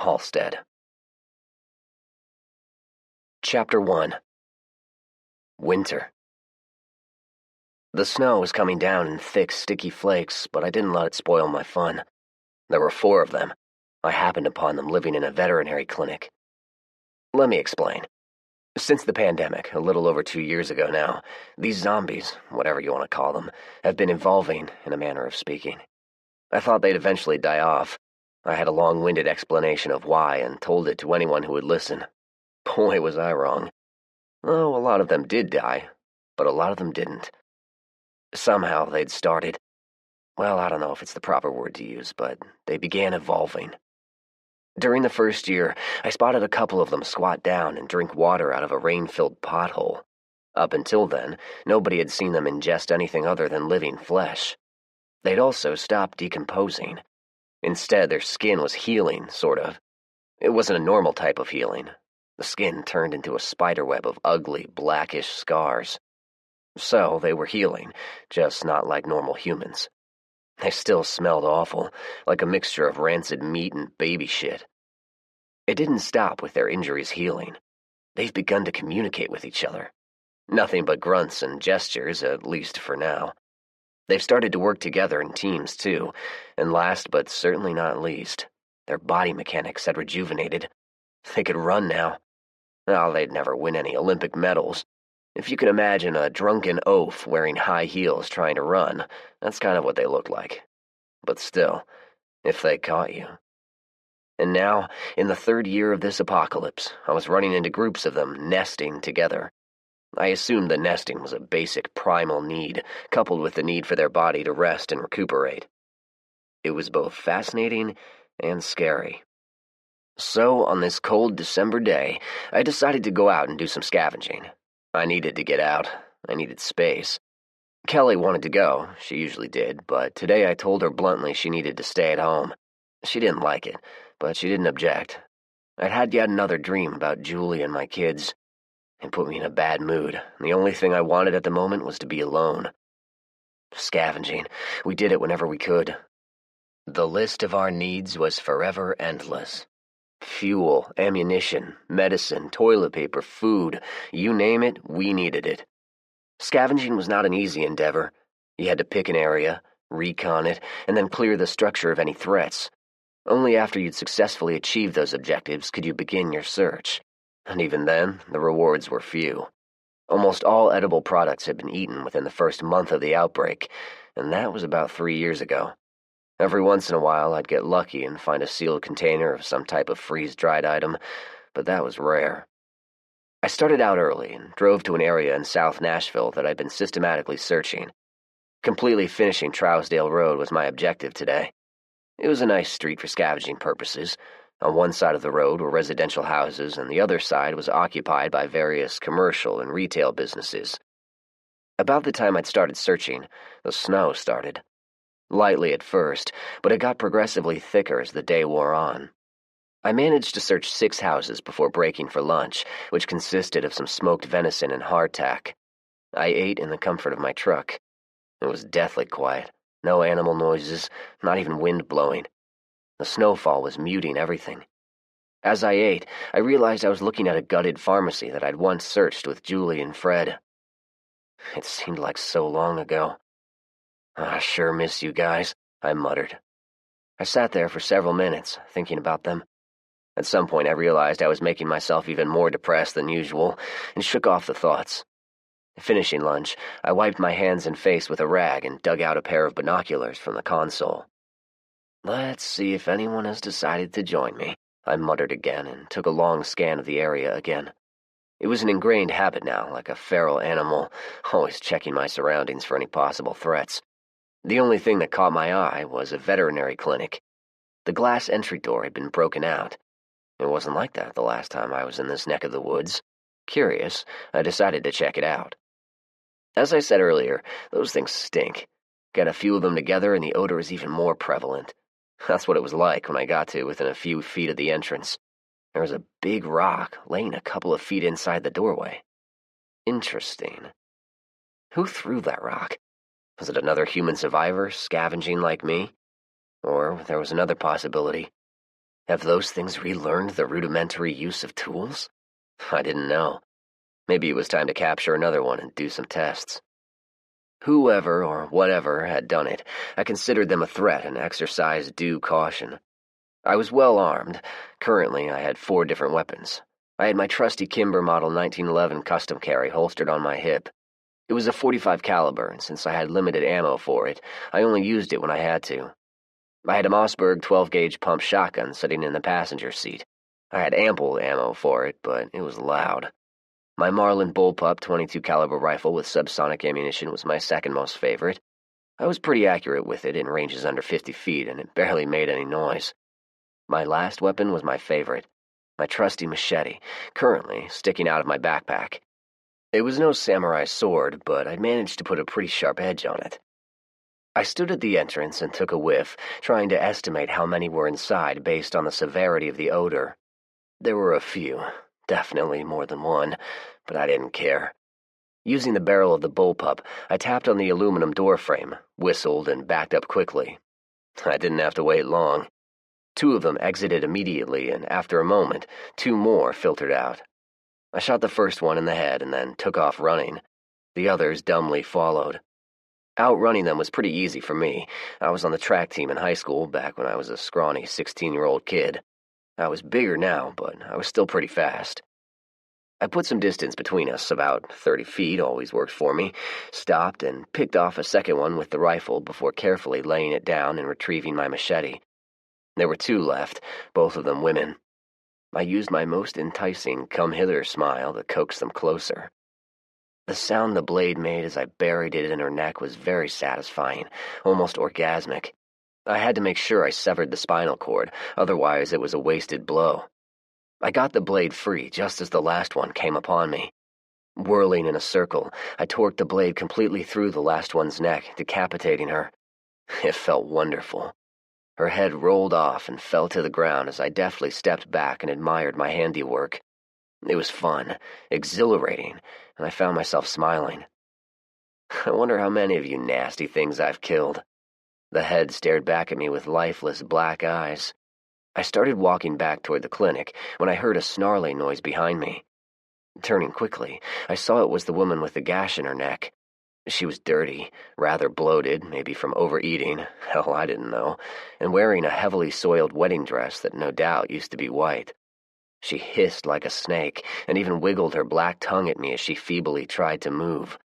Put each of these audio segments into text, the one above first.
Halstead. Chapter 1. Winter. The snow was coming down in thick, sticky flakes, but I didn't let it spoil my fun. There were 4 of them. I happened upon them living in a veterinary clinic. Let me explain. Since the pandemic, a little over 2 years ago now, these zombies, whatever you want to call them, have been evolving, in a manner of speaking. I thought they'd eventually die off. I had a long-winded explanation of why and told it to anyone who would listen. Boy, was I wrong. Oh, a lot of them did die, but a lot of them didn't. Somehow they'd started. Well, I don't know if it's the proper word to use, but they began evolving. During the first year, I spotted a couple of them squat down and drink water out of a rain-filled pothole. Up until then, nobody had seen them ingest anything other than living flesh. They'd also stopped decomposing. Instead, their skin was healing, sort of. It wasn't a normal type of healing. The skin turned into a spiderweb of ugly, blackish scars. So they were healing, just not like normal humans. They still smelled awful, like a mixture of rancid meat and baby shit. It didn't stop with their injuries healing. They've begun to communicate with each other. Nothing but grunts and gestures, at least for now. They've started to work together in teams, too, and last but certainly not least, their body mechanics had rejuvenated. They could run now. Oh, they'd never win any Olympic medals. If you can imagine a drunken oaf wearing high heels trying to run, that's kind of what they looked like. But still, if they caught you. And now, in the 3rd year of this apocalypse, I was running into groups of them nesting together. I assumed that nesting was a basic primal need, coupled with the need for their body to rest and recuperate. It was both fascinating and scary. So, on this cold December day, I decided to go out and do some scavenging. I needed to get out. I needed space. Kelly wanted to go, she usually did, but today I told her bluntly she needed to stay at home. She didn't like it, but she didn't object. I'd had yet another dream about Julie and my kids. It put me in a bad mood, and the only thing I wanted at the moment was to be alone. Scavenging. We did it whenever we could. The list of our needs was forever endless. Fuel, ammunition, medicine, toilet paper, food, you name it, we needed it. Scavenging was not an easy endeavor. You had to pick an area, recon it, and then clear the structure of any threats. Only after you'd successfully achieved those objectives could you begin your search. And even then, the rewards were few. Almost all edible products had been eaten within the first month of the outbreak, and that was about 3 years ago. Every once in a while, I'd get lucky and find a sealed container of some type of freeze-dried item, but that was rare. I started out early and drove to an area in South Nashville that I'd been systematically searching. Completely finishing Trousdale Road was my objective today. It was a nice street for scavenging purposes. On one side of the road were residential houses, and the other side was occupied by various commercial and retail businesses. About the time I'd started searching, the snow started. Lightly at first, but it got progressively thicker as the day wore on. I managed to search 6 houses before breaking for lunch, which consisted of some smoked venison and hardtack. I ate in the comfort of my truck. It was deathly quiet, no animal noises, not even wind blowing. The snowfall was muting everything. As I ate, I realized I was looking at a gutted pharmacy that I'd once searched with Julie and Fred. It seemed like so long ago. "I sure miss you guys," I muttered. I sat there for several minutes, thinking about them. At some point I realized I was making myself even more depressed than usual, and shook off the thoughts. Finishing lunch, I wiped my hands and face with a rag and dug out a pair of binoculars from the console. "Let's see if anyone has decided to join me," I muttered again and took a long scan of the area again. It was an ingrained habit now, like a feral animal, always checking my surroundings for any possible threats. The only thing that caught my eye was a veterinary clinic. The glass entry door had been broken out. It wasn't like that the last time I was in this neck of the woods. Curious, I decided to check it out. As I said earlier, those things stink. Get a few of them together and the odor is even more prevalent. That's what it was like when I got to within a few feet of the entrance. There was a big rock laying a couple of feet inside the doorway. Interesting. Who threw that rock? Was it another human survivor scavenging like me? Or there was another possibility. Have those things relearned the rudimentary use of tools? I didn't know. Maybe it was time to capture another one and do some tests. Whoever or whatever had done it, I considered them a threat and exercised due caution. I was well armed. Currently, I had 4 different weapons. I had my trusty Kimber Model 1911 custom carry holstered on my hip. It was a .45 caliber, and since I had limited ammo for it, I only used it when I had to. I had a Mossberg 12-gauge pump shotgun sitting in the passenger seat. I had ample ammo for it, but it was loud. My Marlin Bullpup 22 caliber rifle with subsonic ammunition was my second most favorite. I was pretty accurate with it in ranges under 50 feet, and it barely made any noise. My last weapon was my favorite, my trusty machete, currently sticking out of my backpack. It was no samurai sword, but I'd managed to put a pretty sharp edge on it. I stood at the entrance and took a whiff, trying to estimate how many were inside based on the severity of the odor. There were a few, definitely more than one, but I didn't care. Using the barrel of the bullpup, I tapped on the aluminum doorframe, whistled, and backed up quickly. I didn't have to wait long. 2 of them exited immediately, and after a moment, 2 more filtered out. I shot the first one in the head and then took off running. The others dumbly followed. Outrunning them was pretty easy for me. I was on the track team in high school back when I was a scrawny 16-year-old kid. I was bigger now, but I was still pretty fast. I put some distance between us, about 30 feet always worked for me, stopped and picked off a second one with the rifle before carefully laying it down and retrieving my machete. There were 2 left, both of them women. I used my most enticing come-hither smile to coax them closer. The sound the blade made as I buried it in her neck was very satisfying, almost orgasmic. I had to make sure I severed the spinal cord, otherwise it was a wasted blow. I got the blade free just as the last one came upon me. Whirling in a circle, I torqued the blade completely through the last one's neck, decapitating her. It felt wonderful. Her head rolled off and fell to the ground as I deftly stepped back and admired my handiwork. It was fun, exhilarating, and I found myself smiling. I wonder how many of you nasty things I've killed. The head stared back at me with lifeless black eyes. I started walking back toward the clinic when I heard a snarling noise behind me. Turning quickly, I saw it was the woman with the gash in her neck. She was dirty, rather bloated, maybe from overeating, hell, I didn't know, and wearing a heavily soiled wedding dress that no doubt used to be white. She hissed like a snake and even wiggled her black tongue at me as she feebly tried to move.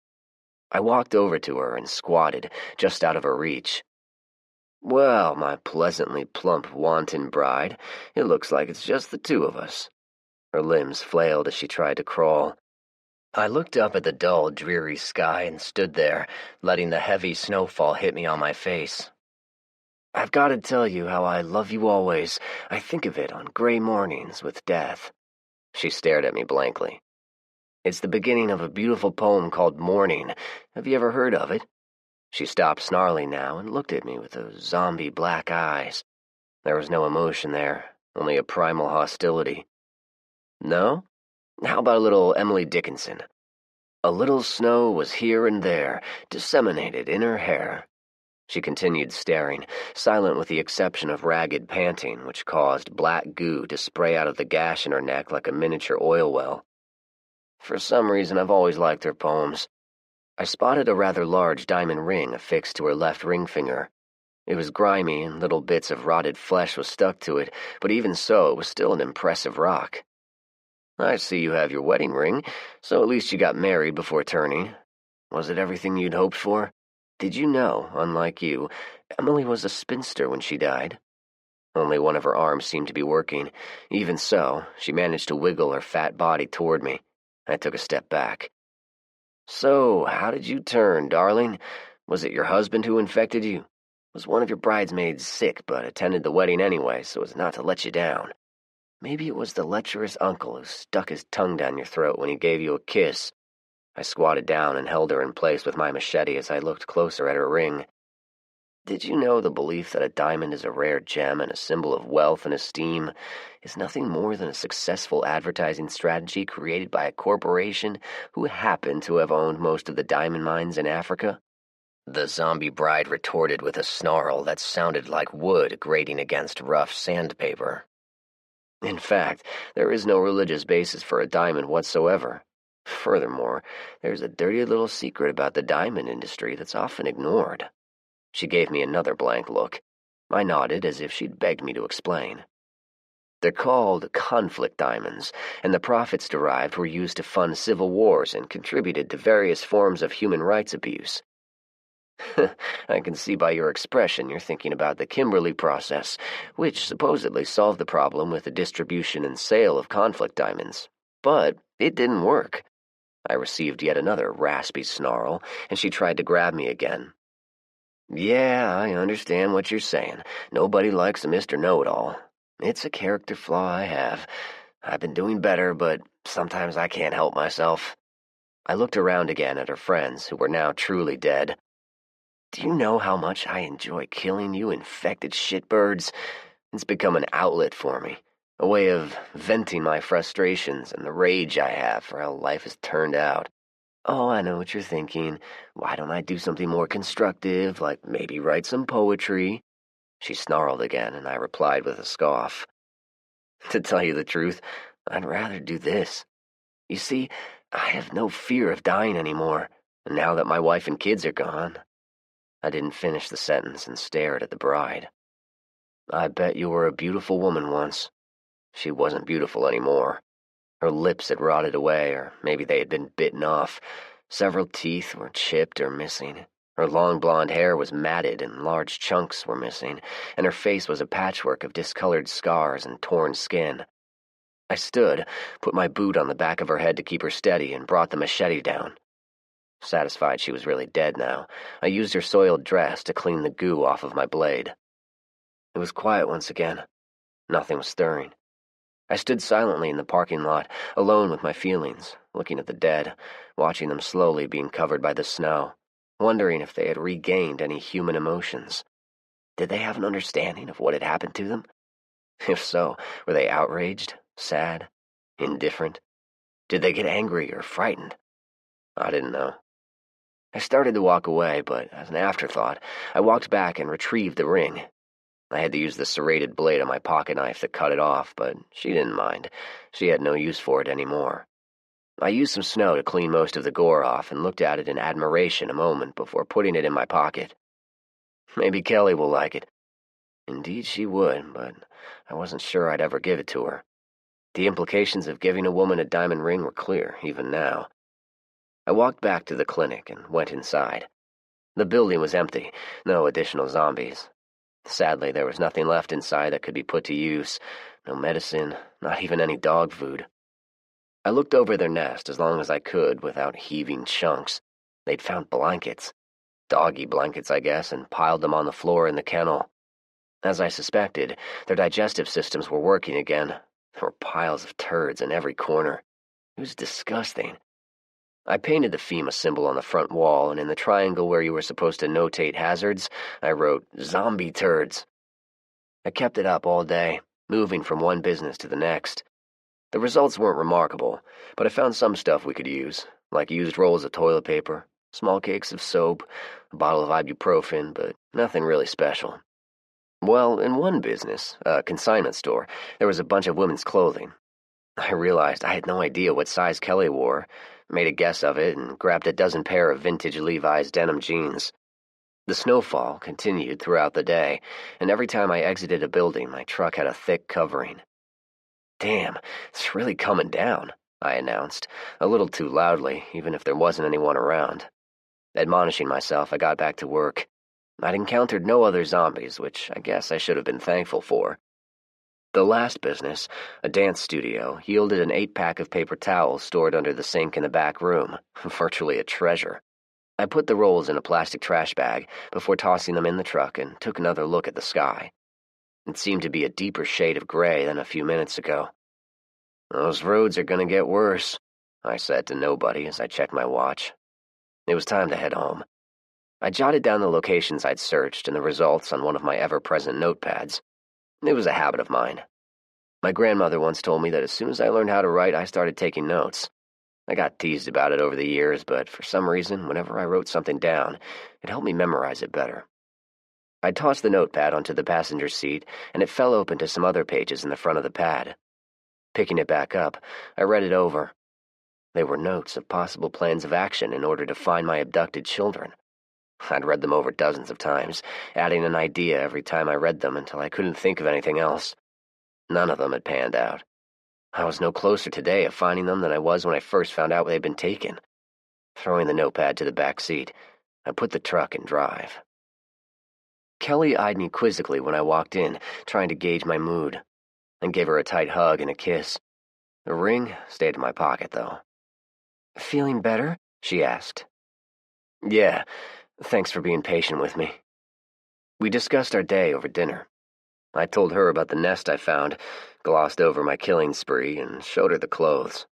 I walked over to her and squatted, just out of her reach. "Well, my pleasantly plump wanton bride, it looks like it's just the 2 of us." Her limbs flailed as she tried to crawl. I looked up at the dull, dreary sky and stood there, letting the heavy snowfall hit me on my face. "I've got to tell you how I love you always. I think of it on gray mornings with death." She stared at me blankly. "It's the beginning of a beautiful poem called Morning. Have you ever heard of it?" She stopped snarling now and looked at me with those zombie black eyes. There was no emotion there, only a primal hostility. "No? How about a little Emily Dickinson? A little snow was here and there, disseminated in her hair." She continued staring, silent with the exception of ragged panting, which caused black goo to spray out of the gash in her neck like a miniature oil well. For some reason, I've always liked her poems. I spotted a rather large diamond ring affixed to her left ring finger. It was grimy and little bits of rotted flesh was stuck to it, but even so, it was still an impressive rock. "I see you have your wedding ring, so at least you got married before turning. Was it everything you'd hoped for? Did you know, unlike you, Emily was a spinster when she died?" Only one of her arms seemed to be working. Even so, she managed to wiggle her fat body toward me. I took a step back. "So, how did you turn, darling? Was it your husband who infected you? Was one of your bridesmaids sick but attended the wedding anyway so as not to let you down? Maybe it was the lecherous uncle who stuck his tongue down your throat when he gave you a kiss." I squatted down and held her in place with my machete as I looked closer at her ring. "Did you know the belief that a diamond is a rare gem and a symbol of wealth and esteem is nothing more than a successful advertising strategy created by a corporation who happened to have owned most of the diamond mines in Africa?" The zombie bride retorted with a snarl that sounded like wood grating against rough sandpaper. In fact, there is no religious basis for a diamond whatsoever. Furthermore, there's a dirty little secret about the diamond industry that's often ignored. She gave me another blank look. I nodded as if she'd begged me to explain. They're called conflict diamonds, and the profits derived were used to fund civil wars and contributed to various forms of human rights abuse. I can see by your expression you're thinking about the Kimberley process, which supposedly solved the problem with the distribution and sale of conflict diamonds. But it didn't work. I received yet another raspy snarl, and she tried to grab me again. Yeah, I understand what you're saying. Nobody likes a Mr. Know-It-All. It's a character flaw I have. I've been doing better, but sometimes I can't help myself. I looked around again at her friends, who were now truly dead. Do you know how much I enjoy killing you infected shitbirds? It's become an outlet for me, a way of venting my frustrations and the rage I have for how life has turned out. Oh, I know what you're thinking. Why don't I do something more constructive, like maybe write some poetry? She snarled again, and I replied with a scoff. To tell you the truth, I'd rather do this. You see, I have no fear of dying anymore, and now that my wife and kids are gone. I didn't finish the sentence and stared at the bride. I bet you were a beautiful woman once. She wasn't beautiful anymore. Her lips had rotted away, or maybe they had been bitten off. Several teeth were chipped or missing. Her long blonde hair was matted and large chunks were missing, and her face was a patchwork of discolored scars and torn skin. I stood, put my boot on the back of her head to keep her steady, and brought the machete down. Satisfied she was really dead now, I used her soiled dress to clean the goo off of my blade. It was quiet once again. Nothing was stirring. I stood silently in the parking lot, alone with my feelings, looking at the dead, watching them slowly being covered by the snow, wondering if they had regained any human emotions. Did they have an understanding of what had happened to them? If so, were they outraged, sad, indifferent? Did they get angry or frightened? I didn't know. I started to walk away, but as an afterthought, I walked back and retrieved the ring. I had to use the serrated blade of my pocket knife to cut it off, but she didn't mind. She had no use for it anymore. I used some snow to clean most of the gore off and looked at it in admiration a moment before putting it in my pocket. Maybe Kelly will like it. Indeed she would, but I wasn't sure I'd ever give it to her. The implications of giving a woman a diamond ring were clear, even now. I walked back to the clinic and went inside. The building was empty, no additional zombies. Sadly, there was nothing left inside that could be put to use. No medicine, not even any dog food. I looked over their nest as long as I could without heaving chunks. They'd found blankets. Doggy blankets, I guess, and piled them on the floor in the kennel. As I suspected, their digestive systems were working again. There were piles of turds in every corner. It was disgusting. I painted the FEMA symbol on the front wall, and in the triangle where you were supposed to notate hazards, I wrote, "Zombie turds." I kept it up all day, moving from one business to the next. The results weren't remarkable, but I found some stuff we could use, like used rolls of toilet paper, small cakes of soap, a bottle of ibuprofen, but nothing really special. Well, in one business, a consignment store, there was a bunch of women's clothing. I realized I had no idea what size Kelly wore, made a guess of it, and grabbed a dozen pair of vintage Levi's denim jeans. The snowfall continued throughout the day, and every time I exited a building, my truck had a thick covering. Damn, it's really coming down, I announced, a little too loudly, even if there wasn't anyone around. Admonishing myself, I got back to work. I'd encountered no other zombies, which I guess I should have been thankful for. The last business, a dance studio, yielded an 8-pack of paper towels stored under the sink in the back room, virtually a treasure. I put the rolls in a plastic trash bag before tossing them in the truck and took another look at the sky. It seemed to be a deeper shade of gray than a few minutes ago. "Those roads are going to get worse," I said to nobody as I checked my watch. It was time to head home. I jotted down the locations I'd searched and the results on one of my ever-present notepads. It was a habit of mine. My grandmother once told me that as soon as I learned how to write, I started taking notes. I got teased about it over the years, but for some reason, whenever I wrote something down, it helped me memorize it better. I tossed the notepad onto the passenger seat, and it fell open to some other pages in the front of the pad. Picking it back up, I read it over. They were notes of possible plans of action in order to find my abducted children. I'd read them over dozens of times, adding an idea every time I read them until I couldn't think of anything else. None of them had panned out. I was no closer today of finding them than I was when I first found out they'd been taken. Throwing the notepad to the back seat, I put the truck in drive. Kelly eyed me quizzically when I walked in, trying to gauge my mood, and gave her a tight hug and a kiss. The ring stayed in my pocket, though. "Feeling better?" she asked. "Yeah, thanks for being patient with me." We discussed our day over dinner. I told her about the nest I found, glossed over my killing spree, and showed her the clothes.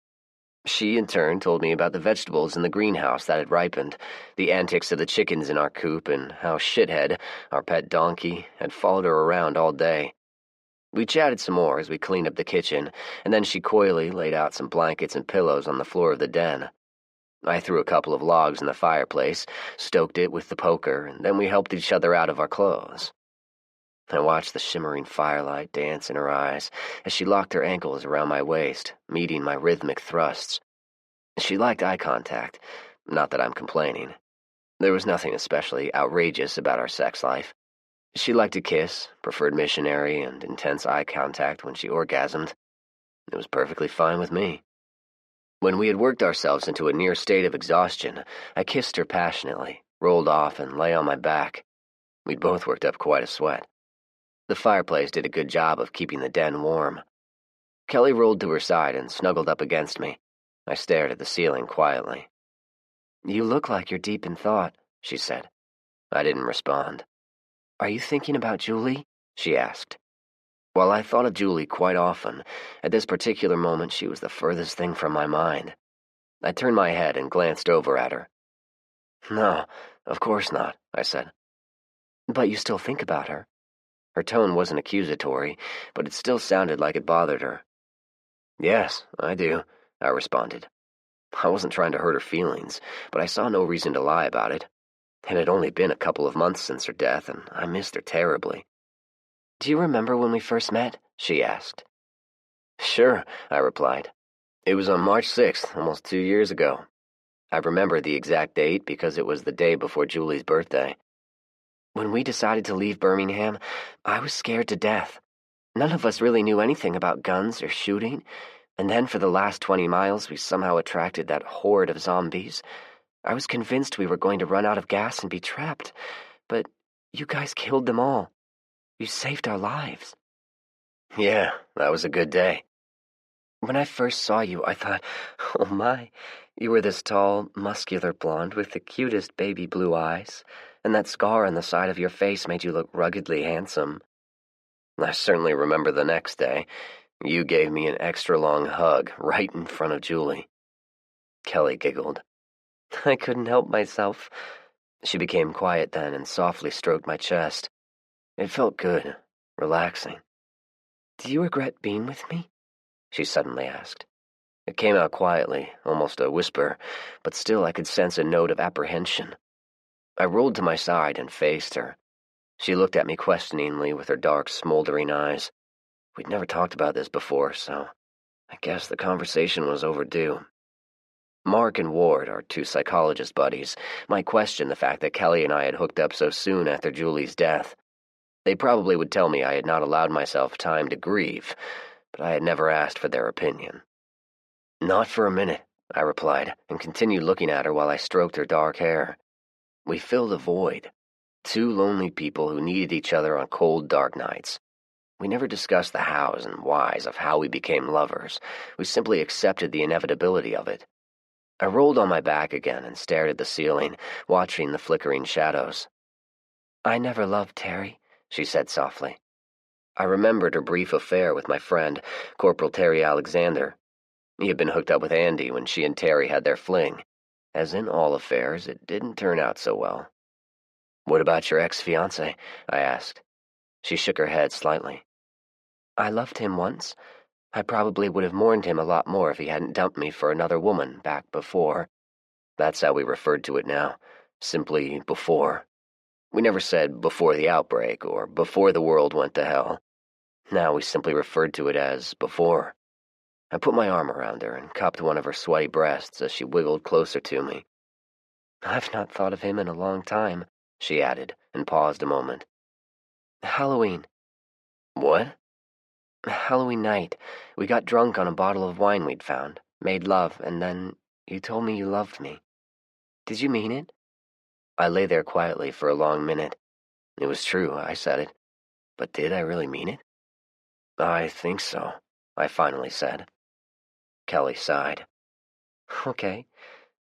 She, in turn, told me about the vegetables in the greenhouse that had ripened, the antics of the chickens in our coop, and how Shithead, our pet donkey, had followed her around all day. We chatted some more as we cleaned up the kitchen, and then she coyly laid out some blankets and pillows on the floor of the den. I threw a couple of logs in the fireplace, stoked it with the poker, and then we helped each other out of our clothes. I watched the shimmering firelight dance in her eyes as she locked her ankles around my waist, meeting my rhythmic thrusts. She liked eye contact, not that I'm complaining. There was nothing especially outrageous about our sex life. She liked to kiss, preferred missionary and intense eye contact when she orgasmed. It was perfectly fine with me. When we had worked ourselves into a near state of exhaustion, I kissed her passionately, rolled off, and lay on my back. We'd both worked up quite a sweat. The fireplace did a good job of keeping the den warm. Kelly rolled to her side and snuggled up against me. I stared at the ceiling quietly. "You look like you're deep in thought," she said. I didn't respond. "Are you thinking about Julie?" she asked. While I thought of Julie quite often, at this particular moment she was the furthest thing from my mind. I turned my head and glanced over at her. "No, of course not," I said. "But you still think about her?" Her tone wasn't accusatory, but it still sounded like it bothered her. "Yes, I do," I responded. I wasn't trying to hurt her feelings, but I saw no reason to lie about it. It had only been a couple of months since her death, and I missed her terribly. "Do you remember when we first met?" she asked. "Sure," I replied. "It was on March 6th, almost 2 years ago. I remember the exact date because it was the day before Julie's birthday. When we decided to leave Birmingham, I was scared to death. None of us really knew anything about guns or shooting, and then for the last 20 miles we somehow attracted that horde of zombies. I was convinced we were going to run out of gas and be trapped, but you guys killed them all. You saved our lives." "Yeah, that was a good day." "When I first saw you, I thought, oh my, you were this tall, muscular blonde with the cutest baby blue eyes, and that scar on the side of your face made you look ruggedly handsome." I certainly remember the next day. You gave me an extra-long hug right in front of Julie. Kelly giggled. "I couldn't help myself." She became quiet then and softly stroked my chest. It felt good, relaxing. "Do you regret being with me?" she suddenly asked. It came out quietly, almost a whisper, but still I could sense a note of apprehension. I rolled to my side and faced her. She looked at me questioningly with her dark, smoldering eyes. We'd never talked about this before, so I guess the conversation was overdue. Mark and Ward, our two psychologist buddies, might question the fact that Kelly and I had hooked up so soon after Julie's death. They probably would tell me I had not allowed myself time to grieve, but I had never asked for their opinion. "Not for a minute," I replied, and continued looking at her while I stroked her dark hair. We filled a void. Two lonely people who needed each other on cold, dark nights. We never discussed the hows and whys of how we became lovers. We simply accepted the inevitability of it. I rolled on my back again and stared at the ceiling, watching the flickering shadows. "I never loved Terry," she said softly. I remembered her brief affair with my friend, Corporal Terry Alexander. He had been hooked up with Andy when she and Terry had their fling. As in all affairs, it didn't turn out so well. "What about your ex-fiancé?" I asked. She shook her head slightly. "I loved him once. I probably would have mourned him a lot more if he hadn't dumped me for another woman back before." That's how we referred to it now. Simply before. We never said before the outbreak or before the world went to hell. Now we simply referred to it as before. I put my arm around her and cupped one of her sweaty breasts as she wiggled closer to me. "I've not thought of him in a long time," she added, and paused a moment. "Halloween." "What?" "Halloween night. We got drunk on a bottle of wine we'd found, made love, and then you told me you loved me. Did you mean it?" I lay there quietly for a long minute. It was true, I said it. But did I really mean it? "I think so," I finally said. Kelly sighed. "Okay.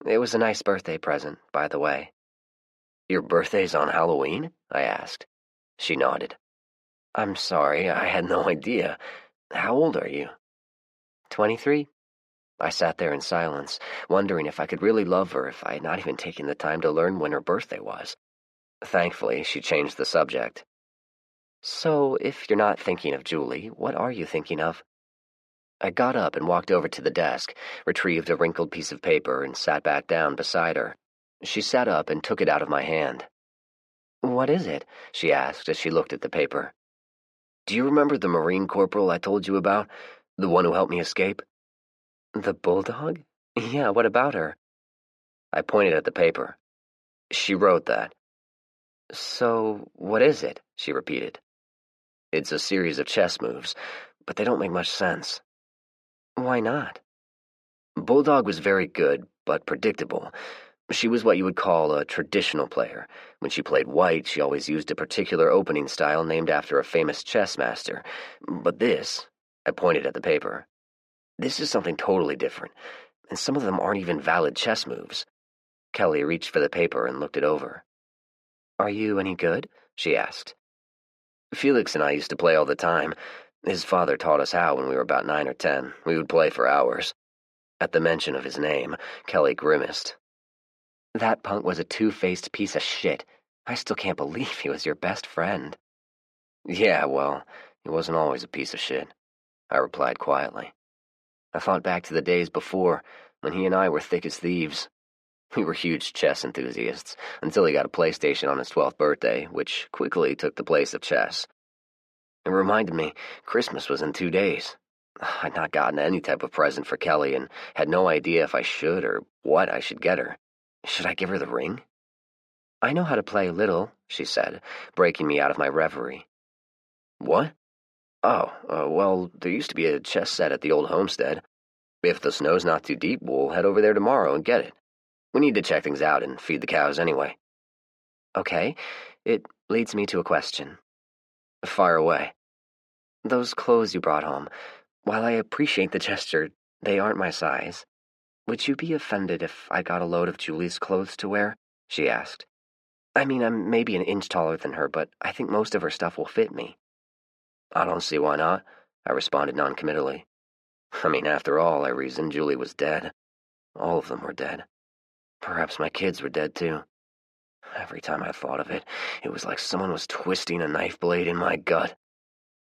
It was a nice birthday present, by the way." "Your birthday's on Halloween?" I asked. She nodded. "I'm sorry, I had no idea. How old are you?" 23. I sat there in silence, wondering if I could really love her if I had not even taken the time to learn when her birthday was. Thankfully, she changed the subject. "So, if you're not thinking of Julie, what are you thinking of?" I got up and walked over to the desk, retrieved a wrinkled piece of paper, and sat back down beside her. She sat up and took it out of my hand. "What is it?" she asked as she looked at the paper. "Do you remember the Marine corporal I told you about? The one who helped me escape?" "The bulldog? Yeah, what about her?" I pointed at the paper. "She wrote that." "So, what is it?" she repeated. "It's a series of chess moves, but they don't make much sense." "Why not?" "Bulldog was very good, but predictable. She was what you would call a traditional player. When she played white, she always used a particular opening style named after a famous chess master. But this," I pointed at the paper, "this is something totally different, and some of them aren't even valid chess moves." Kelly reached for the paper and looked it over. "Are you any good?" she asked. "Felix and I used to play all the time. His father taught us how when we were about 9 or 10. We would play for hours." At the mention of his name, Kelly grimaced. "That punk was a two-faced piece of shit. I still can't believe he was your best friend." "Yeah, well, he wasn't always a piece of shit," I replied quietly. I thought back to the days before, when he and I were thick as thieves. We were huge chess enthusiasts, until he got a PlayStation on his 12th birthday, which quickly took the place of chess. It reminded me Christmas was in 2 days. I'd not gotten any type of present for Kelly and had no idea if I should or what I should get her. Should I give her the ring? "I know how to play a little," she said, breaking me out of my reverie. "What?" "Oh, well, there used to be a chess set at the old homestead. If the snow's not too deep, we'll head over there tomorrow and get it. We need to check things out and feed the cows anyway." "Okay, it leads me to a question." "Fire away." "Those clothes you brought home, while I appreciate the gesture, they aren't my size. Would you be offended if I got a load of Julie's clothes to wear?" she asked. "I mean, I'm maybe an inch taller than her, but I think most of her stuff will fit me." "I don't see why not," I responded noncommittally. I mean, after all, I reasoned, Julie was dead. All of them were dead. Perhaps my kids were dead, too. Every time I thought of it, it was like someone was twisting a knife blade in my gut.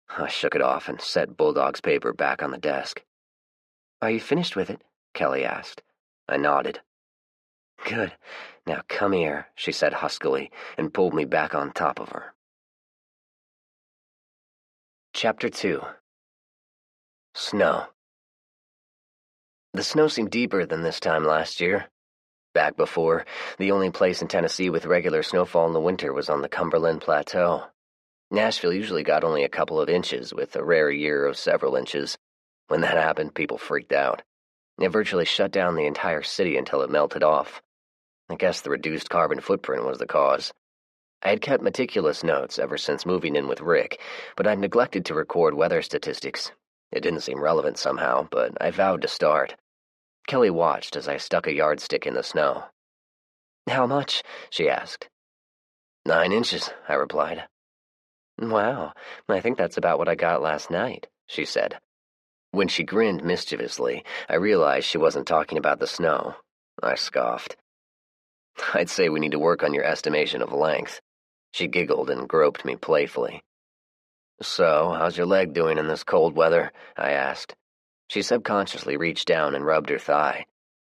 I shook it off and set Bulldog's paper back on the desk. "Are you finished with it?" Kelly asked. I nodded. "Good. Now come here," she said huskily, and pulled me back on top of her. Chapter 2. Snow. The snow seemed deeper than this time last year. Back before, the only place in Tennessee with regular snowfall in the winter was on the Cumberland Plateau. Nashville usually got only a couple of inches, with a rare year of several inches. When that happened, people freaked out. It virtually shut down the entire city until it melted off. I guess the reduced carbon footprint was the cause. I had kept meticulous notes ever since moving in with Rick, but I'd neglected to record weather statistics. It didn't seem relevant somehow, but I vowed to start. Kelly watched as I stuck a yardstick in the snow. "How much?" she asked. 9 inches, I replied. "Wow, I think that's about what I got last night," she said. When she grinned mischievously, I realized she wasn't talking about the snow. I scoffed. "I'd say we need to work on your estimation of length." She giggled and groped me playfully. "So, how's your leg doing in this cold weather?" I asked. She subconsciously reached down and rubbed her thigh.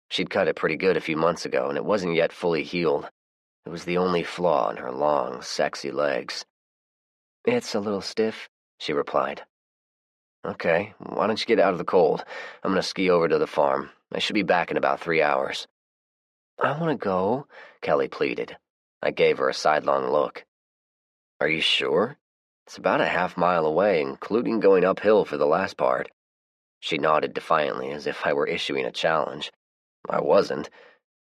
She'd cut it pretty good a few months ago, and it wasn't yet fully healed. It was the only flaw in her long, sexy legs. "It's a little stiff," she replied. Okay, why don't you get out of the cold? I'm gonna ski over to the farm. I should be back in about 3 hours. I want to go, Kelly pleaded. I gave her a sidelong look. Are you sure? It's about a half-mile away, including going uphill for the last part. She nodded defiantly, as if I were issuing a challenge. I wasn't.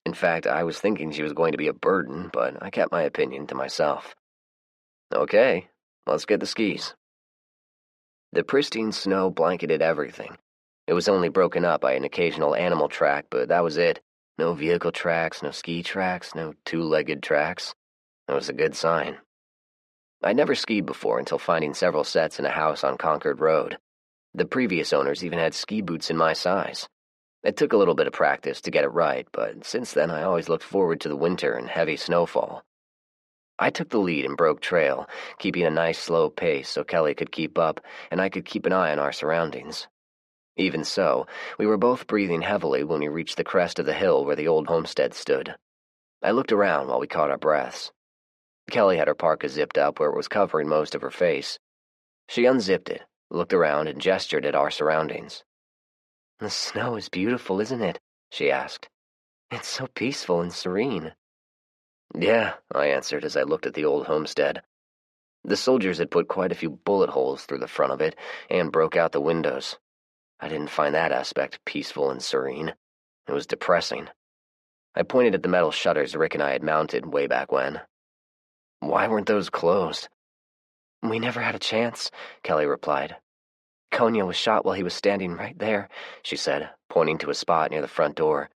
In fact, I was thinking she was going to be a burden, but I kept my opinion to myself. Okay, let's get the skis. The pristine snow blanketed everything. It was only broken up by an occasional animal track, but that was it. No vehicle tracks, no ski tracks, no two-legged tracks. That was a good sign. I'd never skied before until finding several sets in a house on Concord Road. The previous owners even had ski boots in my size. It took a little bit of practice to get it right, but since then I always looked forward to the winter and heavy snowfall. I took the lead and broke trail, keeping a nice slow pace so Kelly could keep up and I could keep an eye on our surroundings. Even so, we were both breathing heavily when we reached the crest of the hill where the old homestead stood. I looked around while we caught our breaths. Kelly had her parka zipped up where it was covering most of her face. She unzipped it, looked around, and gestured at our surroundings. The snow is beautiful, isn't it? She asked. It's so peaceful and serene. Yeah, I answered as I looked at the old homestead. The soldiers had put quite a few bullet holes through the front of it and broke out the windows. I didn't find that aspect peaceful and serene. It was depressing. I pointed at the metal shutters Rick and I had mounted way back when. Why weren't those closed? We never had a chance, Kelly replied. Konya was shot while he was standing right there, she said, pointing to a spot near the front door.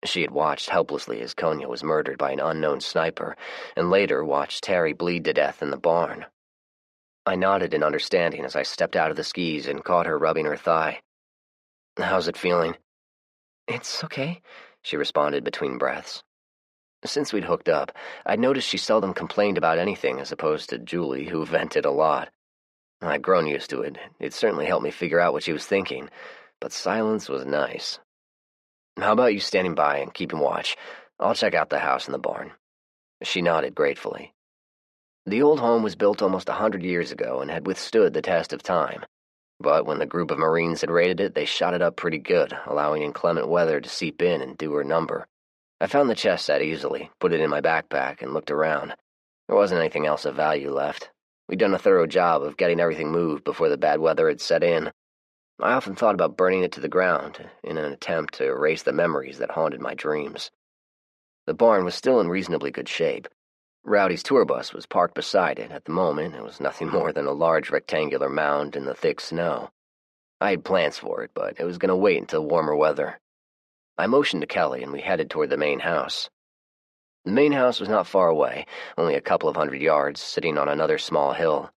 She had watched helplessly as Konya was murdered by an unknown sniper, and later watched Terry bleed to death in the barn. I nodded in understanding as I stepped out of the skis and caught her rubbing her thigh. How's it feeling? It's okay, she responded between breaths. Since we'd hooked up, I'd noticed she seldom complained about anything as opposed to Julie, who vented a lot. I'd grown used to it. It certainly helped me figure out what she was thinking, but silence was nice. How about you standing by and keeping watch? I'll check out the house and the barn. She nodded gratefully. The old home was built almost 100 years ago and had withstood the test of time. But when the group of Marines had raided it, they shot it up pretty good, allowing inclement weather to seep in and do her number. I found the chest set easily, put it in my backpack, and looked around. There wasn't anything else of value left. We'd done a thorough job of getting everything moved before the bad weather had set in. I often thought about burning it to the ground, in an attempt to erase the memories that haunted my dreams. The barn was still in reasonably good shape. Rowdy's tour bus was parked beside it. At the moment, it was nothing more than a large rectangular mound in the thick snow. I had plans for it, but it was going to wait until warmer weather. I motioned to Kelly, and we headed toward the main house. The main house was not far away, only a couple of 100 yards, sitting on another small hill.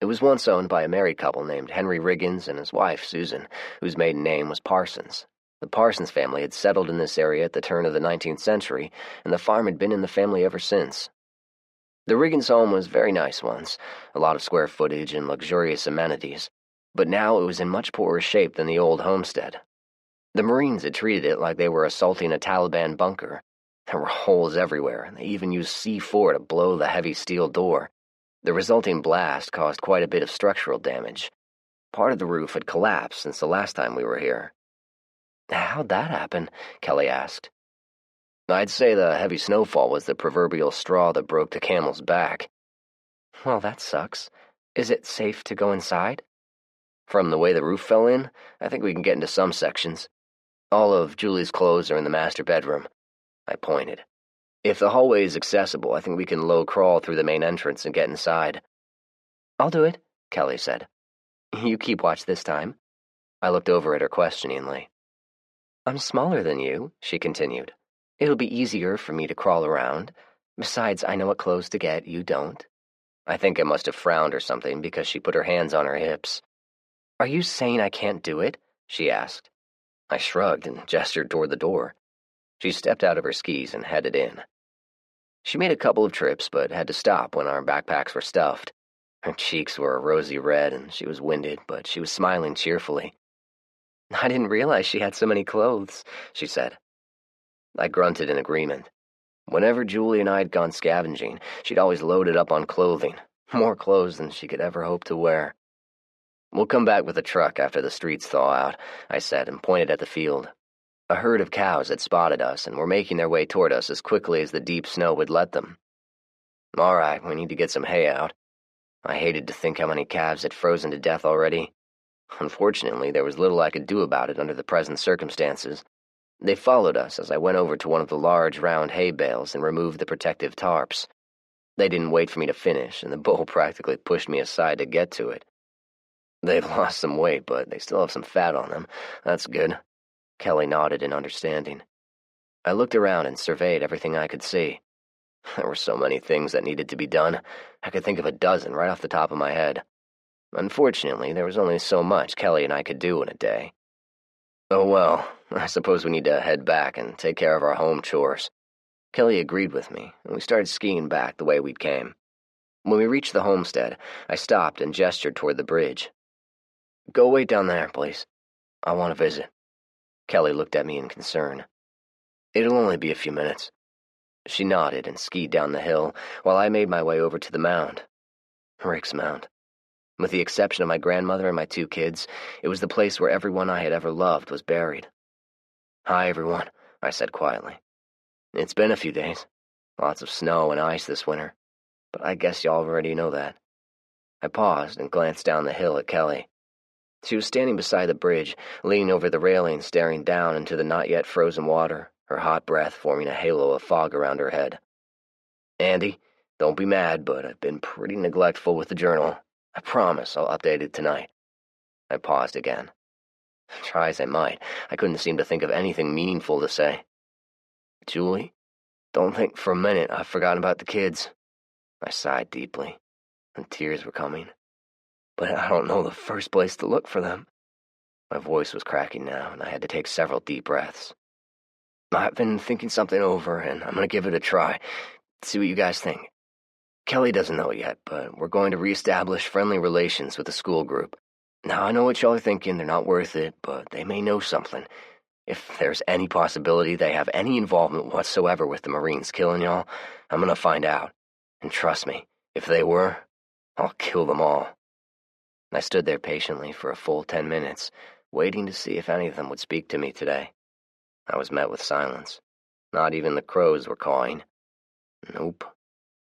It was once owned by a married couple named Henry Riggins and his wife, Susan, whose maiden name was Parsons. The Parsons family had settled in this area at the turn of the 19th century, and the farm had been in the family ever since. The Riggins home was very nice once, a lot of square footage and luxurious amenities, but now it was in much poorer shape than the old homestead. The Marines had treated it like they were assaulting a Taliban bunker. There were holes everywhere, and they even used C4 to blow the heavy steel door. The resulting blast caused quite a bit of structural damage. Part of the roof had collapsed since the last time we were here. How'd that happen? Kelly asked. I'd say the heavy snowfall was the proverbial straw that broke the camel's back. Well, that sucks. Is it safe to go inside? From the way the roof fell in, I think we can get into some sections. All of Julie's clothes are in the master bedroom. I pointed. If the hallway is accessible, I think we can low crawl through the main entrance and get inside. I'll do it, Kelly said. You keep watch this time. I looked over at her questioningly. I'm smaller than you, she continued. It'll be easier for me to crawl around. Besides, I know what clothes to get, you don't. I think I must have frowned or something because she put her hands on her hips. Are you saying I can't do it? She asked. I shrugged and gestured toward the door. She stepped out of her skis and headed in. She made a couple of trips, but had to stop when our backpacks were stuffed. Her cheeks were a rosy red, and she was winded, but she was smiling cheerfully. I didn't realize she had so many clothes, she said. I grunted in agreement. Whenever Julie and I had gone scavenging, she'd always loaded up on clothing, more clothes than she could ever hope to wear. "We'll come back with a truck after the streets thaw out," I said, and pointed at the field. A herd of cows had spotted us and were making their way toward us as quickly as the deep snow would let them. "All right, we need to get some hay out." I hated to think how many calves had frozen to death already. Unfortunately, there was little I could do about it under the present circumstances. They followed us as I went over to one of the large round hay bales and removed the protective tarps. They didn't wait for me to finish, and the bull practically pushed me aside to get to it. "They've lost some weight, but they still have some fat on them. That's good." Kelly nodded in understanding. I looked around and surveyed everything I could see. There were so many things that needed to be done. I could think of a dozen right off the top of my head. Unfortunately, there was only so much Kelly and I could do in a day. "Oh well, I suppose we need to head back and take care of our home chores." Kelly agreed with me, and we started skiing back the way we'd came. When we reached the homestead, I stopped and gestured toward the bridge. "Go wait down there, please. I want to visit." Kelly looked at me in concern. "It'll only be a few minutes." She nodded and skied down the hill while I made my way over to the mound. Rick's mound. With the exception of my grandmother and my 2 kids, it was the place where everyone I had ever loved was buried. "Hi, everyone," I said quietly. "It's been a few days. Lots of snow and ice this winter, but I guess y'all already know that." I paused and glanced down the hill at Kelly. She was standing beside the bridge, leaning over the railing, staring down into the not-yet-frozen water, her hot breath forming a halo of fog around her head. "Andy, don't be mad, but I've been pretty neglectful with the journal. I promise I'll update it tonight." I paused again. Try as I might, I couldn't seem to think of anything meaningful to say. "Julie, don't think for a minute I've forgotten about the kids." I sighed deeply, and tears were coming. "But I don't know the first place to look for them." My voice was cracking now, and I had to take several deep breaths. "I've been thinking something over, and I'm going to give it a try. See what you guys think. Kelly doesn't know yet, but we're going to reestablish friendly relations with the school group. Now, I know what y'all are thinking. They're not worth it, but they may know something. If there's any possibility they have any involvement whatsoever with the Marines killing y'all, I'm going to find out. And trust me, if they were, I'll kill them all." I stood there patiently for a full 10 minutes, waiting to see if any of them would speak to me today. I was met with silence. Not even the crows were cawing. Nope.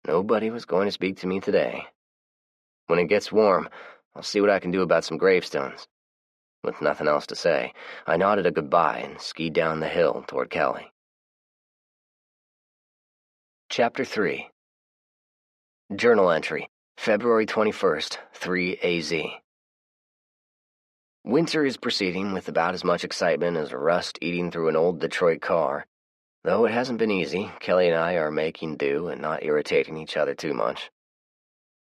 Nobody was going to speak to me today. When it gets warm, I'll see what I can do about some gravestones. With nothing else to say, I nodded a goodbye and skied down the hill toward Kelly. Chapter 3. Journal entry, February 21st, 3 AZ. Winter is proceeding with about as much excitement as rust eating through an old Detroit car. Though it hasn't been easy, Kelly and I are making do and not irritating each other too much.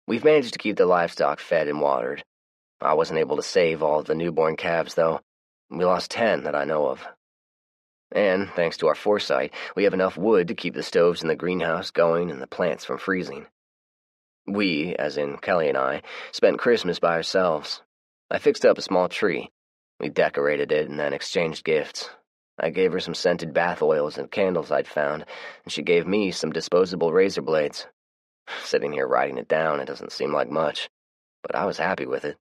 We've managed to keep the livestock fed and watered. I wasn't able to save all of the newborn calves, though. We lost 10 that I know of. And, thanks to our foresight, we have enough wood to keep the stoves in the greenhouse going and the plants from freezing. We, as in Kelly and I, spent Christmas by ourselves. I fixed up a small tree. We decorated it and then exchanged gifts. I gave her some scented bath oils and candles I'd found, and she gave me some disposable razor blades. Sitting here writing it down, it doesn't seem like much, but I was happy with it.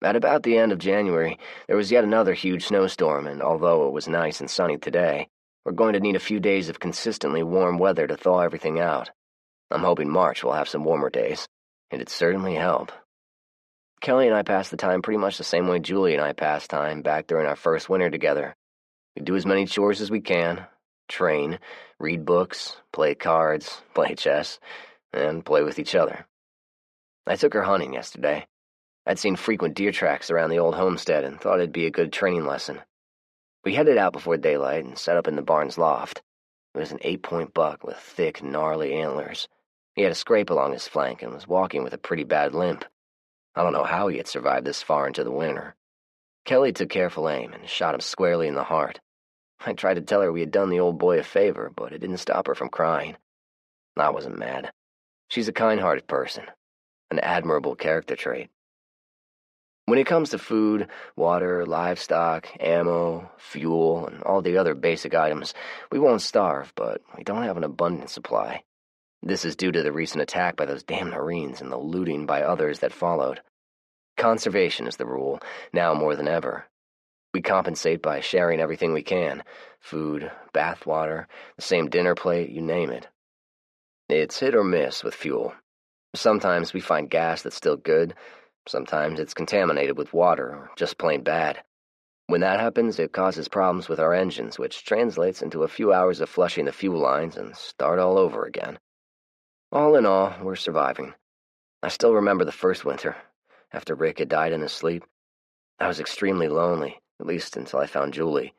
At about the end of January, there was yet another huge snowstorm, and although it was nice and sunny today, we're going to need a few days of consistently warm weather to thaw everything out. I'm hoping March will have some warmer days. It'd certainly help. Kelly and I passed the time pretty much the same way Julie and I passed time back during our first winter together. We do as many chores as we can, train, read books, play cards, play chess, and play with each other. I took her hunting yesterday. I'd seen frequent deer tracks around the old homestead and thought it'd be a good training lesson. We headed out before daylight and set up in the barn's loft. It was an 8-point buck with thick, gnarly antlers. He had a scrape along his flank and was walking with a pretty bad limp. I don't know how he had survived this far into the winter. Kelly took careful aim and shot him squarely in the heart. I tried to tell her we had done the old boy a favor, but it didn't stop her from crying. I wasn't mad. She's a kind-hearted person, an admirable character trait. When it comes to food, water, livestock, ammo, fuel, and all the other basic items, we won't starve, but we don't have an abundant supply. This is due to the recent attack by those damn Marines and the looting by others that followed. Conservation is the rule, now more than ever. We compensate by sharing everything we can: food, bath water, the same dinner plate, you name it. It's hit or miss with fuel. Sometimes we find gas that's still good, sometimes it's contaminated with water or just plain bad. When that happens, it causes problems with our engines, which translates into a few hours of flushing the fuel lines and start all over again. All in all, we're surviving. I still remember the first winter, after Rick had died in his sleep. I was extremely lonely, at least until I found Julie.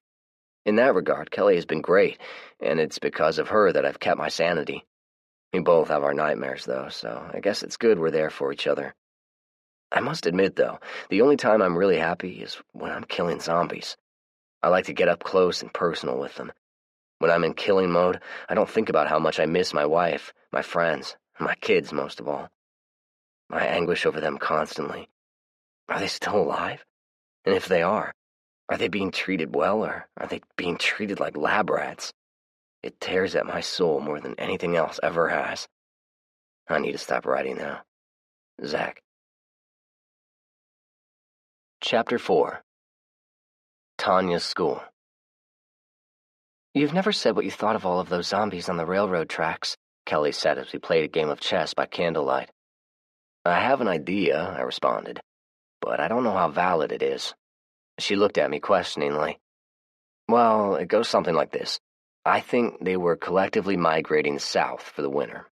In that regard, Kelly has been great, and it's because of her that I've kept my sanity. We both have our nightmares, though, so I guess it's good we're there for each other. I must admit, though, the only time I'm really happy is when I'm killing zombies. I like to get up close and personal with them. When I'm in killing mode, I don't think about how much I miss my wife, my friends, my kids most of all. I anguish over them constantly. Are they still alive? And if they are they being treated well, or are they being treated like lab rats? It tears at my soul more than anything else ever has. I need to stop writing now. Zach. Chapter 4. Tanya's School. "You've never said what you thought of all of those zombies on the railroad tracks," Kelly said as we played a game of chess by candlelight. "I have an idea," I responded, "but I don't know how valid it is." She looked at me questioningly. "Well, it goes something like this. I think they were collectively migrating south for the winter."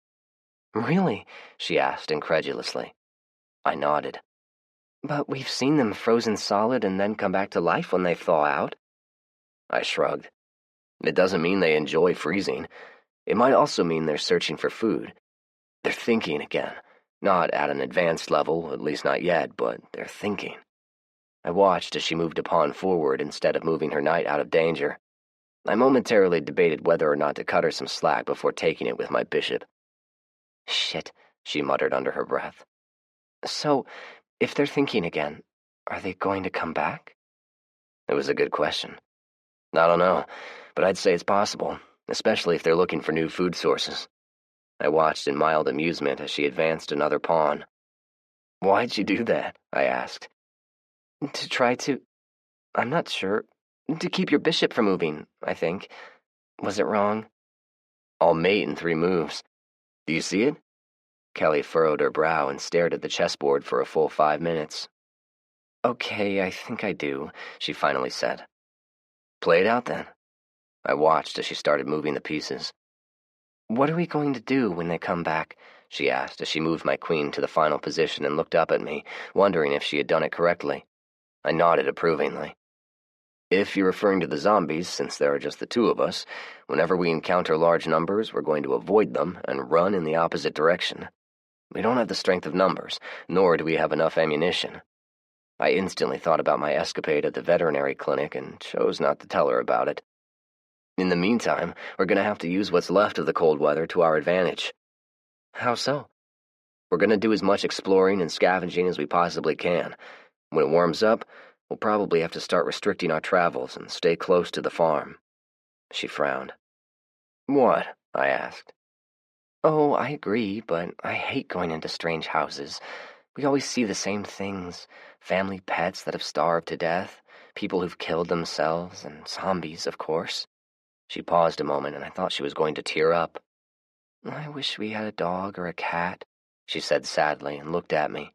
"Really?" she asked incredulously. I nodded. "But we've seen them frozen solid and then come back to life when they thaw out." I shrugged. "It doesn't mean they enjoy freezing. It might also mean they're searching for food. They're thinking again. Not at an advanced level, at least not yet, but they're thinking." I watched as she moved a pawn forward instead of moving her knight out of danger. I momentarily debated whether or not to cut her some slack before taking it with my bishop. "Shit," she muttered under her breath. "So, if they're thinking again, are they going to come back?" It was a good question. I don't know, but I'd say it's possible, especially if they're looking for new food sources. I watched in mild amusement as she advanced another pawn. "Why'd you do that?" I asked. "To try to... I'm not sure. To keep your bishop from moving, I think. Was it wrong?" "I'll mate in 3 moves. Do you see it?" Kelly furrowed her brow and stared at the chessboard for a full 5 minutes. "Okay, I think I do," she finally said. "Play it out, then." I watched as she started moving the pieces. "What are we going to do when they come back?" she asked as she moved my queen to the final position and looked up at me, wondering if she had done it correctly. I nodded approvingly. "If you're referring to the zombies, since there are just the 2 of us, whenever we encounter large numbers, we're going to avoid them and run in the opposite direction. We don't have the strength of numbers, nor do we have enough ammunition." I instantly thought about my escapade at the veterinary clinic and chose not to tell her about it. "In the meantime, we're going to have to use what's left of the cold weather to our advantage." "How so?" "We're going to do as much exploring and scavenging as we possibly can. When it warms up, we'll probably have to start restricting our travels and stay close to the farm." She frowned. "What?" I asked. "Oh, I agree, but I hate going into strange houses. We always see the same things: family pets that have starved to death, people who've killed themselves, and zombies, of course." She paused a moment, and I thought she was going to tear up. "I wish we had a dog or a cat," she said sadly and looked at me.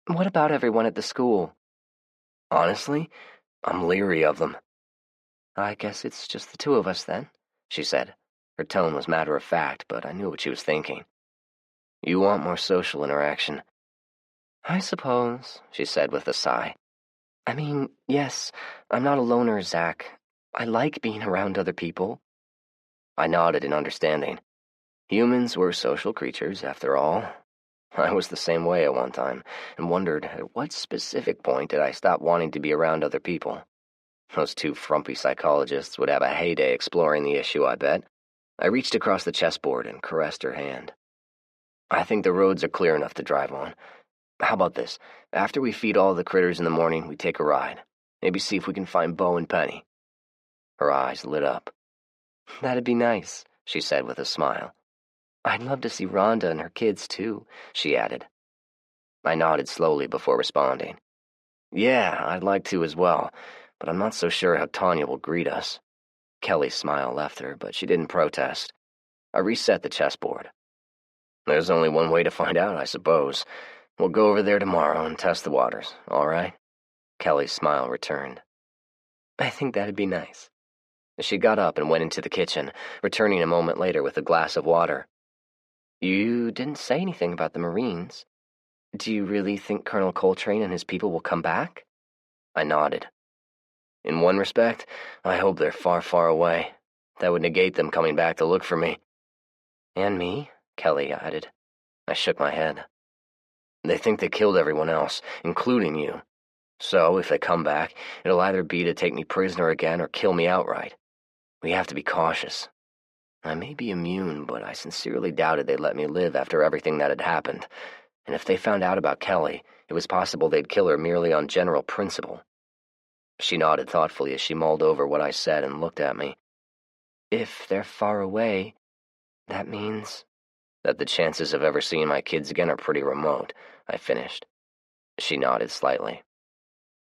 "What about everyone at the school?" "Honestly, I'm leery of them." "I guess it's just the 2 of us, then," she said. Her tone was matter-of-fact, but I knew what she was thinking. "You want more social interaction." "I suppose," she said with a sigh. "I mean, yes, I'm not a loner, Zach. I like being around other people." I nodded in understanding. Humans were social creatures, after all. I was the same way at one time, and wondered at what specific point did I stop wanting to be around other people. Those 2 frumpy psychologists would have a heyday exploring the issue, I bet. I reached across the chessboard and caressed her hand. "I think the roads are clear enough to drive on. How about this? After we feed all the critters in the morning, we take a ride. Maybe see if we can find Bo and Penny." Her eyes lit up. "That'd be nice," she said with a smile. "I'd love to see Rhonda and her kids, too," she added. I nodded slowly before responding. Yeah, I'd like to as well, but I'm not so sure how Tanya will greet us. Kelly's smile left her, but she didn't protest. I reset the chessboard. There's only one way to find out, I suppose. We'll go over there tomorrow and test the waters, all right? Kelly's smile returned. I think that'd be nice. She got up and went into the kitchen, returning a moment later with a glass of water. You didn't say anything about the Marines. Do you really think Colonel Coltrane and his people will come back? I nodded. In one respect, I hope they're far, far away. That would negate them coming back to look for me. And me, Kelly added. I shook my head. They think they killed everyone else, including you. So, if they come back, it'll either be to take me prisoner again or kill me outright. We have to be cautious. I may be immune, but I sincerely doubted they'd let me live after everything that had happened. And if they found out about Kelly, it was possible they'd kill her merely on general principle. She nodded thoughtfully as she mulled over what I said and looked at me. If they're far away, that means that the chances of ever seeing my kids again are pretty remote, I finished. She nodded slightly.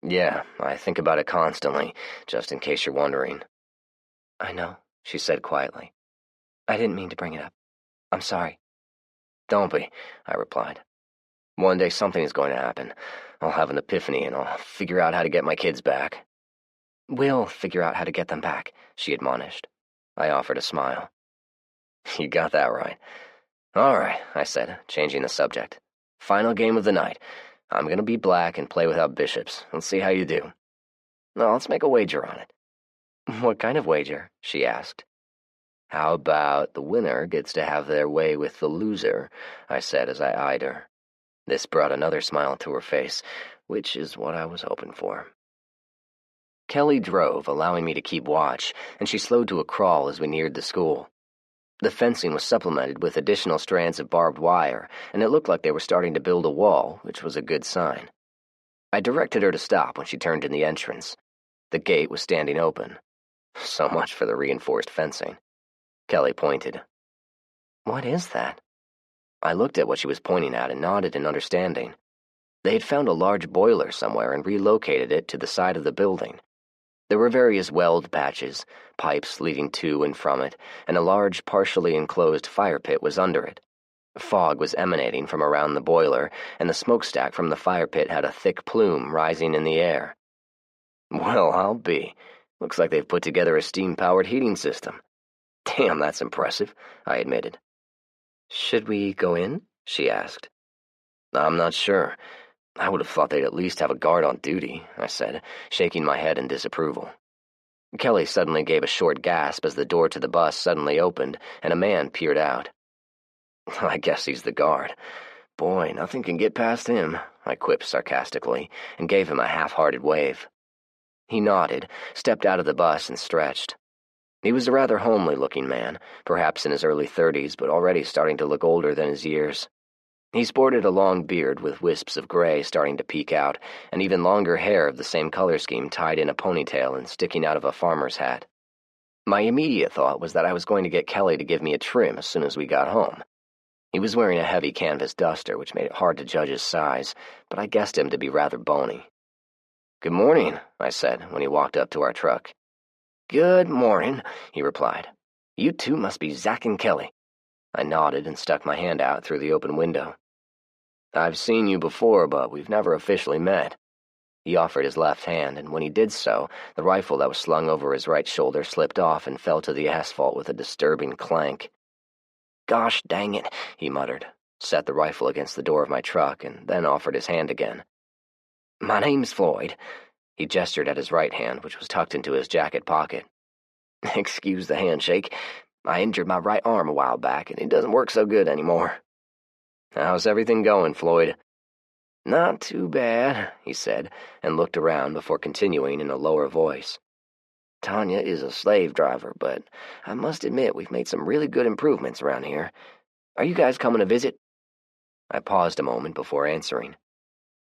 Yeah, I think about it constantly, just in case you're wondering. I know, she said quietly. I didn't mean to bring it up. I'm sorry. Don't be, I replied. One day something is going to happen. I'll have an epiphany and I'll figure out how to get my kids back. We'll figure out how to get them back, she admonished. I offered a smile. You got that right. All right, I said, changing the subject. Final game of the night. I'm going to be black and play without bishops. Let's see how you do. No, let's make a wager on it. What kind of wager? She asked. How about the winner gets to have their way with the loser, I said as I eyed her. This brought another smile to her face, which is what I was hoping for. Kelly drove, allowing me to keep watch, and she slowed to a crawl as we neared the school. The fencing was supplemented with additional strands of barbed wire, and it looked like they were starting to build a wall, which was a good sign. I directed her to stop when she turned in the entrance. The gate was standing open. So much for the reinforced fencing. Kelly pointed. What is that? I looked at what she was pointing at and nodded in understanding. They had found a large boiler somewhere and relocated it to the side of the building. There were various weld patches, pipes leading to and from it, and a large, partially enclosed fire pit was under it. Fog was emanating from around the boiler, and the smokestack from the fire pit had a thick plume rising in the air. Well, I'll be. Looks like they've put together a steam-powered heating system. Damn, that's impressive, I admitted. Should we go in? She asked. I'm not sure. I would have thought they'd at least have a guard on duty, I said, shaking my head in disapproval. Kelly suddenly gave a short gasp as the door to the bus suddenly opened and a man peered out. I guess he's the guard. Boy, nothing can get past him, I quipped sarcastically and gave him a half-hearted wave. He nodded, stepped out of the bus and stretched. He was a rather homely-looking man, perhaps in his early 30s, but already starting to look older than his years. He sported a long beard with wisps of gray starting to peek out, and even longer hair of the same color scheme tied in a ponytail and sticking out of a farmer's hat. My immediate thought was that I was going to get Kelly to give me a trim as soon as we got home. He was wearing a heavy canvas duster, which made it hard to judge his size, but I guessed him to be rather bony. Good morning, I said when he walked up to our truck. Good morning, he replied. You two must be Zach and Kelly. I nodded and stuck my hand out through the open window. I've seen you before, but we've never officially met. He offered his left hand, and when he did so, the rifle that was slung over his right shoulder slipped off and fell to the asphalt with a disturbing clank. Gosh dang it, he muttered, set the rifle against the door of my truck, and then offered his hand again. My name's Floyd. He gestured at his right hand, which was tucked into his jacket pocket. Excuse the handshake. I injured my right arm a while back, and it doesn't work so good anymore. How's everything going, Floyd? Not too bad, he said, and looked around before continuing in a lower voice. Tanya is a slave driver, but I must admit we've made some really good improvements around here. Are you guys coming to visit? I paused a moment before answering.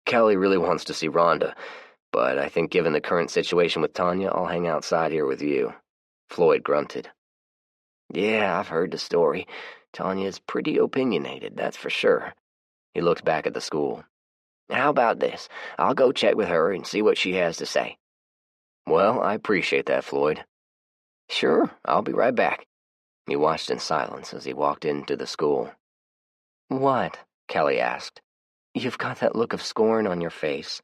Kelly really wants to see Rhonda, but I think given the current situation with Tanya, I'll hang outside here with you. Floyd grunted. Yeah, I've heard the story. Tanya's pretty opinionated, that's for sure. He looked back at the school. How about this? I'll go check with her and see what she has to say." "Well, I appreciate that, Floyd." "Sure, I'll be right back." He watched in silence as he walked into the school. "What?" Kelly asked. "You've got that look of scorn on your face."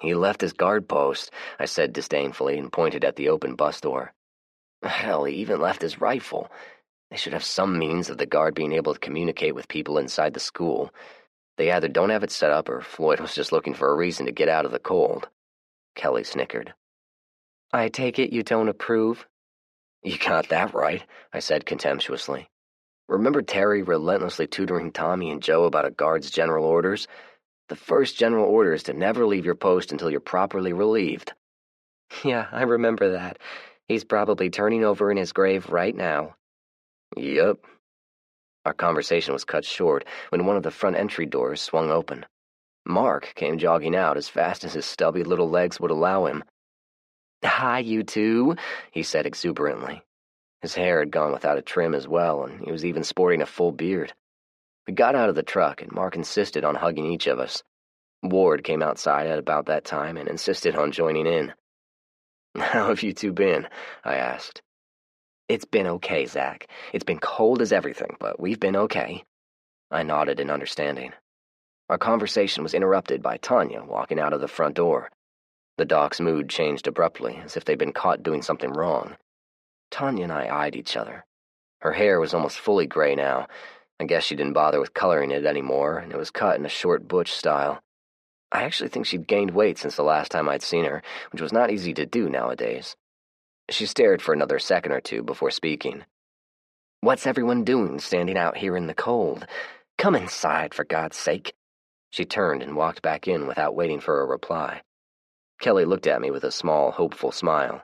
"He left his guard post," I said disdainfully and pointed at the open bus door. "Hell, he even left his rifle. They should have some means of the guard being able to communicate with people inside the school. They either don't have it set up or Floyd was just looking for a reason to get out of the cold." Kelly snickered. "I take it you don't approve?" "You got that right," I said contemptuously. "Remember Terry relentlessly tutoring Tommy and Joe about a guard's general orders? The first general order is to never leave your post until you're properly relieved." "Yeah, I remember that. He's probably turning over in his grave right now." "Yup." Our conversation was cut short when one of the front entry doors swung open. Mark came jogging out as fast as his stubby little legs would allow him. "Hi, you two," he said exuberantly. His hair had gone without a trim as well, and he was even sporting a full beard. We got out of the truck, and Mark insisted on hugging each of us. Ward came outside at about that time and insisted on joining in. "How have you two been?" I asked. "It's been okay, Zach. It's been cold as everything, but we've been okay." I nodded in understanding. Our conversation was interrupted by Tanya walking out of the front door. The doc's mood changed abruptly, as if they'd been caught doing something wrong. Tanya and I eyed each other. Her hair was almost fully gray now. I guess she didn't bother with coloring it anymore, and it was cut in a short butch style. I actually think she'd gained weight since the last time I'd seen her, which was not easy to do nowadays. She stared for another second or two before speaking. "What's everyone doing standing out here in the cold? Come inside, for God's sake." She turned and walked back in without waiting for a reply. Kelly looked at me with a small, hopeful smile.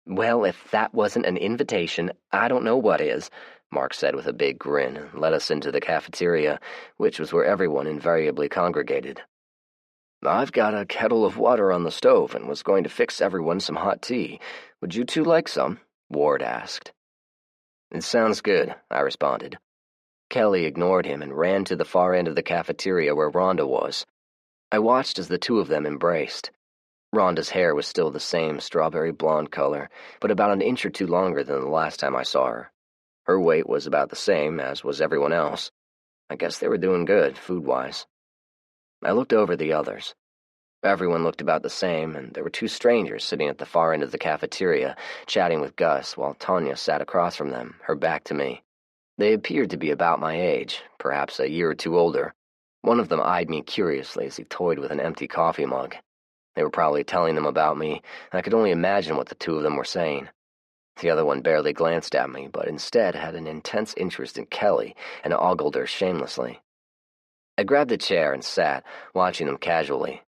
"Well, if that wasn't an invitation, I don't know what is," Mark said with a big grin and led us into the cafeteria, which was where everyone invariably congregated. "I've got a kettle of water on the stove and was going to fix everyone some hot tea. Would you two like some?" Ward asked. "It sounds good," I responded. Kelly ignored him and ran to the far end of the cafeteria where Rhonda was. I watched as the two of them embraced. Rhonda's hair was still the same strawberry blonde color, but about an inch or two longer than the last time I saw her. Her weight was about the same, as was everyone else. I guess they were doing good, food-wise. I looked over the others. Everyone looked about the same, and there were two strangers sitting at the far end of the cafeteria, chatting with Gus, while Tanya sat across from them, her back to me. They appeared to be about my age, perhaps a year or two older. One of them eyed me curiously as he toyed with an empty coffee mug. They were probably telling them about me, and I could only imagine what the two of them were saying. The other one barely glanced at me, but instead had an intense interest in Kelly and ogled her shamelessly. I grabbed a chair and sat, watching them casually.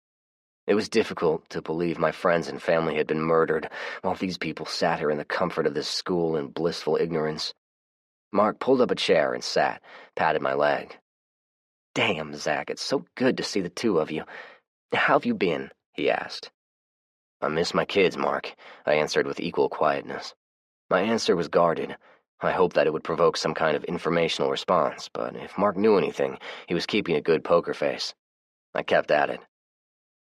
It was difficult to believe my friends and family had been murdered, while these people sat here in the comfort of this school in blissful ignorance. Mark pulled up a chair and sat, patted my leg. "Damn, Zach, it's so good to see the two of you. How have you been?" he asked. "I miss my kids, Mark," I answered with equal quietness. My answer was guarded. I hoped that it would provoke some kind of informational response, but if Mark knew anything, he was keeping a good poker face. I kept at it.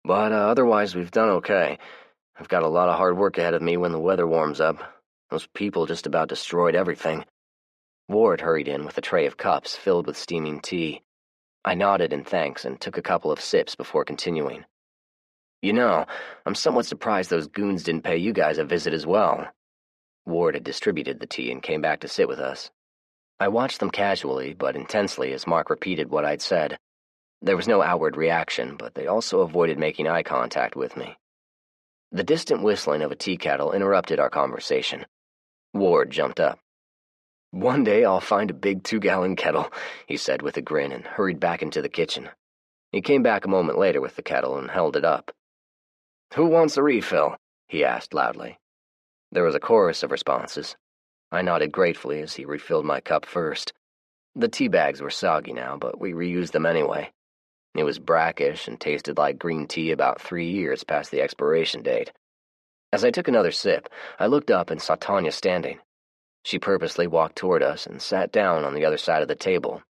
"But otherwise, we've done okay. I've got a lot of hard work ahead of me when the weather warms up. Those people just about destroyed everything." Ward hurried in with a tray of cups filled with steaming tea. I nodded in thanks and took a couple of sips before continuing. "You know, I'm somewhat surprised those goons didn't pay you guys a visit as well." Ward had distributed the tea and came back to sit with us. I watched them casually but intensely as Mark repeated what I'd said. There was no outward reaction, but they also avoided making eye contact with me. The distant whistling of a tea kettle interrupted our conversation. Ward jumped up. "One day I'll find a big 2-gallon kettle," he said with a grin and hurried back into the kitchen. He came back a moment later with the kettle and held it up. "Who wants a refill?" he asked loudly. There was a chorus of responses. I nodded gratefully as he refilled my cup first. The tea bags were soggy now, but we reused them anyway. It was brackish and tasted like green tea about 3 years past the expiration date. As I took another sip, I looked up and saw Tanya standing. She purposely walked toward us and sat down on the other side of the table.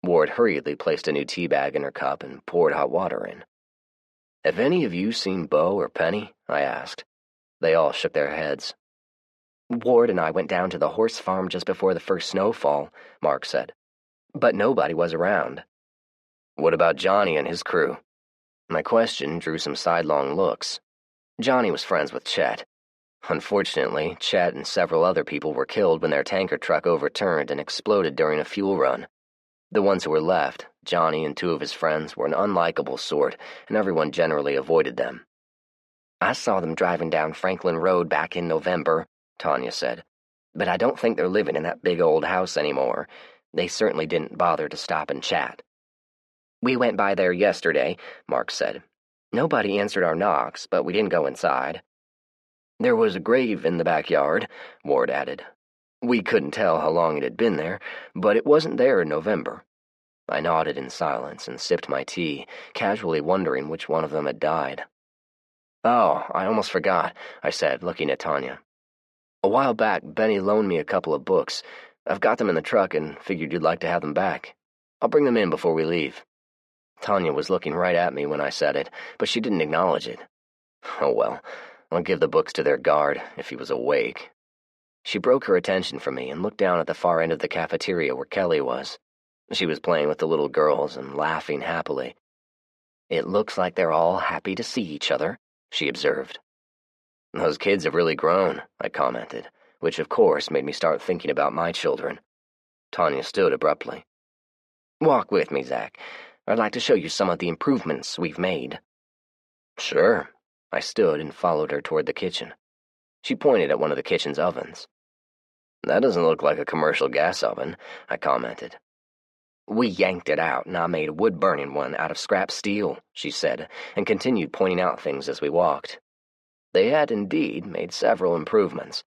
Ward hurriedly placed a new tea bag in her cup and poured hot water in. "Have any of you seen Bo or Penny?" I asked. They all shook their heads. "Ward and I went down to the horse farm just before the first snowfall," Mark said. "But nobody was around." "What about Johnny and his crew?" My question drew some sidelong looks. Johnny was friends with Chet. Unfortunately, Chet and several other people were killed when their tanker truck overturned and exploded during a fuel run. The ones who were left, Johnny and two of his friends, were an unlikable sort, and everyone generally avoided them. "I saw them driving down Franklin Road back in November," Tanya said. "But I don't think they're living in that big old house anymore. They certainly didn't bother to stop and chat." "We went by there yesterday," Mark said. "Nobody answered our knocks, but we didn't go inside." "There was a grave in the backyard," Ward added. "We couldn't tell how long it had been there, but it wasn't there in November." I nodded in silence and sipped my tea, casually wondering which one of them had died. "Oh, I almost forgot," I said, looking at Tanya. "A while back, Benny loaned me a couple of books. I've got them in the truck and figured you'd like to have them back. I'll bring them in before we leave." Tanya was looking right at me when I said it, but she didn't acknowledge it. Oh well, I'll give the books to their guard, if he was awake. She broke her attention from me and looked down at the far end of the cafeteria where Kelly was. She was playing with the little girls and laughing happily. "It looks like they're all happy to see each other," she observed. "Those kids have really grown," I commented, which of course made me start thinking about my children. Tanya stood abruptly. "Walk with me, Zach. I'd like to show you some of the improvements we've made." "Sure." I stood and followed her toward the kitchen. She pointed at one of the kitchen's ovens. "That doesn't look like a commercial gas oven," I commented. "We yanked it out, and I made a wood-burning one out of scrap steel," she said, and continued pointing out things as we walked. They had indeed made several improvements.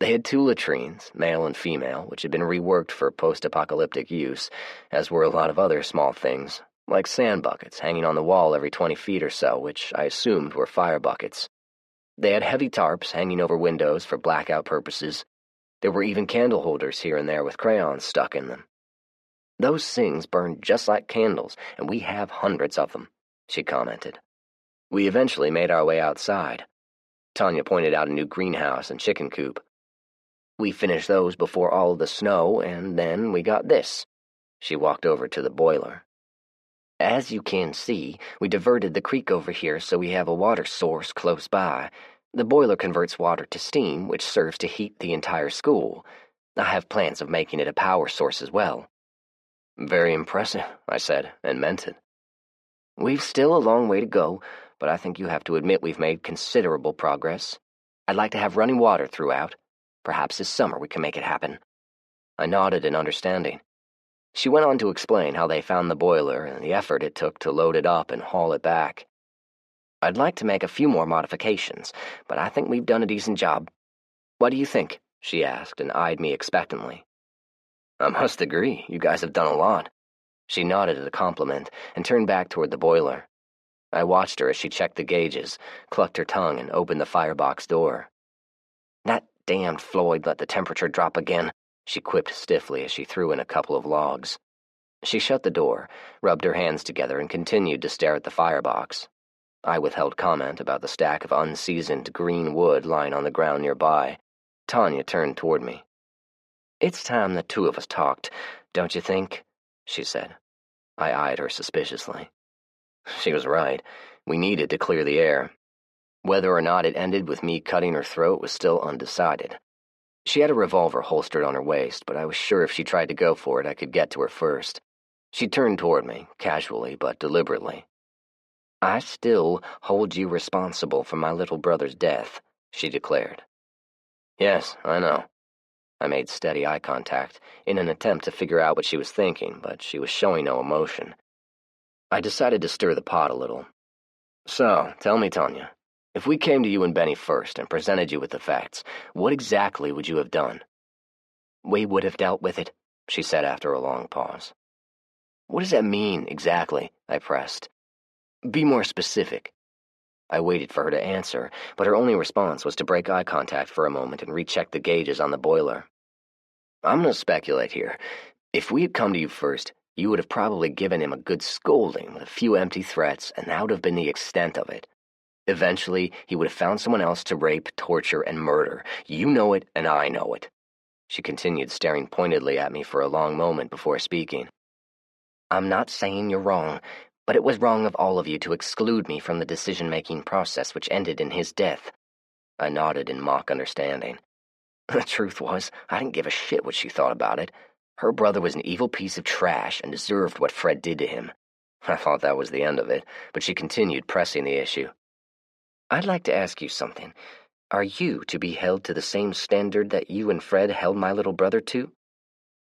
They had two latrines, male and female, which had been reworked for post-apocalyptic use, as were a lot of other small things, like sand buckets hanging on the wall every 20 feet or so, which I assumed were fire buckets. They had heavy tarps hanging over windows for blackout purposes. There were even candle holders here and there with crayons stuck in them. "Those things burn just like candles, and we have hundreds of them," she commented. We eventually made our way outside. Tanya pointed out a new greenhouse and chicken coop. "We finished those before all of the snow, and then we got this." She walked over to the boiler. "As you can see, we diverted the creek over here so we have a water source close by. The boiler converts water to steam, which serves to heat the entire school. I have plans of making it a power source as well." "Very impressive," I said, and meant it. "We've still a long way to go, but I think you have to admit we've made considerable progress. I'd like to have running water throughout. Perhaps this summer we can make it happen." I nodded in understanding. She went on to explain how they found the boiler and the effort it took to load it up and haul it back. "I'd like to make a few more modifications, but I think we've done a decent job. What do you think?" she asked and eyed me expectantly. "I must agree, you guys have done a lot." She nodded at a compliment and turned back toward the boiler. I watched her as she checked the gauges, clucked her tongue, and opened the firebox door. "That damned Floyd let the temperature drop again," she quipped stiffly as she threw in a couple of logs. She shut the door, rubbed her hands together, and continued to stare at the firebox. I withheld comment about the stack of unseasoned green wood lying on the ground nearby. Tanya turned toward me. "It's time the two of us talked, don't you think?" she said. I eyed her suspiciously. She was right. We needed to clear the air. Whether or not it ended with me cutting her throat was still undecided. She had a revolver holstered on her waist, but I was sure if she tried to go for it, I could get to her first. She turned toward me, casually but deliberately. "I still hold you responsible for my little brother's death," she declared. "Yes, I know." I made steady eye contact in an attempt to figure out what she was thinking, but she was showing no emotion. I decided to stir the pot a little. "So, tell me, Tanya, if we came to you and Benny first and presented you with the facts, what exactly would you have done?" "We would have dealt with it," she said after a long pause. "What does that mean, exactly?" I pressed. "Be more specific." I waited for her to answer, but her only response was to break eye contact for a moment and recheck the gauges on the boiler. "I'm going to speculate here. If we had come to you first, You would have probably given him a good scolding with a few empty threats, and that would have been the extent of it. Eventually, he would have found someone else to rape, torture, and murder. You know it, and I know it." She continued, staring pointedly at me for a long moment before speaking. "I'm not saying you're wrong, but it was wrong of all of you to exclude me from the decision-making process which ended in his death." I nodded in mock understanding. The truth was, I didn't give a shit what she thought about it. Her brother was an evil piece of trash and deserved what Fred did to him. I thought that was the end of it, but she continued, pressing the issue. "I'd like to ask you something. Are you to be held to the same standard that you and Fred held my little brother to?"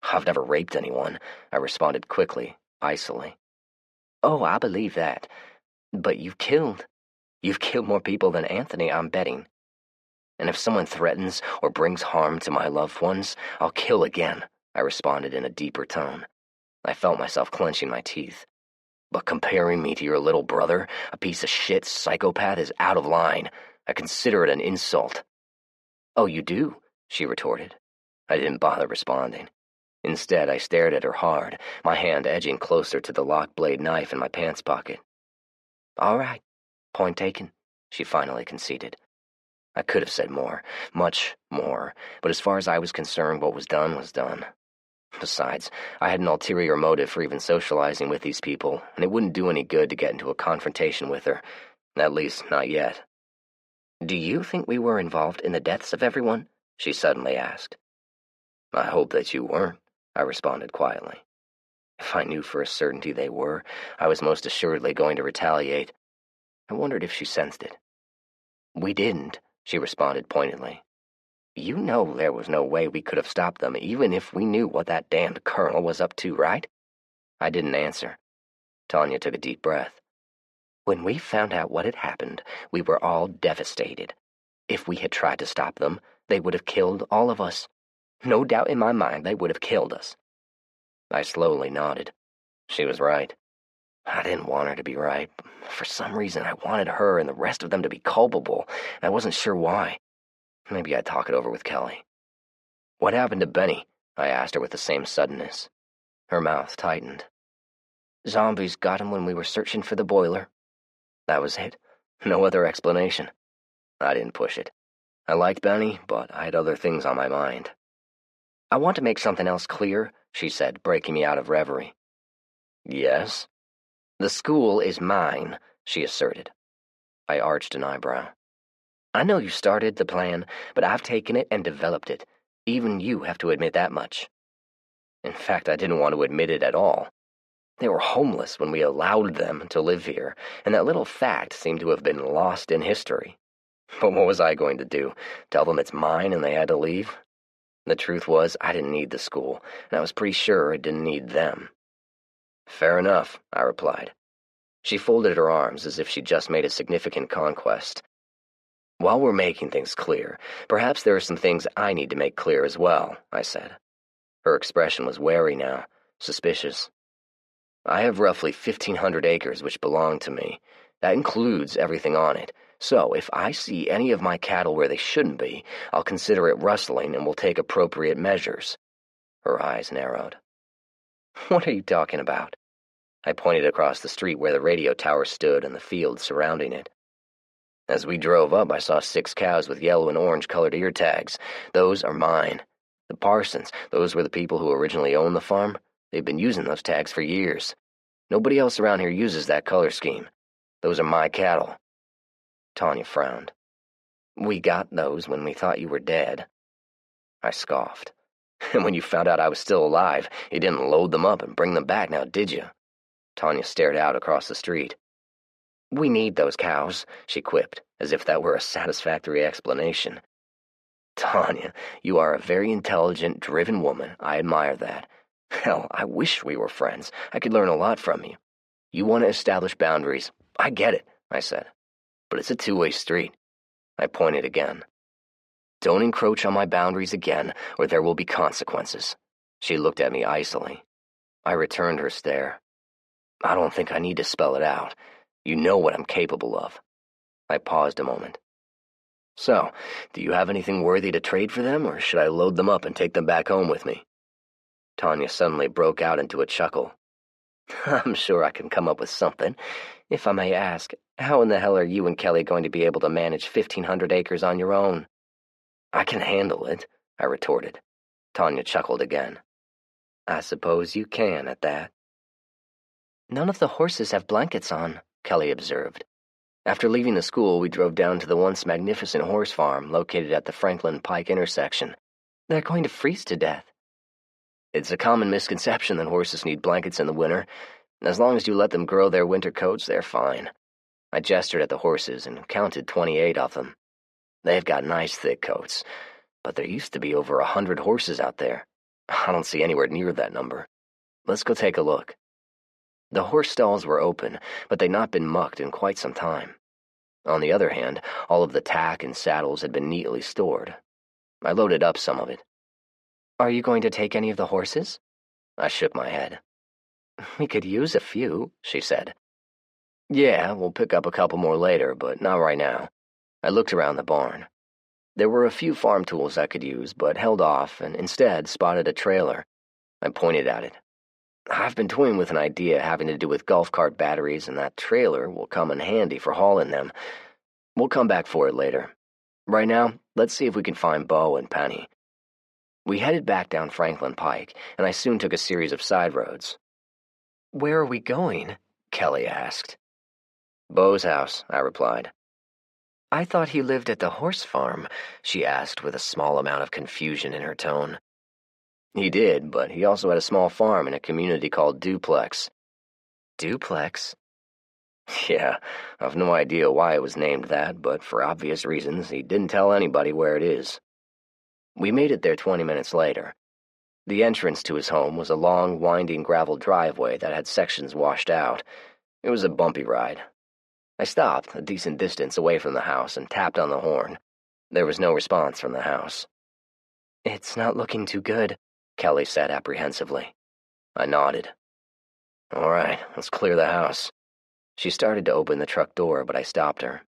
"I've never raped anyone," I responded quickly, icily. "Oh, I believe that. But you've killed. You've killed more people than Anthony, I'm betting. And if someone threatens or brings harm to my loved ones, I'll kill again," I responded in a deeper tone. I felt myself clenching my teeth. "But comparing me to your little brother, a piece of shit psychopath, is out of line. I consider it an insult." "Oh, you do?" she retorted. I didn't bother responding. Instead, I stared at her hard, my hand edging closer to the lock-blade knife in my pants pocket. "All right, point taken," she finally conceded. I could have said more, much more, but as far as I was concerned, what was done was done. Besides, I had an ulterior motive for even socializing with these people, and it wouldn't do any good to get into a confrontation with her, at least not yet. "Do you think we were involved in the deaths of everyone?" she suddenly asked. "I hope that you weren't," I responded quietly. If I knew for a certainty they were, I was most assuredly going to retaliate. I wondered if she sensed it. "We didn't," she responded pointedly. "You know there was no way we could have stopped them, even if we knew what that damned colonel was up to, right?" I didn't answer. Tanya took a deep breath. "When we found out what had happened, we were all devastated. If we had tried to stop them, they would have killed all of us. No doubt in my mind they would have killed us." I slowly nodded. She was right. I didn't want her to be right. For some reason, I wanted her and the rest of them to be culpable, and I wasn't sure why. Maybe I'd talk it over with Kelly. "What happened to Benny?" I asked her with the same suddenness. Her mouth tightened. "Zombies got him when we were searching for the boiler." That was it. No other explanation. I didn't push it. I liked Benny, but I had other things on my mind. "I want to make something else clear," she said, breaking me out of reverie. "Yes?" "The school is mine," she asserted. I arched an eyebrow. "I know you started the plan, but I've taken it and developed it. Even you have to admit that much." In fact, I didn't want to admit it at all. They were homeless when we allowed them to live here, and that little fact seemed to have been lost in history. But what was I going to do? Tell them it's mine and they had to leave? The truth was, I didn't need the school, and I was pretty sure I didn't need them. "Fair enough," I replied. She folded her arms as if she'd just made a significant conquest. "While we're making things clear, perhaps there are some things I need to make clear as well," I said. Her expression was wary now, suspicious. "I have roughly 1,500 acres which belong to me. That includes everything on it. So if I see any of my cattle where they shouldn't be, I'll consider it rustling and will take appropriate measures." Her eyes narrowed. "What are you talking about?" I pointed across the street where the radio tower stood and the fields surrounding it. As we drove up, I saw 6 cows with yellow and orange-colored ear tags. Those are mine. The Parsons, those were the people who originally owned the farm. They've been using those tags for years. Nobody else around here uses that color scheme. Those are my cattle." Tanya frowned. "We got those when we thought you were dead." I scoffed. "And when you found out I was still alive, you didn't load them up and bring them back now, did you?" Tanya stared out across the street. "We need those cows," she quipped, as if that were a satisfactory explanation. "Tanya, you are a very intelligent, driven woman. I admire that. Hell, I wish we were friends. I could learn a lot from you. You want to establish boundaries. I get it," I said. "But it's a two-way street." I pointed again. "Don't encroach on my boundaries again, or there will be consequences." She looked at me icily. I returned her stare. "I don't think I need to spell it out. You know what I'm capable of." I paused a moment. "So, do you have anything worthy to trade for them, or should I load them up and take them back home with me?" Tanya suddenly broke out into a chuckle. I'm sure I can come up with something. If I may ask, how in the hell are you and Kelly going to be able to manage 1,500 acres on your own? I can handle it, I retorted. Tanya chuckled again. I suppose you can at that. None of the horses have blankets on, Kelly observed. After leaving the school, we drove down to the once magnificent horse farm located at the Franklin Pike intersection. They're going to freeze to death. It's a common misconception that horses need blankets in the winter. As long as you let them grow their winter coats, they're fine. I gestured at the horses and counted 28 of them. They've got nice thick coats, but there used to be over 100 horses out there. I don't see anywhere near that number. Let's go take a look. The horse stalls were open, but they'd not been mucked in quite some time. On the other hand, all of the tack and saddles had been neatly stored. I loaded up some of it. Are you going to take any of the horses? I shook my head. We could use a few, she said. Yeah, we'll pick up a couple more later, but not right now. I looked around the barn. There were a few farm tools I could use, but held off and instead spotted a trailer. I pointed at it. I've been toying with an idea having to do with golf cart batteries, and that trailer will come in handy for hauling them. We'll come back for it later. Right now, let's see if we can find Bo and Penny. We headed back down Franklin Pike, and I soon took a series of side roads. Where are we going? Kelly asked. Bo's house, I replied. I thought he lived at the horse farm, she asked with a small amount of confusion in her tone. He did, but he also had a small farm in a community called Duplex. Duplex? Yeah, I've no idea why it was named that, but for obvious reasons, he didn't tell anybody where it is. We made it there 20 minutes later. The entrance to his home was a long, winding gravel driveway that had sections washed out. It was a bumpy ride. I stopped a decent distance away from the house and tapped on the horn. There was no response from the house. It's not looking too good, Kelly said apprehensively. I nodded. All right, let's clear the house. She started to open the truck door, but I stopped her.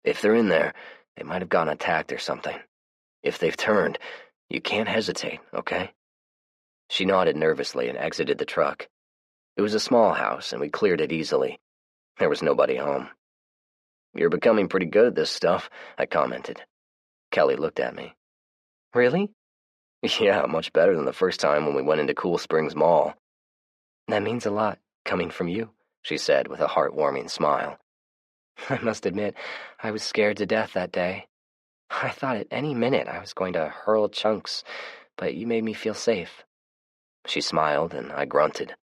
If they're in there, they might have gotten attacked or something. If they've turned, you can't hesitate, okay? She nodded nervously and exited the truck. It was a small house, and we cleared it easily. There was nobody home. You're becoming pretty good at this stuff, I commented. Kelly looked at me. Really? Yeah, much better than the first time when we went into Cool Springs Mall. That means a lot, coming from you, she said with a heartwarming smile. I must admit, I was scared to death that day. I thought at any minute I was going to hurl chunks, but you made me feel safe. She smiled, and I grunted.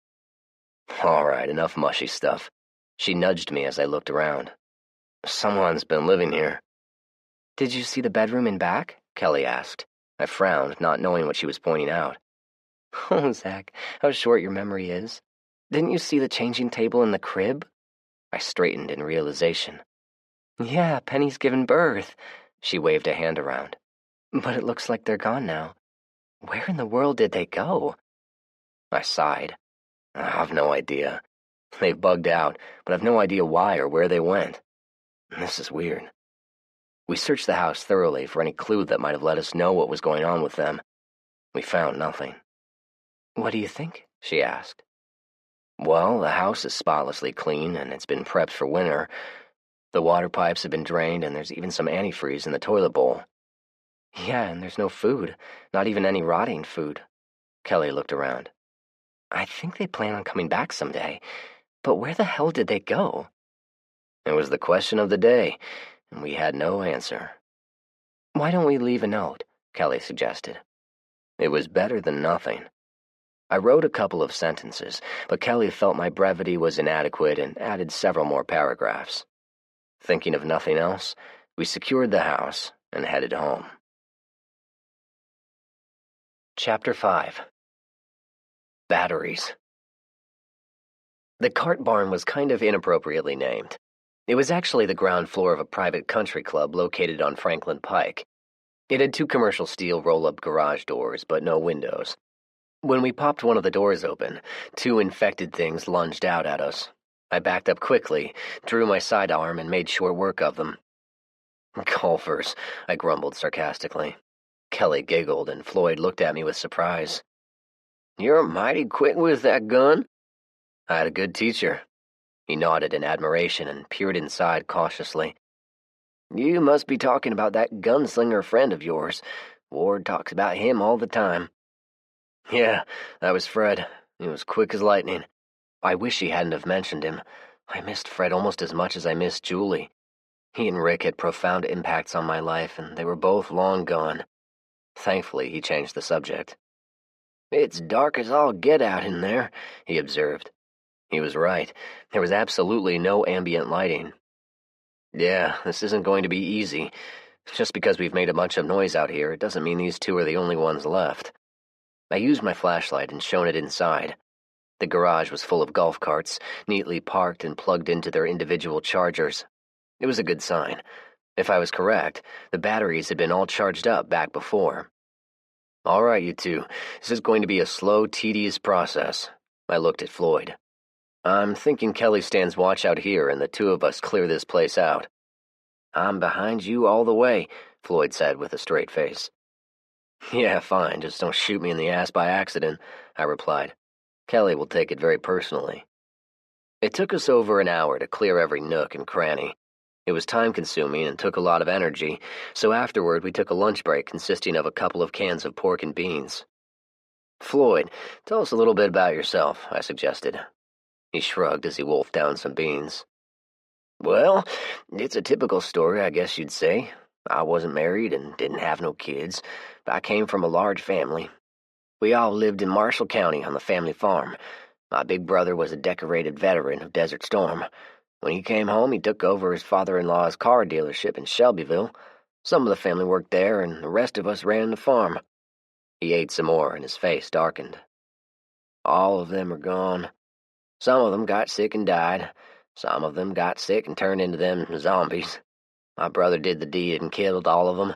All right, enough mushy stuff. She nudged me as I looked around. Someone's been living here. Did you see the bedroom in back? Kelly asked. I frowned, not knowing what she was pointing out. Oh, Zach, how short your memory is. Didn't you see the changing table in the crib? I straightened in realization. Yeah, Penny's given birth. She waved a hand around. But it looks like they're gone now. Where in the world did they go? I sighed. I've no idea. They've bugged out, but I've no idea why or where they went. This is weird. We searched the house thoroughly for any clue that might have let us know what was going on with them. We found nothing. What do you think? She asked. Well, the house is spotlessly clean, and it's been prepped for winter. The water pipes have been drained, and there's even some antifreeze in the toilet bowl. Yeah, and there's no food, not even any rotting food. Kelly looked around. I think they plan on coming back someday, but where the hell did they go? It was the question of the day, and we had no answer. Why don't we leave a note? Kelly suggested. It was better than nothing. I wrote a couple of sentences, but Kelly felt my brevity was inadequate and added several more paragraphs. Thinking of nothing else, we secured the house and headed home. Chapter 5. Batteries. The cart barn was kind of inappropriately named. It was actually the ground floor of a private country club located on Franklin Pike. It had 2 commercial steel roll-up garage doors, but no windows. When we popped one of the doors open, 2 infected things lunged out at us. I backed up quickly, drew my sidearm, and made short work of them. Golfers, I grumbled sarcastically. Kelly giggled, and Floyd looked at me with surprise. You're mighty quick with that gun. I had a good teacher. He nodded in admiration and peered inside cautiously. You must be talking about that gunslinger friend of yours. Ward talks about him all the time. Yeah, that was Fred. He was quick as lightning. I wish he hadn't have mentioned him. I missed Fred almost as much as I missed Julie. He and Rick had profound impacts on my life, and they were both long gone. Thankfully, he changed the subject. It's dark as all get out in there, he observed. He was right. There was absolutely no ambient lighting. Yeah, this isn't going to be easy. Just because we've made a bunch of noise out here, it doesn't mean these two are the only ones left. I used my flashlight and shone it inside. The garage was full of golf carts, neatly parked and plugged into their individual chargers. It was a good sign. If I was correct, the batteries had been all charged up back before. All right, you two. This is going to be a slow, tedious process. I looked at Floyd. I'm thinking Kelly stands watch out here and the two of us clear this place out. I'm behind you all the way, Floyd said with a straight face. Yeah, fine, just don't shoot me in the ass by accident, I replied. Kelly will take it very personally. It took us over an hour to clear every nook and cranny. It was time-consuming and took a lot of energy, so afterward we took a lunch break consisting of a couple of cans of pork and beans. Floyd, tell us a little bit about yourself, I suggested. He shrugged as he wolfed down some beans. Well, it's a typical story, I guess you'd say. I wasn't married and didn't have no kids, but I came from a large family. We all lived in Marshall County on the family farm. My big brother was a decorated veteran of Desert Storm. When he came home, he took over his father-in-law's car dealership in Shelbyville. Some of the family worked there, and the rest of us ran the farm. He ate some more, and his face darkened. All of them are gone. Some of them got sick and died. Some of them got sick and turned into them zombies. My brother did the deed and killed all of them,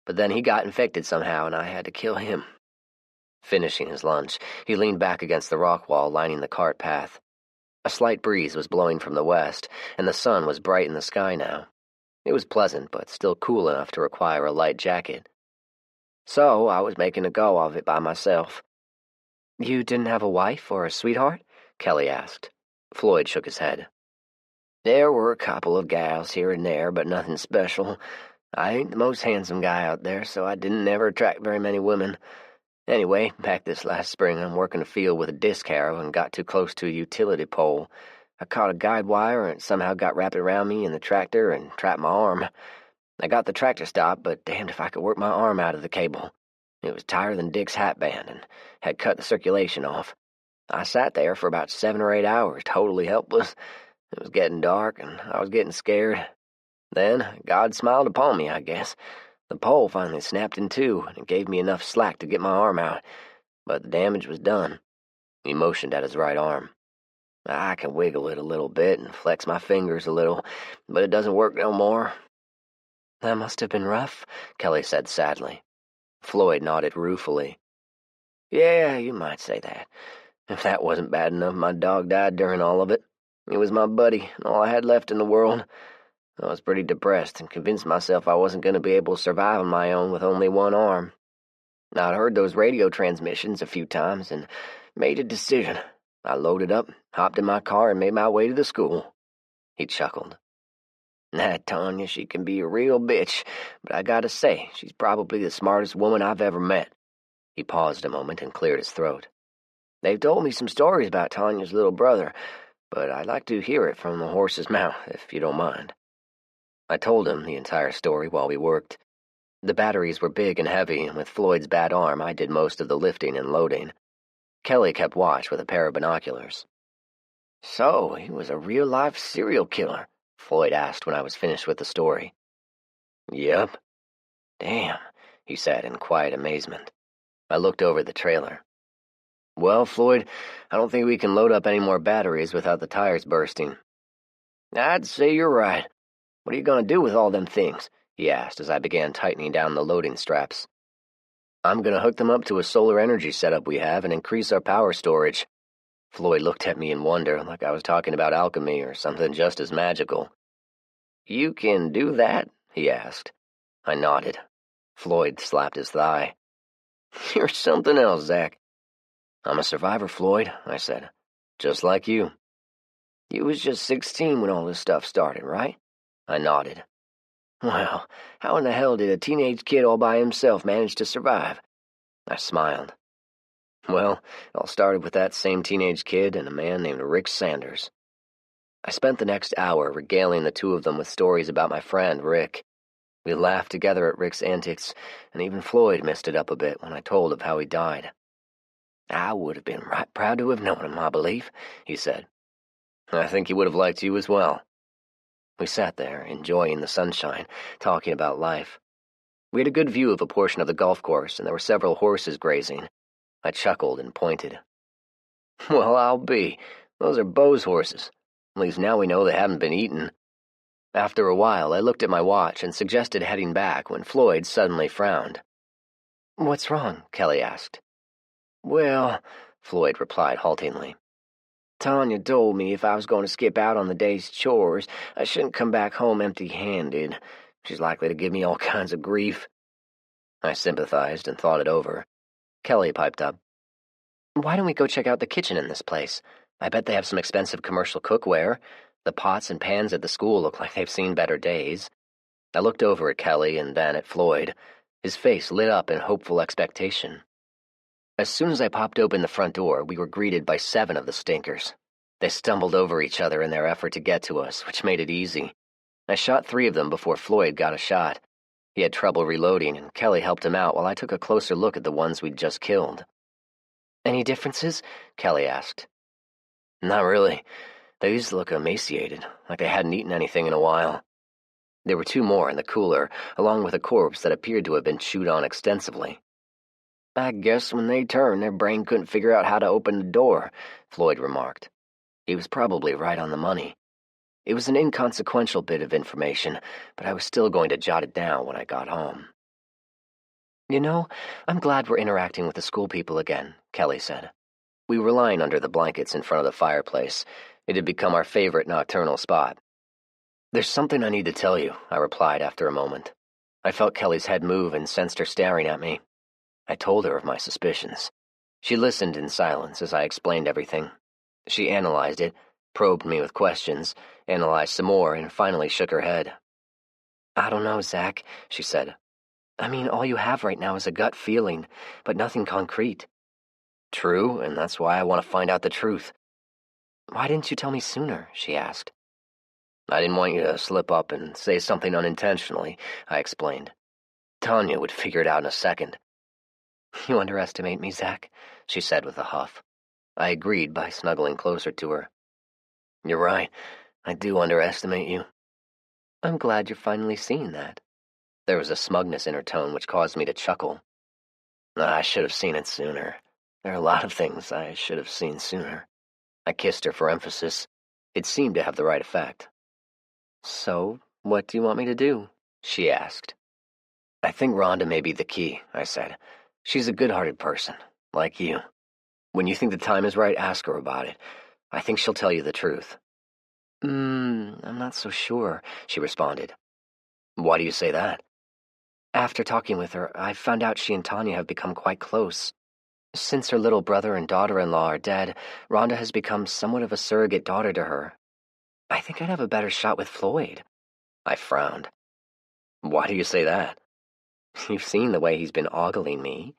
but then he got infected somehow, and I had to kill him. Finishing his lunch, he leaned back against the rock wall lining the cart path. A slight breeze was blowing from the west, and the sun was bright in the sky now. It was pleasant, but still cool enough to require a light jacket. So I was making a go of it by myself. You didn't have a wife or a sweetheart? Kelly asked. Floyd shook his head. There were a couple of gals here and there, but nothing special. I ain't the most handsome guy out there, so I didn't ever attract very many women. Anyway, back this last spring, I'm working a field with a disc harrow and got too close to a utility pole. I caught a guide wire and it somehow got wrapped around me in the tractor and trapped my arm. I got the tractor stopped, but damned if I could work my arm out of the cable. It was tighter than Dick's hat band and had cut the circulation off. I sat there for about 7 or 8 hours, totally helpless. It was getting dark, and I was getting scared. Then God smiled upon me, I guess. The pole finally snapped in two, and it gave me enough slack to get my arm out. But the damage was done. He motioned at his right arm. I can wiggle it a little bit and flex my fingers a little, but it doesn't work no more. That must have been rough, Kelly said sadly. Floyd nodded ruefully. Yeah, you might say that. If that wasn't bad enough, my dog died during all of it. He was my buddy, and all I had left in the world. I was pretty depressed and convinced myself I wasn't going to be able to survive on my own with only one arm. I'd heard those radio transmissions a few times and made a decision. I loaded up, hopped in my car, and made my way to the school. He chuckled. That Tanya, she can be a real bitch, but I gotta say, she's probably the smartest woman I've ever met. He paused a moment and cleared his throat. They've told me some stories about Tanya's little brother, but I'd like to hear it from the horse's mouth, if you don't mind. I told him the entire story while we worked. The batteries were big and heavy, and with Floyd's bad arm, I did most of the lifting and loading. Kelly kept watch with a pair of binoculars. So, he was a real-life serial killer? Floyd asked when I was finished with the story. Yep. Damn, he said in quiet amazement. I looked over the trailer. Well, Floyd, I don't think we can load up any more batteries without the tires bursting. I'd say you're right. What are you going to do with all them things? He asked as I began tightening down the loading straps. I'm going to hook them up to a solar energy setup we have and increase our power storage. Floyd looked at me in wonder, like I was talking about alchemy or something just as magical. You can do that? He asked. I nodded. Floyd slapped his thigh. You're something else, Zach. I'm a survivor, Floyd, I said. Just like you. You was just 16 when all this stuff started, right? I nodded. Well, how in the hell did a teenage kid all by himself manage to survive? I smiled. Well, it all started with that same teenage kid and a man named Rick Sanders. I spent the next hour regaling the two of them with stories about my friend, Rick. We laughed together at Rick's antics, and even Floyd messed it up a bit when I told of how he died. I would have been right proud to have known him, I believe, he said. I think he would have liked you as well. We sat there, enjoying the sunshine, talking about life. We had a good view of a portion of the golf course, and there were several horses grazing. I chuckled and pointed. Well, I'll be. Those are Beau's horses. At least now we know they haven't been eaten. After a while, I looked at my watch and suggested heading back when Floyd suddenly frowned. What's wrong? Kelly asked. Well, Floyd replied haltingly. Tanya told me if I was going to skip out on the day's chores, I shouldn't come back home empty-handed. She's likely to give me all kinds of grief. I sympathized and thought it over. Kelly piped up. Why don't we go check out the kitchen in this place? I bet they have some expensive commercial cookware. The pots and pans at the school look like they've seen better days. I looked over at Kelly and then at Floyd. His face lit up in hopeful expectation. As soon as I popped open the front door, we were greeted by 7 of the stinkers. They stumbled over each other in their effort to get to us, which made it easy. I shot 3 of them before Floyd got a shot. He had trouble reloading, and Kelly helped him out while I took a closer look at the ones we'd just killed. Any differences? Kelly asked. Not really. They used to look emaciated, like they hadn't eaten anything in a while. There were 2 more in the cooler, along with a corpse that appeared to have been chewed on extensively. I guess when they turned, their brain couldn't figure out how to open the door, Floyd remarked. He was probably right on the money. It was an inconsequential bit of information, but I was still going to jot it down when I got home. You know, I'm glad we're interacting with the school people again, Kelly said. We were lying under the blankets in front of the fireplace. It had become our favorite nocturnal spot. There's something I need to tell you, I replied after a moment. I felt Kelly's head move and sensed her staring at me. I told her of my suspicions. She listened in silence as I explained everything. She analyzed it, probed me with questions, analyzed some more, and finally shook her head. I don't know, Zach, she said. I mean, all you have right now is a gut feeling, but nothing concrete. True, and that's why I want to find out the truth. Why didn't you tell me sooner? She asked. I didn't want you to slip up and say something unintentionally, I explained. Tanya would figure it out in a second. You underestimate me, Zach, she said with a huff. I agreed by snuggling closer to her. You're right. I do underestimate you. I'm glad you're finally seeing that. There was a smugness in her tone which caused me to chuckle. I should have seen it sooner. There are a lot of things I should have seen sooner. I kissed her for emphasis. It seemed to have the right effect. So, what do you want me to do? She asked. I think Rhonda may be the key, I said. She's a good-hearted person, like you. When you think the time is right, ask her about it. I think she'll tell you the truth. I'm not so sure, she responded. Why do you say that? After talking with her, I found out she and Tanya have become quite close. Since her little brother and daughter-in-law are dead, Rhonda has become somewhat of a surrogate daughter to her. I think I'd have a better shot with Floyd. I frowned. Why do you say that? You've seen the way he's been ogling me.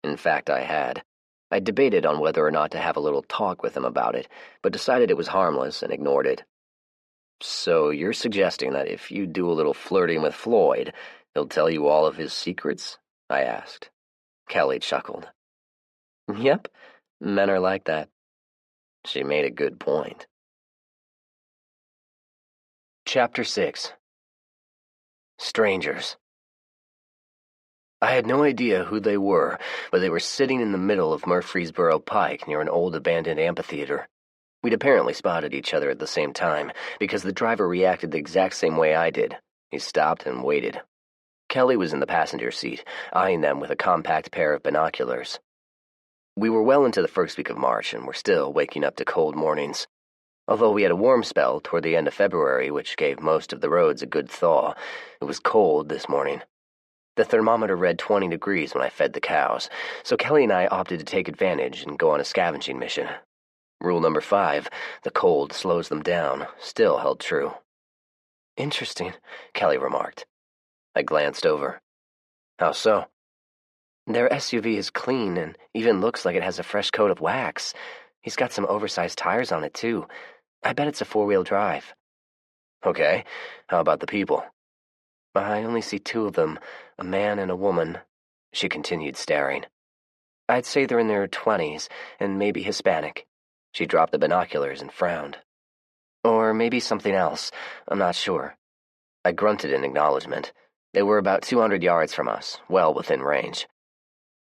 In fact, I had. I debated on whether or not to have a little talk with him about it, but decided it was harmless and ignored it. So you're suggesting that if you do a little flirting with Floyd, he'll tell you all of his secrets? I asked. Kelly chuckled. Yep, men are like that. She made a good point. Chapter 6. Strangers. I had no idea who they were, but they were sitting in the middle of Murfreesboro Pike near an old abandoned amphitheater. We'd apparently spotted each other at the same time, because the driver reacted the exact same way I did. He stopped and waited. Kelly was in the passenger seat, eyeing them with a compact pair of binoculars. We were well into the first week of March, and were still waking up to cold mornings. Although we had a warm spell toward the end of February, which gave most of the roads a good thaw, it was cold this morning. The thermometer read 20 degrees when I fed the cows, so Kelly and I opted to take advantage and go on a scavenging mission. Rule number 5, the cold slows them down, still held true. Interesting, Kelly remarked. I glanced over. How so? Their SUV is clean and even looks like it has a fresh coat of wax. He's got some oversized tires on it, too. I bet it's a 4-wheel drive. Okay, how about the people? I only see 2 of them, a man and a woman. She continued staring. I'd say they're in their 20s, and maybe Hispanic. She dropped the binoculars and frowned. Or maybe something else, I'm not sure. I grunted in acknowledgement. They were about 200 yards from us, well within range.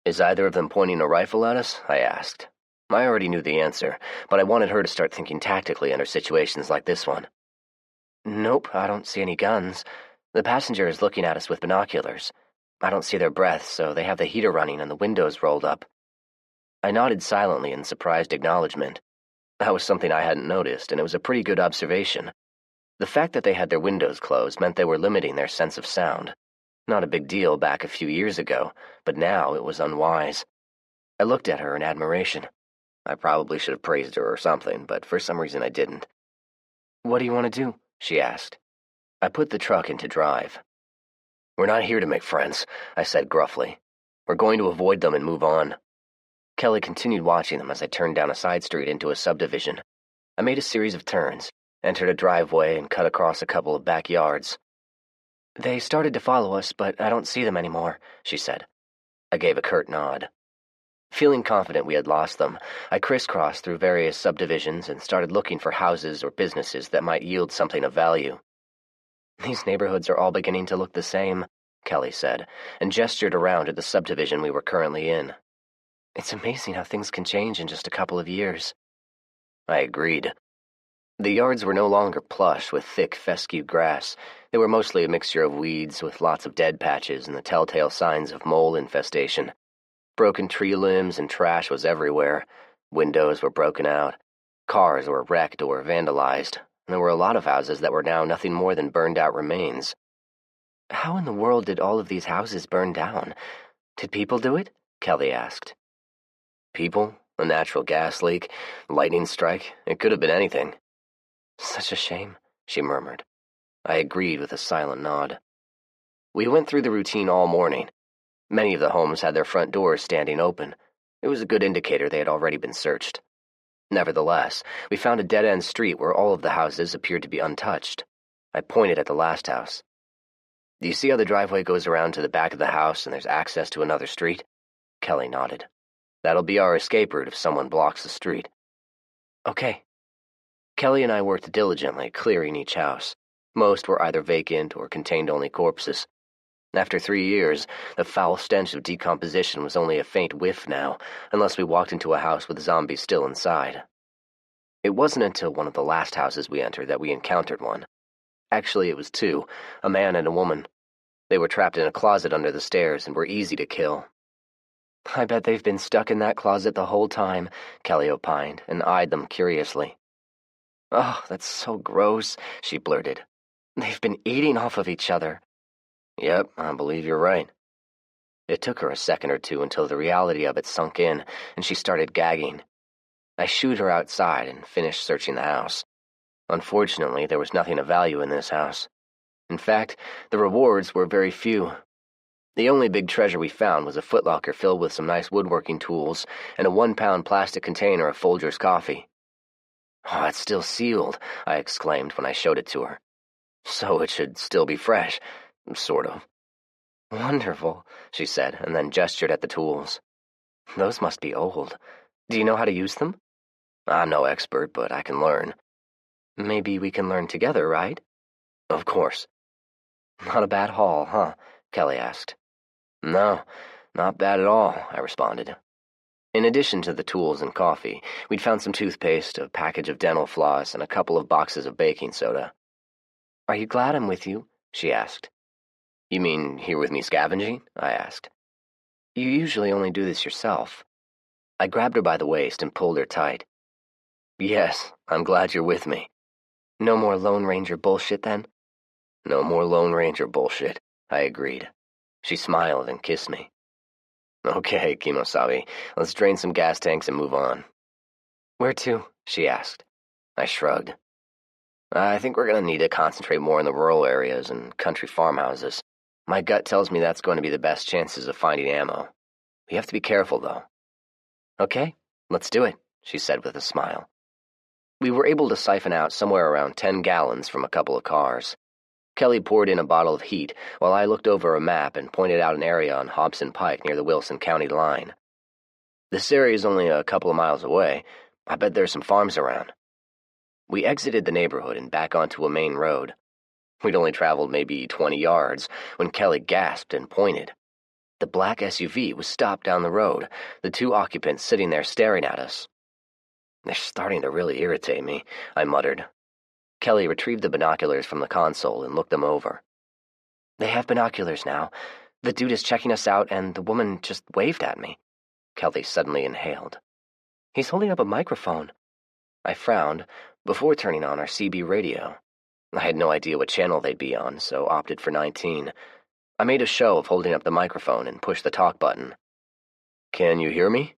Is either of them pointing a rifle at us? I asked. I already knew the answer, but I wanted her to start thinking tactically under situations like this one. Nope, I don't see any guns. The passenger is looking at us with binoculars. I don't see their breath, so they have the heater running and the windows rolled up. I nodded silently in surprised acknowledgement. That was something I hadn't noticed, and it was a pretty good observation. The fact that they had their windows closed meant they were limiting their sense of sound. Not a big deal back a few years ago, but now it was unwise. I looked at her in admiration. I probably should have praised her or something, but for some reason I didn't. What do you want to do? She asked. I put the truck into drive. We're not here to make friends, I said gruffly. We're going to avoid them and move on. Kelly continued watching them as I turned down a side street into a subdivision. I made a series of turns, entered a driveway, and cut across a couple of backyards. They started to follow us, but I don't see them anymore, she said. I gave a curt nod. Feeling confident we had lost them, I crisscrossed through various subdivisions and started looking for houses or businesses that might yield something of value. These neighborhoods are all beginning to look the same, Kelly said, and gestured around at the subdivision we were currently in. It's amazing how things can change in just a couple of years. I agreed. The yards were no longer plush with thick, fescue grass. They were mostly a mixture of weeds with lots of dead patches and the telltale signs of mole infestation. Broken tree limbs and trash was everywhere. Windows were broken out. Cars were wrecked or vandalized. And there were a lot of houses that were now nothing more than burned-out remains. How in the world did all of these houses burn down? Did people do it? Kelly asked. People? A natural gas leak? Lightning strike? It could have been anything. Such a shame, she murmured. I agreed with a silent nod. We went through the routine all morning. Many of the homes had their front doors standing open. It was a good indicator they had already been searched. Nevertheless, we found a dead-end street where all of the houses appeared to be untouched. I pointed at the last house. Do you see how the driveway goes around to the back of the house and there's access to another street? Kelly nodded. That'll be our escape route if someone blocks the street. Okay. Kelly and I worked diligently, clearing each house. Most were either vacant or contained only corpses. After 3 years, the foul stench of decomposition was only a faint whiff now, unless we walked into a house with zombies still inside. It wasn't until one of the last houses we entered that we encountered one. Actually, it was 2, a man and a woman. They were trapped in a closet under the stairs and were easy to kill. I bet they've been stuck in that closet the whole time, Kelly opined, and eyed them curiously. Oh, that's so gross, she blurted. They've been eating off of each other. Yep, I believe you're right. It took her a second or two until the reality of it sunk in, and she started gagging. I shooed her outside and finished searching the house. Unfortunately, there was nothing of value in this house. In fact, the rewards were very few. The only big treasure we found was a footlocker filled with some nice woodworking tools and a 1-pound plastic container of Folgers coffee. Oh, it's still sealed, I exclaimed when I showed it to her. So it should still be fresh, sort of. Wonderful, she said, and then gestured at the tools. Those must be old. Do you know how to use them? I'm no expert, but I can learn. Maybe we can learn together, right? Of course. Not a bad haul, huh? Kelly asked. No, not bad at all, I responded. In addition to the tools and coffee, we'd found some toothpaste, a package of dental floss, and a couple of boxes of baking soda. Are you glad I'm with you? She asked. You mean here with me scavenging? I asked. You usually only do this yourself. I grabbed her by the waist and pulled her tight. Yes, I'm glad you're with me. No more Lone Ranger bullshit, then? No more Lone Ranger bullshit, I agreed. She smiled and kissed me. Okay, Kimosabe, let's drain some gas tanks and move on. Where to? She asked. I shrugged. I think we're going to need to concentrate more in the rural areas and country farmhouses. My gut tells me that's going to be the best chances of finding ammo. We have to be careful, though. Okay, let's do it, she said with a smile. We were able to siphon out somewhere around 10 gallons from a couple of cars. Kelly poured in a bottle of heat while I looked over a map and pointed out an area on Hobson Pike near the Wilson County line. This area is only a couple of miles away. I bet there's some farms around. We exited the neighborhood and back onto a main road. We'd only traveled maybe 20 yards when Kelly gasped and pointed. The black SUV was stopped down the road, the 2 occupants sitting there staring at us. They're starting to really irritate me, I muttered. Kelly retrieved the binoculars from the console and looked them over. They have binoculars now. The dude is checking us out and the woman just waved at me. Kelly suddenly inhaled. He's holding up a microphone. I frowned before turning on our CB radio. I had no idea what channel they'd be on, so opted for 19. I made a show of holding up the microphone and pushed the talk button. Can you hear me?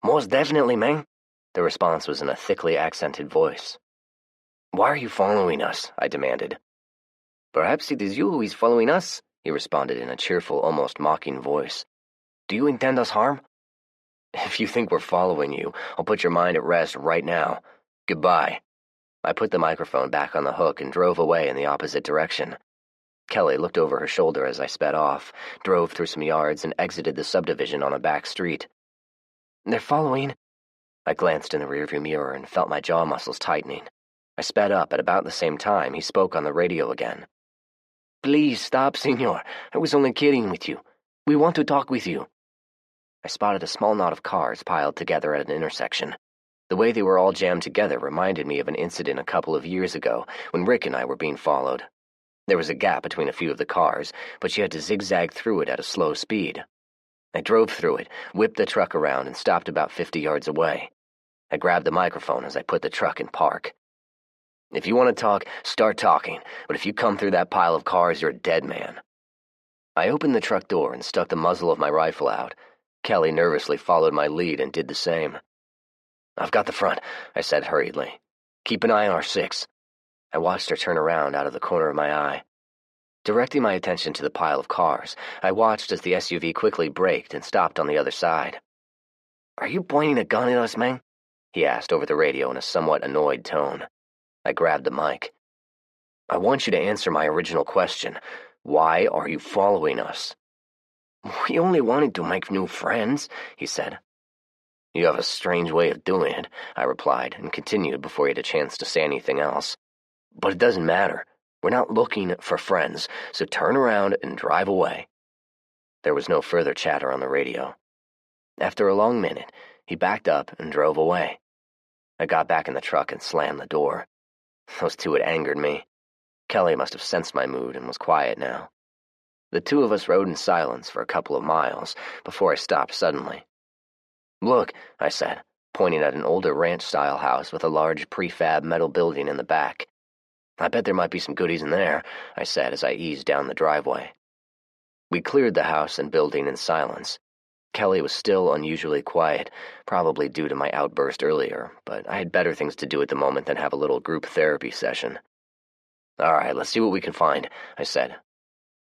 Most definitely, man. The response was in a thickly accented voice. Why are you following us? I demanded. Perhaps it is you who is following us, he responded in a cheerful, almost mocking voice. Do you intend us harm? If you think we're following you, I'll put your mind at rest right now. Goodbye. I put the microphone back on the hook and drove away in the opposite direction. Kelly looked over her shoulder as I sped off, drove through some yards, and exited the subdivision on a back street. They're following. I glanced in the rearview mirror and felt my jaw muscles tightening. I sped up at about the same time he spoke on the radio again. Please stop, senor. I was only kidding with you. We want to talk with you. I spotted a small knot of cars piled together at an intersection. The way they were all jammed together reminded me of an incident a couple of years ago when Rick and I were being followed. There was a gap between a few of the cars, but you had to zigzag through it at a slow speed. I drove through it, whipped the truck around, and stopped about 50 yards away. I grabbed the microphone as I put the truck in park. If you want to talk, start talking, but if you come through that pile of cars, you're a dead man. I opened the truck door and stuck the muzzle of my rifle out. Kelly nervously followed my lead and did the same. I've got the front, I said hurriedly. Keep an eye on our 6. I watched her turn around out of the corner of my eye. Directing my attention to the pile of cars, I watched as the SUV quickly braked and stopped on the other side. Are you pointing a gun at us, man? He asked over the radio in a somewhat annoyed tone. I grabbed the mic. I want you to answer my original question. Why are you following us? We only wanted to make new friends, he said. You have a strange way of doing it, I replied, and continued before he had a chance to say anything else. But it doesn't matter. We're not looking for friends, so turn around and drive away. There was no further chatter on the radio. After a long minute, he backed up and drove away. I got back in the truck and slammed the door. Those 2 had angered me. Kelly must have sensed my mood and was quiet now. The 2 of us rode in silence for a couple of miles before I stopped suddenly. Look, I said, pointing at an older ranch-style house with a large prefab metal building in the back. I bet there might be some goodies in there, I said as I eased down the driveway. We cleared the house and building in silence. Kelly was still unusually quiet, probably due to my outburst earlier, but I had better things to do at the moment than have a little group therapy session. All right, let's see what we can find, I said.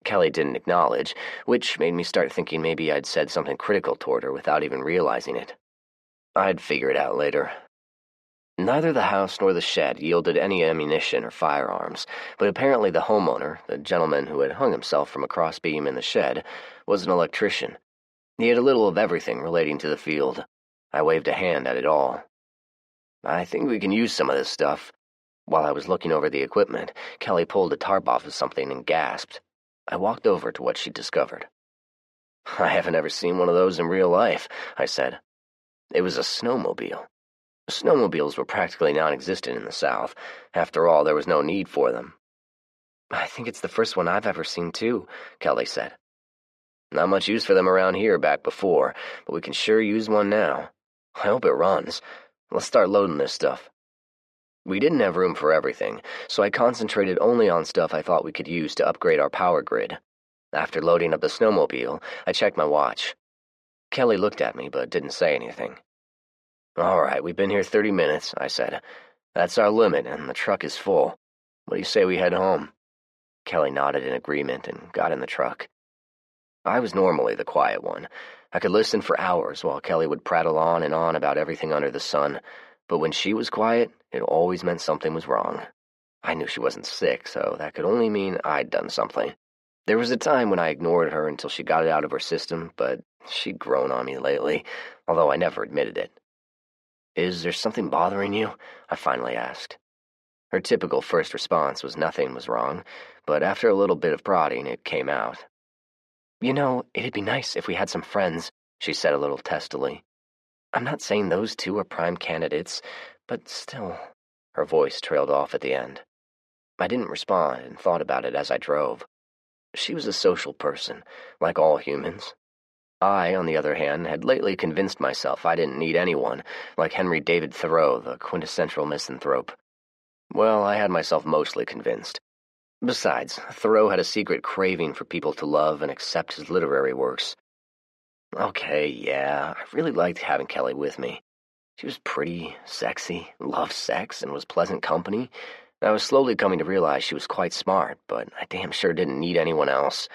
Kelly didn't acknowledge, which made me start thinking maybe I'd said something critical toward her without even realizing it. I'd figure it out later. Neither the house nor the shed yielded any ammunition or firearms, but apparently the homeowner, the gentleman who had hung himself from a crossbeam in the shed, was an electrician. He had a little of everything relating to the field. I waved a hand at it all. I think we can use some of this stuff. While I was looking over the equipment, Kelly pulled a tarp off of something and gasped. I walked over to what she'd discovered. I haven't ever seen one of those in real life, I said. It was a snowmobile. Snowmobiles were practically non-existent in the South. After all, there was no need for them. I think it's the first one I've ever seen, too, Kelly said. Not much use for them around here back before, but we can sure use one now. I hope it runs. Let's start loading this stuff. We didn't have room for everything, so I concentrated only on stuff I thought we could use to upgrade our power grid. After loading up the snowmobile, I checked my watch. Kelly looked at me but didn't say anything. All right, we've been here 30 minutes, I said. That's our limit, and the truck is full. What do you say we head home? Kelly nodded in agreement and got in the truck. I was normally the quiet one. I could listen for hours while Kelly would prattle on and on about everything under the sun, but when she was quiet, it always meant something was wrong. I knew she wasn't sick, so that could only mean I'd done something. There was a time when I ignored her until she got it out of her system, but she'd grown on me lately, although I never admitted it. Is there something bothering you? I finally asked. Her typical first response was nothing was wrong, but after a little bit of prodding, it came out. You know, it'd be nice if we had some friends, she said a little testily. I'm not saying those two are prime candidates, but still. Her voice trailed off at the end. I didn't respond and thought about it as I drove. She was a social person, like all humans. I, on the other hand, had lately convinced myself I didn't need anyone, like Henry David Thoreau, the quintessential misanthrope. Well, I had myself mostly convinced. Besides, Thoreau had a secret craving for people to love and accept his literary works. Okay, yeah, I really liked having Kelly with me. She was pretty, sexy, loved sex, and was pleasant company. I was slowly coming to realize she was quite smart, but I damn sure didn't need anyone else.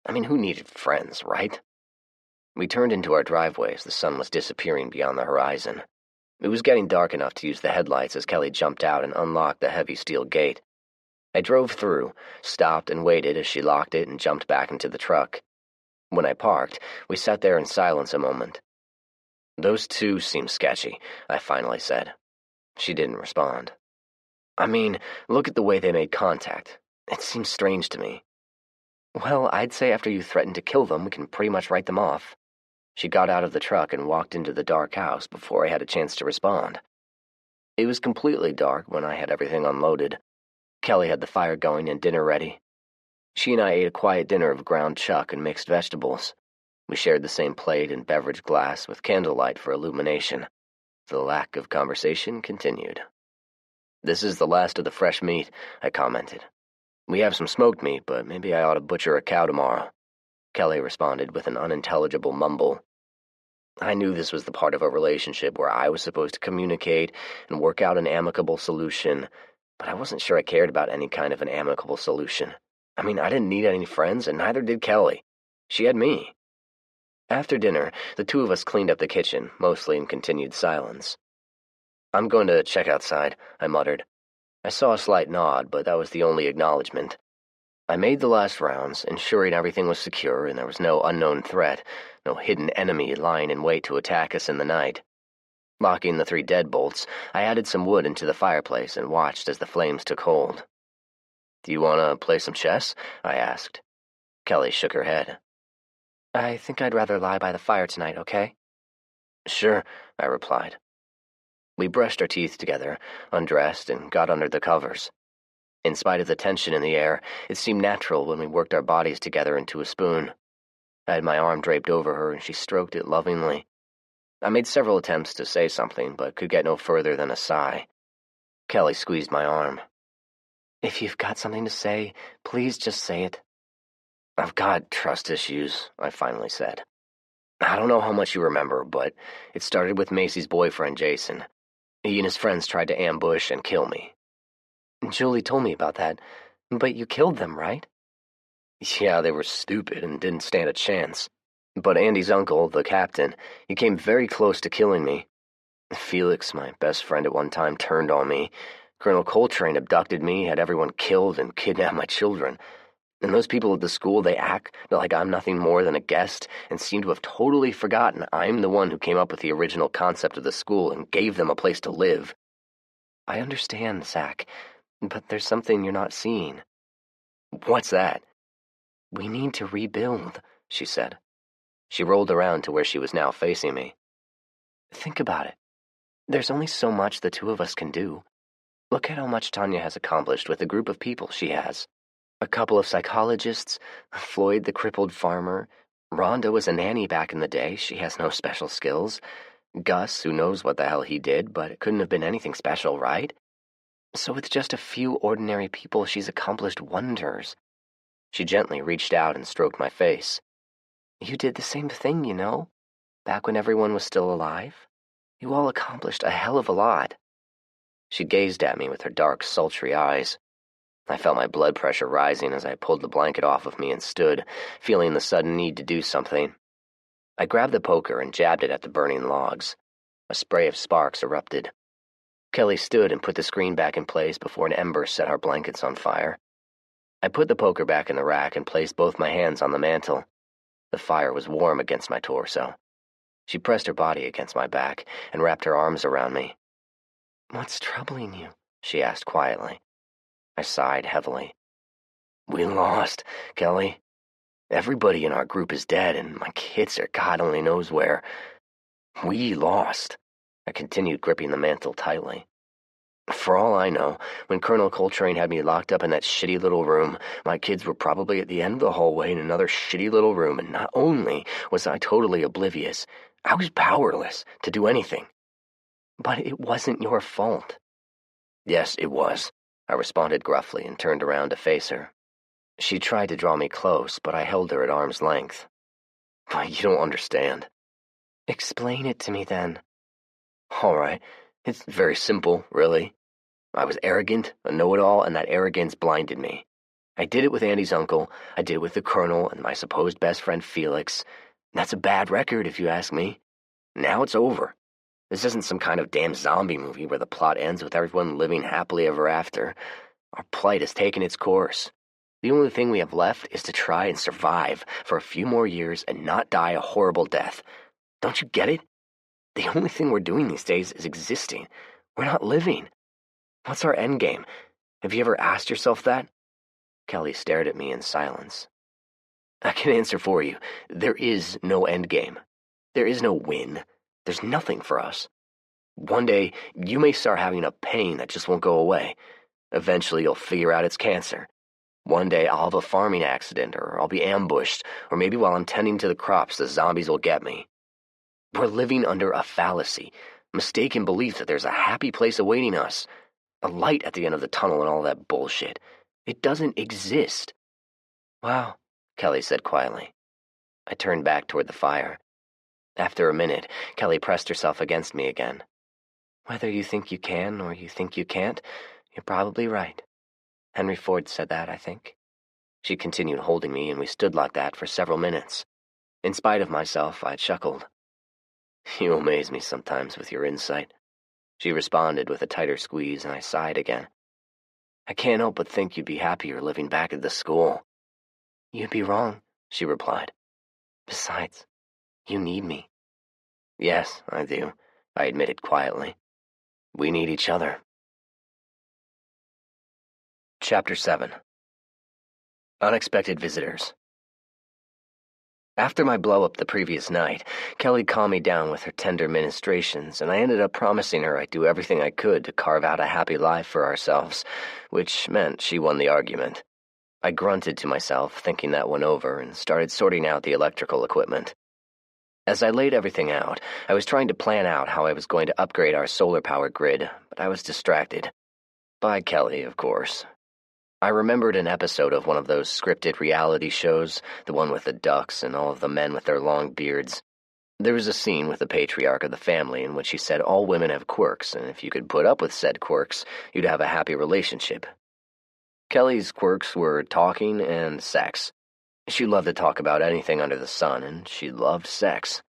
I mean, who needed friends, right? We turned into our driveway as the sun was disappearing beyond the horizon. It was getting dark enough to use the headlights as Kelly jumped out and unlocked the heavy steel gate. I drove through, stopped and waited as she locked it and jumped back into the truck. When I parked, we sat there in silence a moment. Those two seem sketchy, I finally said. She didn't respond. I mean, look at the way they made contact. It seems strange to me. Well, I'd say after you threatened to kill them, we can pretty much write them off. She got out of the truck and walked into the dark house before I had a chance to respond. It was completely dark when I had everything unloaded. Kelly had the fire going and dinner ready. She and I ate a quiet dinner of ground chuck and mixed vegetables. We shared the same plate and beverage glass with candlelight for illumination. The lack of conversation continued. This is the last of the fresh meat, I commented. We have some smoked meat, but maybe I ought to butcher a cow tomorrow. Kelly responded with an unintelligible mumble. I knew this was the part of a relationship where I was supposed to communicate and work out an amicable solution, but I wasn't sure I cared about any kind of an amicable solution. I mean, I didn't need any friends, and neither did Kelly. She had me. After dinner, the two of us cleaned up the kitchen, mostly in continued silence. I'm going to check outside, I muttered. I saw a slight nod, but that was the only acknowledgement. I made the last rounds, ensuring everything was secure and there was no unknown threat, no hidden enemy lying in wait to attack us in the night. Locking the 3 deadbolts, I added some wood into the fireplace and watched as the flames took hold. Do you want to play some chess? I asked. Kelly shook her head. I think I'd rather lie by the fire tonight, okay? Sure, I replied. We brushed our teeth together, undressed, and got under the covers. In spite of the tension in the air, it seemed natural when we worked our bodies together into a spoon. I had my arm draped over her, and she stroked it lovingly. I made several attempts to say something, but could get no further than a sigh. Kelly squeezed my arm. If you've got something to say, please just say it. I've got trust issues, I finally said. I don't know how much you remember, but it started with Macy's boyfriend, Jason. He and his friends tried to ambush and kill me. Julie told me about that, but you killed them, right? Yeah, they were stupid and didn't stand a chance. But Andy's uncle, the captain, he came very close to killing me. Felix, my best friend at one time, turned on me. Colonel Coltrane abducted me, had everyone killed, and kidnapped my children. And those people at the school, they act like I'm nothing more than a guest and seem to have totally forgotten I'm the one who came up with the original concept of the school and gave them a place to live. I understand, Zach, but there's something you're not seeing. What's that? We need to rebuild, she said. She rolled around to where she was now facing me. Think about it. There's only so much the two of us can do. Look at how much Tanya has accomplished with the group of people she has. A couple of psychologists, Floyd the crippled farmer, Rhonda was a nanny back in the day, she has no special skills, Gus, who knows what the hell he did, but it couldn't have been anything special, right? So with just a few ordinary people, she's accomplished wonders. She gently reached out and stroked my face. You did the same thing, you know, back when everyone was still alive. You all accomplished a hell of a lot." She gazed at me with her dark, sultry eyes. I felt my blood pressure rising as I pulled the blanket off of me and stood, feeling the sudden need to do something. I grabbed the poker and jabbed it at the burning logs. A spray of sparks erupted. Kelly stood and put the screen back in place before an ember set our blankets on fire. I put the poker back in the rack and placed both my hands on the mantel. The fire was warm against my torso. She pressed her body against my back and wrapped her arms around me. "What's troubling you?" she asked quietly. I sighed heavily. "We lost, Kelly. Everybody in our group is dead, and my kids are God only knows where. We lost." I continued gripping the mantel tightly. "For all I know, when Colonel Coltrane had me locked up in that shitty little room, my kids were probably at the end of the hallway in another shitty little room, and not only was I totally oblivious, I was powerless to do anything." "But it wasn't your fault." "Yes, it was," I responded gruffly and turned around to face her. She tried to draw me close, but I held her at arm's length. "You don't understand." "Explain it to me, then." "All right. It's very simple, really. I was arrogant, a know-it-all, and that arrogance blinded me. I did it with Andy's uncle, I did it with the Colonel and my supposed best friend Felix. That's a bad record, if you ask me. Now it's over. This isn't some kind of damn zombie movie where the plot ends with everyone living happily ever after. Our plight has taken its course. The only thing we have left is to try and survive for a few more years and not die a horrible death. Don't you get it? The only thing we're doing these days is existing. We're not living. What's our end game? Have you ever asked yourself that?" Kelly stared at me in silence. "I can answer for you. There is no end game. There is no win. There's nothing for us. One day, you may start having a pain that just won't go away. Eventually, you'll figure out it's cancer. One day, I'll have a farming accident, or I'll be ambushed, or maybe while I'm tending to the crops, the zombies will get me. We're living under a fallacy, mistaken belief that there's a happy place awaiting us, a light at the end of the tunnel and all that bullshit. It doesn't exist." "Wow," Kelly said quietly. I turned back toward the fire. After a minute, Kelly pressed herself against me again. "Whether you think you can or you think you can't, you're probably right. Henry Ford said that, I think." She continued holding me, and we stood like that for several minutes. In spite of myself, I chuckled. "You amaze me sometimes with your insight," she responded with a tighter squeeze, and I sighed again. "I can't help but think you'd be happier living back at the school." "You'd be wrong," she replied. "Besides, you need me." "Yes, I do," I admitted quietly. "We need each other." Chapter 7. Unexpected Visitors. After my blow-up the previous night, Kelly calmed me down with her tender ministrations, and I ended up promising her I'd do everything I could to carve out a happy life for ourselves, which meant she won the argument. I grunted to myself, thinking that one over, and started sorting out the electrical equipment. As I laid everything out, I was trying to plan out how I was going to upgrade our solar power grid, but I was distracted. By Kelly, of course. I remembered an episode of one of those scripted reality shows, the one with the ducks and all of the men with their long beards. There was a scene with the patriarch of the family in which he said all women have quirks, and if you could put up with said quirks, you'd have a happy relationship. Kelly's quirks were talking and sex. She loved to talk about anything under the sun, and she loved sex.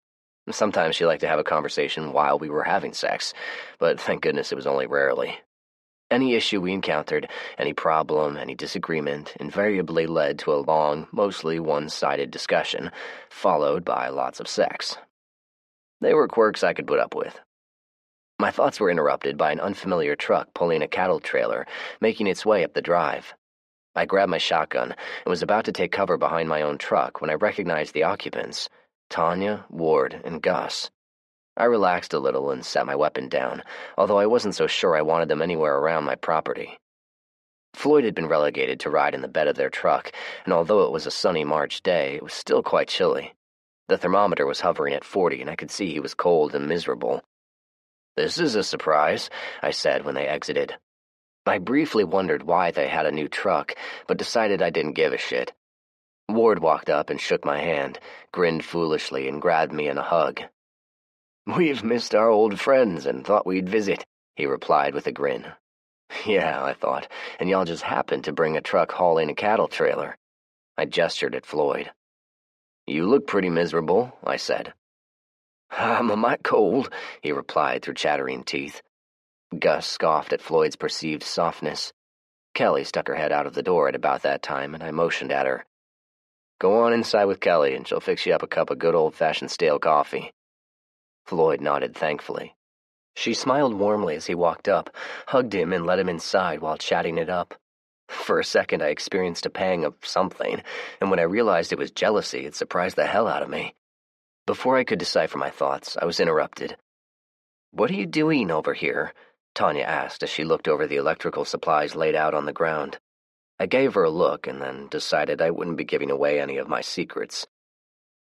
Sometimes she liked to have a conversation while we were having sex, but thank goodness it was only rarely. Any issue we encountered, any problem, any disagreement, invariably led to a long, mostly one-sided discussion, followed by lots of sex. They were quirks I could put up with. My thoughts were interrupted by an unfamiliar truck pulling a cattle trailer, making its way up the drive. I grabbed my shotgun and was about to take cover behind my own truck when I recognized the occupants, Tanya, Ward, and Gus. I relaxed a little and set my weapon down, although I wasn't so sure I wanted them anywhere around my property. Floyd had been relegated to ride in the bed of their truck, and although it was a sunny March day, it was still quite chilly. The thermometer was hovering at 40, and I could see he was cold and miserable. "This is a surprise," I said when they exited. I briefly wondered why they had a new truck, but decided I didn't give a shit. Ward walked up and shook my hand, grinned foolishly, and grabbed me in a hug. "We've missed our old friends and thought we'd visit," he replied with a grin. "Yeah," I thought, "and y'all just happened to bring a truck hauling a cattle trailer." I gestured at Floyd. "You look pretty miserable," I said. "I'm a mite cold," he replied through chattering teeth. Gus scoffed at Floyd's perceived softness. Kelly stuck her head out of the door at about that time, and I motioned at her. "Go on inside with Kelly, and she'll fix you up a cup of good old-fashioned stale coffee." Floyd nodded thankfully. She smiled warmly as he walked up, hugged him, and led him inside while chatting it up. For a second, I experienced a pang of something, and when I realized it was jealousy, it surprised the hell out of me. Before I could decipher my thoughts, I was interrupted. "What are you doing over here?" Tanya asked as she looked over the electrical supplies laid out on the ground. I gave her a look and then decided I wouldn't be giving away any of my secrets.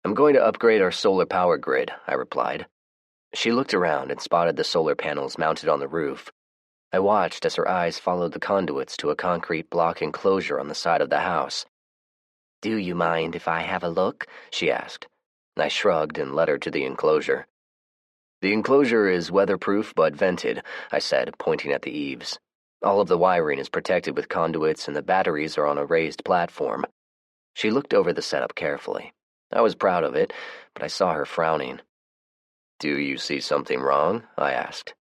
"I'm going to upgrade our solar power grid," I replied. She looked around and spotted the solar panels mounted on the roof. I watched as her eyes followed the conduits to a concrete block enclosure on the side of the house. "Do you mind if I have a look?" she asked. I shrugged and led her to the enclosure. "The enclosure is weatherproof but vented," I said, pointing at the eaves. "All of the wiring is protected with conduits and the batteries are on a raised platform." She looked over the setup carefully. I was proud of it, but I saw her frowning. "Do you see something wrong?" I asked.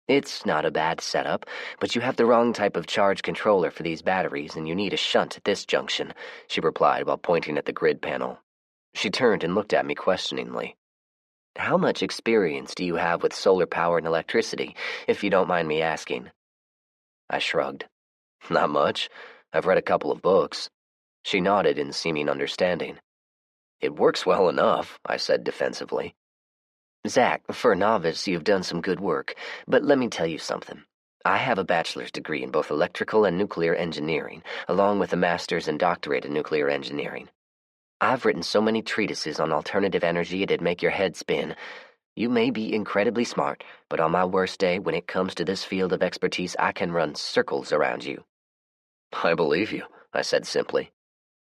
"It's not a bad setup, but you have the wrong type of charge controller for these batteries and you need a shunt at this junction," she replied while pointing at the grid panel. She turned and looked at me questioningly. "How much experience do you have with solar power and electricity, if you don't mind me asking?" I shrugged. "Not much. I've read a couple of books." She nodded in seeming understanding. "It works well enough," I said defensively. "Zach, for a novice, you've done some good work, but let me tell you something. I have a bachelor's degree in both electrical and nuclear engineering, along with a master's and doctorate in nuclear engineering. I've written so many treatises on alternative energy it'd make your head spin. You may be incredibly smart, but on my worst day, when it comes to this field of expertise, I can run circles around you." "I believe you," I said simply.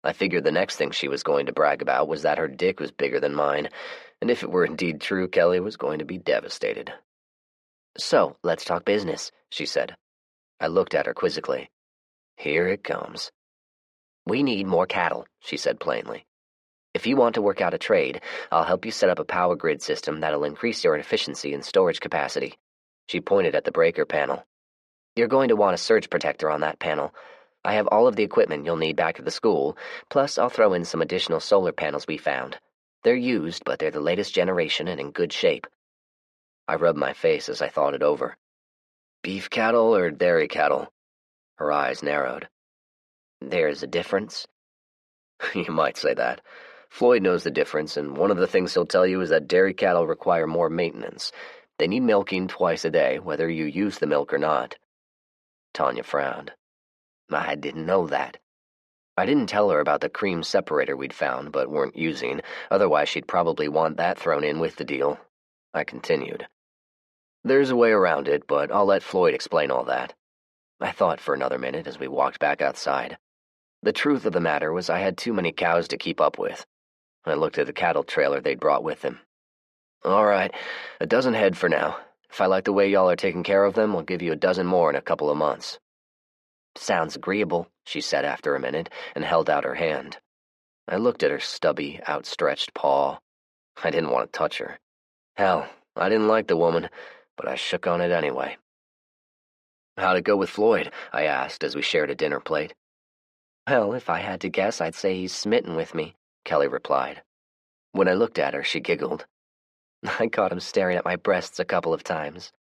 I figured the next thing she was going to brag about was that her dick was bigger than mine, and if it were indeed true, Kelly was going to be devastated. "So, let's talk business," she said. I looked at her quizzically. "Here it comes." "We need more cattle," she said plainly. "If you want to work out a trade, I'll help you set up a power grid system that'll increase your efficiency and storage capacity." She pointed at the breaker panel. "You're going to want a surge protector on that panel. I have all of the equipment you'll need back at the school, plus I'll throw in some additional solar panels we found. They're used, but they're the latest generation and in good shape." I rubbed my face as I thought it over. "Beef cattle or dairy cattle?" Her eyes narrowed. "There's a difference?" "You might say that. Floyd knows the difference, and one of the things he'll tell you is that dairy cattle require more maintenance. They need milking twice a day, whether you use the milk or not." Tanya frowned. "I didn't know that." I didn't tell her about the cream separator we'd found but weren't using, otherwise she'd probably want that thrown in with the deal. I continued. "There's a way around it, but I'll let Floyd explain all that." I thought for another minute as we walked back outside. The truth of the matter was I had too many cows to keep up with. I looked at the cattle trailer they'd brought with them. "All right, a dozen head for now. If I like the way y'all are taking care of them, I'll give you a dozen more in a couple of months." "Sounds agreeable," she said after a minute, and held out her hand. I looked at her stubby, outstretched paw. I didn't want to touch her. Hell, I didn't like the woman, but I shook on it anyway. "How'd it go with Floyd?" I asked as we shared a dinner plate. "Well, if I had to guess, I'd say he's smitten with me," Kelly replied. When I looked at her, she giggled. "I caught him staring at my breasts a couple of times."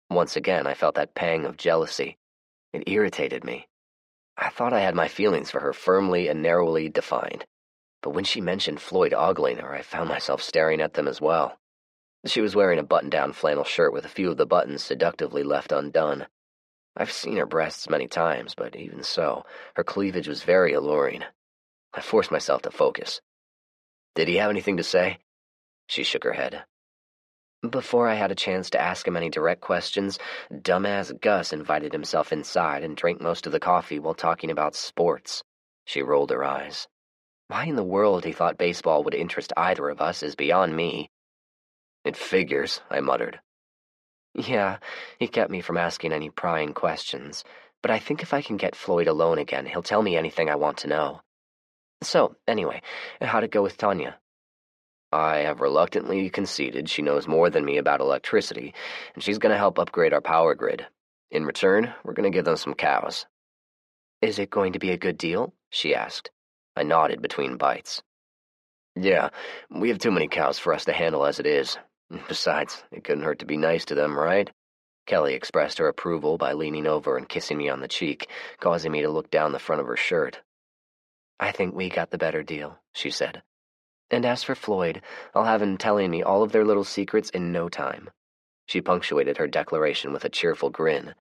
Once again, I felt that pang of jealousy. It irritated me. I thought I had my feelings for her firmly and narrowly defined, but when she mentioned Floyd ogling her, I found myself staring at them as well. She was wearing a button-down flannel shirt with a few of the buttons seductively left undone. I've seen her breasts many times, but even so, her cleavage was very alluring. I forced myself to focus. "Did he have anything to say?" She shook her head. Before I had a chance to ask him any direct questions, dumbass Gus invited himself inside and drank most of the coffee while talking about sports. She rolled her eyes. Why in the world he thought baseball would interest either of us is beyond me. It figures, I muttered. Yeah, he kept me from asking any prying questions, but I think if I can get Floyd alone again, he'll tell me anything I want to know. So, anyway, how'd it go with Tanya? I have reluctantly conceded she knows more than me about electricity, and she's going to help upgrade our power grid. In return, we're going to give them some cows. Is it going to be a good deal? She asked. I nodded between bites. Yeah, we have too many cows for us to handle as it is. Besides, it couldn't hurt to be nice to them, right? Kelly expressed her approval by leaning over and kissing me on the cheek, causing me to look down the front of her shirt. I think we got the better deal, she said. And as for Floyd, I'll have him telling me all of their little secrets in no time. She punctuated her declaration with a cheerful grin.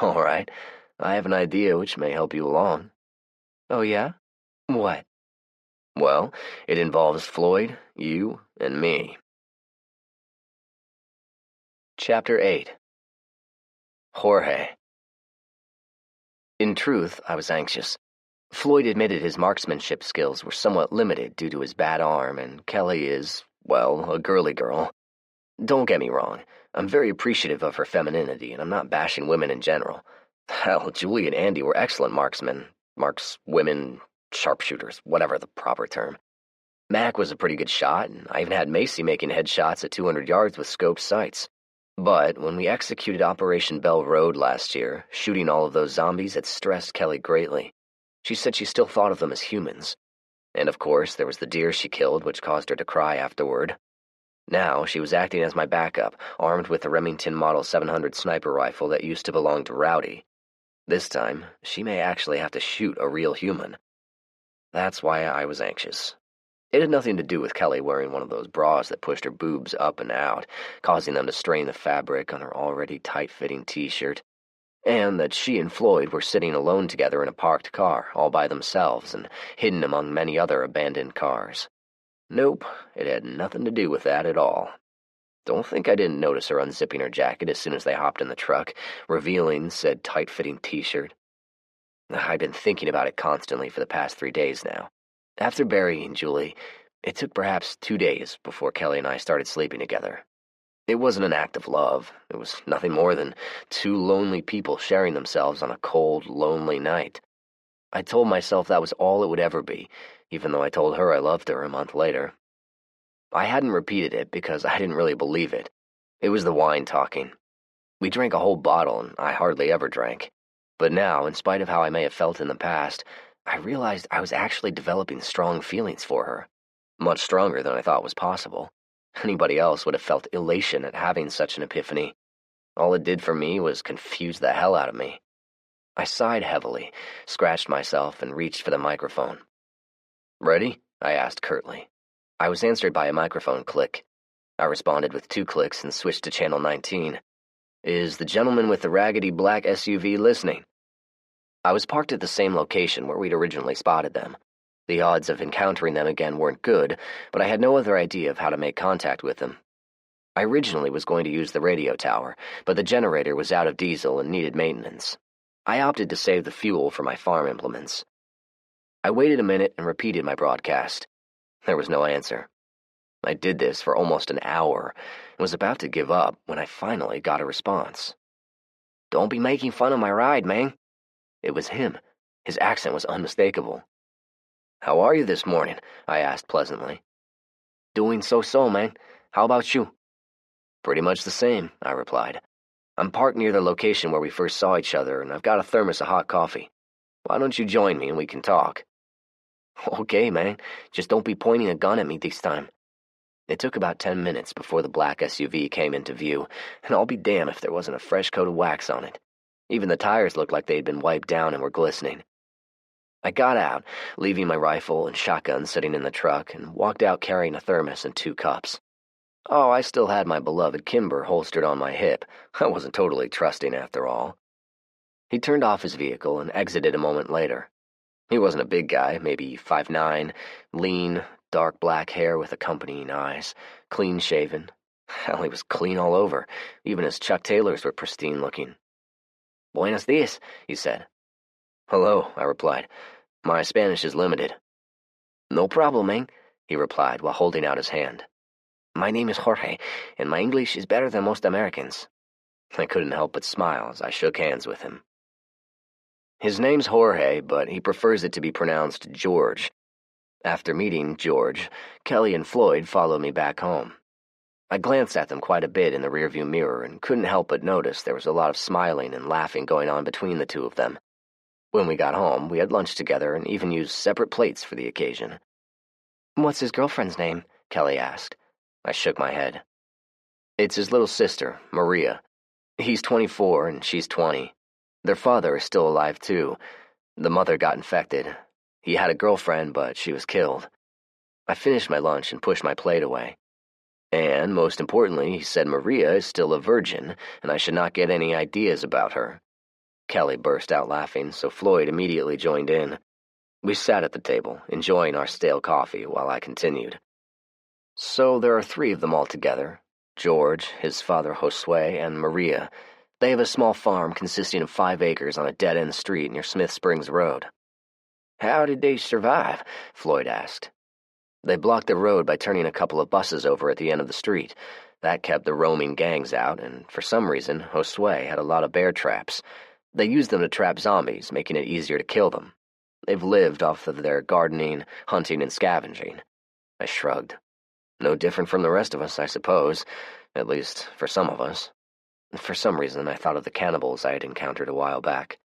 All right, I have an idea which may help you along. Oh, yeah? What? Well, it involves Floyd, you, and me. Chapter 8. Jorge. In truth, I was anxious. Floyd admitted his marksmanship skills were somewhat limited due to his bad arm, and Kelly is, well, a girly girl. Don't get me wrong, I'm very appreciative of her femininity, and I'm not bashing women in general. Hell, Julie and Andy were excellent marksmen, markswomen, sharpshooters, whatever the proper term. Mac was a pretty good shot, and I even had Macy making headshots at 200 yards with scoped sights. But when we executed Operation Bell Road last year, shooting all of those zombies had stressed Kelly greatly. She said she still thought of them as humans. And of course, there was the deer she killed, which caused her to cry afterward. Now, she was acting as my backup, armed with the Remington Model 700 sniper rifle that used to belong to Rowdy. This time, she may actually have to shoot a real human. That's why I was anxious. It had nothing to do with Kelly wearing one of those bras that pushed her boobs up and out, causing them to strain the fabric on her already tight-fitting t-shirt, and that she and Floyd were sitting alone together in a parked car, all by themselves and hidden among many other abandoned cars. Nope, it had nothing to do with that at all. Don't think I didn't notice her unzipping her jacket as soon as they hopped in the truck, revealing said tight-fitting t-shirt. I'd been thinking about it constantly for the past 3 days now. After burying Julie, it took perhaps 2 days before Kelly and I started sleeping together. It wasn't an act of love. It was nothing more than two lonely people sharing themselves on a cold, lonely night. I told myself that was all it would ever be, even though I told her I loved her a month later. I hadn't repeated it because I didn't really believe it. It was the wine talking. We drank a whole bottle, and I hardly ever drank. But now, in spite of how I may have felt in the past, I realized I was actually developing strong feelings for her. Much stronger than I thought was possible. Anybody else would have felt elation at having such an epiphany. All it did for me was confuse the hell out of me. I sighed heavily, scratched myself, and reached for the microphone. "Ready?" I asked curtly. I was answered by a microphone click. I responded with 2 clicks and switched to channel 19. "Is the gentleman with the raggedy black SUV listening?" I was parked at the same location where we'd originally spotted them. The odds of encountering them again weren't good, but I had no other idea of how to make contact with them. I originally was going to use the radio tower, but the generator was out of diesel and needed maintenance. I opted to save the fuel for my farm implements. I waited a minute and repeated my broadcast. There was no answer. I did this for almost an hour and was about to give up when I finally got a response. "Don't be making fun of my ride, man." It was him. His accent was unmistakable. "How are you this morning?" I asked pleasantly. "Doing so-so, man. How about you?" "Pretty much the same," I replied. "I'm parked near the location where we first saw each other, and I've got a thermos of hot coffee. Why don't you join me and we can talk?" "Okay, man. Just don't be pointing a gun at me this time." It took about 10 minutes before the black SUV came into view, and I'll be damned if there wasn't a fresh coat of wax on it. Even the tires looked like they'd been wiped down and were glistening. I got out, leaving my rifle and shotgun sitting in the truck, and walked out carrying a thermos and 2 cups. Oh, I still had my beloved Kimber holstered on my hip. I wasn't totally trusting after all. He turned off his vehicle and exited a moment later. He wasn't a big guy, maybe 5'9", lean, dark black hair with accompanying eyes, clean-shaven. Hell, he was clean all over. Even his Chuck Taylors were pristine-looking. "Buenos dias," he said. "Hello," I replied. "My Spanish is limited." "No problem, man," he replied while holding out his hand. My name is Jorge, and my English is better than most Americans." I couldn't help but smile as I shook hands with him. His name's Jorge, but he prefers it to be pronounced George. After meeting George, Kelly and Floyd followed me back home. I glanced at them quite a bit in the rearview mirror and couldn't help but notice there was a lot of smiling and laughing going on between the two of them. When we got home, we had lunch together and even used separate plates for the occasion. "What's his girlfriend's name?" Kelly asked. I shook my head. "It's his little sister, Maria. He's 24 and she's 20. Their father is still alive too. The mother got infected. He had a girlfriend, but she was killed." I finished my lunch and pushed my plate away. "And, most importantly, he said Maria is still a virgin, and I should not get any ideas about her." Kelly burst out laughing, so Floyd immediately joined in. We sat at the table, enjoying our stale coffee, while I continued. "So there are 3 of them altogether: George, his father Josue, and Maria. They have a small farm consisting of 5 acres on a dead-end street near Smith Springs Road." "How did they survive?" Floyd asked. "They blocked the road by turning a couple of buses over at the end of the street. That kept the roaming gangs out, and for some reason, Josue had a lot of bear traps. They used them to trap zombies, making it easier to kill them. They've lived off of their gardening, hunting, and scavenging." I shrugged. "No different from the rest of us, I suppose, at least for some of us." For some reason, I thought of the cannibals I had encountered a while back.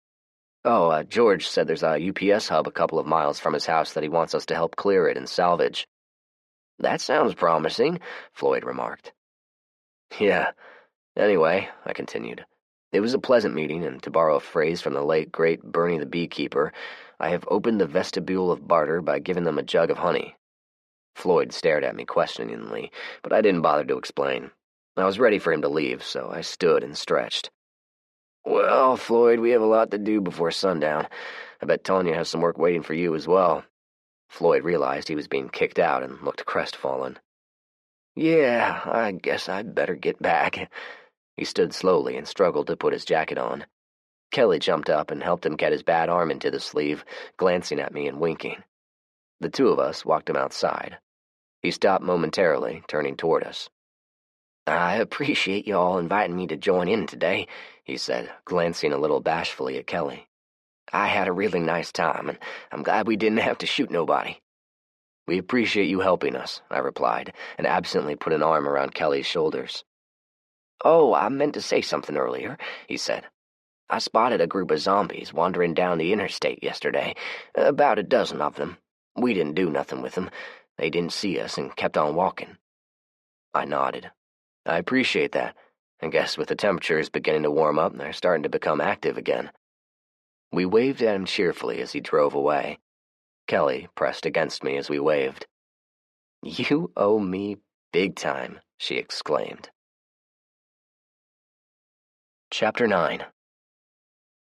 "Oh, George said there's a UPS hub a couple of miles from his house that he wants us to help clear it and salvage." "That sounds promising," Floyd remarked. "Yeah. Anyway," I continued, "it was a pleasant meeting, and to borrow a phrase from the late, great Bernie the beekeeper, I have opened the vestibule of barter by giving them a jug of honey." Floyd stared at me questioningly, but I didn't bother to explain. I was ready for him to leave, so I stood and stretched. "Well, Floyd, we have a lot to do before sundown. I bet Tonya has some work waiting for you as well." Floyd realized he was being kicked out and looked crestfallen. "Yeah, I guess I'd better get back." He stood slowly and struggled to put his jacket on. Kelly jumped up and helped him get his bad arm into the sleeve, glancing at me and winking. The 2 of us walked him outside. He stopped momentarily, turning toward us. "I appreciate you all inviting me to join in today," he said, glancing a little bashfully at Kelly. "I had a really nice time, and I'm glad we didn't have to shoot nobody." "We appreciate you helping us," I replied, and absently put an arm around Kelly's shoulders. "Oh, I meant to say something earlier," he said. "I spotted a group of zombies wandering down the interstate yesterday, about a dozen of them. We didn't do nothing with them. They didn't see us and kept on walking." I nodded. "I appreciate that. I guess with the temperatures beginning to warm up, they're starting to become active again." We waved at him cheerfully as he drove away. Kelly pressed against me as we waved. "You owe me big time," she exclaimed. Chapter 9.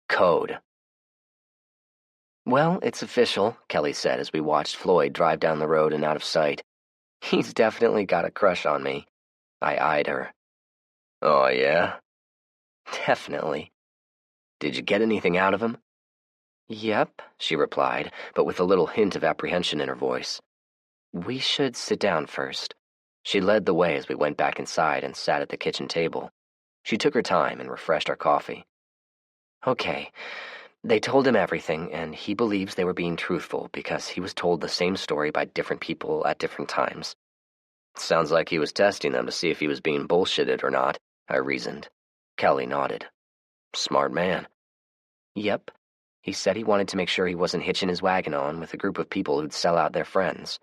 Code. "Well, it's official," Kelly said as we watched Floyd drive down the road and out of sight. "He's definitely got a crush on me." I eyed her. "Oh, yeah?" "Definitely." "Did you get anything out of him?" "Yep," she replied, but with a little hint of apprehension in her voice. "We should sit down first." She led the way as we went back inside and sat at the kitchen table. She took her time and refreshed our coffee. "Okay, they told him everything, and he believes they were being truthful because he was told the same story by different people at different times." "Sounds like he was testing them to see if he was being bullshitted or not," I reasoned. Kelly nodded. "Smart man." "Yep. He said he wanted to make sure he wasn't hitching his wagon on with a group of people who'd sell out their friends."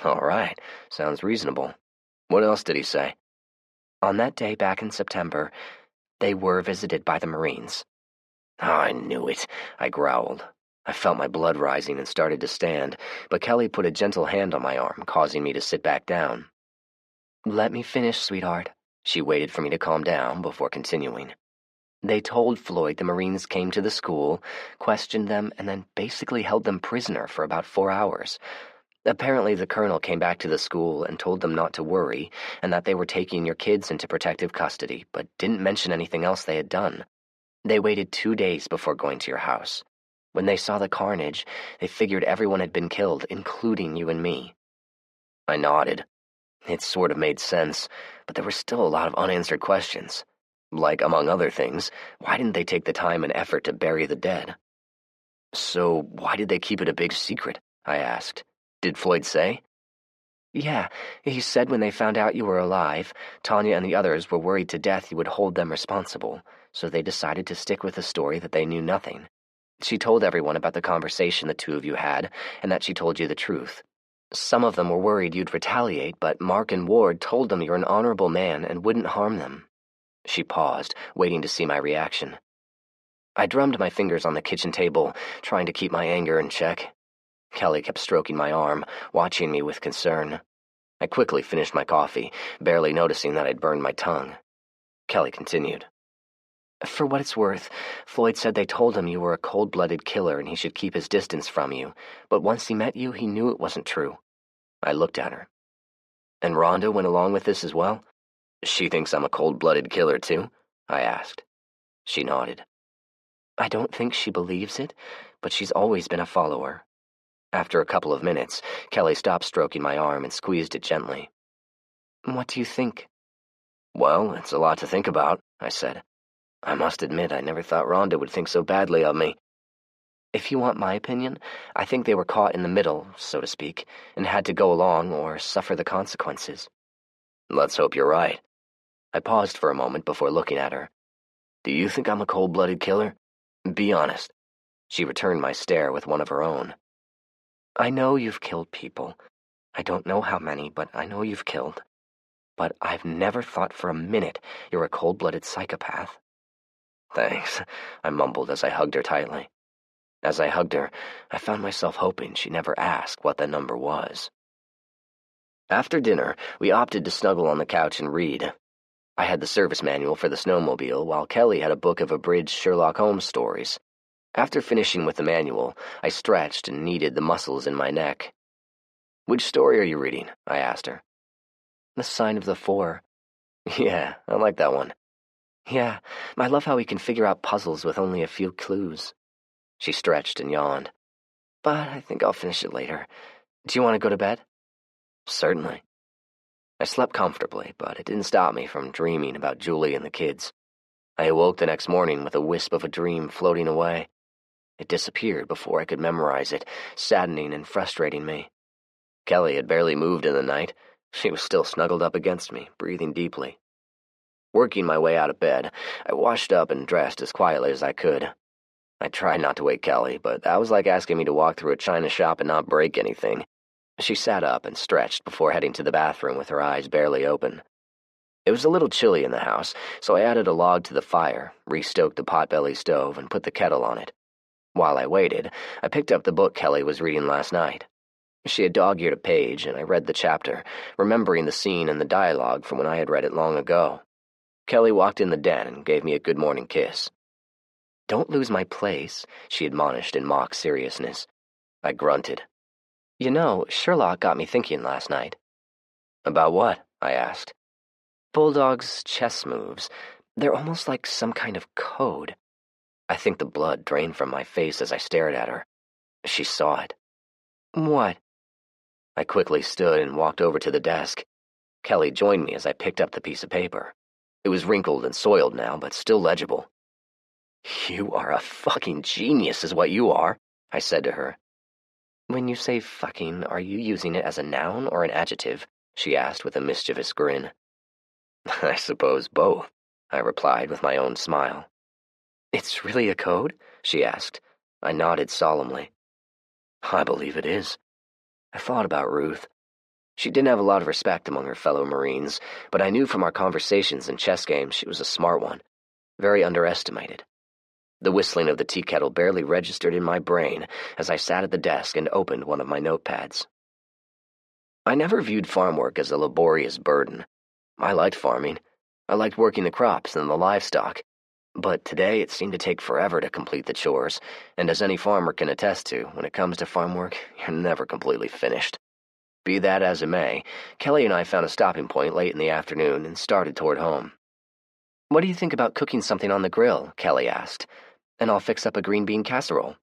"All right. Sounds reasonable. What else did he say?" "On that day back in September, they were visited by the Marines." "Oh, I knew it," I growled. I felt my blood rising and started to stand, but Kelly put a gentle hand on my arm, causing me to sit back down. "Let me finish, sweetheart." She waited for me to calm down before continuing. "They told Floyd the Marines came to the school, questioned them, and then basically held them prisoner for about 4 hours. Apparently the colonel came back to the school and told them not to worry, and that they were taking your kids into protective custody, but didn't mention anything else they had done. They waited 2 days before going to your house. When they saw the carnage, they figured everyone had been killed, including you and me." I nodded. It sort of made sense, but there were still a lot of unanswered questions. Like, among other things, why didn't they take the time and effort to bury the dead? So, why did they keep it a big secret? I asked. Did Floyd say? Yeah, he said when they found out you were alive, Tanya and the others were worried to death you would hold them responsible, so they decided to stick with the story that they knew nothing. She told everyone about the conversation the two of you had, and that she told you the truth. Some of them were worried you'd retaliate, but Mark and Ward told them you're an honorable man and wouldn't harm them. She paused, waiting to see my reaction. I drummed my fingers on the kitchen table, trying to keep my anger in check. Kelly kept stroking my arm, watching me with concern. I quickly finished my coffee, barely noticing that I'd burned my tongue. Kelly continued. For what it's worth, Floyd said they told him you were a cold-blooded killer and he should keep his distance from you, but once he met you, he knew it wasn't true. I looked at her. And Rhonda went along with this as well? She thinks I'm a cold-blooded killer, too? I asked. She nodded. I don't think she believes it, but she's always been a follower. After a couple of minutes, Kelly stopped stroking my arm and squeezed it gently. What do you think? Well, it's a lot to think about, I said. I must admit I never thought Rhonda would think so badly of me. If you want my opinion, I think they were caught in the middle, so to speak, and had to go along or suffer the consequences. Let's hope you're right. I paused for a moment before looking at her. Do you think I'm a cold-blooded killer? Be honest. She returned my stare with one of her own. I know you've killed people. I don't know how many, but I know you've killed. But I've never thought for a minute you're a cold-blooded psychopath. Thanks, I mumbled as I hugged her tightly. As I hugged her, I found myself hoping she never asked what the number was. After dinner, we opted to snuggle on the couch and read. I had the service manual for the snowmobile, while Kelly had a book of abridged Sherlock Holmes stories. After finishing with the manual, I stretched and kneaded the muscles in my neck. Which story are you reading? I asked her. The Sign of the Four. Yeah, I like that one. Yeah, I love how we can figure out puzzles with only a few clues. She stretched and yawned. But I think I'll finish it later. Do you want to go to bed? Certainly. I slept comfortably, but it didn't stop me from dreaming about Julie and the kids. I awoke the next morning with a wisp of a dream floating away. It disappeared before I could memorize it, saddening and frustrating me. Kelly had barely moved in the night. She was still snuggled up against me, breathing deeply. Working my way out of bed, I washed up and dressed as quietly as I could. I tried not to wake Kelly, but that was like asking me to walk through a china shop and not break anything. She sat up and stretched before heading to the bathroom with her eyes barely open. It was a little chilly in the house, so I added a log to the fire, restoked the potbelly stove, and put the kettle on it. While I waited, I picked up the book Kelly was reading last night. She had dog-eared a page, and I read the chapter, remembering the scene and the dialogue from when I had read it long ago. Kelly walked in the den and gave me a good morning kiss. Don't lose my place, she admonished in mock seriousness. I grunted. You know, Sherlock got me thinking last night. About what? I asked. Bulldog's chess moves. They're almost like some kind of code. I think the blood drained from my face as I stared at her. She saw it. What? I quickly stood and walked over to the desk. Kelly joined me as I picked up the piece of paper. It was wrinkled and soiled now, but still legible. You are a fucking genius is what you are, I said to her. When you say fucking, are you using it as a noun or an adjective? She asked with a mischievous grin. I suppose both, I replied with my own smile. It's really a code? She asked. I nodded solemnly. I believe it is. I thought about Ruth. She didn't have a lot of respect among her fellow Marines, but I knew from our conversations and chess games she was a smart one, very underestimated. The whistling of the tea kettle barely registered in my brain as I sat at the desk and opened one of my notepads. I never viewed farm work as a laborious burden. I liked farming. I liked working the crops and the livestock. But today it seemed to take forever to complete the chores, and as any farmer can attest to, when it comes to farm work, you're never completely finished. Be that as it may, Kelly and I found a stopping point late in the afternoon and started toward home. What do you think about cooking something on the grill? Kelly asked. And I'll fix up a green bean casserole.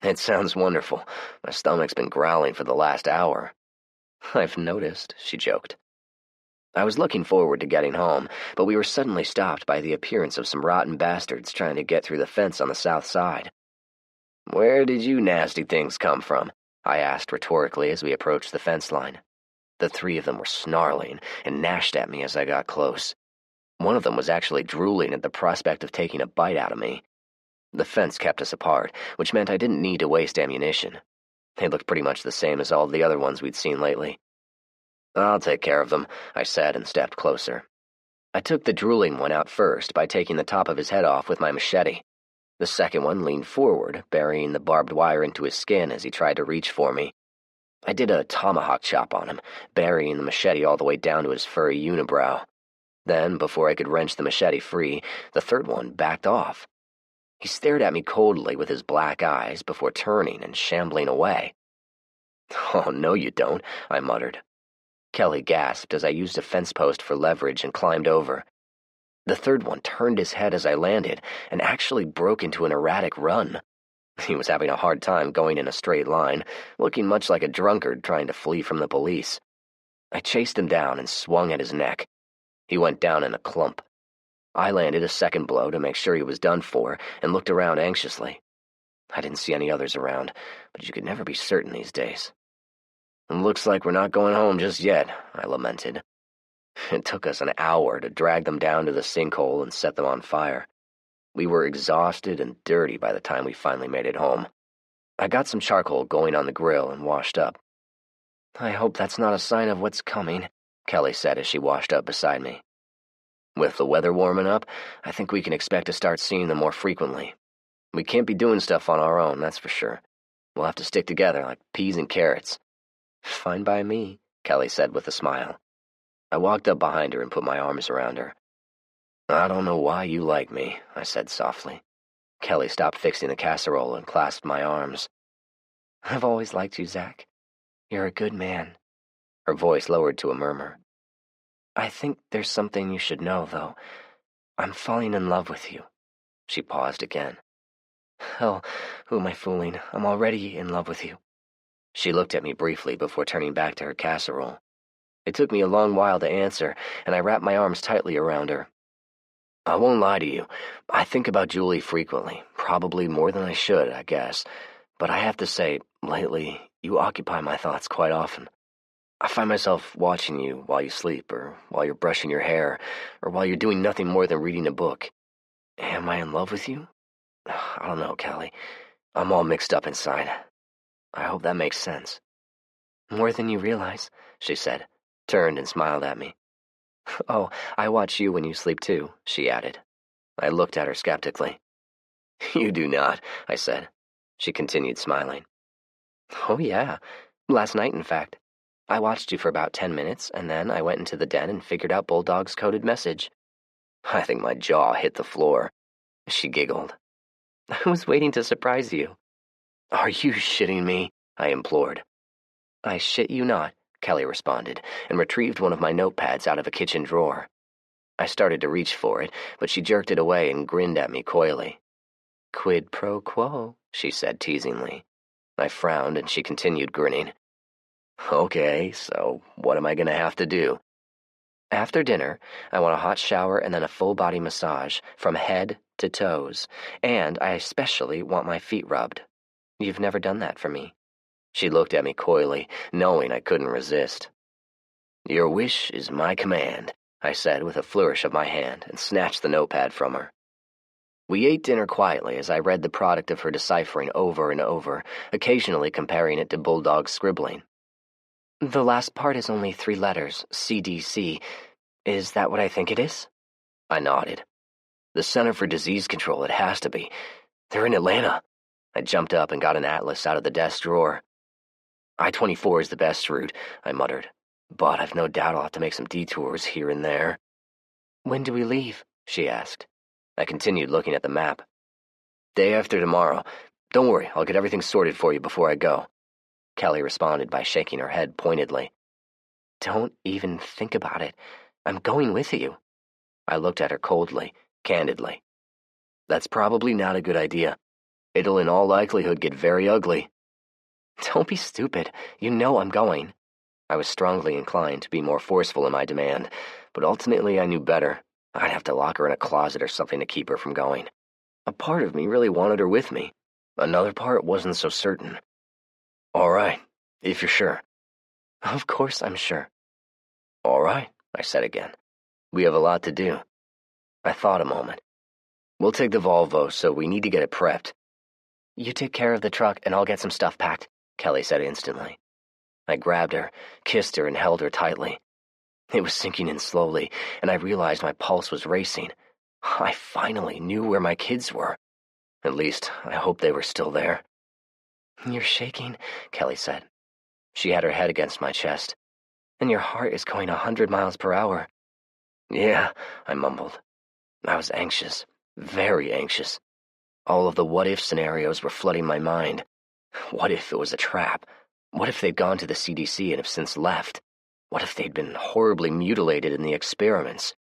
It sounds wonderful. My stomach's been growling for the last hour. I've noticed, she joked. I was looking forward to getting home, but we were suddenly stopped by the appearance of some rotten bastards trying to get through the fence on the south side. "Where did you nasty things come from?" I asked rhetorically as we approached the fence line. The three of them were snarling and gnashed at me as I got close. One of them was actually drooling at the prospect of taking a bite out of me. The fence kept us apart, which meant I didn't need to waste ammunition. They looked pretty much the same as all the other ones we'd seen lately. "I'll take care of them," I said and stepped closer. I took the drooling one out first by taking the top of his head off with my machete. The second one leaned forward, burying the barbed wire into his skin as he tried to reach for me. I did a tomahawk chop on him, burying the machete all the way down to his furry unibrow. Then, before I could wrench the machete free, the third one backed off. He stared at me coldly with his black eyes before turning and shambling away. "Oh, no you don't," I muttered. Kelly gasped as I used a fence post for leverage and climbed over. The third one turned his head as I landed and actually broke into an erratic run. He was having a hard time going in a straight line, looking much like a drunkard trying to flee from the police. I chased him down and swung at his neck. He went down in a clump. I landed a second blow to make sure he was done for and looked around anxiously. I didn't see any others around, but you could never be certain these days. "It looks like we're not going home just yet," I lamented. It took us an hour to drag them down to the sinkhole and set them on fire. We were exhausted and dirty by the time we finally made it home. I got some charcoal going on the grill and washed up. "I hope that's not a sign of what's coming," Kelly said as she washed up beside me. "With the weather warming up, I think we can expect to start seeing them more frequently. We can't be doing stuff on our own, that's for sure. We'll have to stick together like peas and carrots." "Fine by me," Kelly said with a smile. I walked up behind her and put my arms around her. "I don't know why you like me," I said softly. Kelly stopped fixing the casserole and clasped my arms. "I've always liked you, Zach. You're a good man." Her voice lowered to a murmur. "I think there's something you should know, though. I'm falling in love with you." She paused again. "Hell, who am I fooling? I'm already in love with you." She looked at me briefly before turning back to her casserole. It took me a long while to answer, and I wrapped my arms tightly around her. "I won't lie to you. I think about Julie frequently, probably more than I should, I guess. But I have to say, lately, you occupy my thoughts quite often. I find myself watching you while you sleep, or while you're brushing your hair, or while you're doing nothing more than reading a book. Am I in love with you? I don't know, Callie. I'm all mixed up inside. I hope that makes sense." "More than you realize," she said, turned and smiled at me. "Oh, I watch you when you sleep too," she added. I looked at her skeptically. "You do not," I said. She continued smiling. "Oh yeah, last night in fact. I watched you for about 10 minutes, and then I went into the den and figured out Bulldog's coded message." I think my jaw hit the floor. She giggled. "I was waiting to surprise you." "Are you shitting me?" I implored. "I shit you not," Kelly responded, and retrieved one of my notepads out of a kitchen drawer. I started to reach for it, but she jerked it away and grinned at me coyly. "Quid pro quo," she said teasingly. I frowned, and she continued grinning. "Okay, so what am I going to have to do?" "After dinner, I want a hot shower and then a full-body massage, from head to toes, and I especially want my feet rubbed. You've never done that for me." She looked at me coyly, knowing I couldn't resist. "Your wish is my command," I said with a flourish of my hand, and snatched the notepad from her. We ate dinner quietly as I read the product of her deciphering over and over, occasionally comparing it to Bulldog's scribbling. "The last part is only 3 letters, CDC. Is that what I think it is?" I nodded. "The Center for Disease Control, it has to be. They're in Atlanta." I jumped up and got an atlas out of the desk drawer. "I-24 is the best route," I muttered, "but I've no doubt I'll have to make some detours here and there." "When do we leave?" she asked. I continued looking at the map. "Day after tomorrow. Don't worry, I'll get everything sorted for you before I go." Kelly responded by shaking her head pointedly. "Don't even think about it. I'm going with you." I looked at her coldly, candidly. "That's probably not a good idea. It'll in all likelihood get very ugly." "Don't be stupid. You know I'm going." I was strongly inclined to be more forceful in my demand, but ultimately I knew better. I'd have to lock her in a closet or something to keep her from going. A part of me really wanted her with me. Another part wasn't so certain. "All right, if you're sure." "Of course I'm sure." "All right," I said again. "We have a lot to do." I thought a moment. "We'll take the Volvo, so we need to get it prepped." "You take care of the truck and I'll get some stuff packed," Kelly said instantly. I grabbed her, kissed her, and held her tightly. It was sinking in slowly, and I realized my pulse was racing. I finally knew where my kids were. At least, I hoped they were still there. "You're shaking," Kelly said. She had her head against my chest. "And your heart is going 100 miles per hour." "Yeah," I mumbled. I was anxious, very anxious. All of the what-if scenarios were flooding my mind. What if it was a trap? What if they'd gone to the CDC and have since left? What if they'd been horribly mutilated in the experiments?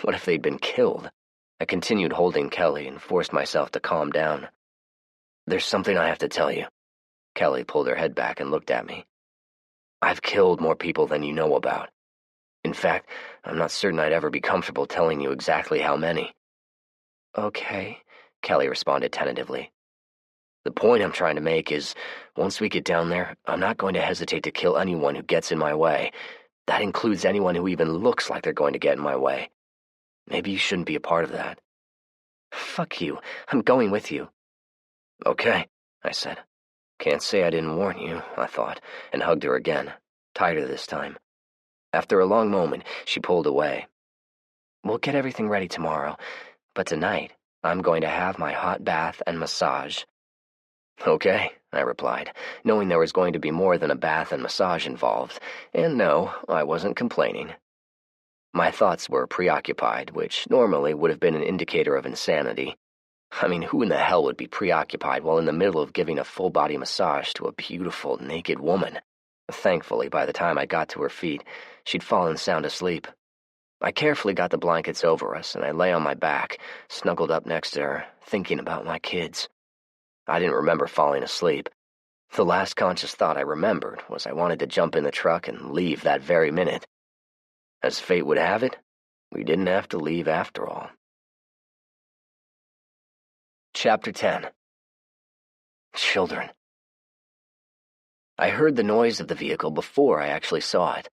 What if they'd been killed? I continued holding Kelly and forced myself to calm down. "There's something I have to tell you." Kelly pulled her head back and looked at me. "I've killed more people than you know about. In fact, I'm not certain I'd ever be comfortable telling you exactly how many." "Okay," Kelly responded tentatively. "The point I'm trying to make is, once we get down there, I'm not going to hesitate to kill anyone who gets in my way. That includes anyone who even looks like they're going to get in my way. Maybe you shouldn't be a part of that." "Fuck you. I'm going with you." "Okay," I said. Can't say I didn't warn you, I thought, and hugged her again, tighter this time. After a long moment, she pulled away. "We'll get everything ready tomorrow, but tonight I'm going to have my hot bath and massage." "Okay," I replied, knowing there was going to be more than a bath and massage involved, and no, I wasn't complaining. My thoughts were preoccupied, which normally would have been an indicator of insanity. I mean, who in the hell would be preoccupied while in the middle of giving a full-body massage to a beautiful, naked woman? Thankfully, by the time I got to her feet, she'd fallen sound asleep. I carefully got the blankets over us, and I lay on my back, snuggled up next to her, thinking about my kids. I didn't remember falling asleep. The last conscious thought I remembered was I wanted to jump in the truck and leave that very minute. As fate would have it, we didn't have to leave after all. Chapter 10. Children. I heard the noise of the vehicle before I actually saw it.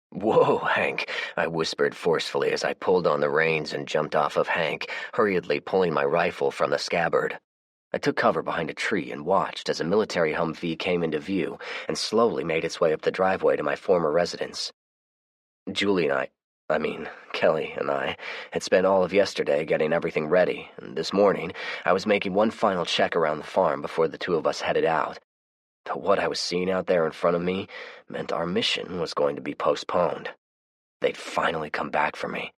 "Whoa, Hank," I whispered forcefully as I pulled on the reins and jumped off of Hank, hurriedly pulling my rifle from the scabbard. I took cover behind a tree and watched as a military Humvee came into view and slowly made its way up the driveway to my former residence. Kelly and I, had spent all of yesterday getting everything ready, and this morning I was making one final check around the farm before the two of us headed out. But what I was seeing out there in front of me meant our mission was going to be postponed. They'd finally come back for me.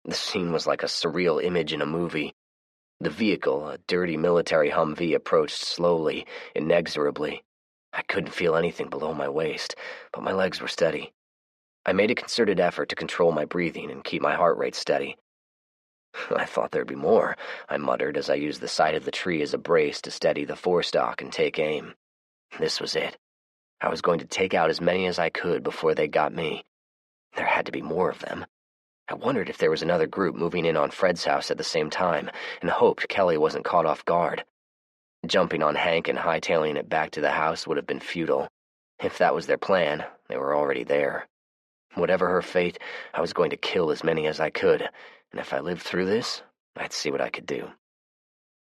The scene was like a surreal image in a movie. The vehicle, a dirty military Humvee, approached slowly, inexorably. I couldn't feel anything below my waist, but my legs were steady. I made a concerted effort to control my breathing and keep my heart rate steady. "I thought there'd be more," I muttered as I used the side of the tree as a brace to steady the forestock and take aim. This was it. I was going to take out as many as I could before they got me. There had to be more of them. I wondered if there was another group moving in on Fred's house at the same time, and hoped Kelly wasn't caught off guard. Jumping on Hank and hightailing it back to the house would have been futile. If that was their plan, they were already there. Whatever her fate, I was going to kill as many as I could, and if I lived through this, I'd see what I could do.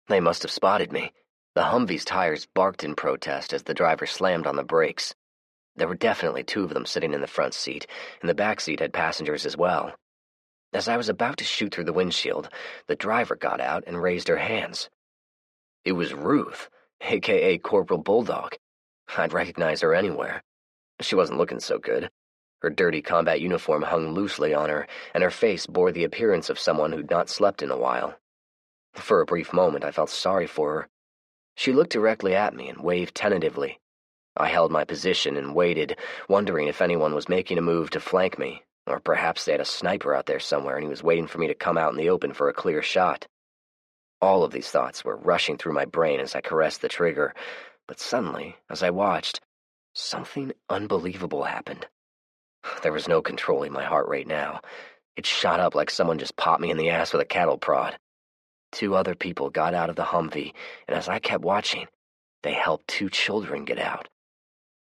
They must have spotted me. The Humvee's tires barked in protest as the driver slammed on the brakes. There were definitely two of them sitting in the front seat, and the back seat had passengers as well. As I was about to shoot through the windshield, the driver got out and raised her hands. It was Ruth, a.k.a. Corporal Bulldog. I'd recognize her anywhere. She wasn't looking so good. Her dirty combat uniform hung loosely on her, and her face bore the appearance of someone who'd not slept in a while. For a brief moment, I felt sorry for her. She looked directly at me and waved tentatively. I held my position and waited, wondering if anyone was making a move to flank me, or perhaps they had a sniper out there somewhere and he was waiting for me to come out in the open for a clear shot. All of these thoughts were rushing through my brain as I caressed the trigger, but suddenly, as I watched, Something unbelievable happened. There was no controlling my heart rate now. It shot up like someone just popped me in the ass with a cattle prod. 2 other people got out of the Humvee, and as I kept watching, they helped 2 children get out.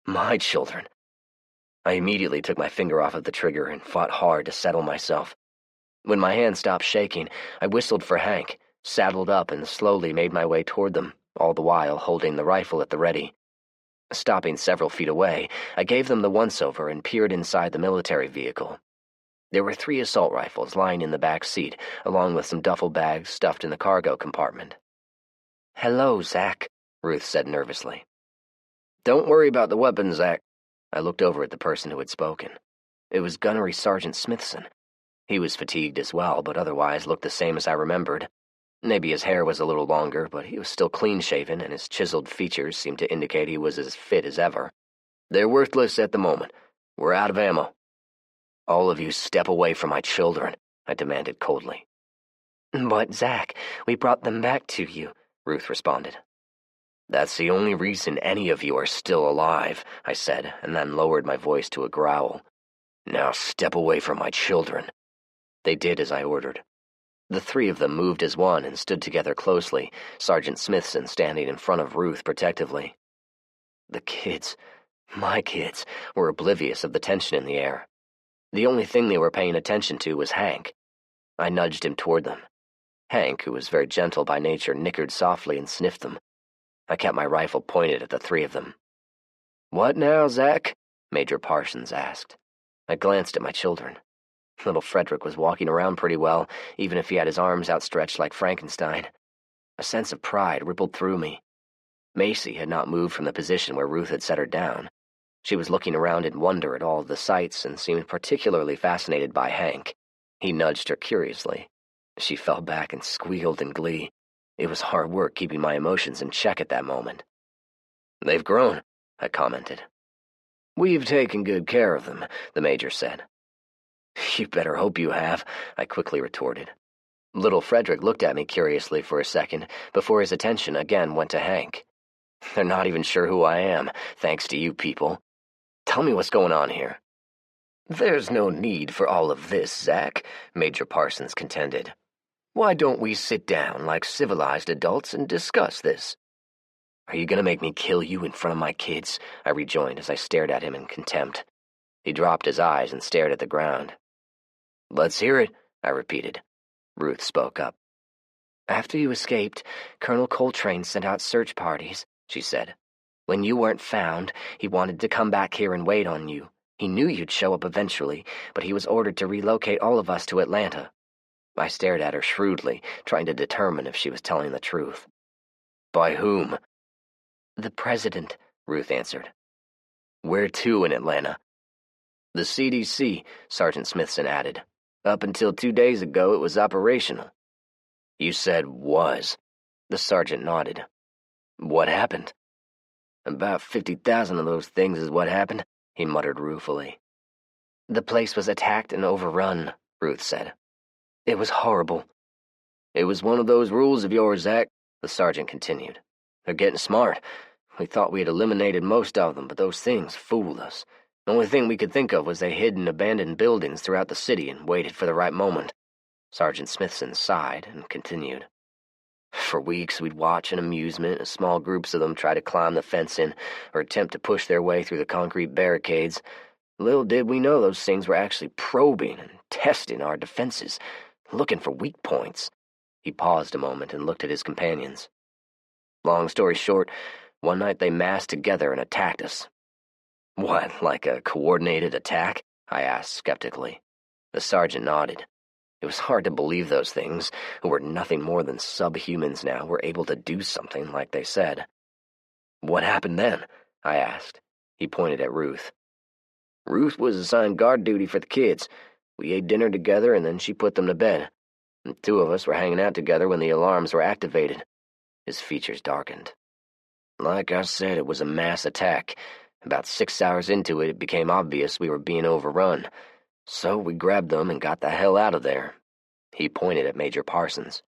My children. I immediately took my finger off of the trigger and fought hard to settle myself. When my hand stopped shaking, I whistled for Hank, saddled up, and slowly made my way toward them, all the while holding the rifle at the ready. Stopping several feet away, I gave them the once-over and peered inside the military vehicle. There were 3 assault rifles lying in the back seat, along with some duffel bags stuffed in the cargo compartment. "Hello, Zach," Ruth said nervously. "Don't worry about the weapons, Zach." I looked over at the person who had spoken. It was Gunnery Sergeant Smithson. He was fatigued as well, but otherwise looked the same as I remembered. Maybe his hair was a little longer, but he was still clean-shaven, and his chiseled features seemed to indicate he was as fit as ever. "They're worthless at the moment. We're out of ammo." "All of you step away from my children," I demanded coldly. "But, Zach, we brought them back to you," Ruth responded. "That's the only reason any of you are still alive," I said, and then lowered my voice to a growl. "Now step away from my children." They did as I ordered. The 3 of them moved as one and stood together closely, Sergeant Smithson standing in front of Ruth protectively. The kids, my kids, were oblivious of the tension in the air. The only thing they were paying attention to was Hank. I nudged him toward them. Hank, who was very gentle by nature, nickered softly and sniffed them. I kept my rifle pointed at the 3 of them. "What now, Zach?" Major Parsons asked. I glanced at my children. Little Frederick was walking around pretty well, even if he had his arms outstretched like Frankenstein. A sense of pride rippled through me. Macy had not moved from the position where Ruth had set her down. She was looking around in wonder at all of the sights and seemed particularly fascinated by Hank. He nudged her curiously. She fell back and squealed in glee. It was hard work keeping my emotions in check at that moment. "They've grown," I commented. "We've taken good care of them," the Major said. "You better hope you have," I quickly retorted. Little Frederick looked at me curiously for a second before his attention again went to Hank. "They're not even sure who I am, thanks to you people. Tell me what's going on here." "There's no need for all of this, Zach," Major Parsons contended. "Why don't we sit down like civilized adults and discuss this?" "Are you going to make me kill you in front of my kids?" I rejoined as I stared at him in contempt. He dropped his eyes and stared at the ground. "Let's hear it," I repeated. Ruth spoke up. "After you escaped, Colonel Coltrane sent out search parties," she said. "When you weren't found, he wanted to come back here and wait on you. He knew you'd show up eventually, but he was ordered to relocate all of us to Atlanta." I stared at her shrewdly, trying to determine if she was telling the truth. "By whom?" "The President," Ruth answered. "Where to in Atlanta?" "The CDC," Sergeant Smithson added. "Up until 2 days ago, it was operational." "You said was." The sergeant nodded. "What happened?" "About 50,000 of those things is what happened," he muttered ruefully. "The place was attacked and overrun," Ruth said. "It was horrible." "It was one of those rules of yours, Zach," the sergeant continued. "They're getting smart. We thought we had eliminated most of them, but those things fooled us. The only thing we could think of was they hid in abandoned buildings throughout the city and waited for the right moment." Sergeant Smithson sighed and continued. "For weeks we'd watch in amusement as small groups of them try to climb the fence in or attempt to push their way through the concrete barricades. Little did we know those things were actually probing and testing our defenses, looking for weak points." He paused a moment and looked at his companions. "Long story short, one night they massed together and attacked us." "What, like a coordinated attack?" I asked skeptically. The sergeant nodded. It was hard to believe those things, who were nothing more than subhumans now, were able to do something like they said. "What happened then?" I asked. He pointed at Ruth. "Ruth was assigned guard duty for the kids. We ate dinner together and then she put them to bed. The 2 of us were hanging out together when the alarms were activated." His features darkened. "Like I said, it was a mass attack. About 6 hours into it, it became obvious we were being overrun. So we grabbed them and got the hell out of there." He pointed at Major Parsons.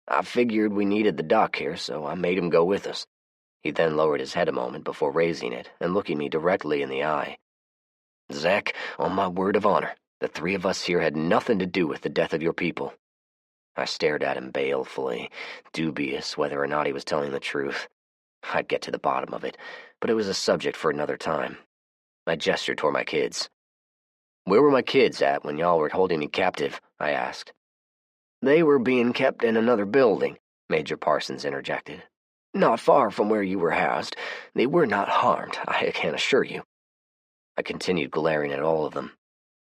"I figured we needed the doc here, so I made him go with us. He then lowered his head a moment before raising it and looking me directly in the eye. "Zach, on my word of honor, the three of us here had nothing to do with the death of your people." I stared at him balefully, dubious whether or not he was telling the truth. I'd get to the bottom of it, but it was a subject for another time. I gestured toward my kids. "Where were my kids at when y'all were holding me captive?" I asked. "They were being kept in another building," Major Parsons interjected. "Not far from where you were housed. They were not harmed, I can assure you." I continued glaring at all of them.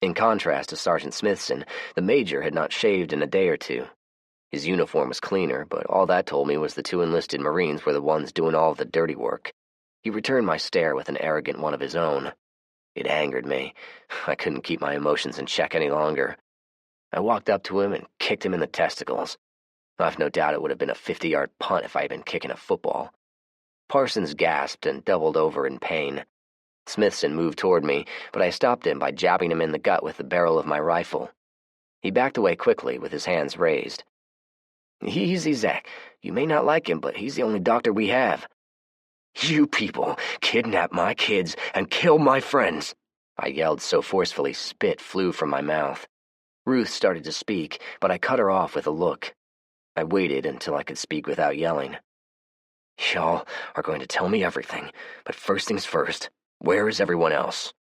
In contrast to Sergeant Smithson, the Major had not shaved in a day or two. His uniform was cleaner, but all that told me was the two enlisted Marines were the ones doing all of the dirty work. He returned my stare with an arrogant one of his own. It angered me. I couldn't keep my emotions in check any longer. I walked up to him and kicked him in the testicles. I've no doubt it would have been a 50-yard punt if I had been kicking a football. Parsons gasped and doubled over in pain. Smithson moved toward me, but I stopped him by jabbing him in the gut with the barrel of my rifle. He backed away quickly with his hands raised. "Easy, Zach. You may not like him, but he's the only doctor we have." "You people kidnap my kids and kill my friends," I yelled so forcefully spit flew from my mouth. Ruth started to speak, but I cut her off with a look. I waited until I could speak without yelling. "Y'all are going to tell me everything, but first things first. Where is everyone else?"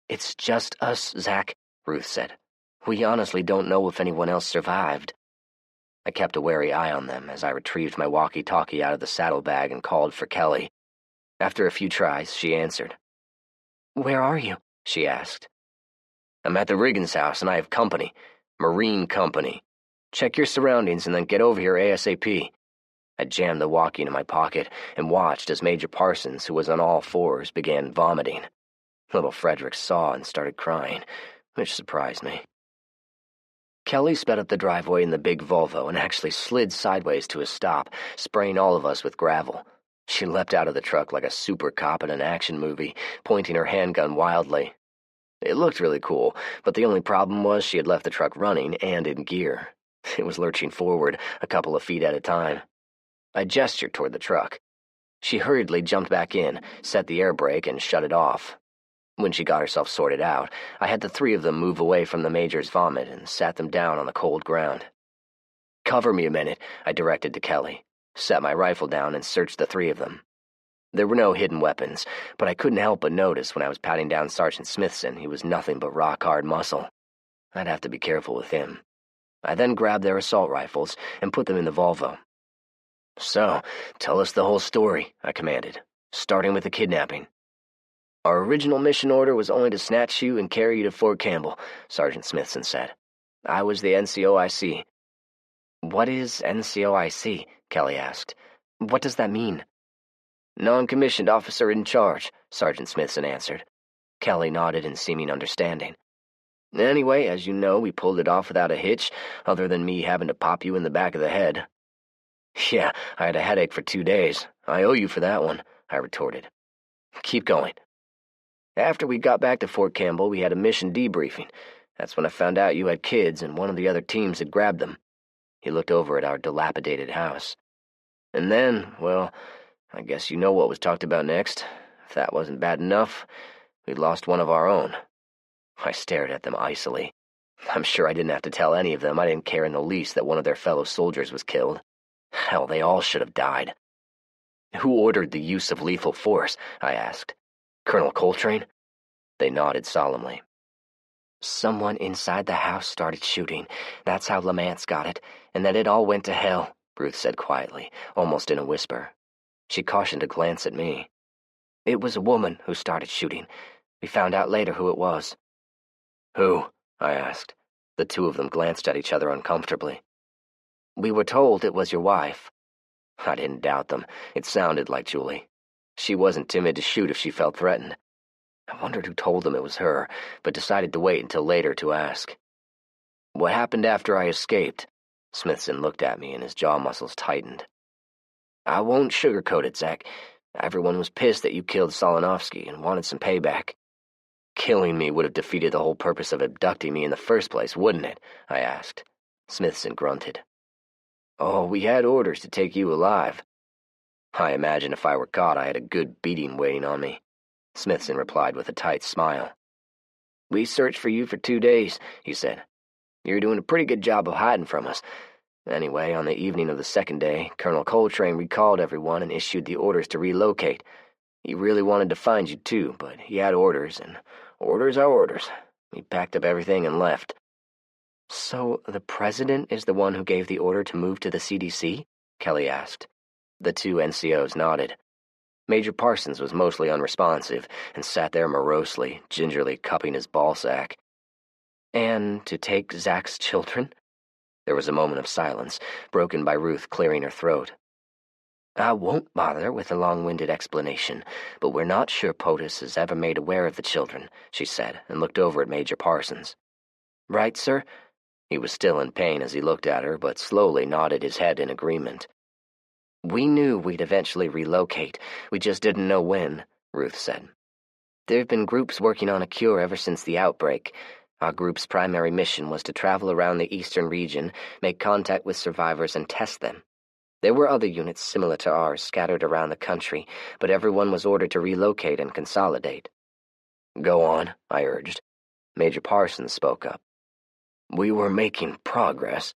"It's just us, Zach," Ruth said. "We honestly don't know if anyone else survived." I kept a wary eye on them as I retrieved my walkie-talkie out of the saddlebag and called for Kelly. After a few tries, she answered. "Where are you?" she asked. "I'm at the Riggins house and I have company. Marine company. Check your surroundings and then get over here ASAP." I jammed the walkie into my pocket and watched as Major Parsons, who was on all fours, began vomiting. Little Frederick saw and started crying, which surprised me. Kelly sped up the driveway in the big Volvo and actually slid sideways to a stop, spraying all of us with gravel. She leapt out of the truck like a super cop in an action movie, pointing her handgun wildly. It looked really cool, but the only problem was she had left the truck running and in gear. It was lurching forward, a couple of feet at a time. I gestured toward the truck. She hurriedly jumped back in, set the air brake, and shut it off. When she got herself sorted out, I had the three of them move away from the Major's vomit and sat them down on the cold ground. "Cover me a minute," I directed to Kelly, set my rifle down, and searched the three of them. There were no hidden weapons, but I couldn't help but notice when I was patting down Sergeant Smithson he was nothing but rock-hard muscle. I'd have to be careful with him. I then grabbed their assault rifles and put them in the Volvo. "So, tell us the whole story," I commanded, starting with the kidnapping. "Our original mission order was only to snatch you and carry you to Fort Campbell," Sergeant Smithson said. "I was the NCOIC. "What is NCOIC?" Kelly asked. "What does that mean?" "Non-commissioned officer in charge," Sergeant Smithson answered. Kelly nodded in seeming understanding. "Anyway, as you know, we pulled it off without a hitch, other than me having to pop you in the back of the head." "Yeah, I had a headache for 2 days. I owe you for that one," I retorted. "Keep going." "After we got back to Fort Campbell, we had a mission debriefing. That's when I found out you had kids and one of the other teams had grabbed them." He looked over at our dilapidated house. "And then, well, I guess you know what was talked about next. If that wasn't bad enough, we'd lost one of our own." I stared at them icily. I'm sure I didn't have to tell any of them I didn't care in the least that one of their fellow soldiers was killed. Hell, they all should have died. "Who ordered the use of lethal force?" I asked. "Colonel Coltrane?" They nodded solemnly. "Someone inside the house started shooting. That's how Lamance got it, and then it all went to hell," Ruth said quietly, almost in a whisper. She cautioned a glance at me. "It was a woman who started shooting. We found out later who it was." "Who?" I asked. The two of them glanced at each other uncomfortably. "We were told it was your wife." I didn't doubt them. It sounded like Julie. She wasn't timid to shoot if she felt threatened. I wondered who told them it was her, but decided to wait until later to ask. "What happened after I escaped?" Smithson looked at me and his jaw muscles tightened. "I won't sugarcoat it, Zach. Everyone was pissed that you killed Solinovsky and wanted some payback. Killing me would have defeated the whole purpose of abducting me in the first place, wouldn't it?" I asked. Smithson grunted. "Oh, we had orders to take you alive." I imagine if I were caught, I had a good beating waiting on me, Smithson replied with a tight smile. We searched for you for 2 days, he said. You're doing a pretty good job of hiding from us. Anyway, on the evening of the second day, Colonel Coltrane recalled everyone and issued the orders to relocate. He really wanted to find you, too, but he had orders, and orders are orders. We packed up everything and left. So the president is the one who gave the order to move to the CDC? Kelly asked. The two NCOs nodded. Major Parsons was mostly unresponsive and sat there morosely, gingerly cupping his ballsack. And to take Zach's children? There was a moment of silence, broken by Ruth clearing her throat. I won't bother with a long-winded explanation, but we're not sure POTUS is ever made aware of the children, she said, and looked over at Major Parsons. Right, sir? He was still in pain as he looked at her, but slowly nodded his head in agreement. We knew we'd eventually relocate. We just didn't know when, Ruth said. There have been groups working on a cure ever since the outbreak. Our group's primary mission was to travel around the eastern region, make contact with survivors, and test them. There were other units similar to ours scattered around the country, but everyone was ordered to relocate and consolidate. Go on, I urged. Major Parsons spoke up. We were making progress.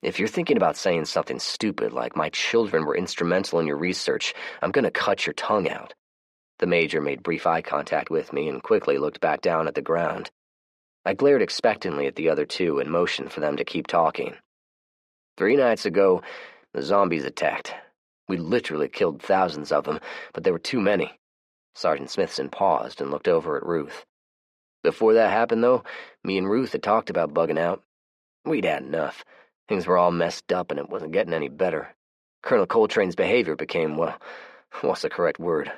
If you're thinking about saying something stupid like my children were instrumental in your research, I'm going to cut your tongue out. The major made brief eye contact with me and quickly looked back down at the ground. I glared expectantly at the other two and motioned for them to keep talking. 3 nights ago, the zombies attacked. We literally killed thousands of them, but there were too many. Sergeant Smithson paused and looked over at Ruth. Before that happened, though, me and Ruth had talked about bugging out. We'd had enough. Things were all messed up and it wasn't getting any better. Colonel Coltrane's behavior became, well, what's the correct word?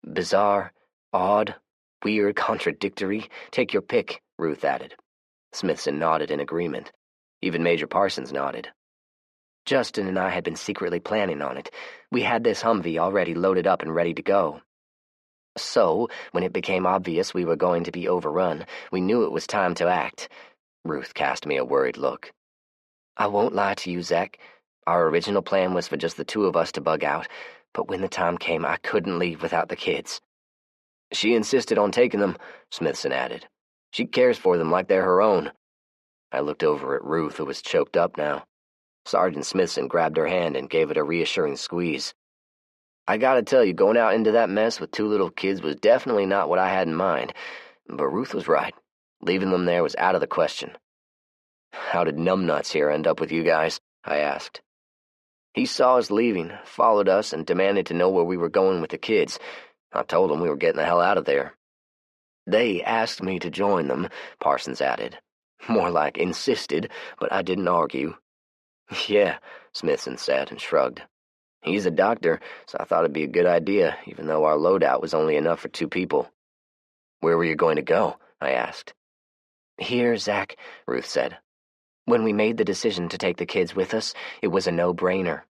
Bizarre, odd, weird, contradictory. Take your pick, Ruth added. Smithson nodded in agreement. Even Major Parsons nodded. Justin and I had been secretly planning on it. We had this Humvee already loaded up and ready to go. So, when it became obvious we were going to be overrun, we knew it was time to act. Ruth cast me a worried look. I won't lie to you, Zach. Our original plan was for just the 2 of us to bug out, but when the time came, I couldn't leave without the kids. She insisted on taking them, Smithson added. She cares for them like they're her own. I looked over at Ruth, who was choked up now. Sergeant Smithson grabbed her hand and gave it a reassuring squeeze. I gotta tell you, going out into that mess with 2 little kids was definitely not what I had in mind, but Ruth was right. Leaving them there was out of the question. How did Numbnuts here end up with you guys? I asked. He saw us leaving, followed us, and demanded to know where we were going with the kids. I told him we were getting the hell out of there. They asked me to join them, Parsons added. More like insisted, but I didn't argue. Yeah, Smithson said and shrugged. He's a doctor, so I thought it'd be a good idea, even though our loadout was only enough for 2 people. Where were you going to go? I asked. Here, Zach, Ruth said. When we made the decision to take the kids with us, it was a no-brainer.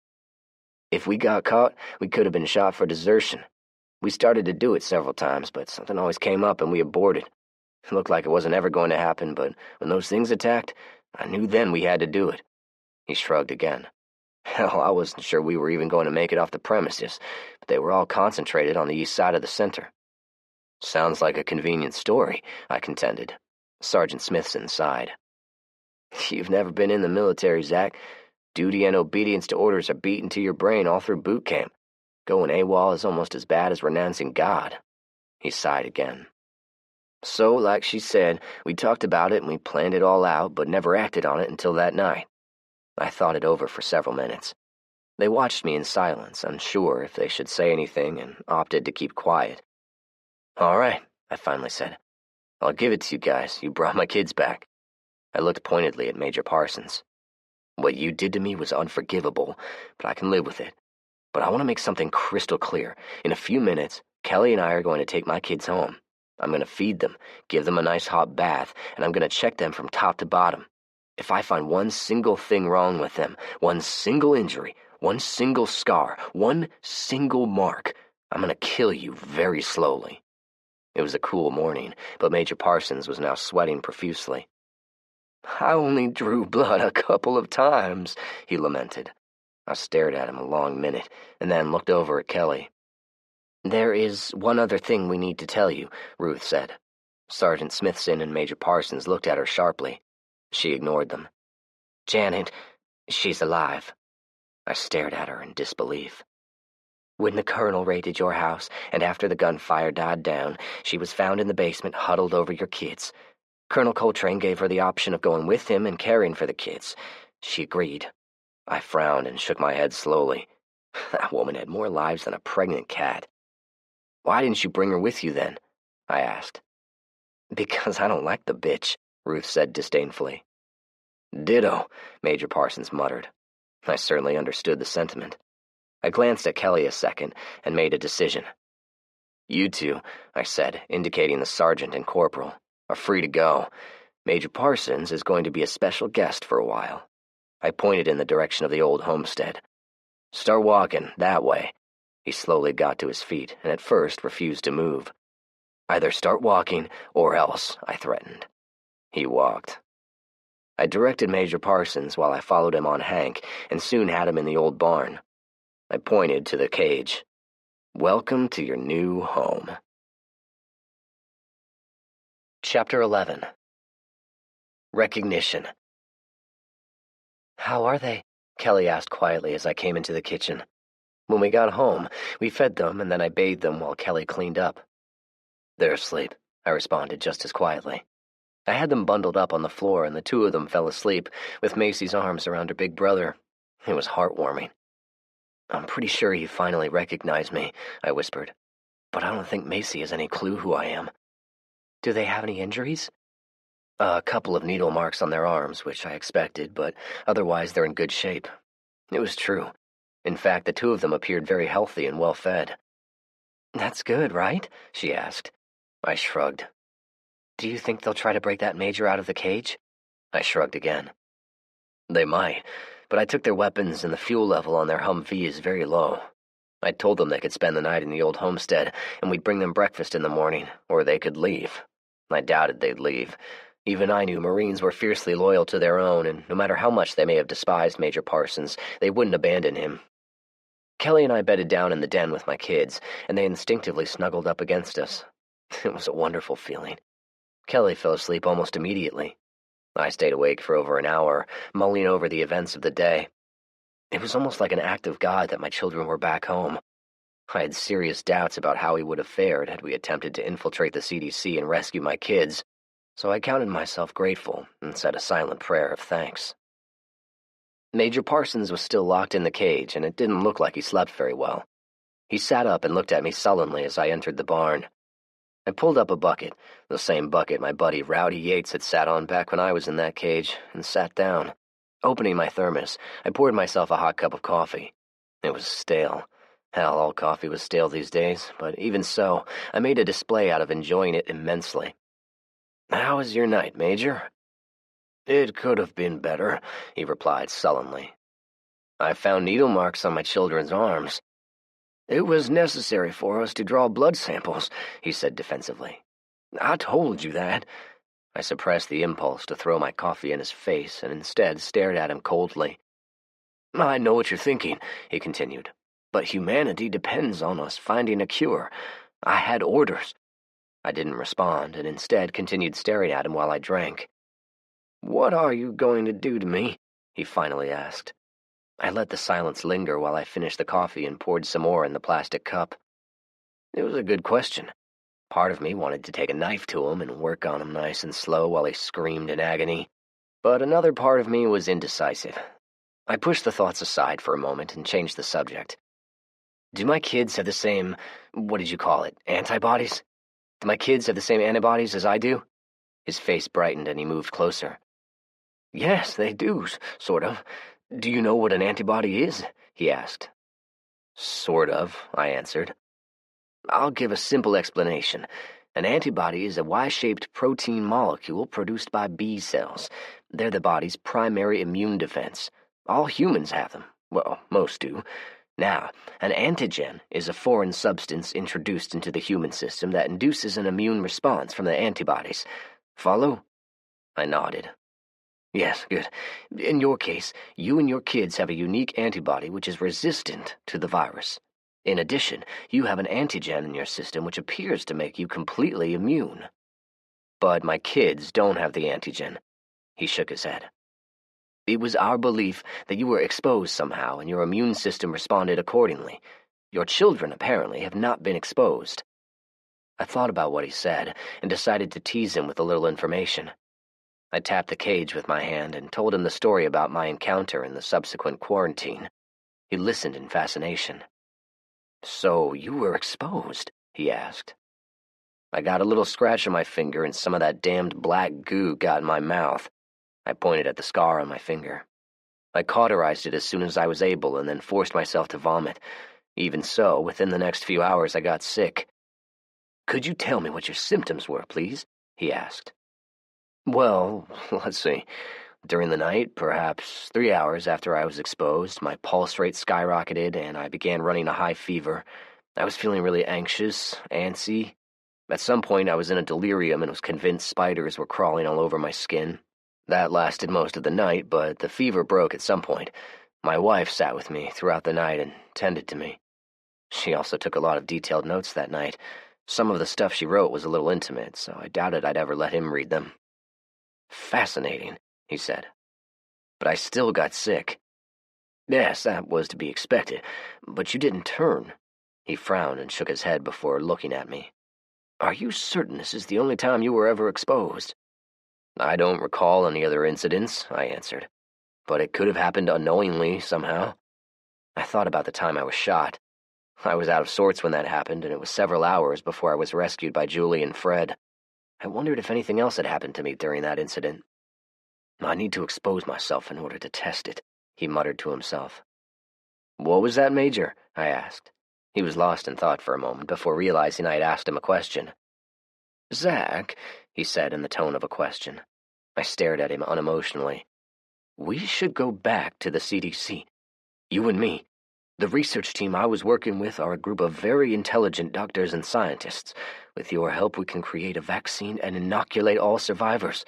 If we got caught, we could have been shot for desertion. We started to do it several times, but something always came up and we aborted. It looked like it wasn't ever going to happen, but when those things attacked, I knew then we had to do it. He shrugged again. Hell, I wasn't sure we were even going to make it off the premises, but they were all concentrated on the east side of the center. Sounds like a convenient story, I contended. Sergeant Smithson sighed. You've never been in the military, Zach. Duty and obedience to orders are beat into your brain all through boot camp. Going AWOL is almost as bad as renouncing God. He sighed again. So, like she said, we talked about it and we planned it all out, but never acted on it until that night. I thought it over for several minutes. They watched me in silence, unsure if they should say anything, and opted to keep quiet. All right, I finally said. I'll give it to you guys. You brought my kids back. I looked pointedly at Major Parsons. What you did to me was unforgivable, but I can live with it. But I want to make something crystal clear. In a few minutes, Kelly and I are going to take my kids home. I'm going to feed them, give them a nice hot bath, and I'm going to check them from top to bottom. If I find one single thing wrong with them, one single injury, one single scar, one single mark, I'm going to kill you very slowly. It was a cool morning, but Major Parsons was now sweating profusely. I only drew blood a couple of times, he lamented. I stared at him a long minute, and then looked over at Kelly. "There is one other thing we need to tell you," Ruth said. Sergeant Smithson and Major Parsons looked at her sharply. She ignored them. "Janet, she's alive." I stared at her in disbelief. "When the colonel raided your house, and after the gunfire died down, she was found in the basement huddled over your kids. Colonel Coltrane gave her the option of going with him and caring for the kids. She agreed." I frowned and shook my head slowly. That woman had more lives than a pregnant cat. "Why didn't you bring her with you then?" I asked. "Because I don't like the bitch," Ruth said disdainfully. "Ditto," Major Parsons muttered. I certainly understood the sentiment. I glanced at Kelly a second and made a decision. "You two," I said, indicating the sergeant and corporal, "are free to go. Major Parsons is going to be a special guest for a while." I pointed in the direction of the old homestead. "Start walking, that way." He slowly got to his feet and at first refused to move. "Either start walking or else," I threatened. He walked. I directed Major Parsons while I followed him on Hank and soon had him in the old barn. I pointed to the cage. "Welcome to your new home." Chapter 11. Recognition. "How are they?" Kelly asked quietly as I came into the kitchen. When we got home, we fed them and then I bathed them while Kelly cleaned up. "They're asleep," I responded just as quietly. I had them bundled up on the floor and the two of them fell asleep, with Macy's arms around her big brother. It was heartwarming. "I'm pretty sure he finally recognized me," I whispered. "But I don't think Macy has any clue who I am." "Do they have any injuries?" "A couple of needle marks on their arms, which I expected, but otherwise they're in good shape." It was true. In fact, the two of them appeared very healthy and well-fed. "That's good, right?" she asked. I shrugged. "Do you think they'll try to break that major out of the cage?" I shrugged again. "They might, but I took their weapons and the fuel level on their Humvee is very low. I told them they could spend the night in the old homestead, and we'd bring them breakfast in the morning, or they could leave. I doubted they'd leave. Even I knew Marines were fiercely loyal to their own, and no matter how much they may have despised Major Parsons, they wouldn't abandon him. Kelly and I bedded down in the den with my kids, and they instinctively snuggled up against us. It was a wonderful feeling. Kelly fell asleep almost immediately. I stayed awake for over an hour, mulling over the events of the day. It was almost like an act of God that my children were back home. I had serious doubts about how we would have fared had we attempted to infiltrate the CDC and rescue my kids, so I counted myself grateful and said a silent prayer of thanks. Major Parsons was still locked in the cage, and it didn't look like he slept very well. He sat up and looked at me sullenly as I entered the barn. I pulled up a bucket, the same bucket my buddy Rowdy Yates had sat on back when I was in that cage, and sat down. Opening my thermos, I poured myself a hot cup of coffee. It was stale. Hell, all coffee was stale these days, but even so, I made a display out of enjoying it immensely. "How was your night, Major?" "It could have been better," he replied sullenly. "I found needle marks on my children's arms." "It was necessary for us to draw blood samples," he said defensively. "I told you that." I suppressed the impulse to throw my coffee in his face and instead stared at him coldly. "I know what you're thinking," he continued, "but humanity depends on us finding a cure. I had orders." I didn't respond and instead continued staring at him while I drank. "What are you going to do to me?" he finally asked. I let the silence linger while I finished the coffee and poured some more in the plastic cup. It was a good question. Part of me wanted to take a knife to him and work on him nice and slow while he screamed in agony, but another part of me was indecisive. I pushed the thoughts aside for a moment and changed the subject. "Do my kids have the same, what did you call it, antibodies? Do my kids have the same antibodies as I do?" His face brightened and he moved closer. "Yes, they do, sort of. Do you know what an antibody is?" he asked. "Sort of," I answered. "I'll give a simple explanation. An antibody is a Y-shaped protein molecule produced by B cells. They're the body's primary immune defense. All humans have them. Well, most do. Now, an antigen is a foreign substance introduced into the human system that induces an immune response from the antibodies. Follow?" I nodded. Yes, good. In your case, you and your kids have a unique antibody which is resistant to the virus. In addition, you have an antigen in your system which appears to make you completely immune. But my kids don't have the antigen. He shook his head. It was our belief that you were exposed somehow and your immune system responded accordingly. Your children, apparently, have not been exposed. I thought about what he said and decided to tease him with a little information. I tapped the cage with my hand and told him the story about my encounter and the subsequent quarantine. He listened in fascination. So you were exposed? He asked. I got a little scratch on my finger and some of that damned black goo got in my mouth. I pointed at the scar on my finger. I cauterized it as soon as I was able and then forced myself to vomit. Even so, within the next few hours I got sick. Could you tell me what your symptoms were, please? He asked. Well, let's see. During the night, perhaps 3 hours after I was exposed, my pulse rate skyrocketed and I began running a high fever. I was feeling really anxious, antsy. At some point, I was in a delirium and was convinced spiders were crawling all over my skin. That lasted most of the night, but the fever broke at some point. My wife sat with me throughout the night and tended to me. She also took a lot of detailed notes that night. Some of the stuff she wrote was a little intimate, so I doubted I'd ever let him read them. Fascinating, he said. But I still got sick. Yes, that was to be expected, but you didn't turn. He frowned and shook his head before looking at me. Are you certain this is the only time you were ever exposed? I don't recall any other incidents, I answered, but it could have happened unknowingly somehow. I thought about the time I was shot. I was out of sorts when that happened, and it was several hours before I was rescued by Julie and Fred. I wondered if anything else had happened to me during that incident. I need to expose myself in order to test it, he muttered to himself. What was that, Major? I asked. He was lost in thought for a moment before realizing I had asked him a question. Zach, he said in the tone of a question. I stared at him unemotionally. We should go back to the CDC. You and me. The research team I was working with are a group of very intelligent doctors and scientists. With your help, we can create a vaccine and inoculate all survivors.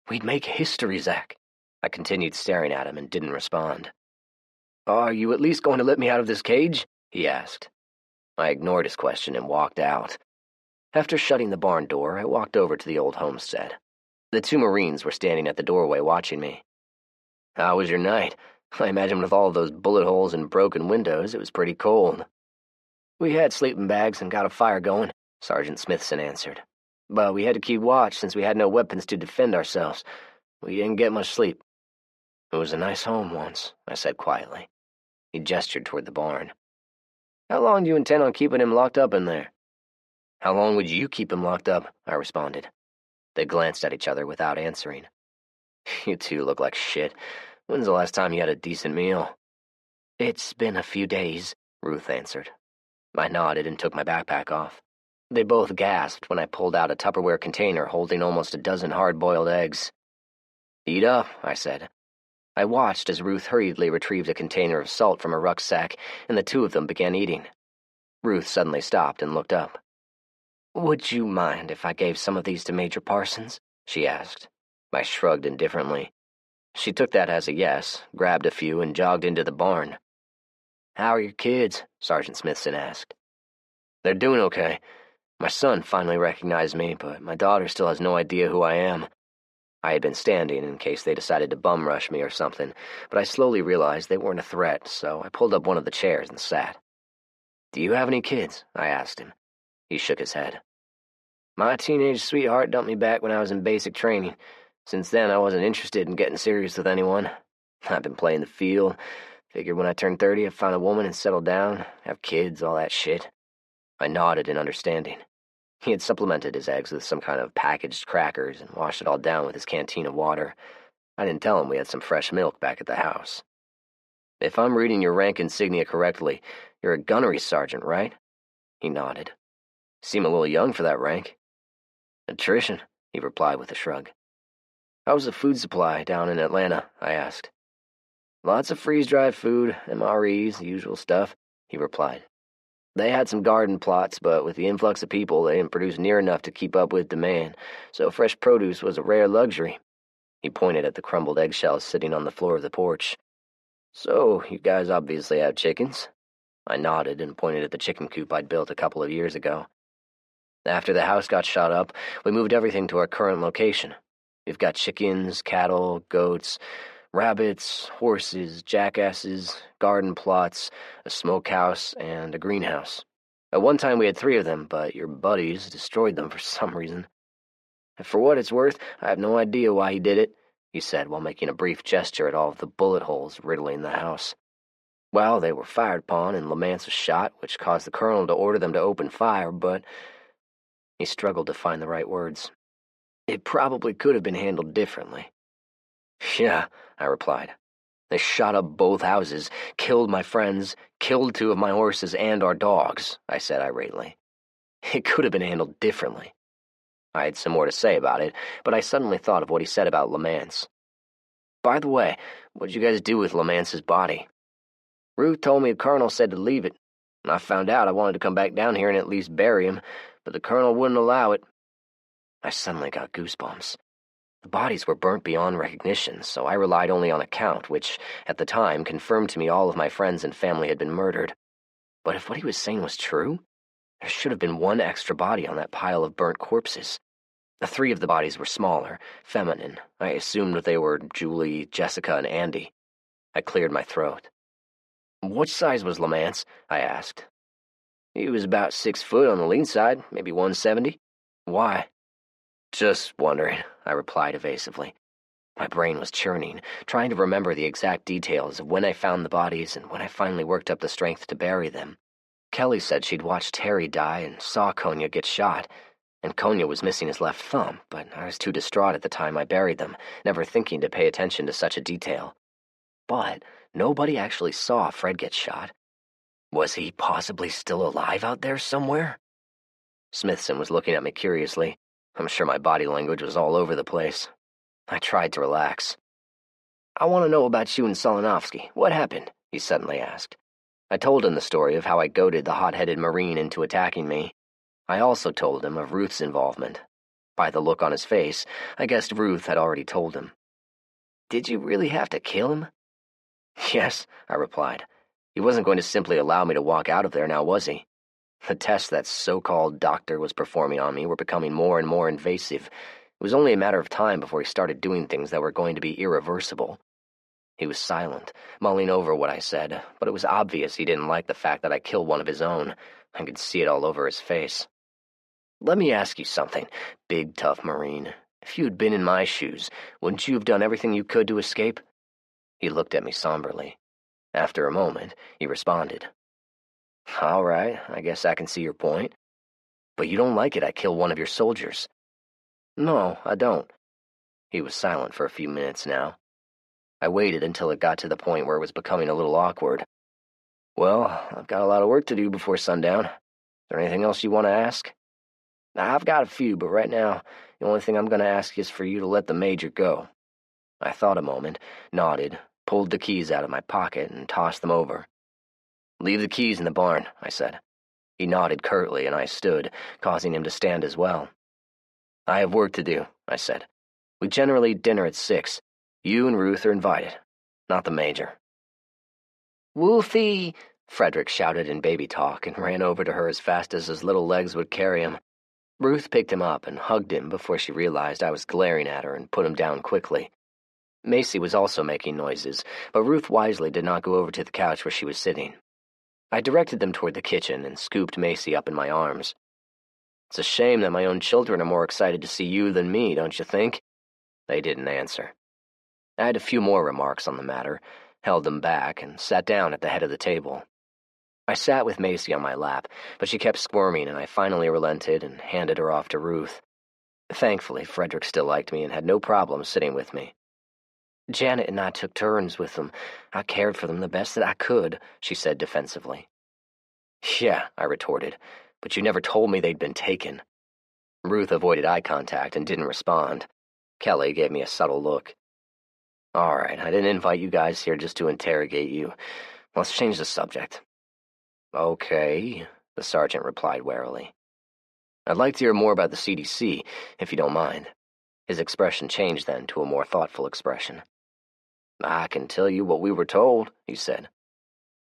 We'd make history, Zach. I continued staring at him and didn't respond. Are you at least going to let me out of this cage? He asked. I ignored his question and walked out. After shutting the barn door, I walked over to the old homestead. The 2 Marines were standing at the doorway watching me. How was your night? I imagine with all of those bullet holes and broken windows, it was pretty cold. We had sleeping bags and got a fire going, Sergeant Smithson answered. But we had to keep watch since we had no weapons to defend ourselves. We didn't get much sleep. It was a nice home once, I said quietly. He gestured toward the barn. How long do you intend on keeping him locked up in there? How long would you keep him locked up? I responded. They glanced at each other without answering. You two look like shit. When's the last time you had a decent meal? It's been a few days, Ruth answered. I nodded and took my backpack off. They both gasped when I pulled out a Tupperware container holding almost a dozen hard-boiled eggs. Eat up, I said. I watched as Ruth hurriedly retrieved a container of salt from her rucksack, and the 2 of them began eating. Ruth suddenly stopped and looked up. Would you mind if I gave some of these to Major Parsons? She asked. I shrugged indifferently. She took that as a yes, grabbed a few, and jogged into the barn. How are your kids? Sergeant Smithson asked. They're doing okay. My son finally recognized me, but my daughter still has no idea who I am. I had been standing in case they decided to bum rush me or something, but I slowly realized they weren't a threat, so I pulled up one of the chairs and sat. Do you have any kids? I asked him. He shook his head. My teenage sweetheart dumped me back when I was in basic training. Since then, I wasn't interested in getting serious with anyone. I've been playing the field. Figured when I turned 30, I'd find a woman and settle down, have kids, all that shit. I nodded in understanding. He had supplemented his eggs with some kind of packaged crackers and washed it all down with his canteen of water. I didn't tell him we had some fresh milk back at the house. If I'm reading your rank insignia correctly, you're a gunnery sergeant, right? He nodded. Seem a little young for that rank. Attrition, he replied with a shrug. How's the food supply down in Atlanta? I asked. Lots of freeze-dried food, MREs, the usual stuff, he replied. They had some garden plots, but with the influx of people, they didn't produce near enough to keep up with demand, so fresh produce was a rare luxury. He pointed at the crumbled eggshells sitting on the floor of the porch. "So, you guys obviously have chickens?" I nodded and pointed at the chicken coop I'd built a couple of years ago. "After the house got shot up, we moved everything to our current location. We've got chickens, cattle, goats, rabbits, horses, jackasses, garden plots, a smokehouse, and a greenhouse. At one time we had 3 of them, but your buddies destroyed them for some reason. For what it's worth, I have no idea why he did it," he said while making a brief gesture at all of the bullet holes riddling the house. "Well, they were fired upon, and Lamance was shot, which caused the colonel to order them to open fire, but—" He struggled to find the right words. "It probably could have been handled differently." "Yeah," I replied. "They shot up both houses, killed my friends, killed 2 of my horses and our dogs," I said irately. "It could have been handled differently." I had some more to say about it, but I suddenly thought of what he said about Lamance. "By the way, what'd you guys do with Lamance's body?" "Ruth told me the colonel said to leave it, and I found out I wanted to come back down here and at least bury him, but the colonel wouldn't allow it." I suddenly got goosebumps. The bodies were burnt beyond recognition, so I relied only on a count, which, at the time, confirmed to me all of my friends and family had been murdered. But if what he was saying was true, there should have been 1 extra body on that pile of burnt corpses. The 3 of the bodies were smaller, feminine. I assumed that they were Julie, Jessica, and Andy. I cleared my throat. "What size was Lamance?" I asked. "He was about 6 foot on the lean side, maybe 170. Why?" "Just wondering," I replied evasively. My brain was churning, trying to remember the exact details of when I found the bodies and when I finally worked up the strength to bury them. Kelly said she'd watched Terry die and saw Konya get shot, and Konya was missing his left thumb, but I was too distraught at the time I buried them, never thinking to pay attention to such a detail. But nobody actually saw Fred get shot. Was he possibly still alive out there somewhere? Smithson was looking at me curiously. I'm sure my body language was all over the place. I tried to relax. "I want to know about you and Solinovsky. What happened?" he suddenly asked. I told him the story of how I goaded the hot-headed Marine into attacking me. I also told him of Ruth's involvement. By the look on his face, I guessed Ruth had already told him. "Did you really have to kill him?" "Yes," I replied. "He wasn't going to simply allow me to walk out of there now, was he? The tests that so-called doctor was performing on me were becoming more and more invasive. It was only a matter of time before he started doing things that were going to be irreversible." He was silent, mulling over what I said, but it was obvious he didn't like the fact that I killed one of his own. I could see it all over his face. "Let me ask you something, big tough Marine. If you had been in my shoes, wouldn't you have done everything you could to escape?" He looked at me somberly. After a moment, he responded. "All right, I guess I can see your point. But you don't like it I killed one of your soldiers." "No, I don't." He was silent for a few minutes now. I waited until it got to the point where it was becoming a little awkward. "Well, I've got a lot of work to do before sundown. Is there anything else you want to ask?" "I've got a few, but right now, the only thing I'm going to ask is for you to let the Major go." I thought a moment, nodded, pulled the keys out of my pocket, and tossed them over. "Leave the keys in the barn," I said. He nodded curtly, and I stood, causing him to stand as well. "I have work to do," I said. "We generally eat dinner at 6. You and Ruth are invited, not the Major." "Wolfie!" Frederick shouted in baby talk and ran over to her as fast as his little legs would carry him. Ruth picked him up and hugged him before she realized I was glaring at her and put him down quickly. Macy was also making noises, but Ruth wisely did not go over to the couch where she was sitting. I directed them toward the kitchen and scooped Macy up in my arms. "It's a shame that my own children are more excited to see you than me, don't you think?" They didn't answer. I had a few more remarks on the matter, held them back, and sat down at the head of the table. I sat with Macy on my lap, but she kept squirming, and I finally relented and handed her off to Ruth. Thankfully, Frederick still liked me and had no problem sitting with me. "Janet and I took turns with them. I cared for them the best that I could," she said defensively. "Yeah," I retorted, "but you never told me they'd been taken." Ruth avoided eye contact and didn't respond. Kelly gave me a subtle look. "All right, I didn't invite you guys here just to interrogate you. Let's change the subject." "Okay," the sergeant replied warily. "I'd like to hear more about the CDC, if you don't mind." His expression changed then to a more thoughtful expression. "I can tell you what we were told," he said.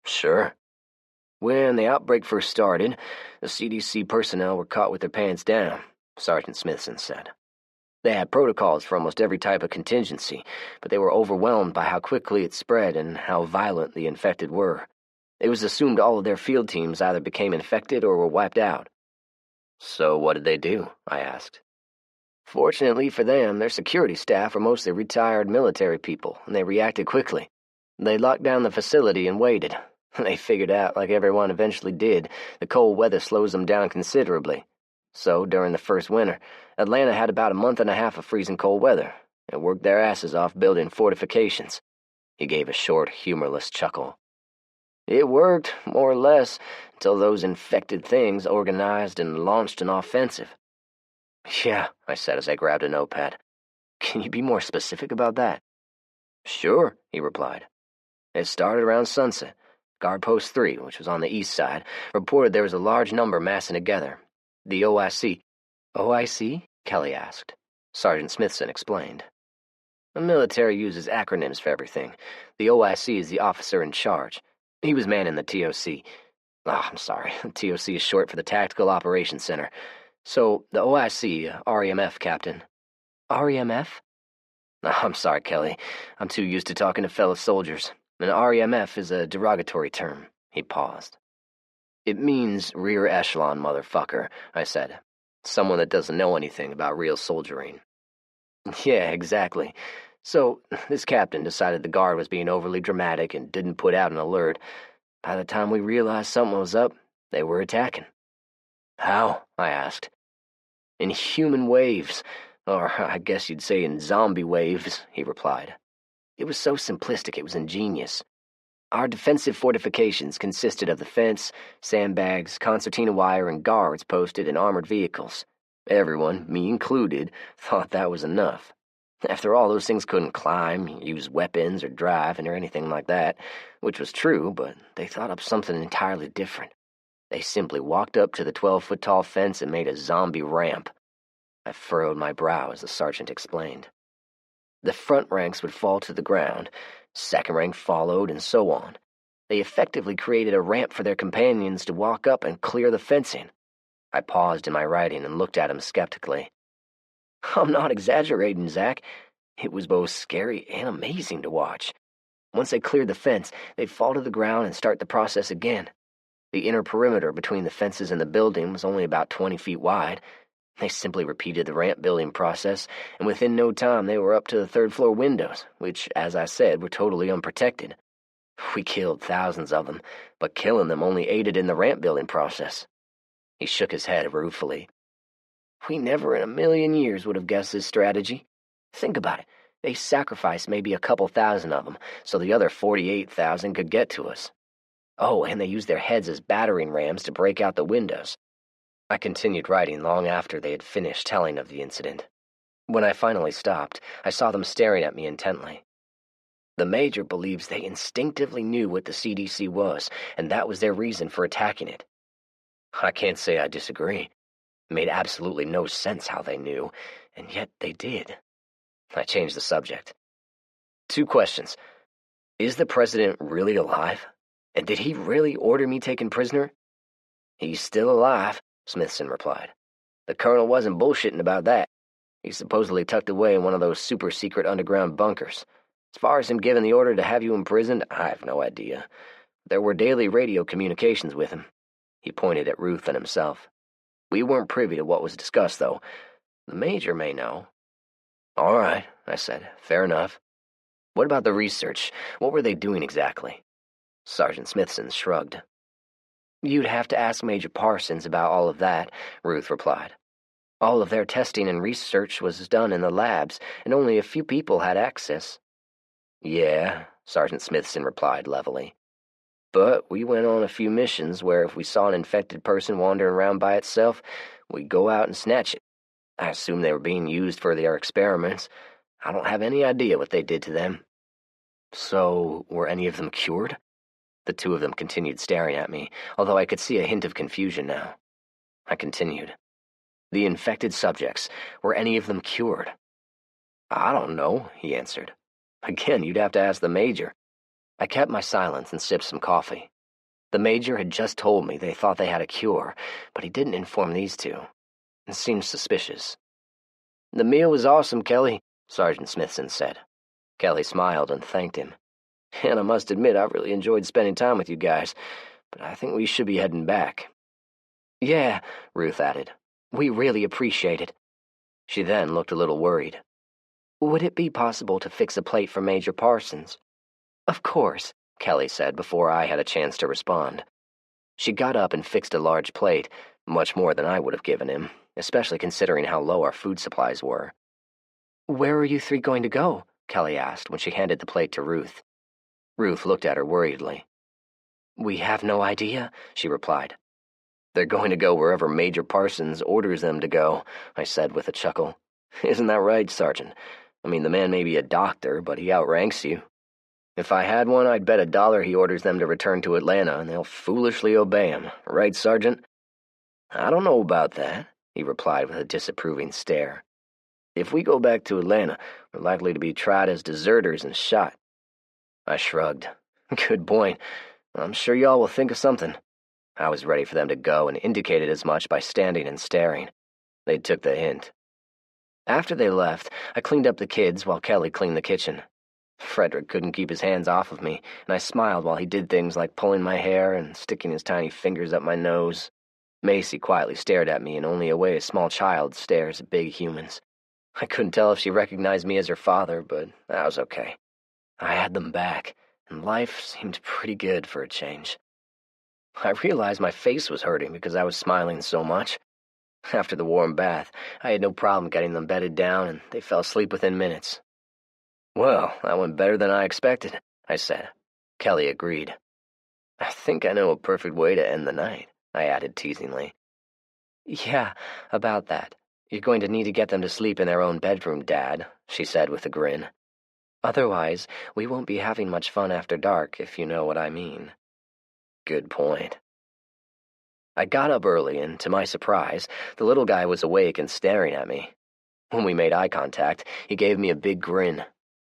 "Sure." "When the outbreak first started, the CDC personnel were caught with their pants down," Sergeant Smithson said. "They had protocols for almost every type of contingency, but they were overwhelmed by how quickly it spread and how violent the infected were. It was assumed all of their field teams either became infected or were wiped out." "So what did they do?" I asked. "Fortunately for them, their security staff were mostly retired military people, and they reacted quickly. They locked down the facility and waited. They figured out, like everyone eventually did, the cold weather slows them down considerably. So, during the first winter, Atlanta had about a month and a half of freezing cold weather, and worked their asses off building fortifications." He gave a short, humorless chuckle. "It worked, more or less, until those infected things organized and launched an offensive." "Yeah," I said as I grabbed a notepad. "Can you be more specific about that?" "Sure," he replied. "It started around sunset. Guard Post 3, which was on the east side, reported there was a large number massing together. The OIC—" "OIC?" Kelly asked. Sergeant Smithson explained. "The military uses acronyms for everything. The OIC is the officer in charge. He was manning the TOC. I'm sorry, the TOC is short for the Tactical Operations Center. So, the OIC, REMF captain." "REMF?" "I'm sorry, Kelly. I'm too used to talking to fellow soldiers. An REMF is a derogatory term." He paused. "It means rear echelon motherfucker," I said. "Someone that doesn't know anything about real soldiering." "Yeah, exactly. So, this captain decided the guard was being overly dramatic and didn't put out an alert. By the time we realized something was up, they were attacking." "How?" I asked. "In human waves, or I guess you'd say in zombie waves," he replied. "It was so simplistic it was ingenious. Our defensive fortifications consisted of the fence, sandbags, concertina wire, and guards posted in armored vehicles. Everyone, me included, thought that was enough. After all, those things couldn't climb, use weapons, or drive, or anything like that, which was true, but they thought up something entirely different. They simply walked up to the 12-foot-tall fence and made a zombie ramp." I furrowed my brow as the sergeant explained. "The front ranks would fall to the ground, second rank followed, and so on. They effectively created a ramp for their companions to walk up and clear the fencing." I paused in my writing and looked at him skeptically. "I'm not exaggerating, Zach. It was both scary and amazing to watch. Once they cleared the fence, they'd fall to the ground and start the process again. The inner perimeter between the fences and the building was only about 20 feet wide. They simply repeated the ramp-building process, and within no time they were up to the third-floor windows, which, as I said, were totally unprotected. We killed thousands of them, but killing them only aided in the ramp-building process." He shook his head ruefully. "We never in a million years would have guessed this strategy. Think about it. They sacrificed maybe a couple thousand of them, so the other 48,000 could get to us. Oh, and they used their heads as battering rams to break out the windows." I continued writing long after they had finished telling of the incident. When I finally stopped, I saw them staring at me intently. "The Major believes they instinctively knew what the CDC was, and that was their reason for attacking it." I can't say I disagree. It made absolutely no sense how they knew, and yet they did. I changed the subject. "2 questions. Is the president really alive? And did he really order me taken prisoner?" "He's still alive," Smithson replied. "The colonel wasn't bullshitting about that. He's supposedly tucked away in one of those super-secret underground bunkers. As far as him giving the order to have you imprisoned, I have no idea. There were daily radio communications with him." He pointed at Ruth and himself. "We weren't privy to what was discussed, though. The Major may know." "All right," I said. "Fair enough. What about the research? What were they doing exactly?" Sergeant Smithson shrugged. "You'd have to ask Major Parsons about all of that," Ruth replied. "All of their testing and research was done in the labs, and only a few people had access." "Yeah," Sergeant Smithson replied levelly. "But we went on a few missions where if we saw an infected person wandering around by itself, we'd go out and snatch it. I assume they were being used for their experiments. I don't have any idea what they did to them." "So, were any of them cured?" The two of them continued staring at me, although I could see a hint of confusion now. I continued. "The infected subjects, were any of them cured?" I don't know, he answered. Again, you'd have to ask the Major. I kept my silence and sipped some coffee. The Major had just told me they thought they had a cure, but he didn't inform these two. It seemed suspicious. The meal was awesome, Kelly, Sergeant Smithson said. Kelly smiled and thanked him. And I must admit, I've really enjoyed spending time with you guys, but I think we should be heading back. Yeah, Ruth added. We really appreciate it. She then looked a little worried. Would it be possible to fix a plate for Major Parsons? Of course, Kelly said before I had a chance to respond. She got up and fixed a large plate, much more than I would have given him, especially considering how low our food supplies were. Where are you three going to go? Kelly asked when she handed the plate to Ruth. Ruth looked at her worriedly. We have no idea, she replied. They're going to go wherever Major Parsons orders them to go, I said with a chuckle. Isn't that right, Sergeant? I mean, the man may be a doctor, but he outranks you. If I had one, I'd bet $1 he orders them to return to Atlanta, and they'll foolishly obey him. Right, Sergeant? I don't know about that, he replied with a disapproving stare. If we go back to Atlanta, we're likely to be tried as deserters and shot. I shrugged. Good point. I'm sure y'all will think of something. I was ready for them to go and indicated as much by standing and staring. They took the hint. After they left, I cleaned up the kids while Kelly cleaned the kitchen. Frederick couldn't keep his hands off of me, and I smiled while he did things like pulling my hair and sticking his tiny fingers up my nose. Macy quietly stared at me in only a way a small child stares at big humans. I couldn't tell if she recognized me as her father, but that was okay. I had them back, and life seemed pretty good for a change. I realized my face was hurting because I was smiling so much. After the warm bath, I had no problem getting them bedded down, and they fell asleep within minutes. Well, that went better than I expected, I said. Kelly agreed. I think I know a perfect way to end the night, I added teasingly. Yeah, about that. You're going to need to get them to sleep in their own bedroom, Dad, she said with a grin. Otherwise, we won't be having much fun after dark, if you know what I mean. Good point. I got up early, and to my surprise, the little guy was awake and staring at me. When we made eye contact, he gave me a big grin.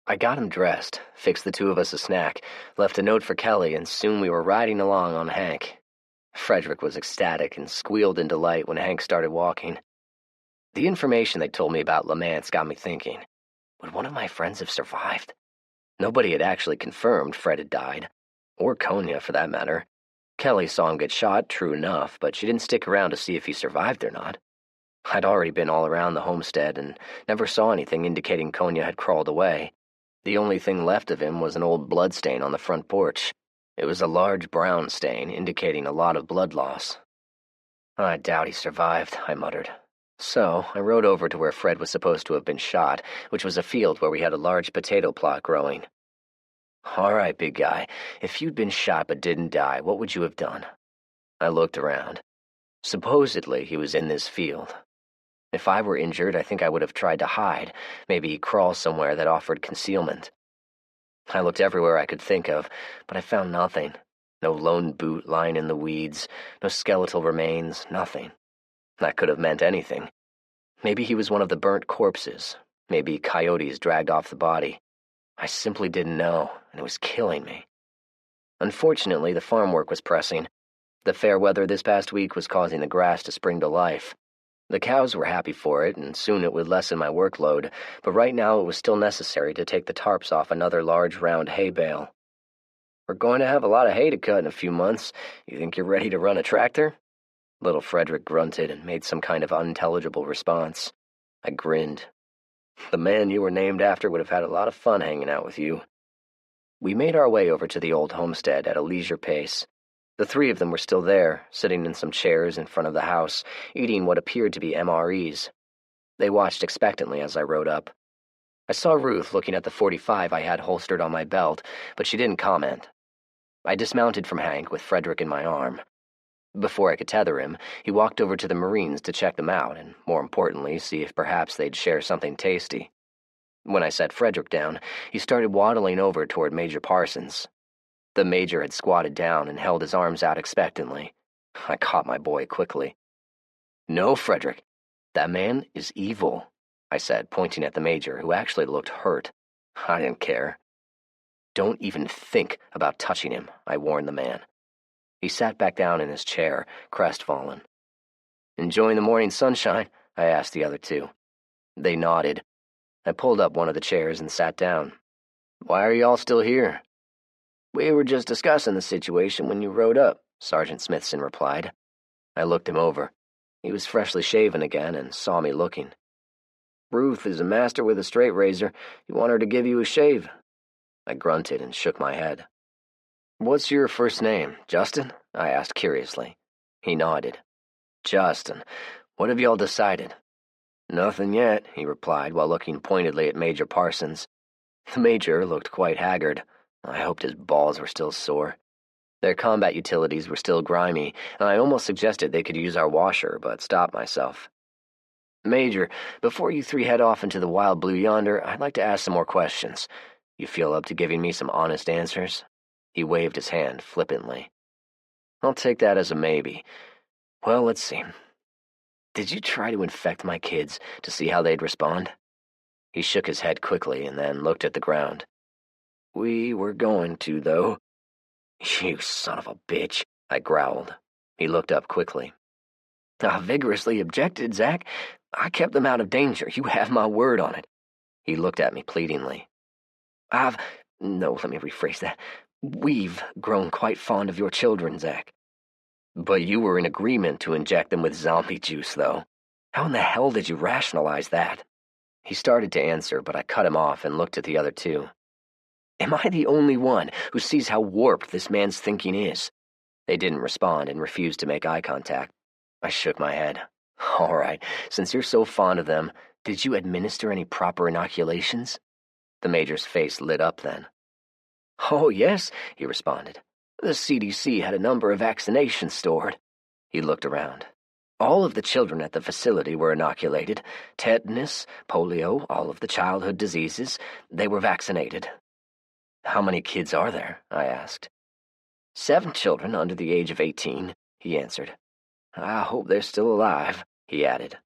I got him dressed, fixed the two of us a snack, left a note for Kelly, and soon we were riding along on Hank. Frederick was ecstatic and squealed in delight when Hank started walking. The information they told me about Lamance got me thinking, would one of my friends have survived? Nobody had actually confirmed Fred had died, or Konya for that matter. Kelly saw him get shot, true enough, but she didn't stick around to see if he survived or not. I'd already been all around the homestead and never saw anything indicating Konya had crawled away. The only thing left of him was an old blood stain on the front porch. It was a large brown stain, indicating a lot of blood loss. I doubt he survived, I muttered. So I rode over to where Fred was supposed to have been shot, which was a field where we had a large potato plot growing. All right, big guy, if you'd been shot but didn't die, what would you have done? I looked around. Supposedly, he was in this field. If I were injured, I think I would have tried to hide, maybe crawl somewhere that offered concealment. I looked everywhere I could think of, but I found nothing. No lone boot lying in the weeds, no skeletal remains, nothing. That could have meant anything. Maybe he was one of the burnt corpses. Maybe coyotes dragged off the body. I simply didn't know, and it was killing me. Unfortunately, the farm work was pressing. The fair weather this past week was causing the grass to spring to life. The cows were happy for it, and soon it would lessen my workload, but right now it was still necessary to take the tarps off another large round hay bale. We're going to have a lot of hay to cut in a few months. You think you're ready to run a tractor? Little Frederick grunted and made some kind of unintelligible response. I grinned. The man you were named after would have had a lot of fun hanging out with you. We made our way over to the old homestead at a leisure pace. The three of them were still there, sitting in some chairs in front of the house, eating what appeared to be MREs. They watched expectantly as I rode up. I saw Ruth looking at the .45 I had holstered on my belt, but she didn't comment. I dismounted from Hank with Frederick in my arm. Before I could tether him, he walked over to the Marines to check them out and, more importantly, see if perhaps they'd share something tasty. When I set Frederick down, he started waddling over toward Major Parsons. The Major had squatted down and held his arms out expectantly. I caught my boy quickly. No, Frederick. That man is evil. I said, pointing at the Major, who actually looked hurt. I didn't care. Don't even think about touching him, I warned the man. He sat back down in his chair, crestfallen. Enjoying the morning sunshine? I asked the other two. They nodded. I pulled up one of the chairs and sat down. Why are you all still here? We were just discussing the situation when you rode up, Sergeant Smithson replied. I looked him over. He was freshly shaven again and saw me looking. Ruth is a master with a straight razor. You want her to give you a shave? I grunted and shook my head. What's your first name, Justin? I asked curiously. He nodded. Justin. What have y'all decided? Nothing yet, he replied while looking pointedly at Major Parsons. The Major looked quite haggard. I hoped his balls were still sore. Their combat utilities were still grimy, and I almost suggested they could use our washer, but stopped myself. Major, before you three head off into the wild blue yonder, I'd like to ask some more questions. You feel up to giving me some honest answers? He waved his hand flippantly. I'll take that as a maybe. Well, let's see. Did you try to infect my kids to see how they'd respond? He shook his head quickly and then looked at the ground. We were going to, though. You son of a bitch, I growled. He looked up quickly. I vigorously objected, Zach. I kept them out of danger. You have my word on it. He looked at me pleadingly. No, let me rephrase that. We've grown quite fond of your children, Zach. But you were in agreement to inject them with zombie juice, though. How in the hell did you rationalize that? He started to answer, but I cut him off and looked at the other two. Am I the only one who sees how warped this man's thinking is? They didn't respond and refused to make eye contact. I shook my head. All right, since you're so fond of them, did you administer any proper inoculations? The Major's face lit up then. Oh, yes, he responded. The CDC had a number of vaccinations stored. He looked around. All of the children at the facility were inoculated. Tetanus, polio, all of the childhood diseases. They were vaccinated. How many kids are there? I asked. 7 children under the age of 18, he answered. I hope they're still alive, he added.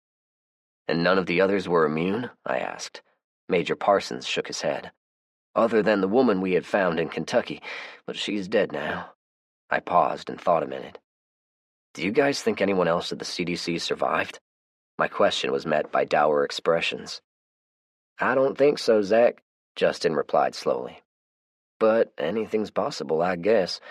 And none of the others were immune? I asked. Major Parsons shook his head. Other than the woman we had found in Kentucky, but she's dead now. I paused and thought a minute. Do you guys think anyone else at the CDC survived? My question was met by dour expressions. I don't think so, Zach, Justin replied slowly. But anything's possible, I guess.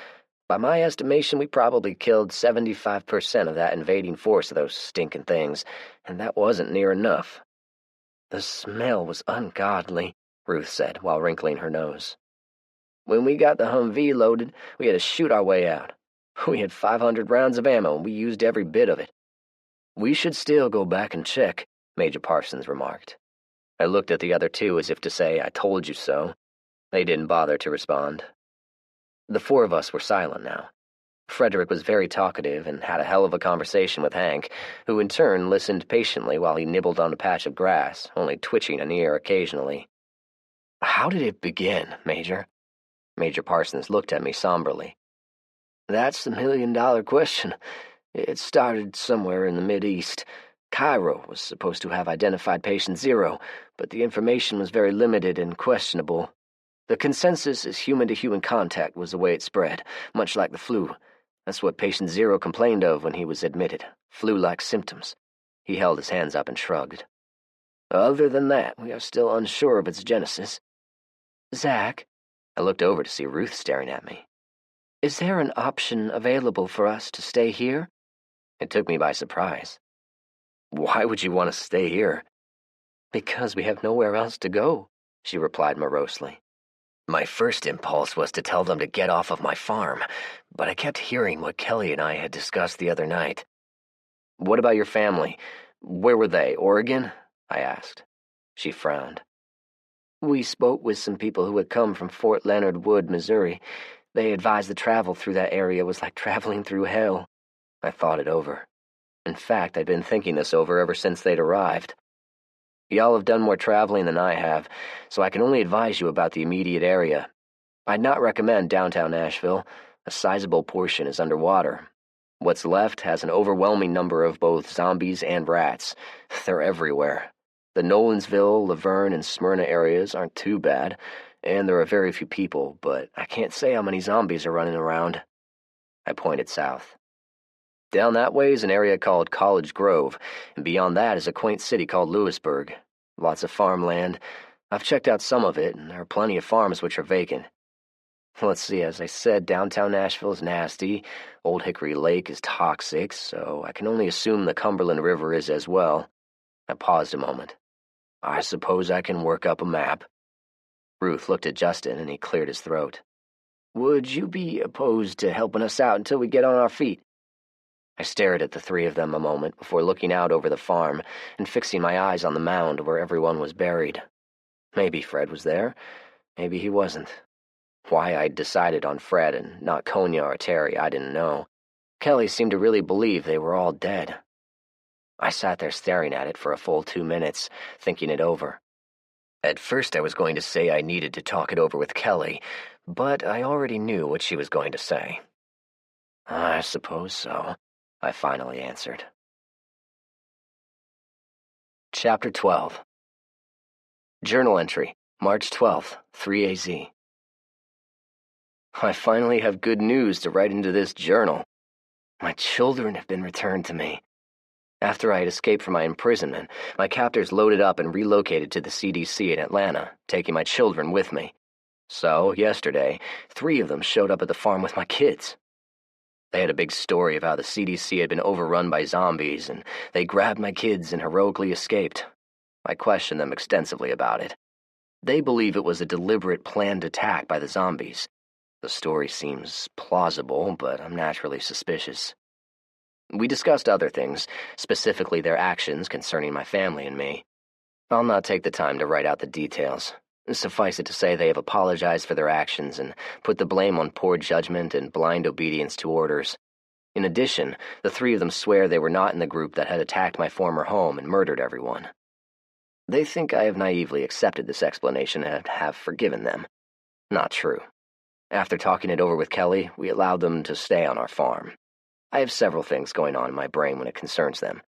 By my estimation, we probably killed 75% of that invading force of those stinking things, and that wasn't near enough. The smell was ungodly, Ruth said while wrinkling her nose. When we got the Humvee loaded, we had to shoot our way out. We had 500 rounds of ammo, and we used every bit of it. We should still go back and check, Major Parsons remarked. I looked at the other two as if to say, I told you so. They didn't bother to respond. The 4 of us were silent now. Frederick was very talkative and had a hell of a conversation with Hank, who in turn listened patiently while he nibbled on a patch of grass, only twitching an ear occasionally. How did it begin, Major? Major Parsons looked at me somberly. That's the million-dollar question. It started somewhere in the Mideast. Cairo was supposed to have identified patient 0, but the information was very limited and questionable. The consensus is human-to-human contact was the way it spread, much like the flu. That's what patient 0 complained of when he was admitted, flu-like symptoms. He held his hands up and shrugged. Other than that, we are still unsure of its genesis. Zach, I looked over to see Ruth staring at me. Is there an option available for us to stay here? It took me by surprise. Why would you want to stay here? Because we have nowhere else to go, she replied morosely. My first impulse was to tell them to get off of my farm, but I kept hearing what Kelly and I had discussed the other night. What about your family? Where were they, Oregon? I asked. She frowned. We spoke with some people who had come from Fort Leonard Wood, Missouri. They advised the travel through that area was like traveling through hell. I thought it over. In fact, I'd been thinking this over ever since they'd arrived. Y'all have done more traveling than I have, so I can only advise you about the immediate area. I'd not recommend downtown Nashville. A sizable portion is underwater. What's left has an overwhelming number of both zombies and rats. They're everywhere. The Nolansville, Laverne, and Smyrna areas aren't too bad, and there are very few people, but I can't say how many zombies are running around. I pointed south. Down that way is an area called College Grove, and beyond that is a quaint city called Lewisburg. Lots of farmland. I've checked out some of it, and there are plenty of farms which are vacant. Let's see, as I said, downtown Nashville is nasty, Old Hickory Lake is toxic, so I can only assume the Cumberland River is as well. I paused a moment. I suppose I can work up a map. Ruth looked at Justin, and he cleared his throat. Would you be opposed to helping us out until we get on our feet? I stared at the three of them a moment before looking out over the farm and fixing my eyes on the mound where everyone was buried. Maybe Fred was there. Maybe he wasn't. Why I'd decided on Fred and not Konya or Terry, I didn't know. Kelly seemed to really believe they were all dead. I sat there staring at it for a full 2 minutes, thinking it over. At first I was going to say I needed to talk it over with Kelly, but I already knew what she was going to say. I suppose so, I finally answered. Chapter 12. Journal entry, March 12th, 3AZ. I finally have good news to write into this journal. My children have been returned to me. After I had escaped from my imprisonment, my captors loaded up and relocated to the CDC in Atlanta, taking my children with me. So, yesterday, 3 of them showed up at the farm with my kids. They had a big story of how the CDC had been overrun by zombies, and they grabbed my kids and heroically escaped. I questioned them extensively about it. They believe it was a deliberate, planned attack by the zombies. The story seems plausible, but I'm naturally suspicious. We discussed other things, specifically their actions concerning my family and me. I'll not take the time to write out the details. Suffice it to say they have apologized for their actions and put the blame on poor judgment and blind obedience to orders. In addition, the 3 of them swear they were not in the group that had attacked my former home and murdered everyone. They think I have naively accepted this explanation and have forgiven them. Not true. After talking it over with Kelly, we allowed them to stay on our farm. I have several things going on in my brain when it concerns them.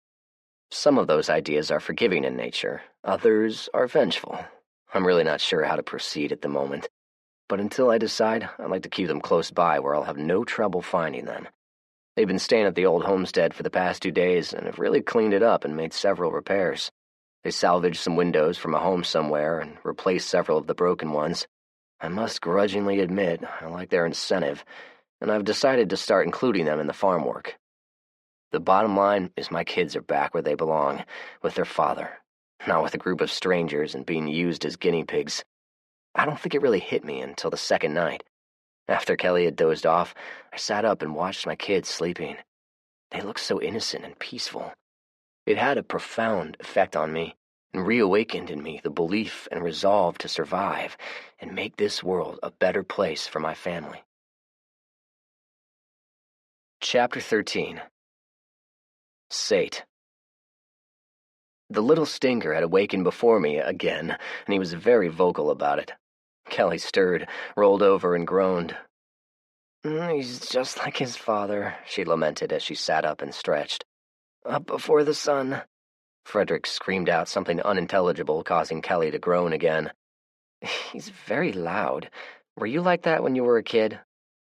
Some of those ideas are forgiving in nature, others are vengeful. I'm really not sure how to proceed at the moment, but until I decide, I'd like to keep them close by where I'll have no trouble finding them. They've been staying at the old homestead for the past 2 days and have really cleaned it up and made several repairs. They salvaged some windows from a home somewhere and replaced several of the broken ones. I must grudgingly admit I like their incentive, and I've decided to start including them in the farm work. The bottom line is my kids are back where they belong, with their father, not with a group of strangers and being used as guinea pigs. I don't think it really hit me until the second night. After Kelly had dozed off, I sat up and watched my kids sleeping. They looked so innocent and peaceful. It had a profound effect on me, and reawakened in me the belief and resolve to survive and make this world a better place for my family. Chapter 13. Sate. The little stinker had awakened before me again, and he was very vocal about it. Kelly stirred, rolled over, and groaned. He's just like his father, she lamented as she sat up and stretched. Up before the sun. Frederick screamed out something unintelligible, causing Kelly to groan again. He's very loud. Were you like that when you were a kid?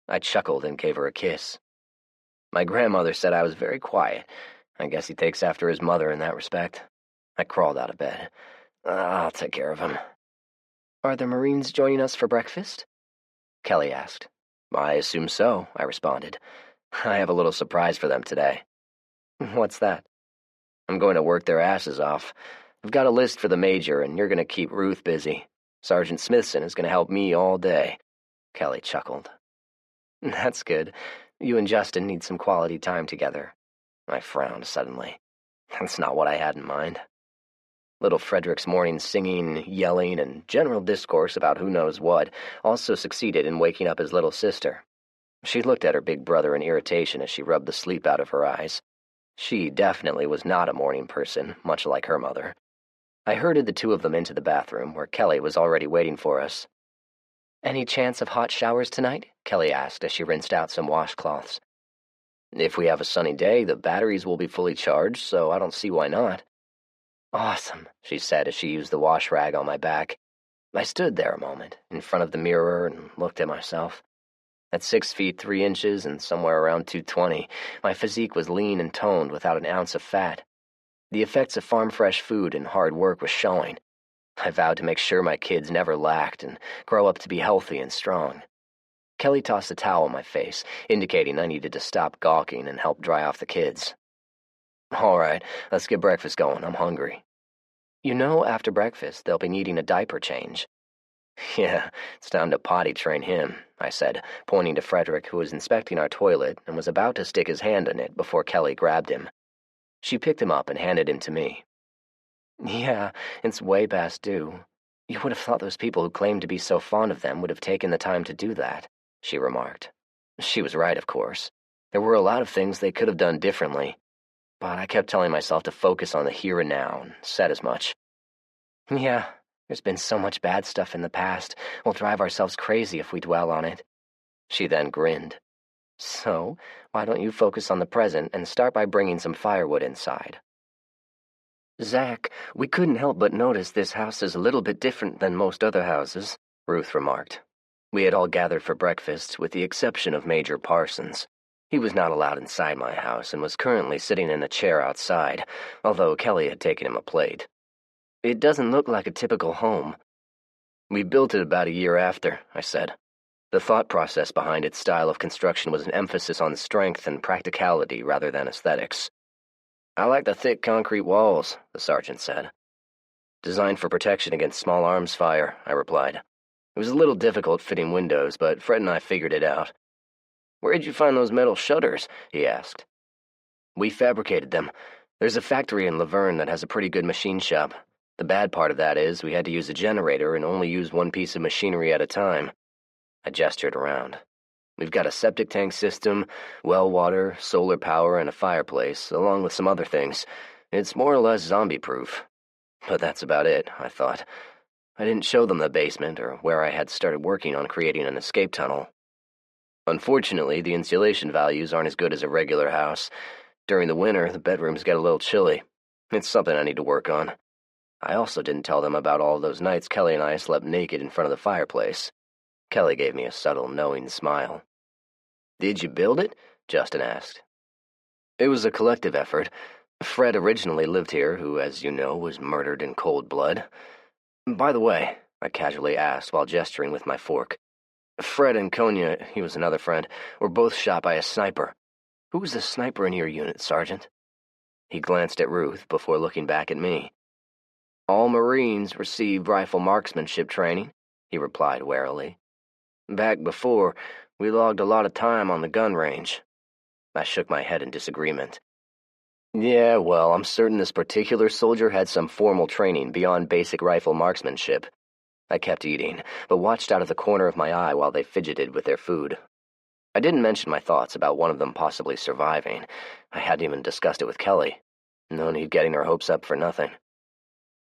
I chuckled and gave her a kiss. My grandmother said I was very quiet. I guess he takes after his mother in that respect. I crawled out of bed. I'll take care of him. Are the Marines joining us for breakfast? Kelly asked. I assume so, I responded. I have a little surprise for them today. What's that? I'm going to work their asses off. I've got a list for the major, and you're going to keep Ruth busy. Sergeant Smithson is going to help me all day. Kelly chuckled. That's good. You and Justin need some quality time together. I frowned suddenly. That's not what I had in mind. Little Frederick's morning singing, yelling, and general discourse about who knows what also succeeded in waking up his little sister. She looked at her big brother in irritation as she rubbed the sleep out of her eyes. She definitely was not a morning person, much like her mother. I herded the 2 of them into the bathroom, where Kelly was already waiting for us. Any chance of hot showers tonight? Kelly asked as she rinsed out some washcloths. If we have a sunny day, the batteries will be fully charged, so I don't see why not. Awesome, she said as she used the wash rag on my back. I stood there a moment, in front of the mirror, and looked at myself. At 6 feet 3 inches and somewhere around 220, my physique was lean and toned without an ounce of fat. The effects of farm-fresh food and hard work was showing. I vowed to make sure my kids never lacked and grow up to be healthy and strong. Kelly tossed a towel on my face, indicating I needed to stop gawking and help dry off the kids. All right, let's get breakfast going. I'm hungry. You know, after breakfast, they'll be needing a diaper change. Yeah, it's time to potty train him, I said, pointing to Frederick, who was inspecting our toilet and was about to stick his hand in it before Kelly grabbed him. She picked him up and handed him to me. Yeah, it's way past due. You would have thought those people who claimed to be so fond of them would have taken the time to do that, she remarked. She was right, of course. There were a lot of things they could have done differently, but I kept telling myself to focus on the here and now, and said as much. Yeah, there's been so much bad stuff in the past, we'll drive ourselves crazy if we dwell on it. She then grinned. So, why don't you focus on the present and start by bringing some firewood inside? Zach, we couldn't help but notice this house is a little bit different than most other houses, Ruth remarked. We had all gathered for breakfast, with the exception of Major Parsons. He was not allowed inside my house and was currently sitting in a chair outside, although Kelly had taken him a plate. It doesn't look like a typical home. We built it about a year after, I said. The thought process behind its style of construction was an emphasis on strength and practicality rather than aesthetics. I like the thick concrete walls, the sergeant said. Designed for protection against small arms fire, I replied. It was a little difficult fitting windows, but Fred and I figured it out. Where'd you find those metal shutters? He asked. We fabricated them. There's a factory in Laverne that has a pretty good machine shop. The bad part of that is we had to use a generator and only use one piece of machinery at a time. I gestured around. We've got a septic tank system, well water, solar power, and a fireplace, along with some other things. It's more or less zombie-proof. But that's about it, I thought. I didn't show them the basement or where I had started working on creating an escape tunnel. Unfortunately, the insulation values aren't as good as a regular house. During the winter, the bedrooms get a little chilly. It's something I need to work on. I also didn't tell them about all those nights Kelly and I slept naked in front of the fireplace. Kelly gave me a subtle, knowing smile. Did you build it? Justin asked. It was a collective effort. Fred originally lived here, who, as you know, was murdered in cold blood. By the way, I casually asked while gesturing with my fork, Fred and Konya, he was another friend, were both shot by a sniper. Who was the sniper in your unit, Sergeant? He glanced at Ruth before looking back at me. All Marines receive rifle marksmanship training, he replied warily. Back before, we logged a lot of time on the gun range. I shook my head in disagreement. Yeah, well, I'm certain this particular soldier had some formal training beyond basic rifle marksmanship. I kept eating, but watched out of the corner of my eye while they fidgeted with their food. I didn't mention my thoughts about one of them possibly surviving. I hadn't even discussed it with Kelly. No need getting her hopes up for nothing.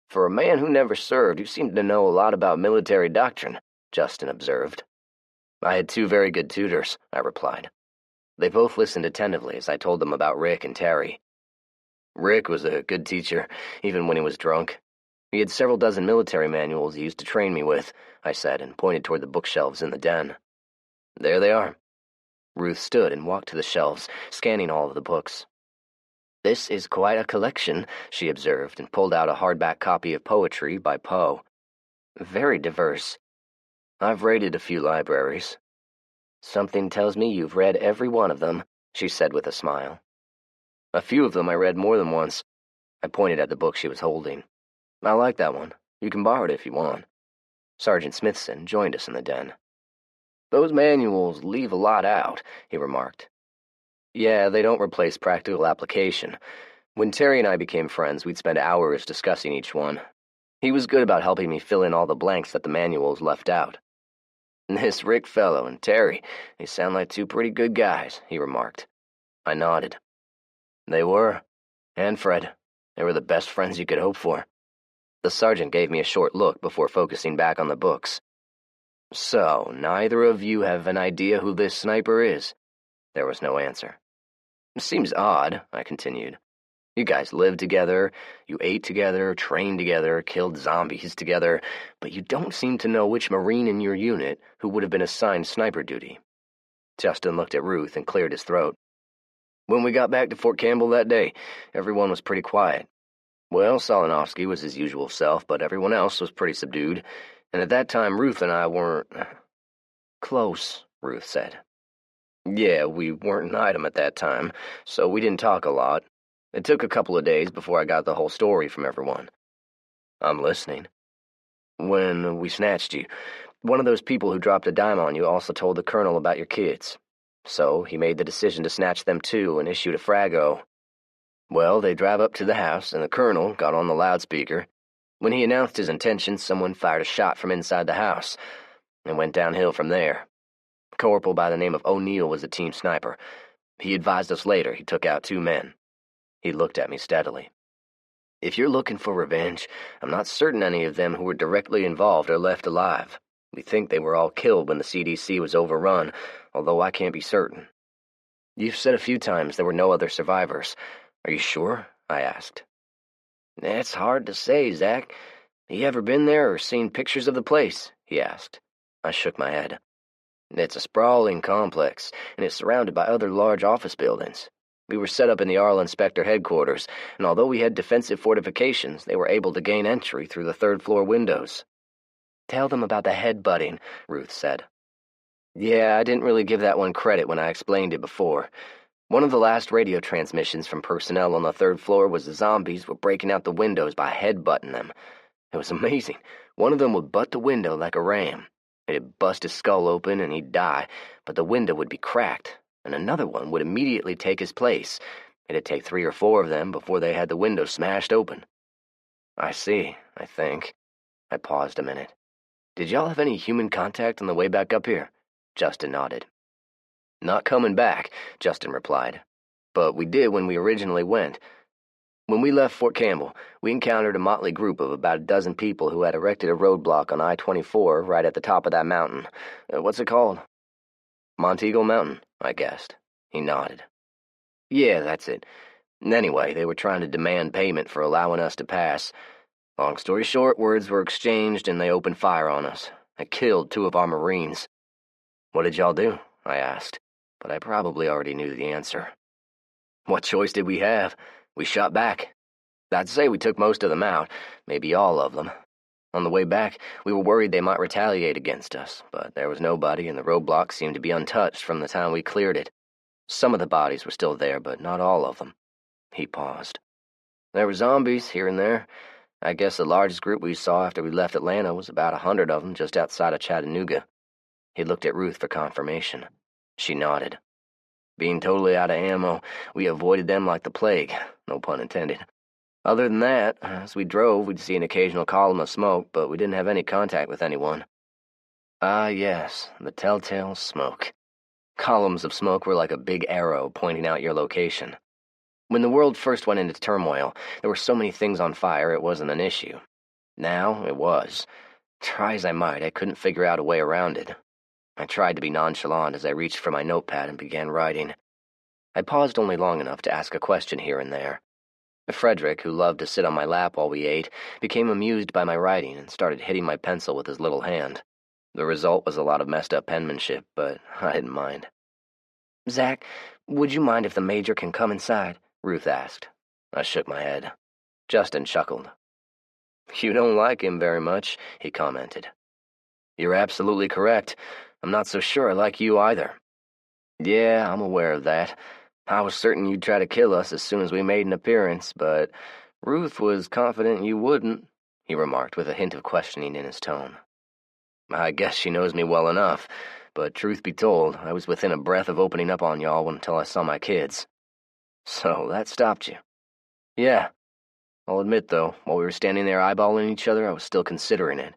For a man who never served, you seem to know a lot about military doctrine, Justin observed. I had 2 very good tutors, I replied. They both listened attentively as I told them about Rick and Terry. Rick was a good teacher, even when he was drunk. He had several dozen military manuals he used to train me with, I said, and pointed toward the bookshelves in the den. There they are. Ruth stood and walked to the shelves, scanning all of the books. This is quite a collection, she observed, and pulled out a hardback copy of poetry by Poe. Very diverse. I've raided a few libraries. Something tells me you've read every one of them, she said with a smile. A few of them I read more than once. I pointed at the book she was holding. I like that one. You can borrow it if you want. Sergeant Smithson joined us in the den. Those manuals leave a lot out, he remarked. Yeah, they don't replace practical application. When Terry and I became friends, we'd spend hours discussing each one. He was good about helping me fill in all the blanks that the manuals left out. This Rick fellow and Terry, they sound like 2 pretty good guys, he remarked. I nodded. They were. And Fred. They were the best friends you could hope for. The sergeant gave me a short look before focusing back on the books. So, neither of you have an idea who this sniper is? There was no answer. Seems odd, I continued. You guys lived together, you ate together, trained together, killed zombies together, but you don't seem to know which Marine in your unit who would have been assigned sniper duty. Justin looked at Ruth and cleared his throat. When we got back to Fort Campbell that day, everyone was pretty quiet. Well, Solinovsky was his usual self, but everyone else was pretty subdued, and at that time Ruth and I weren't... Close, Ruth said. Yeah, we weren't an item at that time, so we didn't talk a lot. It took a couple of days before I got the whole story from everyone. I'm listening. When we snatched you, one of those people who dropped a dime on you also told the colonel about your kids. So he made the decision to snatch them too and issued a frago. Well, they drove up to the house, and the colonel got on the loudspeaker. When he announced his intentions, someone fired a shot from inside the house, and went downhill from there. A corporal by the name of O'Neill was the team sniper. He advised us later he took out 2 men. He looked at me steadily. If you're looking for revenge, I'm not certain any of them who were directly involved are left alive. We think they were all killed when the CDC was overrun, although I can't be certain. You've said a few times there were no other survivors. Are you sure? I asked. It's hard to say, Zach. Have you ever been there or seen pictures of the place? He asked. I shook my head. It's a sprawling complex, and it's surrounded by other large office buildings. We were set up in the Arl Inspector headquarters, and although we had defensive fortifications, they were able to gain entry through the 3rd-floor windows. Tell them about the headbutting, Ruth said. Yeah, I didn't really give that one credit when I explained it before. One of the last radio transmissions from personnel on the 3rd floor was the zombies were breaking out the windows by headbutting them. It was amazing. One of them would butt the window like a ram. It'd bust his skull open and he'd die, but the window would be cracked, and another one would immediately take his place. It'd take 3 or 4 of them before they had the window smashed open. I see, I think. I paused a minute. Did y'all have any human contact on the way back up here? Justin nodded. Not coming back, Justin replied. But we did when we originally went. When we left Fort Campbell, we encountered a motley group of about a dozen people who had erected a roadblock on I-24 right at the top of that mountain. What's it called? Monteagle Mountain, I guessed. He nodded. Yeah, that's it. Anyway, they were trying to demand payment for allowing us to pass. Long story short, words were exchanged and they opened fire on us. I killed 2 of our Marines. What did y'all do? I asked, but I probably already knew the answer. What choice did we have? We shot back. I'd say we took most of them out, maybe all of them. On the way back, we were worried they might retaliate against us, but there was nobody and the roadblock seemed to be untouched from the time we cleared it. Some of the bodies were still there, but not all of them. He paused. There were zombies here and there. I guess the largest group we saw after we left Atlanta was about 100 of them just outside of Chattanooga. He looked at Ruth for confirmation. She nodded. Being totally out of ammo, we avoided them like the plague, no pun intended. Other than that, as we drove, we'd see an occasional column of smoke, but we didn't have any contact with anyone. Ah, yes, the telltale smoke. Columns of smoke were like a big arrow pointing out your location. When the world first went into turmoil, there were so many things on fire it wasn't an issue. Now it was. Try as I might, I couldn't figure out a way around it. I tried to be nonchalant as I reached for my notepad and began writing. I paused only long enough to ask a question here and there. Frederick, who loved to sit on my lap while we ate, became amused by my writing and started hitting my pencil with his little hand. The result was a lot of messed up penmanship, but I didn't mind. Zach, would you mind if the Major can come inside? Ruth asked. I shook my head. Justin chuckled. You don't like him very much, he commented. You're absolutely correct. I'm not so sure I like you either. Yeah, I'm aware of that. I was certain you'd try to kill us as soon as we made an appearance, but Ruth was confident you wouldn't, he remarked with a hint of questioning in his tone. I guess she knows me well enough, but truth be told, I was within a breath of opening up on y'all until I saw my kids. So that stopped you. Yeah. I'll admit, though, while we were standing there eyeballing each other, I was still considering it.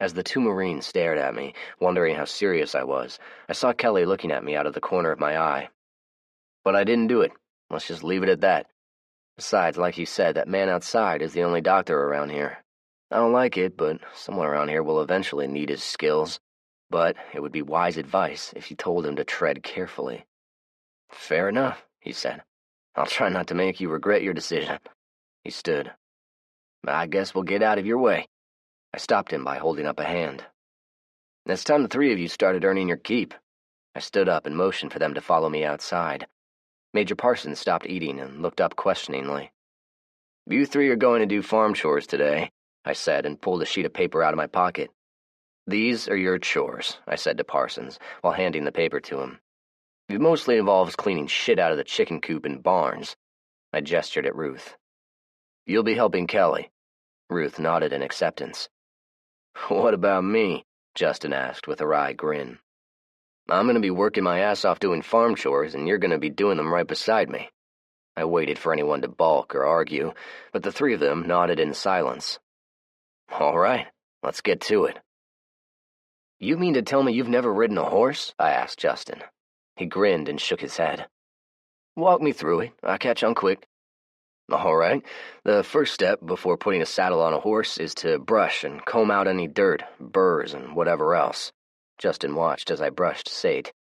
As the 2 Marines stared at me, wondering how serious I was, I saw Kelly looking at me out of the corner of my eye. But I didn't do it. Let's just leave it at that. Besides, like you said, that man outside is the only doctor around here. I don't like it, but someone around here will eventually need his skills. But it would be wise advice if you told him to tread carefully. Fair enough, he said. I'll try not to make you regret your decision." He stood. "I guess we'll get out of your way." I stopped him by holding up a hand. "It's time the three of you started earning your keep." I stood up and motioned for them to follow me outside. Major Parsons stopped eating and looked up questioningly. "You three are going to do farm chores today," I said, and pulled a sheet of paper out of my pocket. "These are your chores," I said to Parsons, while handing the paper to him. "It mostly involves cleaning shit out of the chicken coop and barns." I gestured at Ruth. "You'll be helping Kelly." Ruth nodded in acceptance. "What about me?" Justin asked with a wry grin. "I'm going to be working my ass off doing farm chores, and you're going to be doing them right beside me." I waited for anyone to balk or argue, but the three of them nodded in silence. "All right, let's get to it." "You mean to tell me you've never ridden a horse?" I asked Justin. He grinned and shook his head. "Walk me through it. I'll catch on quick." "All right. The first step before putting a saddle on a horse is to brush and comb out any dirt, burrs, and whatever else." Justin watched as I brushed Sate.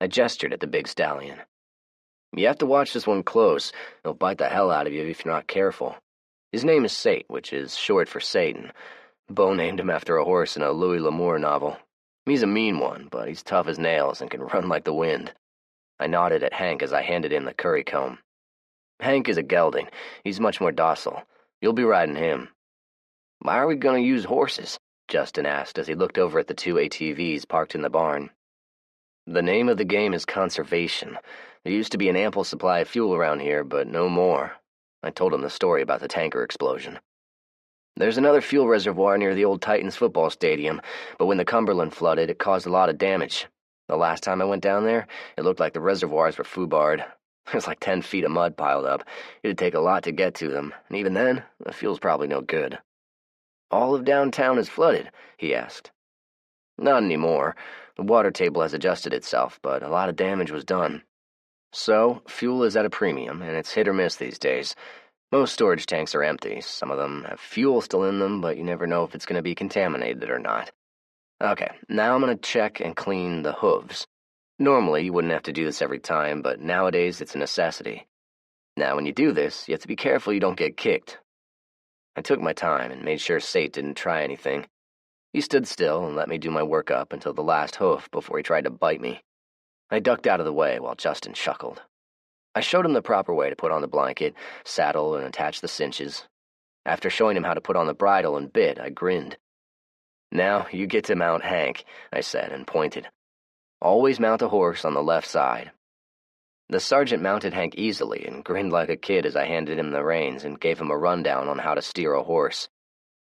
I gestured at the big stallion. "You have to watch this one close. He'll bite the hell out of you if you're not careful. His name is Sate, which is short for Satan. Bo named him after a horse in a Louis L'Amour novel. He's a mean one, but he's tough as nails and can run like the wind." I nodded at Hank as I handed him the curry comb. "Hank is a gelding. He's much more docile. You'll be riding him." "Why are we going to use horses?" Justin asked as he looked over at the two ATVs parked in the barn. "The name of the game is conservation. There used to be an ample supply of fuel around here, but no more." I told him the story about the tanker explosion. "There's another fuel reservoir near the old Titans football stadium, but when the Cumberland flooded, it caused a lot of damage. The last time I went down there, it looked like the reservoirs were foobarred. There's like 10 feet of mud piled up. It'd take a lot to get to them, and even then, the fuel's probably no good." "All of downtown is flooded?" he asked. "Not anymore. The water table has adjusted itself, but a lot of damage was done. So, fuel is at a premium, and it's hit or miss these days. Most storage tanks are empty. Some of them have fuel still in them, but you never know if it's going to be contaminated or not. Okay, now I'm going to check and clean the hooves. Normally, you wouldn't have to do this every time, but nowadays it's a necessity. Now, when you do this, you have to be careful you don't get kicked." I took my time and made sure Sate didn't try anything. He stood still and let me do my work up until the last hoof before he tried to bite me. I ducked out of the way while Justin chuckled. I showed him the proper way to put on the blanket, saddle, and attach the cinches. After showing him how to put on the bridle and bit, I grinned. "Now you get to mount Hank," I said and pointed. "Always mount a horse on the left side." The sergeant mounted Hank easily and grinned like a kid as I handed him the reins and gave him a rundown on how to steer a horse.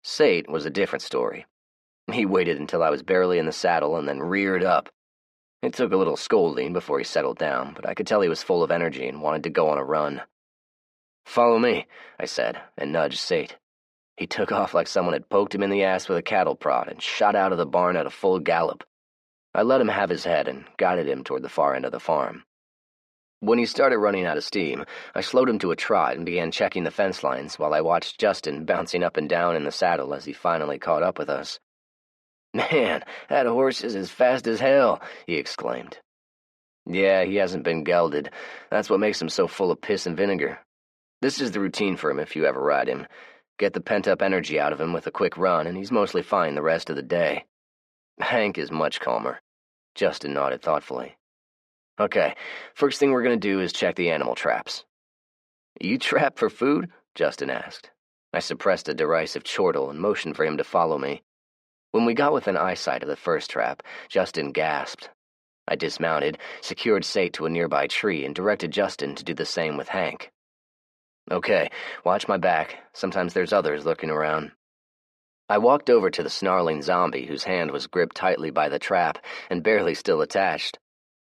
Sate was a different story. He waited until I was barely in the saddle and then reared up. It took a little scolding before he settled down, but I could tell he was full of energy and wanted to go on a run. "Follow me," I said, and nudged Sate. He took off like someone had poked him in the ass with a cattle prod and shot out of the barn at a full gallop. I let him have his head and guided him toward the far end of the farm. When he started running out of steam, I slowed him to a trot and began checking the fence lines while I watched Justin bouncing up and down in the saddle as he finally caught up with us. "Man, that horse is as fast as hell," he exclaimed. "Yeah, he hasn't been gelded. That's what makes him so full of piss and vinegar. This is the routine for him if you ever ride him. Get the pent-up energy out of him with a quick run, and he's mostly fine the rest of the day." Hank is much calmer. Justin nodded thoughtfully. "Okay, first thing we're going to do is check the animal traps." "You trap for food?" Justin asked. I suppressed a derisive chortle and motioned for him to follow me. When we got within eyesight of the first trap, Justin gasped. I dismounted, secured Sate to a nearby tree, and directed Justin to do the same with Hank. "Okay, watch my back. Sometimes there's others lurking around." I walked over to the snarling zombie whose hand was gripped tightly by the trap and barely still attached.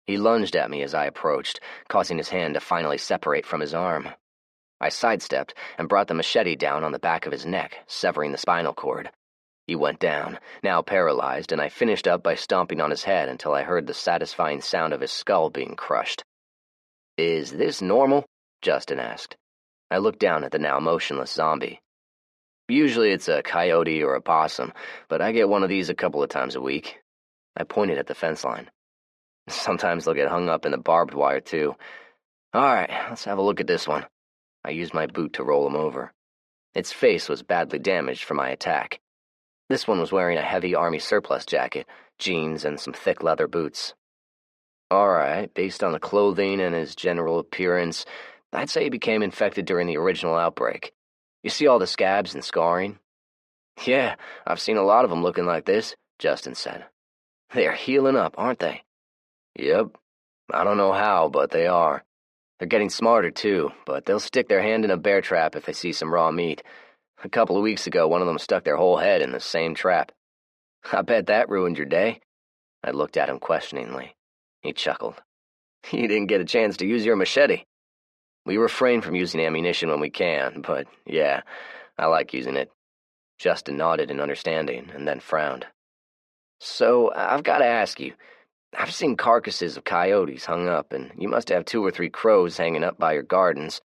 He lunged at me as I approached, causing his hand to finally separate from his arm. I sidestepped and brought the machete down on the back of his neck, severing the spinal cord. He went down, now paralyzed, and I finished up by stomping on his head until I heard the satisfying sound of his skull being crushed. "Is this normal?" Justin asked. I looked down at the now motionless zombie. "Usually it's a coyote or a possum, but I get one of these a couple of times a week." I pointed at the fence line. "Sometimes they'll get hung up in the barbed wire, too. All right, let's have a look at this one. I used my boot to roll him over. Its face was badly damaged from my attack. This one was wearing a heavy army surplus jacket, jeans, and some thick leather boots. All right, based on the clothing and his general appearance, I'd say he became infected during the original outbreak. You see all the scabs and scarring? Yeah, I've seen a lot of them looking like this, Justin said. They're healing up, aren't they? Yep. I don't know how, but they are. They're getting smarter, too, but they'll stick their hand in a bear trap if they see some raw meat. A couple of weeks ago, one of them stuck their whole head in the same trap. I bet that ruined your day. I looked at him questioningly. He chuckled. You didn't get a chance to use your machete. We refrain from using ammunition when we can, but yeah, I like using it. Justin nodded in understanding and then frowned. So, I've got to ask you, I've seen carcasses of coyotes hung up, and you must have 2 or 3 crows hanging up by your gardens.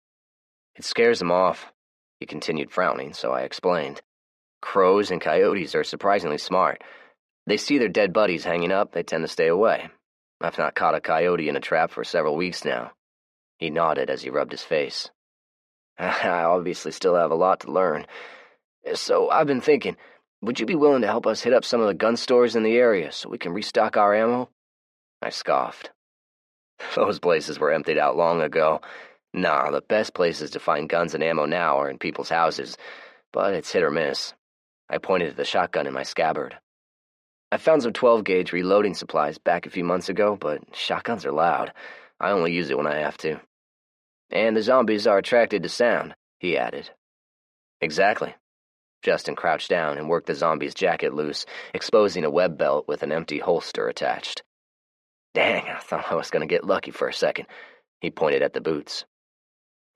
It scares them off. He continued frowning, so I explained. Crows and coyotes are surprisingly smart. They see their dead buddies hanging up, they tend to stay away. I've not caught a coyote in a trap for several weeks now. He nodded as he rubbed his face. I obviously still have a lot to learn. So I've been thinking, would you be willing to help us hit up some of the gun stores in the area so we can restock our ammo? I scoffed. Those places were emptied out long ago. Nah, the best places to find guns and ammo now are in people's houses, but it's hit or miss. I pointed at the shotgun in my scabbard. I found some 12-gauge reloading supplies back a few months ago, but shotguns are loud. I only use it when I have to. And the zombies are attracted to sound, he added. Exactly. Justin crouched down and worked the zombie's jacket loose, exposing a web belt with an empty holster attached. Dang, I thought I was going to get lucky for a second. He pointed at the boots.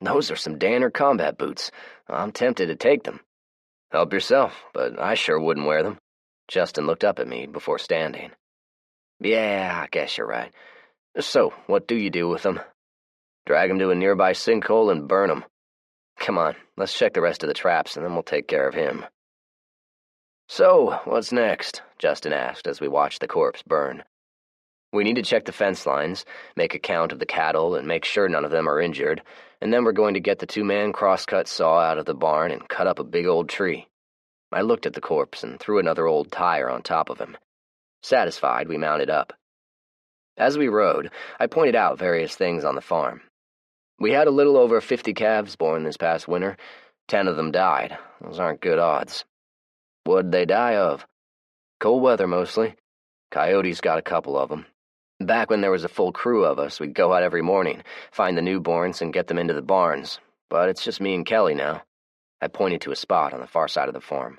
Those are some Danner combat boots. I'm tempted to take them. Help yourself, but I sure wouldn't wear them. Justin looked up at me before standing. Yeah, I guess you're right. So, what do you do with them? Drag them to a nearby sinkhole and burn them. Come on, let's check the rest of the traps and then we'll take care of him. So, what's next? Justin asked as we watched the corpse burn. We need to check the fence lines, make a count of the cattle, and make sure none of them are injured, and then we're going to get the 2-man crosscut saw out of the barn and cut up a big old tree. I looked at the corpse and threw another old tire on top of him. Satisfied, we mounted up. As we rode, I pointed out various things on the farm. We had a little over 50 calves born this past winter. 10 of them died. Those aren't good odds. What'd they die of? Cold weather, mostly. Coyotes got a couple of them. Back when there was a full crew of us, we'd go out every morning, find the newborns, and get them into the barns. But it's just me and Kelly now. I pointed to a spot on the far side of the farm.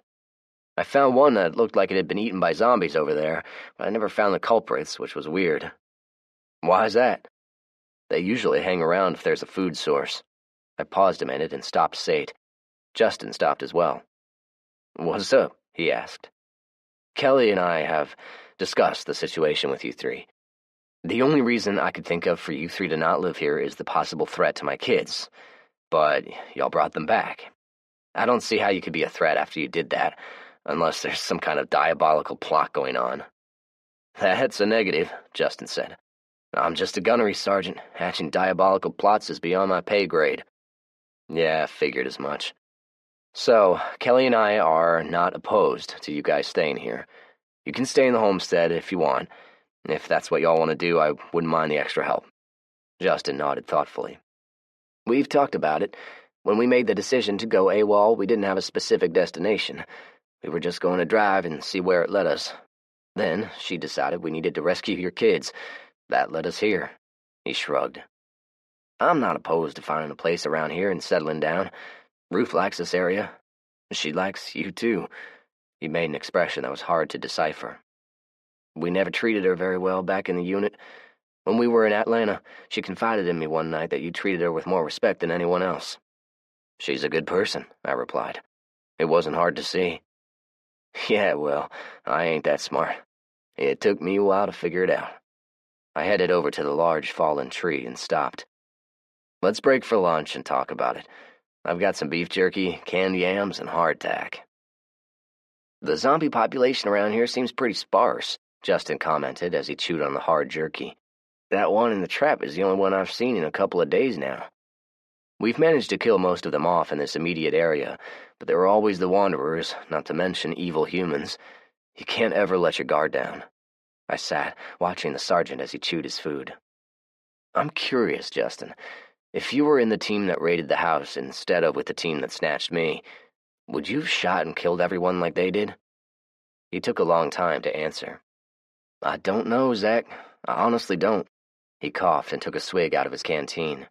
I found one that looked like it had been eaten by zombies over there, but I never found the culprits, which was weird. Why's that? They usually hang around if there's a food source. I paused a minute and stopped Sate. Justin stopped as well. What's up? He asked. Kelly and I have discussed the situation with you 3. The only reason I could think of for you 3 to not live here is the possible threat to my kids. But y'all brought them back. I don't see how you could be a threat after you did that, unless there's some kind of diabolical plot going on. That's a negative, Justin said. I'm just a gunnery sergeant. Hatching diabolical plots is beyond my pay grade. Yeah, figured as much. So, Kelly and I are not opposed to you guys staying here. You can stay in the homestead if you want. If that's what y'all want to do, I wouldn't mind the extra help. Justin nodded thoughtfully. We've talked about it. When we made the decision to go AWOL, we didn't have a specific destination. We were just going to drive and see where it led us. Then, she decided we needed to rescue your kids. That led us here. He shrugged. I'm not opposed to finding a place around here and settling down. Ruth likes this area. She likes you, too. He made an expression that was hard to decipher. We never treated her very well back in the unit. When we were in Atlanta, she confided in me one night that you treated her with more respect than anyone else. She's a good person, I replied. It wasn't hard to see. Yeah, well, I ain't that smart. It took me a while to figure it out. I headed over to the large fallen tree and stopped. Let's break for lunch and talk about it. I've got some beef jerky, canned yams, and hardtack. The zombie population around here seems pretty sparse, Justin commented as he chewed on the hard jerky. That one in the trap is the only one I've seen in a couple of days now. We've managed to kill most of them off in this immediate area, but there are always the wanderers, not to mention evil humans. You can't ever let your guard down. I sat, watching the sergeant as he chewed his food. I'm curious, Justin. If you were in the team that raided the house instead of with the team that snatched me, would you have shot and killed everyone like they did? He took a long time to answer. I don't know, Zach. I honestly don't. He coughed and took a swig out of his canteen.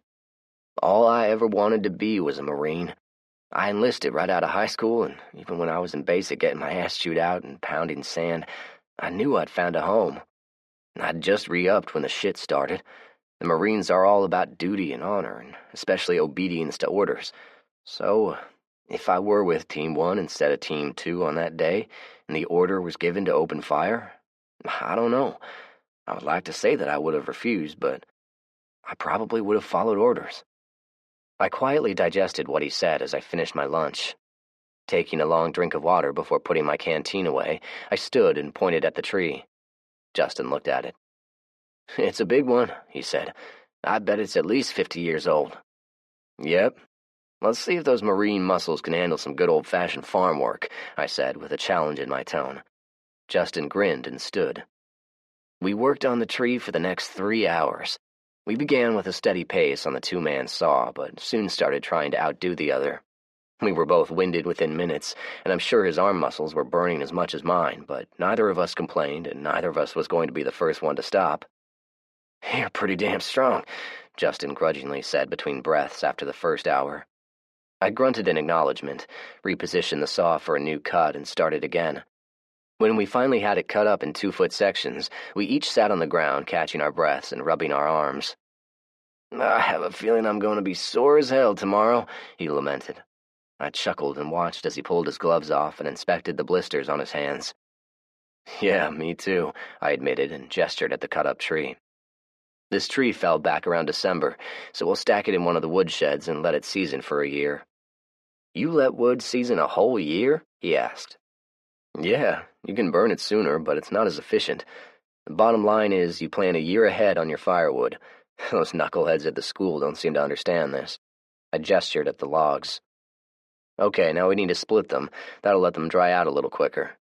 All I ever wanted to be was a Marine. I enlisted right out of high school, and even when I was in basic getting my ass chewed out and pounding sand, I knew I'd found a home. I'd just re-upped when the shit started. The Marines are all about duty and honor, and especially obedience to orders. So, if I were with Team 1 instead of Team 2 on that day, and the order was given to open fire, I don't know. I would like to say that I would have refused, but I probably would have followed orders. I quietly digested what he said as I finished my lunch. Taking a long drink of water before putting my canteen away, I stood and pointed at the tree. Justin looked at it. It's a big one, he said. I bet it's at least 50 years old. Yep. Let's see if those marine muscles can handle some good old-fashioned farm work, I said with a challenge in my tone. Justin grinned and stood. We worked on the tree for the next 3 hours. We began with a steady pace on the two-man saw, but soon started trying to outdo the other. We were both winded within minutes, and I'm sure his arm muscles were burning as much as mine, but neither of us complained, and neither of us was going to be the first one to stop. You're pretty damn strong, Justin grudgingly said between breaths after the first hour. I grunted in acknowledgement, repositioned the saw for a new cut, and started again. When we finally had it cut up in 2-foot sections, we each sat on the ground, catching our breaths and rubbing our arms. I have a feeling I'm going to be sore as hell tomorrow, he lamented. I chuckled and watched as he pulled his gloves off and inspected the blisters on his hands. Yeah, me too, I admitted and gestured at the cut-up tree. This tree fell back around December, so we'll stack it in one of the woodsheds and let it season for a year. You let wood season a whole year? He asked. Yeah, you can burn it sooner, but it's not as efficient. The bottom line is you plan a year ahead on your firewood. Those knuckleheads at the school don't seem to understand this. I gestured at the logs. Okay, now we need to split them. That'll let them dry out a little quicker.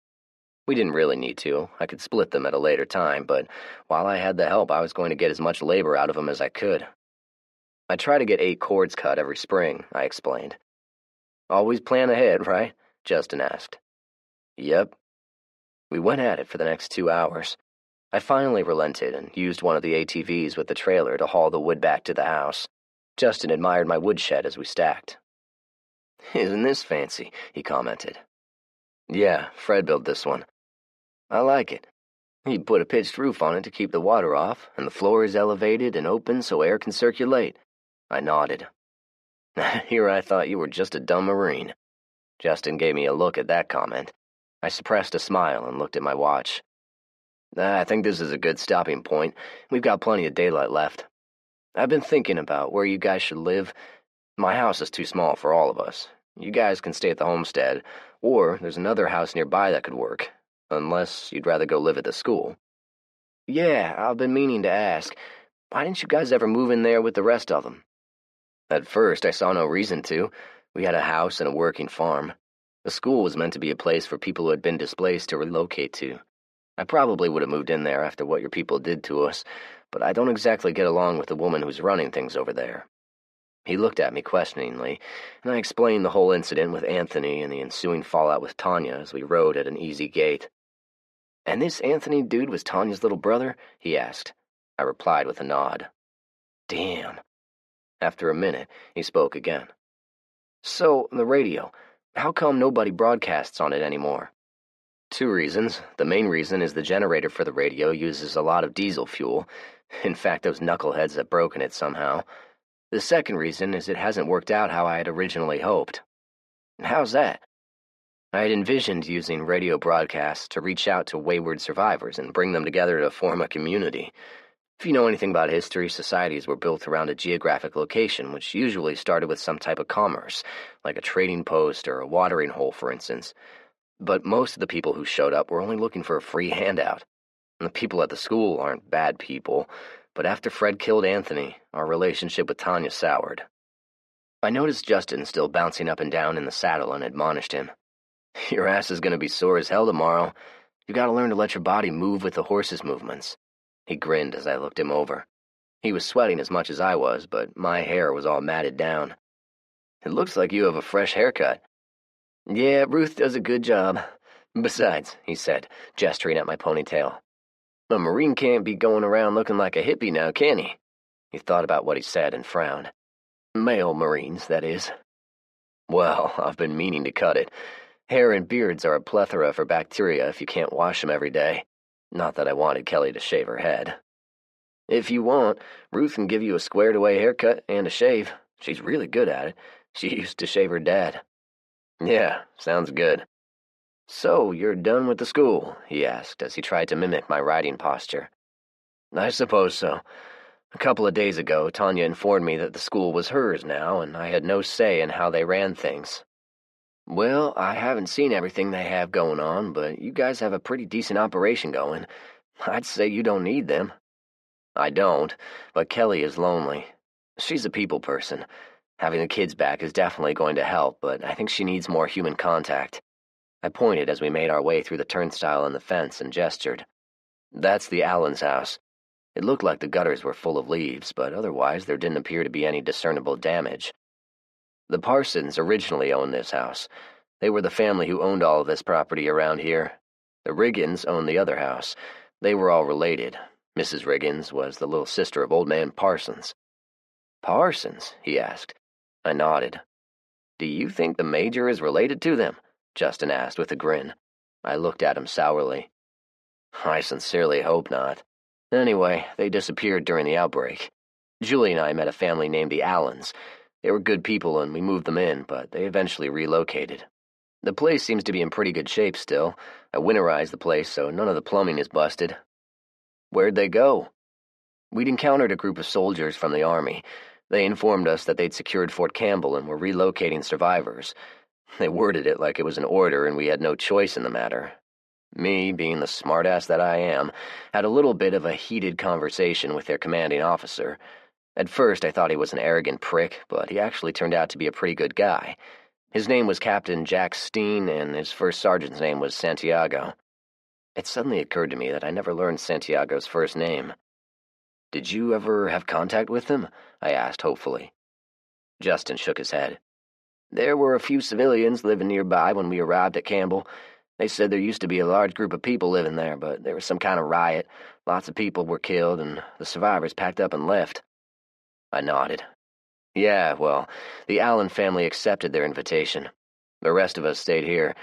We didn't really need to. I could split them at a later time, but while I had the help, I was going to get as much labor out of them as I could. I try to get 8 cords cut every spring, I explained. Always plan ahead, right? Justin asked. Yep. We went at it for the next 2 hours. I finally relented and used one of the ATVs with the trailer to haul the wood back to the house. Justin admired my woodshed as we stacked. Isn't this fancy? He commented. Yeah, Fred built this one. I like it. He put a pitched roof on it to keep the water off, and the floor is elevated and open so air can circulate. I nodded. Here I thought you were just a dumb Marine. Justin gave me a look at that comment. I suppressed a smile and looked at my watch. I think this is a good stopping point. We've got plenty of daylight left. I've been thinking about where you guys should live. My house is too small for all of us. You guys can stay at the homestead, or there's another house nearby that could work, unless you'd rather go live at the school. Yeah, I've been meaning to ask, why didn't you guys ever move in there with the rest of them? At first, I saw no reason to. We had a house and a working farm. The school was meant to be a place for people who had been displaced to relocate to. I probably would have moved in there after what your people did to us, but I don't exactly get along with the woman who's running things over there. He looked at me questioningly, and I explained the whole incident with Anthony and the ensuing fallout with Tanya as we rode at an easy gait. And this Anthony dude was Tanya's little brother? He asked. I replied with a nod. Damn. After a minute, he spoke again. So, the radio, how come nobody broadcasts on it anymore? 2 reasons. The main reason is the generator for the radio uses a lot of diesel fuel. In fact, those knuckleheads have broken it somehow. The second reason is it hasn't worked out how I had originally hoped. How's that? I had envisioned using radio broadcasts to reach out to wayward survivors and bring them together to form a community. If you know anything about history, societies were built around a geographic location, which usually started with some type of commerce, like a trading post or a watering hole, for instance. But most of the people who showed up were only looking for a free handout. And the people at the school aren't bad people. but after Fred killed Anthony, our relationship with Tanya soured. I noticed Justin still bouncing up and down in the saddle and admonished him. "Your ass is going to be sore as hell tomorrow. You got to learn to let your body move with the horse's movements." He grinned as I looked him over. He was sweating as much as I was, but my hair was all matted down. "It looks like you have a fresh haircut." "Yeah, Ruth does a good job. Besides," he said, gesturing at my ponytail, "a Marine can't be going around looking like a hippie now, can he?" He thought about what he said and frowned. "Male Marines, that is." "Well, I've been meaning to cut it. Hair and beards are a plethora for bacteria if you can't wash them every day. Not that I wanted Kelly to shave her head." "If you want, Ruth can give you a squared-away haircut and a shave. She's really good at it. She used to shave her dad." "Yeah, sounds good." "So, you're done with the school?" he asked as he tried to mimic my riding posture. "I suppose so. A couple of days ago, Tanya informed me that the school was hers now, and I had no say in how they ran things." "Well, I haven't seen everything they have going on, but you guys have a pretty decent operation going. I'd say you don't need them." "I don't, but Kelly is lonely. She's a people person. Having the kids back is definitely going to help, but I think she needs more human contact." I pointed as we made our way through the turnstile and the fence and gestured. "That's the Allen's house." It looked like the gutters were full of leaves, but otherwise there didn't appear to be any discernible damage. "The Parsons originally owned this house. They were the family who owned all of this property around here. The Riggins owned the other house. They were all related. Mrs. Riggins was the little sister of old man Parsons." "Parsons?" he asked. I nodded. "Do you think the Major is related to them?" Justin asked with a grin. I looked at him sourly. "I sincerely hope not. Anyway, they disappeared during the outbreak. Julie and I met a family named the Allens. They were good people and we moved them in, but they eventually relocated. The place seems to be in pretty good shape still. I winterized the place so none of the plumbing is busted." "Where'd they go?" "We'd encountered a group of soldiers from the Army. They informed us that they'd secured Fort Campbell and were relocating survivors. They worded it like it was an order and we had no choice in the matter. Me, being the smartass that I am, had a little bit of a heated conversation with their commanding officer. At first I thought he was an arrogant prick, but he actually turned out to be a pretty good guy. His name was Captain Jack Steen, and his first sergeant's name was Santiago." It suddenly occurred to me that I never learned Santiago's first name. "Did you ever have contact with him?" I asked hopefully. Justin shook his head. "There were a few civilians living nearby when we arrived at Campbell. They said there used to be a large group of people living there, but there was some kind of riot. Lots of people were killed, and the survivors packed up and left." I nodded. "Yeah, well, the Allen family accepted their invitation. The rest of us stayed here.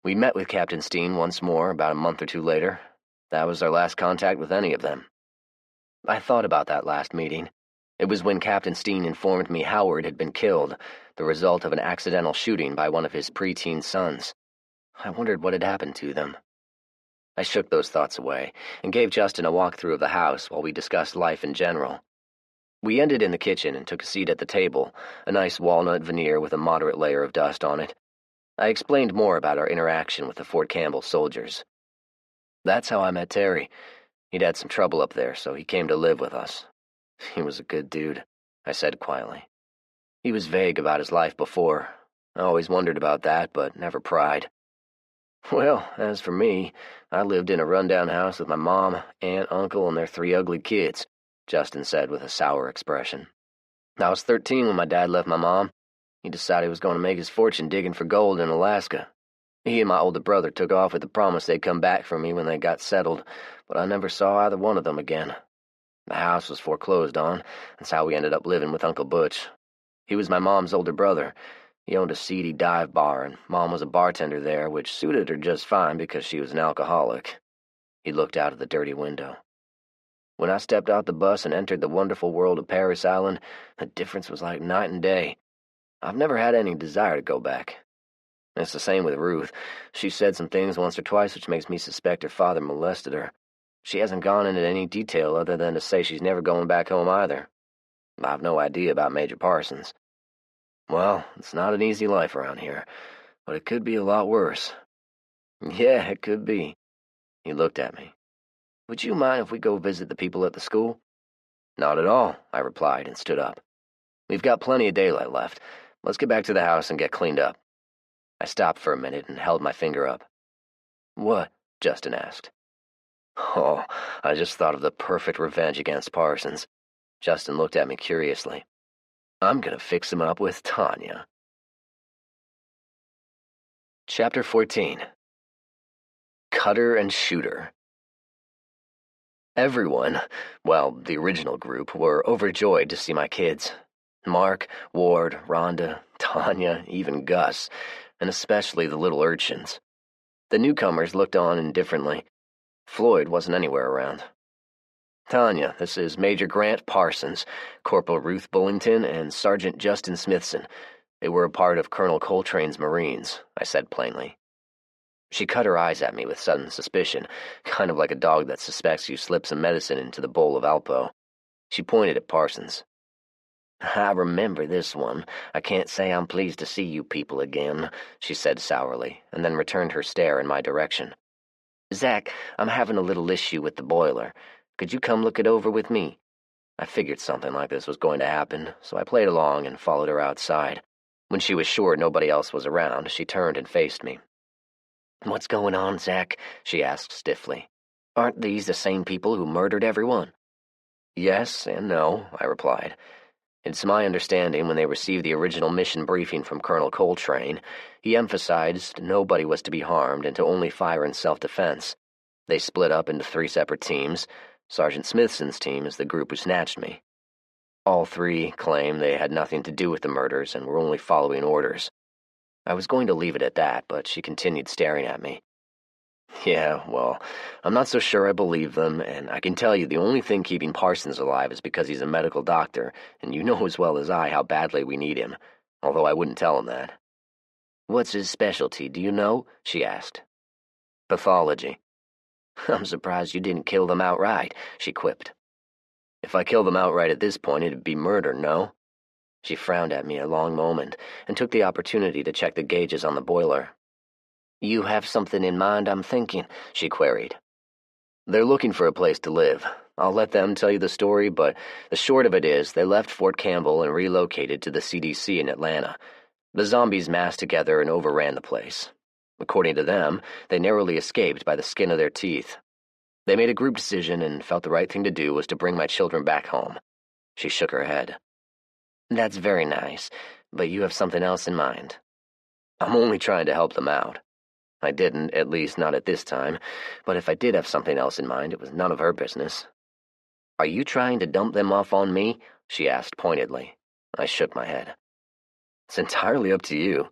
We met with Captain Steen once more about a month or two later. That was our last contact with any of them." I thought about that last meeting. It was when Captain Steen informed me Howard had been killed, the result of an accidental shooting by one of his preteen sons. I wondered what had happened to them. I shook those thoughts away and gave Justin a walkthrough of the house while we discussed life in general. We ended in the kitchen and took a seat at the table, a nice walnut veneer with a moderate layer of dust on it. I explained more about our interaction with the Fort Campbell soldiers. "That's how I met Terry. He'd had some trouble up there, so he came to live with us. He was a good dude," I said quietly. "He was vague about his life before. I always wondered about that, but never pried." "Well, as for me, I lived in a rundown house with my mom, aunt, uncle, and their 3 ugly kids," Justin said with a sour expression. "I was 13 when my dad left my mom. He decided he was going to make his fortune digging for gold in Alaska. He and my older brother took off with the promise they'd come back for me when they got settled, but I never saw either one of them again. The house was foreclosed on. That's how we ended up living with Uncle Butch. He was my mom's older brother. He owned a seedy dive bar, and Mom was a bartender there, which suited her just fine because she was an alcoholic." He looked out of the dirty window. "When I stepped out the bus and entered the wonderful world of Paris Island, the difference was like night and day. I've never had any desire to go back. It's the same with Ruth. She said some things once or twice which makes me suspect her father molested her. She hasn't gone into any detail other than to say she's never going back home either. I've no idea about Major Parsons. Well, it's not an easy life around here, but it could be a lot worse." "Yeah, it could be." He looked at me. "Would you mind if we go visit the people at the school?" Not at all, I replied and stood up. We've got plenty of daylight left. Let's get back to the house and get cleaned up. I stopped for a minute and held my finger up. What? Justin asked. Oh, I just thought of the perfect revenge against Parsons. Justin looked at me curiously. I'm gonna fix him up with Tanya. Chapter 14. Cutter and Shooter. Everyone, well, the original group, were overjoyed to see my kids. Mark, Ward, Rhonda, Tanya, even Gus, and especially the little urchins. The newcomers looked on indifferently. Floyd wasn't anywhere around. Tanya, this is Major Grant Parsons, Corporal Ruth Bullington, and Sergeant Justin Smithson. They were a part of Colonel Coltrane's Marines, I said plainly. She cut her eyes at me with sudden suspicion, kind of like a dog that suspects you slipped some medicine into the bowl of Alpo. She pointed at Parsons. I remember this one. I can't say I'm pleased to see you people again, she said sourly, and then returned her stare in my direction. Zach, I'm having a little issue with the boiler. Could you come look it over with me? I figured something like this was going to happen, so I played along and followed her outside. When she was sure nobody else was around, she turned and faced me. What's going on, Zach? She asked stiffly. Aren't these the same people who murdered everyone? Yes and no, I replied. It's my understanding when they received the original mission briefing from Colonel Coltrane, he emphasized nobody was to be harmed and to only fire in self-defense. They split up into 3 separate teams. Sergeant Smithson's team is the group who snatched me. All 3 claim they had nothing to do with the murders and were only following orders. I was going to leave it at that, but she continued staring at me. Yeah, well, I'm not so sure I believe them, and I can tell you the only thing keeping Parsons alive is because he's a medical doctor, and you know as well as I how badly we need him, although I wouldn't tell him that. What's his specialty, do you know? She asked. Pathology. I'm surprised you didn't kill them outright, she quipped. If I killed them outright at this point, it'd be murder, no? She frowned at me a long moment and took the opportunity to check the gauges on the boiler. You have something in mind, I'm thinking, she queried. They're looking for a place to live. I'll let them tell you the story, but the short of it is they left Fort Campbell and relocated to the CDC in Atlanta. The zombies massed together and overran the place. According to them, they narrowly escaped by the skin of their teeth. They made a group decision and felt the right thing to do was to bring my children back home. She shook her head. That's very nice, but you have something else in mind. I'm only trying to help them out. I didn't, at least not at this time, but if I did have something else in mind, it was none of her business. Are you trying to dump them off on me? She asked pointedly. I shook my head. It's entirely up to you.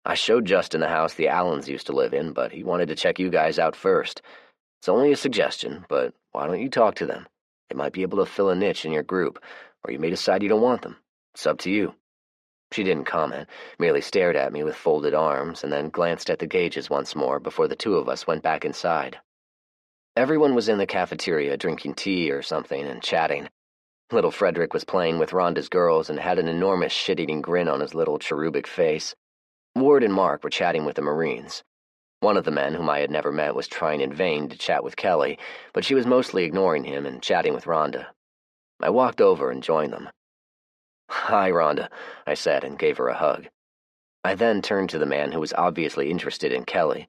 I showed Justin the house the Allens used to live in, but he wanted to check you guys out first. It's only a suggestion, but why don't you talk to them? They might be able to fill a niche in your group, or you may decide you don't want them. It's up to you. She didn't comment, merely stared at me with folded arms, and then glanced at the gauges once more before the 2 of us went back inside. Everyone was in the cafeteria drinking tea or something and chatting. Little Frederick was playing with Rhonda's girls and had an enormous shit-eating grin on his little cherubic face. Ward and Mark were chatting with the Marines. One of the men, whom I had never met, was trying in vain to chat with Kelly, but she was mostly ignoring him and chatting with Rhonda. I walked over and joined them. Hi, Rhonda, I said and gave her a hug. I then turned to the man who was obviously interested in Kelly.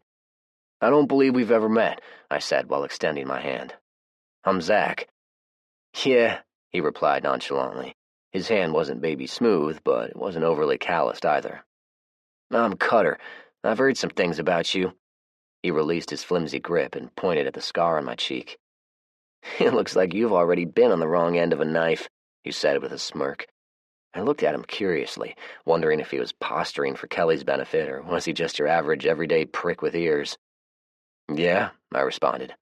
I don't believe we've ever met, I said while extending my hand. I'm Zach. Yeah, he replied nonchalantly. His hand wasn't baby smooth, but it wasn't overly calloused either. I'm Cutter. I've heard some things about you. He released his flimsy grip and pointed at the scar on my cheek. It looks like you've already been on the wrong end of a knife, he said with a smirk. I looked at him curiously, wondering if he was posturing for Kelly's benefit, or was he just your average, everyday prick with ears? Yeah, I responded.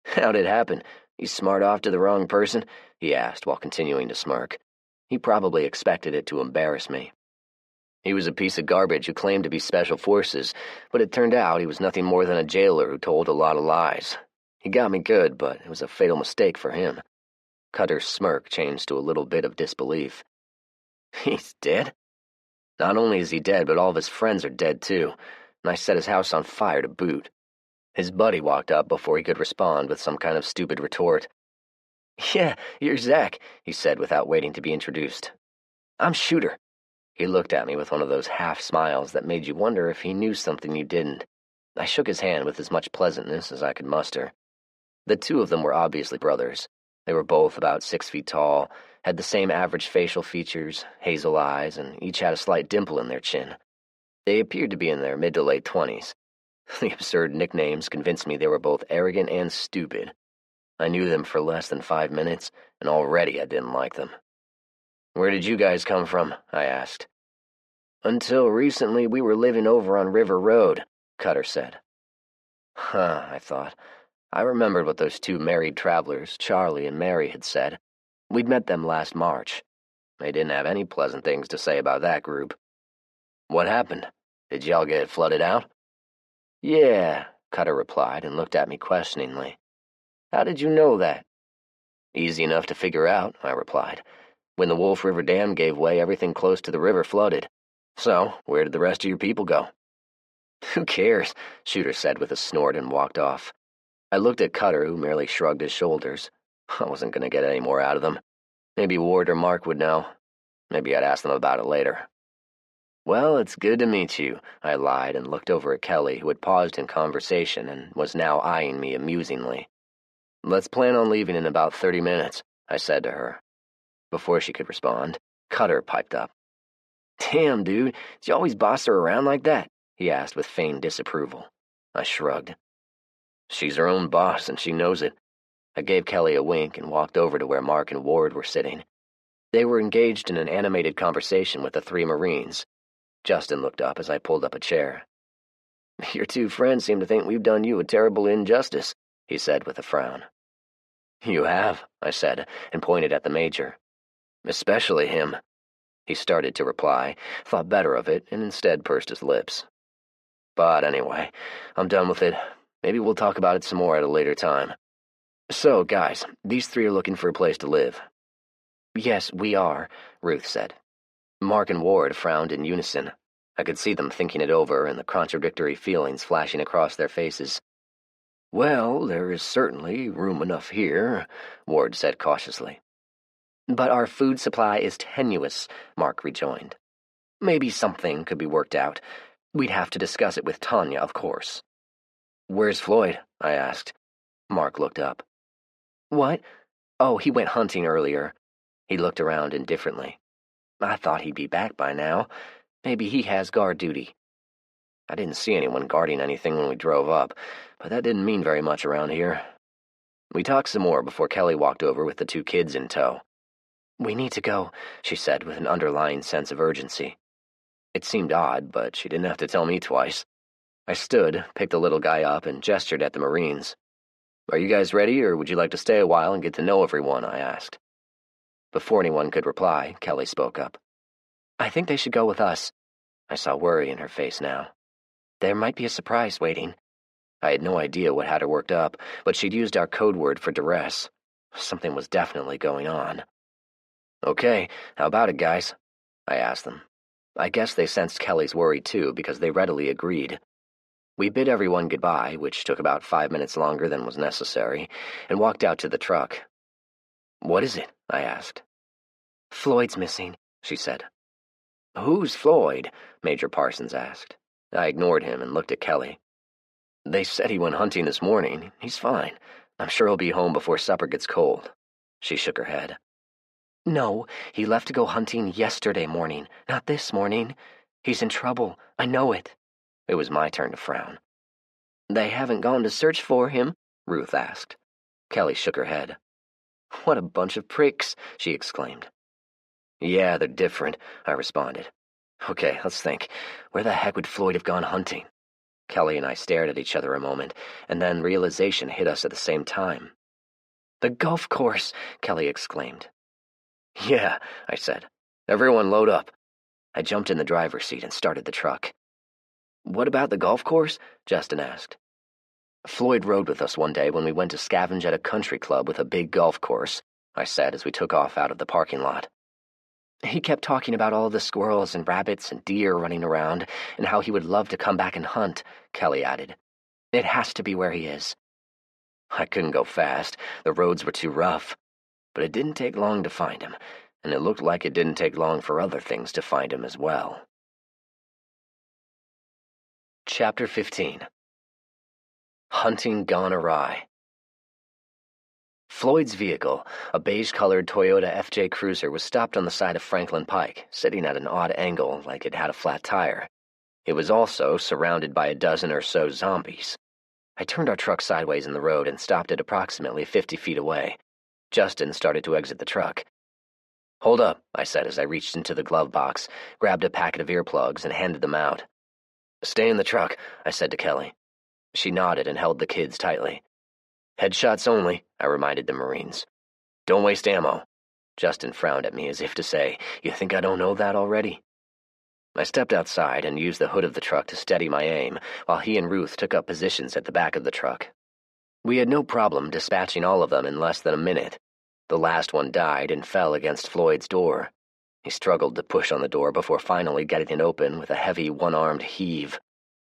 How'd it happen? You smart off to the wrong person? He asked while continuing to smirk. He probably expected it to embarrass me. He was a piece of garbage who claimed to be special forces, but it turned out he was nothing more than a jailer who told a lot of lies. He got me good, but it was a fatal mistake for him. Cutter's smirk changed to a little bit of disbelief. He's dead? Not only is he dead, but all of his friends are dead too, and I set his house on fire to boot. His buddy walked up before he could respond with some kind of stupid retort. Yeah, you're Zach, he said without waiting to be introduced. I'm Shooter. He looked at me with one of those half smiles that made you wonder if he knew something you didn't. I shook his hand with as much pleasantness as I could muster. The two of them were obviously brothers. They were both about 6 feet tall, had the same average facial features, hazel eyes, and each had a slight dimple in their chin. They appeared to be in their mid to late 20s. The absurd nicknames convinced me they were both arrogant and stupid. I knew them for less than 5 minutes, and already I didn't like them. "Where did you guys come from?" I asked. "Until recently we were living over on River Road," Cutter said. Huh, I thought. I remembered what those two married travelers, Charlie and Mary, had said. We'd met them last March. They didn't have any pleasant things to say about that group. "What happened? Did y'all get flooded out?" "Yeah," Cutter replied and looked at me questioningly. "How did you know that?" "Easy enough to figure out," I replied. "When the Wolf River Dam gave way, everything close to the river flooded. So, where did the rest of your people go?" "Who cares?" Shooter said with a snort and walked off. I looked at Cutter, who merely shrugged his shoulders. I wasn't going to get any more out of them. Maybe Ward or Mark would know. Maybe I'd ask them about it later. "Well, it's good to meet you," I lied and looked over at Kelly, who had paused in conversation and was now eyeing me amusingly. "Let's plan on leaving in about 30 minutes, I said to her. Before she could respond, Cutter piped up. "Damn, dude, did you always boss her around like that?" he asked with feigned disapproval. I shrugged. "She's her own boss, and she knows it." I gave Kelly a wink and walked over to where Mark and Ward were sitting. They were engaged in an animated conversation with the 3 Marines. Justin looked up as I pulled up a chair. "Your 2 friends seem to think we've done you a terrible injustice," he said with a frown. "You have," I said, and pointed at the Major. "Especially him." He started to reply, thought better of it, and instead pursed his lips. "But anyway, I'm done with it. Maybe we'll talk about it some more at a later time. So, guys, these 3 are looking for a place to live." "Yes, we are," Ruth said. Mark and Ward frowned in unison. I could see them thinking it over and the contradictory feelings flashing across their faces. "Well, there is certainly room enough here," Ward said cautiously. "But our food supply is tenuous," Mark rejoined. "Maybe something could be worked out. We'd have to discuss it with Tanya, of course." "Where's Floyd?" I asked. Mark looked up. "What? Oh, he went hunting earlier." He looked around indifferently. "I thought he'd be back by now. Maybe he has guard duty." I didn't see anyone guarding anything when we drove up, but that didn't mean very much around here. We talked some more before Kelly walked over with the 2 kids in tow. "We need to go," she said with an underlying sense of urgency. It seemed odd, but she didn't have to tell me twice. I stood, picked the little guy up, and gestured at the Marines. "Are you guys ready, or would you like to stay a while and get to know everyone?" I asked. Before anyone could reply, Kelly spoke up. "I think they should go with us." I saw worry in her face now. "There might be a surprise waiting." I had no idea what had her worked up, but she'd used our code word for duress. Something was definitely going on. "Okay, how about it, guys?" I asked them. I guess they sensed Kelly's worry too, because they readily agreed. We bid everyone goodbye, which took about 5 minutes longer than was necessary, and walked out to the truck. "What is it?" I asked. "Floyd's missing," she said. "Who's Floyd?" Major Parsons asked. I ignored him and looked at Kelly. "They said he went hunting this morning. He's fine. I'm sure he'll be home before supper gets cold." She shook her head. "No, he left to go hunting yesterday morning, not this morning. He's in trouble. I know it." It was my turn to frown. "They haven't gone to search for him?" Ruth asked. Kelly shook her head. "What a bunch of pricks," she exclaimed. "Yeah, they're different," I responded. "Okay, let's think. Where the heck would Floyd have gone hunting?" Kelly and I stared at each other a moment, and then realization hit us at the same time. "The golf course!" Kelly exclaimed. "Yeah," I said. "Everyone load up." I jumped in the driver's seat and started the truck. "What about the golf course?" Justin asked. "Floyd rode with us one day when we went to scavenge at a country club with a big golf course," I said as we took off out of the parking lot. "He kept talking about all the squirrels and rabbits and deer running around and how he would love to come back and hunt," Kelly added. "It has to be where he is." I couldn't go fast. The roads were too rough. but it didn't take long to find him, and it looked like it didn't take long for other things to find him as well. Chapter 15. Hunting Gone Awry. Floyd's vehicle, a beige-colored Toyota FJ Cruiser, was stopped on the side of Franklin Pike, sitting at an odd angle like it had a flat tire. It was also surrounded by a dozen or so zombies. I turned our truck sideways in the road and stopped it approximately 50 feet away. Justin started to exit the truck. "Hold up," I said as I reached into the glove box, grabbed a packet of earplugs, and handed them out. "Stay in the truck," I said to Kelly. She nodded and held the kids tightly. "Headshots only," I reminded the Marines. "Don't waste ammo." Justin frowned at me as if to say, "You think I don't know that already?" I stepped outside and used the hood of the truck to steady my aim, while he and Ruth took up positions at the back of the truck. We had no problem dispatching all of them in less than a minute. The last one died and fell against Floyd's door. He struggled to push on the door before finally getting it open with a heavy one-armed heave.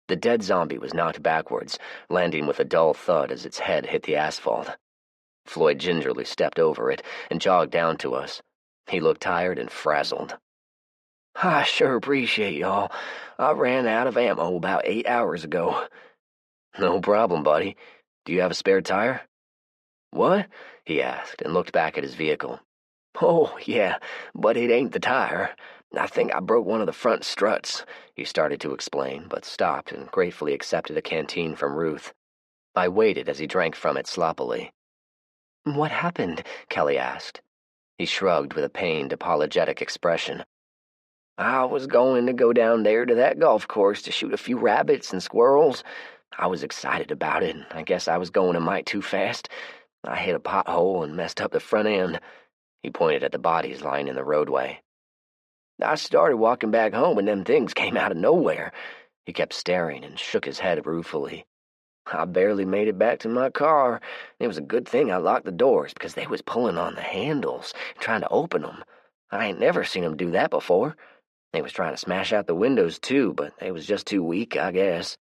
The dead zombie was knocked backwards, landing with a dull thud as its head hit the asphalt. Floyd gingerly stepped over it and jogged down to us. He looked tired and frazzled. "I sure appreciate y'all. I ran out of ammo about 8 hours ago." "No problem, buddy. Do you have a spare tire?" "What?" he asked and looked back at his vehicle. "Oh, yeah, but it ain't the tire. I think I broke one of the front struts," he started to explain, but stopped and gratefully accepted a canteen from Ruth. I waited as he drank from it sloppily. "What happened?" Kelly asked. He shrugged with a pained, apologetic expression. "I was going to go down there to that golf course to shoot a few rabbits and squirrels. I was excited about it. I guess I was going a mite too fast. I hit a pothole and messed up the front end." He pointed at the bodies lying in the roadway. "I started walking back home and them things came out of nowhere." He kept staring and shook his head ruefully. "I barely made it back to my car. It was a good thing I locked the doors because they was pulling on the handles and trying to open them. I ain't never seen them do that before. They was trying to smash out the windows too, but they was just too weak, I guess."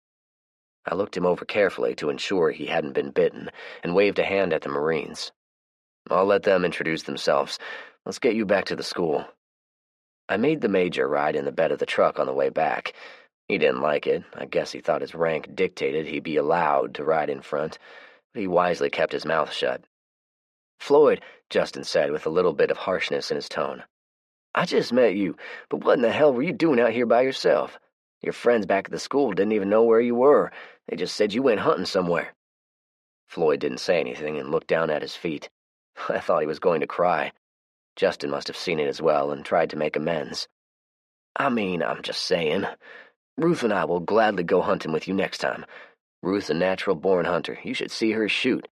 I looked him over carefully to ensure he hadn't been bitten and waved a hand at the Marines. "I'll let them introduce themselves. Let's get you back to the school." I made the Major ride in the bed of the truck on the way back. He didn't like it. I guess he thought his rank dictated he be allowed to ride in front, but he wisely kept his mouth shut. "Floyd," Justin said with a little bit of harshness in his tone, "I just met you, but what in the hell were you doing out here by yourself? Your friends back at the school didn't even know where you were. They just said you went hunting somewhere." Floyd didn't say anything and looked down at his feet. I thought he was going to cry. Justin must have seen it as well and tried to make amends. I'm just saying. Ruth and I will gladly go hunting with you next time. Ruth's a natural-born hunter. You should see her shoot."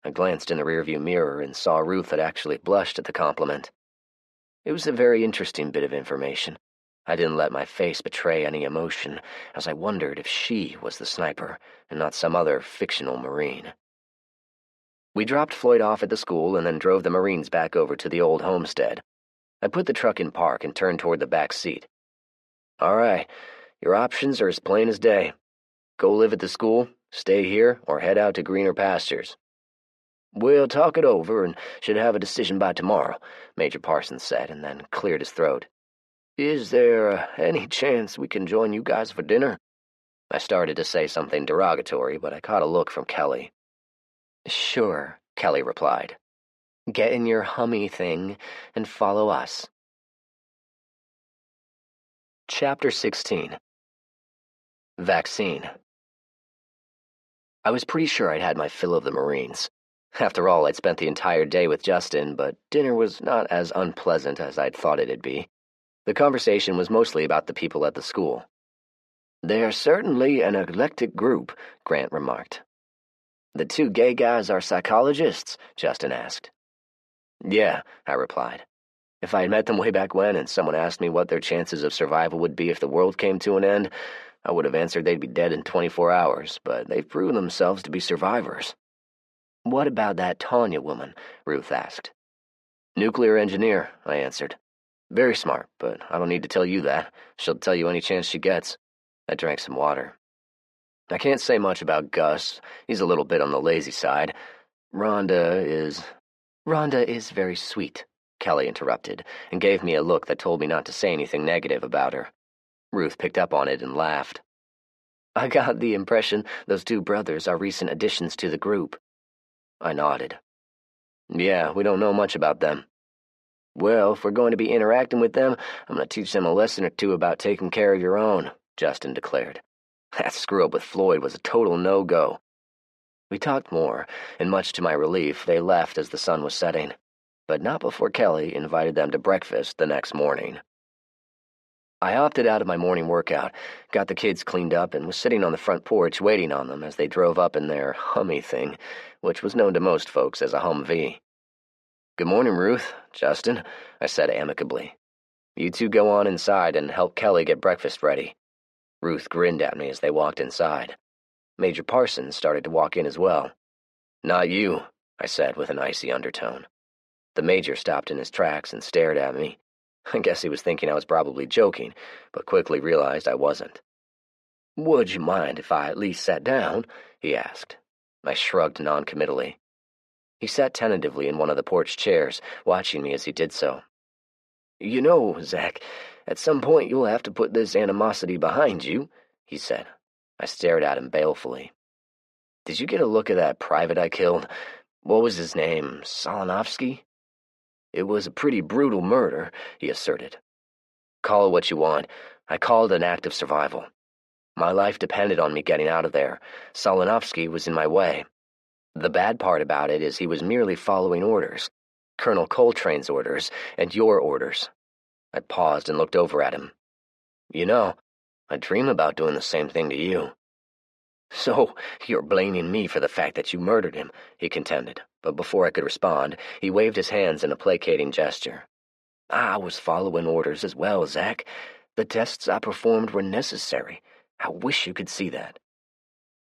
I glanced in the rearview mirror and saw Ruth had actually blushed at the compliment. It was a very interesting bit of information. I didn't let my face betray any emotion, as I wondered if she was the sniper and not some other fictional Marine. We dropped Floyd off at the school and then drove the Marines back over to the old homestead. I put the truck in park and turned toward the back seat. "All right, your options are as plain as day. Go live at the school, stay here, or head out to greener pastures." "We'll talk it over and should have a decision by tomorrow," Major Parsons said, and then cleared his throat. "Is there any chance we can join you guys for dinner?" I started to say something derogatory, but I caught a look from Kelly. "Sure," Kelly replied. "Get in your hummy thing and follow us." Chapter 16. Vaccine. I was pretty sure I'd had my fill of the Marines. After all, I'd spent the entire day with Justin, but dinner was not as unpleasant as I'd thought it'd be. The conversation was mostly about the people at the school. "They're certainly an eclectic group," Grant remarked. "The two gay guys are psychologists?" Justin asked. "Yeah," I replied. If I had met them way back when and someone asked me what their chances of survival would be if the world came to an end, I would have answered they'd be dead in 24 hours, but they've proven themselves to be survivors. "What about that Tanya woman?" Ruth asked. "Nuclear engineer," I answered. "Very smart, but I don't need to tell you that. She'll tell you any chance she gets." I drank some water. "I can't say much about Gus. He's a little bit on the lazy side. Rhonda "Rhonda is very sweet," Kelly interrupted, and gave me a look that told me not to say anything negative about her. Ruth picked up on it and laughed. "I got the impression those two brothers are recent additions to the group." I nodded. "Yeah, we don't know much about them." "Well, if we're going to be interacting with them, I'm going to teach them a lesson or two about taking care of your own," Justin declared. That screw-up with Floyd was a total no-go. We talked more, and much to my relief, they left as the sun was setting, but not before Kelly invited them to breakfast the next morning. I opted out of my morning workout, got the kids cleaned up, and was sitting on the front porch waiting on them as they drove up in their Hummy thing, which was known to most folks as a Humvee. "Good morning, Ruth, Justin," I said amicably. "You two go on inside and help Kelly get breakfast ready." Ruth grinned at me as they walked inside. Major Parsons started to walk in as well. "Not you," I said with an icy undertone. The Major stopped in his tracks and stared at me. I guess he was thinking I was probably joking, but quickly realized I wasn't. "Would you mind if I at least sat down?" he asked. I shrugged noncommittally. He sat tentatively in one of the porch chairs, watching me as he did so. "You know, Zach, at some point you'll have to put this animosity behind you," he said. I stared at him balefully. "Did you get a look at that private I killed? What was his name, Solonovsky?" "It was a pretty brutal murder," he asserted. "Call it what you want. I call it an act of survival. My life depended on me getting out of there. Solonovsky was in my way. The bad part about it is he was merely following orders. Colonel Coltrane's orders, and your orders." I paused and looked over at him. "You know, I dream about doing the same thing to you." "So, you're blaming me for the fact that you murdered him," he contended, but before I could respond, he waved his hands in a placating gesture. "I was following orders as well, Zach. The tests I performed were necessary. I wish you could see that."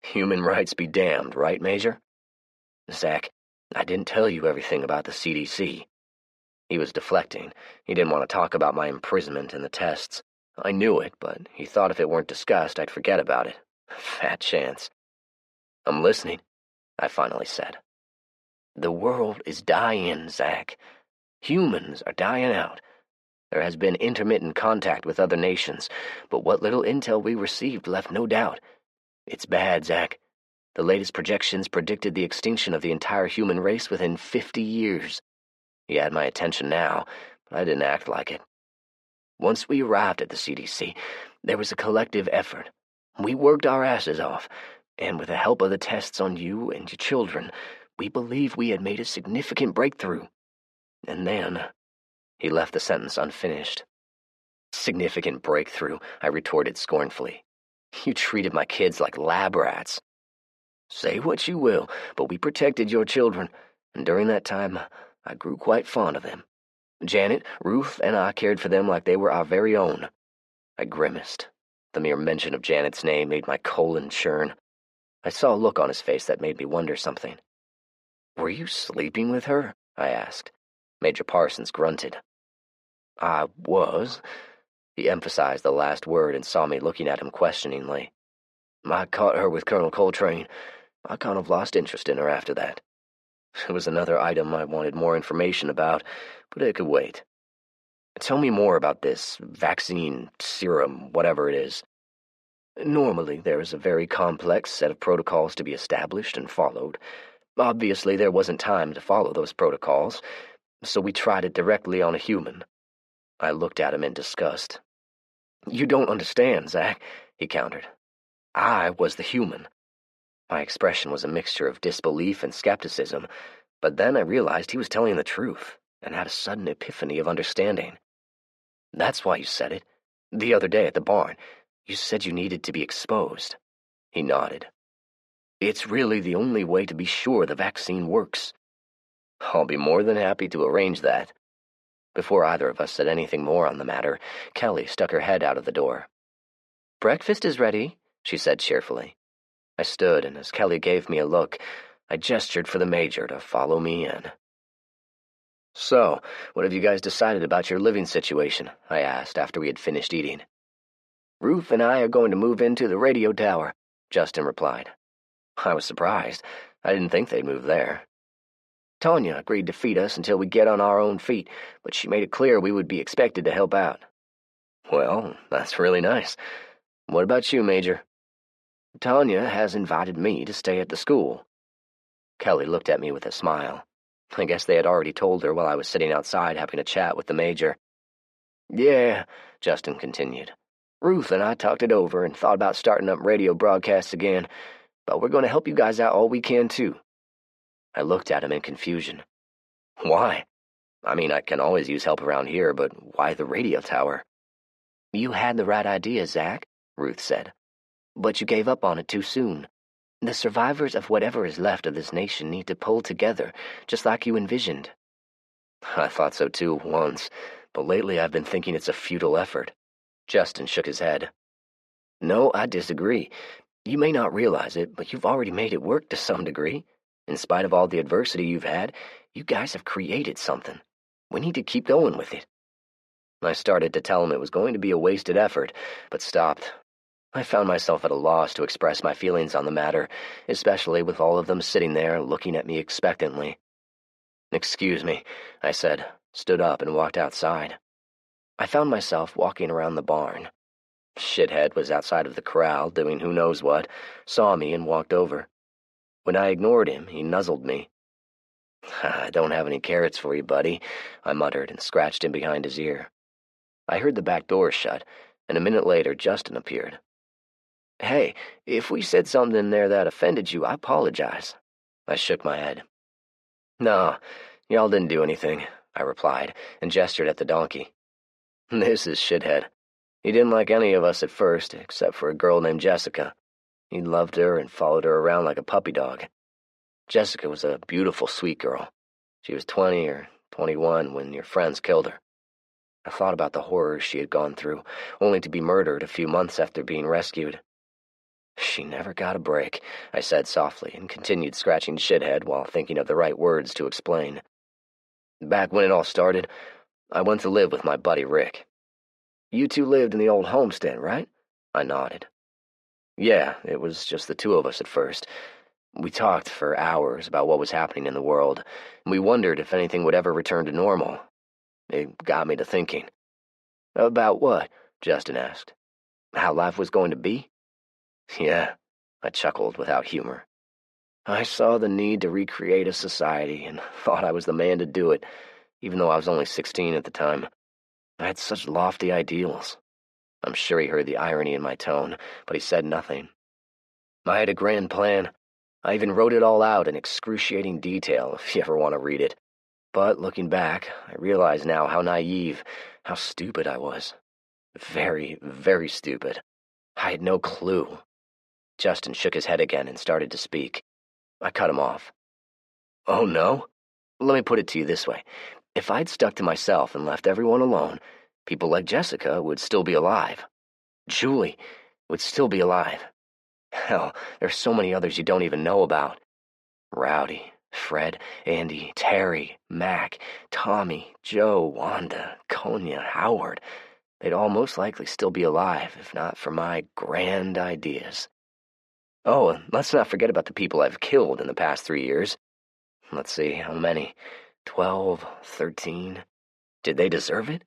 "Human rights be damned, right, Major?" "Zach, I didn't tell you everything about the CDC." He was deflecting. He didn't want to talk about my imprisonment and the tests. I knew it, but he thought if it weren't discussed, I'd forget about it. Fat chance. "I'm listening," I finally said. "The world is dying, Zach. Humans are dying out. There has been intermittent contact with other nations, but what little intel we received left no doubt. It's bad, Zach. The latest projections predicted the extinction of the entire human race within 50 years. He had my attention now, but I didn't act like it. Once we arrived at the CDC, there was a collective effort. We worked our asses off, and with the help of the tests on you and your children, we believed we had made a significant breakthrough. And then..." He left the sentence unfinished. "Significant breakthrough," I retorted scornfully. "You treated my kids like lab rats." "Say what you will, but we protected your children, and during that time, I grew quite fond of them. Janet, Ruth, and I cared for them like they were our very own." I grimaced. The mere mention of Janet's name made my colon churn. I saw a look on his face that made me wonder something. "Were you sleeping with her?" I asked. Major Parsons grunted. "I was." He emphasized the last word and saw me looking at him questioningly. "I caught her with Colonel Coltrane. I kind of lost interest in her after that. It was another item I wanted more information about, but it could wait. Tell me more about this vaccine, serum, whatever it is." "Normally, there is a very complex set of protocols to be established and followed. Obviously, there wasn't time to follow those protocols, so we tried it directly on a human." I looked at him in disgust. "You don't understand, Zach," he countered. "I was the human." My expression was a mixture of disbelief and skepticism, but then I realized he was telling the truth, and had a sudden epiphany of understanding. "That's why you said it. The other day at the barn, you said you needed to be exposed." He nodded. "It's really the only way to be sure the vaccine works." "I'll be more than happy to arrange that." Before either of us said anything more on the matter, Kelly stuck her head out of the door. "Breakfast is ready," she said cheerfully. I stood, and as Kelly gave me a look, I gestured for the Major to follow me in. "So, what have you guys decided about your living situation?" I asked after we had finished eating. "Ruth and I are going to move into the radio tower," Justin replied. I was surprised. I didn't think they'd move there. Tanya agreed to feed us until we get on our own feet, but she made it clear we would be expected to help out. Well, that's really nice. What about you, Major? Tanya has invited me to stay at the school. Kelly looked at me with a smile. I guess they had already told her while I was sitting outside having a chat with the Major. Yeah, Justin continued. Ruth and I talked it over and thought about starting up radio broadcasts again, but we're going to help you guys out all we can, too. I looked at him in confusion. Why? I mean, I can always use help around here, but why the radio tower? You had the right idea, Zach, Ruth said, but you gave up on it too soon. The survivors of whatever is left of this nation need to pull together, just like you envisioned. I thought so too once, but lately I've been thinking it's a futile effort. Justin shook his head. No, I disagree. You may not realize it, but you've already made it work to some degree. In spite of all the adversity you've had, you guys have created something. We need to keep going with it. I started to tell him it was going to be a wasted effort, but stopped. I found myself at a loss to express my feelings on the matter, especially with all of them sitting there looking at me expectantly. Excuse me, I said, stood up and walked outside. I found myself walking around the barn. Shithead was outside of the corral doing who knows what, saw me and walked over. When I ignored him, he nuzzled me. I don't have any carrots for you, buddy, I muttered and scratched him behind his ear. I heard the back door shut, and a minute later Justin appeared. Hey, if we said something in there that offended you, I apologize. I shook my head. No, y'all didn't do anything, I replied, and gestured at the donkey. This is Shithead. He didn't like any of us at first, except for a girl named Jessica. He loved her and followed her around like a puppy dog. Jessica was a beautiful, sweet girl. She was 20 or 21 when your friends killed her. I thought about the horrors she had gone through, only to be murdered a few months after being rescued. She never got a break, I said softly, and continued scratching Shithead while thinking of the right words to explain. Back when it all started, I went to live with my buddy Rick. You two lived in the old homestead, right? I nodded. Yeah, it was just the two of us at first. We talked for hours about what was happening in the world, and we wondered if anything would ever return to normal. It got me to thinking. About what? Justin asked. How life was going to be? Yeah, I chuckled without humor. I saw the need to recreate a society and thought I was the man to do it, even though I was only 16 at the time. I had such lofty ideals. I'm sure he heard the irony in my tone, but he said nothing. I had a grand plan. I even wrote it all out in excruciating detail, if you ever want to read it. But looking back, I realize now how naive, how stupid I was. Very, very stupid. I had no clue. Justin shook his head again and started to speak. I cut him off. Oh, no? Let me put it to you this way. If I'd stuck to myself and left everyone alone, people like Jessica would still be alive. Julie would still be alive. Hell, there's so many others you don't even know about. Rowdy, Fred, Andy, Terry, Mac, Tommy, Joe, Wanda, Konya, Howard. They'd all most likely still be alive, if not for my grand ideas. Oh, and let's not forget about the people I've killed in the past 3 years. Let's see, how many? 12, 13. Did they deserve it?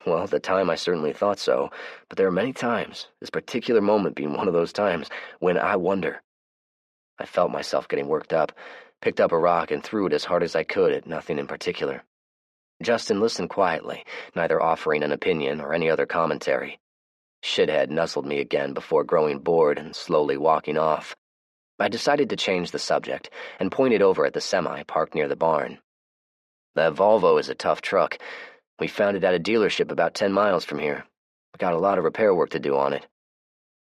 Well, at the time I certainly thought so, but there are many times, this particular moment being one of those times, when I wonder. I felt myself getting worked up, picked up a rock and threw it as hard as I could at nothing in particular. Justin listened quietly, neither offering an opinion or any other commentary. Shithead nuzzled me again before growing bored and slowly walking off. I decided to change the subject and pointed over at the semi parked near the barn. That Volvo is a tough truck. We found it at a dealership about 10 miles from here. We got a lot of repair work to do on it.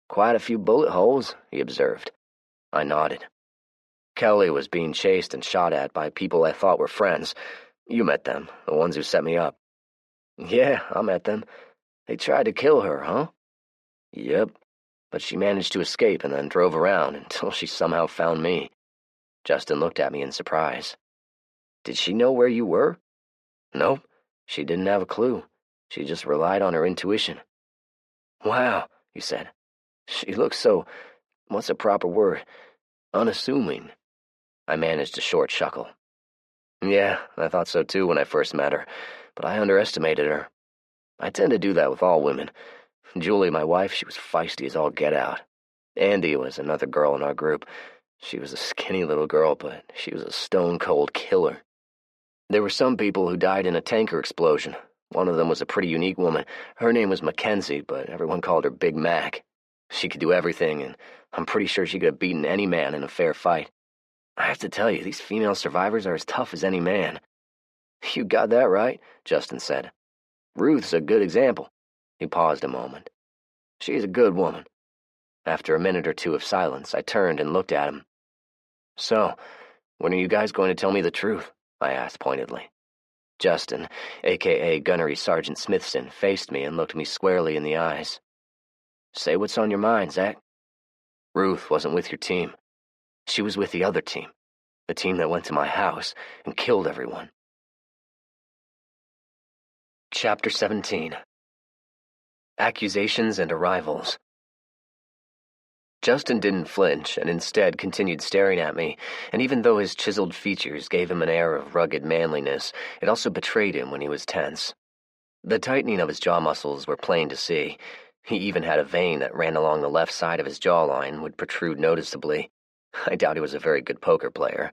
Quite a few bullet holes, he observed. I nodded. Kelly was being chased and shot at by people I thought were friends. You met them, the ones who set me up. Yeah, I met them. They tried to kill her, huh? Yep, but she managed to escape and then drove around until she somehow found me. Justin looked at me in surprise. Did she know where you were? Nope, she didn't have a clue. She just relied on her intuition. Wow, he said. She looks so, what's a proper word? Unassuming. I managed a short chuckle. Yeah, I thought so too when I first met her, but I underestimated her. I tend to do that with all women. Julie, my wife, she was feisty as all get out. Andy was another girl in our group. She was a skinny little girl, but she was a stone-cold killer. There were some people who died in a tanker explosion. One of them was a pretty unique woman. Her name was Mackenzie, but everyone called her Big Mac. She could do everything, and I'm pretty sure she could have beaten any man in a fair fight. I have to tell you, these female survivors are as tough as any man. You got that right, Justin said. Ruth's a good example. He paused a moment. She's a good woman. After a minute or two of silence, I turned and looked at him. So, when are you guys going to tell me the truth? I asked pointedly. Justin, a.k.a. Gunnery Sergeant Smithson, faced me and looked me squarely in the eyes. Say what's on your mind, Zach. Ruth wasn't with your team. She was with the other team, the team that went to my house and killed everyone. Chapter 17. Accusations and Arrivals. Justin didn't flinch and instead continued staring at me, and even though his chiseled features gave him an air of rugged manliness, it also betrayed him when he was tense. The tightening of his jaw muscles were plain to see. He even had a vein that ran along the left side of his jawline would protrude noticeably. I doubt he was a very good poker player.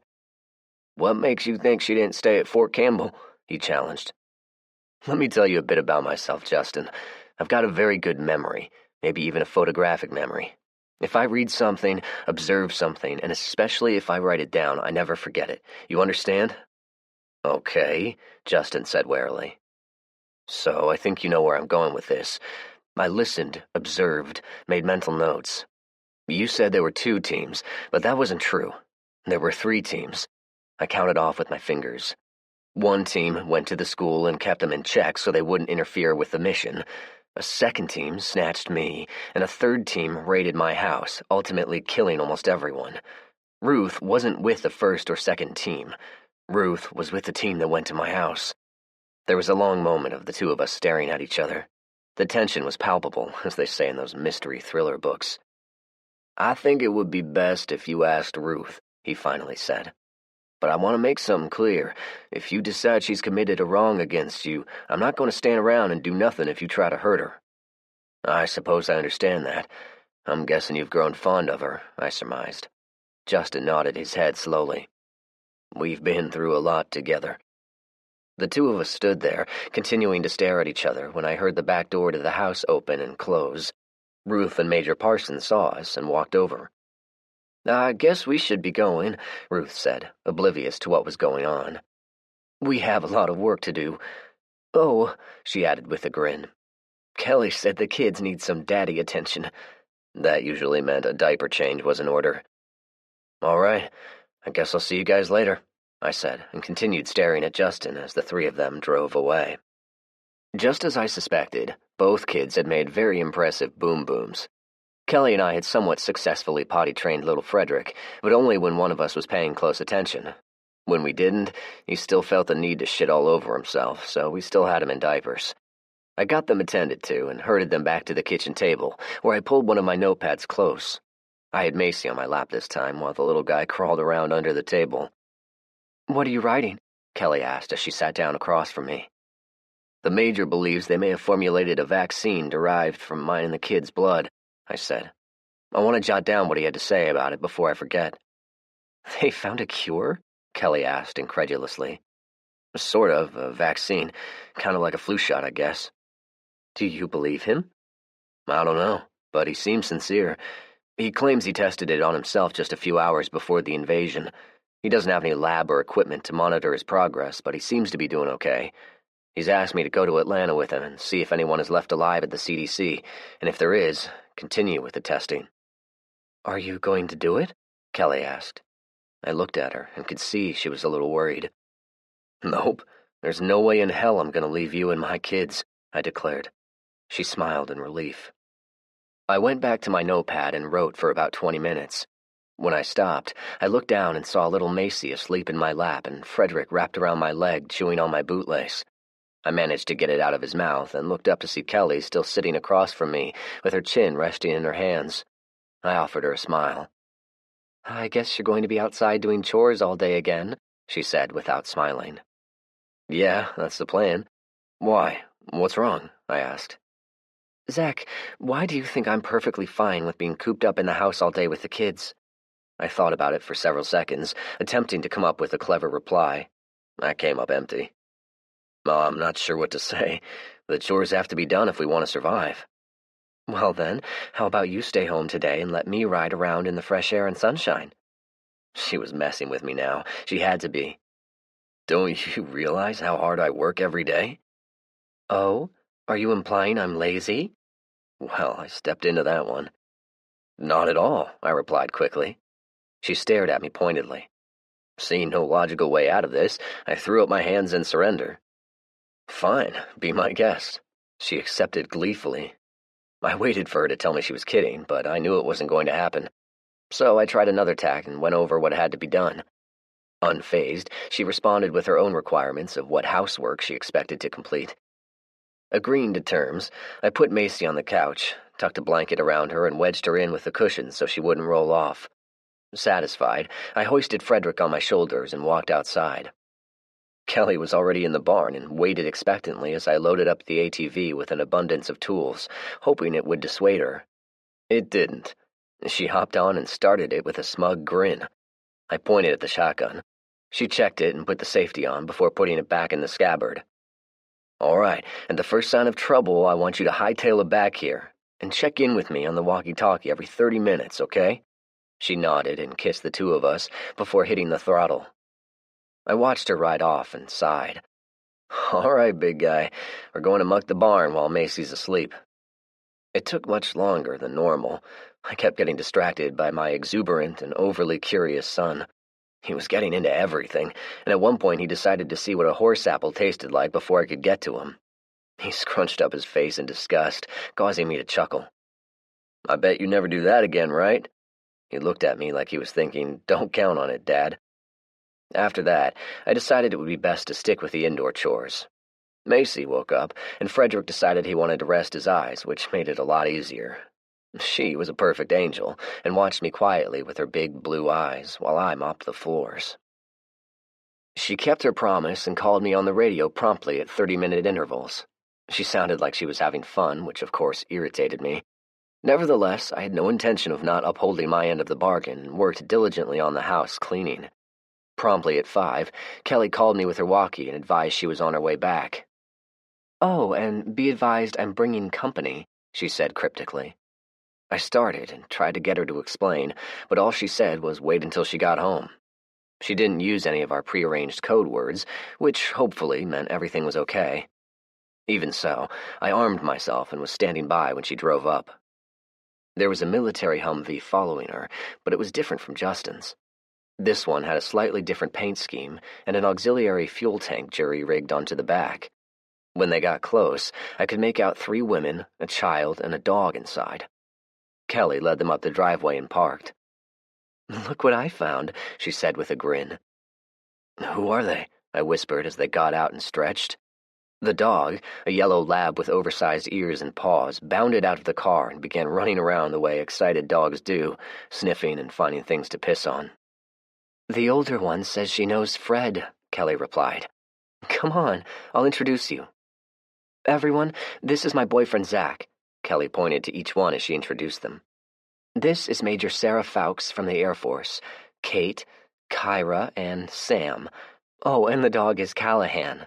What makes you think she didn't stay at Fort Campbell? He challenged. Let me tell you a bit about myself, Justin. I've got a very good memory, maybe even a photographic memory. If I read something, observe something, and especially if I write it down, I never forget it. You understand? Okay, Justin said warily. So I think you know where I'm going with this. I listened, observed, made mental notes. You said there were 2 teams, but that wasn't true. There were 3 teams. I counted off with my fingers. 1 team went to the school and kept them in check so they wouldn't interfere with the mission. A 2nd team snatched me, and a 3rd team raided my house, ultimately killing almost everyone. Ruth wasn't with the 1st or 2nd team. Ruth was with the team that went to my house. There was a long moment of the 2 of us staring at each other. The tension was palpable, as they say in those mystery thriller books. I think it would be best if you asked Ruth, he finally said. But I want to make something clear. If you decide she's committed a wrong against you, I'm not going to stand around and do nothing if you try to hurt her. I suppose I understand that. I'm guessing you've grown fond of her, I surmised. Justin nodded his head slowly. We've been through a lot together. The 2 of us stood there, continuing to stare at each other when I heard the back door to the house open and close. Ruth and Major Parsons saw us and walked over. I guess we should be going, Ruth said, oblivious to what was going on. We have a lot of work to do. Oh, she added with a grin. Kelly said the kids need some daddy attention. That usually meant a diaper change was in order. All right, I guess I'll see you guys later, I said, and continued staring at Justin as the 3 of them drove away. Just as I suspected, both kids had made very impressive boom-booms. Kelly and I had somewhat successfully potty-trained little Frederick, but only when one of us was paying close attention. When we didn't, he still felt the need to shit all over himself, so we still had him in diapers. I got them attended to and herded them back to the kitchen table, where I pulled one of my notepads close. I had Macy on my lap this time, while the little guy crawled around under the table. What are you writing? Kelly asked as she sat down across from me. The Major believes they may have formulated a vaccine derived from mine and the kid's blood, I said. I want to jot down what he had to say about it before I forget. They found a cure? Kelly asked incredulously. Sort of, a vaccine. Kind of like a flu shot, I guess. Do you believe him? I don't know, but he seems sincere. He claims he tested it on himself just a few hours before the invasion. He doesn't have any lab or equipment to monitor his progress, but he seems to be doing okay. He's asked me to go to Atlanta with him and see if anyone is left alive at the CDC, and if there is, continue with the testing. Are you going to do it? Kelly asked. I looked at her and could see she was a little worried. Nope, there's no way in hell I'm going to leave you and my kids, I declared. She smiled in relief. I went back to my notepad and wrote for about 20 minutes. When I stopped, I looked down and saw little Macy asleep in my lap and Frederick wrapped around my leg chewing on my bootlace. I managed to get it out of his mouth and looked up to see Kelly still sitting across from me with her chin resting in her hands. I offered her a smile. I guess you're going to be outside doing chores all day again, she said without smiling. Yeah, that's the plan. Why? What's wrong? I asked. Zach, why do you think I'm perfectly fine with being cooped up in the house all day with the kids? I thought about it for several seconds, attempting to come up with a clever reply. I came up empty. I'm not sure what to say. The chores have to be done if we want to survive. Well then, how about you stay home today and let me ride around in the fresh air and sunshine? She was messing with me now. She had to be. Don't you realize how hard I work every day? Oh, are you implying I'm lazy? Well, I stepped into that one. Not at all, I replied quickly. She stared at me pointedly. Seeing no logical way out of this, I threw up my hands in surrender. Fine, be my guest. She accepted gleefully. I waited for her to tell me she was kidding, but I knew it wasn't going to happen. So I tried another tack and went over what had to be done. Unfazed, she responded with her own requirements of what housework she expected to complete. Agreeing to terms, I put Macy on the couch, tucked a blanket around her, and wedged her in with the cushions so she wouldn't roll off. Satisfied, I hoisted Frederick on my shoulders and walked outside. Kelly was already in the barn and waited expectantly as I loaded up the ATV with an abundance of tools, hoping it would dissuade her. It didn't. She hopped on and started it with a smug grin. I pointed at the shotgun. She checked it and put the safety on before putting it back in the scabbard. All right, at the first sign of trouble, I want you to hightail it back here, and check in with me on the walkie-talkie every 30 minutes, okay? She nodded and kissed the two of us before hitting the throttle. I watched her ride off and sighed. All right, big guy, we're going to muck the barn while Macy's asleep. It took much longer than normal. I kept getting distracted by my exuberant and overly curious son. He was getting into everything, and at one point he decided to see what a horse apple tasted like before I could get to him. He scrunched up his face in disgust, causing me to chuckle. I bet you never do that again, right? He looked at me like he was thinking, don't count on it, Dad. After that, I decided it would be best to stick with the indoor chores. Macy woke up, and Frederick decided he wanted to rest his eyes, which made it a lot easier. She was a perfect angel, and watched me quietly with her big blue eyes while I mopped the floors. She kept her promise and called me on the radio promptly at 30-minute intervals. She sounded like she was having fun, which of course irritated me. Nevertheless, I had no intention of not upholding my end of the bargain and worked diligently on the house cleaning. Promptly at 5, Kelly called me with her walkie and advised she was on her way back. Oh, and be advised I'm bringing company, she said cryptically. I started and tried to get her to explain, but all she said was wait until she got home. She didn't use any of our prearranged code words, which hopefully meant everything was okay. Even so, I armed myself and was standing by when she drove up. There was a military Humvee following her, but it was different from Justin's. This one had a slightly different paint scheme and an auxiliary fuel tank jury-rigged onto the back. When they got close, I could make out 3 women, a child, and a dog inside. Kelly led them up the driveway and parked. Look what I found, she said with a grin. Who are they? I whispered as they got out and stretched. The dog, a yellow lab with oversized ears and paws, bounded out of the car and began running around the way excited dogs do, sniffing and finding things to piss on. The older one says she knows Fred, Kelly replied. Come on, I'll introduce you. Everyone, this is my boyfriend Zach. Kelly pointed to each one as she introduced them. This is Major Sarah Fowkes from the Air Force, Kate, Kyra, and Sam. Oh, and the dog is Callahan.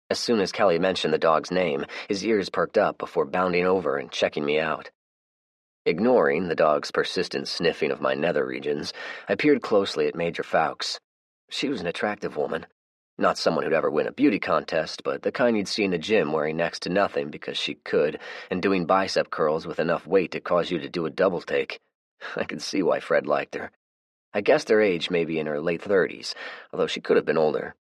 As soon as Kelly mentioned the dog's name, his ears perked up before bounding over and checking me out. Ignoring the dog's persistent sniffing of my nether regions, I peered closely at Major Fowkes. She was an attractive woman. Not someone who'd ever win a beauty contest, but the kind you'd see in a gym wearing next to nothing because she could, and doing bicep curls with enough weight to cause you to do a double take. I could see why Fred liked her. I guessed her age may be in her late 30s, although she could have been older.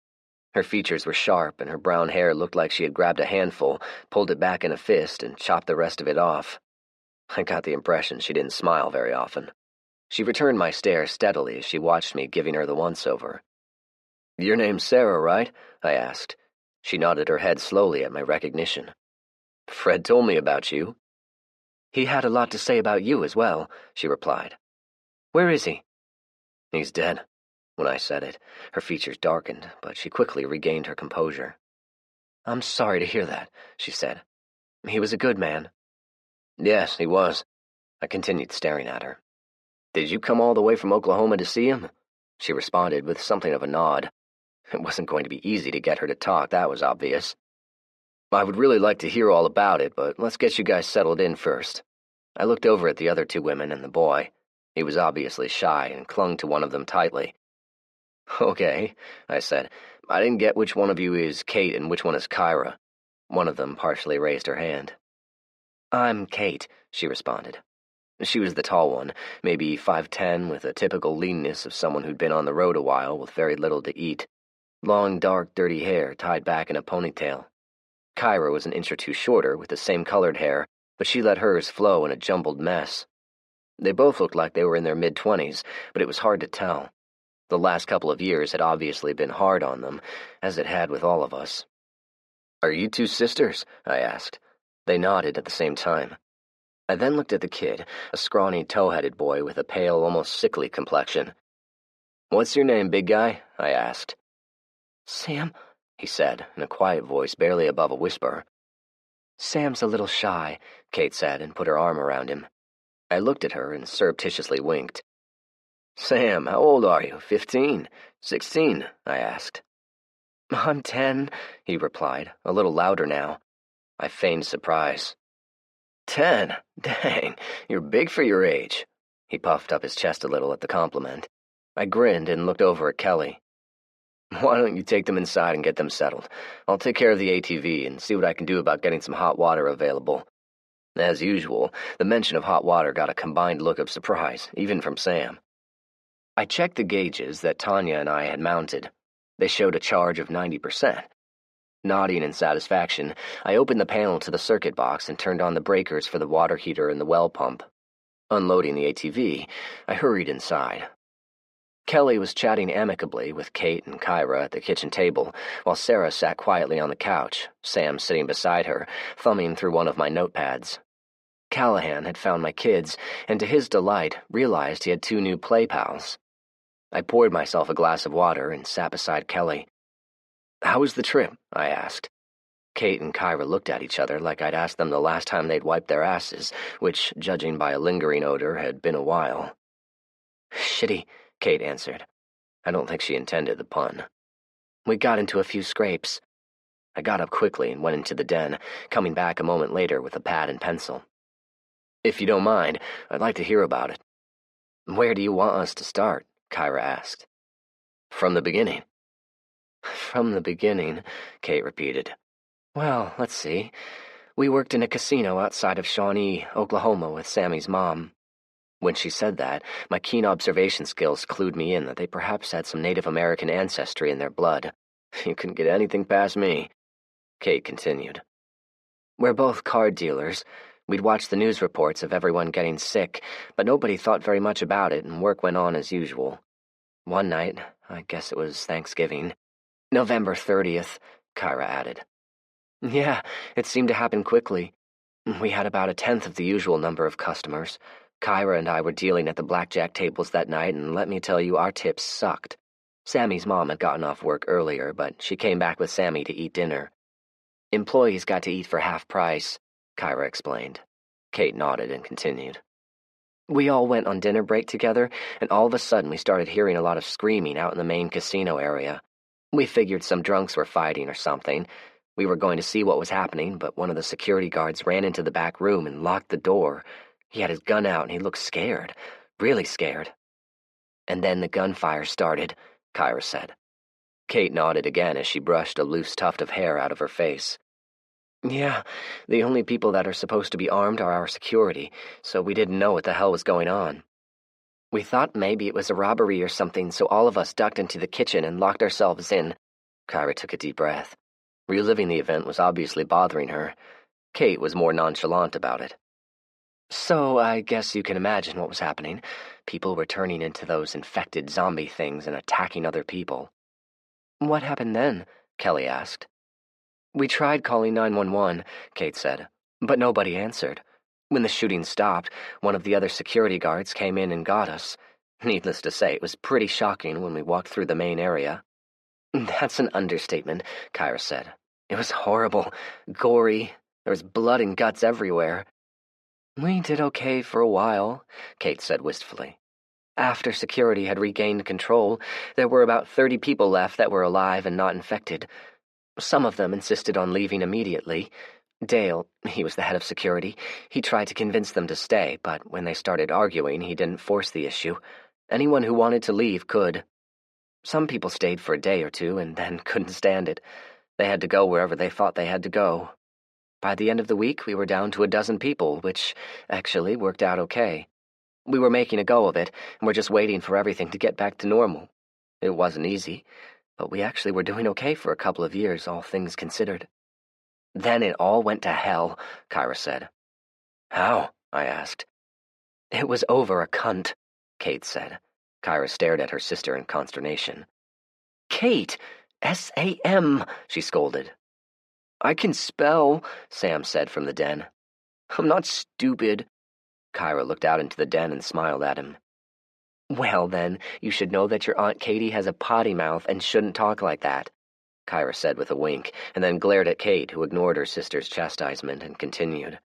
Her features were sharp, and her brown hair looked like she had grabbed a handful, pulled it back in a fist, and chopped the rest of it off. I got the impression she didn't smile very often. She returned my stare steadily as she watched me giving her the once-over. Your name's Sarah, right? I asked. She nodded her head slowly at my recognition. Fred told me about you. He had a lot to say about you as well, she replied. Where is he? He's dead. When I said it, her features darkened, but she quickly regained her composure. "I'm sorry to hear that," she said. "He was a good man." "Yes, he was." I continued staring at her. "Did you come all the way from Oklahoma to see him?" She responded with something of a nod. It wasn't going to be easy to get her to talk, that was obvious. "I would really like to hear all about it, but let's get you guys settled in first." I looked over at the other two women and the boy. He was obviously shy and clung to one of them tightly. "Okay," I said. "I didn't get which one of you is Kate and which one is Kyra." One of them partially raised her hand. "I'm Kate," she responded. She was the tall one, maybe 5'10", with a typical leanness of someone who'd been on the road a while with very little to eat. Long, dark, dirty hair tied back in a ponytail. Kyra was an inch or two shorter, with the same colored hair, but she let hers flow in a jumbled mess. They both looked like they were in their mid-20s, but it was hard to tell. The last couple of years had obviously been hard on them, as it had with all of us. "Are you two sisters?" I asked. They nodded at the same time. I then looked at the kid, a scrawny, tow-headed boy with a pale, almost sickly complexion. "What's your name, big guy?" I asked. "Sam," he said, in a quiet voice barely above a whisper. "Sam's a little shy," Kate said, and put her arm around him. I looked at her and surreptitiously winked. "Sam, how old are you? 15? 16? I asked. "I'm 10, he replied, a little louder now. I feigned surprise. 10? Dang, you're big for your age. He puffed up his chest a little at the compliment. I grinned and looked over at Kelly. "Why don't you take them inside and get them settled? I'll take care of the ATV and see what I can do about getting some hot water available." As usual, the mention of hot water got a combined look of surprise, even from Sam. I checked the gauges that Tanya and I had mounted. They showed a charge of 90%. Nodding in satisfaction, I opened the panel to the circuit box and turned on the breakers for the water heater and the well pump. Unloading the ATV, I hurried inside. Kelly was chatting amicably with Kate and Kyra at the kitchen table, while Sarah sat quietly on the couch, Sam sitting beside her, thumbing through one of my notepads. Callahan had found my kids, and to his delight, realized he had 2 new play pals. I poured myself a glass of water and sat beside Kelly. "How was the trip?" I asked. Kate and Kyra looked at each other like I'd asked them the last time they'd wiped their asses, which, judging by a lingering odor, had been a while. "Shitty," Kate answered. I don't think she intended the pun. "We got into a few scrapes." I got up quickly and went into the den, coming back a moment later with a pad and pencil. "If you don't mind, I'd like to hear about it." "Where do you want us to start?" Kyra asked. "From the beginning." "From the beginning," Kate repeated. "Well, let's see. We worked in a casino outside of Shawnee, Oklahoma with Sammy's mom." When she said that, my keen observation skills clued me in that they perhaps had some Native American ancestry in their blood. "You couldn't get anything past me," Kate continued. "We're both card dealers. We'd watched the news reports of everyone getting sick, but nobody thought very much about it, and work went on as usual. One night, I guess it was Thanksgiving, November 30th, Kyra added. Yeah, it seemed to happen quickly. We had about 1/10 of the usual number of customers. Kyra and I were dealing at the blackjack tables that night, and let me tell you, our tips sucked. Sammy's mom had gotten off work earlier, but she came back with Sammy to eat dinner. Employees got to eat for half price, Kyra explained. Kate nodded and continued. We all went on dinner break together, and all of a sudden we started hearing a lot of screaming out in the main casino area. We figured some drunks were fighting or something. We were going to see what was happening, but one of the security guards ran into the back room and locked the door. He had his gun out and he looked scared, really scared. And then the gunfire started, Kyra said. Kate nodded again as she brushed a loose tuft of hair out of her face. Yeah, the only people that are supposed to be armed are our security, so we didn't know what the hell was going on. We thought maybe it was a robbery or something, so all of us ducked into the kitchen and locked ourselves in. Kyra took a deep breath. Reliving the event was obviously bothering her. Kate was more nonchalant about it. So I guess you can imagine what was happening. People were turning into those infected zombie things and attacking other people. What happened then? Kelly asked. We tried calling 911, Kate said, but nobody answered. When the shooting stopped, one of the other security guards came in and got us. Needless to say, it was pretty shocking when we walked through the main area. That's an understatement, Kyra said. It was horrible, gory. There was blood and guts everywhere. We did okay for a while, Kate said wistfully. After security had regained control, there were about 30 people left that were alive and not infected. Some of them insisted on leaving immediately. Dale, he was the head of security, he tried to convince them to stay, but when they started arguing, he didn't force the issue. Anyone who wanted to leave could. Some people stayed for a day or two and then couldn't stand it. They had to go wherever they thought they had to go. By the end of the week, we were down to 12 people, which actually worked out okay. We were making a go of it, and we're just waiting for everything to get back to normal. It wasn't easy, but we actually were doing okay for a couple of years, all things considered. Then it all went to hell, Kyra said. How? I asked. It was over a cunt, Kate said. Kyra stared at her sister in consternation. Kate! S-A-M, she scolded. I can spell, Sam said from the den. I'm not stupid. Kyra looked out into the den and smiled at him. Well, then, you should know that your Aunt Katie has a potty mouth and shouldn't talk like that, Kyra said with a wink, and then glared at Kate, who ignored her sister's chastisement and continued.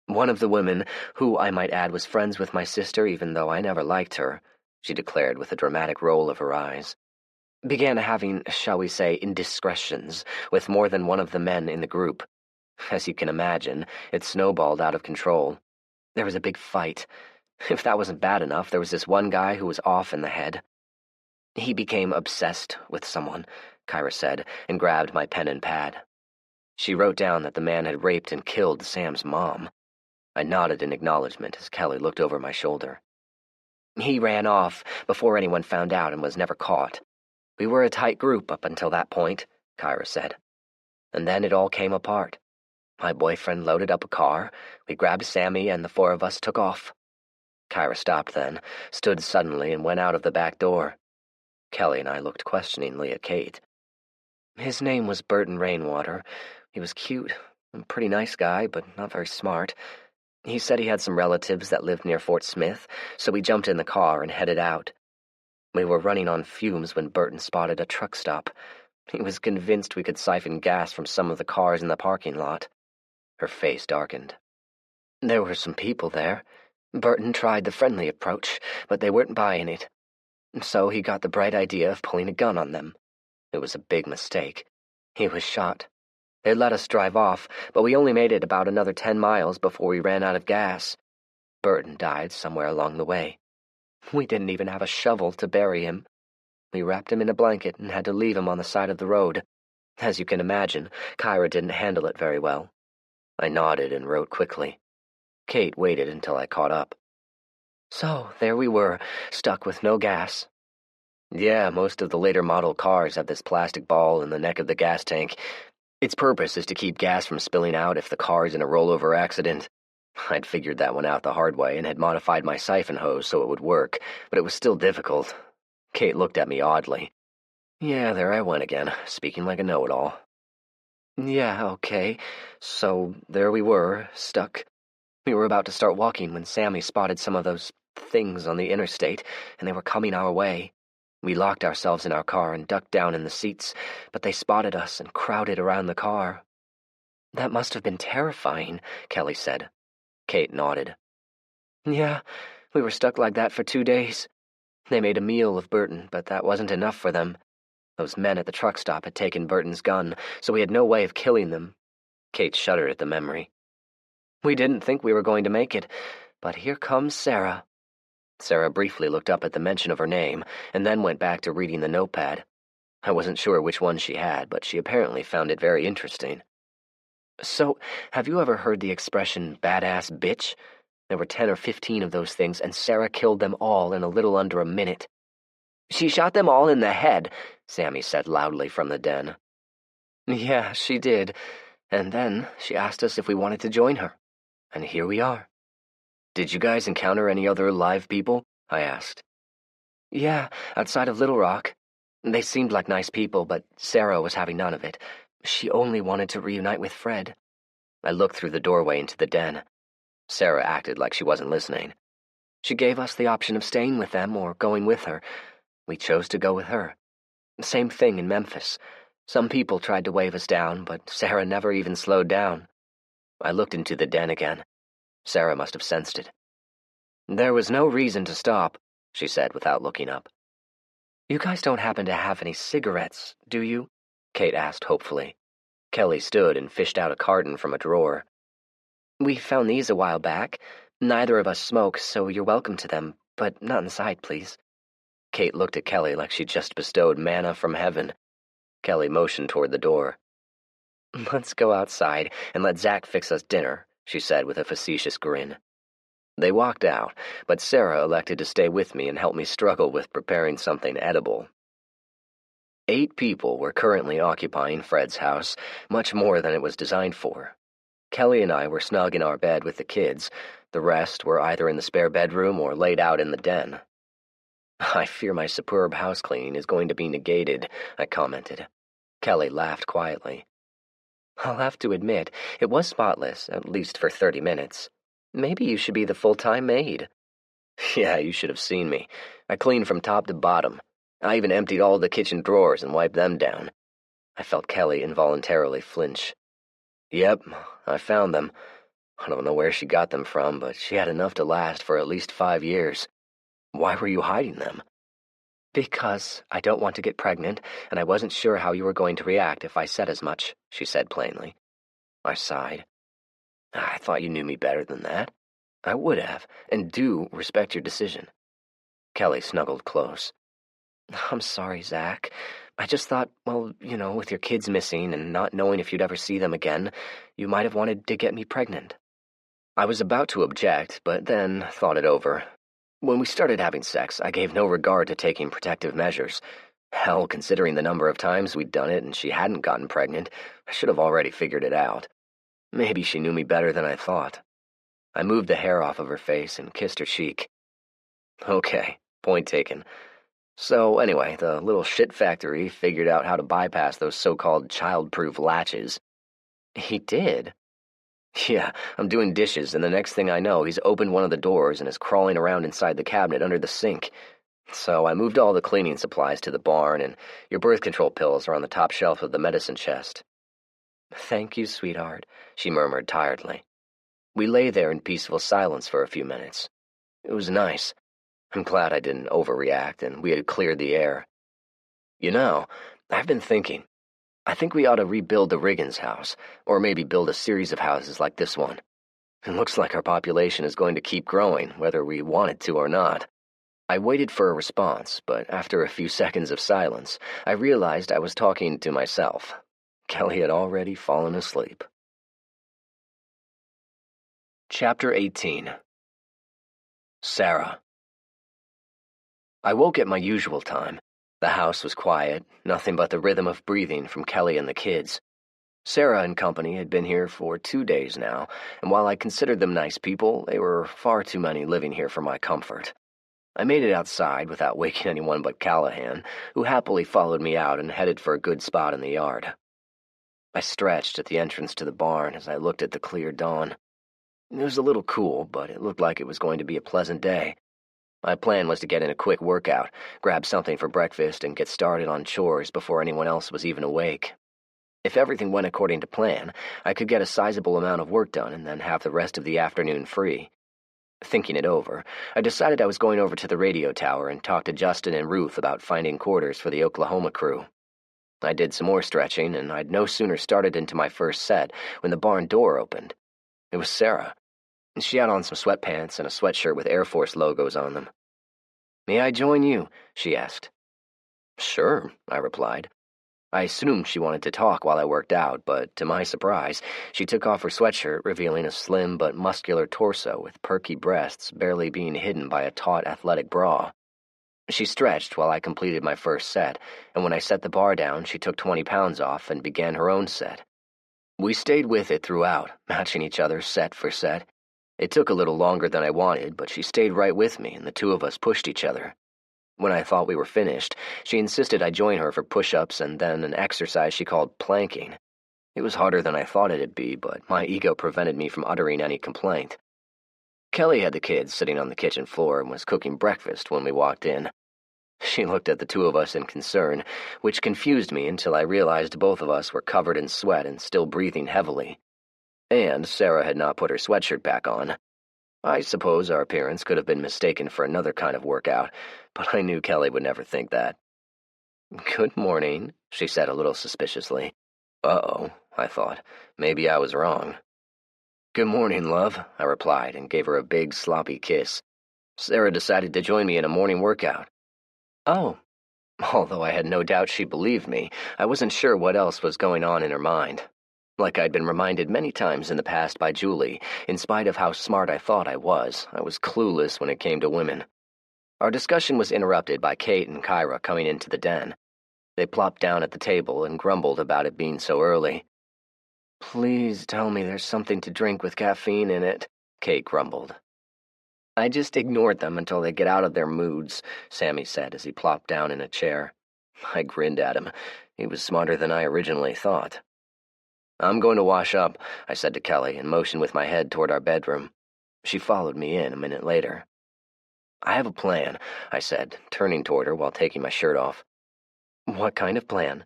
One of the women, who I might add was friends with my sister even though I never liked her, she declared with a dramatic roll of her eyes, began having, shall we say, indiscretions with more than one of the men in the group. As you can imagine, it snowballed out of control. There was a big fight. If that wasn't bad enough, there was this one guy who was off in the head. He became obsessed with someone, Kyra said, and grabbed my pen and pad. She wrote down that the man had raped and killed Sam's mom. I nodded in acknowledgement as Kelly looked over my shoulder. He ran off before anyone found out and was never caught. We were a tight group up until that point, Kyra said. And then it all came apart. My boyfriend loaded up a car, we grabbed Sammy, and the 4 of us took off. Kyra stopped then, stood suddenly, and went out of the back door. Kelly and I looked questioningly at Kate. His name was Burton Rainwater. He was cute, a pretty nice guy, but not very smart. He said he had some relatives that lived near Fort Smith, so we jumped in the car and headed out. We were running on fumes when Burton spotted a truck stop. He was convinced we could siphon gas from some of the cars in the parking lot. Her face darkened. There were some people there. Burton tried the friendly approach, but they weren't buying it. So he got the bright idea of pulling a gun on them. It was a big mistake. He was shot. They let us drive off, but we only made it about another 10 miles before we ran out of gas. Burton died somewhere along the way. We didn't even have a shovel to bury him. We wrapped him in a blanket and had to leave him on the side of the road. As you can imagine, Kyra didn't handle it very well. I nodded and wrote quickly. Kate waited until I caught up. So, there we were, stuck with no gas. Yeah, most of the later model cars have this plastic ball in the neck of the gas tank. Its purpose is to keep gas from spilling out if the car's in a rollover accident. I'd figured that one out the hard way and had modified my siphon hose so it would work, but it was still difficult. Kate looked at me oddly. Yeah, there I went again, speaking like a know-it-all. Yeah, okay. So there we were, stuck. We were about to start walking when Sammy spotted some of those things on the interstate, and they were coming our way. We locked ourselves in our car and ducked down in the seats, but they spotted us and crowded around the car. That must have been terrifying, Kelly said. Kate nodded. Yeah, we were stuck like that for 2 days. They made a meal of Burton, but that wasn't enough for them. Those men at the truck stop had taken Burton's gun, so we had no way of killing them. Kate shuddered at the memory. We didn't think we were going to make it, but here comes Sarah. Sarah briefly looked up at the mention of her name, and then went back to reading the notepad. I wasn't sure which one she had, but she apparently found it very interesting. So, have you ever heard the expression, badass bitch? There were 10 or 15 of those things, and Sarah killed them all in a little under a minute. She shot them all in the head, Sammy said loudly from the den. Yeah, she did. And then she asked us if we wanted to join her. And here we are. Did you guys encounter any other live people? I asked. Yeah, outside of Little Rock. They seemed like nice people, but Sarah was having none of it. She only wanted to reunite with Fred. I looked through the doorway into the den. Sarah acted like she wasn't listening. She gave us the option of staying with them or going with her. We chose to go with her. Same thing in Memphis. Some people tried to wave us down, but Sarah never even slowed down. I looked into the den again. Sarah must have sensed it. There was no reason to stop, she said without looking up. You guys don't happen to have any cigarettes, do you? Kate asked hopefully. Kelly stood and fished out a carton from a drawer. We found these a while back. Neither of us smoke, so you're welcome to them, but not inside, please. Kate looked at Kelly like she'd just bestowed manna from heaven. Kelly motioned toward the door. Let's go outside and let Zach fix us dinner, she said with a facetious grin. They walked out, but Sarah elected to stay with me and help me struggle with preparing something edible. 8 people were currently occupying Fred's house, much more than it was designed for. Kelly and I were snug in our bed with the kids. The rest were either in the spare bedroom or laid out in the den. I fear my superb house cleaning is going to be negated, I commented. Kelly laughed quietly. I'll have to admit, it was spotless, at least for 30 minutes. Maybe you should be the full-time maid. Yeah, you should have seen me. I cleaned from top to bottom. I even emptied all the kitchen drawers and wiped them down. I felt Kelly involuntarily flinch. Yep, I found them. I don't know where she got them from, but she had enough to last for at least 5 years. Why were you hiding them? Because I don't want to get pregnant, and I wasn't sure how you were going to react if I said as much, she said plainly. I sighed. I thought you knew me better than that. I would have, and do respect your decision. Kelly snuggled close. I'm sorry, Zach. I just thought, well, with your kids missing and not knowing if you'd ever see them again, you might have wanted to get me pregnant. I was about to object, but then thought it over. When we started having sex, I gave no regard to taking protective measures. Hell, considering the number of times we'd done it and she hadn't gotten pregnant, I should have already figured it out. Maybe she knew me better than I thought. I moved the hair off of her face and kissed her cheek. Okay, point taken. So anyway, the little shit factory figured out how to bypass those so-called child-proof latches. He did? Yeah, I'm doing dishes, and the next thing I know, he's opened one of the doors and is crawling around inside the cabinet under the sink. So I moved all the cleaning supplies to the barn, and your birth control pills are on the top shelf of the medicine chest. Thank you, sweetheart, she murmured tiredly. We lay there in peaceful silence for a few minutes. It was nice. I'm glad I didn't overreact, and we had cleared the air. I've been thinking. I think we ought to rebuild the Riggins house, or maybe build a series of houses like this one. It looks like our population is going to keep growing, whether we want it to or not. I waited for a response, but after a few seconds of silence, I realized I was talking to myself. Kelly had already fallen asleep. Chapter 18. Sarah. I woke at my usual time. The house was quiet, nothing but the rhythm of breathing from Kelly and the kids. Sarah and company had been here for 2 days now, and while I considered them nice people, they were far too many living here for my comfort. I made it outside without waking anyone but Callahan, who happily followed me out and headed for a good spot in the yard. I stretched at the entrance to the barn as I looked at the clear dawn. It was a little cool, but it looked like it was going to be a pleasant day. My plan was to get in a quick workout, grab something for breakfast, and get started on chores before anyone else was even awake. If everything went according to plan, I could get a sizable amount of work done and then have the rest of the afternoon free. Thinking it over, I decided I was going over to the radio tower and talk to Justin and Ruth about finding quarters for the Oklahoma crew. I did some more stretching, and I'd no sooner started into my first set when the barn door opened. It was Sarah. She had on some sweatpants and a sweatshirt with Air Force logos on them. "May I join you?" she asked. "Sure," I replied. I assumed she wanted to talk while I worked out, but to my surprise, she took off her sweatshirt, revealing a slim but muscular torso with perky breasts barely being hidden by a taut athletic bra. She stretched while I completed my first set, and when I set the bar down, she took 20 pounds off and began her own set. We stayed with it throughout, matching each other set for set. It took a little longer than I wanted, but she stayed right with me, and the two of us pushed each other. When I thought we were finished, she insisted I join her for push-ups and then an exercise she called planking. It was harder than I thought it'd be, but my ego prevented me from uttering any complaint. Kelly had the kids sitting on the kitchen floor and was cooking breakfast when we walked in. She looked at the two of us in concern, which confused me until I realized both of us were covered in sweat and still breathing heavily. And Sarah had not put her sweatshirt back on. I suppose our appearance could have been mistaken for another kind of workout, but I knew Kelly would never think that. "Good morning," she said a little suspiciously. Uh-oh, I thought. Maybe I was wrong. "Good morning, love," I replied and gave her a big, sloppy kiss. Sarah decided to join me in a morning workout. Oh. Although I had no doubt she believed me, I wasn't sure what else was going on in her mind. Like I'd been reminded many times in the past by Julie, in spite of how smart I thought I was clueless when it came to women. Our discussion was interrupted by Kate and Kyra coming into the den. They plopped down at the table and grumbled about it being so early. "Please tell me there's something to drink with caffeine in it," Kate grumbled. "I just ignored them until they get out of their moods," Sammy said as he plopped down in a chair. I grinned at him. He was smarter than I originally thought. "I'm going to wash up," I said to Kelly and motioned with my head toward our bedroom. She followed me in a minute later. "I have a plan," I said, turning toward her while taking my shirt off. "What kind of plan?"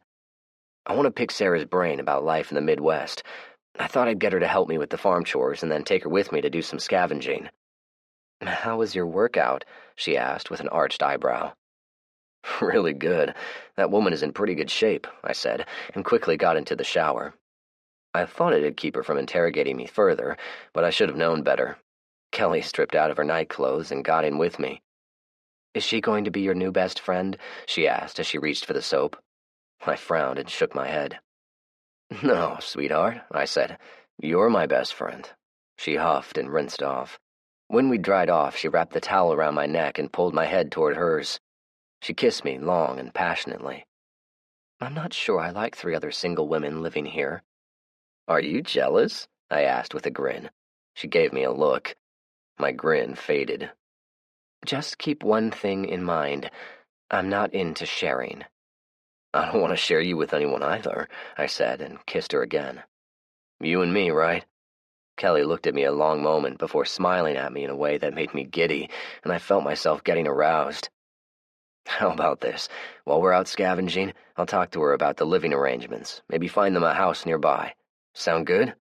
"I want to pick Sarah's brain about life in the Midwest. I thought I'd get her to help me with the farm chores and then take her with me to do some scavenging." "How was your workout?" she asked with an arched eyebrow. "Really good. That woman is in pretty good shape," I said, and quickly got into the shower. I thought it'd keep her from interrogating me further, but I should have known better. Kelly stripped out of her nightclothes and got in with me. "Is she going to be your new best friend?" she asked as she reached for the soap. I frowned and shook my head. "No, sweetheart," I said. "You're my best friend." She huffed and rinsed off. When we dried off, she wrapped the towel around my neck and pulled my head toward hers. She kissed me long and passionately. "I'm not sure I like 3 other single women living here." "Are you jealous?" I asked with a grin. She gave me a look. My grin faded. "Just keep one thing in mind. I'm not into sharing." "I don't want to share you with anyone either," I said and kissed her again. "You and me, right?" Kelly looked at me a long moment before smiling at me in a way that made me giddy, and I felt myself getting aroused. "How about this? While we're out scavenging, I'll talk to her about the living arrangements, maybe find them a house nearby. Sound good?"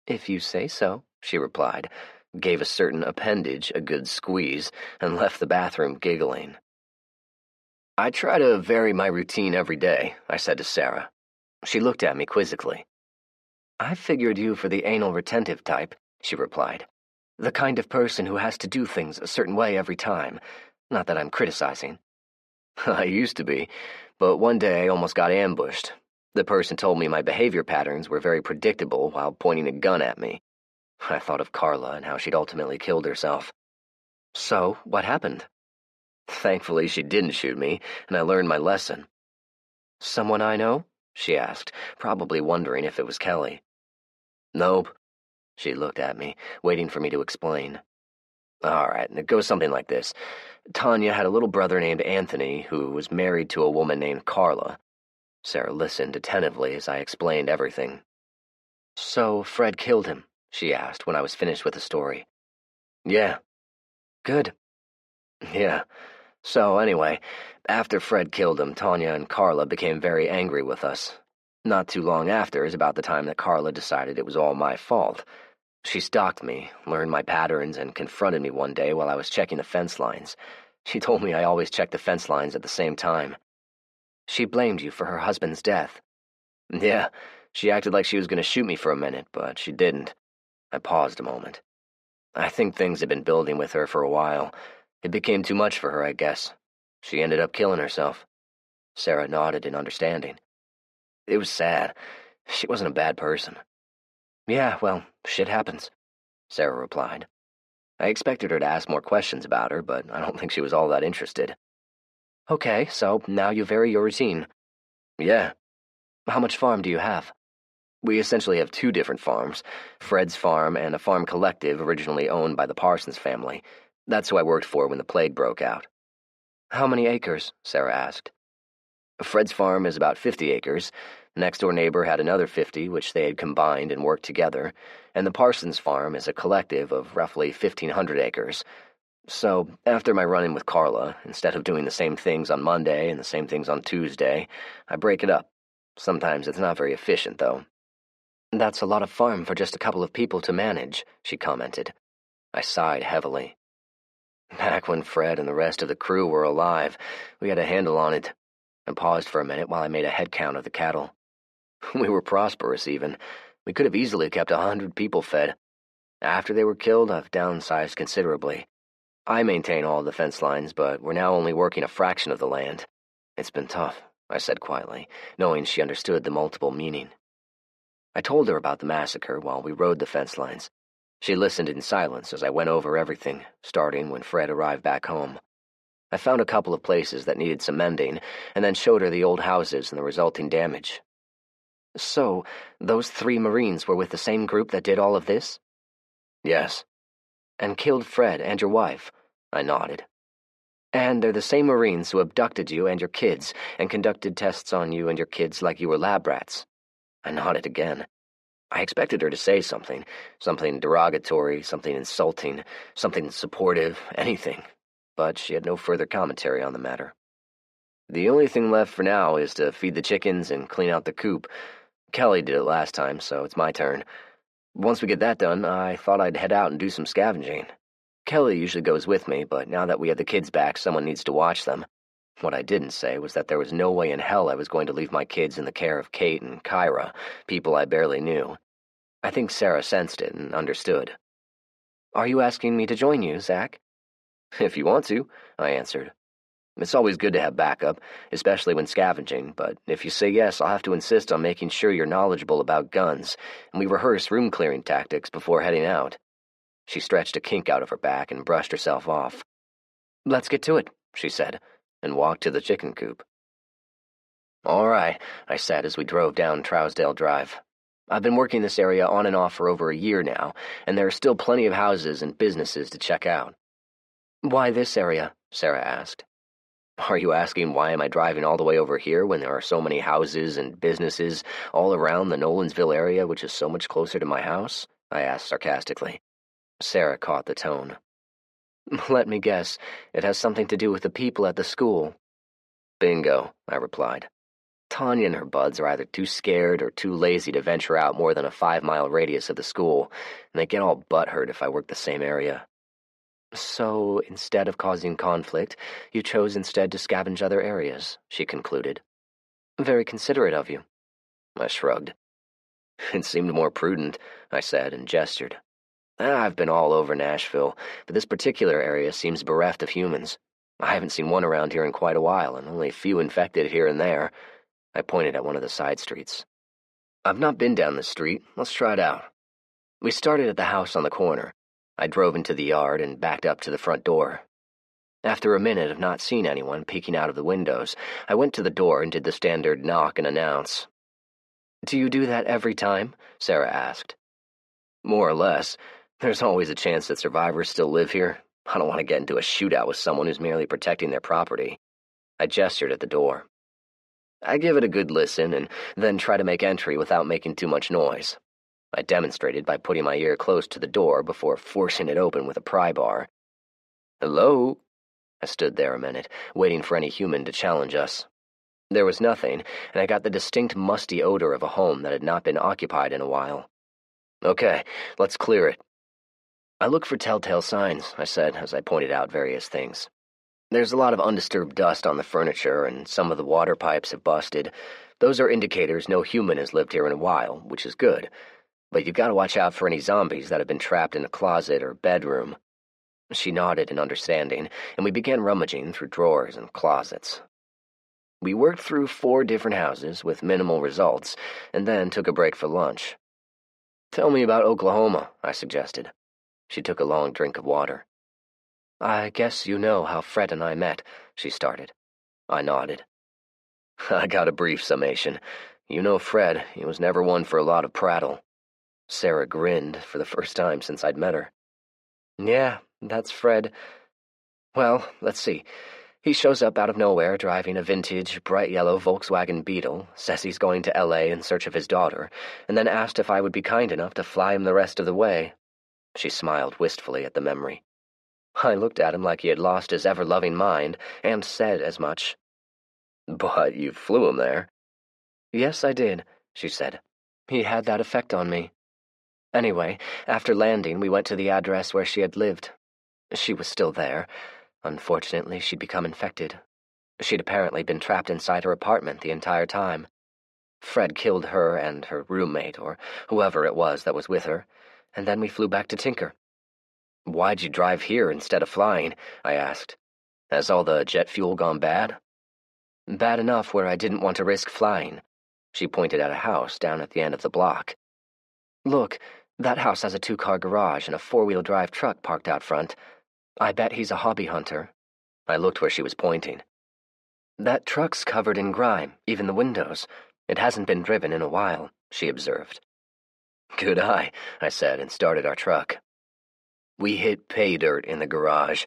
"If you say so," she replied, gave a certain appendage a good squeeze, and left the bathroom giggling. "I try to vary my routine every day," I said to Sarah. She looked at me quizzically. "I figured you for the anal retentive type," she replied. "The kind of person who has to do things a certain way every time. Not that I'm criticizing." "I used to be, but one day I almost got ambushed. The person told me my behavior patterns were very predictable while pointing a gun at me. I thought of Carla and how she'd ultimately killed herself." "So, what happened?" "Thankfully, she didn't shoot me, and I learned my lesson." "Someone I know?" she asked, probably wondering if it was Kelly. "Nope." She looked at me, waiting for me to explain. "All right, it goes something like this. Tanya had a little brother named Anthony who was married to a woman named Carla." Sarah listened attentively as I explained everything. "So Fred killed him?" she asked when I was finished with the story. "Yeah." "Good." "Yeah. So anyway, after Fred killed him, Tanya and Carla became very angry with us. Not too long after is about the time that Carla decided it was all my fault. She stalked me, learned my patterns, and confronted me one day while I was checking the fence lines. She told me I always check the fence lines at the same time." "She blamed you for her husband's death." "Yeah, she acted like she was going to shoot me for a minute, but she didn't." I paused a moment. "I think things had been building with her for a while. It became too much for her, I guess. She ended up killing herself." Sarah nodded in understanding. "It was sad. She wasn't a bad person." "Yeah, well, shit happens," Sarah replied. I expected her to ask more questions about her, but I don't think she was all that interested. "Okay, so now you vary your routine." "Yeah." "How much farm do you have?" "We essentially have 2 different farms, Fred's farm and a farm collective originally owned by the Parsons family. That's who I worked for when the plague broke out." "How many acres?" Sarah asked. "Fred's farm is about 50 acres, Next-door neighbor had another 50, which they had combined and worked together, and the Parsons farm is a collective of roughly 1,500 acres. So, after my run-in with Carla, instead of doing the same things on Monday and the same things on Tuesday, I break it up. Sometimes it's not very efficient, though. "That's a lot of farm for just a couple of people to manage," she commented. I sighed heavily. Back when Fred and the rest of the crew were alive, we had a handle on it. I paused for a minute while I made a head count of the cattle. We were prosperous, even. We could have easily kept 100 people fed. After they were killed, I've downsized considerably. I maintain all the fence lines, but we're now only working a fraction of the land. It's been tough, I said quietly, knowing she understood the multiple meaning. I told her about the massacre while we rode the fence lines. She listened in silence as I went over everything, starting when Fred arrived back home. I found a couple of places that needed some mending, and then showed her the old houses and the resulting damage. "So, those 3 Marines were with the same group that did all of this?" "Yes." "And killed Fred and your wife?" I nodded. "And they're the same Marines who abducted you and your kids and conducted tests on you and your kids like you were lab rats?" I nodded again. I expected her to say something derogatory, something insulting, something supportive, anything, but she had no further commentary on the matter. "The only thing left for now is to feed the chickens and clean out the coop. Kelly did it last time, so it's my turn. Once we get that done, I thought I'd head out and do some scavenging. Kelly usually goes with me, but now that we have the kids back, someone needs to watch them. What I didn't say was that there was no way in hell I was going to leave my kids in the care of Kate and Kyra, people I barely knew. I think Sarah sensed it and understood. "Are you asking me to join you, Zach?" "If you want to," I answered. "It's always good to have backup, especially when scavenging, but if you say yes, I'll have to insist on making sure you're knowledgeable about guns, and we rehearse room-clearing tactics before heading out." She stretched a kink out of her back and brushed herself off. "Let's get to it," she said, and walked to the chicken coop. "All right," I said as we drove down Trousdale Drive. "I've been working this area on and off for over a year now, and there are still plenty of houses and businesses to check out." "Why this area?" Sarah asked. "Are you asking why am I driving all the way over here when there are so many houses and businesses all around the Nolansville area, which is so much closer to my house?" I asked sarcastically. Sarah caught the tone. "Let me guess, it has something to do with the people at the school." "Bingo," I replied. Tanya and her buds are either too scared or too lazy to venture out more than a 5-mile radius of the school, and they get all butthurt if I work the same area. "So, instead of causing conflict, you chose instead to scavenge other areas," she concluded. "Very considerate of you." I shrugged. "It seemed more prudent," I said, and gestured. "I've been all over Nashville, but this particular area seems bereft of humans. I haven't seen one around here in quite a while, and only a few infected here and there." I pointed at one of the side streets. "I've not been down this street. Let's try it out." We started at the house on the corner. I drove into the yard and backed up to the front door. After a minute of not seeing anyone peeking out of the windows, I went to the door and did the standard knock and announce. "Do you do that every time?" Sarah asked. "More or less. There's always a chance that survivors still live here. I don't want to get into a shootout with someone who's merely protecting their property." I gestured at the door. I give it a good listen and then try to make entry without making too much noise. I demonstrated by putting my ear close to the door before forcing it open with a pry bar. "Hello?" I stood there a minute, waiting for any human to challenge us. There was nothing, and I got the distinct musty odor of a home that had not been occupied in a while. "Okay, let's clear it." "I look for telltale signs," I said as I pointed out various things. "There's a lot of undisturbed dust on the furniture, and some of the water pipes have busted. Those are indicators no human has lived here in a while, which is good. But you've got to watch out for any zombies that have been trapped in a closet or bedroom." She nodded in understanding, and we began rummaging through drawers and closets. We worked through 4 different houses with minimal results, and then took a break for lunch. "Tell me about Oklahoma," I suggested. She took a long drink of water. "I guess you know how Fred and I met," she started. I nodded. I got a brief summation. "You know Fred, he was never one for a lot of prattle." Sarah grinned for the first time since I'd met her. "Yeah, that's Fred. Well, let's see. He shows up out of nowhere driving a vintage, bright yellow Volkswagen Beetle, says he's going to L.A. in search of his daughter, and then asked if I would be kind enough to fly him the rest of the way. She smiled wistfully at the memory. I looked at him like he had lost his ever-loving mind, and said as much. "But you flew him there." "Yes, I did," she said. "He had that effect on me." Anyway, after landing, we went to the address where she had lived. She was still there. Unfortunately, she'd become infected. She'd apparently been trapped inside her apartment the entire time. Fred killed her and her roommate, or whoever it was that was with her, and then we flew back to Tinker. "Why'd you drive here instead of flying?" I asked. "Has all the jet fuel gone bad?" "Bad enough where I didn't want to risk flying." She pointed at a house down at the end of the block. "Look, that house has a 2-car garage and a 4-wheel drive truck parked out front. I bet he's a hobby hunter." I looked where she was pointing. "That truck's covered in grime, even the windows. It hasn't been driven in a while," she observed. "Good eye," I said, and started our truck. We hit pay dirt in the garage.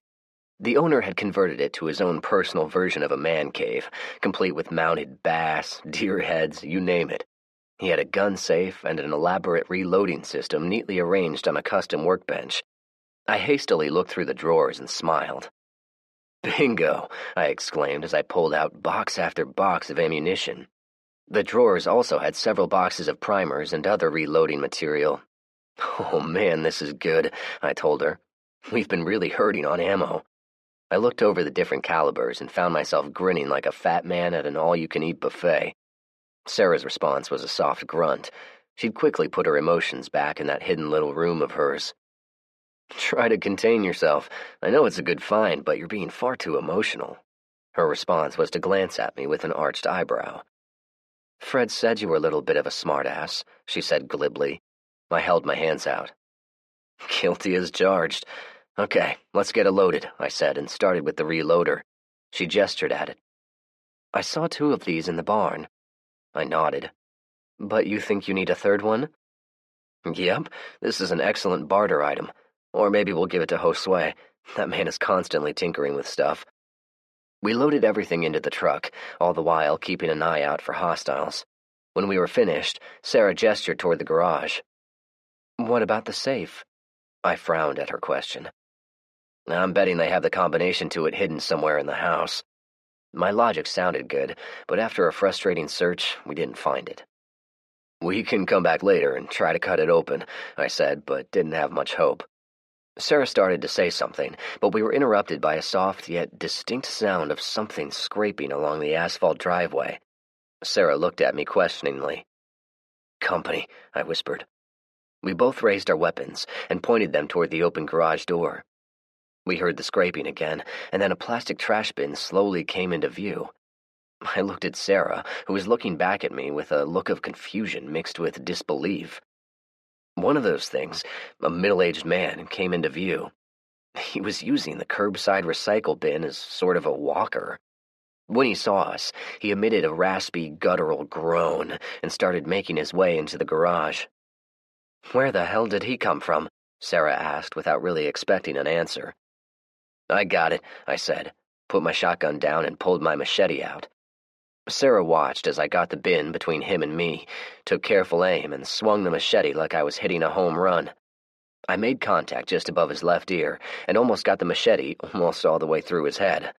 The owner had converted it to his own personal version of a man cave, complete with mounted bass, deer heads, you name it. He had a gun safe and an elaborate reloading system neatly arranged on a custom workbench. I hastily looked through the drawers and smiled. "Bingo!" I exclaimed as I pulled out box after box of ammunition. The drawers also had several boxes of primers and other reloading material. "Oh man, this is good," I told her. "We've been really hurting on ammo." I looked over the different calibers and found myself grinning like a fat man at an all-you-can-eat buffet. Sarah's response was a soft grunt. She'd quickly put her emotions back in that hidden little room of hers. "Try to contain yourself. I know it's a good find, but you're being far too emotional." Her response was to glance at me with an arched eyebrow. "Fred said you were a little bit of a smartass," she said glibly. I held my hands out. "Guilty as charged. Okay, let's get it loaded," I said, and started with the reloader. She gestured at it. "I saw 2 of these in the barn." I nodded. "But you think you need a 3rd one?" "Yep, this is an excellent barter item. Or maybe we'll give it to Josue. That man is constantly tinkering with stuff." We loaded everything into the truck, all the while keeping an eye out for hostiles. When we were finished, Sarah gestured toward the garage. "What about the safe?" I frowned at her question. "I'm betting they have the combination to it hidden somewhere in the house." My logic sounded good, but after a frustrating search, we didn't find it. "We can come back later and try to cut it open," I said, but didn't have much hope. Sarah started to say something, but we were interrupted by a soft yet distinct sound of something scraping along the asphalt driveway. Sarah looked at me questioningly. "Company," I whispered. We both raised our weapons and pointed them toward the open garage door. We heard the scraping again, and then a plastic trash bin slowly came into view. I looked at Sarah, who was looking back at me with a look of confusion mixed with disbelief. One of those things, a middle-aged man, came into view. He was using the curbside recycle bin as sort of a walker. When he saw us, he emitted a raspy, guttural groan and started making his way into the garage. "Where the hell did he come from?" Sarah asked without really expecting an answer. "I got it," I said, put my shotgun down and pulled my machete out. Sarah watched as I got the bin between him and me, took careful aim, and swung the machete like I was hitting a home run. I made contact just above his left ear and almost got the machete almost all the way through his head.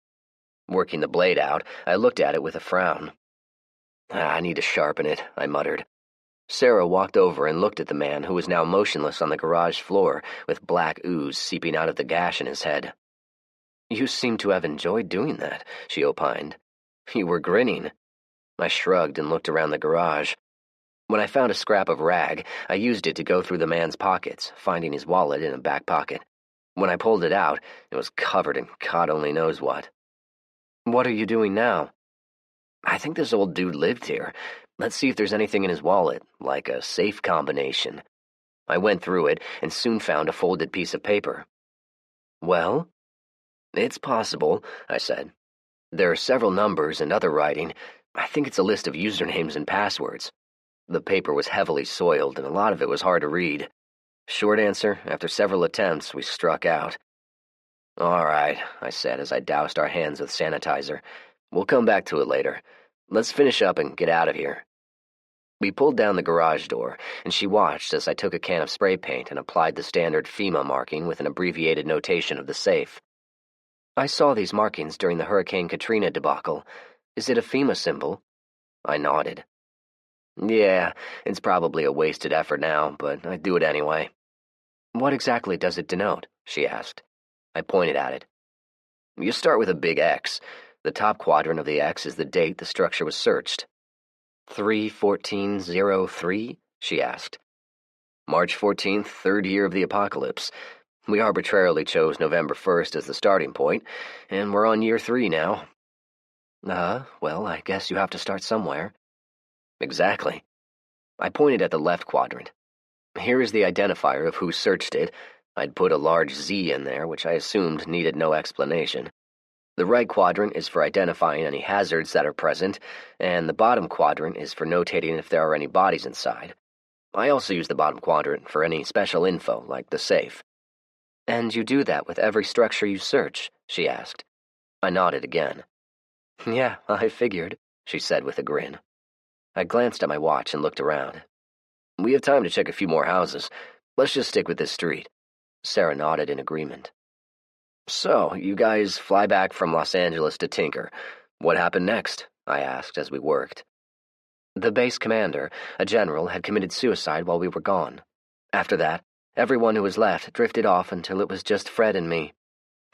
Working the blade out, I looked at it with a frown. "I need to sharpen it," I muttered. Sarah walked over and looked at the man who was now motionless on the garage floor with black ooze seeping out of the gash in his head. "You seem to have enjoyed doing that," she opined. "You were grinning." I shrugged and looked around the garage. When I found a scrap of rag, I used it to go through the man's pockets, finding his wallet in a back pocket. When I pulled it out, it was covered in God only knows what. "What are you doing now?" "I think this old dude lived here. Let's see if there's anything in his wallet, like a safe combination." I went through it and soon found a folded piece of paper. "Well?" "It's possible," I said. "There are several numbers and other writing. I think it's a list of usernames and passwords." The paper was heavily soiled, and a lot of it was hard to read. Short answer, after several attempts, we struck out. All right, I said as I doused our hands with sanitizer. We'll come back to it later. Let's finish up and get out of here. We pulled down the garage door, and she watched as I took a can of spray paint and applied the standard FEMA marking with an abbreviated notation of the safe. I saw these markings during the Hurricane Katrina debacle. Is it a FEMA symbol? I nodded. Yeah, it's probably a wasted effort now, but I do it anyway. What exactly does it denote? She asked. I pointed at it. You start with a big X. The top quadrant of the X is the date the structure was searched. 3/14/03? She asked. March 14th, third year of the apocalypse. We arbitrarily chose November 1st as the starting point, and we're on year 3 now. Well, I guess you have to start somewhere. Exactly. I pointed at the left quadrant. Here is the identifier of who searched it. I'd put a large Z in there, which I assumed needed no explanation. The right quadrant is for identifying any hazards that are present, and the bottom quadrant is for notating if there are any bodies inside. I also use the bottom quadrant for any special info, like the safe. And you do that with every structure you search? She asked. I nodded again. Yeah, I figured, she said with a grin. I glanced at my watch and looked around. We have time to check a few more houses. Let's just stick with this street. Sarah nodded in agreement. So, you guys fly back from Los Angeles to Tinker. What happened next? I asked as we worked. The base commander, a general, had committed suicide while we were gone. After that, everyone who was left drifted off until it was just Fred and me.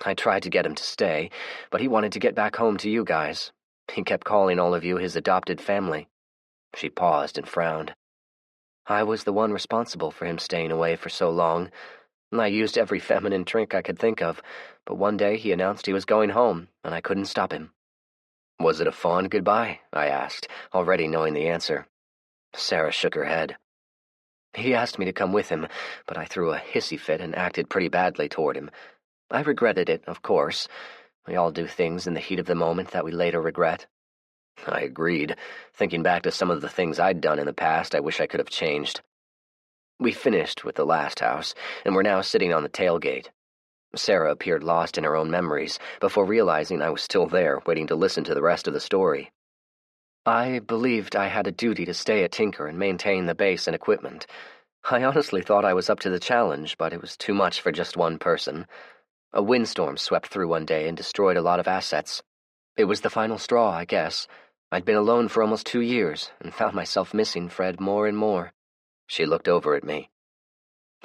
I tried to get him to stay, but he wanted to get back home to you guys. He kept calling all of you his adopted family. She paused and frowned. I was the one responsible for him staying away for so long. I used every feminine trick I could think of, but one day he announced he was going home, and I couldn't stop him. Was it a fond goodbye? I asked, already knowing the answer. Sarah shook her head. He asked me to come with him, but I threw a hissy fit and acted pretty badly toward him. I regretted it, of course. We all do things in the heat of the moment that we later regret. I agreed. Thinking back to some of the things I'd done in the past, I wish I could have changed. We finished with the last house, and were now sitting on the tailgate. Sarah appeared lost in her own memories, before realizing I was still there, waiting to listen to the rest of the story. I believed I had a duty to stay at Tinker and maintain the base and equipment. I honestly thought I was up to the challenge, but it was too much for just one person. A windstorm swept through one day and destroyed a lot of assets. It was the final straw, I guess. I'd been alone for almost 2 years, and found myself missing Fred more and more. She looked over at me.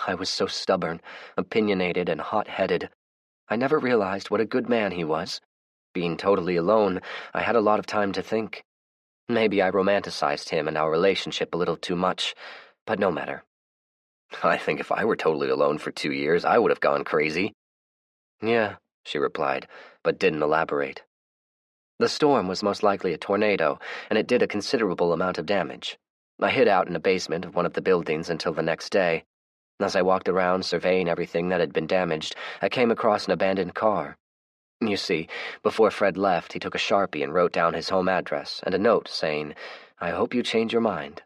I was so stubborn, opinionated, and hot-headed. I never realized what a good man he was. Being totally alone, I had a lot of time to think. Maybe I romanticized him and our relationship a little too much, but no matter. I think if I were totally alone for 2 years, I would have gone crazy. Yeah, she replied, but didn't elaborate. The storm was most likely a tornado, and it did a considerable amount of damage. I hid out in the basement of one of the buildings until the next day. As I walked around surveying everything that had been damaged, I came across an abandoned car. You see, before Fred left, he took a Sharpie and wrote down his home address and a note saying, "I hope you change your mind."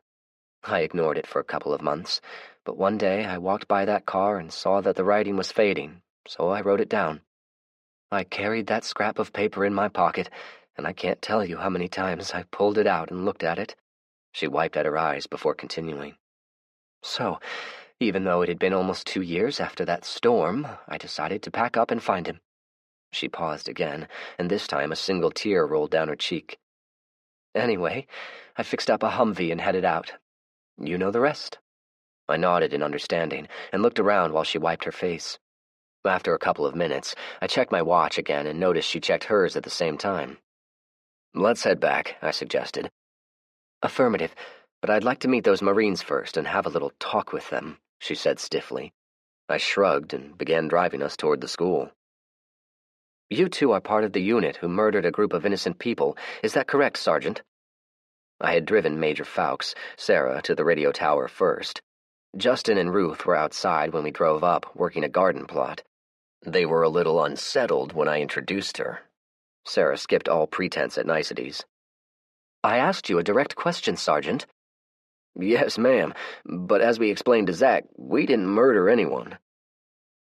I ignored it for a couple of months, but one day I walked by that car and saw that the writing was fading, so I wrote it down. I carried that scrap of paper in my pocket, and I can't tell you how many times I pulled it out and looked at it. She wiped at her eyes before continuing. So, even though it had been almost 2 years after that storm, I decided to pack up and find him. She paused again, and this time a single tear rolled down her cheek. Anyway, I fixed up a Humvee and headed out. You know the rest. I nodded in understanding and looked around while she wiped her face. After a couple of minutes, I checked my watch again and noticed she checked hers at the same time. Let's head back, I suggested. Affirmative, but I'd like to meet those Marines first and have a little talk with them, she said stiffly. I shrugged and began driving us toward the school. You two are part of the unit who murdered a group of innocent people. Is that correct, Sergeant? I had driven Major Fawkes, Sarah, to the radio tower first. Justin and Ruth were outside when we drove up, working a garden plot. They were a little unsettled when I introduced her. Sarah skipped all pretense at niceties. I asked you a direct question, Sergeant. Yes, ma'am, but as we explained to Zach, we didn't murder anyone.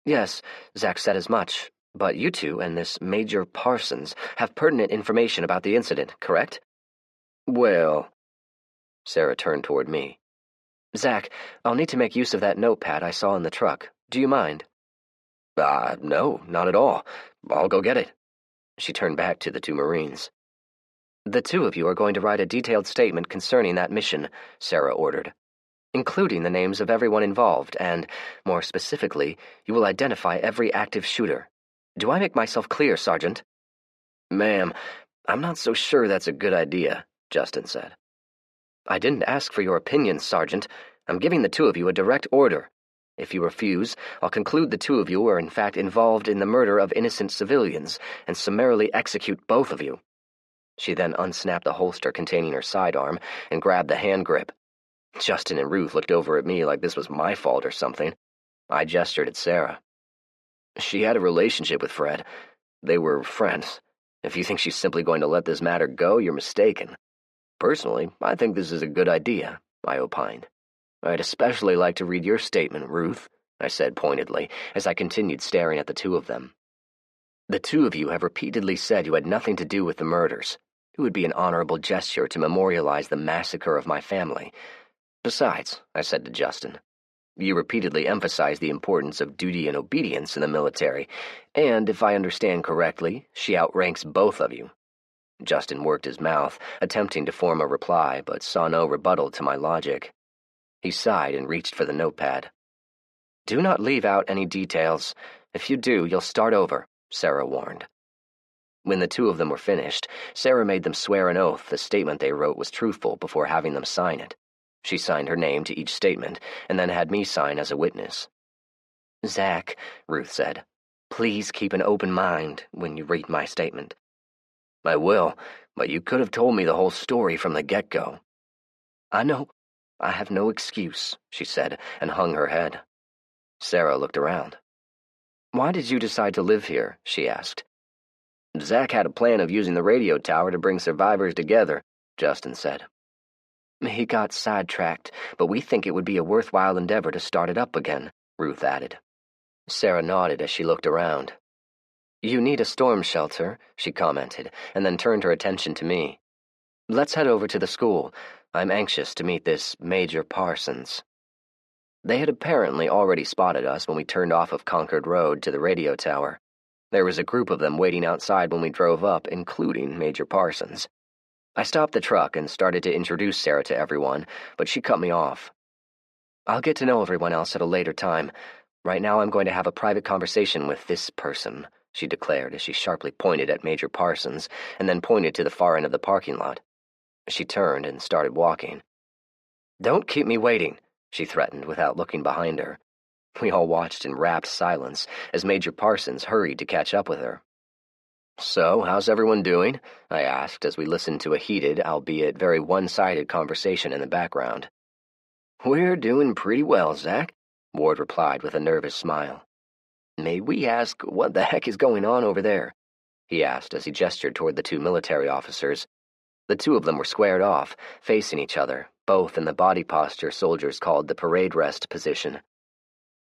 Yes, Zach said as much, But you two and this Major Parsons have pertinent information about the incident, correct? Well, Sarah turned toward me. Zach, I'll need to make use of that notepad I saw in the truck. Do you mind? No, not at all. I'll go get it. She turned back to the two Marines. The two of you are going to write a detailed statement concerning that mission, Sarah ordered, including the names of everyone involved, and, more specifically, you will identify every active shooter. Do I make myself clear, Sergeant? Ma'am, I'm not so sure that's a good idea, Justin said. I didn't ask for your opinion, Sergeant. I'm giving the two of you a direct order. If you refuse, I'll conclude the two of you are in fact involved in the murder of innocent civilians and summarily execute both of you. She then unsnapped the holster containing her sidearm and grabbed the hand grip. Justin and Ruth looked over at me like this was my fault or something. I gestured at Sarah. She had a relationship with Fred. They were friends. If you think she's simply going to let this matter go, you're mistaken. Personally, I think this is a good idea, I opined. I'd especially like to read your statement, Ruth, I said pointedly, as I continued staring at the two of them. The two of you have repeatedly said you had nothing to do with the murders. It would be an honorable gesture to memorialize the massacre of my family. Besides, I said to Justin, you repeatedly emphasize the importance of duty and obedience in the military, and if I understand correctly, she outranks both of you. Justin worked his mouth, attempting to form a reply, but saw no rebuttal to my logic. He sighed and reached for the notepad. Do not leave out any details. If you do, you'll start over, Sarah warned. When the two of them were finished, Sarah made them swear an oath the statement they wrote was truthful before having them sign it. She signed her name to each statement, and then had me sign as a witness. Zach, Ruth said, please keep an open mind when you read my statement. I will, but you could have told me the whole story from the get-go. I know. I have no excuse, she said, and hung her head. Sarah looked around. Why did you decide to live here? She asked. Zach had a plan of using the radio tower to bring survivors together, Justin said. He got sidetracked, but we think it would be a worthwhile endeavor to start it up again, Ruth added. Sarah nodded as she looked around. You need a storm shelter, she commented, and then turned her attention to me. Let's head over to the school. I'm anxious to meet this Major Parsons. They had apparently already spotted us when we turned off of Concord Road to the radio tower. There was a group of them waiting outside when we drove up, including Major Parsons. I stopped the truck and started to introduce Sarah to everyone, but she cut me off. I'll get to know everyone else at a later time. Right now I'm going to have a private conversation with this person, she declared as she sharply pointed at Major Parsons and then pointed to the far end of the parking lot. She turned and started walking. Don't keep me waiting, she threatened without looking behind her. We all watched in rapt silence as Major Parsons hurried to catch up with her. So, how's everyone doing? I asked as we listened to a heated, albeit very one-sided conversation in the background. We're doing pretty well, Zach, Ward replied with a nervous smile. May we ask what the heck is going on over there? He asked as he gestured toward the two military officers. The two of them were squared off, facing each other, both in the body posture soldiers called the parade rest position.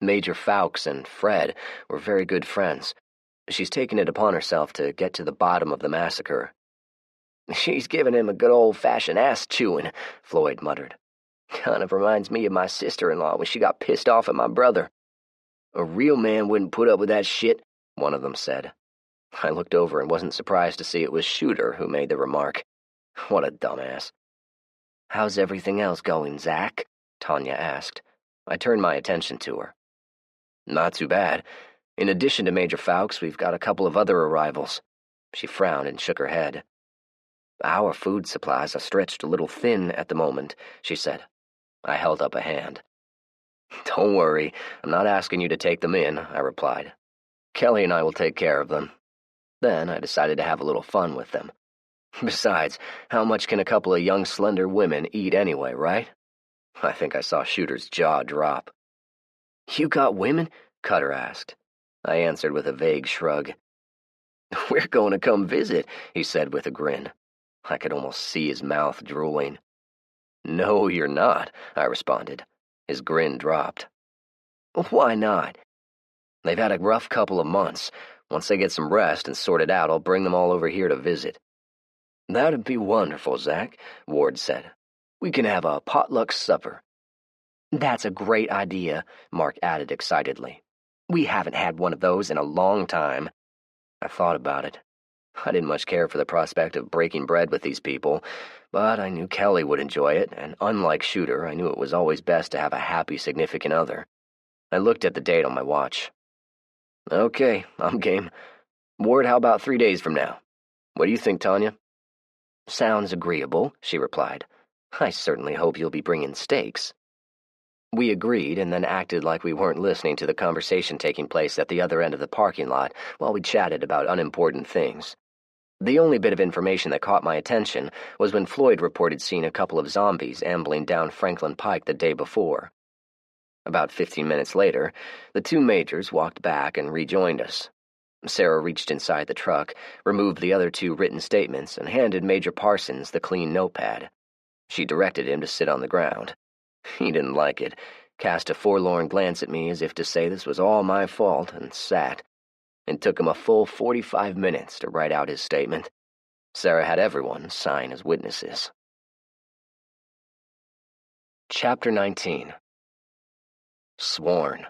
Major Fawkes and Fred were very good friends. She's taken it upon herself to get to the bottom of the massacre. She's given him a good old-fashioned ass-chewing, Floyd muttered. Kind of reminds me of my sister-in-law when she got pissed off at my brother. A real man wouldn't put up with that shit, one of them said. I looked over and wasn't surprised to see it was Shooter who made the remark. What a dumbass. How's everything else going, Zach? Tanya asked. I turned my attention to her. Not too bad. In addition to Major Fawkes, we've got a couple of other arrivals. She frowned and shook her head. Our food supplies are stretched a little thin at the moment, she said. I held up a hand. Don't worry, I'm not asking you to take them in, I replied. Kelly and I will take care of them. Then I decided to have a little fun with them. Besides, how much can a couple of young slender women eat anyway, right? I think I saw Shooter's jaw drop. You got women? Cutter asked. I answered with a vague shrug. We're going to come visit, he said with a grin. I could almost see his mouth drooling. No, you're not, I responded. His grin dropped. Why not? They've had a rough couple of months. Once they get some rest and sort it out, I'll bring them all over here to visit." "That'd be wonderful, Zach," Ward said. "We can have a potluck supper." "That's a great idea," Mark added excitedly. "We haven't had one of those in a long time." I thought about it. I didn't much care for the prospect of breaking bread with these people, but I knew Kelly would enjoy it, and unlike Shooter, I knew it was always best to have a happy significant other. I looked at the date on my watch. "Okay, I'm game. Ward, how about 3 days from now? What do you think, Tanya?" "Sounds agreeable," she replied. "I certainly hope you'll be bringing steaks." We agreed and then acted like we weren't listening to the conversation taking place at the other end of the parking lot while we chatted about unimportant things. The only bit of information that caught my attention was when Floyd reported seeing a couple of zombies ambling down Franklin Pike the day before. About 15 minutes later, the two majors walked back and rejoined us. Sarah reached inside the truck, removed the other two written statements, and handed Major Parsons the clean notepad. She directed him to sit on the ground. He didn't like it, cast a forlorn glance at me as if to say this was all my fault, and sat. It took him a full 45 minutes to write out his statement. Sarah had everyone sign as witnesses. Chapter 19. Sworn.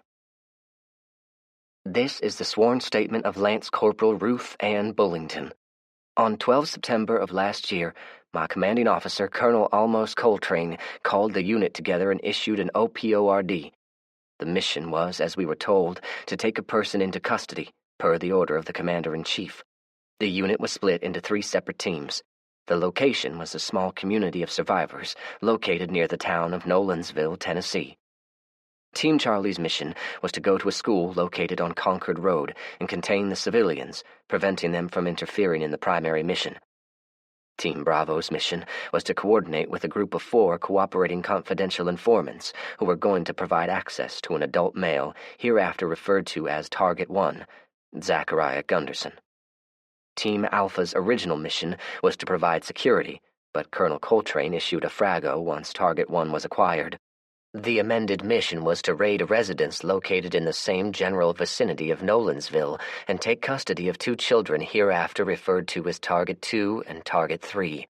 This is the sworn statement of Lance Corporal Ruth Ann Bullington. On 12 September of last year, my commanding officer, Colonel Almos Coltrane, called the unit together and issued an OPORD. The mission was, as we were told, to take a person into custody, per the order of the Commander-in-Chief. The unit was split into 3 separate teams. The location was a small community of survivors located near the town of Nolensville, Tennessee. Team Charlie's mission was to go to a school located on Concord Road and contain the civilians, preventing them from interfering in the primary mission. Team Bravo's mission was to coordinate with a group of 4 cooperating confidential informants who were going to provide access to an adult male hereafter referred to as Target 1, Zachariah Gunderson. Team Alpha's original mission was to provide security, but Colonel Coltrane issued a frago once Target 1 was acquired. The amended mission was to raid a residence located in the same general vicinity of Nolensville and take custody of 2 children hereafter referred to as Target 2 and Target 3.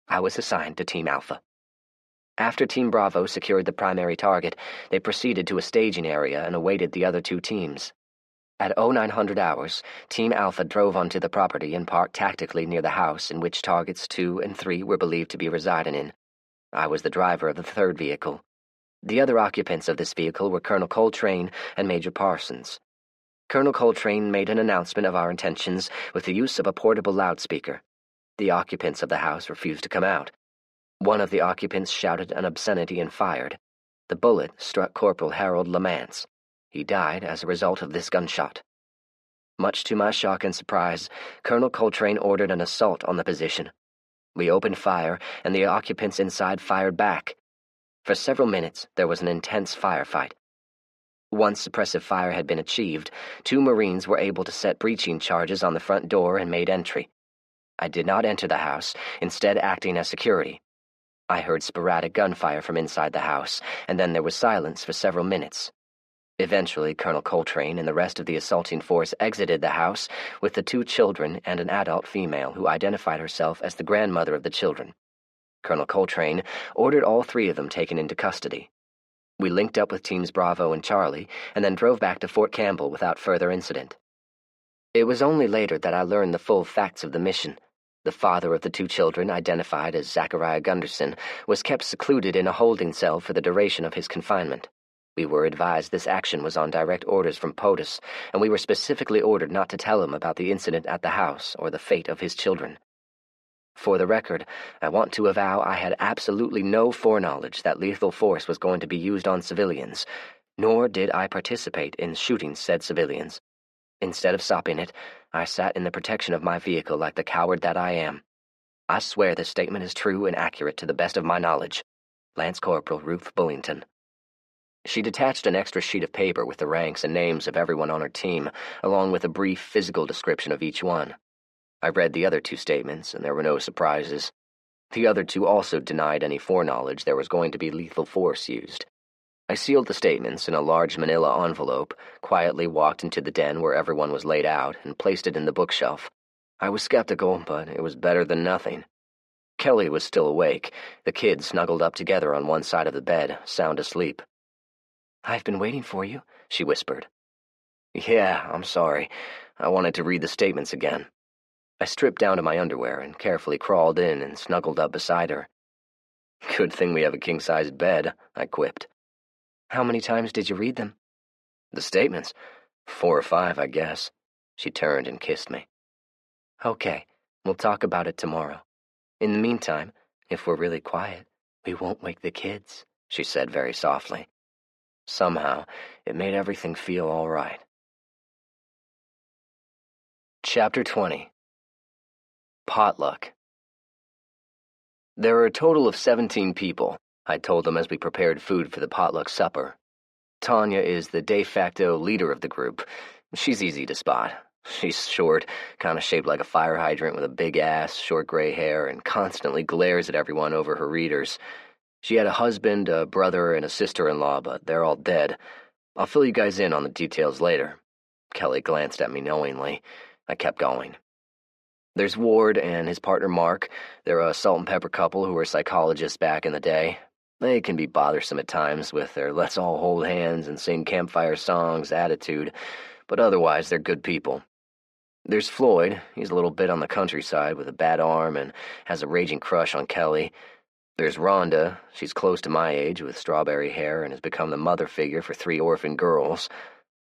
I was assigned to Team Alpha. After Team Bravo secured the primary target, they proceeded to a staging area and awaited the other 2 teams. At 0900 hours, Team Alpha drove onto the property and parked tactically near the house in which Targets 2 and 3 were believed to be residing in. I was the driver of the 3rd vehicle. The other occupants of this vehicle were Colonel Coltrane and Major Parsons. Colonel Coltrane made an announcement of our intentions with the use of a portable loudspeaker. The occupants of the house refused to come out. One of the occupants shouted an obscenity and fired. The bullet struck Corporal Harold Lamance. He died as a result of this gunshot. Much to my shock and surprise, Colonel Coltrane ordered an assault on the position. We opened fire, and the occupants inside fired back. For several minutes, there was an intense firefight. Once suppressive fire had been achieved, 2 Marines were able to set breaching charges on the front door and made entry. I did not enter the house, instead acting as security. I heard sporadic gunfire from inside the house, and then there was silence for several minutes. Eventually, Colonel Coltrane and the rest of the assaulting force exited the house with the 2 children and an adult female who identified herself as the grandmother of the children. Colonel Coltrane ordered all 3 of them taken into custody. We linked up with Teams Bravo and Charlie, and then drove back to Fort Campbell without further incident. It was only later that I learned the full facts of the mission. The father of the 2 children, identified as Zachariah Gunderson, was kept secluded in a holding cell for the duration of his confinement. We were advised this action was on direct orders from POTUS, and we were specifically ordered not to tell him about the incident at the house or the fate of his children. For the record, I want to avow I had absolutely no foreknowledge that lethal force was going to be used on civilians, nor did I participate in shooting said civilians. Instead of stopping it, I sat in the protection of my vehicle like the coward that I am. I swear this statement is true and accurate to the best of my knowledge. Lance Corporal Ruth Bullington. She detached an extra sheet of paper with the ranks and names of everyone on her team, along with a brief physical description of each one. I read the other 2 statements, and there were no surprises. The other 2 also denied any foreknowledge there was going to be lethal force used. I sealed the statements in a large manila envelope, quietly walked into the den where everyone was laid out, and placed it in the bookshelf. I was skeptical, but it was better than nothing. Kelly was still awake, the kids snuggled up together on one side of the bed, sound asleep. "I've been waiting for you," she whispered. "Yeah, I'm sorry. I wanted to read the statements again." I stripped down to my underwear and carefully crawled in and snuggled up beside her. "Good thing we have a king-sized bed," I quipped. "How many times did you read them?" "The statements? 4 or 5, I guess." She turned and kissed me. "Okay, we'll talk about it tomorrow. In the meantime, if we're really quiet, we won't wake the kids," she said very softly. Somehow, it made everything feel all right. Chapter 20. Potluck. There are a total of 17 people, I told them as we prepared food for the potluck supper. Tanya is the de facto leader of the group. She's easy to spot. She's short, kind of shaped like a fire hydrant with a big ass, short gray hair, and constantly glares at everyone over her readers. She had a husband, a brother, and a sister-in-law, but they're all dead. I'll fill you guys in on the details later. Kelly glanced at me knowingly. I kept going. There's Ward and his partner Mark. They're a salt and pepper couple who were psychologists back in the day. They can be bothersome at times with their let's all hold hands and sing campfire songs attitude, but otherwise they're good people. There's Floyd. He's a little bit on the countryside with a bad arm and has a raging crush on Kelly. There's Rhonda. She's close to my age with strawberry hair and has become the mother figure for 3 orphan girls.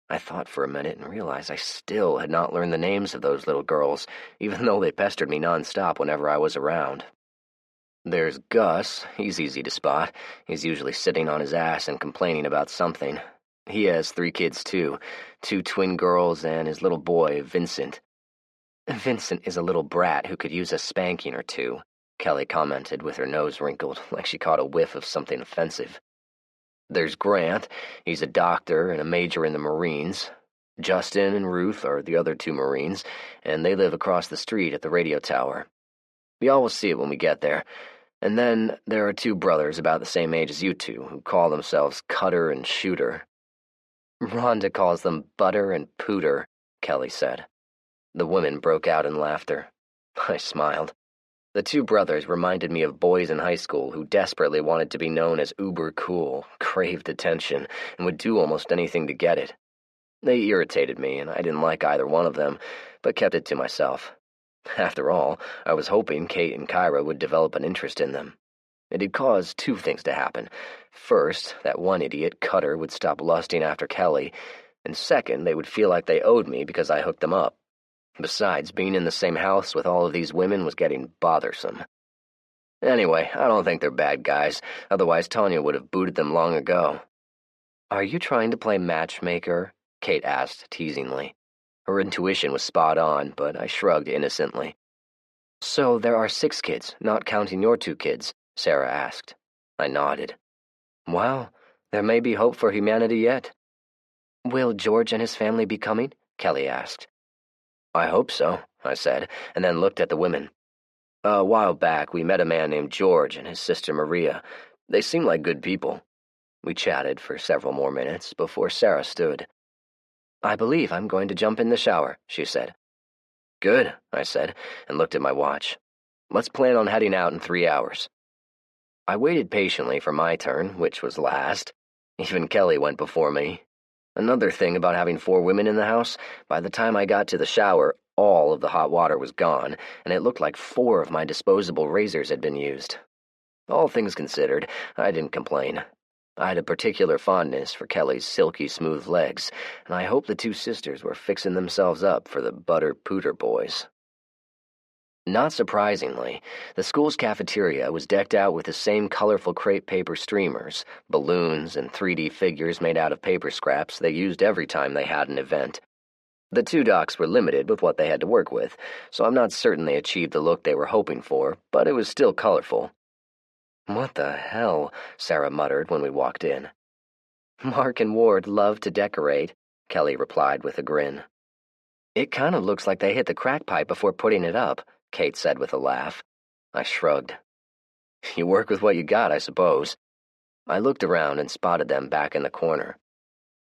I thought for a minute and realized I still had not learned the names of those little girls, even though they pestered me nonstop whenever I was around. There's Gus. He's easy to spot. He's usually sitting on his ass and complaining about something. He has 3 kids, too. 2 twin girls and his little boy, Vincent. "Vincent is a little brat who could use a spanking or 2, Kelly commented with her nose wrinkled, like she caught a whiff of something offensive. There's Grant. He's a doctor and a major in the Marines. Justin and Ruth are the other 2 Marines, and they live across the street at the radio tower. Y'all will see it when we get there. And then there are 2 brothers about the same age as you 2 who call themselves Cutter and Shooter." "Rhonda calls them Butter and Pooter," Kelly said. The women broke out in laughter. I smiled. The 2 brothers reminded me of boys in high school who desperately wanted to be known as uber cool, craved attention, and would do almost anything to get it. They irritated me, and I didn't like either one of them, but kept it to myself. After all, I was hoping Kate and Kyra would develop an interest in them. It'd cause 2 things to happen. First, that one idiot, Cutter, would stop lusting after Kelly, and second, they would feel like they owed me because I hooked them up. Besides, being in the same house with all of these women was getting bothersome. Anyway, I don't think they're bad guys, otherwise Tanya would have booted them long ago. "Are you trying to play matchmaker?" Kate asked teasingly. Her intuition was spot on, but I shrugged innocently. "So there are 6 kids, not counting your 2 kids?" Sarah asked. I nodded. "Well, there may be hope for humanity yet." "Will George and his family be coming?" Kelly asked. "I hope so," I said, and then looked at the women. "A while back, we met a man named George and his sister Maria. They seem like good people." We chatted for several more minutes before Sarah stood. "I believe I'm going to jump in the shower," she said. "Good," I said, and looked at my watch. "Let's plan on heading out in 3 hours." I waited patiently for my turn, which was last. Even Kelly went before me. Another thing about having 4 women in the house, by the time I got to the shower, all of the hot water was gone, and it looked like 4 of my disposable razors had been used. All things considered, I didn't complain. I had a particular fondness for Kelly's silky smooth legs, and I hoped the 2 sisters were fixing themselves up for the butter-pooter boys. Not surprisingly, the school's cafeteria was decked out with the same colorful crepe paper streamers, balloons, and 3D figures made out of paper scraps they used every time they had an event. The 2 docks were limited with what they had to work with, so I'm not certain they achieved the look they were hoping for, but it was still colorful. "What the hell?" Sarah muttered when we walked in. "Mark and Ward love to decorate," Kelly replied with a grin. "It kind of looks like they hit the crack pipe before putting it up," Kate said with a laugh. I shrugged. "You work with what you got, I suppose." I looked around and spotted them back in the corner.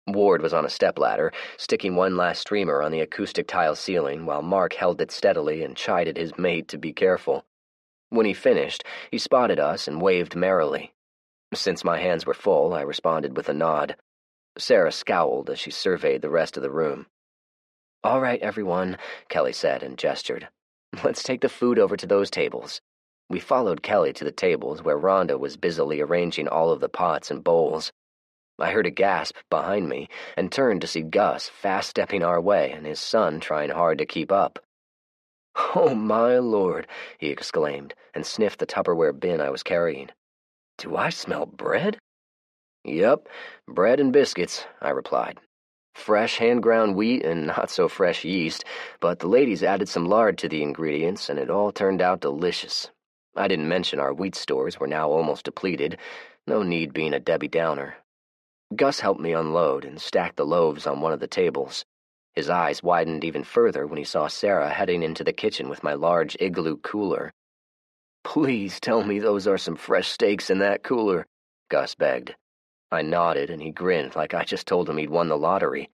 Ward was on a stepladder, sticking one last streamer on the acoustic tile ceiling while Mark held it steadily and chided his mate to be careful. When he finished, he spotted us and waved merrily. Since my hands were full, I responded with a nod. Sarah scowled as she surveyed the rest of the room. "All right, everyone," Kelly said and gestured. "Let's take the food over to those tables." We followed Kelly to the tables where Rhonda was busily arranging all of the pots and bowls. I heard a gasp behind me and turned to see Gus fast-stepping our way and his son trying hard to keep up. "Oh, my Lord," he exclaimed and sniffed the Tupperware bin I was carrying. "Do I smell bread?" "Yep, bread and biscuits," I replied. "Fresh hand-ground wheat and not-so-fresh yeast, but the ladies added some lard to the ingredients and it all turned out delicious. I didn't mention our wheat stores were now almost depleted, no need being a Debbie Downer." Gus helped me unload and stack the loaves on one of the tables. His eyes widened even further when he saw Sarah heading into the kitchen with my large igloo cooler. "Please tell me those are some fresh steaks in that cooler," Gus begged. I nodded and he grinned like I just told him he'd won the lottery.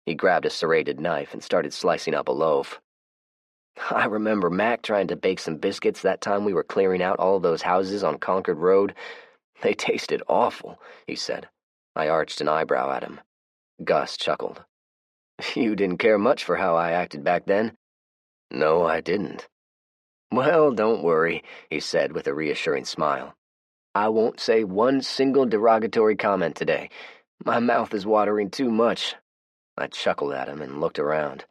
He grabbed a serrated knife and started slicing up a loaf. "I remember Mac trying to bake some biscuits that time we were clearing out all those houses on Concord Road. They tasted awful," he said. I arched an eyebrow at him. Gus chuckled. "You didn't care much for how I acted back then?" "No, I didn't." "Well, don't worry," he said with a reassuring smile. "I won't say one single derogatory comment today. My mouth is watering too much." I chuckled at him and looked around.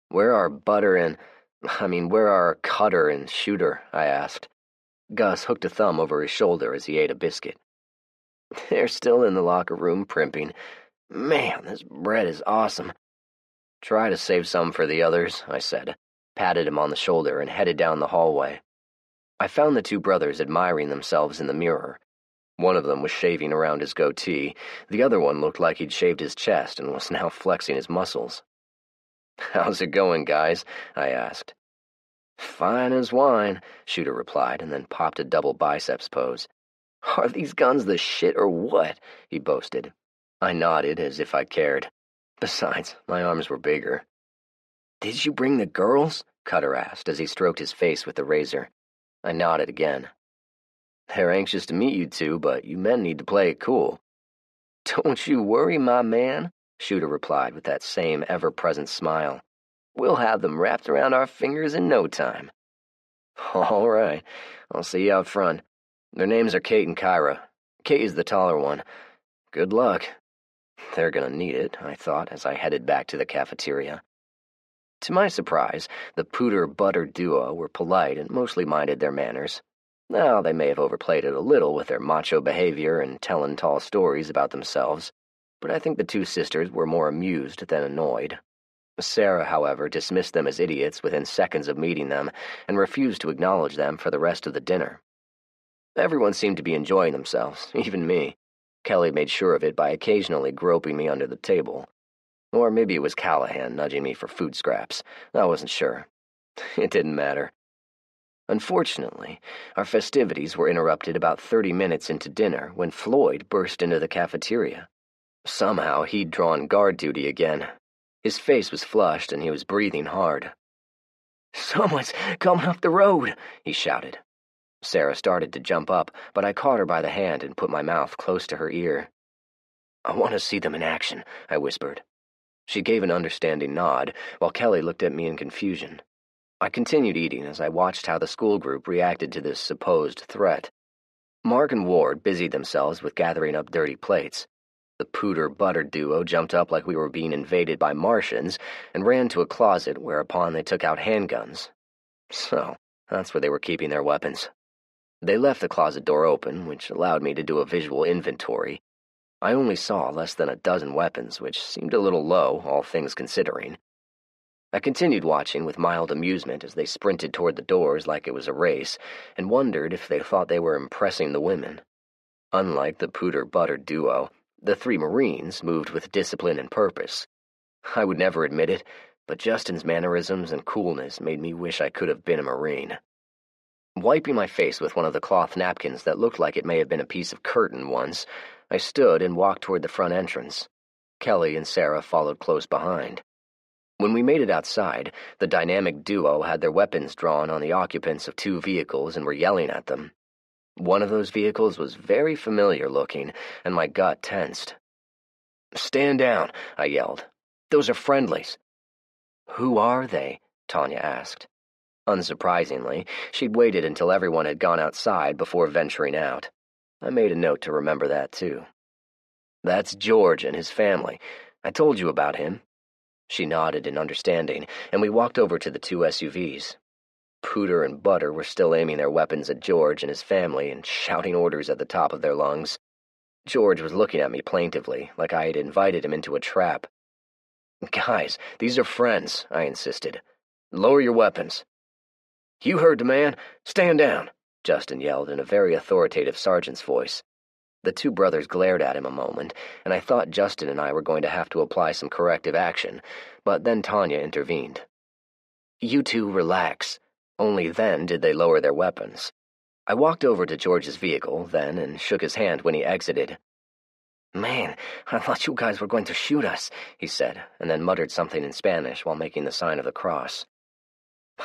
Where are Cutter and Shooter?" I asked. Gus hooked a thumb over his shoulder as he ate a biscuit. "They're still in the locker room primping. Man, this bread is awesome." "Try to save some for the others," I said, patted him on the shoulder and headed down the hallway. I found the two brothers admiring themselves in the mirror. One of them was shaving around his goatee, the other one looked like he'd shaved his chest and was now flexing his muscles. "How's it going, guys?" I asked. "Fine as wine," Shooter replied, and then popped a double biceps pose. "Are these guns the shit or what?" he boasted. I nodded as if I cared. Besides, my arms were bigger. "Did you bring the girls?" Cutter asked as he stroked his face with the razor. I nodded again. "They're anxious to meet you two, but you men need to play it cool." "Don't you worry, my man," Shooter replied with that same ever-present smile. "We'll have them wrapped around our fingers in no time." "All right, I'll see you out front. Their names are Kate and Kyra. Kate is the taller one. Good luck." They're gonna need it, I thought as I headed back to the cafeteria. To my surprise, the Pooter-Butter duo were polite and mostly minded their manners. Now, they may have overplayed it a little with their macho behavior and telling tall stories about themselves, but I think the two sisters were more amused than annoyed. Sarah, however, dismissed them as idiots within seconds of meeting them and refused to acknowledge them for the rest of the dinner. Everyone seemed to be enjoying themselves, even me. Kelly made sure of it by occasionally groping me under the table. Or maybe it was Callahan nudging me for food scraps. I wasn't sure. It didn't matter. Unfortunately, our festivities were interrupted about 30 minutes into dinner when Floyd burst into the cafeteria. Somehow he'd drawn guard duty again. His face was flushed and he was breathing hard. "Someone's coming up the road," he shouted. Sarah started to jump up, but I caught her by the hand and put my mouth close to her ear. "I want to see them in action," I whispered. She gave an understanding nod, while Kelly looked at me in confusion. I continued eating as I watched how the school group reacted to this supposed threat. Mark and Ward busied themselves with gathering up dirty plates. The Pooter-Butter duo jumped up like we were being invaded by Martians and ran to a closet, whereupon they took out handguns. So, that's where they were keeping their weapons. They left the closet door open, which allowed me to do a visual inventory. I only saw less than a dozen weapons, which seemed a little low, all things considering. I continued watching with mild amusement as they sprinted toward the doors like it was a race, and wondered if they thought they were impressing the women. Unlike the Pooter-Butter duo, the three Marines moved with discipline and purpose. I would never admit it, but Justin's mannerisms and coolness made me wish I could have been a Marine. Wiping my face with one of the cloth napkins that looked like it may have been a piece of curtain once, I stood and walked toward the front entrance. Kelly and Sarah followed close behind. When we made it outside, the dynamic duo had their weapons drawn on the occupants of 2 vehicles and were yelling at them. One of those vehicles was very familiar looking, and my gut tensed. "Stand down," I yelled. "Those are friendlies." "Who are they?" Tanya asked. Unsurprisingly, she'd waited until everyone had gone outside before venturing out. I made a note to remember that, too. "That's George and his family. I told you about him." She nodded in understanding, and we walked over to the 2 SUVs. Pooter and Butter were still aiming their weapons at George and his family and shouting orders at the top of their lungs. George was looking at me plaintively, like I had invited him into a trap. "Guys, these are friends," I insisted. "Lower your weapons." "You heard the man. Stand down," Justin yelled in a very authoritative sergeant's voice. The 2 brothers glared at him a moment, and I thought Justin and I were going to have to apply some corrective action, but then Tanya intervened. "You 2 relax." Only then did they lower their weapons. I walked over to George's vehicle then and shook his hand when he exited. "Man, I thought you guys were going to shoot us," he said, and then muttered something in Spanish while making the sign of the cross.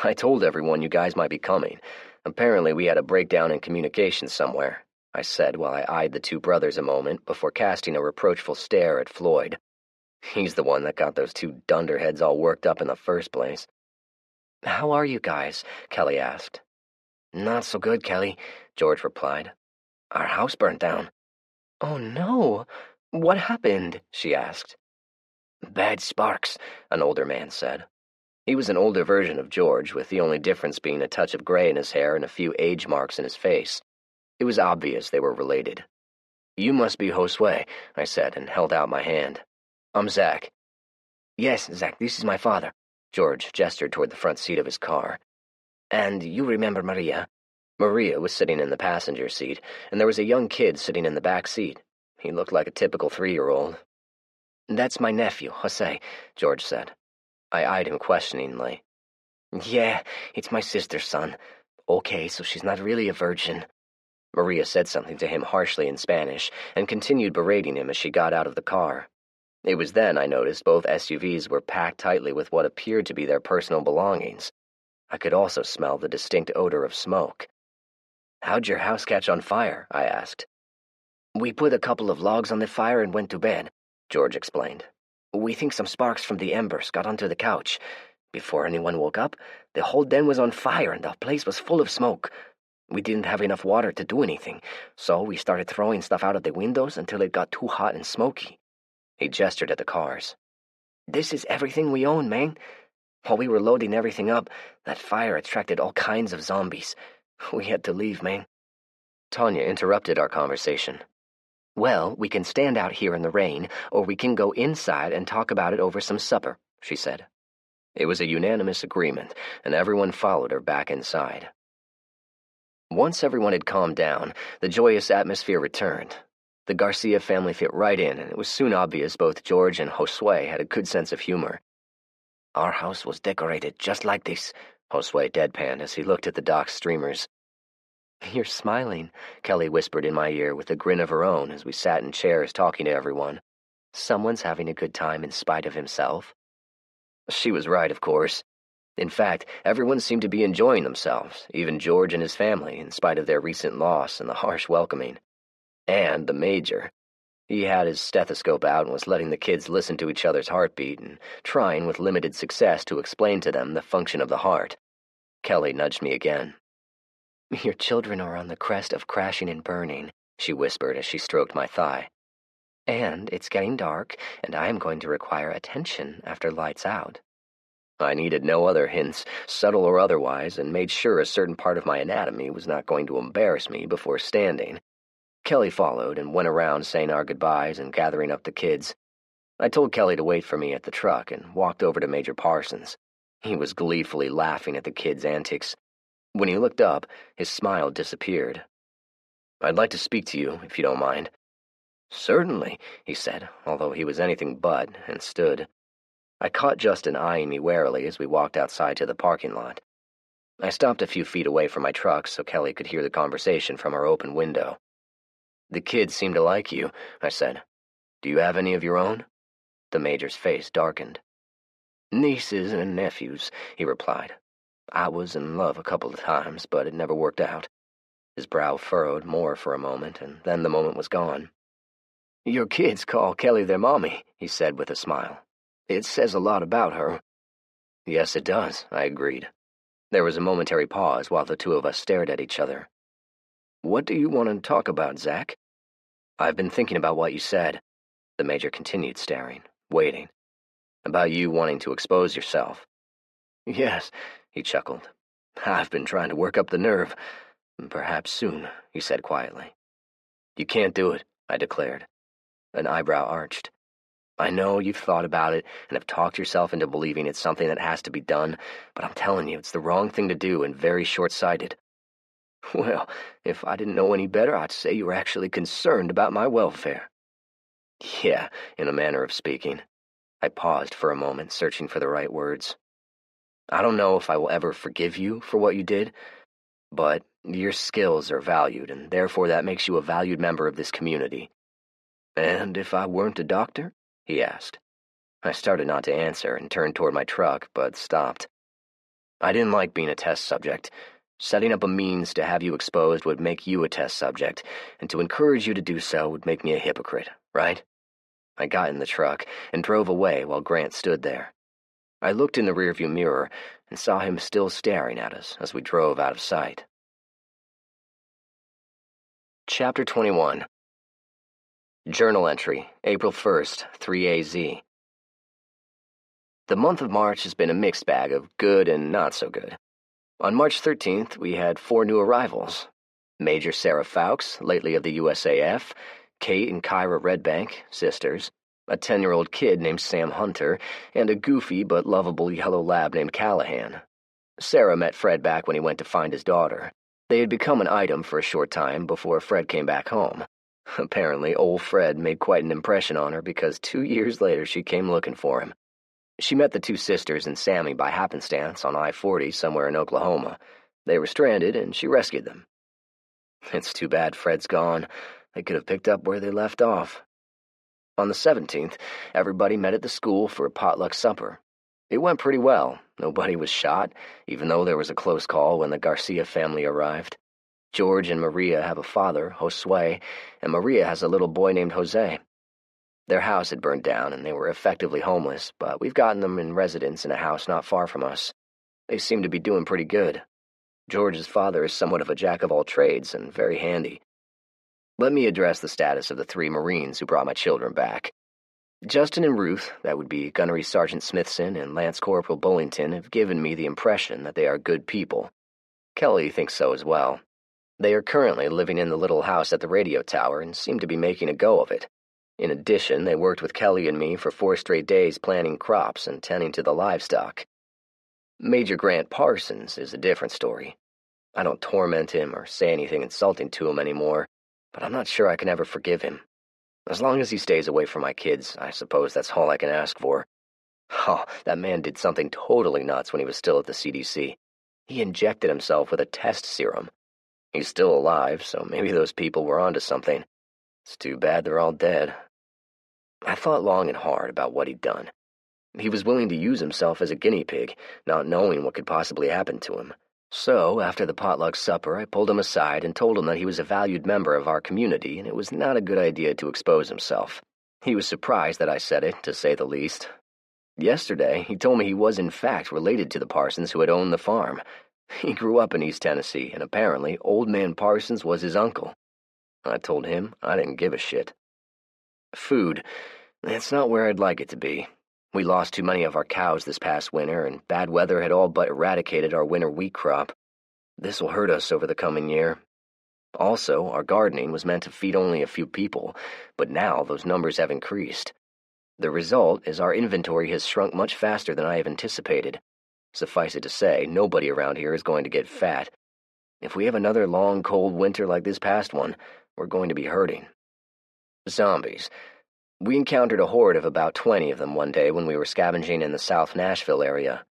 "I told everyone you guys might be coming. Apparently we had a breakdown in communication somewhere," I said while I eyed the 2 brothers a moment before casting a reproachful stare at Floyd. He's the one that got those 2 dunderheads all worked up in the first place. "How are you guys?" Kelly asked. "Not so good, Kelly," George replied. "Our house burnt down." "Oh no! What happened?" she asked. "Bad sparks," an older man said. He was an older version of George, with the only difference being a touch of gray in his hair and a few age marks in his face. It was obvious they were related. "You must be Josue," I said, and held out my hand. "I'm Zach." "Yes, Zach, this is my father." George gestured toward the front seat of his car. "And you remember Maria?" Maria was sitting in the passenger seat, and there was a young kid sitting in the back seat. He looked like a typical 3-year-old. "That's my nephew, Jose," George said. I eyed him questioningly. "Yeah, it's my sister's son. Okay, so she's not really a virgin." Maria said something to him harshly in Spanish and continued berating him as she got out of the car. It was then I noticed both SUVs were packed tightly with what appeared to be their personal belongings. I could also smell the distinct odor of smoke. "How'd your house catch on fire?" I asked. "We put a couple of logs on the fire and went to bed," George explained. "We think some sparks from the embers got onto the couch. Before anyone woke up, the whole den was on fire and the place was full of smoke. We didn't have enough water to do anything, so we started throwing stuff out of the windows until it got too hot and smoky." He gestured at the cars. "This is everything we own, man. While we were loading everything up, that fire attracted all kinds of zombies. We had to leave, man." Tanya interrupted our conversation. "Well, we can stand out here in the rain, or we can go inside and talk about it over some supper," she said. It was a unanimous agreement, and everyone followed her back inside. Once everyone had calmed down, the joyous atmosphere returned. The Garcia family fit right in, and it was soon obvious both George and Josue had a good sense of humor. "Our house was decorated just like this," Josue deadpanned as he looked at the dock's streamers. "You're smiling," Kelly whispered in my ear with a grin of her own as we sat in chairs talking to everyone. "Someone's having a good time in spite of himself." She was right, of course. In fact, everyone seemed to be enjoying themselves, even George and his family, in spite of their recent loss and the harsh welcoming. And the Major. He had his stethoscope out and was letting the kids listen to each other's heartbeat and trying with limited success to explain to them the function of the heart. Kelly nudged me again. "Your children are on the crest of crashing and burning," she whispered as she stroked my thigh. "And it's getting dark, and I am going to require attention after lights out." I needed no other hints, subtle or otherwise, and made sure a certain part of my anatomy was not going to embarrass me before standing. Kelly followed and went around saying our goodbyes and gathering up the kids. I told Kelly to wait for me at the truck and walked over to Major Parsons. He was gleefully laughing at the kids' antics. When he looked up, his smile disappeared. "I'd like to speak to you, if you don't mind." "Certainly," he said, although he was anything but, and stood. I caught Justin eyeing me warily as we walked outside to the parking lot. I stopped a few feet away from my truck so Kelly could hear the conversation from our open window. "The kids seem to like you," I said. "Do you have any of your own?" The Major's face darkened. "Nieces and nephews," he replied. "I was in love a couple of times, but it never worked out." His brow furrowed more for a moment, and then the moment was gone. "Your kids call Kelly their mommy," he said with a smile. "It says a lot about her." "Yes, it does," I agreed. There was a momentary pause while the two of us stared at each other. "What do you want to talk about, Zach?" "I've been thinking about what you said." The Major continued staring, waiting. "About you wanting to expose yourself." "Yes," he chuckled. "I've been trying to work up the nerve. Perhaps soon," he said quietly. "You can't do it," I declared. An eyebrow arched. "I know you've thought about it and have talked yourself into believing it's something that has to be done, but I'm telling you, it's the wrong thing to do and very short-sighted." "Well, if I didn't know any better, I'd say you were actually concerned about my welfare." "Yeah, in a manner of speaking." I paused for a moment, searching for the right words. "I don't know if I will ever forgive you for what you did, but your skills are valued, and therefore that makes you a valued member of this community." "And if I weren't a doctor?" he asked. I started not to answer and turned toward my truck, but stopped. I didn't like being a test subject. Setting up a means to have you exposed would make you a test subject, and to encourage you to do so would make me a hypocrite, right? I got in the truck and drove away while Grant stood there. I looked in the rearview mirror and saw him still staring at us as we drove out of sight. Chapter 21. Journal entry, April 1st, 3AZ. The month of March has been a mixed bag of good and not so good. On March 13th, we had 4 new arrivals. Major Sarah Fowkes, lately of the USAF, Kate and Kyra Redbank, sisters, a 10-year-old kid named Sam Hunter, and a goofy but lovable yellow lab named Callahan. Sarah met Fred back when he went to find his daughter. They had become an item for a short time before Fred came back home. Apparently, old Fred made quite an impression on her because 2 years later she came looking for him. She met the 2 sisters and Sammy by happenstance on I-40 somewhere in Oklahoma. They were stranded, and she rescued them. It's too bad Fred's gone. They could have picked up where they left off. On the 17th, everybody met at the school for a potluck supper. It went pretty well. Nobody was shot, even though there was a close call when the Garcia family arrived. George and Maria have a father, Josue, and Maria has a little boy named Jose. Their house had burned down, and they were effectively homeless, but we've gotten them in residence in a house not far from us. They seem to be doing pretty good. George's father is somewhat of a jack-of-all-trades and very handy. Let me address the status of the 3 Marines who brought my children back. Justin and Ruth, that would be Gunnery Sergeant Smithson and Lance Corporal Bullington, have given me the impression that they are good people. Kelly thinks so as well. They are currently living in the little house at the radio tower and seem to be making a go of it. In addition, they worked with Kelly and me for 4 straight days planting crops and tending to the livestock. Major Grant Parsons is a different story. I don't torment him or say anything insulting to him anymore, but I'm not sure I can ever forgive him. As long as he stays away from my kids, I suppose that's all I can ask for. Oh, that man did something totally nuts when he was still at the CDC. He injected himself with a test serum. He's still alive, so maybe those people were onto something. It's too bad they're all dead. I thought long and hard about what he'd done. He was willing to use himself as a guinea pig, not knowing what could possibly happen to him. So, after the potluck supper, I pulled him aside and told him that he was a valued member of our community and it was not a good idea to expose himself. He was surprised that I said it, to say the least. Yesterday, he told me he was in fact related to the Parsons who had owned the farm. He grew up in East Tennessee, and apparently Old Man Parsons was his uncle. I told him I didn't give a shit. Food. It's not where I'd like it to be. We lost too many of our cows this past winter, and bad weather had all but eradicated our winter wheat crop. This will hurt us over the coming year. Also, our gardening was meant to feed only a few people, but now those numbers have increased. The result is our inventory has shrunk much faster than I have anticipated. Suffice it to say, nobody around here is going to get fat. If we have another long, cold winter like this past one, we're going to be hurting. Zombies. We encountered a horde of about 20 of them one day when we were scavenging in the South Nashville area.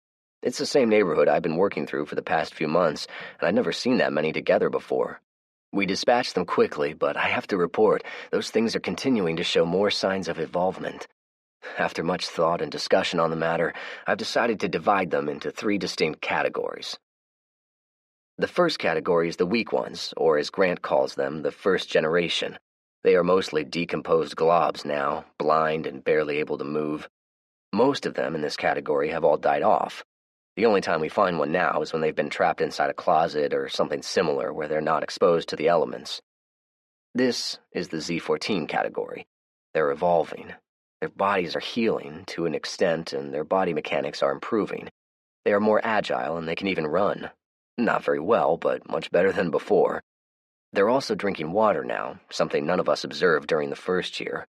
It's the same neighborhood I've been working through for the past few months, and I'd never seen that many together before. We dispatched them quickly, but I have to report, those things are continuing to show more signs of involvement. After much thought and discussion on the matter, I've decided to divide them into 3 distinct categories. The first category is the weak ones, or as Grant calls them, the first generation. They are mostly decomposed globs now, blind and barely able to move. Most of them in this category have all died off. The only time we find one now is when they've been trapped inside a closet or something similar where they're not exposed to the elements. This is the Z14 category. They're evolving. Their bodies are healing to an extent, and their body mechanics are improving. They are more agile, and they can even run. Not very well, but much better than before. They're also drinking water now, something none of us observed during the first year.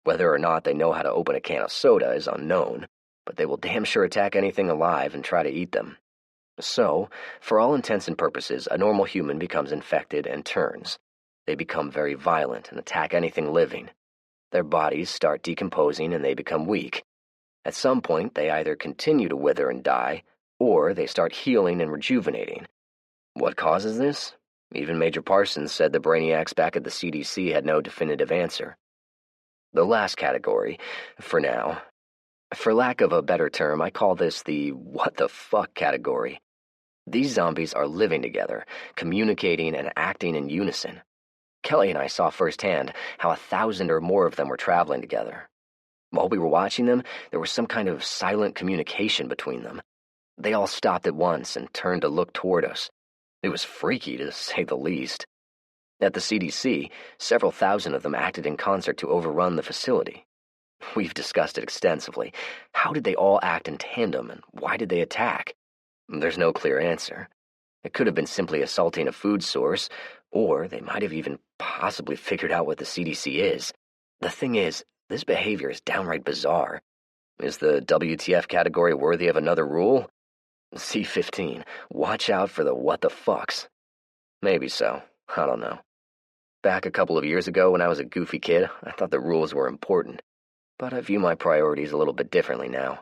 Whether or not they know how to open a can of soda is unknown, but they will damn sure attack anything alive and try to eat them. So, for all intents and purposes, a normal human becomes infected and turns. They become very violent and attack anything living. Their bodies start decomposing and they become weak. At some point, they either continue to wither and die, or they start healing and rejuvenating. What causes this? Even Major Parsons said the brainiacs back at the CDC had no definitive answer. The last category, for now. For lack of a better term, I call this the what the fuck category. These zombies are living together, communicating and acting in unison. Kelly and I saw firsthand how 1,000 or more of them were traveling together. While we were watching them, there was some kind of silent communication between them. They all stopped at once and turned to look toward us. It was freaky, to say the least. At the CDC, several thousand of them acted in concert to overrun the facility. We've discussed it extensively. How did they all act in tandem, and why did they attack? There's no clear answer. It could have been simply assaulting a food source, or they might have even possibly figured out what the CDC is. The thing is, this behavior is downright bizarre. Is the WTF category worthy of another rule? C15, watch out for the what the fucks. Maybe so, I don't know. Back a couple of years ago when I was a goofy kid, I thought the rules were important. But I view my priorities a little bit differently now.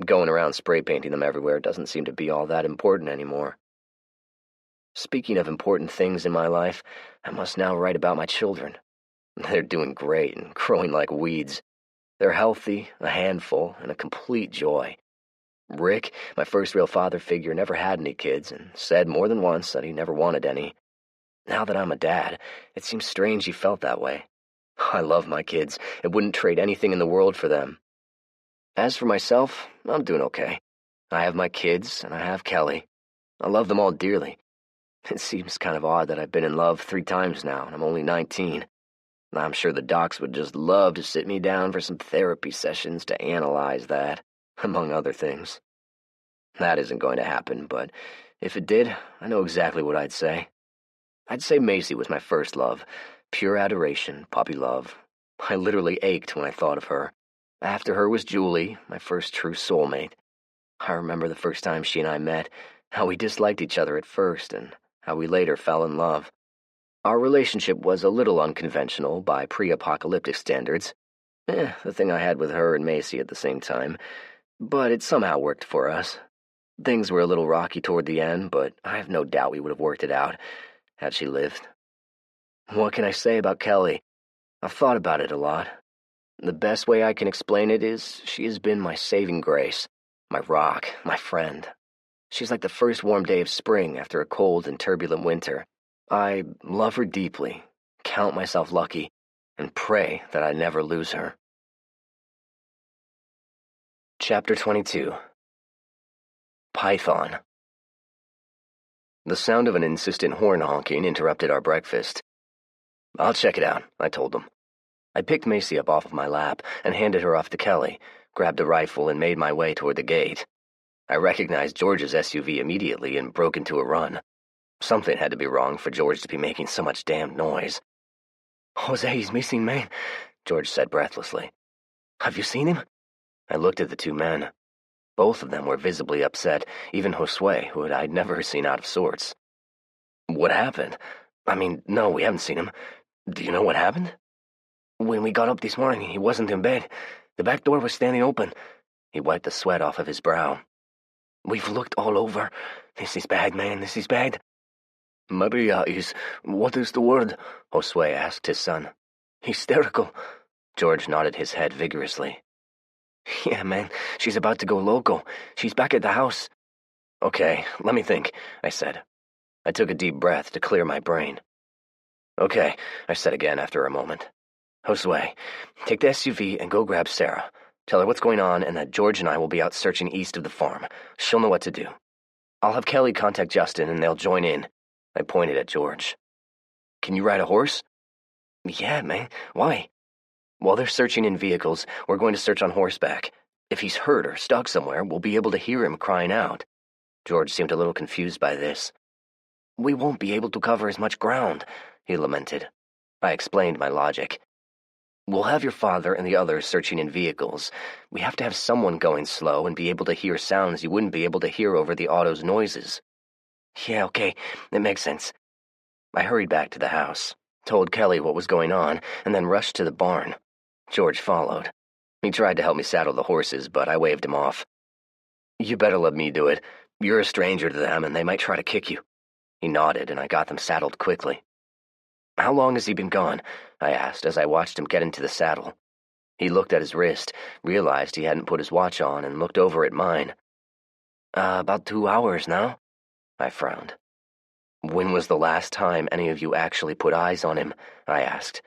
Going around spray painting them everywhere doesn't seem to be all that important anymore. Speaking of important things in my life, I must now write about my children. They're doing great and growing like weeds. They're healthy, a handful, and a complete joy. Rick, my first real father figure, never had any kids and said more than once that he never wanted any. Now that I'm a dad, it seems strange he felt that way. I love my kids and wouldn't trade anything in the world for them. As for myself, I'm doing okay. I have my kids and I have Kelly. I love them all dearly. It seems kind of odd that I've been in love 3 times now and I'm only 19. I'm sure the docs would just love to sit me down for some therapy sessions to analyze that, among other things. That isn't going to happen, but if it did, I know exactly what I'd say. I'd say Macy was my first love. Pure adoration, puppy love. I literally ached when I thought of her. After her was Julie, my first true soulmate. I remember the first time she and I met, how we disliked each other at first, and how we later fell in love. Our relationship was a little unconventional by pre-apocalyptic standards. The thing I had with her and Macy at the same time. But it somehow worked for us. Things were a little rocky toward the end, but I have no doubt we would have worked it out had she lived. What can I say about Kelly? I've thought about it a lot. The best way I can explain it is she has been my saving grace, my rock, my friend. She's like the first warm day of spring after a cold and turbulent winter. I love her deeply, count myself lucky, and pray that I never lose her. Chapter 22. Python. The sound of an insistent horn honking interrupted our breakfast. I'll check it out, I told them. I picked Macy up off of my lap and handed her off to Kelly, grabbed a rifle and made my way toward the gate. I recognized George's SUV immediately and broke into a run. Something had to be wrong for George to be making so much damned noise. "Jose's missing, man," George said breathlessly. "Have you seen him?" I looked at the 2 men. Both of them were visibly upset, even Josue, who I'd never seen out of sorts. "What happened? I mean, no, we haven't seen him. Do you know what happened?" "When we got up this morning, he wasn't in bed. The back door was standing open." He wiped the sweat off of his brow. We've looked all over. This is bad, man, this is bad. Maria is... what is the word? Josue asked his son. Hysterical. George nodded his head vigorously. Yeah, man, she's about to go loco. She's back at the house. Okay, let me think, I said. I took a deep breath to clear my brain. Okay, I said again after a moment. Josue, take the SUV and go grab Sarah. Tell her what's going on and that George and I will be out searching east of the farm. She'll know what to do. I'll have Kelly contact Justin and they'll join in. I pointed at George. Can you ride a horse? Yeah, man. Why? While they're searching in vehicles, we're going to search on horseback. If he's hurt or stuck somewhere, we'll be able to hear him crying out. George seemed a little confused by this. We won't be able to cover as much ground, he lamented. I explained my logic. We'll have your father and the others searching in vehicles. We have to have someone going slow and be able to hear sounds you wouldn't be able to hear over the auto's noises. Yeah, okay, that makes sense. I hurried back to the house, told Kelly what was going on, and then rushed to the barn. George followed. He tried to help me saddle the horses, but I waved him off. You better let me do it. You're a stranger to them, and they might try to kick you. He nodded, and I got them saddled quickly. How long has he been gone? I asked as I watched him get into the saddle. He looked at his wrist, realized he hadn't put his watch on, and looked over at mine. About 2 hours now. I frowned. When was the last time any of you actually put eyes on him? I asked.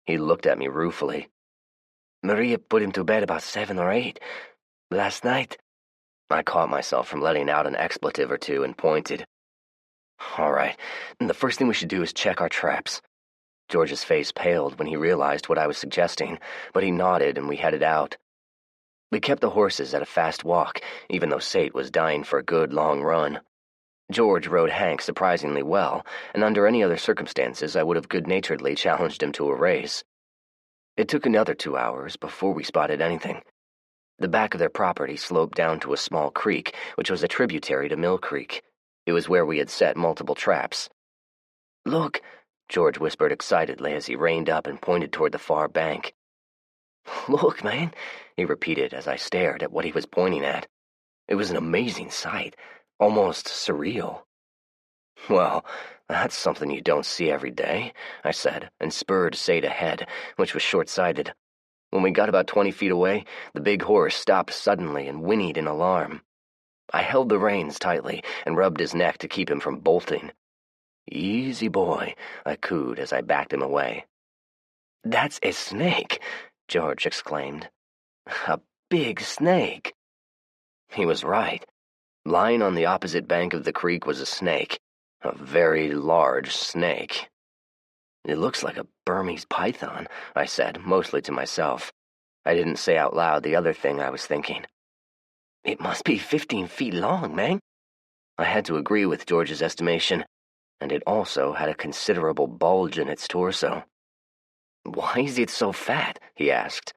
He looked at me ruefully. Maria put him to bed about 7 or 8. Last night. I caught myself from letting out an expletive or two and pointed. All right, the first thing we should do is check our traps. George's face paled when he realized what I was suggesting, but he nodded and we headed out. We kept the horses at a fast walk, even though Sate was dying for a good long run. George rode Hank surprisingly well, and under any other circumstances I would have good-naturedly challenged him to a race. It took another 2 hours before we spotted anything. The back of their property sloped down to a small creek, which was a tributary to Mill Creek. It was where we had set multiple traps. Look, George whispered excitedly as he reined up and pointed toward the far bank. Look, man, he repeated as I stared at what he was pointing at. It was an amazing sight, almost surreal. Well, that's something you don't see every day, I said, and spurred Sate ahead, which was short-sighted. When we got about 20 feet away, the big horse stopped suddenly and whinnied in alarm. I held the reins tightly and rubbed his neck to keep him from bolting. Easy boy, I cooed as I backed him away. That's a snake, George exclaimed. A big snake. He was right. Lying on the opposite bank of the creek was a snake, a very large snake. It looks like a Burmese python, I said, mostly to myself. I didn't say out loud the other thing I was thinking. It must be 15 feet long, man. I had to agree with George's estimation, and it also had a considerable bulge in its torso. Why is it so fat? He asked.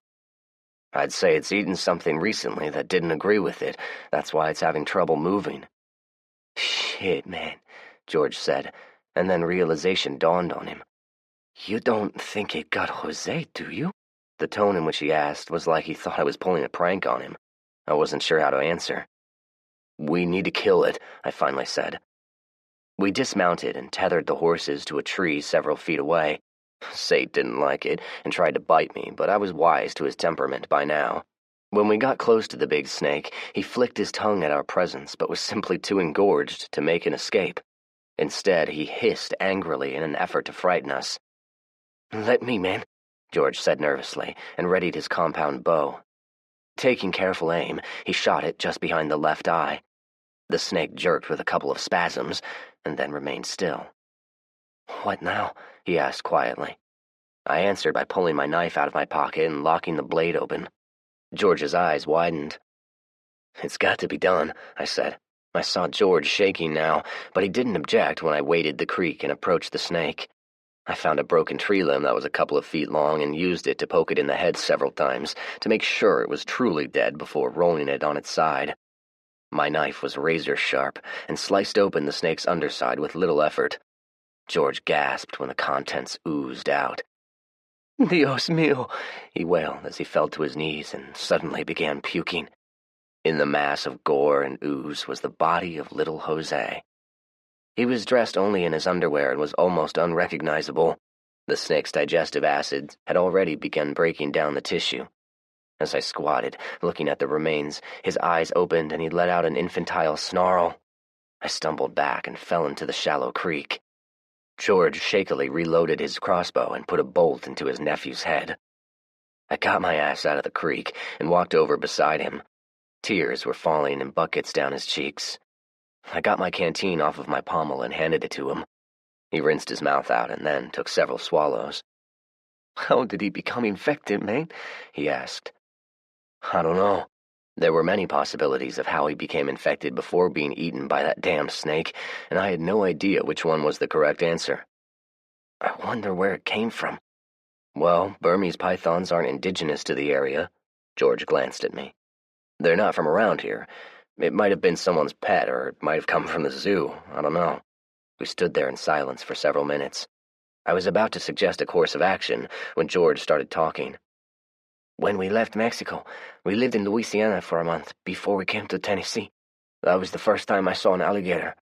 I'd say it's eaten something recently that didn't agree with it. That's why it's having trouble moving. Shit, man, George said, and then realization dawned on him. You don't think it got Jose, do you? The tone in which he asked was like he thought I was pulling a prank on him. I wasn't sure how to answer. We need to kill it, I finally said. We dismounted and tethered the horses to a tree several feet away. Sate didn't like it and tried to bite me, but I was wise to his temperament by now. When we got close to the big snake, he flicked his tongue at our presence but was simply too engorged to make an escape. Instead, he hissed angrily in an effort to frighten us. Let me, man, George said nervously, and readied his compound bow. Taking careful aim, he shot it just behind the left eye. The snake jerked with a couple of spasms, and then remained still. What now? He asked quietly. I answered by pulling my knife out of my pocket and locking the blade open. George's eyes widened. It's got to be done, I said. I saw George shaking now, but he didn't object when I waded the creek and approached the snake. I found a broken tree limb that was a couple of feet long and used it to poke it in the head several times to make sure it was truly dead before rolling it on its side. My knife was razor sharp and sliced open the snake's underside with little effort. George gasped when the contents oozed out. Dios mío, he wailed as he fell to his knees and suddenly began puking. In the mass of gore and ooze was the body of little Jose. He was dressed only in his underwear and was almost unrecognizable. The snake's digestive acid had already begun breaking down the tissue. As I squatted, looking at the remains, his eyes opened and he let out an infantile snarl. I stumbled back and fell into the shallow creek. George shakily reloaded his crossbow and put a bolt into his nephew's head. I got my ass out of the creek and walked over beside him. Tears were falling in buckets down his cheeks. I got my canteen off of my pommel and handed it to him. He rinsed his mouth out and then took several swallows. "How did he become infected, mate?" he asked. "I don't know. There were many possibilities of how he became infected before being eaten by that damned snake, and I had no idea which one was the correct answer." "I wonder where it came from." "Well, Burmese pythons aren't indigenous to the area." George glanced at me. "They're not from around here. It might have been someone's pet, or it might have come from the zoo. I don't know." We stood there in silence for several minutes. I was about to suggest a course of action when George started talking. "When we left Mexico, we lived in Louisiana for a month before we came to Tennessee. That was the first time I saw an alligator.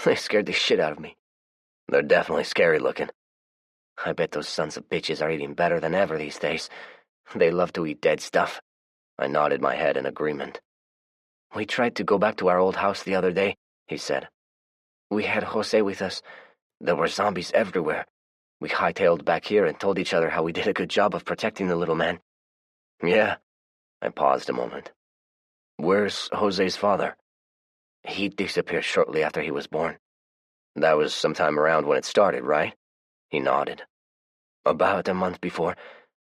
They scared the shit out of me." "They're definitely scary looking." "I bet those sons of bitches are eating better than ever these days. They love to eat dead stuff." I nodded my head in agreement. "We tried to go back to our old house the other day," he said. "We had Jose with us. There were zombies everywhere. We hightailed back here and told each other how we did a good job of protecting the little man." "Yeah." I paused a moment. "Where's Jose's father?" "He disappeared shortly after he was born." "That was sometime around when it started, right?" He nodded. "About a month before.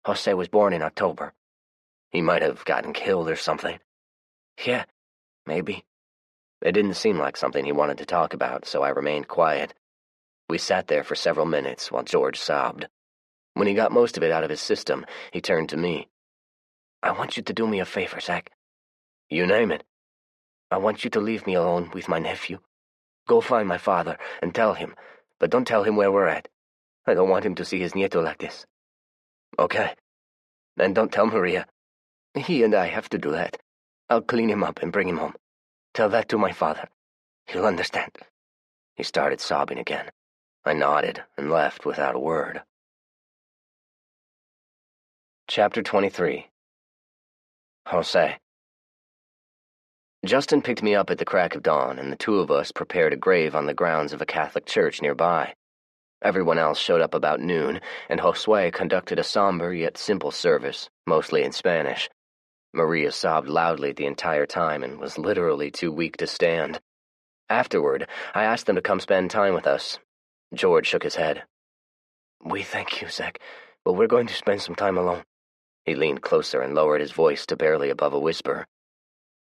Jose was born in October." "He might have gotten killed or something." "Yeah, maybe." It didn't seem like something he wanted to talk about, so I remained quiet. We sat there for several minutes while George sobbed. When he got most of it out of his system, he turned to me. "I want you to do me a favor, Zach." "You name it." "I want you to leave me alone with my nephew. Go find my father and tell him, but don't tell him where we're at. I don't want him to see his nieto like this." "Okay. And don't tell Maria." "He and I have to do that. I'll clean him up and bring him home. Tell that to my father. He'll understand." He started sobbing again. I nodded and left without a word. Chapter 23. Jose. Justin picked me up at the crack of dawn, and the two of us prepared a grave on the grounds of a Catholic church nearby. Everyone else showed up about noon, and Josue conducted a somber yet simple service, mostly in Spanish. Maria sobbed loudly the entire time and was literally too weak to stand. Afterward, I asked them to come spend time with us. George shook his head. "We thank you, Zach, but we're going to spend some time alone." He leaned closer and lowered his voice to barely above a whisper.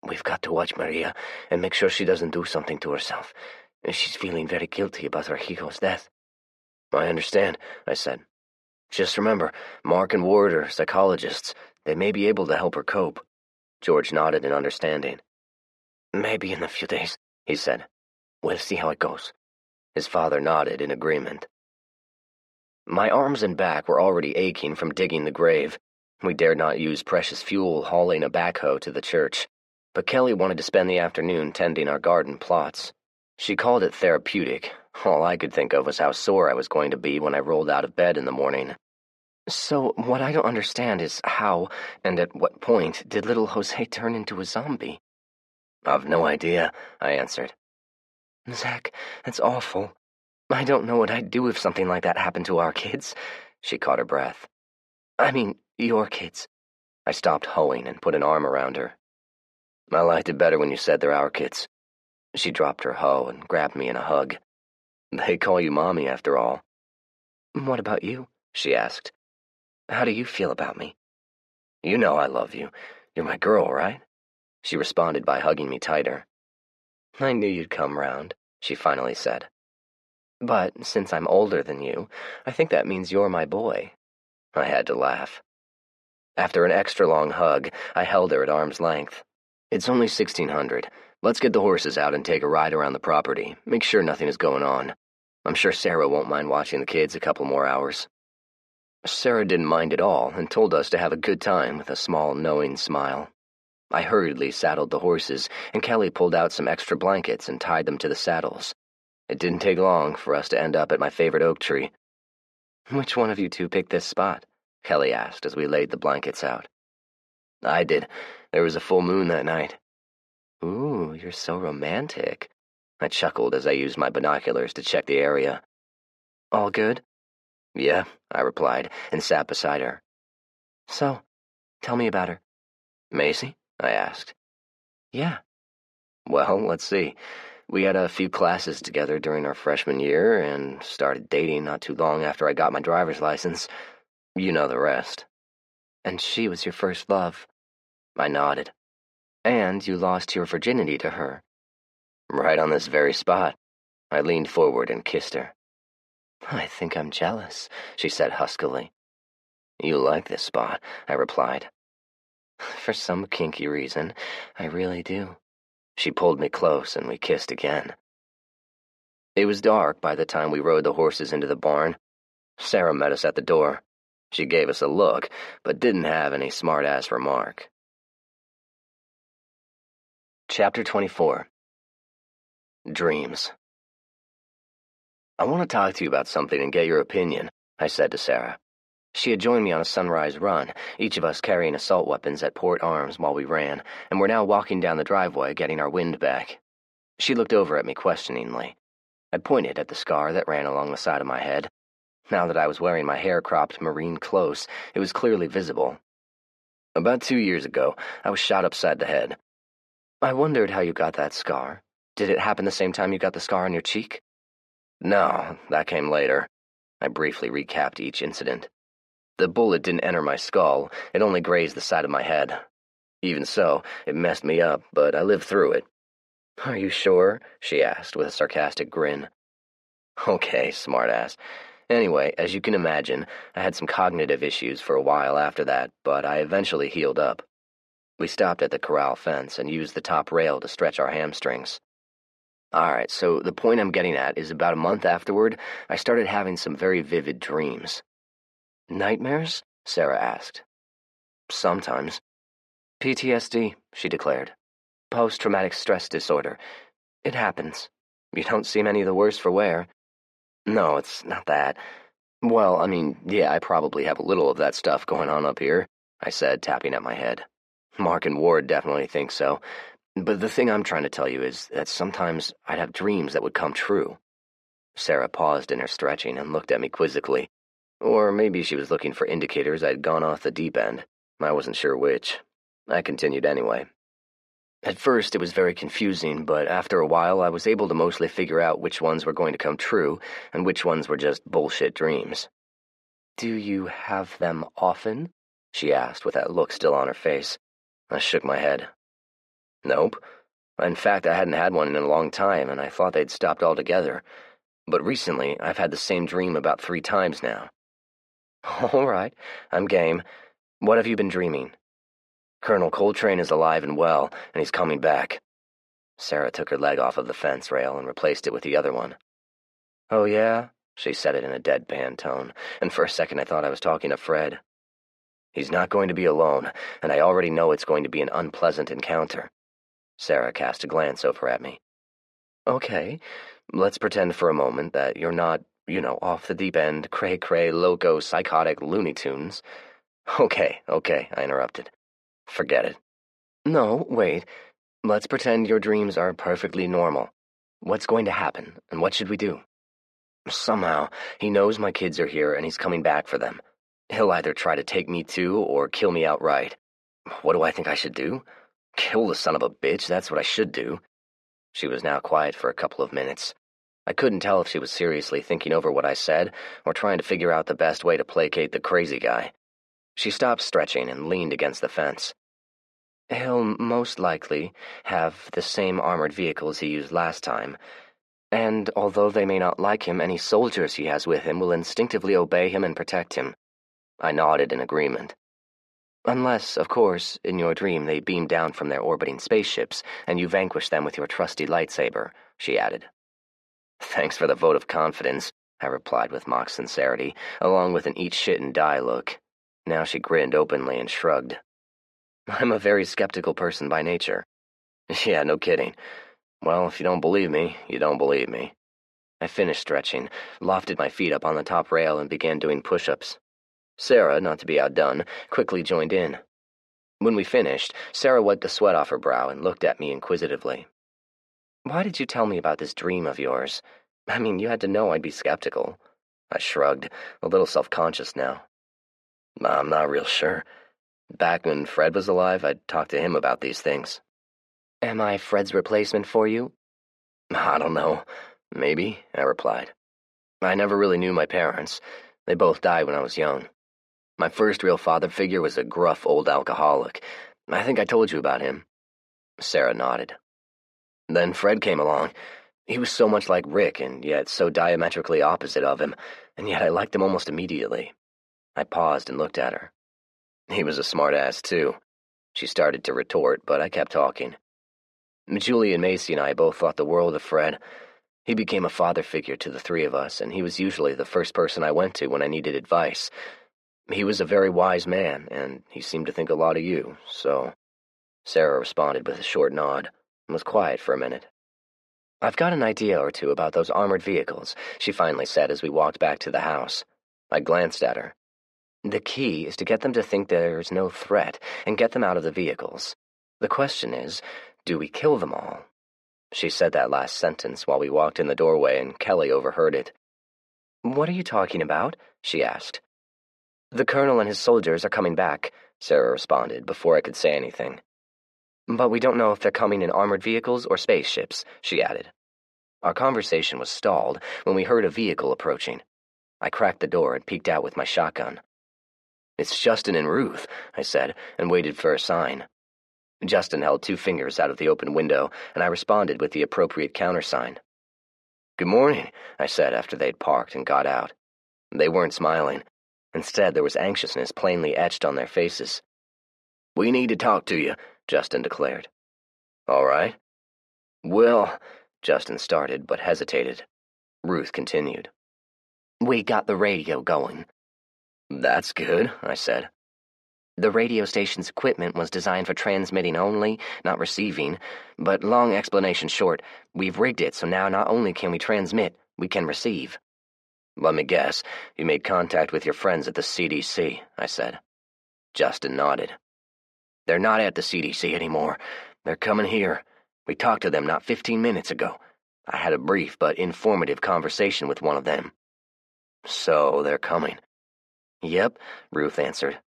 "We've got to watch Maria and make sure she doesn't do something to herself. She's feeling very guilty about her hijo's death." "I understand," I said. "Just remember, Mark and Ward are psychologists. They may be able to help her cope." George nodded in understanding. "Maybe in a few days," he said. "We'll see how it goes." His father nodded in agreement. My arms and back were already aching from digging the grave. We dared not use precious fuel hauling a backhoe to the church, but Kelly wanted to spend the afternoon tending our garden plots. She called it therapeutic. All I could think of was how sore I was going to be when I rolled out of bed in the morning. "So, what I don't understand is how, and at what point, did little Jose turn into a zombie?" "I've no idea," I answered. "Zach, that's awful. I don't know what I'd do if something like that happened to our kids." She caught her breath. "I mean, your kids." I stopped hoeing and put an arm around her. "I liked it better when you said they're our kids." She dropped her hoe and grabbed me in a hug. "They call you Mommy, after all." "What about you?" she asked. "How do you feel about me?" "You know I love you. You're my girl, right?" She responded by hugging me tighter. "I knew you'd come round," she finally said. "But since I'm older than you, I think that means you're my boy." I had to laugh. After an extra long hug, I held her at arm's length. "It's only 1600. Let's get the horses out and take a ride around the property. Make sure nothing is going on. I'm sure Sarah won't mind watching the kids a couple more hours." Sarah didn't mind at all and told us to have a good time with a small, knowing smile. I hurriedly saddled the horses, and Kelly pulled out some extra blankets and tied them to the saddles. It didn't take long for us to end up at my favorite oak tree. "Which one of you two picked this spot?" Kelly asked as we laid the blankets out. I did. There was a full moon that night. "Ooh, you're so romantic." I chuckled as I used my binoculars to check the area. "All good?" "Yeah," I replied, and sat beside her. "So, tell me about her." "Macy?" I asked. "Yeah." "Well, let's see. We had a few classes together during our freshman year and started dating not too long after I got my driver's license. You know the rest." "And she was your first love." I nodded. "And you lost your virginity to her." "Right on this very spot." I leaned forward and kissed her. "I think I'm jealous," she said huskily. "You like this spot," I replied. "For some kinky reason, I really do." She pulled me close and we kissed again. It was dark by the time we rode the horses into the barn. Sarah met us at the door. She gave us a look, but didn't have any smart-ass remark. Chapter 24. Dreams. "I want to talk to you about something and get your opinion," I said to Sarah. She had joined me on a sunrise run, each of us carrying assault weapons at port arms while we ran, and were now walking down the driveway getting our wind back. She looked over at me questioningly. I pointed at the scar that ran along the side of my head. Now that I was wearing my hair-cropped marine close, it was clearly visible. "About 2 years ago, I was shot upside the head." "I wondered how you got that scar. Did it happen the same time you got the scar on your cheek?" "No, that came later." I briefly recapped each incident. "The bullet didn't enter my skull, it only grazed the side of my head. Even so, it messed me up, but I lived through it." "Are you sure?" she asked with a sarcastic grin. "Okay, smartass. Anyway, as you can imagine, I had some cognitive issues for a while after that, but I eventually healed up." We stopped at the corral fence and used the top rail to stretch our hamstrings. "Alright, so the point I'm getting at is about a month afterward, I started having some very vivid dreams." "Nightmares?" Sarah asked. "Sometimes." "PTSD," she declared. "Post-traumatic stress disorder. It happens. You don't seem any the worse for wear." "No, it's not that. Well, I mean, yeah, I probably have a little of that stuff going on up here," I said, tapping at my head. "Mark and Ward definitely think so. But the thing I'm trying to tell you is that sometimes I'd have dreams that would come true." Sarah paused in her stretching and looked at me quizzically. Or maybe she was looking for indicators I'd gone off the deep end. I wasn't sure which. I continued anyway. "At first it was very confusing, but after a while I was able to mostly figure out which ones were going to come true and which ones were just bullshit dreams." "Do you have them often?" she asked with that look still on her face. I shook my head. "Nope. In fact, I hadn't had one in a long time, and I thought they'd stopped altogether. But recently I've had the same dream about 3 times now." "All right, I'm game. What have you been dreaming?" "Colonel Coltrane is alive and well, and he's coming back." Sarah took her leg off of the fence rail and replaced it with the other one. "Oh, yeah?" She said it in a deadpan tone, and for a second I thought I was talking to Fred. "He's not going to be alone, and I already know it's going to be an unpleasant encounter." Sarah cast a glance over at me. "Okay, let's pretend for a moment that you're not, off the deep end, cray-cray, loco, psychotic Looney Tunes." Okay, I interrupted. "Forget it." "No, wait. Let's pretend your dreams are perfectly normal. What's going to happen, and what should we do?" "Somehow, he knows my kids are here and he's coming back for them. He'll either try to take me too or kill me outright. What do I think I should do? Kill the son of a bitch, that's what I should do." She was now quiet for a couple of minutes. I couldn't tell if she was seriously thinking over what I said or trying to figure out the best way to placate the crazy guy. She stopped stretching and leaned against the fence. "He'll most likely have the same armored vehicles he used last time, and although they may not like him, any soldiers he has with him will instinctively obey him and protect him." I nodded in agreement. "Unless, of course, in your dream they beam down from their orbiting spaceships, and you vanquish them with your trusty lightsaber," she added. "Thanks for the vote of confidence," I replied with mock sincerity, along with an eat shit and die look. Now she grinned openly and shrugged. I'm a very skeptical person by nature. Yeah, no kidding. Well, if you don't believe me, you don't believe me. I finished stretching, lofted my feet up on the top rail, and began doing push-ups. Sarah, not to be outdone, quickly joined in. When we finished, Sarah wiped the sweat off her brow and looked at me inquisitively. "Why did you tell me about this dream of yours? I mean, you had to know I'd be skeptical." I shrugged, a little self-conscious now. I'm not real sure. Back when Fred was alive, I'd talked to him about these things. "Am I Fred's replacement for you?" I don't know. Maybe, I replied. I never really knew my parents. They both died when I was young. My first real father figure was a gruff old alcoholic. I think I told you about him. Sarah nodded. Then Fred came along. He was so much like Rick, and yet so diametrically opposite of him, and yet I liked him almost immediately. I paused and looked at her. He was a smart-ass, too. She started to retort, but I kept talking. Julie and Macy and I both thought the world of Fred. He became a father figure to the three of us, and he was usually the first person I went to when I needed advice. He was a very wise man, and he seemed to think a lot of you, so... Sarah responded with a short nod, and was quiet for a minute. "I've got an idea or two about those armored vehicles," she finally said as we walked back to the house. I glanced at her. "The key is to get them to think there's no threat, and get them out of the vehicles. The question is, do we kill them all?" She said that last sentence while we walked in the doorway, and Kelly overheard it. "What are you talking about?" she asked. "The colonel and his soldiers are coming back," Sarah responded before I could say anything. "But we don't know if they're coming in armored vehicles or spaceships," she added. Our conversation was stalled when we heard a vehicle approaching. I cracked the door and peeked out with my shotgun. "It's Justin and Ruth," I said, and waited for a sign. Justin held 2 fingers out of the open window, and I responded with the appropriate countersign. "Good morning," I said after they'd parked and got out. They weren't smiling. Instead, there was anxiousness plainly etched on their faces. "We need to talk to you," Justin declared. "All right." "Well," Justin started, but hesitated. Ruth continued. "We got the radio going." "That's good," I said. "The radio station's equipment was designed for transmitting only, not receiving, but long explanation short, we've rigged it so now not only can we transmit, we can receive." "Let me guess, you made contact with your friends at the CDC," I said. Justin nodded. "They're not at the CDC anymore. They're coming here. We talked to them not 15 minutes ago. I had a brief but informative conversation with one of them." "So they're coming." "Yep," Ruth answered.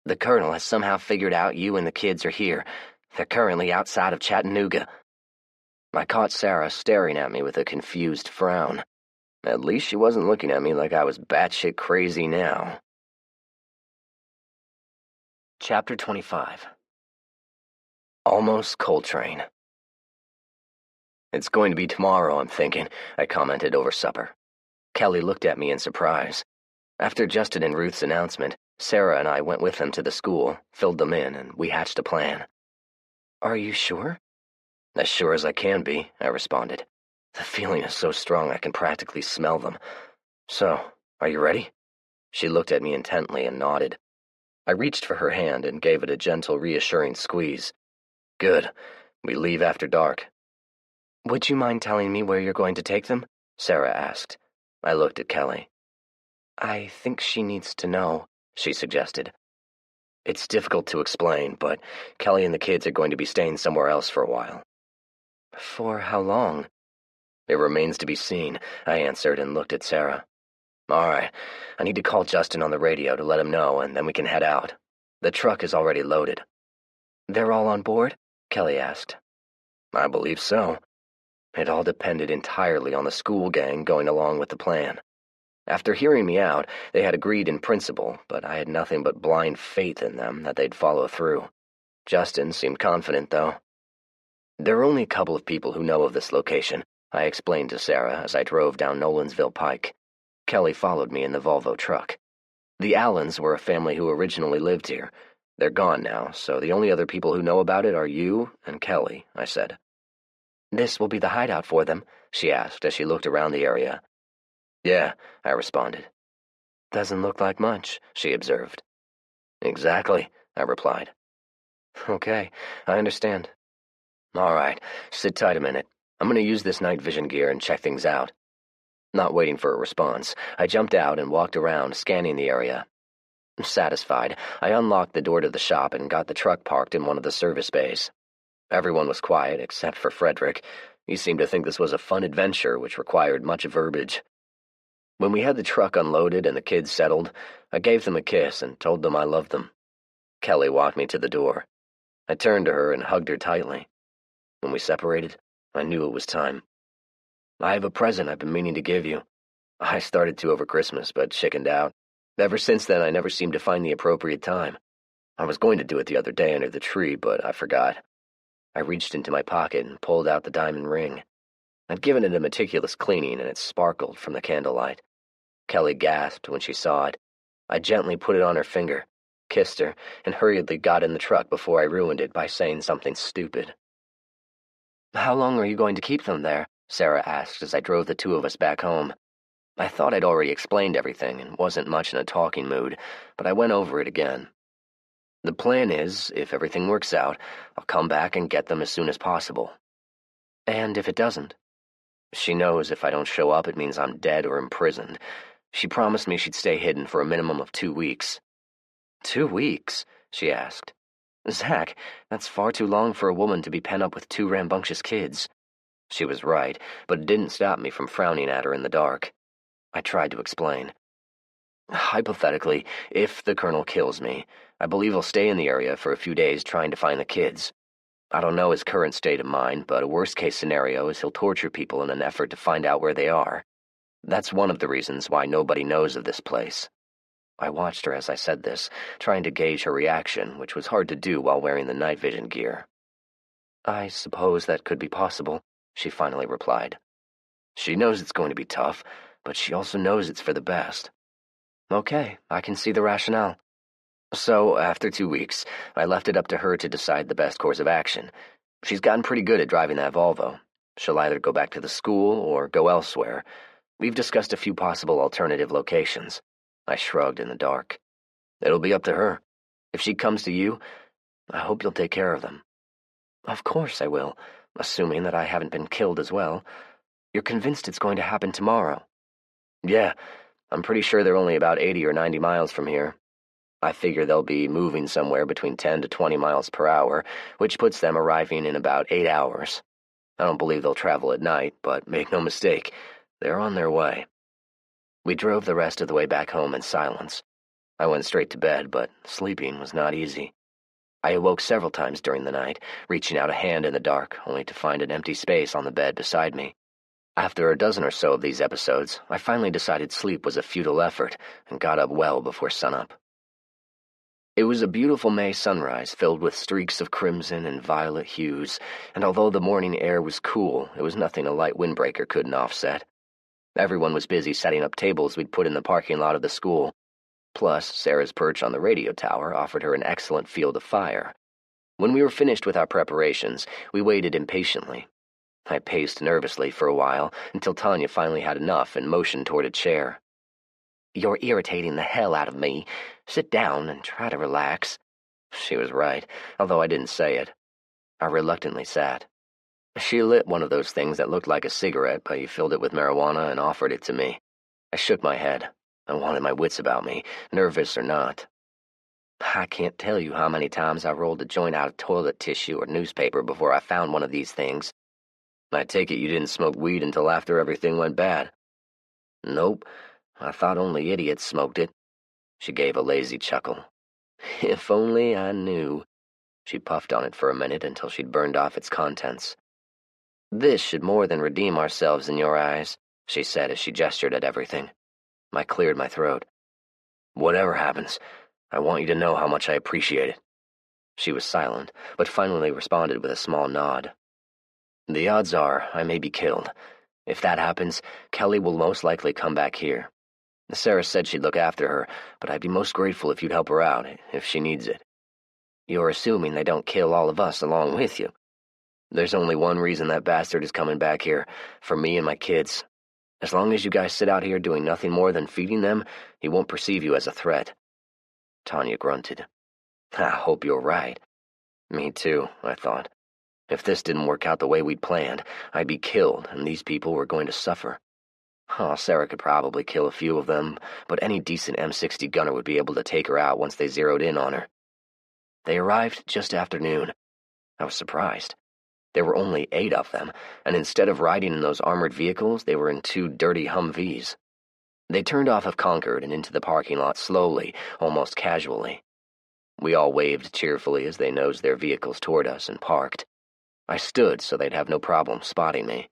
"The colonel has somehow figured out you and the kids are here. They're currently outside of Chattanooga." I caught Sarah staring at me with a confused frown. At least she wasn't looking at me like I was batshit crazy now. Chapter 25. Almost Coltrane. "It's going to be tomorrow, I'm thinking," I commented over supper. Kelly looked at me in surprise. After Justin and Ruth's announcement, Sarah and I went with them to the school, filled them in, and we hatched a plan. "Are you sure?" "As sure as I can be," I responded. The feeling is so strong I can practically smell them. "So, are you ready?" She looked at me intently and nodded. I reached for her hand and gave it a gentle, reassuring squeeze. "Good. We leave after dark." "Would you mind telling me where you're going to take them?" Sarah asked. I looked at Kelly. "I think she needs to know," she suggested. "It's difficult to explain, but Kelly and the kids are going to be staying somewhere else for a while." "For how long?" "It remains to be seen," I answered and looked at Sarah. "All right, I need to call Justin on the radio to let him know, and then we can head out. The truck is already loaded." "They're all on board?" Kelly asked. "I believe so." It all depended entirely on the school gang going along with the plan. After hearing me out, they had agreed in principle, but I had nothing but blind faith in them that they'd follow through. Justin seemed confident, though. "There are only a couple of people who know of this location," I explained to Sarah as I drove down Nolansville Pike. Kelly followed me in the Volvo truck. "The Allens were a family who originally lived here. They're gone now, so the only other people who know about it are you and Kelly," I said. "This will be the hideout for them?" she asked as she looked around the area. "Yeah," I responded. "Doesn't look like much," she observed. "Exactly," I replied. Okay, I understand. All right, sit tight a minute. I'm going to use this night vision gear and check things out. Not waiting for a response, I jumped out and walked around, scanning the area. Satisfied, I unlocked the door to the shop and got the truck parked in one of the service bays. Everyone was quiet except for Frederick. He seemed to think this was a fun adventure which required much verbiage. When we had the truck unloaded and the kids settled, I gave them a kiss and told them I loved them. Kelly walked me to the door. I turned to her and hugged her tightly. When we separated, I knew it was time. I have a present I've been meaning to give you. I started to over Christmas, but chickened out. Ever since then, I never seemed to find the appropriate time. I was going to do it the other day under the tree, but I forgot. I reached into my pocket and pulled out the diamond ring. I'd given it a meticulous cleaning, and it sparkled from the candlelight. Kelly gasped when she saw it. I gently put it on her finger, kissed her, and hurriedly got in the truck before I ruined it by saying something stupid. "How long are you going to keep them there?" Sarah asked as I drove the two of us back home. I thought I'd already explained everything and wasn't much in a talking mood, but I went over it again. The plan is, if everything works out, I'll come back and get them as soon as possible. And if it doesn't? She knows if I don't show up, it means I'm dead or imprisoned. She promised me she'd stay hidden for a minimum of 2 weeks. 2 weeks? She asked. Zach, that's far too long for a woman to be pent up with 2 rambunctious kids. She was right, but it didn't stop me from frowning at her in the dark. I tried to explain. Hypothetically, if the Colonel kills me, I believe he'll stay in the area for a few days trying to find the kids. I don't know his current state of mind, but a worst-case scenario is he'll torture people in an effort to find out where they are. That's one of the reasons why nobody knows of this place. I watched her as I said this, trying to gauge her reaction, which was hard to do while wearing the night vision gear. I suppose that could be possible, she finally replied. She knows it's going to be tough, but she also knows it's for the best. Okay, I can see the rationale. So, after 2 weeks, I left it up to her to decide the best course of action. She's gotten pretty good at driving that Volvo. She'll either go back to the school or go elsewhere. We've discussed a few possible alternative locations. I shrugged in the dark. It'll be up to her. If she comes to you, I hope you'll take care of them. Of course I will, assuming that I haven't been killed as well. You're convinced it's going to happen tomorrow? Yeah, I'm pretty sure they're only about 80 or 90 miles from here. I figure they'll be moving somewhere between 10 to 20 miles per hour, which puts them arriving in about 8 hours. I don't believe they'll travel at night, but make no mistake, they're on their way. We drove the rest of the way back home in silence. I went straight to bed, but sleeping was not easy. I awoke several times during the night, reaching out a hand in the dark, only to find an empty space on the bed beside me. After a dozen or so of these episodes, I finally decided sleep was a futile effort and got up well before sunup. It was a beautiful May sunrise filled with streaks of crimson and violet hues, and although the morning air was cool, it was nothing a light windbreaker couldn't offset. Everyone was busy setting up tables we'd put in the parking lot of the school. Plus, Sarah's perch on the radio tower offered her an excellent field of fire. When we were finished with our preparations, we waited impatiently. I paced nervously for a while until Tanya finally had enough and motioned toward a chair. You're irritating the hell out of me. Sit down and try to relax. She was right, although I didn't say it. I reluctantly sat. She lit one of those things that looked like a cigarette, but you filled it with marijuana and offered it to me. I shook my head. I wanted my wits about me, nervous or not. I can't tell you how many times I rolled a joint out of toilet tissue or newspaper before I found one of these things. I take it you didn't smoke weed until after everything went bad. Nope. I thought only idiots smoked it. She gave a lazy chuckle. If only I knew. She puffed on it for a minute until she'd burned off its contents. This should more than redeem ourselves in your eyes, she said as she gestured at everything. I cleared my throat. Whatever happens, I want you to know how much I appreciate it. She was silent, but finally responded with a small nod. The odds are I may be killed. If that happens, Kelly will most likely come back here. Sarah said she'd look after her, but I'd be most grateful if you'd help her out, if she needs it. You're assuming they don't kill all of us along with you. There's only one reason that bastard is coming back here, for me and my kids. As long as you guys sit out here doing nothing more than feeding them, he won't perceive you as a threat. Tanya grunted. I hope you're right. Me too, I thought. If this didn't work out the way we'd planned, I'd be killed, and these people were going to suffer. Oh, Sarah could probably kill a few of them, but any decent M60 gunner would be able to take her out once they zeroed in on her. They arrived just after noon. I was surprised. There were only 8 of them, and instead of riding in those armored vehicles, they were in 2 dirty Humvees. They turned off of Concord and into the parking lot slowly, almost casually. We all waved cheerfully as they nosed their vehicles toward us and parked. I stood so they'd have no problem spotting me.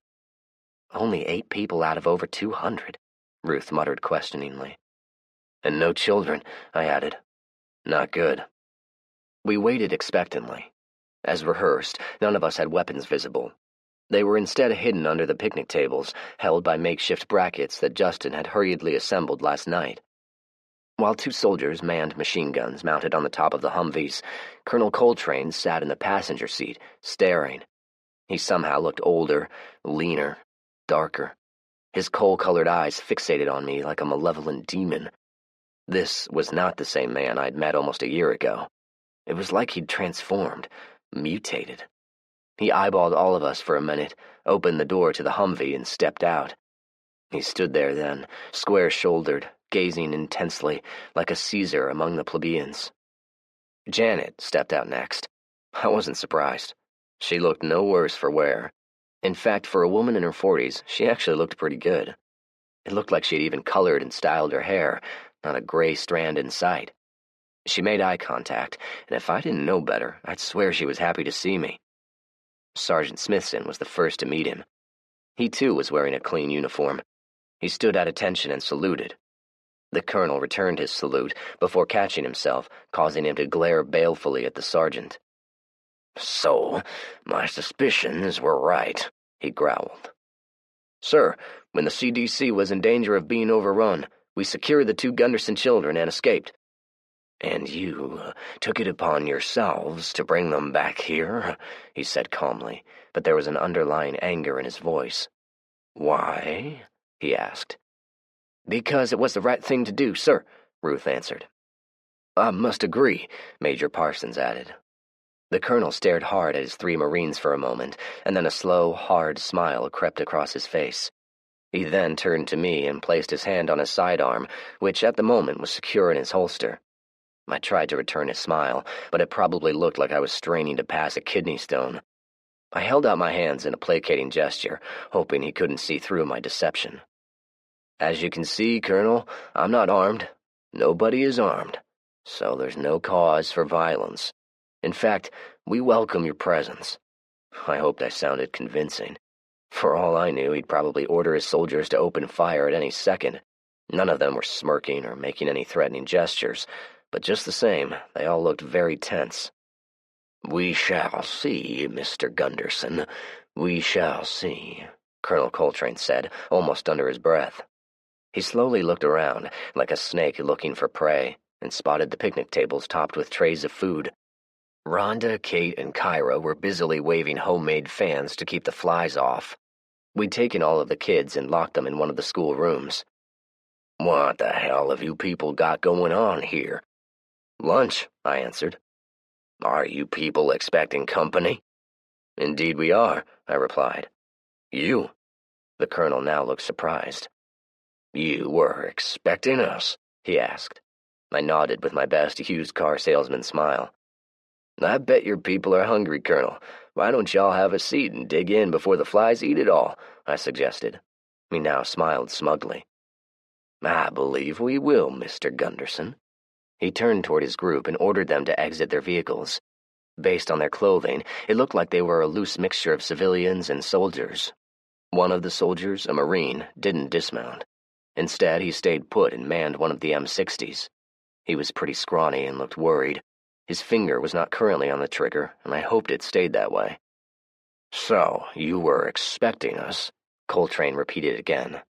"Only 8 people out of over 200, Ruth muttered questioningly. "And no children," I added. "Not good." We waited expectantly. As rehearsed, none of us had weapons visible. They were instead hidden under the picnic tables, held by makeshift brackets that Justin had hurriedly assembled last night. While 2 soldiers manned machine guns mounted on the top of the Humvees, Colonel Coltrane sat in the passenger seat, staring. He somehow looked older, leaner, darker. His coal-colored eyes fixated on me like a malevolent demon. This was not the same man I'd met almost a year ago. It was like he'd transformed, mutated. He eyeballed all of us for a minute, opened the door to the Humvee, and stepped out. He stood there then, square-shouldered, gazing intensely, like a Caesar among the plebeians. Janet stepped out next. I wasn't surprised. She looked no worse for wear. In fact, for a woman in her 40s, she actually looked pretty good. It looked like she'd even colored and styled her hair, not a gray strand in sight. She made eye contact, and if I didn't know better, I'd swear she was happy to see me. Sergeant Smithson was the first to meet him. He too was wearing a clean uniform. He stood at attention and saluted. The colonel returned his salute before catching himself, causing him to glare balefully at the sergeant. "So, my suspicions were right," he growled. "Sir, when the CDC was in danger of being overrun, we secured the 2 Gunderson children and escaped." "And you took it upon yourselves to bring them back here?" he said calmly, but there was an underlying anger in his voice. "Why?" he asked. "Because it was the right thing to do, sir," Ruth answered. "I must agree," Major Parsons added. The colonel stared hard at his 3 Marines for a moment, and then a slow, hard smile crept across his face. He then turned to me and placed his hand on his sidearm, which at the moment was secure in his holster. I tried to return his smile, but it probably looked like I was straining to pass a kidney stone. I held out my hands in a placating gesture, hoping he couldn't see through my deception. "As you can see, Colonel, I'm not armed. Nobody is armed. So there's no cause for violence. In fact, we welcome your presence." I hoped I sounded convincing. For all I knew, he'd probably order his soldiers to open fire at any second. None of them were smirking or making any threatening gestures, but just the same, they all looked very tense. "We shall see, Mr. Gunderson. We shall see," Colonel Coltrane said, almost under his breath. He slowly looked around, like a snake looking for prey, and spotted the picnic tables topped with trays of food. Rhonda, Kate, and Kyra were busily waving homemade fans to keep the flies off. We'd taken all of the kids and locked them in one of the school rooms. "What the hell have you people got going on here?" "Lunch," I answered. "Are you people expecting company?" "Indeed we are," I replied. "You?" The colonel now looked surprised. "You were expecting us?" he asked. I nodded with my best used car salesman smile. "I bet your people are hungry, Colonel. Why don't y'all have a seat and dig in before the flies eat it all?" I suggested. He now smiled smugly. "I believe we will, Mr. Gunderson." He turned toward his group and ordered them to exit their vehicles. Based on their clothing, it looked like they were a loose mixture of civilians and soldiers. One of the soldiers, a Marine, didn't dismount. Instead, he stayed put and manned one of the M60s. He was pretty scrawny and looked worried. His finger was not currently on the trigger, and I hoped it stayed that way. "So, you were expecting us," Coltrane repeated again.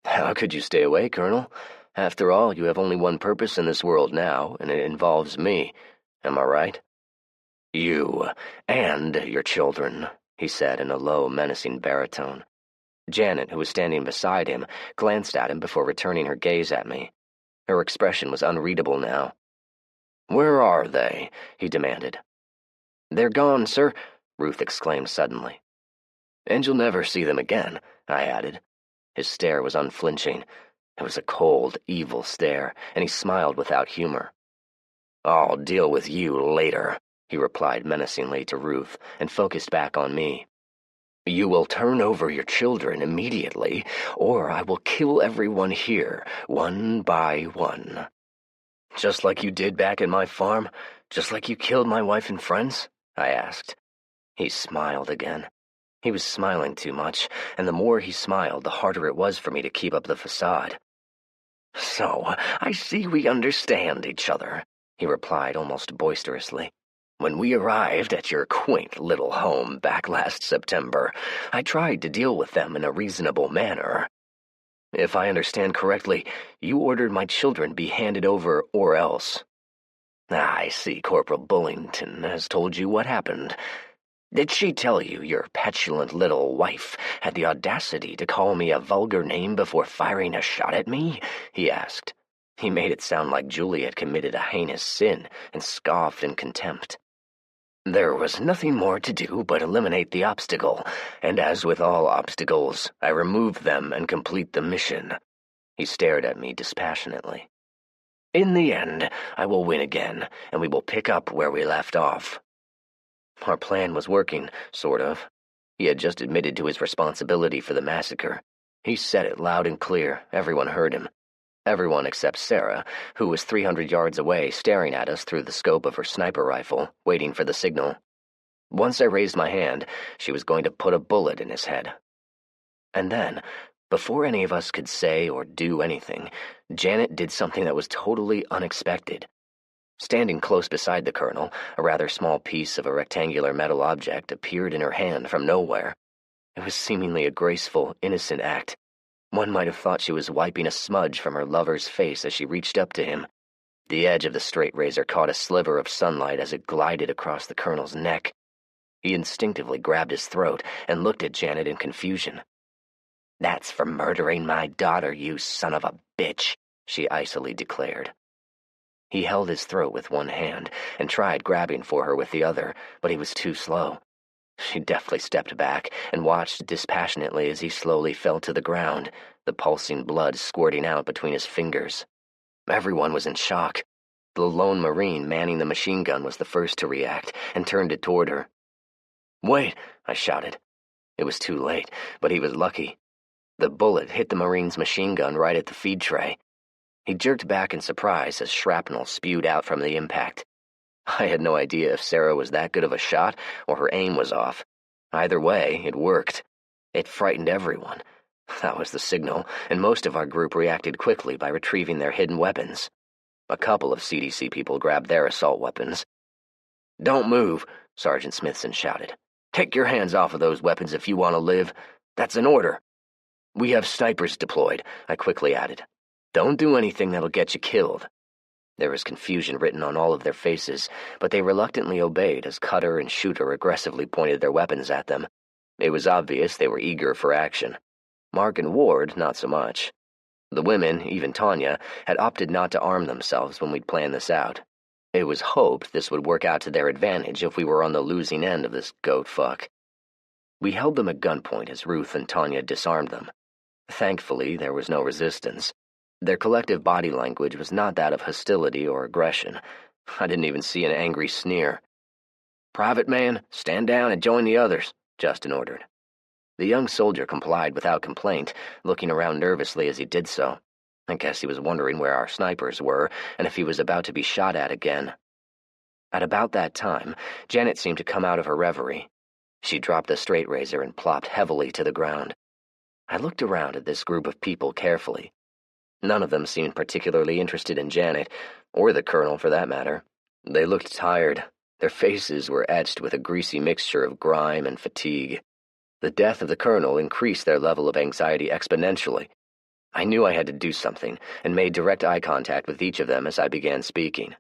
"How could you stay away, Colonel? After all, you have only one purpose in this world now, and it involves me. Am I right?" "You and your children," he said in a low, menacing baritone. Janet, who was standing beside him, glanced at him before returning her gaze at me. Her expression was unreadable now. "Where are they?" he demanded. "They're gone, sir," Ruth exclaimed suddenly. "And you'll never see them again," I added. His stare was unflinching. It was a cold, evil stare, and he smiled without humor. "I'll deal with you later," he replied menacingly to Ruth, and focused back on me. "You will turn over your children immediately, or I will kill everyone here, one by one." "Just like you did back at my farm? Just like you killed my wife and friends?" I asked. He smiled again. He was smiling too much, and the more he smiled, the harder it was for me to keep up the facade. "So, I see we understand each other," he replied almost boisterously. "When we arrived at your quaint little home back last September, I tried to deal with them in a reasonable manner. If I understand correctly, you ordered my children be handed over or else. I see Corporal Bullington has told you what happened. Did she tell you your petulant little wife had the audacity to call me a vulgar name before firing a shot at me?" he asked. He made it sound like Julie had committed a heinous sin and scoffed in contempt. "There was nothing more to do but eliminate the obstacle, and as with all obstacles, I remove them and complete the mission." He stared at me dispassionately. "In the end, I will win again, and we will pick up where we left off." Our plan was working, sort of. He had just admitted to his responsibility for the massacre. He said it loud and clear. Everyone heard him. Everyone except Sarah, who was 300 yards away staring at us through the scope of her sniper rifle, waiting for the signal. Once I raised my hand, she was going to put a bullet in his head. And then, before any of us could say or do anything, Janet did something that was totally unexpected. Standing close beside the colonel, a rather small piece of a rectangular metal object appeared in her hand from nowhere. It was seemingly a graceful, innocent act. One might have thought she was wiping a smudge from her lover's face as she reached up to him. The edge of the straight razor caught a sliver of sunlight as it glided across the colonel's neck. He instinctively grabbed his throat and looked at Janet in confusion. "That's for murdering my daughter, you son of a bitch," she icily declared. He held his throat with one hand and tried grabbing for her with the other, but he was too slow. She deftly stepped back and watched dispassionately as he slowly fell to the ground, the pulsing blood squirting out between his fingers. Everyone was in shock. The lone Marine manning the machine gun was the first to react and turned it toward her. "Wait!" I shouted. It was too late, but he was lucky. The bullet hit the Marine's machine gun right at the feed tray. He jerked back in surprise as shrapnel spewed out from the impact. I had no idea if Sarah was that good of a shot or her aim was off. Either way, it worked. It frightened everyone. That was the signal, and most of our group reacted quickly by retrieving their hidden weapons. A couple of CDC people grabbed their assault weapons. "Don't move," Sergeant Smithson shouted. "Take your hands off of those weapons if you want to live. That's an order." "We have snipers deployed," I quickly added. "Don't do anything that'll get you killed." There was confusion written on all of their faces, but they reluctantly obeyed as Cutter and Shooter aggressively pointed their weapons at them. It was obvious they were eager for action. Mark and Ward, not so much. The women, even Tanya, had opted not to arm themselves when we'd planned this out. It was hoped this would work out to their advantage if we were on the losing end of this goat fuck. We held them at gunpoint as Ruth and Tanya disarmed them. Thankfully, there was no resistance. Their collective body language was not that of hostility or aggression. I didn't even see an angry sneer. "Private man, stand down and join the others," Justin ordered. The young soldier complied without complaint, looking around nervously as he did so. I guess he was wondering where our snipers were and if he was about to be shot at again. At about that time, Janet seemed to come out of her reverie. She dropped the straight razor and plopped heavily to the ground. I looked around at this group of people carefully. None of them seemed particularly interested in Janet, or the colonel for that matter. They looked tired. Their faces were etched with a greasy mixture of grime and fatigue. The death of the colonel increased their level of anxiety exponentially. I knew I had to do something, and made direct eye contact with each of them as I began speaking.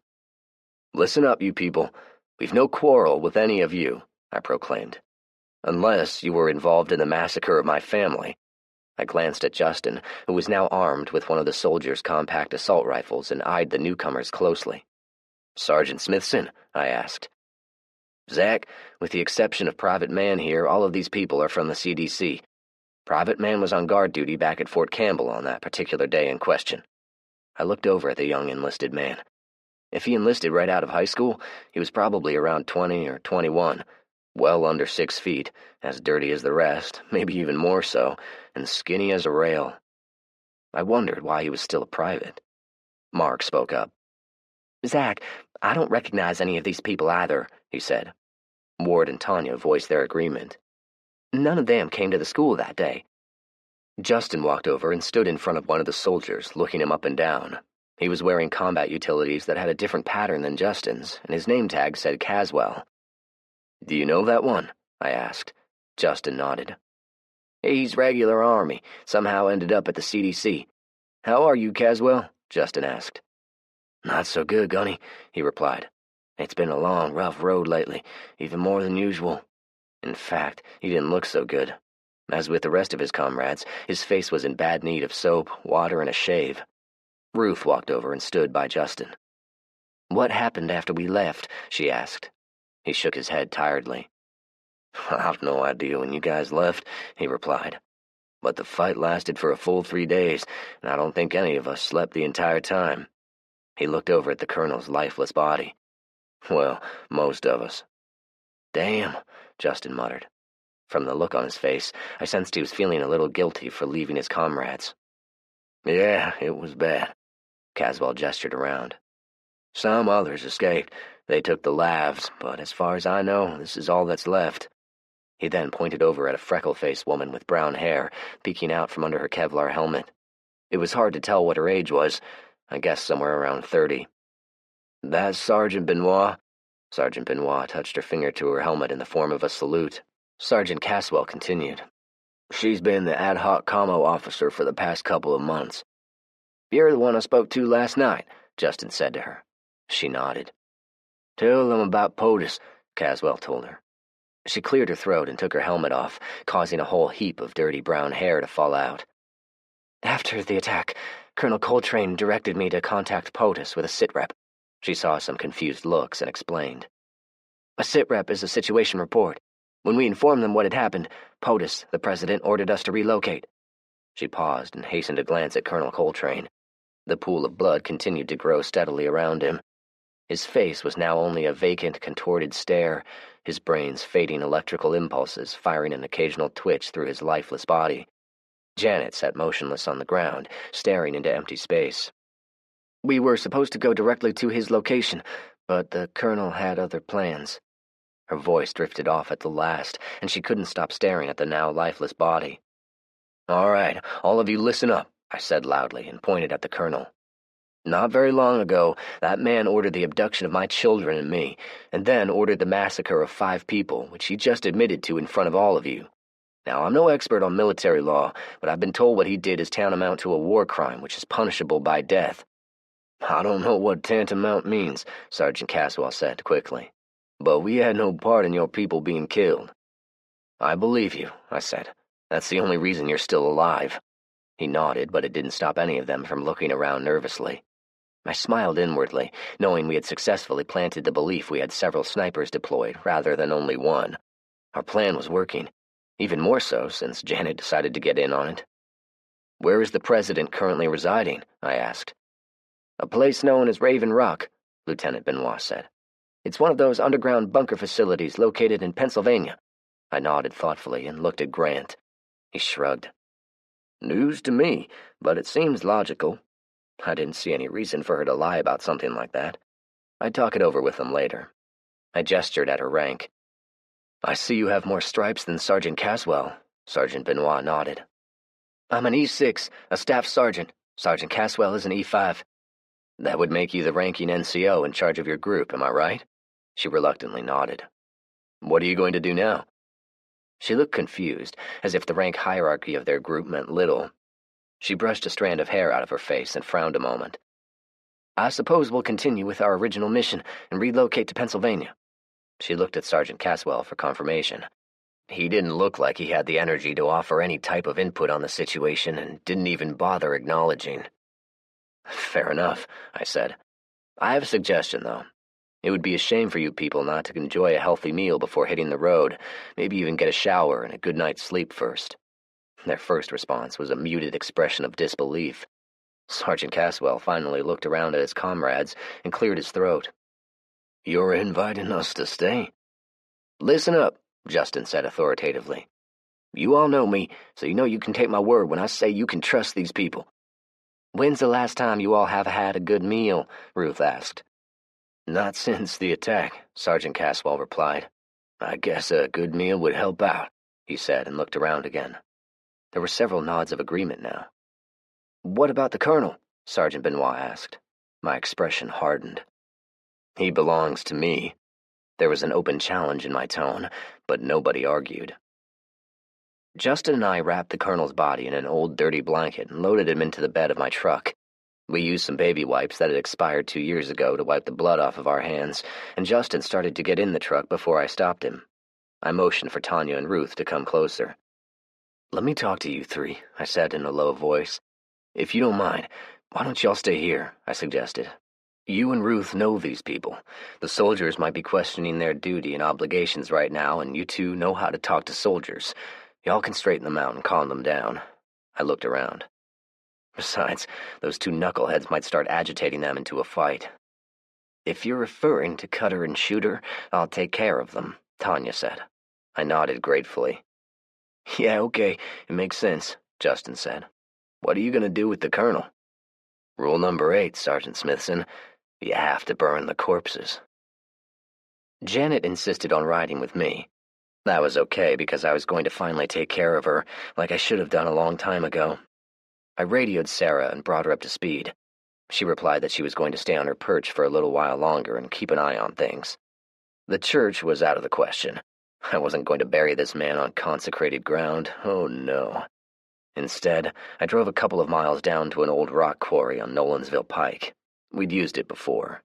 "Listen up, you people. We've no quarrel with any of you," I proclaimed. "Unless you were involved in the massacre of my family." I glanced at Justin, who was now armed with one of the soldiers' compact assault rifles, and eyed the newcomers closely. "Sergeant Smithson?" I asked. Zach, with the exception of Private Man here, all of these people are from the CDC. Private Man was on guard duty back at Fort Campbell on that particular day in question. I looked over at the young enlisted man. If he enlisted right out of high school, he was probably around 20 or 21, well under 6 feet, as dirty as the rest, maybe even more so, and skinny as a rail. I wondered why he was still a private. Mark spoke up. Zach, I don't recognize any of these people either, he said. Ward and Tanya voiced their agreement. None of them came to the school that day. Justin walked over and stood in front of one of the soldiers, looking him up and down. He was wearing combat utilities that had a different pattern than Justin's, and his name tag said Caswell. "Do you know that one?" I asked. Justin nodded. "He's regular Army, somehow ended up at the CDC. How are you, Caswell?" Justin asked. "Not so good, Gunny," he replied. "It's been a long, rough road lately, even more than usual." In fact, he didn't look so good. As with the rest of his comrades, his face was in bad need of soap, water, and a shave. Ruth walked over and stood by Justin. "What happened after we left?" she asked. He shook his head tiredly. "I've no idea when you guys left," he replied. "But the fight lasted for a full 3 days, and I don't think any of us slept the entire time." He looked over at the colonel's lifeless body. "Well, most of us." "Damn," Justin muttered. From the look on his face, I sensed he was feeling a little guilty for leaving his comrades. "Yeah, it was bad." Caswell gestured around. "Some others escaped. They took the lavs, but as far as I know, this is all that's left." He then pointed over at a freckle-faced woman with brown hair peeking out from under her Kevlar helmet. It was hard to tell what her age was. I guessed somewhere around 30. "That's Sergeant Benoit." Sergeant Benoit touched her finger to her helmet in the form of a salute. Sergeant Caswell continued. "She's been the ad hoc commo officer for the past couple of months." "You're the one I spoke to last night," Justin said to her. She nodded. "Tell them about POTUS," Caswell told her. She cleared her throat and took her helmet off, causing a whole heap of dirty brown hair to fall out. "After the attack, Colonel Coltrane directed me to contact POTUS with a sitrep." She saw some confused looks and explained. "A sitrep is a situation report. When we informed them what had happened, POTUS, the president, ordered us to relocate." She paused and hastened to glance at Colonel Coltrane. The pool of blood continued to grow steadily around him. His face was now only a vacant, contorted stare, his brain's fading electrical impulses firing an occasional twitch through his lifeless body. Janet sat motionless on the ground, staring into empty space. "We were supposed to go directly to his location, but the colonel had other plans." Her voice drifted off at the last, and she couldn't stop staring at the now lifeless body. "All right, all of you listen up," I said loudly and pointed at the colonel. "Not very long ago, that man ordered the abduction of my children and me, and then ordered the massacre of 5 people, which he just admitted to in front of all of you. Now, I'm no expert on military law, but I've been told what he did is tantamount to a war crime, which is punishable by death." "I don't know what tantamount means," Sergeant Caswell said quickly. "But we had no part in your people being killed." "I believe you," I said. "That's the only reason you're still alive." He nodded, but it didn't stop any of them from looking around nervously. I smiled inwardly, knowing we had successfully planted the belief we had several snipers deployed rather than only one. Our plan was working, even more so since Janet decided to get in on it. "Where is the president currently residing?" I asked. "A place known as Raven Rock," Lieutenant Benoit said. "It's one of those underground bunker facilities located in Pennsylvania." I nodded thoughtfully and looked at Grant. He shrugged. "News to me, but it seems logical." I didn't see any reason for her to lie about something like that. I'd talk it over with them later. I gestured at her rank. "I see you have more stripes than Sergeant Caswell." Sergeant Benoit nodded. "I'm an E6, a staff sergeant. Sergeant Caswell is an E5. "That would make you the ranking NCO in charge of your group, am I right?" She reluctantly nodded. "What are you going to do now?" She looked confused, as if the rank hierarchy of their group meant little. She brushed a strand of hair out of her face and frowned a moment. "I suppose we'll continue with our original mission and relocate to Pennsylvania." She looked at Sergeant Caswell for confirmation. He didn't look like he had the energy to offer any type of input on the situation and didn't even bother acknowledging. "Fair enough," I said. "I have a suggestion, though. It would be a shame for you people not to enjoy a healthy meal before hitting the road, maybe even get a shower and a good night's sleep first." Their first response was a muted expression of disbelief. Sergeant Caswell finally looked around at his comrades and cleared his throat. "You're inviting us to stay?" "Listen up," Justin said authoritatively. "You all know me, so you know you can take my word when I say you can trust these people." "When's the last time you all have had a good meal?" Ruth asked. "Not since the attack," Sergeant Caswell replied. "I guess a good meal would help out," he said and looked around again. There were several nods of agreement now. "What about the colonel?" Sergeant Benoit asked. My expression hardened. "He belongs to me." There was an open challenge in my tone, but nobody argued. Justin and I wrapped the colonel's body in an old dirty blanket and loaded him into the bed of my truck. We used some baby wipes that had expired 2 years ago to wipe the blood off of our hands, and Justin started to get in the truck before I stopped him. I motioned for Tanya and Ruth to come closer. "Let me talk to you three," I said in a low voice. "If you don't mind, why don't y'all stay here?" I suggested. "You and Ruth know these people. The soldiers might be questioning their duty and obligations right now, and you two know how to talk to soldiers. Y'all can straighten them out and calm them down." I looked around. Besides, those two knuckleheads might start agitating them into a fight. "If you're referring to Cutter and Shooter, I'll take care of them," Tanya said. I nodded gratefully. "Yeah, okay, it makes sense," Justin said. "What are you going to do with the colonel?" "Rule number 8, Sergeant Smithson. You have to burn the corpses." Janet insisted on riding with me. That was okay because I was going to finally take care of her, like I should have done a long time ago. I radioed Sarah and brought her up to speed. She replied that she was going to stay on her perch for a little while longer and keep an eye on things. The church was out of the question. I wasn't going to bury this man on consecrated ground. Oh, no. Instead, I drove a couple of miles down to an old rock quarry on Nolansville Pike. We'd used it before.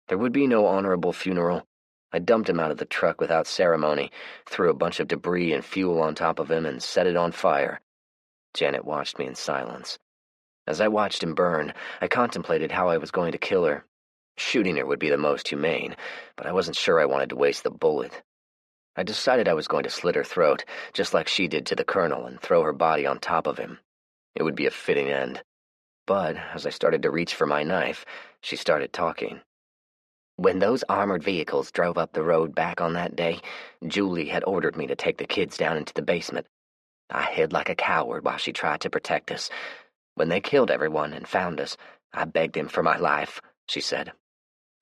There would be no honorable funeral. I dumped him out of the truck without ceremony, threw a bunch of debris and fuel on top of him, and set it on fire. Janet watched me in silence. As I watched him burn, I contemplated how I was going to kill her. Shooting her would be the most humane, but I wasn't sure I wanted to waste the bullet. I decided I was going to slit her throat, just like she did to the colonel, and throw her body on top of him. It would be a fitting end. But as I started to reach for my knife, she started talking. "When those armored vehicles drove up the road back on that day, Julie had ordered me to take the kids down into the basement. I hid like a coward while she tried to protect us. When they killed everyone and found us, I begged him for my life," she said.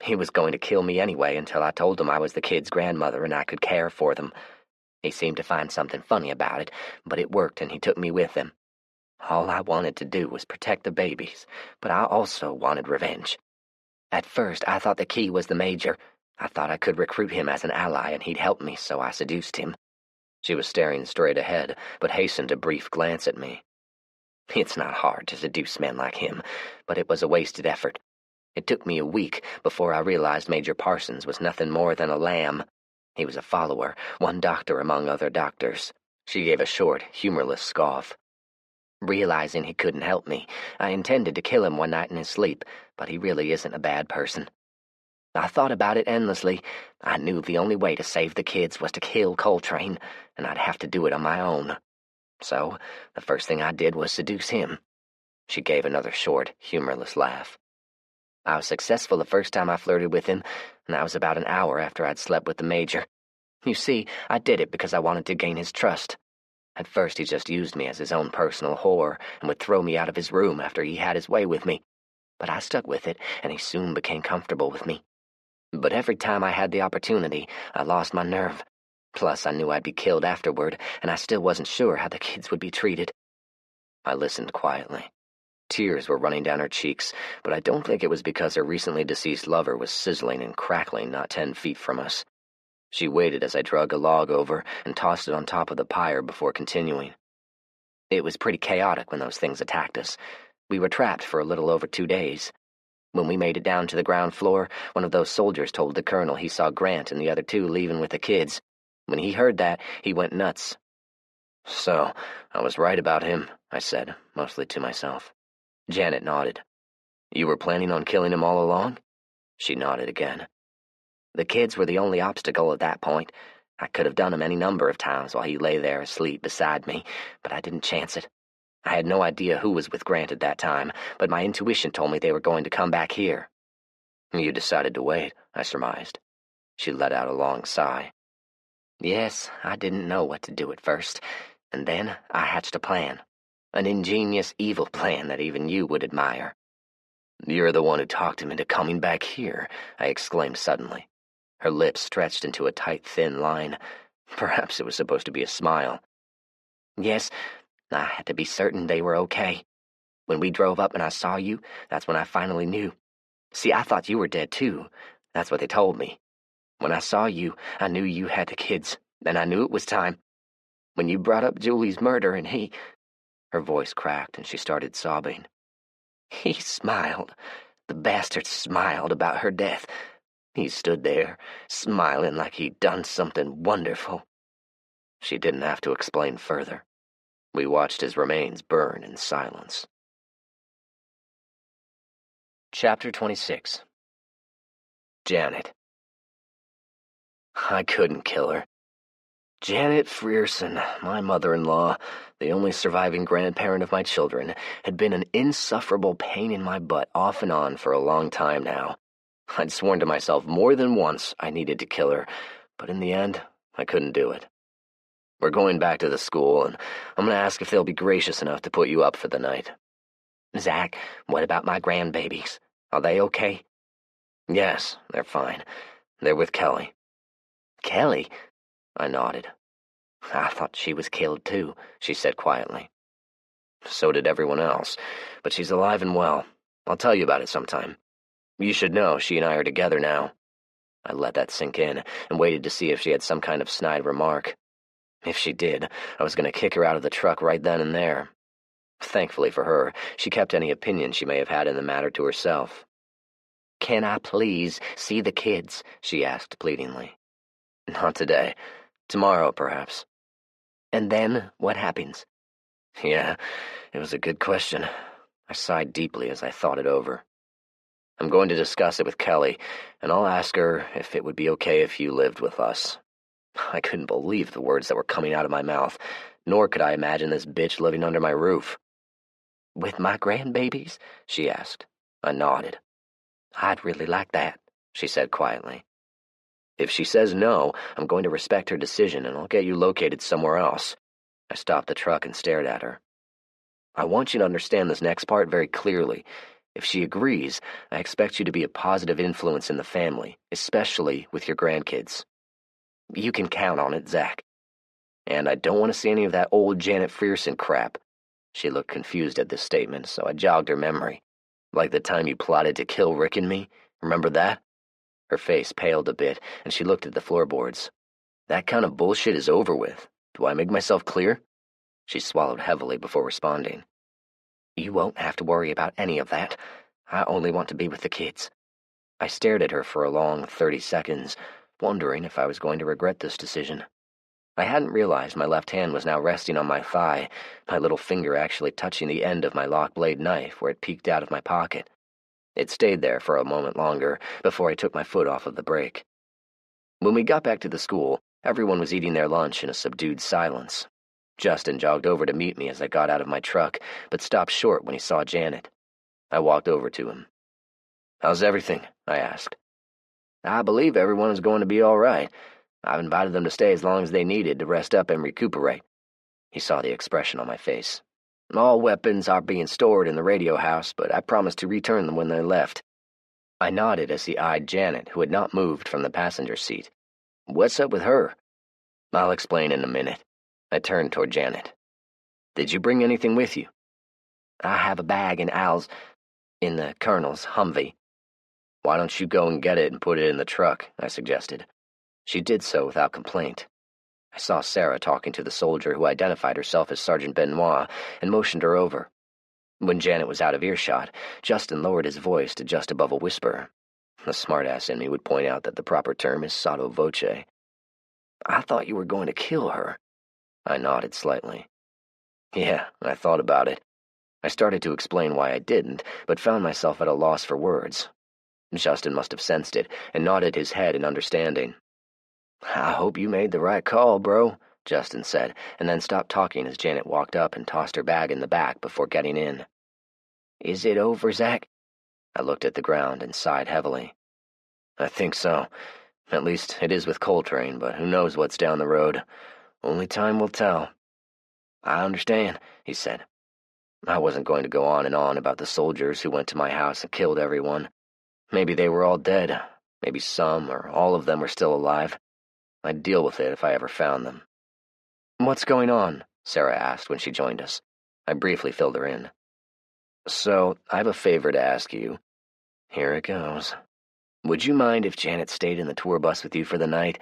"He was going to kill me anyway until I told him I was the kids' grandmother and I could care for them. He seemed to find something funny about it, but it worked and he took me with him. All I wanted to do was protect the babies, but I also wanted revenge. At first, I thought the key was the major. I thought I could recruit him as an ally and he'd help me, so I seduced him." She was staring straight ahead, but hastened a brief glance at me. "It's not hard to seduce men like him, but it was a wasted effort. It took me a week before I realized Major Parsons was nothing more than a lamb. He was a follower, one doctor among other doctors." She gave a short, humorless scoff. "Realizing he couldn't help me, I intended to kill him one night in his sleep, but he really isn't a bad person. I thought about it endlessly. I knew the only way to save the kids was to kill Coltrane, and I'd have to do it on my own. So, the first thing I did was seduce him." She gave another short, humorless laugh. "I was successful the first time I flirted with him, and that was about an hour after I'd slept with the major. You see, I did it because I wanted to gain his trust. At first he just used me as his own personal whore and would throw me out of his room after he had his way with me. But I stuck with it, and he soon became comfortable with me. But every time I had the opportunity, I lost my nerve. Plus, I knew I'd be killed afterward, and I still wasn't sure how the kids would be treated." I listened quietly. Tears were running down her cheeks, but I don't think it was because her recently deceased lover was sizzling and crackling not 10 feet from us. She waited as I drug a log over and tossed it on top of the pyre before continuing. "It was pretty chaotic when those things attacked us. We were trapped for a little over 2 days. When we made it down to the ground floor, one of those soldiers told the colonel he saw Grant and the other 2 leaving with the kids. When he heard that, he went nuts." "So, I was right about him," I said, mostly to myself. Janet nodded. "You were planning on killing him all along?" She nodded again. The kids were the only obstacle at that point. I could have done him any number of times while he lay there asleep beside me, but I didn't chance it. I had no idea who was with Grant at that time, but my intuition told me they were going to come back here. You decided to wait, I surmised. She let out a long sigh. Yes, I didn't know what to do at first, and then I hatched a plan. An ingenious, evil plan that even you would admire. You're the one who talked him into coming back here, I exclaimed suddenly. Her lips stretched into a tight, thin line. Perhaps it was supposed to be a smile. Yes, I had to be certain they were okay. When we drove up and I saw you, that's when I finally knew. See, I thought you were dead too. That's what they told me. When I saw you, I knew you had the kids, and I knew it was time. When you brought up Julie's murder and he... Her voice cracked and she started sobbing. He smiled. The bastard smiled about her death. He stood there, smiling like he'd done something wonderful. She didn't have to explain further. We watched his remains burn in silence. Chapter 26. Janet. I couldn't kill her. Janet Frierson, my mother-in-law, the only surviving grandparent of my children, had been an insufferable pain in my butt off and on for a long time now. I'd sworn to myself more than once I needed to kill her, but in the end, I couldn't do it. We're going back to the school, and I'm going to ask if they'll be gracious enough to put you up for the night. Zach, what about my grandbabies? Are they okay? Yes, they're fine. They're with Kelly. Kelly? I nodded. I thought she was killed too, she said quietly. So did everyone else, but she's alive and well. I'll tell you about it sometime. You should know she and I are together now. I let that sink in and waited to see if she had some kind of snide remark. If she did, I was going to kick her out of the truck right then and there. Thankfully for her, she kept any opinion she may have had in the matter to herself. Can I please see the kids? She asked pleadingly. Not today. Tomorrow, perhaps. And then what happens? Yeah, it was a good question. I sighed deeply as I thought it over. I'm going to discuss it with Kelly, and I'll ask her if it would be okay if you lived with us. I couldn't believe the words that were coming out of my mouth, nor could I imagine this bitch living under my roof. With my grandbabies? She asked. I nodded. I'd really like that, she said quietly. If she says no, I'm going to respect her decision and I'll get you located somewhere else. I stopped the truck and stared at her. I want you to understand this next part very clearly. If she agrees, I expect you to be a positive influence in the family, especially with your grandkids. You can count on it, Zach. And I don't want to see any of that old Janet Frierson crap. She looked confused at this statement, so I jogged her memory. Like the time you plotted to kill Rick and me? Remember that? Her face paled a bit, and she looked at the floorboards. That kind of bullshit is over with. Do I make myself clear? She swallowed heavily before responding. You won't have to worry about any of that. I only want to be with the kids. I stared at her for a long 30 seconds, wondering if I was going to regret this decision. I hadn't realized my left hand was now resting on my thigh, my little finger actually touching the end of my lock-blade knife where it peeked out of my pocket. It stayed there for a moment longer before I took my foot off of the brake. When we got back to the school, everyone was eating their lunch in a subdued silence. Justin jogged over to meet me as I got out of my truck, but stopped short when he saw Janet. I walked over to him. "How's everything?" I asked. "I believe everyone is going to be all right. I've invited them to stay as long as they needed to rest up and recuperate." He saw the expression on my face. "All weapons are being stored in the radio house, but I promised to return them when they left." I nodded as he eyed Janet, who had not moved from the passenger seat. "What's up with her?" "I'll explain in a minute." I turned toward Janet. "Did you bring anything with you?" "I have a bag in the Colonel's Humvee." "Why don't you go and get it and put it in the truck?" I suggested. She did so without complaint. I saw Sarah talking to the soldier who identified herself as Sergeant Benoit and motioned her over. When Janet was out of earshot, Justin lowered his voice to just above a whisper. The smartass in me would point out that the proper term is sotto voce. "I thought you were going to kill her." I nodded slightly. "Yeah, I thought about it." I started to explain why I didn't, but found myself at a loss for words. Justin must have sensed it and nodded his head in understanding. "I hope you made the right call, bro," Justin said, and then stopped talking as Janet walked up and tossed her bag in the back before getting in. "Is it over, Zach?" I looked at the ground and sighed heavily. "I think so. At least it is with Coltrane, but who knows what's down the road. Only time will tell." "I understand," he said. I wasn't going to go on and on about the soldiers who went to my house and killed everyone. Maybe they were all dead. Maybe some or all of them were still alive. I'd deal with it if I ever found them. "What's going on?" Sarah asked when she joined us. I briefly filled her in. "So, I have a favor to ask you. Here it goes. Would you mind if Janet stayed in the tour bus with you for the night?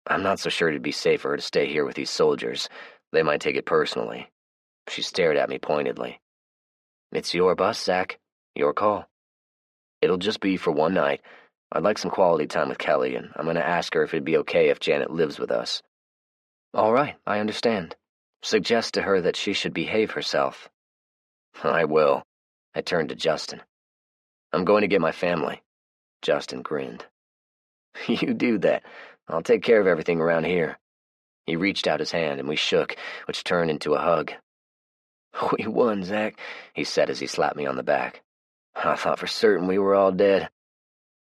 I'm not so sure it'd be safe for her to stay here with these soldiers. They might take it personally." She stared at me pointedly. "It's your bus, Zach. Your call." "It'll just be for one night. I'd like some quality time with Kelly, and I'm going to ask her if it'd be okay if Janet lives with us." "All right, I understand. Suggest to her that she should behave herself." "I will." I turned to Justin. "I'm going to get my family." Justin grinned. "You do that. I'll take care of everything around here." He reached out his hand, and we shook, which turned into a hug. "We won, Zach," he said as he slapped me on the back. "I thought for certain we were all dead."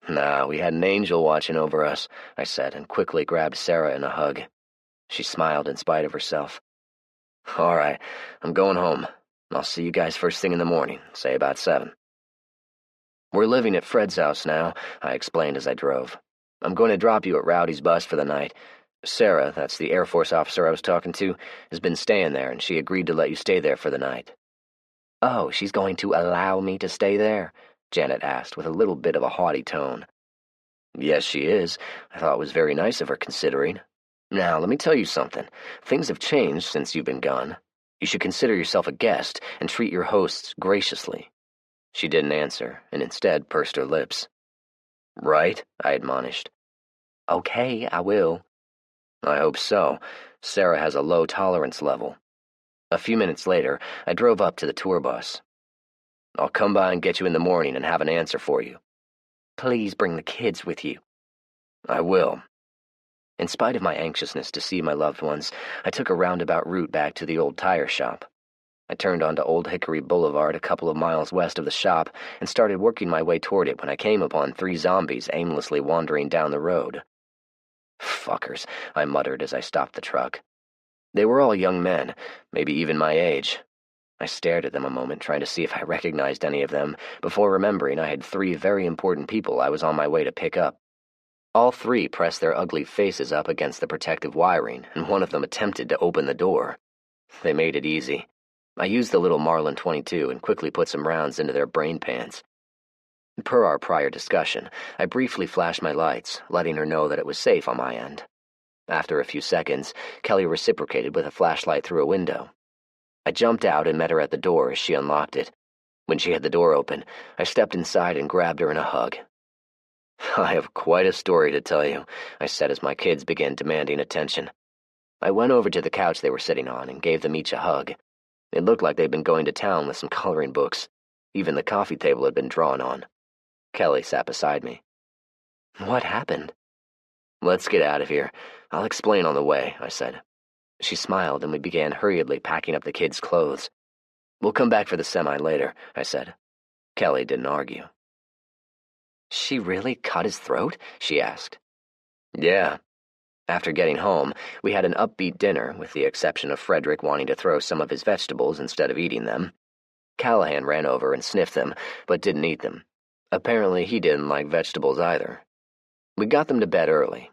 "Nah, we had an angel watching over us," I said, and quickly grabbed Sarah in a hug. She smiled in spite of herself. "All right, I'm going home. I'll see you guys first thing in the morning, say about 7. "We're living at Fred's house now," I explained as I drove. "I'm going to drop you at Rowdy's bus for the night. Sarah, that's the Air Force officer I was talking to, has been staying there, and she agreed to let you stay there for the night." "Oh, she's going to allow me to stay there?" Janet asked with a little bit of a haughty tone. "Yes, she is. I thought it was very nice of her, considering. Now, let me tell you something. Things have changed since you've been gone. You should consider yourself a guest and treat your hosts graciously." She didn't answer, and instead pursed her lips. "Right?" I admonished. "Okay, I will." "I hope so. Sarah has a low tolerance level." A few minutes later, I drove up to the tour bus. "I'll come by and get you in the morning and have an answer for you." "Please bring the kids with you." "I will." In spite of my anxiousness to see my loved ones, I took a roundabout route back to the old tire shop. I turned onto Old Hickory Boulevard a couple of miles west of the shop and started working my way toward it when I came upon 3 zombies aimlessly wandering down the road. "Fuckers," I muttered as I stopped the truck. They were all young men, maybe even my age. I stared at them a moment, trying to see if I recognized any of them, before remembering I had 3 very important people I was on my way to pick up. All 3 pressed their ugly faces up against the protective wiring, and one of them attempted to open the door. They made it easy. I used the little Marlin 22 and quickly put some rounds into their brain pans. Per our prior discussion, I briefly flashed my lights, letting her know that it was safe on my end. After a few seconds, Kelly reciprocated with a flashlight through a window. I jumped out and met her at the door as she unlocked it. When she had the door open, I stepped inside and grabbed her in a hug. "I have quite a story to tell you," I said as my kids began demanding attention. I went over to the couch they were sitting on and gave them each a hug. It looked like they'd been going to town with some coloring books. Even the coffee table had been drawn on. Kelly sat beside me. "What happened?" "Let's get out of here. I'll explain on the way," I said. She smiled, and we began hurriedly packing up the kids' clothes. "We'll come back for the semi later," I said. Kelly didn't argue. "She really cut his throat?" she asked. "Yeah." After getting home, we had an upbeat dinner, with the exception of Frederick wanting to throw some of his vegetables instead of eating them. Callahan ran over and sniffed them, but didn't eat them. Apparently he didn't like vegetables either. We got them to bed early.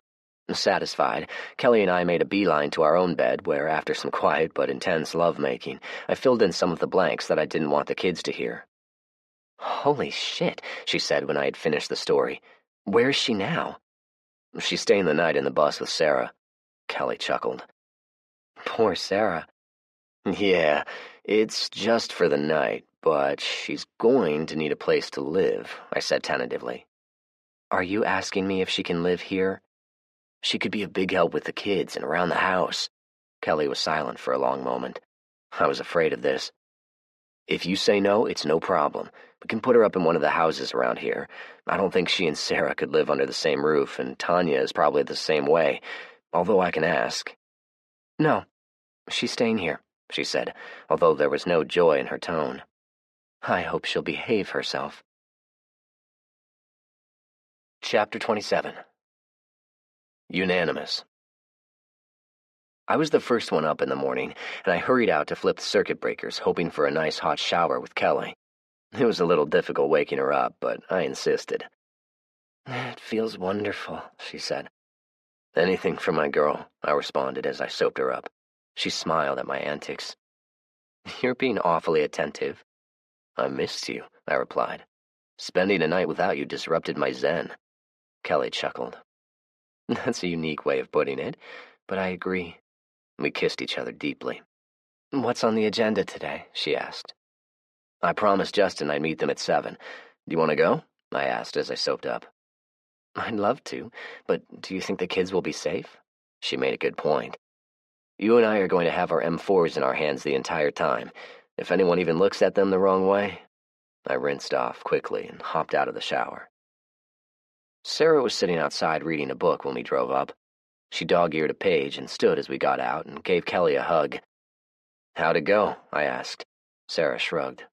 Satisfied, Kelly and I made a beeline to our own bed where, after some quiet but intense lovemaking, I filled in some of the blanks that I didn't want the kids to hear. "Holy shit," she said when I had finished the story. "Where's she now?" "She's staying the night in the bus with Sarah." Kelly chuckled. "Poor Sarah." "Yeah, it's just for the night, but she's going to need a place to live," I said tentatively. "Are you asking me if she can live here?" "She could be a big help with the kids and around the house." Kelly was silent for a long moment. I was afraid of this. If you say no, it's no problem. We can put her up in one of the houses around here. I don't think she and Sarah could live under the same roof, and Tanya is probably the same way, although I can ask." "No, she's staying here," she said, although there was no joy in her tone. "I hope she'll behave herself." Chapter 27. Unanimous. I was the first one up in the morning, and I hurried out to flip the circuit breakers, hoping for a nice hot shower with Kelly. It was a little difficult waking her up, but I insisted. "It feels wonderful," she said. "Anything for my girl," I responded as I soaped her up. She smiled at my antics. "You're being awfully attentive." "I missed you," I replied. "Spending a night without you disrupted my zen." Kelly chuckled. "That's a unique way of putting it, but I agree." We kissed each other deeply. "What's on the agenda today?" she asked. "I promised Justin I'd meet them at 7. Do you want to go?" I asked as I soaped up. "I'd love to, but do you think the kids will be safe?" She made a good point. "You and I are going to have our M4s in our hands the entire time. If anyone even looks at them the wrong way..." I rinsed off quickly and hopped out of the shower. Sarah was sitting outside reading a book when we drove up. She dog-eared a page and stood as we got out and gave Kelly a hug. "How'd it go?" I asked. Sarah shrugged.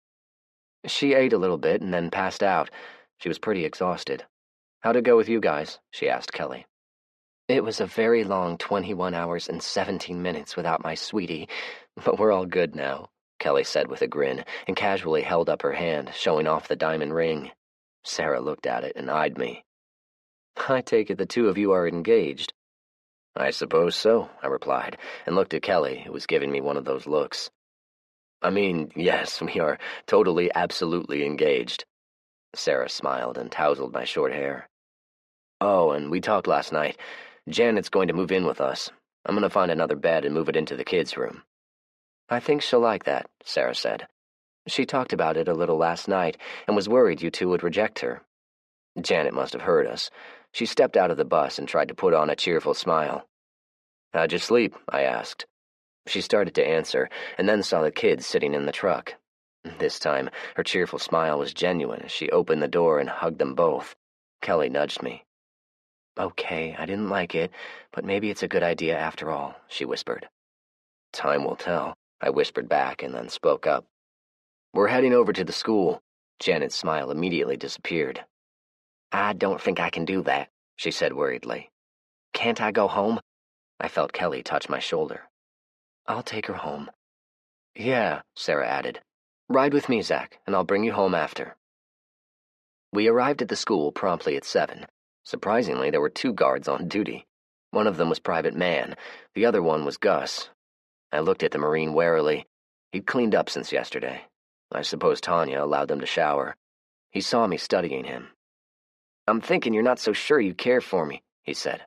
"She ate a little bit and then passed out. She was pretty exhausted." "How'd it go with you guys?" she asked Kelly. "It was a very long 21 hours and 17 minutes without my sweetie, but we're all good now," Kelly said with a grin, and casually held up her hand, showing off the diamond ring. Sarah looked at it and eyed me. "I take it the two of you are engaged." "I suppose so," I replied, and looked at Kelly, who was giving me one of those looks. "I mean, yes, we are totally, absolutely engaged." Sarah smiled and tousled my short hair. "Oh, and we talked last night. Janet's going to move in with us. I'm going to find another bed and move it into the kids' room." "I think she'll like that," Sarah said. "She talked about it a little last night and was worried you two would reject her." Janet must have heard us. She stepped out of the bus and tried to put on a cheerful smile. "How'd you sleep?" I asked. She started to answer, and then saw the kids sitting in the truck. This time, her cheerful smile was genuine as she opened the door and hugged them both. Kelly nudged me. "Okay, I didn't like it, but maybe it's a good idea after all," she whispered. "Time will tell," I whispered back and then spoke up. "We're heading over to the school." Janet's smile immediately disappeared. "I don't think I can do that," she said worriedly. "Can't I go home?" I felt Kelly touch my shoulder. "I'll take her home." "Yeah," Sarah added. "Ride with me, Zach, and I'll bring you home after." We arrived at the school promptly at 7. Surprisingly, there were 2 guards on duty. One of them was Private Mann. The other one was Gus. I looked at the Marine warily. He'd cleaned up since yesterday. I suppose Tanya allowed them to shower. He saw me studying him. "I'm thinking you're not so sure you care for me," he said.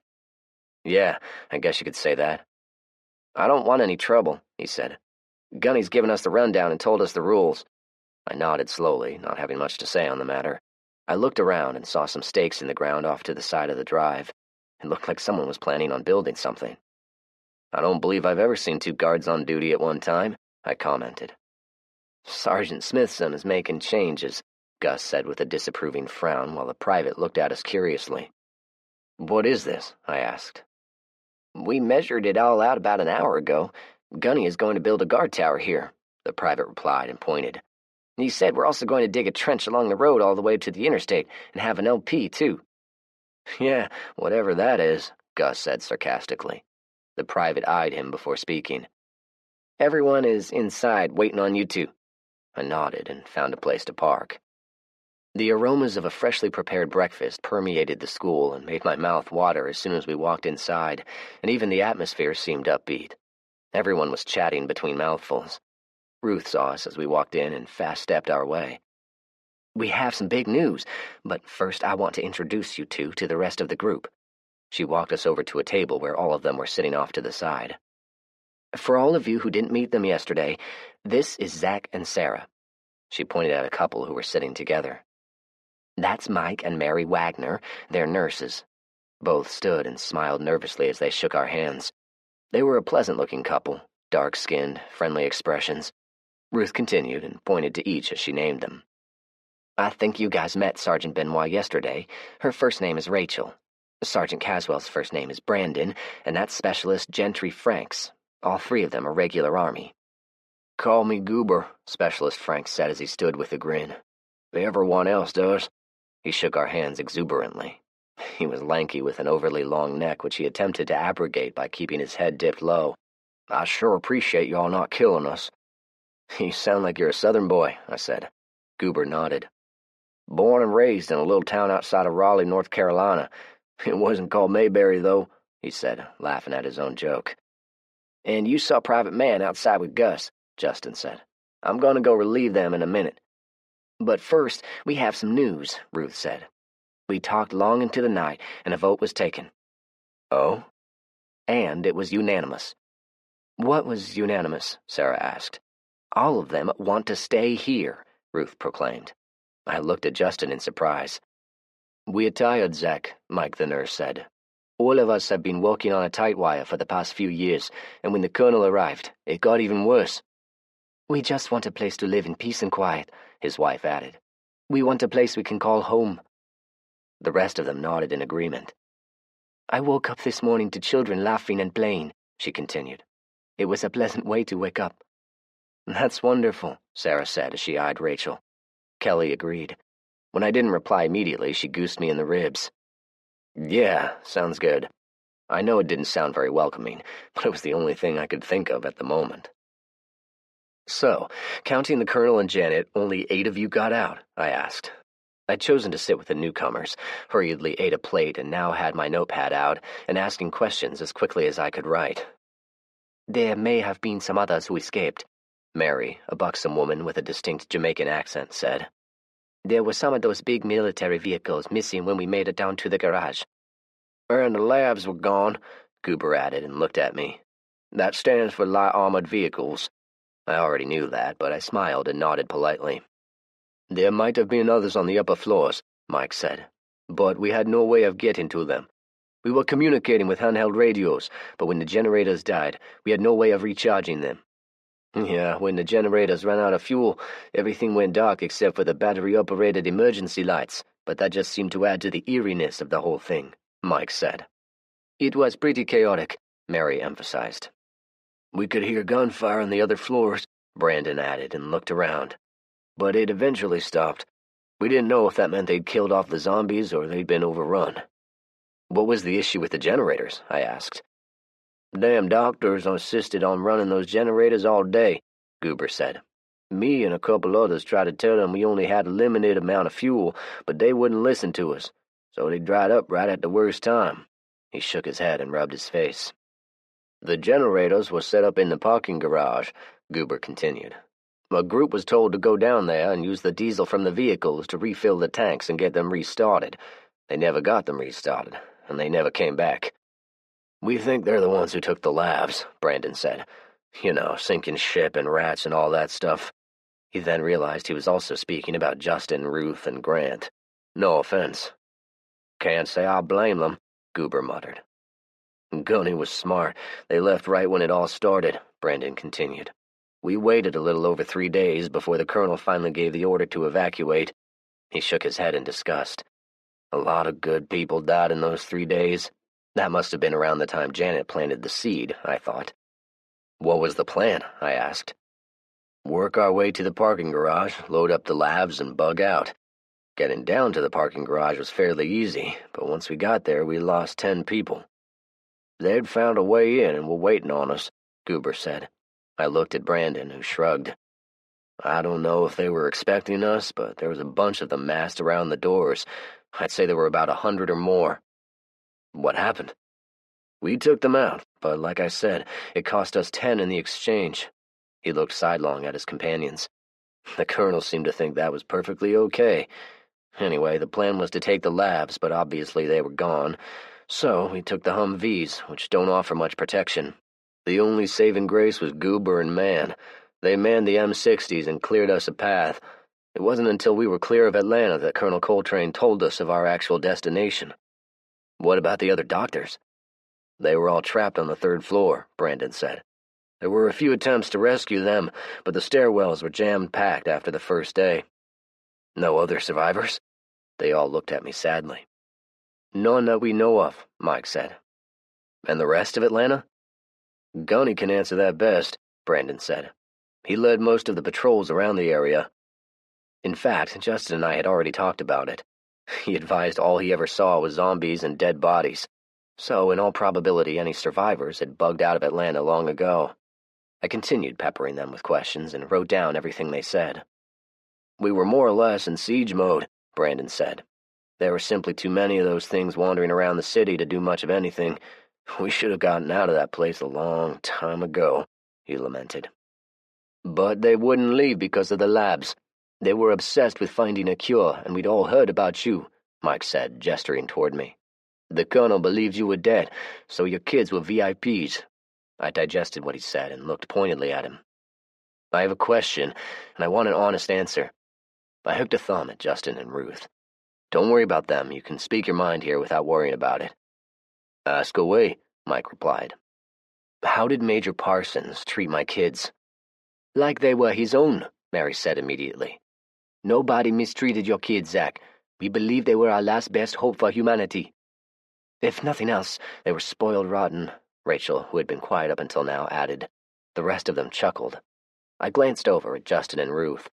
"Yeah, I guess you could say that." "I don't want any trouble," he said. "Gunny's given us the rundown and told us the rules." I nodded slowly, not having much to say on the matter. I looked around and saw some stakes in the ground off to the side of the drive. It looked like someone was planning on building something. "I don't believe I've ever seen 2 guards on duty at one time," I commented. "Sergeant Smithson is making changes," Gus said with a disapproving frown while the private looked at us curiously. "What is this?" I asked. "We measured it all out about an hour ago. Gunny is going to build a guard tower here," the private replied and pointed. "He said we're also going to dig a trench along the road all the way to the interstate and have an LP, too." "Yeah, whatever that is," Gus said sarcastically. The private eyed him before speaking. "Everyone is inside waiting on you two." I nodded and found a place to park. The aromas of a freshly prepared breakfast permeated the school and made my mouth water as soon as we walked inside, and even the atmosphere seemed upbeat. Everyone was chatting between mouthfuls. Ruth saw us as we walked in and fast-stepped our way. "We have some big news, but first I want to introduce you two to the rest of the group." She walked us over to a table where all of them were sitting off to the side. "For all of you who didn't meet them yesterday, this is Zach and Sarah." She pointed at a couple who were sitting together. "That's Mike and Mary Wagner. They're nurses." Both stood and smiled nervously as they shook our hands. They were a pleasant-looking couple, dark-skinned, friendly expressions. Ruth continued and pointed to each as she named them. I think you guys met Sergeant Benoit yesterday. Her first name is Rachel. Sergeant Caswell's first name is Brandon, and that's Specialist Gentry Franks. All three of them are regular Army. Call me Goober, Specialist Franks said as he stood with a grin. If everyone else does. He shook our hands exuberantly. He was lanky with an overly long neck, which he attempted to abrogate by keeping his head dipped low. I sure appreciate y'all not killing us. You sound like you're a Southern boy, I said. Goober nodded. Born and raised in a little town outside of Raleigh, North Carolina. It wasn't called Mayberry, though, he said, laughing at his own joke. And you saw Private Mann outside with Gus, Justin said. I'm going to go relieve them in a minute. But first, we have some news, Ruth said. We talked long into the night, and a vote was taken. Oh? And it was unanimous. What was unanimous? Sarah asked. All of them want to stay here, Ruth proclaimed. I looked at Justin in surprise. We're tired, Zach, Mike the nurse said. All of us have been working on a tight wire for the past few years, and when the colonel arrived, it got even worse. We just want a place to live in peace and quiet, his wife added. We want a place we can call home. The rest of them nodded in agreement. I woke up this morning to children laughing and playing, she continued. It was a pleasant way to wake up. That's wonderful, Sarah said as she eyed Rachel. Kelly agreed. When I didn't reply immediately, she goosed me in the ribs. Yeah, sounds good. I know it didn't sound very welcoming, but it was the only thing I could think of at the moment. So, counting the Colonel and Janet, only 8 of you got out? I asked. I'd chosen to sit with the newcomers, hurriedly ate a plate, and now had my notepad out and asking questions as quickly as I could write. There may have been some others who escaped, Mary, a buxom woman with a distinct Jamaican accent, said. There were some of those big military vehicles missing when we made it down to the garage. And the labs were gone, Goober added and looked at me. That stands for light armored vehicles. I already knew that, but I smiled and nodded politely. There might have been others on the upper floors, Mike said, but we had no way of getting to them. We were communicating with handheld radios, but when the generators died, we had no way of recharging them. Yeah, when the generators ran out of fuel, everything went dark except for the battery-operated emergency lights, but that just seemed to add to the eeriness of the whole thing, Mike said. It was pretty chaotic, Mary emphasized. We could hear gunfire on the other floors, Brandon added and looked around. But it eventually stopped. We didn't know if that meant they'd killed off the zombies or they'd been overrun. What was the issue with the generators? I asked. Damn doctors insisted on running those generators all day, Goober said. Me and a couple others tried to tell them we only had a limited amount of fuel, but they wouldn't listen to us, so they dried up right at the worst time. He shook his head and rubbed his face. The generators were set up in the parking garage, Goober continued. A group was told to go down there and use the diesel from the vehicles to refill the tanks and get them restarted. They never got them restarted, and they never came back. We think they're the ones who took the labs, Brandon said. You know, sinking ship and rats and all that stuff. He then realized he was also speaking about Justin, Ruth, and Grant. No offense. Can't say I blame them, Goober muttered. Gunny was smart. They left right when it all started, Brandon continued. We waited a little over 3 days before the colonel finally gave the order to evacuate. He shook his head in disgust. A lot of good people died in those 3 days. That must have been around the time Janet planted the seed, I thought. What was the plan? I asked. Work our way to the parking garage, load up the labs, and bug out. Getting down to the parking garage was fairly easy, but once we got there, we lost 10 people. They'd found a way in and were waiting on us, Goober said. I looked at Brandon, who shrugged. I don't know if they were expecting us, but there was a bunch of them massed around the doors. I'd say there were about 100 or more. What happened? We took them out, but like I said, it cost us 10 in the exchange. He looked sidelong at his companions. The colonel seemed to think that was perfectly okay. Anyway, the plan was to take the labs, but obviously they were gone, so we took the Humvees, which don't offer much protection. The only saving grace was Goober and Mann. They manned the M60s and cleared us a path. It wasn't until we were clear of Atlanta that Colonel Coltrane told us of our actual destination. What about the other doctors? They were all trapped on the 3rd floor, Brandon said. There were a few attempts to rescue them, but the stairwells were jam-packed after the first day. No other survivors? They all looked at me sadly. None that we know of, Mike said. And the rest of Atlanta? Gunny can answer that best, Brandon said. He led most of the patrols around the area. In fact, Justin and I had already talked about it. He advised all he ever saw was zombies and dead bodies. So, in all probability, any survivors had bugged out of Atlanta long ago. I continued peppering them with questions and wrote down everything they said. We were more or less in siege mode, Brandon said. There were simply too many of those things wandering around the city to do much of anything. We should have gotten out of that place a long time ago, he lamented. But they wouldn't leave because of the labs. They were obsessed with finding a cure, and we'd all heard about you, Mike said, gesturing toward me. The colonel believed you were dead, so your kids were VIPs. I digested what he said and looked pointedly at him. I have a question, and I want an honest answer. I hooked a thumb at Justin and Ruth. Don't worry about them. You can speak your mind here without worrying about it. Ask away, Mike replied. How did Major Parsons treat my kids? Like they were his own, Mary said immediately. Nobody mistreated your kids, Zach. We believe they were our last best hope for humanity. If nothing else, they were spoiled rotten, Rachel, who had been quiet up until now, added. The rest of them chuckled. I glanced over at Justin and Ruth.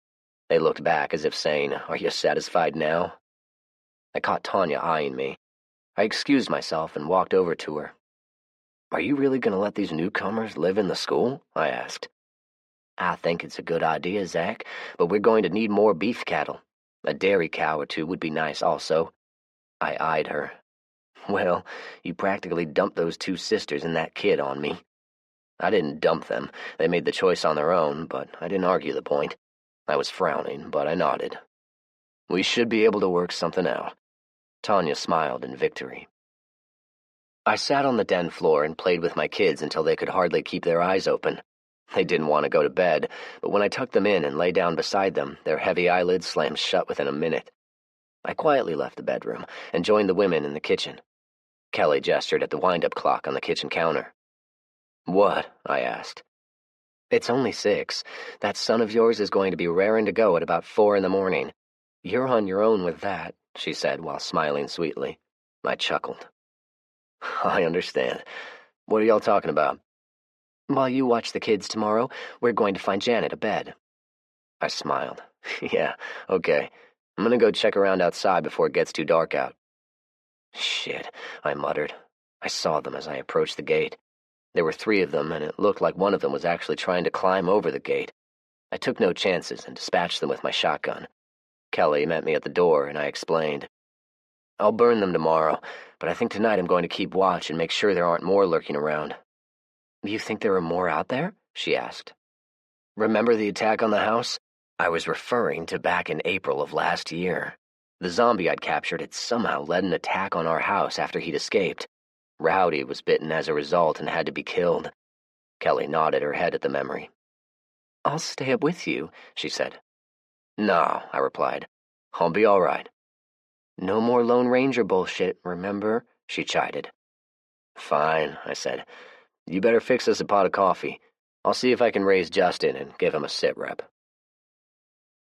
They looked back as if saying, Are you satisfied now? I caught Tanya eyeing me. I excused myself and walked over to her. Are you really going to let these newcomers live in the school? I asked. I think it's a good idea, Zach, but we're going to need more beef cattle. A dairy cow or two would be nice also. I eyed her. Well, you practically dumped those two sisters and that kid on me. I didn't dump them. They made the choice on their own, but I didn't argue the point. I was frowning, but I nodded. We should be able to work something out. Tanya smiled in victory. I sat on the den floor and played with my kids until they could hardly keep their eyes open. They didn't want to go to bed, but when I tucked them in and lay down beside them, their heavy eyelids slammed shut within a minute. I quietly left the bedroom and joined the women in the kitchen. Kelly gestured at the wind-up clock on the kitchen counter. What? I asked. It's only 6. That son of yours is going to be raring to go at about 4 a.m. You're on your own with that, she said while smiling sweetly. I chuckled. I understand. What are y'all talking about? While you watch the kids tomorrow, we're going to find Janet a bed. I smiled. Yeah, okay. I'm gonna go check around outside before it gets too dark out. Shit, I muttered. I saw them as I approached the gate. There were 3 of them, and it looked like one of them was actually trying to climb over the gate. I took no chances and dispatched them with my shotgun. Kelly met me at the door, and I explained. I'll burn them tomorrow, but I think tonight I'm going to keep watch and make sure there aren't more lurking around. You think there are more out there? She asked. Remember the attack on the house? I was referring to back in April of last year. The zombie I'd captured had somehow led an attack on our house after he'd escaped. Rowdy was bitten as a result and had to be killed. Kelly nodded her head at the memory. I'll stay up with you, she said. No, I replied. I'll be all right. No more Lone Ranger bullshit, remember? She chided. Fine, I said. You better fix us a pot of coffee. I'll see if I can raise Justin and give him a sit rep.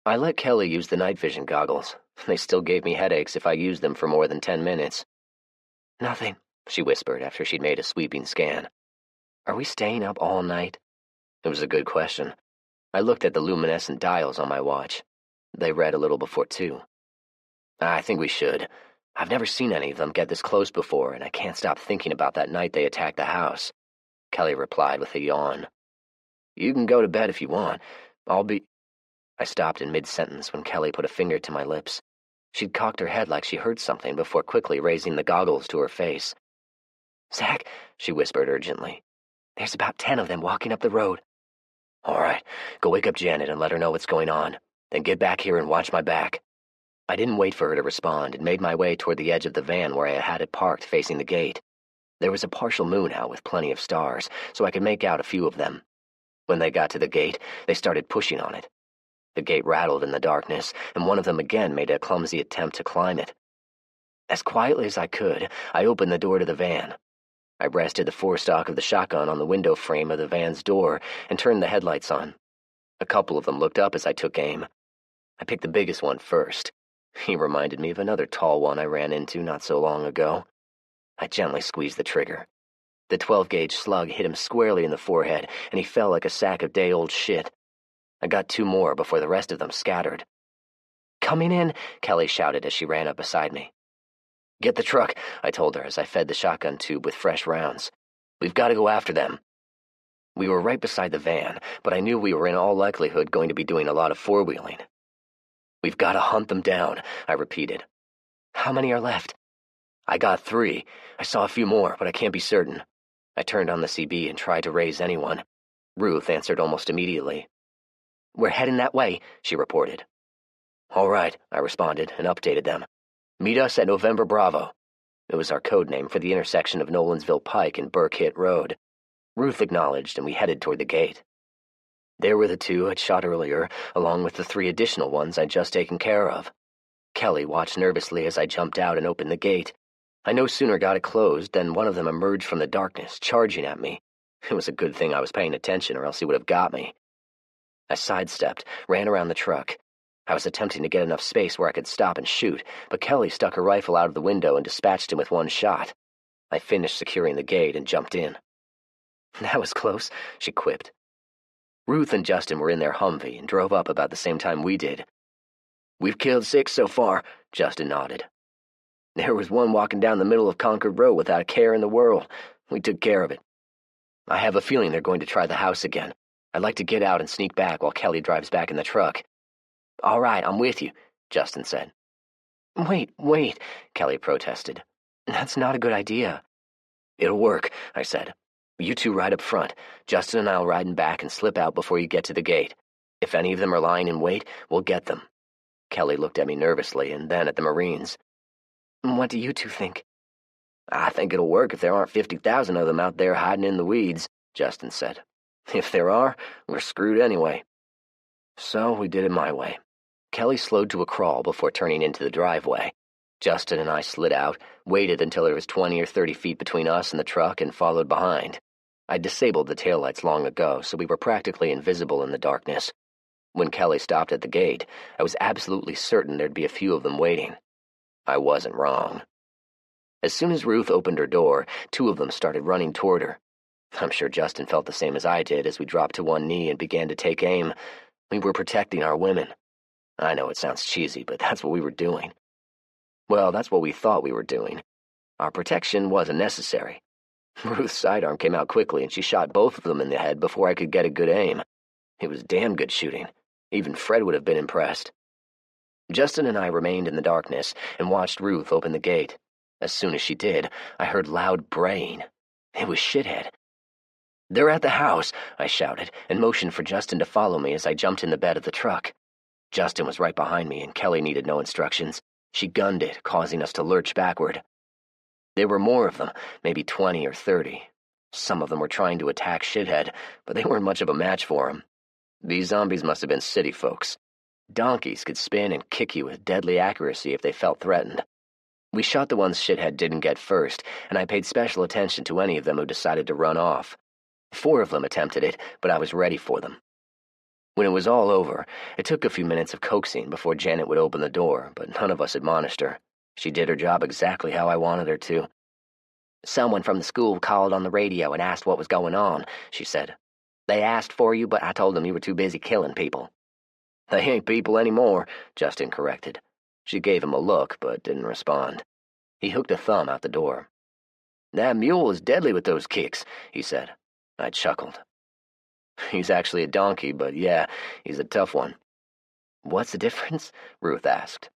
I let Kelly use the night vision goggles. They still gave me headaches if I used them for more than 10 minutes. Nothing, she whispered after she'd made a sweeping scan. Are we staying up all night? It was a good question. I looked at the luminescent dials on my watch. They read a little before 2. I think we should. I've never seen any of them get this close before, and I can't stop thinking about that night they attacked the house. Kelly replied with a yawn. You can go to bed if you want. I stopped in mid-sentence when Kelly put a finger to my lips. She'd cocked her head like she heard something before quickly raising the goggles to her face. Zach, she whispered urgently. There's about 10 of them walking up the road. All right, go wake up Janet and let her know what's going on. Then get back here and watch my back. I didn't wait for her to respond and made my way toward the edge of the van where I had it parked facing the gate. There was a partial moon out with plenty of stars, so I could make out a few of them. When they got to the gate, they started pushing on it. The gate rattled in the darkness, and one of them again made a clumsy attempt to climb it. As quietly as I could, I opened the door to the van. I rested the forestock of the shotgun on the window frame of the van's door and turned the headlights on. A couple of them looked up as I took aim. I picked the biggest one first. He reminded me of another tall one I ran into not so long ago. I gently squeezed the trigger. The 12-gauge slug hit him squarely in the forehead, and he fell like a sack of day-old shit. I got 2 more before the rest of them scattered. "Coming in," Kelly shouted as she ran up beside me. "Get the truck," I told her as I fed the shotgun tube with fresh rounds. "We've got to go after them." We were right beside the van, but I knew we were in all likelihood going to be doing a lot of four-wheeling. "We've got to hunt them down," I repeated. "How many are left?" "I got 3. I saw a few more, but I can't be certain." I turned on the CB and tried to raise anyone. Ruth answered almost immediately. "We're heading that way," she reported. "All right," I responded and updated them. "Meet us at November Bravo." It was our code name for the intersection of Nolansville Pike and Burkett Road. Ruth acknowledged, and we headed toward the gate. There were the 2 I'd shot earlier, along with the 3 additional ones I'd just taken care of. Kelly watched nervously as I jumped out and opened the gate. I no sooner got it closed than one of them emerged from the darkness, charging at me. It was a good thing I was paying attention, or else he would have got me. I sidestepped, ran around the truck. I was attempting to get enough space where I could stop and shoot, but Kelly stuck her rifle out of the window and dispatched him with 1 shot. I finished securing the gate and jumped in. "That was close," she quipped. Ruth and Justin were in their Humvee and drove up about the same time we did. "We've killed 6 so far," Justin nodded. "There was one walking down the middle of Concord Road without a care in the world. We took care of it. I have a feeling they're going to try the house again. I'd like to get out and sneak back while Kelly drives back in the truck." "All right, I'm with you," Justin said. Wait, Kelly protested. "That's not a good idea." "It'll work," I said. "You 2 ride up front. Justin and I'll ride in back and slip out before you get to the gate. If any of them are lying in wait, we'll get them." Kelly looked at me nervously and then at the Marines. "What do you 2 think?" "I think it'll work if there aren't 50,000 of them out there hiding in the weeds," Justin said. "If there are, we're screwed anyway." So we did it my way. Kelly slowed to a crawl before turning into the driveway. Justin and I slid out, waited until there was 20 or 30 feet between us and the truck, and followed behind. I'd disabled the taillights long ago, so we were practically invisible in the darkness. When Kelly stopped at the gate, I was absolutely certain there'd be a few of them waiting. I wasn't wrong. As soon as Ruth opened her door, 2 of them started running toward her. I'm sure Justin felt the same as I did as we dropped to one knee and began to take aim. We were protecting our women. I know it sounds cheesy, but that's what we were doing. Well, that's what we thought we were doing. Our protection wasn't necessary. Ruth's sidearm came out quickly, and she shot both of them in the head before I could get a good aim. It was damn good shooting. Even Fred would have been impressed. Justin and I remained in the darkness and watched Ruth open the gate. As soon as she did, I heard loud braying. It was Shithead. "They're at the house," I shouted, and motioned for Justin to follow me as I jumped in the bed of the truck. Justin was right behind me, and Kelly needed no instructions. She gunned it, causing us to lurch backward. There were more of them, maybe 20 or 30. Some of them were trying to attack Shithead, but they weren't much of a match for him. These zombies must have been city folks. Donkeys could spin and kick you with deadly accuracy if they felt threatened. We shot the ones Shithead didn't get first, and I paid special attention to any of them who decided to run off. 4 of them attempted it, but I was ready for them. When it was all over, it took a few minutes of coaxing before Janet would open the door, but none of us admonished her. She did her job exactly how I wanted her to. "Someone from the school called on the radio and asked what was going on," she said. "They asked for you, but I told them you were too busy killing people." "They ain't people anymore," Justin corrected. She gave him a look, but didn't respond. He hooked a thumb out the door. "That mule is deadly with those kicks," he said. I chuckled. "He's actually a donkey, but yeah, he's a tough one." "What's the difference?" Ruth asked.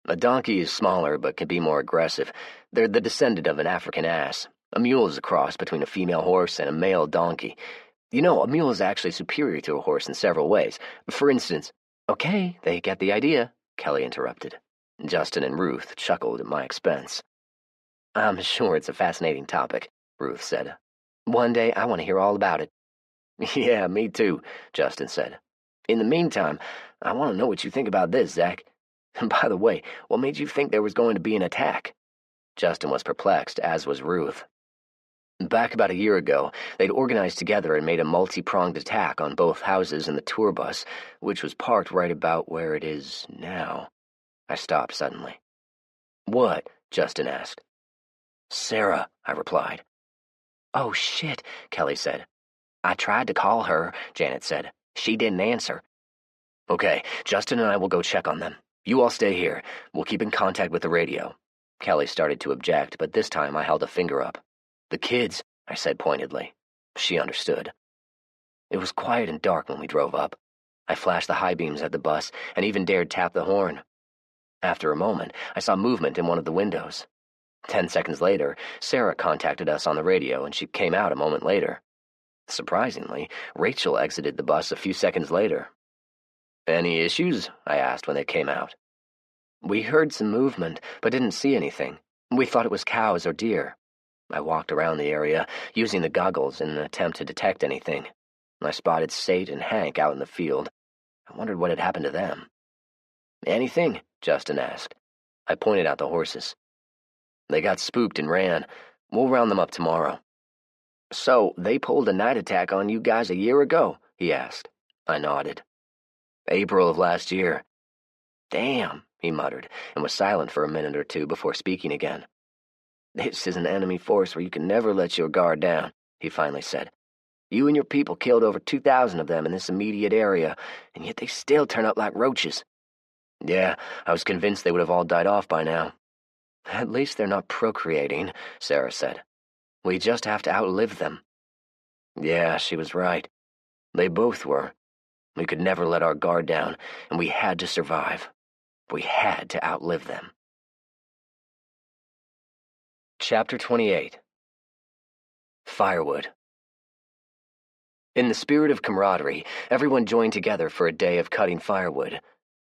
"A donkey is smaller, but can be more aggressive. They're the descendant of an African ass. A mule is a cross between a female horse and a male donkey. You know, a mule is actually superior to a horse in several ways. For instance—" "Okay, they get the idea," Kelly interrupted. Justin and Ruth chuckled at my expense. "I'm sure it's a fascinating topic," Ruth said. "One day I want to hear all about it." "Yeah, me too," Justin said. "In the meantime, I want to know what you think about this, Zach. And by the way, what made you think there was going to be an attack?" Justin was perplexed, as was Ruth. Back about a year ago, they'd organized together and made a multi-pronged attack on both houses and the tour bus, which was parked right about where it is now. I stopped suddenly. "What?" Justin asked. "Sarah," I replied. "Oh, shit," Kelly said. "I tried to call her," Janet said. "She didn't answer." "Okay, Justin and I will go check on them. You all stay here. We'll keep in contact with the radio." Kelly started to object, but this time I held a finger up. "The kids," I said pointedly. She understood. It was quiet and dark when we drove up. I flashed the high beams at the bus and even dared tap the horn. After a moment, I saw movement in one of the windows. 10 seconds later, Sarah contacted us on the radio and she came out a moment later. Surprisingly, Rachel exited the bus a few seconds later. "Any issues?" I asked when they came out. "We heard some movement, but didn't see anything. We thought it was cows or deer." I walked around the area, using the goggles in an attempt to detect anything. I spotted Sate and Hank out in the field. I wondered what had happened to them. "Anything?" Justin asked. I pointed out the horses. "They got spooked and ran. We'll round them up tomorrow." "So, they pulled a night attack on you guys a year ago?" he asked. I nodded. "April of last year." "Damn," he muttered, and was silent for a minute or two before speaking again. "This is an enemy force where you can never let your guard down," he finally said. "You and your people killed over 2,000 of them in this immediate area, and yet they still turn up like roaches." "Yeah, I was convinced they would have all died off by now." "At least they're not procreating," Sarah said. "We just have to outlive them." Yeah, she was right. They both were. We could never let our guard down, and we had to survive. We had to outlive them. Chapter 28. Firewood. In the spirit of camaraderie, everyone joined together for a day of cutting firewood.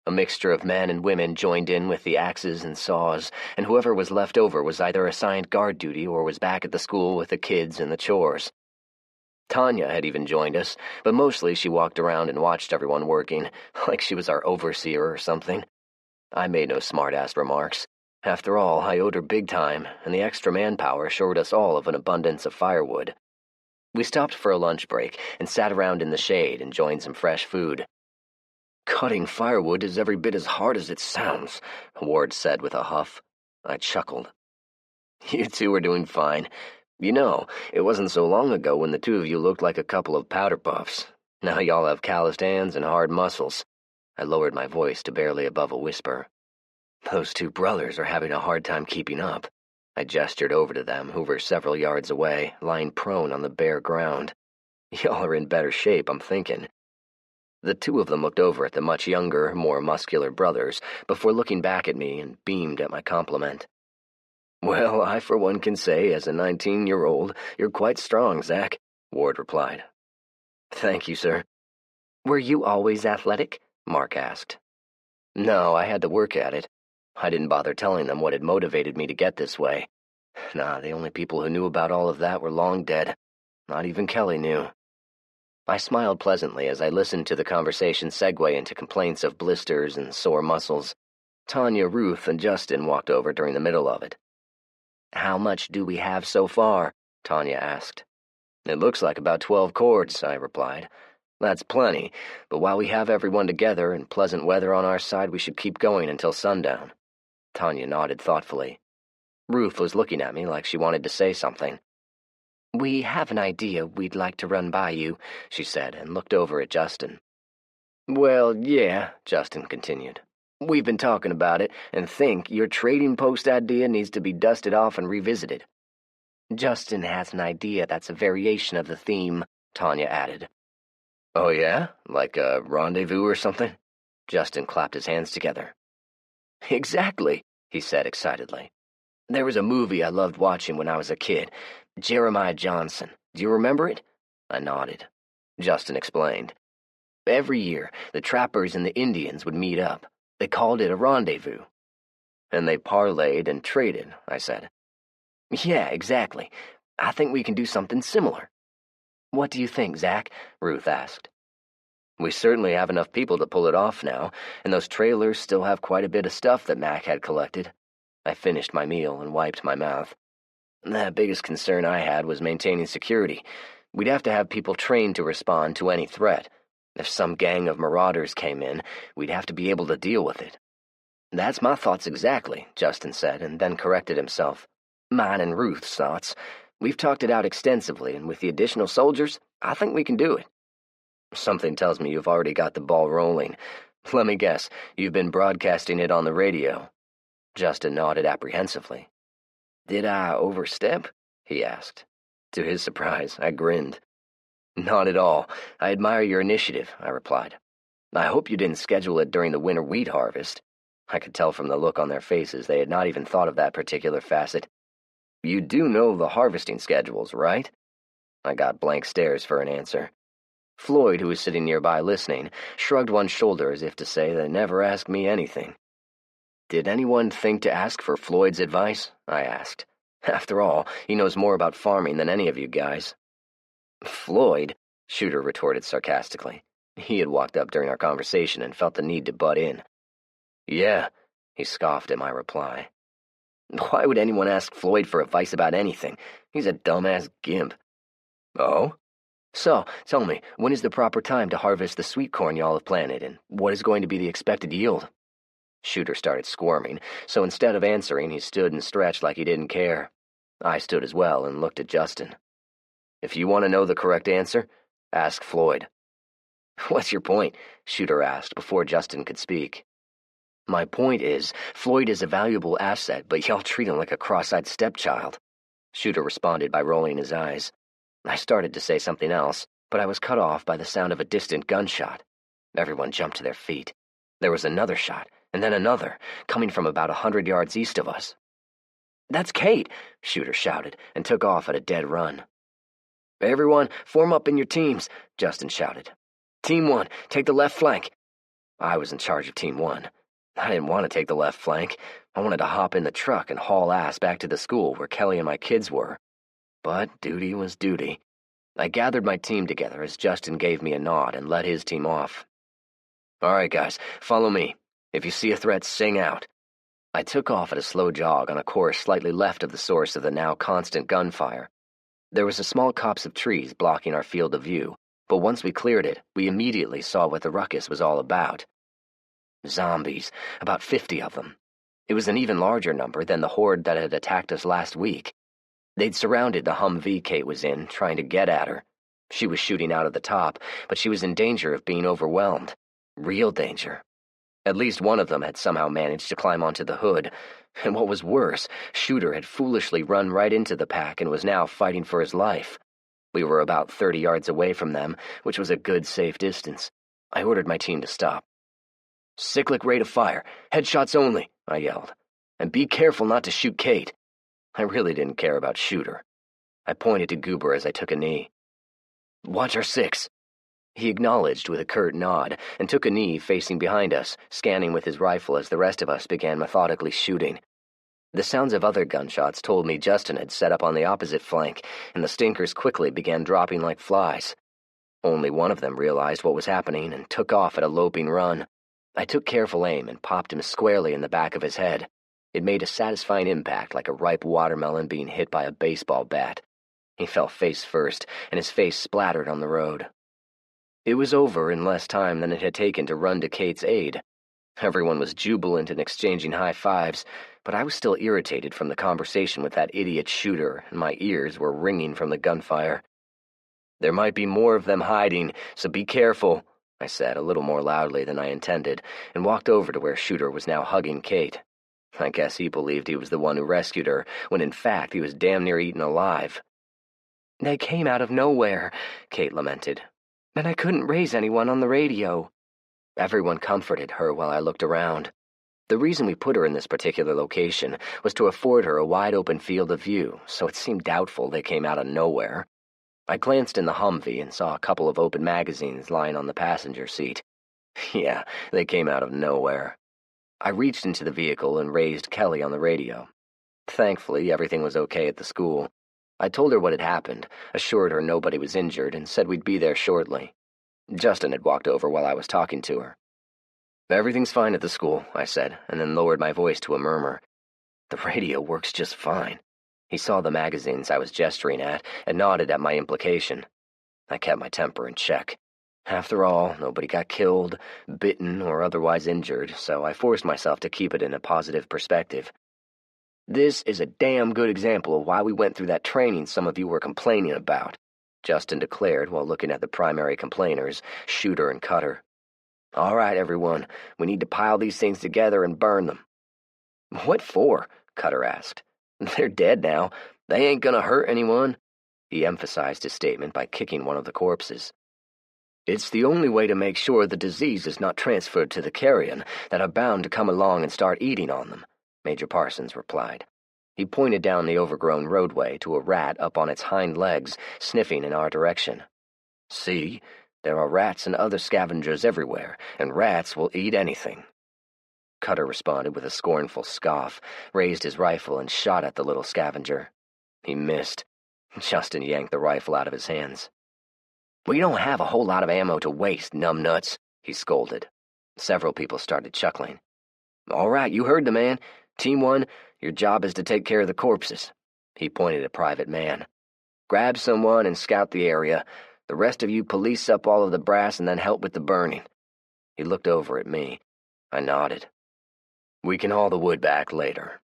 A mixture of men and women joined in with the axes and saws, and whoever was left over was either assigned guard duty or was back at the school with the kids and the chores. Tanya had even joined us, but mostly she walked around and watched everyone working, like she was our overseer or something. I made no smart-ass remarks. After all, I owed her big time, and the extra manpower assured us all of an abundance of firewood. We stopped for a lunch break and sat around in the shade, enjoying some fresh food. "Cutting firewood is every bit as hard as it sounds," Ward said with a huff. I chuckled. "You two are doing fine. You know, it wasn't so long ago when the two of you looked like a couple of powder puffs. Now y'all have calloused hands and hard muscles." I lowered my voice to barely above a whisper. "Those two brothers are having a hard time keeping up." I gestured over to them, who were several yards away, lying prone on the bare ground. "Y'all are in better shape, I'm thinking." The two of them looked over at the much younger, more muscular brothers before looking back at me and beamed at my compliment. "Well, I for one can say, as a 19-year-old, you're quite strong, Zach," Ward replied. "Thank you, sir." "Were you always athletic?" Mark asked. "No, I had to work at it. I didn't bother telling them what had motivated me to get this way. Nah, the only people who knew about all of that were long dead. Not even Kelly knew." I smiled pleasantly as I listened to the conversation segue into complaints of blisters and sore muscles. Tanya, Ruth, and Justin walked over during the middle of it. "How much do we have so far?" Tanya asked. "It looks like about 12 cords," I replied. "That's plenty, but while we have everyone together and pleasant weather on our side, we should keep going until sundown." Tanya nodded thoughtfully. Ruth was looking at me like she wanted to say something. "We have an idea we'd like to run by you," she said, and looked over at Justin. "Well, yeah," Justin continued. "We've been talking about it, and think your trading post idea needs to be dusted off and revisited." "Justin has an idea that's a variation of the theme," Tanya added. "Oh yeah? Like a rendezvous or something?" Justin clapped his hands together. "Exactly," he said excitedly. "There was a movie I loved watching when I was a kid, Jeremiah Johnson. Do you remember it?" I nodded. Justin explained. "Every year, the trappers and the Indians would meet up. They called it a rendezvous." "And they parlayed and traded," I said. "Yeah, exactly. I think we can do something similar." "What do you think, Zach?" Ruth asked. "We certainly have enough people to pull it off now, and those trailers still have quite a bit of stuff that Mac had collected." I finished my meal and wiped my mouth. The biggest concern I had was maintaining security. We'd have to have people trained to respond to any threat. If some gang of marauders came in, we'd have to be able to deal with it. That's my thoughts exactly, Justin said, and then corrected himself. Mine and Ruth's thoughts. We've talked it out extensively, and with the additional soldiers, I think we can do it. Something tells me you've already got the ball rolling. Let me guess, you've been broadcasting it on the radio. Justin nodded apprehensively. Did I overstep? He asked. To his surprise, I grinned. Not at all. I admire your initiative, I replied. I hope you didn't schedule it during the winter wheat harvest. I could tell from the look on their faces they had not even thought of that particular facet. You do know the harvesting schedules, right? I got blank stares for an answer. Floyd, who was sitting nearby listening, shrugged one shoulder as if to say they never asked me anything. Did anyone think to ask for Floyd's advice? I asked. After all, he knows more about farming than any of you guys. Floyd, Shooter retorted sarcastically. He had walked up during our conversation and felt the need to butt in. Yeah, he scoffed at my reply. Why would anyone ask Floyd for advice about anything? He's a dumbass gimp. Oh? So, tell me, when is the proper time to harvest the sweet corn y'all have planted, and what is going to be the expected yield? Shooter started squirming, so instead of answering, he stood and stretched like he didn't care. I stood as well and looked at Justin. If you want to know the correct answer, ask Floyd. What's your point? Shooter asked before Justin could speak. My point is, Floyd is a valuable asset, but y'all treat him like a cross-eyed stepchild. Shooter responded by rolling his eyes. I started to say something else, but I was cut off by the sound of a distant gunshot. Everyone jumped to their feet. There was another shot, and then another, coming from about 100 yards east of us. That's Kate, Shooter shouted, and took off at a dead run. Everyone, form up in your teams, Justin shouted. Team 1, take the left flank. I was in charge of Team 1. I didn't want to take the left flank. I wanted to hop in the truck and haul ass back to the school where Kelly and my kids were. But duty was duty. I gathered my team together as Justin gave me a nod and led his team off. All right, guys, follow me. If you see a threat, sing out. I took off at a slow jog on a course slightly left of the source of the now constant gunfire. There was a small copse of trees blocking our field of view, but once we cleared it, we immediately saw what the ruckus was all about. Zombies, about 50 of them. It was an even larger number than the horde that had attacked us last week. They'd surrounded the Humvee Kate was in, trying to get at her. She was shooting out of the top, but she was in danger of being overwhelmed. Real danger. At least one of them had somehow managed to climb onto the hood, and what was worse, Shooter had foolishly run right into the pack and was now fighting for his life. We were about 30 yards away from them, which was a good, safe distance. I ordered my team to stop. Cyclic rate of fire, headshots only, I yelled. And be careful not to shoot Kate. I really didn't care about Shooter. I pointed to Goober as I took a knee. Watch our 6. He acknowledged with a curt nod and took a knee facing behind us, scanning with his rifle as the rest of us began methodically shooting. The sounds of other gunshots told me Justin had set up on the opposite flank, and the stinkers quickly began dropping like flies. Only one of them realized what was happening and took off at a loping run. I took careful aim and popped him squarely in the back of his head. It made a satisfying impact like a ripe watermelon being hit by a baseball bat. He fell face first, and his face splattered on the road. It was over in less time than it had taken to run to Kate's aid. Everyone was jubilant and exchanging high fives, but I was still irritated from the conversation with that idiot Shooter, and my ears were ringing from the gunfire. There might be more of them hiding, so be careful, I said a little more loudly than I intended, and walked over to where Shooter was now hugging Kate. I guess he believed he was the one who rescued her, when in fact he was damn near eaten alive. They came out of nowhere, Kate lamented, and I couldn't raise anyone on the radio. Everyone comforted her while I looked around. The reason we put her in this particular location was to afford her a wide-open field of view, so it seemed doubtful they came out of nowhere. I glanced in the Humvee and saw a couple of open magazines lying on the passenger seat. Yeah, they came out of nowhere. I reached into the vehicle and raised Kelly on the radio. Thankfully, everything was okay at the school. I told her what had happened, assured her nobody was injured, and said we'd be there shortly. Justin had walked over while I was talking to her. Everything's fine at the school, I said, and then lowered my voice to a murmur. The radio works just fine. He saw the magazines I was gesturing at and nodded at my implication. I kept my temper in check. After all, nobody got killed, bitten, or otherwise injured, so I forced myself to keep it in a positive perspective. "This is a damn good example of why we went through that training some of you were complaining about," Justin declared while looking at the primary complainers, Shooter and Cutter. "All right, everyone, we need to pile these things together and burn them." "What for?" Cutter asked. "They're dead now. They ain't gonna hurt anyone." He emphasized his statement by kicking one of the corpses. "It's the only way to make sure the disease is not transferred to the carrion that are bound to come along and start eating on them," Major Parsons replied. He pointed down the overgrown roadway to a rat up on its hind legs, sniffing in our direction. "See, there are rats and other scavengers everywhere, and rats will eat anything." Cutter responded with a scornful scoff, raised his rifle, and shot at the little scavenger. He missed. Justin yanked the rifle out of his hands. "We don't have a whole lot of ammo to waste, numbnuts," he scolded. Several people started chuckling. "All right, you heard the man. Team 1, your job is to take care of the corpses." He pointed at Private Mann. "Grab someone and scout the area. The rest of you police up all of the brass and then help with the burning." He looked over at me. I nodded. "We can haul the wood back later."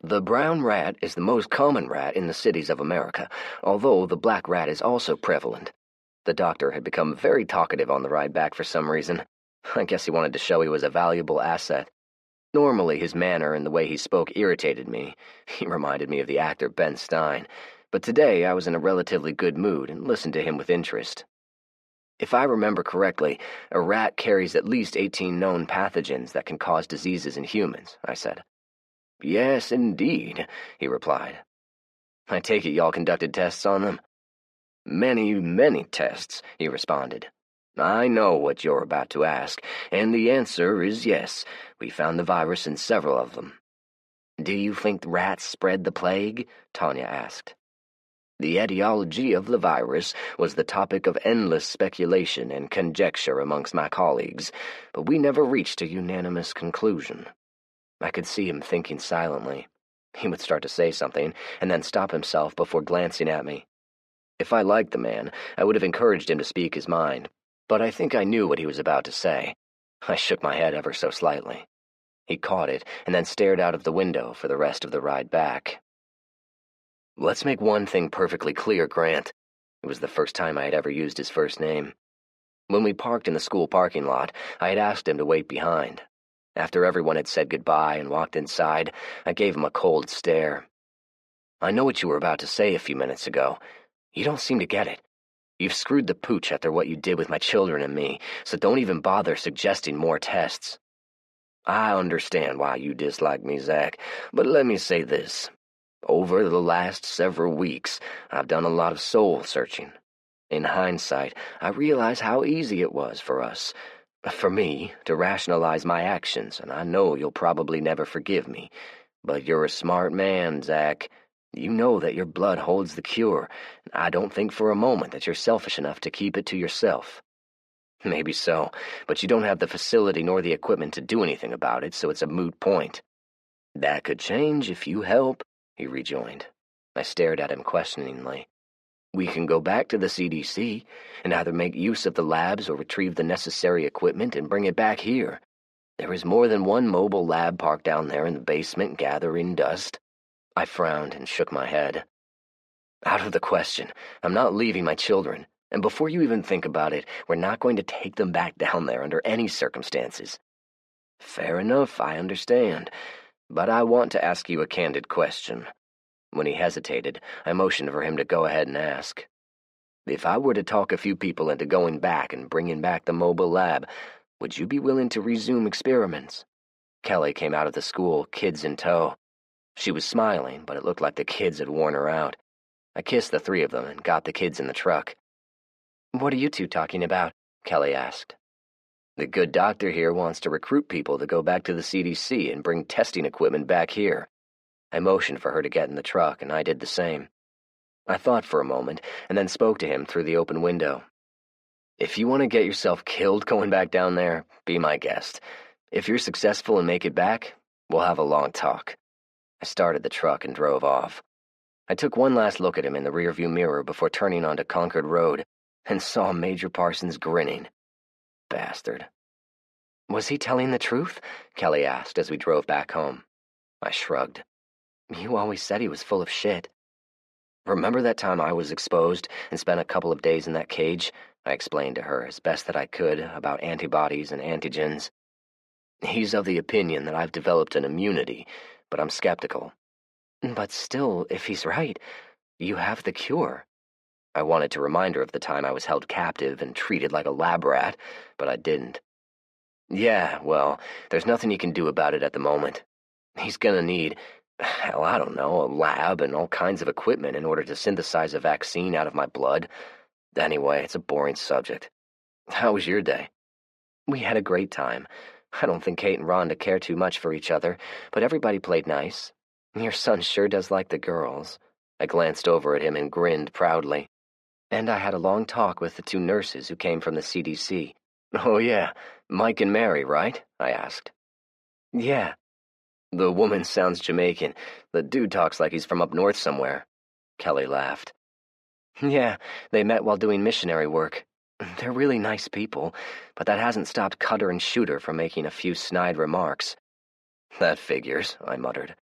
The brown rat is the most common rat in the cities of America, although the black rat is also prevalent. The doctor had become very talkative on the ride back for some reason. I guess he wanted to show he was a valuable asset. Normally, his manner and the way he spoke irritated me. He reminded me of the actor Ben Stein. But today I was in a relatively good mood and listened to him with interest. "If I remember correctly, a rat carries at least 18 known pathogens that can cause diseases in humans," I said. "Yes, indeed," he replied. "I take it y'all conducted tests on them?" "Many, many tests," he responded. "I know what you're about to ask, and the answer is yes. We found the virus in several of them." "Do you think rats spread the plague?" Tanya asked. "The etiology of the virus was the topic of endless speculation and conjecture amongst my colleagues, but we never reached a unanimous conclusion." I could see him thinking silently. He would start to say something, and then stop himself before glancing at me. If I liked the man, I would have encouraged him to speak his mind, but I think I knew what he was about to say. I shook my head ever so slightly. He caught it, and then stared out of the window for the rest of the ride back. "Let's make one thing perfectly clear, Grant." It was the first time I had ever used his first name. When we parked in the school parking lot, I had asked him to wait behind. After everyone had said goodbye and walked inside, I gave him a cold stare. "I know what you were about to say a few minutes ago. You don't seem to get it. You've screwed the pooch after what you did with my children and me, so don't even bother suggesting more tests." "I understand why you dislike me, Zach, but let me say this. Over the last several weeks, I've done a lot of soul-searching. In hindsight, I realize how easy it was for me, to rationalize my actions, and I know you'll probably never forgive me. But you're a smart man, Zach. You know that your blood holds the cure, and I don't think for a moment that you're selfish enough to keep it to yourself." "Maybe so, but you don't have the facility nor the equipment to do anything about it, so it's a moot point." "That could change if you help," he rejoined. I stared at him questioningly. "We can go back to the CDC and either make use of the labs or retrieve the necessary equipment and bring it back here. There is more than one mobile lab parked down there in the basement gathering dust." I frowned and shook my head. "Out of the question. I'm not leaving my children, and before you even think about it, we're not going to take them back down there under any circumstances." "Fair enough, I understand, but I want to ask you a candid question." When he hesitated, I motioned for him to go ahead and ask. "If I were to talk a few people into going back and bringing back the mobile lab, would you be willing to resume experiments?" Kelly came out of the school, kids in tow. She was smiling, but it looked like the kids had worn her out. I kissed the three of them and got the kids in the truck. "What are you two talking about?" Kelly asked. "The good doctor here wants to recruit people to go back to the CDC and bring testing equipment back here." I motioned for her to get in the truck, and I did the same. I thought for a moment, and then spoke to him through the open window. "If you want to get yourself killed going back down there, be my guest. If you're successful and make it back, we'll have a long talk." I started the truck and drove off. I took one last look at him in the rearview mirror before turning onto Concord Road and saw Major Parsons grinning. Bastard. Was he telling the truth? Kelly asked as we drove back home. I shrugged. You always said he was full of shit. Remember that time I was exposed and spent a couple of days in that cage? I explained to her as best that I could about antibodies and antigens. He's of the opinion that I've developed an immunity, but I'm skeptical. But still, if he's right, you have the cure. I wanted to remind her of the time I was held captive and treated like a lab rat, but I didn't. Yeah, well, there's nothing he can do about it at the moment. He's gonna need, hell, I don't know, a lab and all kinds of equipment in order to synthesize a vaccine out of my blood. Anyway, it's a boring subject. How was your day? We had a great time. I don't think Kate and Rhonda care too much for each other, but everybody played nice. Your son sure does like the girls. I glanced over at him and grinned proudly. And I had a long talk with the two nurses who came from the CDC. Oh yeah, Mike and Mary, right? I asked. Yeah. The woman sounds Jamaican. The dude talks like he's from up north somewhere. Kelly laughed. Yeah, they met while doing missionary work. They're really nice people, but that hasn't stopped Cutter and Shooter from making a few snide remarks. That figures, I muttered.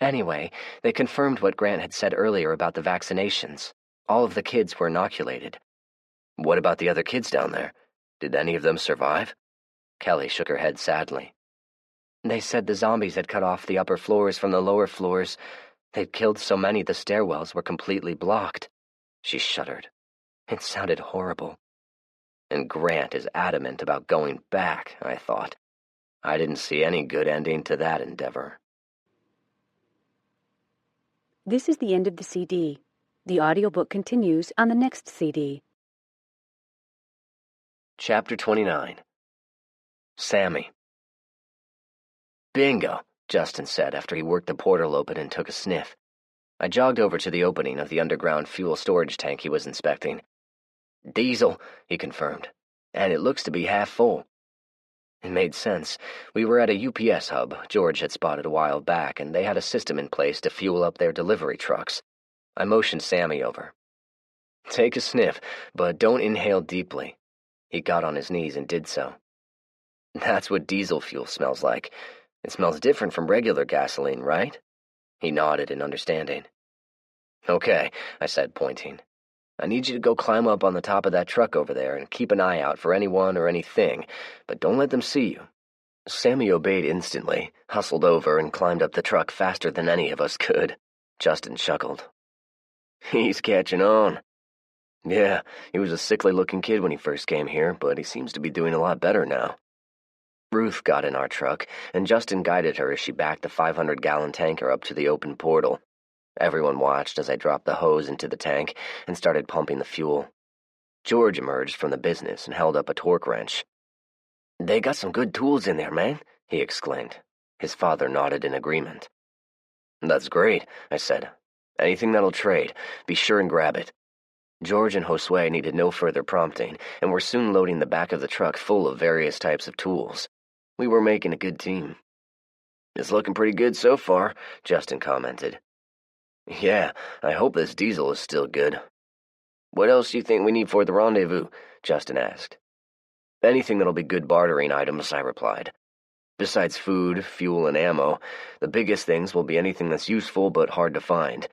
Anyway, they confirmed what Grant had said earlier about the vaccinations. All of the kids were inoculated. What about the other kids down there? Did any of them survive? Kelly shook her head sadly. They said the zombies had cut off the upper floors from the lower floors. They'd killed so many the stairwells were completely blocked. She shuddered. It sounded horrible. And Grant is adamant about going back, I thought. I didn't see any good ending to that endeavor. This is the end of the CD. The audiobook continues on the next CD. Chapter 29. Sammy. Bingo, Justin said after he worked the portal open and took a sniff. I jogged over to the opening of the underground fuel storage tank he was inspecting. Diesel, he confirmed, and it looks to be half full. It made sense. We were at a UPS hub George had spotted a while back, and they had a system in place to fuel up their delivery trucks. I motioned Sammy over. Take a sniff, but don't inhale deeply. He got on his knees and did so. That's what diesel fuel smells like. It smells different from regular gasoline, right? He nodded in understanding. Okay, I said, pointing. I need you to go climb up on the top of that truck over there and keep an eye out for anyone or anything, but don't let them see you. Sammy obeyed instantly, hustled over, and climbed up the truck faster than any of us could. Justin chuckled. He's catching on. Yeah, he was a sickly-looking kid when he first came here, but he seems to be doing a lot better now. Ruth got in our truck, and Justin guided her as she backed the 500-gallon tanker up to the open portal. Everyone watched as I dropped the hose into the tank and started pumping the fuel. George emerged from the business and held up a torque wrench. They got some good tools in there, man, he exclaimed. His father nodded in agreement. That's great, I said. Anything that'll trade, be sure and grab it. George and Josue needed no further prompting, and were soon loading the back of the truck full of various types of tools. We were making a good team. It's looking pretty good so far, Justin commented. Yeah, I hope this diesel is still good. What else do you think we need for the rendezvous? Justin asked. Anything that'll be good bartering items, I replied. Besides food, fuel, and ammo, the biggest things will be anything that's useful but hard to find.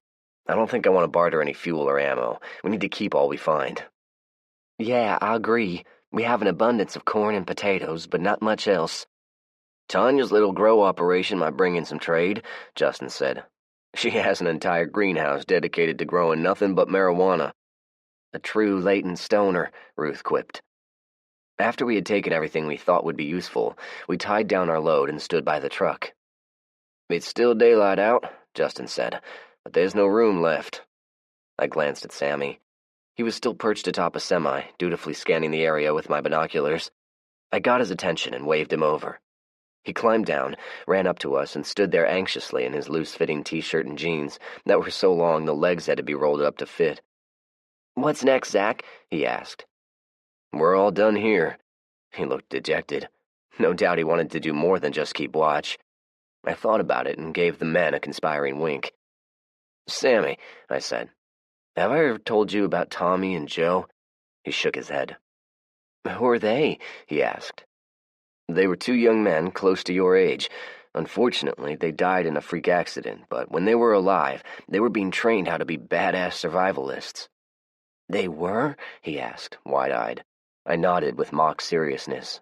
I don't think I want to barter any fuel or ammo. We need to keep all we find. Yeah, I agree. We have an abundance of corn and potatoes, but not much else. Tanya's little grow operation might bring in some trade, Justin said. She has an entire greenhouse dedicated to growing nothing but marijuana. A true latent stoner, Ruth quipped. After we had taken everything we thought would be useful, we tied down our load and stood by the truck. It's still daylight out, Justin said, but there's no room left. I glanced at Sammy. He was still perched atop a semi, dutifully scanning the area with my binoculars. I got his attention and waved him over. He climbed down, ran up to us, and stood there anxiously in his loose-fitting t-shirt and jeans that were so long the legs had to be rolled up to fit. What's next, Zach? He asked. We're all done here. He looked dejected. No doubt he wanted to do more than just keep watch. I thought about it and gave the men a conspiring wink. "Sammy," I said, "have I ever told you about Tommy and Joe?" He shook his head. "Who are they?" he asked. "They were two young men close to your age. Unfortunately, they died in a freak accident, but when they were alive, they were being trained how to be badass survivalists." "They were?" he asked, wide-eyed. I nodded with mock seriousness.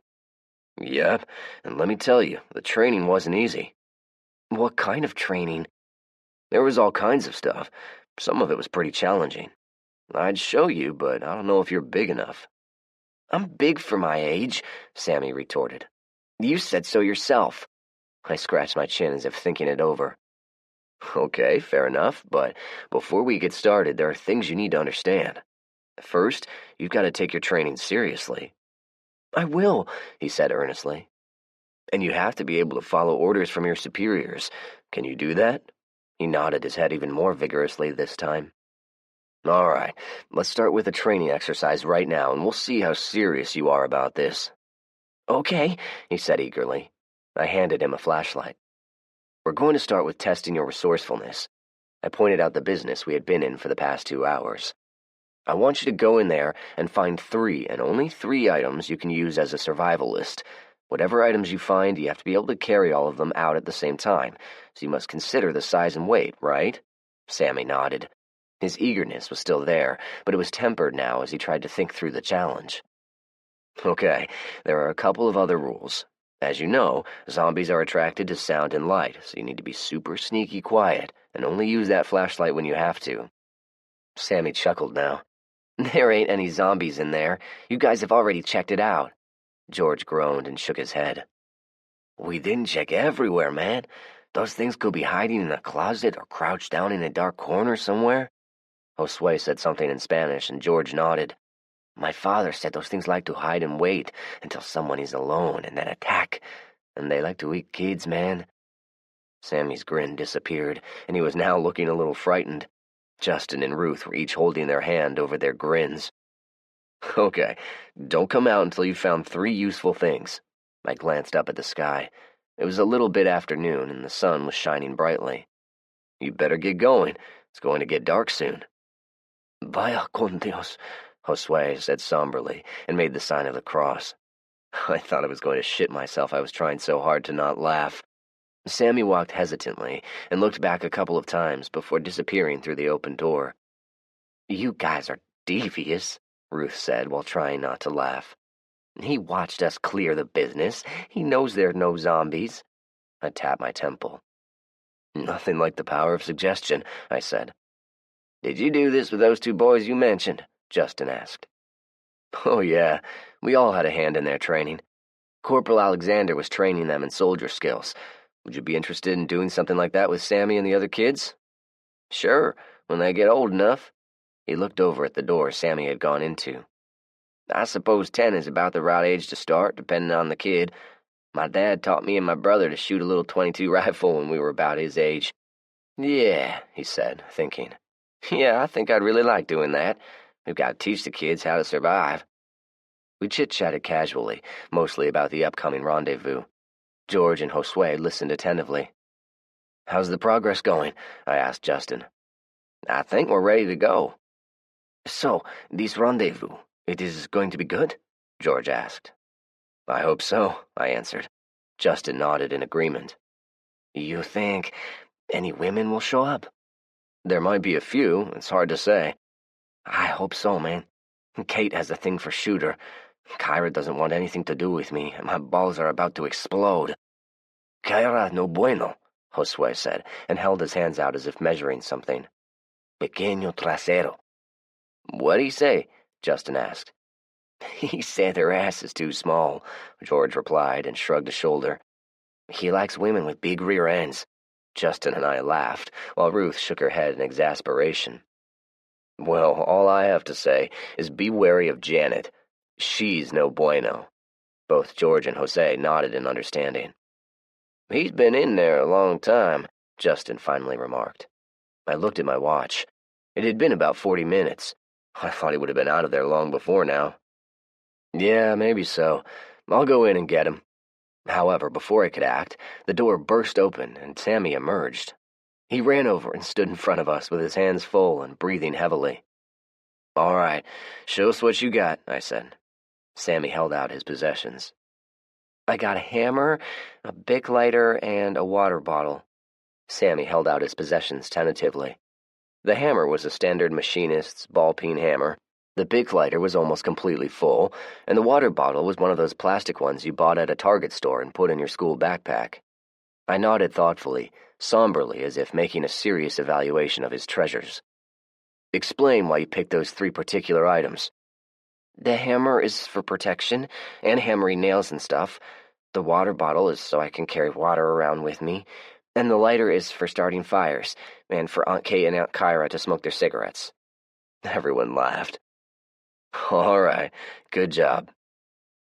"Yep, and let me tell you, the training wasn't easy." "What kind of training?" "There was all kinds of stuff. Some of it was pretty challenging. I'd show you, but I don't know if you're big enough." "I'm big for my age," Sammy retorted. "You said so yourself." I scratched my chin as if thinking it over. "Okay, fair enough, but before we get started, there are things you need to understand. First, you've got to take your training seriously." "I will," he said earnestly. "And you have to be able to follow orders from your superiors. Can you do that?" He nodded his head even more vigorously this time. "All right, let's start with a training exercise right now, and we'll see how serious you are about this." "Okay," he said eagerly. I handed him a flashlight. "We're going to start with testing your resourcefulness." I pointed out the business we had been in for the past 2 hours. "I want you to go in there and find 3 and only 3 items you can use as a survivalist. Whatever items you find, you have to be able to carry all of them out at the same time, so you must consider the size and weight, right?" Sammy nodded. His eagerness was still there, but it was tempered now as he tried to think through the challenge. "Okay, there are a couple of other rules. As you know, zombies are attracted to sound and light, so you need to be super sneaky quiet and only use that flashlight when you have to." Sammy chuckled now. "There ain't any zombies in there. You guys have already checked it out." George groaned and shook his head. "We didn't check everywhere, man. Those things could be hiding in a closet or crouched down in a dark corner somewhere." Josue said something in Spanish, and George nodded. "My father said those things like to hide and wait until someone is alone and then attack. And they like to eat kids, man." Sammy's grin disappeared, and he was now looking a little frightened. Justin and Ruth were each holding their hand over their grins. "Okay, don't come out until you've found 3 useful things." I glanced up at the sky. It was a little bit after noon, and the sun was shining brightly. "You better get going. It's going to get dark soon." "Vaya con Dios," Josue said somberly, and made the sign of the cross. I thought I was going to shit myself. I was trying so hard to not laugh. Sammy walked hesitantly and looked back a couple of times before disappearing through the open door. "You guys are devious," Ruth said while trying not to laugh. "He watched us clear the business. He knows there are no zombies." I tapped my temple. "Nothing like the power of suggestion," I said. "Did you do this with those 2 boys you mentioned?" Justin asked. "Oh, yeah. We all had a hand in their training. Corporal Alexander was training them in soldier skills. Would you be interested in doing something like that with Sammy and the other kids?" "Sure, when they get old enough." He looked over at the door Sammy had gone into. "I suppose 10 is about the right age to start, depending on the kid. My dad taught me and my brother to shoot a little .22 rifle when we were about his age." "Yeah," he said, thinking. "Yeah, I think I'd really like doing that. We've got to teach the kids how to survive." We chit-chatted casually, mostly about the upcoming rendezvous. George and Josue listened attentively. "How's the progress going?" I asked Justin. "I think we're ready to go." "So, this rendezvous, it is going to be good?" George asked. "I hope so," I answered. Justin nodded in agreement. "You think any women will show up?" "There might be a few. It's hard to say." "I hope so, man. Kate has a thing for Shooter. Kyra doesn't want anything to do with me, and my balls are about to explode." "Kyra no bueno," Josue said, and held his hands out as if measuring something. "Pequeño trasero." "What'd he say?" Justin asked. "He said her ass is too small," George replied, and shrugged a shoulder. "He likes women with big rear ends." Justin and I laughed, while Ruth shook her head in exasperation. "Well, all I have to say is be wary of Janet. She's no bueno." Both George and Jose nodded in understanding. "He's been in there a long time," Justin finally remarked. I looked at my watch. It had been about 40 minutes. I thought he would have been out of there long before now. "Yeah, maybe so. I'll go in and get him." However, before I could act, the door burst open and Sammy emerged. He ran over and stood in front of us with his hands full and breathing heavily. "All right, show us what you got," I said. Sammy held out his possessions. "I got a hammer, a Bic lighter, and a water bottle." Sammy held out his possessions tentatively. The hammer was a standard machinist's ball-peen hammer. The Bic lighter was almost completely full, and the water bottle was one of those plastic ones you bought at a Target store and put in your school backpack. I nodded thoughtfully, somberly, as if making a serious evaluation of his treasures. "Explain why you picked those 3 particular items." "The hammer is for protection, and hammering nails and stuff. The water bottle is so I can carry water around with me. And the lighter is for starting fires, and for Aunt Kate and Aunt Kyra to smoke their cigarettes." Everyone laughed. "All right, good job."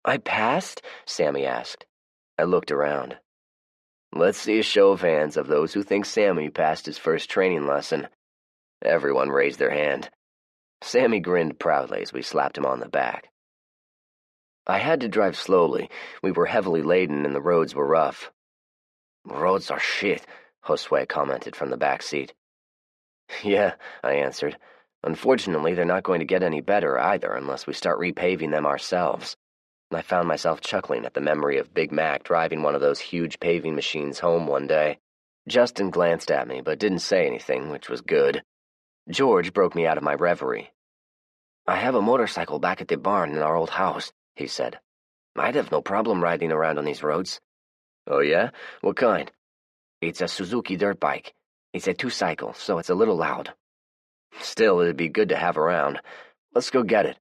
"I passed?" Sammy asked. I looked around. "Let's see a show of hands of those who think Sammy passed his first training lesson." Everyone raised their hand. Sammy grinned proudly as we slapped him on the back. I had to drive slowly. We were heavily laden and the roads were rough. "Roads are shit," Josue commented from the back seat. "Yeah," I answered. "Unfortunately, they're not going to get any better either unless we start repaving them ourselves." I found myself chuckling at the memory of Big Mac driving one of those huge paving machines home one day. Justin glanced at me but didn't say anything, which was good. George broke me out of my reverie. "I have a motorcycle back at the barn in our old house," he said. "I'd have no problem riding around on these roads." "Oh yeah? What kind?" "It's a Suzuki dirt bike. It's a 2-cycle, so it's a little loud." "Still, it'd be good to have around. Let's go get it."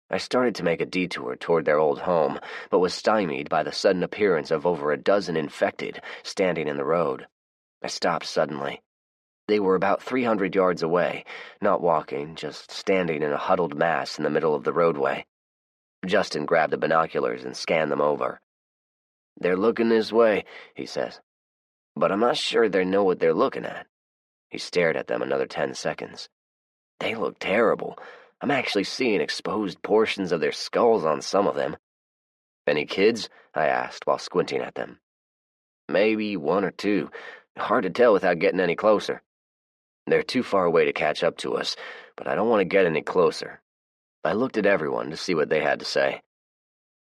I started to make a detour toward their old home, but was stymied by the sudden appearance of over a dozen infected standing in the road. I stopped suddenly. They were about 300 yards away, not walking, just standing in a huddled mass in the middle of the roadway. Justin grabbed the binoculars and scanned them over. "They're looking this way," he says. "But I'm not sure they know what they're looking at." He stared at them another 10 seconds. "They look terrible. I'm actually seeing exposed portions of their skulls on some of them." "Any kids?" I asked while squinting at them. "Maybe 1 or 2. Hard to tell without getting any closer." "They're too far away to catch up to us, but I don't want to get any closer." I looked at everyone to see what they had to say.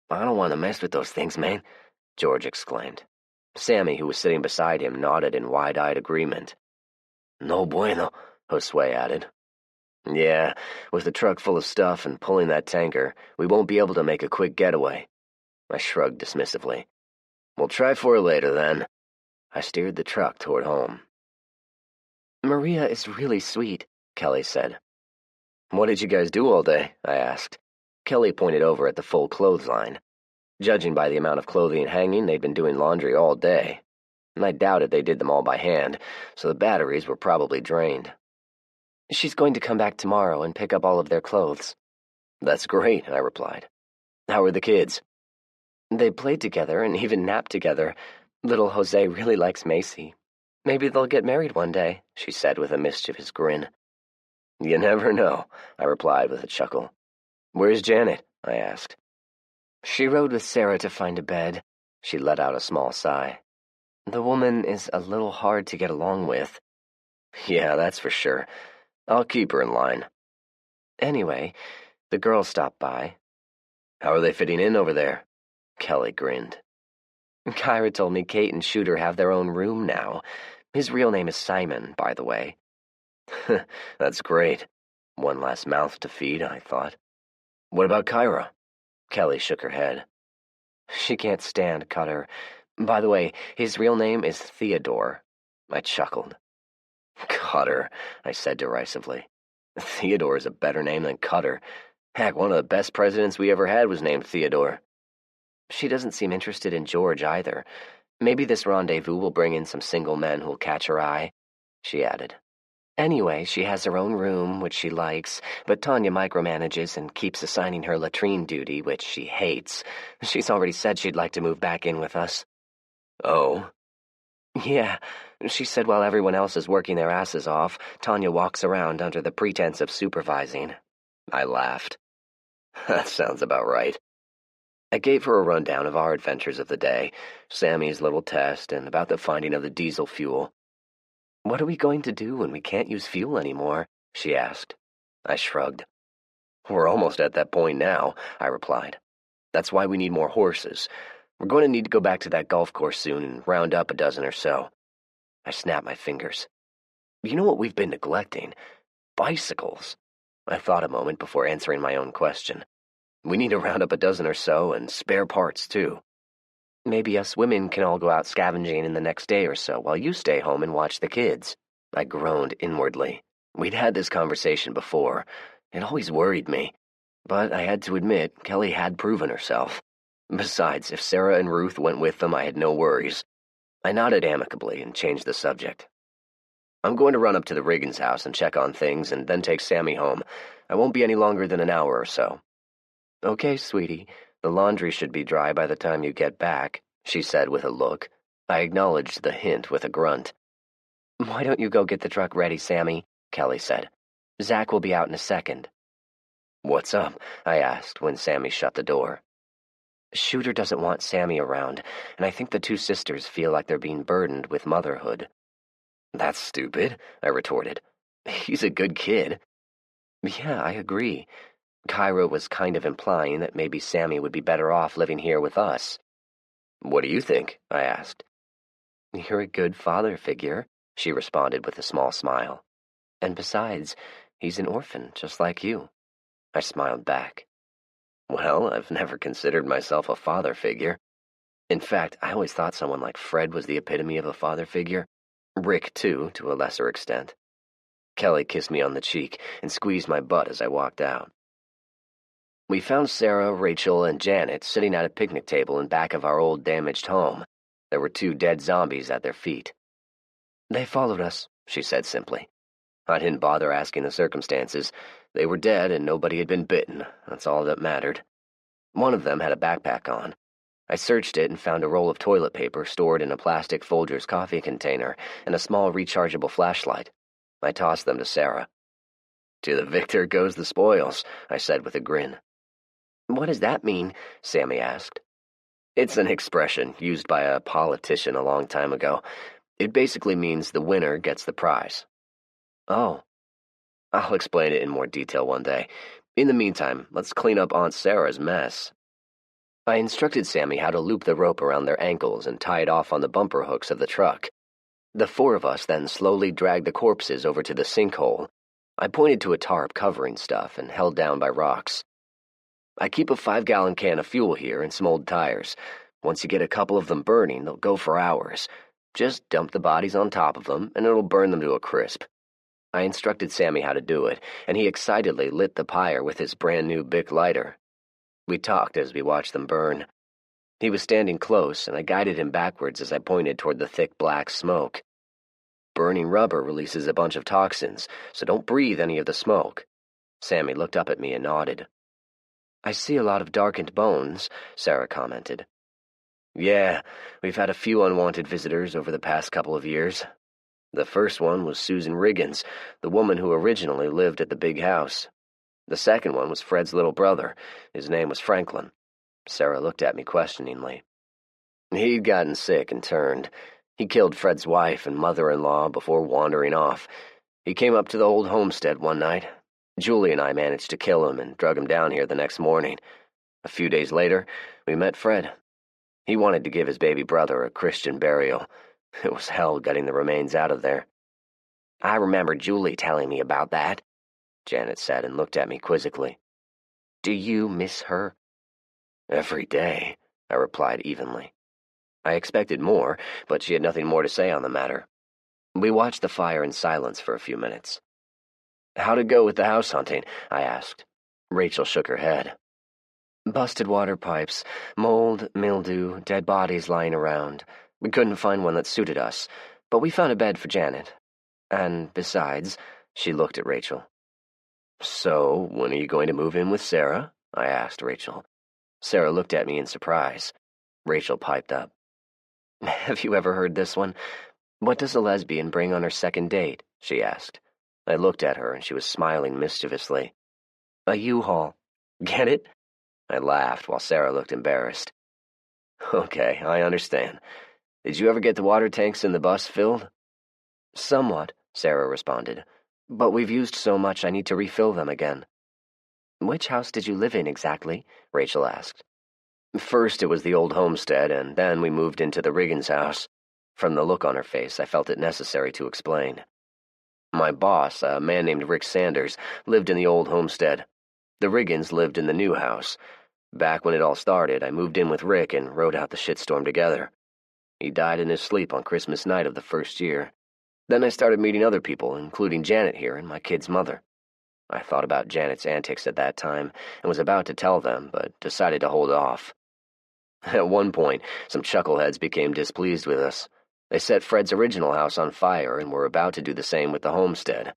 "I don't want to mess with those things, man," George exclaimed. Sammy, who was sitting beside him, nodded in wide-eyed agreement. "No bueno," Josue added. "Yeah, with the truck full of stuff and pulling that tanker, we won't be able to make a quick getaway." I shrugged dismissively. "We'll try for it later, then." I steered the truck toward home. "Maria is really sweet," Kelly said. "What did you guys do all day?" I asked. Kelly pointed over at the full clothesline. Judging by the amount of clothing hanging, they'd been doing laundry all day. And I doubted they did them all by hand, so the batteries were probably drained. "She's going to come back tomorrow and pick up all of their clothes." "That's great," I replied. "How are the kids?" "They played together and even napped together. Little Jose really likes Macy. Maybe they'll get married one day," she said with a mischievous grin. "You never know," I replied with a chuckle. "Where's Janet?" I asked. "She rode with Sarah to find a bed." She let out a small sigh. "The woman is a little hard to get along with." "Yeah, that's for sure. I'll keep her in line." Anyway, the girls stopped by. "How are they fitting in over there?" Kelly grinned. "Kyra told me Kate and Shooter have their own room now. His real name is Simon, by the way." "That's great. One less mouth to feed," I thought. "What about Kyra?" Kelly shook her head. "She can't stand Cutter. By the way, his real name is Theodore." I chuckled. "Cutter," I said derisively. "Theodore is a better name than Cutter. Heck, one of the best presidents we ever had was named Theodore." "She doesn't seem interested in George either. Maybe this rendezvous will bring in some single men who'll catch her eye," she added. "Anyway, she has her own room, which she likes, but Tanya micromanages and keeps assigning her latrine duty, which she hates. She's already said she'd like to move back in with us." "Oh?" "Yeah, she said while everyone else is working their asses off, Tanya walks around under the pretense of supervising." I laughed. "That sounds about right." I gave her a rundown of our adventures of the day, Sammy's little test, and about the finding of the diesel fuel. "What are we going to do when we can't use fuel anymore?" she asked. I shrugged. "We're almost at that point now," I replied. "That's why we need more horses. We're going to need to go back to that golf course soon and round up a dozen or so." I snapped my fingers. "You know what we've been neglecting? Bicycles." I thought a moment before answering my own question. "We need to round up a dozen or so, and spare parts, too." "Maybe us women can all go out scavenging in the next day or so while you stay home and watch the kids." I groaned inwardly. We'd had this conversation before. It always worried me. But I had to admit, Kelly had proven herself. Besides, if Sarah and Ruth went with them, I had no worries. I nodded amicably and changed the subject. "I'm going to run up to the Riggins house and check on things and then take Sammy home. I won't be any longer than an hour or so." "Okay, sweetie. The laundry should be dry by the time you get back," she said with a look. I acknowledged the hint with a grunt. "Why don't you go get the truck ready, Sammy?" Kelly said. "Zach will be out in a second." "What's up?" I asked when Sammy shut the door. "Shooter doesn't want Sammy around, and I think the two sisters feel like they're being burdened with motherhood." "That's stupid," I retorted. "He's a good kid." "Yeah, I agree. Kyra was kind of implying that maybe Sammy would be better off living here with us." "What do you think?" I asked. "You're a good father figure," she responded with a small smile. "And besides, he's an orphan, just like you." I smiled back. "Well, I've never considered myself a father figure. In fact, I always thought someone like Fred was the epitome of a father figure. Rick, too, to a lesser extent." Kelly kissed me on the cheek and squeezed my butt as I walked out. We found Sarah, Rachel, and Janet sitting at a picnic table in back of our old damaged home. There were 2 dead zombies at their feet. "They followed us," she said simply. I didn't bother asking the circumstances. They were dead and nobody had been bitten. That's all that mattered. One of them had a backpack on. I searched it and found a roll of toilet paper stored in a plastic Folgers coffee container and a small rechargeable flashlight. I tossed them to Sarah. "To the victor goes the spoils," I said with a grin. "What does that mean?" Sammy asked. "It's an expression used by a politician a long time ago. It basically means the winner gets the prize." "Oh." "I'll explain it in more detail one day. In the meantime, let's clean up Aunt Sarah's mess." I instructed Sammy how to loop the rope around their ankles and tie it off on the bumper hooks of the truck. The 4 of us then slowly dragged the corpses over to the sinkhole. I pointed to a tarp covering stuff and held down by rocks. "I keep a 5-gallon can of fuel here and some old tires. Once you get a couple of them burning, they'll go for hours. Just dump the bodies on top of them, and it'll burn them to a crisp." I instructed Sammy how to do it, and he excitedly lit the pyre with his brand-new Bic lighter. We talked as we watched them burn. He was standing close, and I guided him backwards as I pointed toward the thick black smoke. "Burning rubber releases a bunch of toxins, so don't breathe any of the smoke." Sammy looked up at me and nodded. "I see a lot of darkened bones," Sarah commented. "Yeah, we've had a few unwanted visitors over the past couple of years. The first one was Susan Riggins, the woman who originally lived at the big house. The second one was Fred's little brother. His name was Franklin." Sarah looked at me questioningly. "He'd gotten sick and turned. He killed Fred's wife and mother-in-law before wandering off. He came up to the old homestead one night. Julie and I managed to kill him and drug him down here the next morning. A few days later, we met Fred. He wanted to give his baby brother a Christian burial. It was hell getting the remains out of there." "I remember Julie telling me about that," Janet said and looked at me quizzically. "Do you miss her?" "Every day," I replied evenly. I expected more, but she had nothing more to say on the matter. We watched the fire in silence for a few minutes. "How'd it go with the house hunting?" I asked. Rachel shook her head. "Busted water pipes, mold, mildew, dead bodies lying around. We couldn't find one that suited us, but we found a bed for Janet. And besides," she looked at Rachel. "So, when are you going to move in with Sarah?" I asked Rachel. Sarah looked at me in surprise. Rachel piped up. "Have you ever heard this one? What does a lesbian bring on her second date?" she asked. I looked at her and she was smiling mischievously. "A U-Haul. Get it?" I laughed while Sarah looked embarrassed. Okay, I understand. Did you ever get the water tanks in the bus filled? Somewhat, Sarah responded. But we've used so much I need to refill them again. Which house did you live in exactly? Rachel asked. First it was the old homestead, and then we moved into the Riggins house. From the look on her face, I felt it necessary to explain. My boss, a man named Rick Sanders, lived in the old homestead. The Riggins lived in the new house. Back when it all started, I moved in with Rick and rode out the shitstorm together. He died in his sleep on Christmas night of the first year. Then I started meeting other people, including Janet here and my kid's mother. I thought about Janet's antics at that time and was about to tell them, but decided to hold off. At one point, some chuckleheads became displeased with us. They set Fred's original house on fire and were about to do the same with the homestead.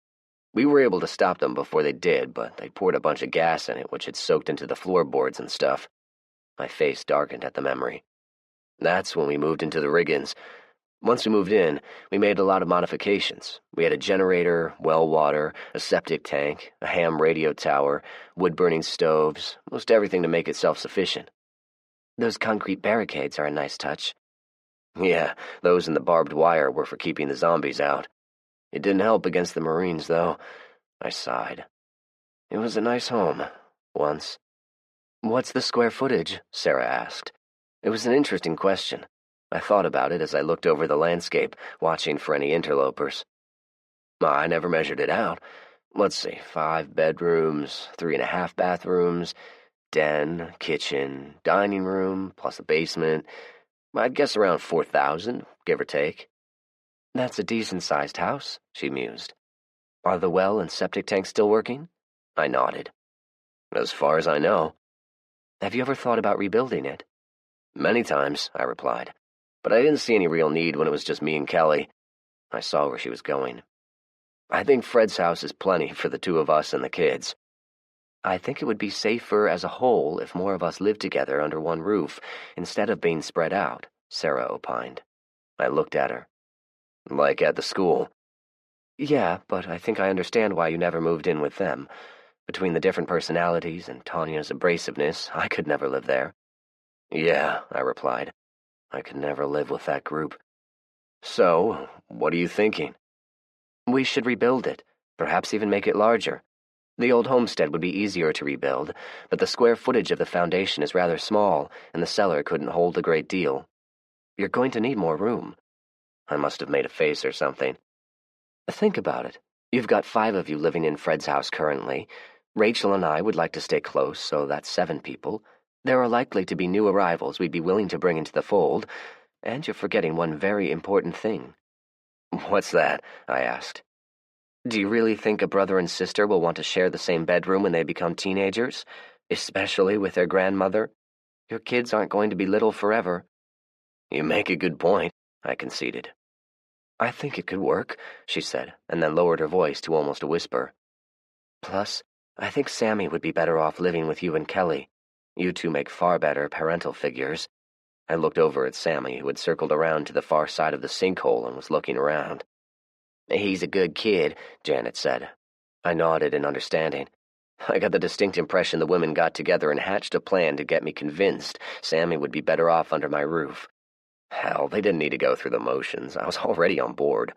We were able to stop them before they did, but they poured a bunch of gas in it which had soaked into the floorboards and stuff. My face darkened at the memory. That's when we moved into the Riggins. Once we moved in, we made a lot of modifications. We had a generator, well water, a septic tank, a ham radio tower, wood-burning stoves, most everything to make it self-sufficient. Those concrete barricades are a nice touch. Yeah, those and the barbed wire were for keeping the zombies out. It didn't help against the Marines, though. I sighed. It was a nice home, once. What's the square footage? Sarah asked. It was an interesting question. I thought about it as I looked over the landscape, watching for any interlopers. I never measured it out. Let's see, 5 bedrooms, 3.5 bathrooms, den, kitchen, dining room, plus a basement. I'd guess around 4,000, give or take. That's a decent-sized house, she mused. Are the well and septic tanks still working? I nodded. As far as I know. Have you ever thought about rebuilding it? Many times, I replied. But I didn't see any real need when it was just me and Kelly. I saw where she was going. I think Fred's house is plenty for the two of us and the kids. I think it would be safer as a whole if more of us lived together under one roof, instead of being spread out, Sarah opined. I looked at her. Like at the school. Yeah, but I think I understand why you never moved in with them. Between the different personalities and Tanya's abrasiveness, I could never live there. Yeah, I replied. I could never live with that group. So, what are you thinking? We should rebuild it, perhaps even make it larger. The old homestead would be easier to rebuild, but the square footage of the foundation is rather small, and the cellar couldn't hold a great deal. You're going to need more room. I must have made a face or something. Think about it. You've got 5 of you living in Fred's house currently. Rachel and I would like to stay close, so that's 7 people. There are likely to be new arrivals we'd be willing to bring into the fold, and you're forgetting one very important thing. What's that? I asked. Do you really think a brother and sister will want to share the same bedroom when they become teenagers, especially with their grandmother? Your kids aren't going to be little forever. You make a good point, I conceded. I think it could work, she said, and then lowered her voice to almost a whisper. Plus, I think Sammy would be better off living with you and Kelly. You two make far better parental figures. I looked over at Sammy, who had circled around to the far side of the sinkhole and was looking around. He's a good kid, Janet said. I nodded in understanding. I got the distinct impression the women got together and hatched a plan to get me convinced Sammy would be better off under my roof. Hell, they didn't need to go through the motions. I was already on board.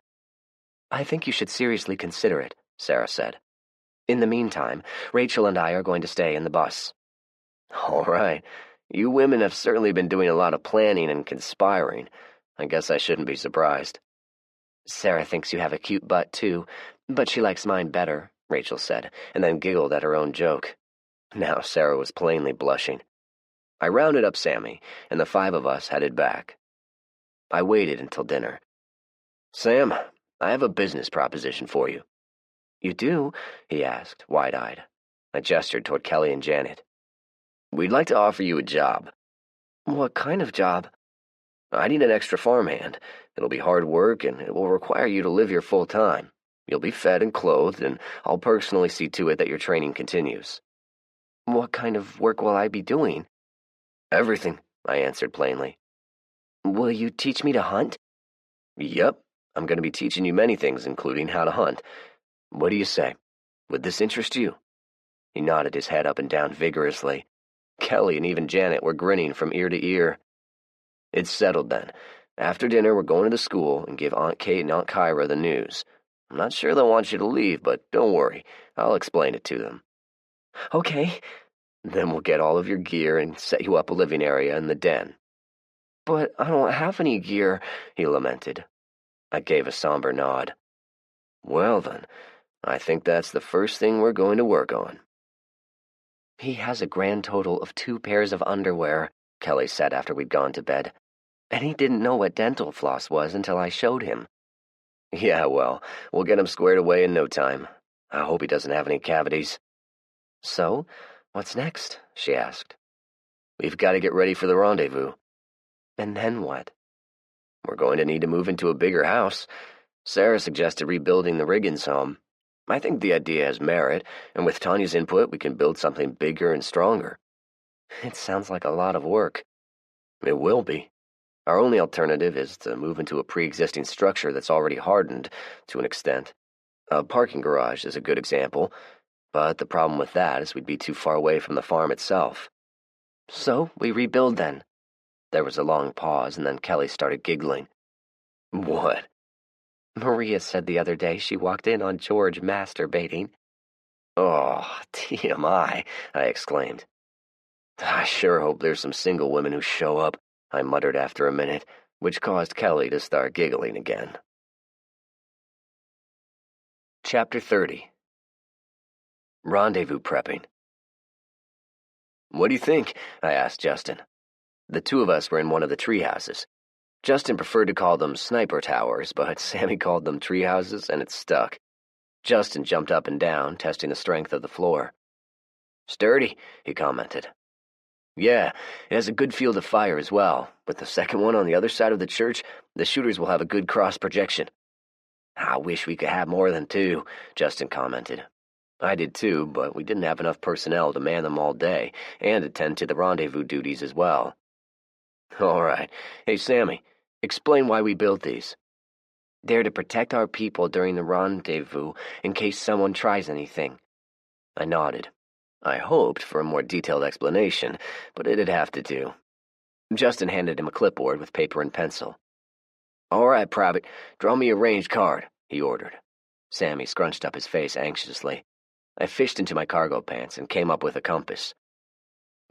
I think you should seriously consider it, Sarah said. In the meantime, Rachel and I are going to stay in the bus. All right. You women have certainly been doing a lot of planning and conspiring. I guess I shouldn't be surprised. Sarah thinks you have a cute butt, too, but she likes mine better, Rachel said, and then giggled at her own joke. Now Sarah was plainly blushing. I rounded up Sammy, and the 5 of us headed back. I waited until dinner. Sam, I have a business proposition for you. You do? He asked, wide-eyed. I gestured toward Kelly and Janet. We'd like to offer you a job. What kind of job? I need an extra farmhand. It'll be hard work, and it will require you to live here full-time. You'll be fed and clothed, and I'll personally see to it that your training continues. What kind of work will I be doing? Everything, I answered plainly. Will you teach me to hunt? Yep, I'm going to be teaching you many things, including how to hunt. What do you say? Would this interest you? He nodded his head up and down vigorously. Kelly and even Janet were grinning from ear to ear. It's settled then. After dinner, we're going to the school and give Aunt Kate and Aunt Kyra the news. I'm not sure they'll want you to leave, but don't worry. I'll explain it to them. Okay. Then we'll get all of your gear and set you up a living area in the den. But I don't have any gear, he lamented. I gave a somber nod. Well then, I think that's the first thing we're going to work on. He has a grand total of 2 pairs of underwear, Kelly said after we'd gone to bed. And he didn't know what dental floss was until I showed him. Yeah, well, we'll get him squared away in no time. I hope he doesn't have any cavities. So, what's next? She asked. We've got to get ready for the rendezvous. And then what? We're going to need to move into a bigger house. Sarah suggested rebuilding the Riggins home. I think the idea has merit, and with Tanya's input, we can build something bigger and stronger. It sounds like a lot of work. It will be. Our only alternative is to move into a pre-existing structure that's already hardened, to an extent. A parking garage is a good example, but the problem with that is we'd be too far away from the farm itself. So, we rebuild then. There was a long pause, and then Kelly started giggling. What? Maria said the other day she walked in on George masturbating. Oh, TMI, I exclaimed. I sure hope there's some single women who show up, I muttered after a minute, which caused Kelly to start giggling again. Chapter 30. Rendezvous prepping. What do you think? I asked Justin. The two of us were in one of the tree houses. Justin preferred to call them sniper towers, but Sammy called them tree houses, and it stuck. Justin jumped up and down, testing the strength of the floor. Sturdy, he commented. Yeah, it has a good field of fire as well. With the second one on the other side of the church, the shooters will have a good cross projection. I wish we could have more than 2, Justin commented. I did too, but we didn't have enough personnel to man them all day, and attend to the rendezvous duties as well. All right. Hey, Sammy, explain why we built these. They're to protect our people during the rendezvous in case someone tries anything. I nodded. I hoped for a more detailed explanation, but it'd have to do. Justin handed him a clipboard with paper and pencil. All right, Private, draw me a range card, he ordered. Sammy scrunched up his face anxiously. I fished into my cargo pants and came up with a compass.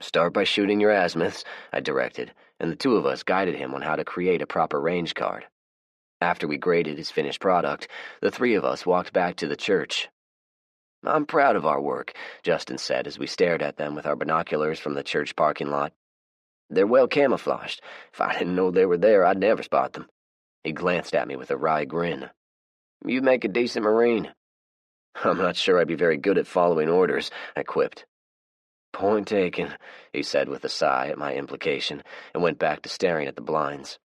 Start by shooting your azimuths, I directed, and the two of us guided him on how to create a proper range card. After we graded his finished product, the 3 of us walked back to the church. I'm proud of our work, Justin said as we stared at them with our binoculars from the church parking lot. They're well camouflaged. If I didn't know they were there, I'd never spot them. He glanced at me with a wry grin. You make a decent Marine. I'm not sure I'd be very good at following orders, I quipped. Point taken, he said with a sigh at my implication, and went back to staring at the blinds.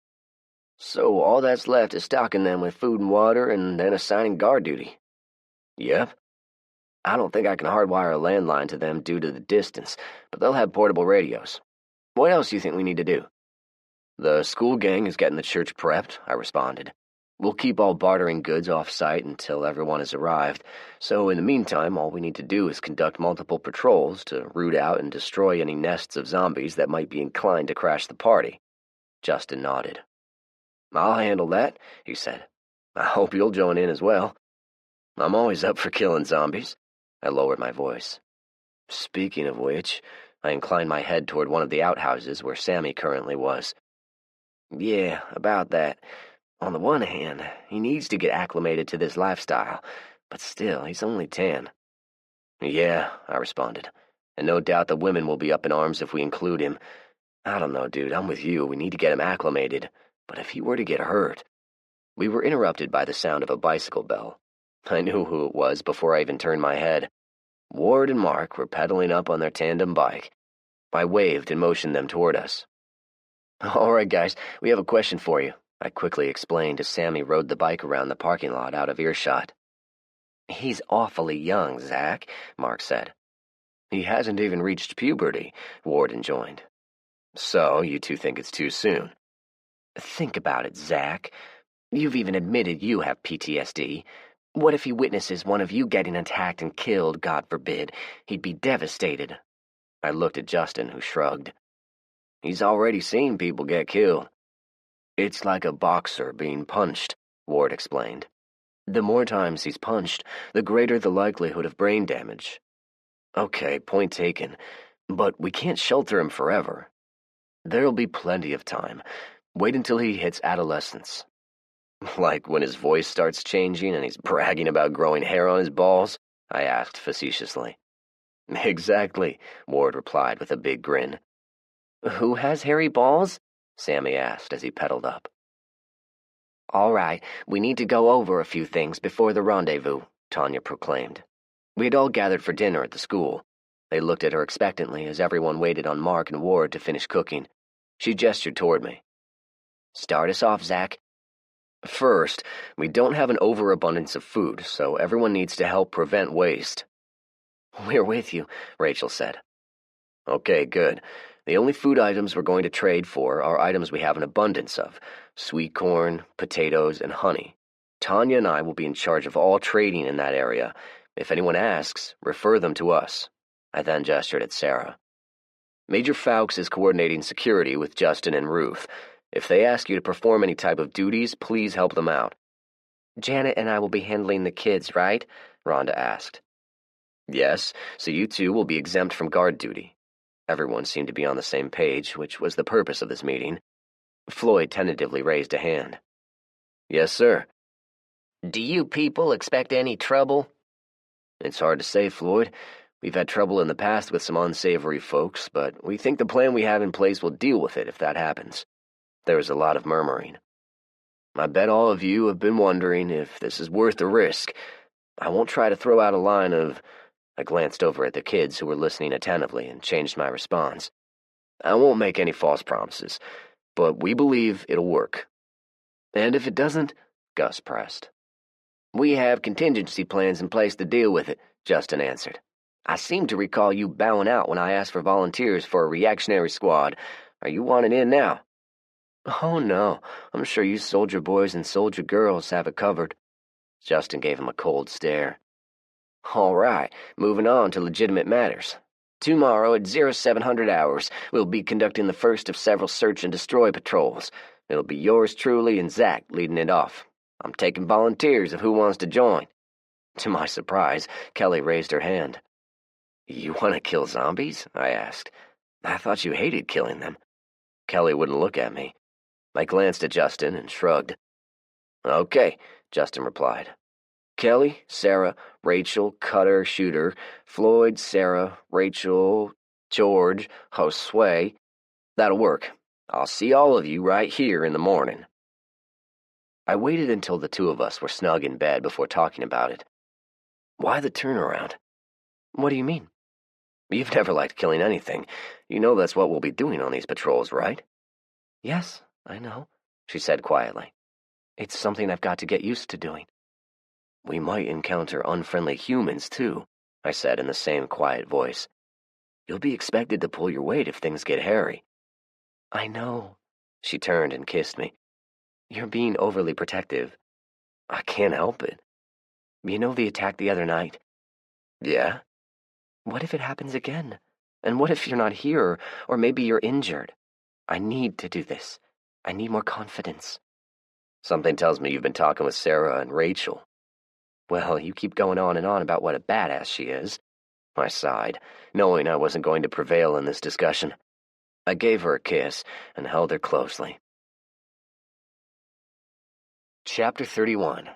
So all that's left is stocking them with food and water and then assigning guard duty. Yep. I don't think I can hardwire a landline to them due to the distance, but they'll have portable radios. What else do you think we need to do? The school gang is getting the church prepped, I responded. We'll keep all bartering goods off-site until everyone has arrived, so in the meantime, all we need to do is conduct multiple patrols to root out and destroy any nests of zombies that might be inclined to crash the party. Justin nodded. I'll handle that, he said. I hope you'll join in as well. I'm always up for killing zombies. I lowered my voice. Speaking of which, I inclined my head toward one of the outhouses where Sammy currently was. Yeah, about that. On the one hand, he needs to get acclimated to this lifestyle, but still, he's only 10. Yeah, I responded, and no doubt the women will be up in arms if we include him. I don't know, dude, I'm with you. We need to get him acclimated, but if he were to get hurt... We were interrupted by the sound of a bicycle bell. I knew who it was before I even turned my head. Ward and Mark were pedaling up on their tandem bike. I waved and motioned them toward us. All right, guys, we have a question for you, I quickly explained as Sammy rode the bike around the parking lot out of earshot. He's awfully young, Zach, Mark said. He hasn't even reached puberty, Ward enjoined. So, you two think it's too soon? Think about it, Zach. You've even admitted you have PTSD. What if he witnesses one of you getting attacked and killed, God forbid? He'd be devastated. I looked at Justin, who shrugged. He's already seen people get killed. It's like a boxer being punched, Ward explained. The more times he's punched, the greater the likelihood of brain damage. Okay, point taken, but we can't shelter him forever. There'll be plenty of time. Wait until he hits adolescence. Like when his voice starts changing and he's bragging about growing hair on his balls? I asked facetiously. Exactly, Ward replied with a big grin. Who has hairy balls? Sammy asked as he pedaled up. All right, we need to go over a few things before the rendezvous, Tanya proclaimed. We had all gathered for dinner at the school. They looked at her expectantly as everyone waited on Mark and Ward to finish cooking. She gestured toward me. Start us off, Zach. First, we don't have an overabundance of food, so everyone needs to help prevent waste. We're with you, Rachel said. Okay, good. The only food items we're going to trade for are items we have an abundance of: sweet corn, potatoes, and honey. Tanya and I will be in charge of all trading in that area. If anyone asks, refer them to us. I then gestured at Sarah. Major Fawkes is coordinating security with Justin and Ruth. If they ask you to perform any type of duties, please help them out. Janet and I will be handling the kids, right? Rhonda asked. Yes, so you two will be exempt from guard duty. Everyone seemed to be on the same page, which was the purpose of this meeting. Floyd tentatively raised a hand. Yes, sir. Do you people expect any trouble? It's hard to say, Floyd. We've had trouble in the past with some unsavory folks, but we think the plan we have in place will deal with it if that happens. There was a lot of murmuring. I bet all of you have been wondering if this is worth the risk. I won't try to throw out a line of... I glanced over at the kids who were listening attentively and changed my response. I won't make any false promises, but we believe it'll work. And if it doesn't, Gus pressed. We have contingency plans in place to deal with it, Justin answered. I seem to recall you bowing out when I asked for volunteers for a reactionary squad. Are you wanting in now? Oh, no. I'm sure you soldier boys and soldier girls have it covered. Justin gave him a cold stare. All right, moving on to legitimate matters. Tomorrow at 0700 hours, we'll be conducting the first of several search and destroy patrols. It'll be yours truly and Zach leading it off. I'm taking volunteers of who wants to join. To my surprise, Kelly raised her hand. You want to kill zombies? I asked. I thought you hated killing them. Kelly wouldn't look at me. I glanced at Justin and shrugged. Okay, Justin replied. Kelly, Sarah, Rachel, Cutter, Shooter, Floyd, Sarah, Rachel, George, Josue. That'll work. I'll see all of you right here in the morning. I waited until the two of us were snug in bed before talking about it. Why the turnaround? What do you mean? You've never liked killing anything. You know that's what we'll be doing on these patrols, right? Yes, I know, she said quietly. It's something I've got to get used to doing. We might encounter unfriendly humans, too, I said in the same quiet voice. You'll be expected to pull your weight if things get hairy. I know. She turned and kissed me. You're being overly protective. I can't help it. You know the attack the other night? Yeah? What if it happens again? And what if you're not here, or maybe you're injured? I need to do this. I need more confidence. Something tells me you've been talking with Sarah and Rachel. Well, you keep going on and on about what a badass she is. I sighed, knowing I wasn't going to prevail in this discussion. I gave her a kiss and held her closely. Chapter 31.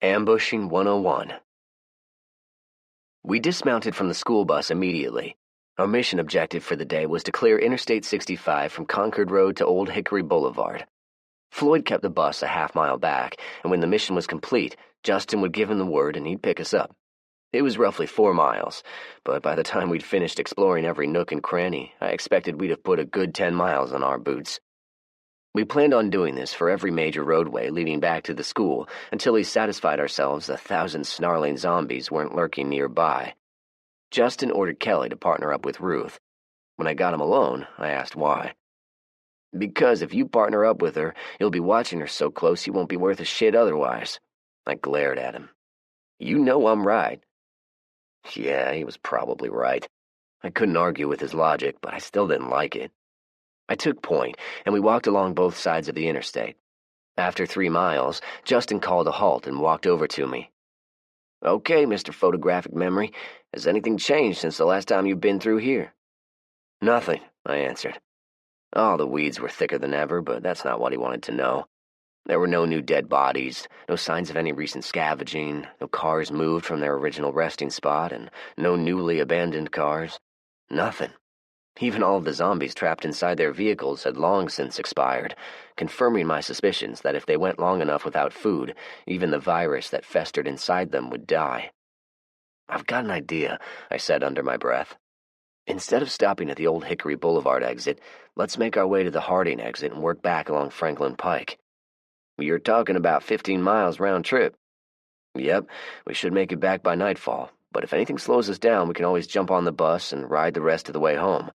Ambushing 101. We dismounted from the school bus immediately. Our mission objective for the day was to clear Interstate 65 from Concord Road to Old Hickory Boulevard. Floyd kept the bus a half-mile back, and when the mission was complete, Justin would give him the word and he'd pick us up. It was roughly 4 miles, but by the time we'd finished exploring every nook and cranny, I expected we'd have put a good 10 miles on our boots. We planned on doing this for every major roadway leading back to the school until we satisfied ourselves 1,000 snarling zombies weren't lurking nearby. Justin ordered Kelly to partner up with Ruth. When I got him alone, I asked why. Because if you partner up with her, you'll be watching her so close you won't be worth a shit otherwise. I glared at him. You know I'm right. Yeah, he was probably right. I couldn't argue with his logic, but I still didn't like it. I took point, and we walked along both sides of the interstate. After 3 miles, Justin called a halt and walked over to me. "Okay, Mr. Photographic Memory, has anything changed since the last time you've been through here?" "Nothing," I answered. Oh, the weeds were thicker than ever, but that's not what he wanted to know. There were no new dead bodies, no signs of any recent scavenging, no cars moved from their original resting spot, and no newly abandoned cars. Nothing. Even all of the zombies trapped inside their vehicles had long since expired, confirming my suspicions that if they went long enough without food, even the virus that festered inside them would die. "I've got an idea," I said under my breath. "Instead of stopping at the old Hickory Boulevard exit, let's make our way to the Harding exit and work back along Franklin Pike." "You're talking about 15 miles round trip." "Yep, we should make it back by nightfall, but if anything slows us down, we can always jump on the bus and ride the rest of the way home."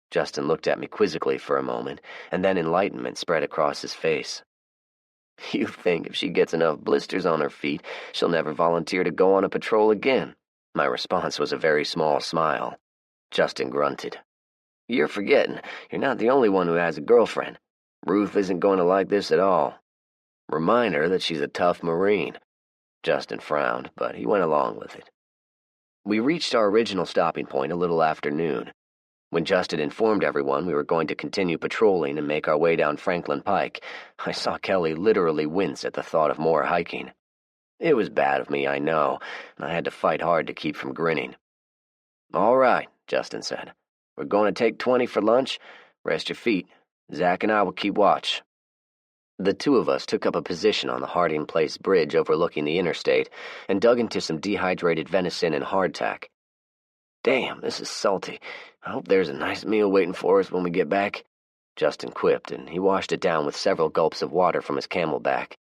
Justin looked at me quizzically for a moment, and then enlightenment spread across his face. "You think if she gets enough blisters on her feet, she'll never volunteer to go on a patrol again?" My response was a very small smile. Justin grunted. "You're forgetting, you're not the only one who has a girlfriend. Ruth isn't going to like this at all. Remind her that she's a tough Marine." Justin frowned, but he went along with it. We reached our original stopping point a little after noon. When Justin informed everyone we were going to continue patrolling and make our way down Franklin Pike, I saw Kelly literally wince at the thought of more hiking. It was bad of me, I know, and I had to fight hard to keep from grinning. "All right," Justin said. "We're going to take 20 for lunch. Rest your feet. Zach and I will keep watch." The two of us took up a position on the Harding Place Bridge overlooking the interstate and dug into some dehydrated venison and hardtack. "Damn, this is salty. I hope there's a nice meal waiting for us when we get back," Justin quipped, and he washed it down with several gulps of water from his camelback.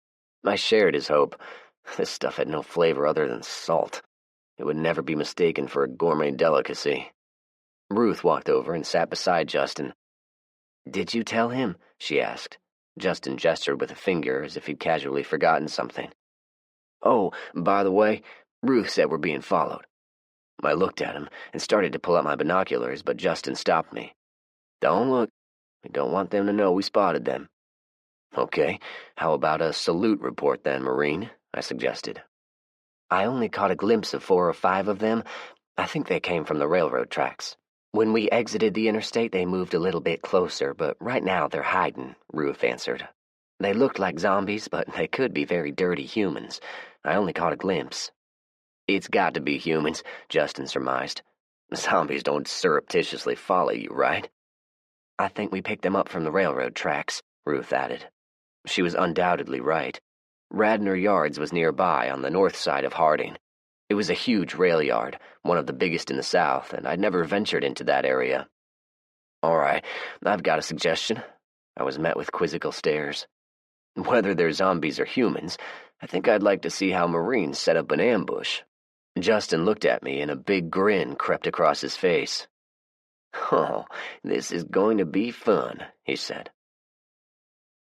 I shared his hope. This stuff had no flavor other than salt. It would never be mistaken for a gourmet delicacy. Ruth walked over and sat beside Justin. "Did you tell him?" she asked. Justin gestured with a finger as if he'd casually forgotten something. "Oh, by the way, Ruth said we're being followed." I looked at him and started to pull out my binoculars, but Justin stopped me. "Don't look. We don't want them to know we spotted them." "Okay, how about a salute report then, Marine?" I suggested. "I only caught a glimpse of 4 or 5 of them. I think they came from the railroad tracks. When we exited the interstate, they moved a little bit closer, but right now they're hiding," Ruth answered. "They looked like zombies, but they could be very dirty humans. I only caught a glimpse." "It's got to be humans," Justin surmised. "Zombies don't surreptitiously follow you, right?" "I think we picked them up from the railroad tracks," Ruth added. She was undoubtedly right. Radnor Yards was nearby on the north side of Harding. It was a huge rail yard, one of the biggest in the South, and I'd never ventured into that area. "All right, I've got a suggestion." I was met with quizzical stares. "Whether they're zombies or humans, I think I'd like to see how Marines set up an ambush." Justin looked at me and a big grin crept across his face. "Oh, this is going to be fun," he said.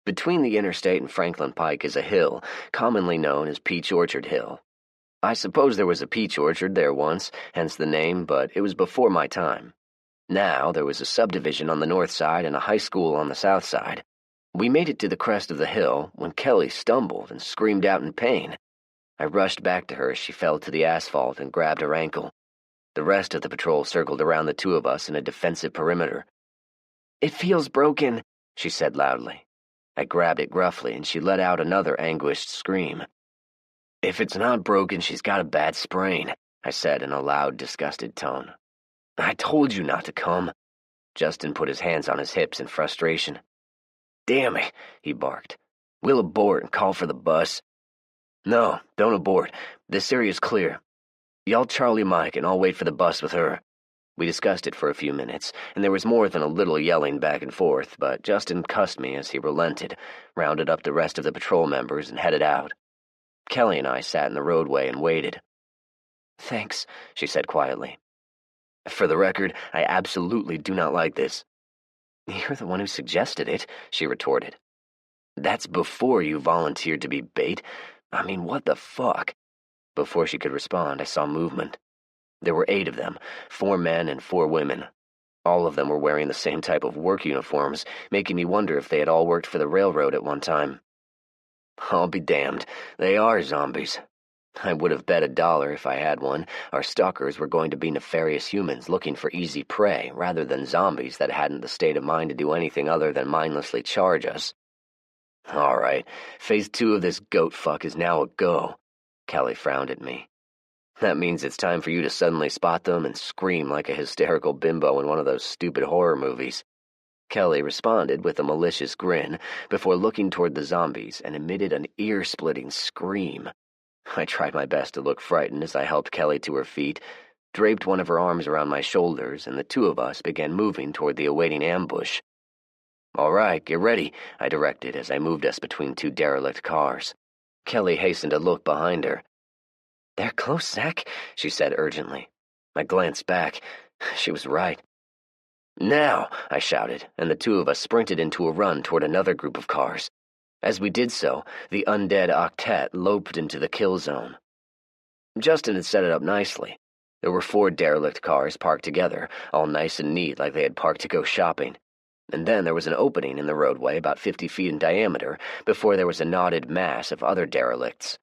Between the interstate and Franklin Pike is a hill, commonly known as Peach Orchard Hill. I suppose there was a peach orchard there once, hence the name, but it was before my time. Now there was a subdivision on the north side and a high school on the south side. We made it to the crest of the hill when Kelly stumbled and screamed out in pain. I rushed back to her as she fell to the asphalt and grabbed her ankle. The rest of the patrol circled around the two of us in a defensive perimeter. "It feels broken," she said loudly. I grabbed it gruffly, and she let out another anguished scream. "If it's not broken, she's got a bad sprain," I said in a loud, disgusted tone. "I told you not to come." Justin put his hands on his hips in frustration. "Damn it," he barked. "We'll abort and call for the bus." "No, don't abort. This area's clear. Y'all Charlie Mike, and I'll wait for the bus with her." We discussed it for a few minutes, and there was more than a little yelling back and forth, but Justin cussed me as he relented, rounded up the rest of the patrol members, and headed out. Kelly and I sat in the roadway and waited. "Thanks," she said quietly. "For the record, I absolutely do not like this." "You're the one who suggested it," she retorted. "That's before you volunteered to be bait. I mean, what the fuck?" Before she could respond, I saw movement. There were 8 of them, 4 men and 4 women. All of them were wearing the same type of work uniforms, making me wonder if they had all worked for the railroad at one time. I'll be damned, they are zombies. I would have bet $1 if I had one. Our stalkers were going to be nefarious humans looking for easy prey, rather than zombies that hadn't the state of mind to do anything other than mindlessly charge us. All right, phase 2 of this goat fuck is now a go. Kelly frowned at me. That means it's time for you to suddenly spot them and scream like a hysterical bimbo in one of those stupid horror movies. Kelly responded with a malicious grin before looking toward the zombies and emitted an ear-splitting scream. I tried my best to look frightened as I helped Kelly to her feet, draped one of her arms around my shoulders, and the 2 of us began moving toward the awaiting ambush. All right, get ready, I directed as I moved us between 2 derelict cars. Kelly hastened to look behind her. They're close, Zach, she said urgently. I glanced back. She was right. Now, I shouted, and the 2 of us sprinted into a run toward another group of cars. As we did so, the undead octet loped into the kill zone. Justin had set it up nicely. There were 4 derelict cars parked together, all nice and neat like they had parked to go shopping. And then there was an opening in the roadway about 50 feet in diameter before there was a knotted mass of other derelicts.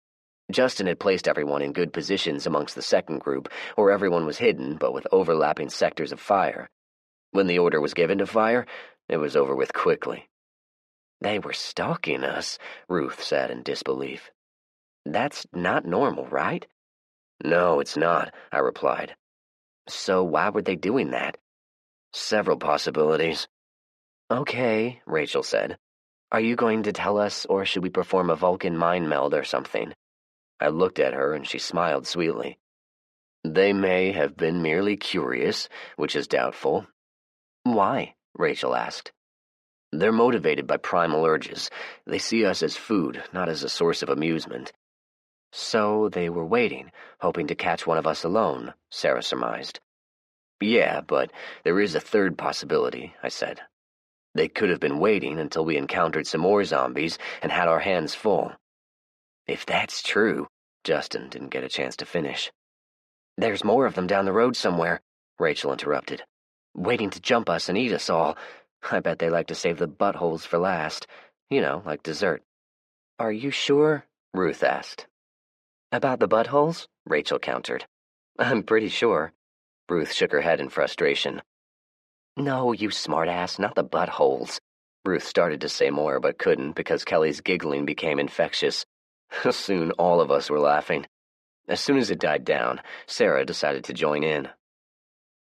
Justin had placed everyone in good positions amongst the second group, where everyone was hidden but with overlapping sectors of fire. When the order was given to fire, it was over with quickly. They were stalking us, Ruth said in disbelief. That's not normal, right? No, it's not, I replied. So why were they doing that? Several possibilities. Okay, Rachel said. Are you going to tell us, or should we perform a Vulcan mind meld or something? I looked at her and she smiled sweetly. They may have been merely curious, which is doubtful. Why? Rachel asked. They're motivated by primal urges. They see us as food, not as a source of amusement. So they were waiting, hoping to catch one of us alone, Sarah surmised. Yeah, but there is a third possibility, I said. They could have been waiting until we encountered some more zombies and had our hands full. If that's true, Justin didn't get a chance to finish. There's more of them down the road somewhere, Rachel interrupted. Waiting to jump us and eat us all. I bet they like to save the buttholes for last. You know, like dessert. Are you sure? Ruth asked. About the buttholes? Rachel countered. I'm pretty sure. Ruth shook her head in frustration. No, you smartass, not the buttholes. Ruth started to say more but couldn't because Kelly's giggling became infectious. Soon all of us were laughing. As soon as it died down, Sarah decided to join in.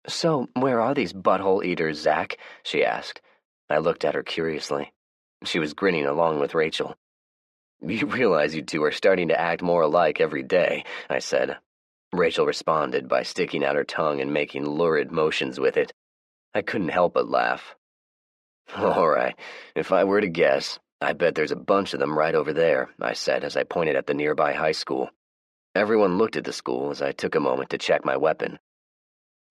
So, where are these butthole eaters, Zach? She asked. I looked at her curiously. She was grinning along with Rachel. You realize you 2 are starting to act more alike every day, I said. Rachel responded by sticking out her tongue and making lurid motions with it. I couldn't help but laugh. All right, if I were to guess, I bet there's a bunch of them right over there, I said as I pointed at the nearby high school. Everyone looked at the school as I took a moment to check my weapon.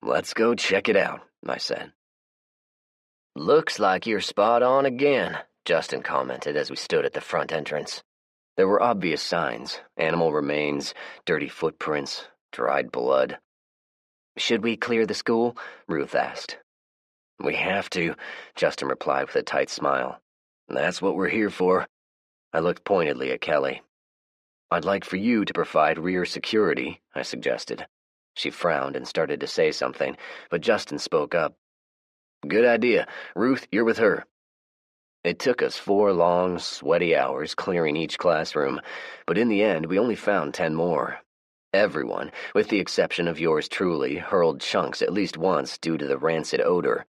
Let's go check it out, I said. Looks like you're spot on again, Justin commented as we stood at the front entrance. There were obvious signs, animal remains, dirty footprints, dried blood. Should we clear the school? Ruth asked. We have to, Justin replied with a tight smile. That's what we're here for. I looked pointedly at Kelly. I'd like for you to provide rear security, I suggested. She frowned and started to say something, but Justin spoke up. Good idea. Ruth, you're with her. It took us 4 long, sweaty hours clearing each classroom, but in the end we only found 10 more. Everyone, with the exception of yours truly, hurled chunks at least once due to the rancid odor.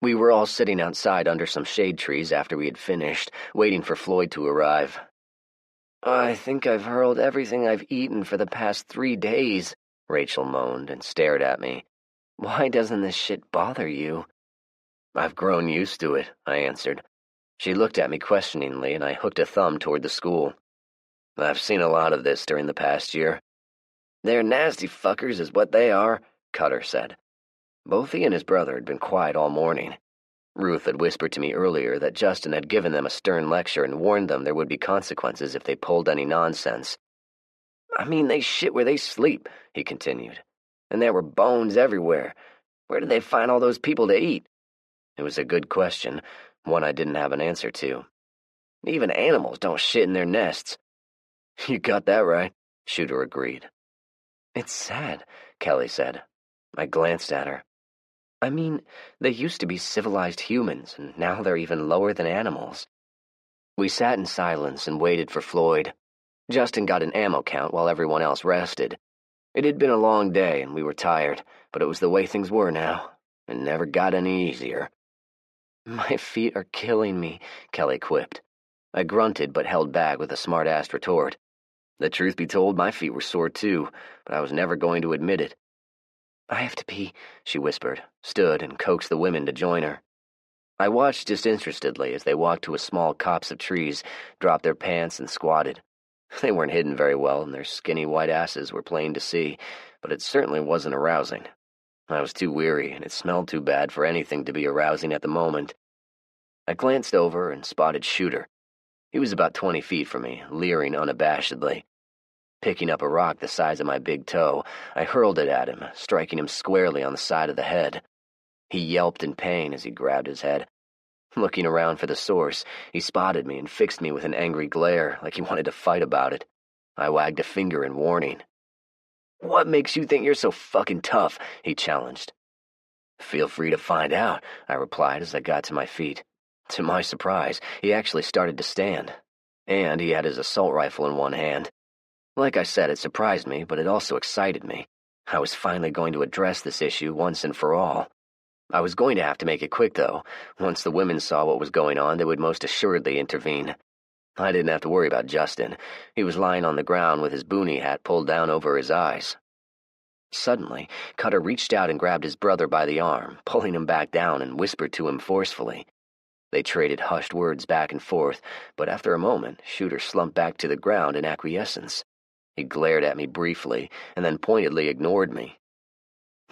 We were all sitting outside under some shade trees after we had finished, waiting for Floyd to arrive. I think I've hurled everything I've eaten for the past 3 days, Rachel moaned and stared at me. Why doesn't this shit bother you? I've grown used to it, I answered. She looked at me questioningly, and I hooked a thumb toward the school. I've seen a lot of this during the past year. They're nasty fuckers is what they are, Cutter said. Both he and his brother had been quiet all morning. Ruth had whispered to me earlier that Justin had given them a stern lecture and warned them there would be consequences if they pulled any nonsense. I mean, they shit where they sleep, he continued. And there were bones everywhere. Where did they find all those people to eat? It was a good question, one I didn't have an answer to. Even animals don't shit in their nests. You got that right, Shooter agreed. It's sad, Kelly said. I glanced at her. I mean, they used to be civilized humans, and now they're even lower than animals. We sat in silence and waited for Floyd. Justin got an ammo count while everyone else rested. It had been a long day, and we were tired, but it was the way things were now. It never got any easier. My feet are killing me, Kelly quipped. I grunted but held back with a smart-assed retort. The truth be told, my feet were sore too, but I was never going to admit it. I have to pee, she whispered, stood, and coaxed the women to join her. I watched disinterestedly as they walked to a small copse of trees, dropped their pants, and squatted. They weren't hidden very well, and their skinny white asses were plain to see, but it certainly wasn't arousing. I was too weary, and it smelled too bad for anything to be arousing at the moment. I glanced over and spotted Shooter. He was about 20 feet from me, leering unabashedly. Picking up a rock the size of my big toe, I hurled it at him, striking him squarely on the side of the head. He yelped in pain as he grabbed his head. Looking around for the source, he spotted me and fixed me with an angry glare, like he wanted to fight about it. I wagged a finger in warning. What makes you think you're so fucking tough? He challenged. Feel free to find out, I replied as I got to my feet. To my surprise, he actually started to stand, and he had his assault rifle in one hand. Like I said, it surprised me, but it also excited me. I was finally going to address this issue once and for all. I was going to have to make it quick, though. Once the women saw what was going on, they would most assuredly intervene. I didn't have to worry about Justin. He was lying on the ground with his boonie hat pulled down over his eyes. Suddenly, Cutter reached out and grabbed his brother by the arm, pulling him back down and whispered to him forcefully. They traded hushed words back and forth, but after a moment, Shooter slumped back to the ground in acquiescence. He glared at me briefly, and then pointedly ignored me.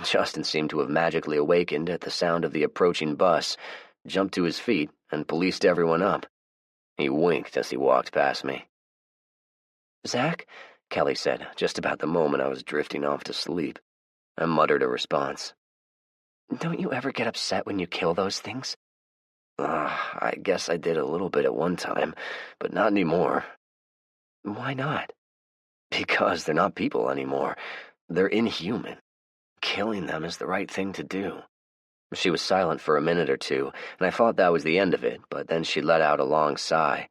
Justin seemed to have magically awakened at the sound of the approaching bus, jumped to his feet, and policed everyone up. He winked as he walked past me. Zach? Kelly said, just about the moment I was drifting off to sleep. I muttered a response. Don't you ever get upset when you kill those things? I guess I did a little bit at one time, but not anymore. Why not? Because they're not people anymore. They're inhuman. Killing them is the right thing to do. She was silent for a minute or two, and I thought that was the end of it, but then she let out a long sigh.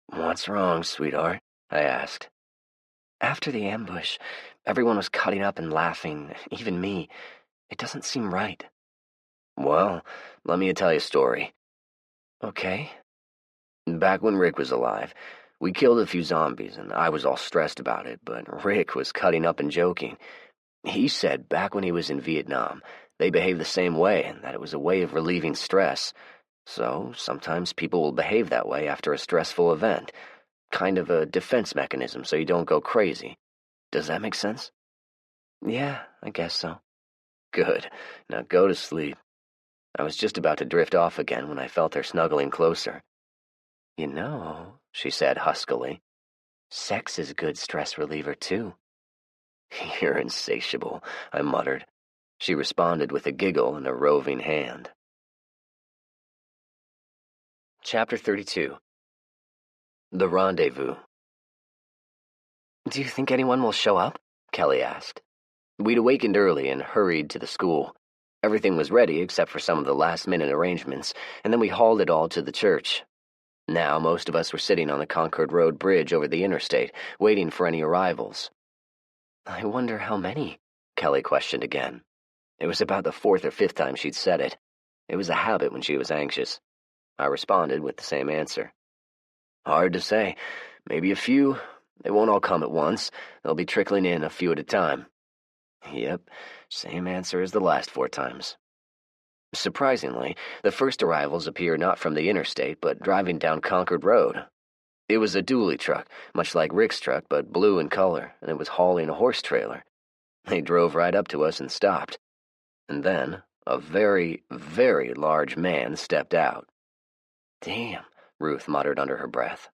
What's wrong, sweetheart? I asked. After the ambush, everyone was cutting up and laughing, even me. It doesn't seem right. Well, let me tell you a story. Okay. Back when Rick was alive, we killed a few zombies, and I was all stressed about it, but Rick was cutting up and joking. He said back when he was in Vietnam, they behaved the same way, and that it was a way of relieving stress. So, sometimes people will behave that way after a stressful event. Kind of a defense mechanism so you don't go crazy. Does that make sense? Yeah, I guess so. Good. Now go to sleep. I was just about to drift off again when I felt her snuggling closer. You know, she said huskily, sex is a good stress reliever, too. You're insatiable, I muttered. She responded with a giggle and a roving hand. Chapter 32. The Rendezvous. Do you think anyone will show up? Kelly asked. We'd awakened early and hurried to the school. Everything was ready except for some of the last-minute arrangements, and then we hauled it all to the church. Now most of us were sitting on the Concord Road Bridge over the interstate, waiting for any arrivals. I wonder how many, Kelly questioned again. It was about the fourth or fifth time she'd said it. It was a habit when she was anxious. I responded with the same answer. Hard to say. Maybe a few. They won't all come at once. They'll be trickling in a few at a time. Yep, same answer as the last 4 times. Surprisingly, the first arrivals appear not from the interstate, but driving down Concord Road. It was a dually truck, much like Rick's truck, but blue in color, and it was hauling a horse trailer. They drove right up to us and stopped. And then, a very, very large man stepped out. Damn, Ruth muttered under her breath.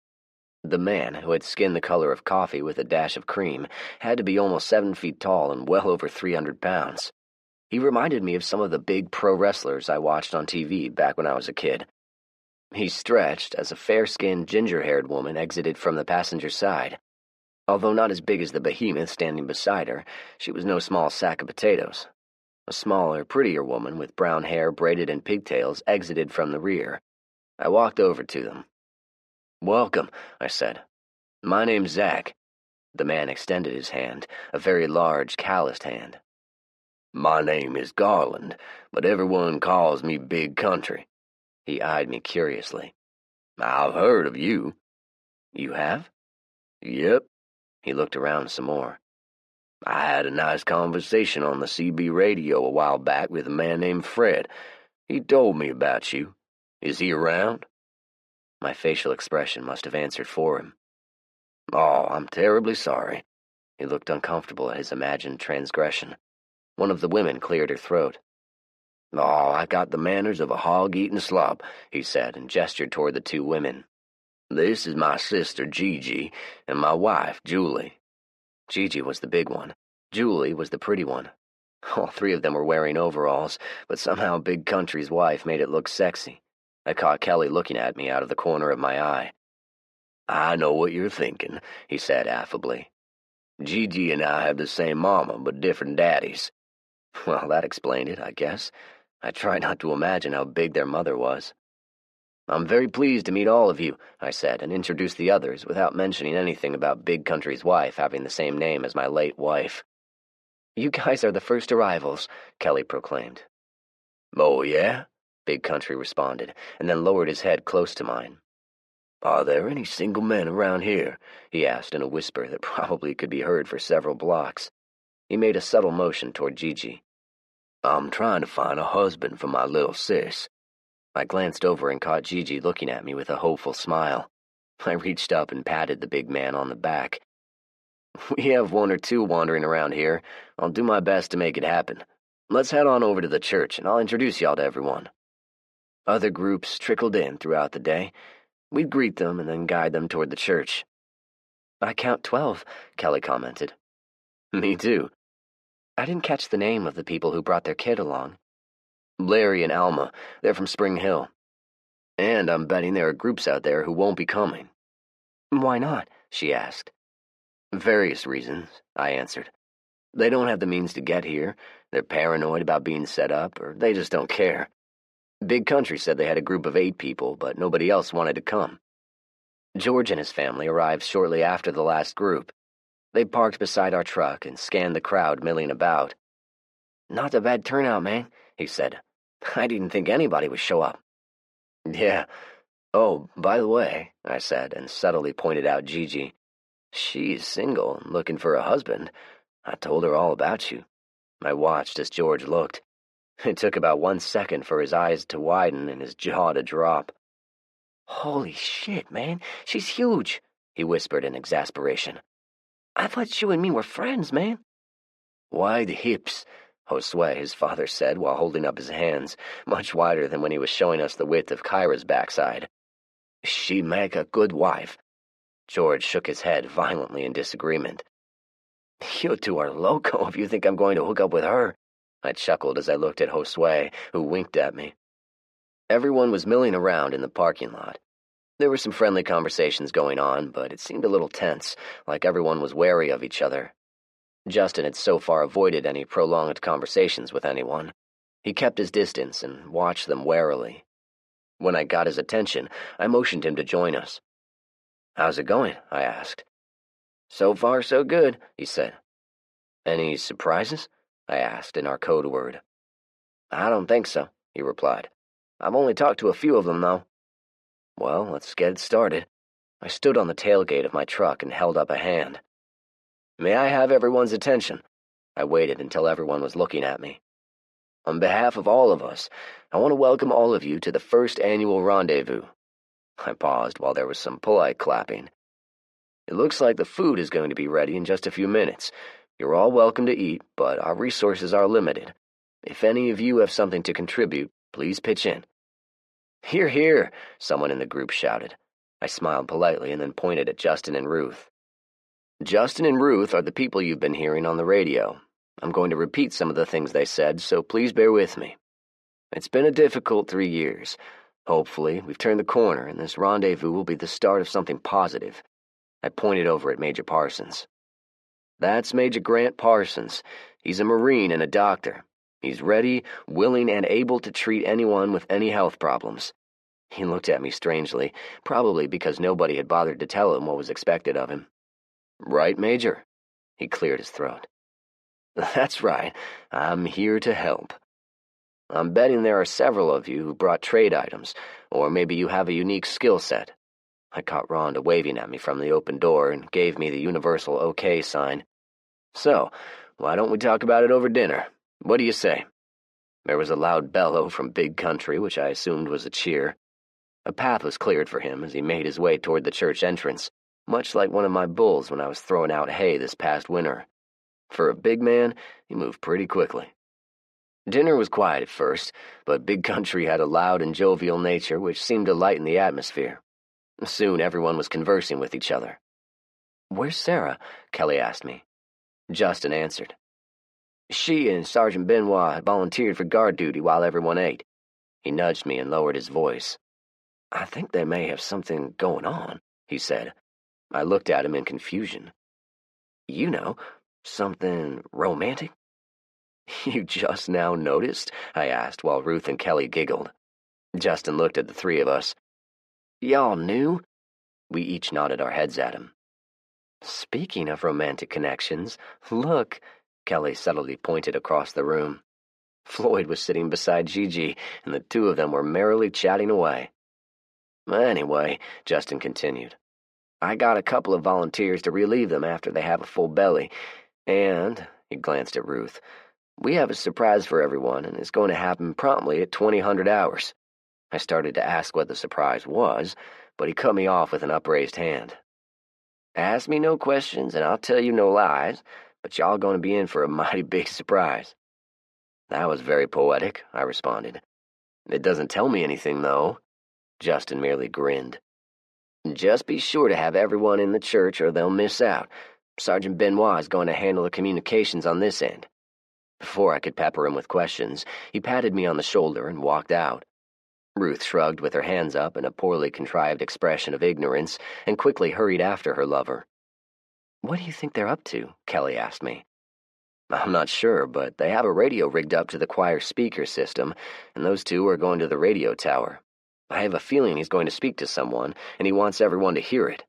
The man, who had skin the color of coffee with a dash of cream, had to be almost 7 feet tall and well over 300 pounds. He reminded me of some of the big pro wrestlers I watched on TV back when I was a kid. He stretched as a fair-skinned, ginger-haired woman exited from the passenger side. Although not as big as the behemoth standing beside her, she was no small sack of potatoes. A smaller, prettier woman with brown hair braided in pigtails exited from the rear. I walked over to them. "Welcome," I said. "My name's Zach." The man extended his hand, a very large, calloused hand. "My name is Garland, but everyone calls me Big Country." He eyed me curiously. "I've heard of you." "You have?" "Yep." He looked around some more. "I had a nice conversation on the CB radio a while back with a man named Fred. He told me about you. Is he around?" My facial expression must have answered for him. "Oh, I'm terribly sorry." He looked uncomfortable at his imagined transgression. One of the women cleared her throat. "Oh, I got the manners of a hog-eating slop," he said, and gestured toward the two women. "This is my sister, Gigi, and my wife, Julie." Gigi was the big one. Julie was the pretty one. All three of them were wearing overalls, but somehow Big Country's wife made it look sexy. I caught Kelly looking at me out of the corner of my eye. "I know what you're thinking," he said affably. "Gigi and I have the same mama, but different daddies." Well, that explained it, I guess. I tried not to imagine how big their mother was. "I'm very pleased to meet all of you," I said, and introduced the others without mentioning anything about Big Country's wife having the same name as my late wife. "You guys are the first arrivals," Kelly proclaimed. "Oh, yeah?" Big Country responded, and then lowered his head close to mine. "Are there any single men around here?" he asked in a whisper that probably could be heard for several blocks. He made a subtle motion toward Gigi. "I'm trying to find a husband for my little sis." I glanced over and caught Gigi looking at me with a hopeful smile. I reached up and patted the big man on the back. "We have one or two wandering around here. I'll do my best to make it happen. Let's head on over to the church, and I'll introduce y'all to everyone." Other groups trickled in throughout the day. We'd greet them and then guide them toward the church. "I count 12, Kelly commented. "Me too." "I didn't catch the name of the people who brought their kid along." "Larry and Alma. They're from Spring Hill. And I'm betting there are groups out there who won't be coming." "Why not?" she asked. "Various reasons," I answered. "They don't have the means to get here, they're paranoid about being set up, or they just don't care. Big Country said they had a group of 8 people, but nobody else wanted to come. George and his family arrived shortly after the last group. They parked beside our truck and scanned the crowd milling about. "Not a bad turnout, man," he said. "I didn't think anybody would show up." "Yeah. Oh, by the way," I said, and subtly pointed out Gigi. "She's single and looking for a husband. I told her all about you." I watched as George looked. It took about 1 second for his eyes to widen and his jaw to drop. "Holy shit, man, she's huge," he whispered in exasperation. "I thought you and me were friends, man." "Wide hips," Josue, his father, said while holding up his hands, much wider than when he was showing us the width of Kyra's backside. "She make a good wife." George shook his head violently in disagreement. "You two are loco if you think I'm going to hook up with her." I chuckled as I looked at Josue, who winked at me. Everyone was milling around in the parking lot. There were some friendly conversations going on, but it seemed a little tense, like everyone was wary of each other. Justin had so far avoided any prolonged conversations with anyone. He kept his distance and watched them warily. When I got his attention, I motioned him to join us. "How's it going?" I asked. "So far, so good," he said. "Any surprises?" I asked in our code word. "I don't think so," he replied. "I've only talked to a few of them, though." "Well, let's get it started." I stood on the tailgate of my truck and held up a hand. "May I have everyone's attention?" I waited until everyone was looking at me. "On behalf of all of us, I want to welcome all of you to the first annual rendezvous." I paused while there was some polite clapping. "It looks like the food is going to be ready in just a few minutes. You're all welcome to eat, but our resources are limited. If any of you have something to contribute, please pitch in." "Hear, hear," someone in the group shouted. I smiled politely and then pointed at Justin and Ruth. Justin and Ruth are the people you've been hearing on the radio. I'm going to repeat some of the things they said, so please bear with me. It's been a difficult 3 years. Hopefully, we've turned the corner, and this rendezvous will be the start of something positive. I pointed over at Major Parsons. That's Major Grant Parsons. He's a Marine and a doctor. He's ready, willing, and able to treat anyone with any health problems. He looked at me strangely, probably because nobody had bothered to tell him what was expected of him. Right, Major? He cleared his throat. That's right. I'm here to help. I'm betting there are several of you who brought trade items, or maybe you have a unique skill set. I caught Rhonda waving at me from the open door and gave me the universal OK sign. So, why don't we talk about it over dinner? What do you say? There was a loud bellow from Big Country, which I assumed was a cheer. A path was cleared for him as he made his way toward the church entrance, much like one of my bulls when I was throwing out hay this past winter. For a big man, he moved pretty quickly. Dinner was quiet at first, but Big Country had a loud and jovial nature which seemed to lighten the atmosphere. Soon everyone was conversing with each other. "Where's Sarah?" Kelly asked me. Justin answered. She and Sergeant Benoit had volunteered for guard duty while everyone ate. He nudged me and lowered his voice. "I think they may have something going on," he said. I looked at him in confusion. "You know, something romantic?" "You just now noticed?" I asked while Ruth and Kelly giggled. Justin looked at the three of us. "Y'all knew?" We each nodded our heads at him. "Speaking of romantic connections, look," Kelly subtly pointed across the room. Floyd was sitting beside Gigi, and the two of them were merrily chatting away. "Anyway," Justin continued, "I got a couple of volunteers to relieve them after they have a full belly, and," he glanced at Ruth, "we have a surprise for everyone, and it's going to happen promptly at 2000 hours. I started to ask what the surprise was, but he cut me off with an upraised hand. "Ask me no questions, and I'll tell you no lies, but y'all going to be in for a mighty big surprise." "That was very poetic," I responded. "It doesn't tell me anything, though." Justin merely grinned. "Just be sure to have everyone in the church or they'll miss out. Sergeant Benoit is going to handle the communications on this end." Before I could pepper him with questions, he patted me on the shoulder and walked out. Ruth shrugged with her hands up in a poorly contrived expression of ignorance and quickly hurried after her lover. "What do you think they're up to?" Kelly asked me. "I'm not sure, but they have a radio rigged up to the choir speaker system, and those two are going to the radio tower. I have a feeling he's going to speak to someone, and he wants everyone to hear it."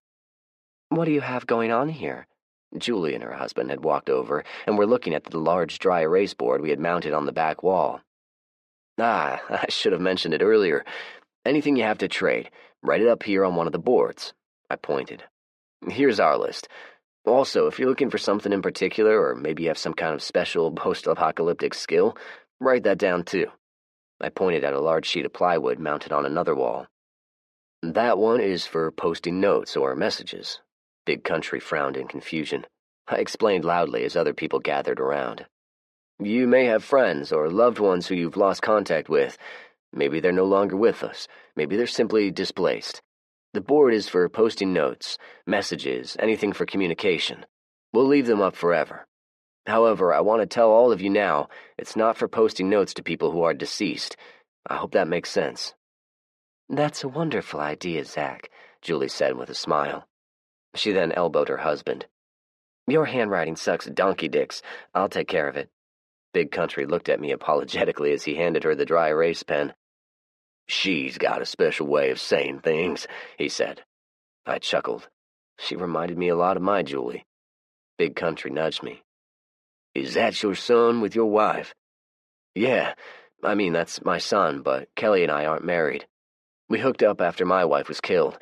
"What do you have going on here?" Julie and her husband had walked over and were looking at the large dry erase board we had mounted on the back wall. I should have mentioned it earlier. Anything you have to trade, write it up here on one of the boards." I pointed. "Here's our list. Also, if you're looking for something in particular, or maybe you have some kind of special post-apocalyptic skill, write that down too." I pointed at a large sheet of plywood mounted on another wall. "That one is for posting notes or messages." Big Country frowned in confusion. I explained loudly as other people gathered around. "You may have friends or loved ones who you've lost contact with. Maybe they're no longer with us. Maybe they're simply displaced. The board is for posting notes, messages, anything for communication. We'll leave them up forever. However, I want to tell all of you now, it's not for posting notes to people who are deceased. I hope that makes sense." "That's a wonderful idea, Zach," Julie said with a smile. She then elbowed her husband. "Your handwriting sucks donkey dicks. I'll take care of it." Big Country looked at me apologetically as he handed her the dry erase pen. "She's got a special way of saying things," he said. I chuckled. She reminded me a lot of my Julie. Big Country nudged me. "Is that your son with your wife?" "Yeah, I mean, that's my son, but Kelly and I aren't married. We hooked up after my wife was killed.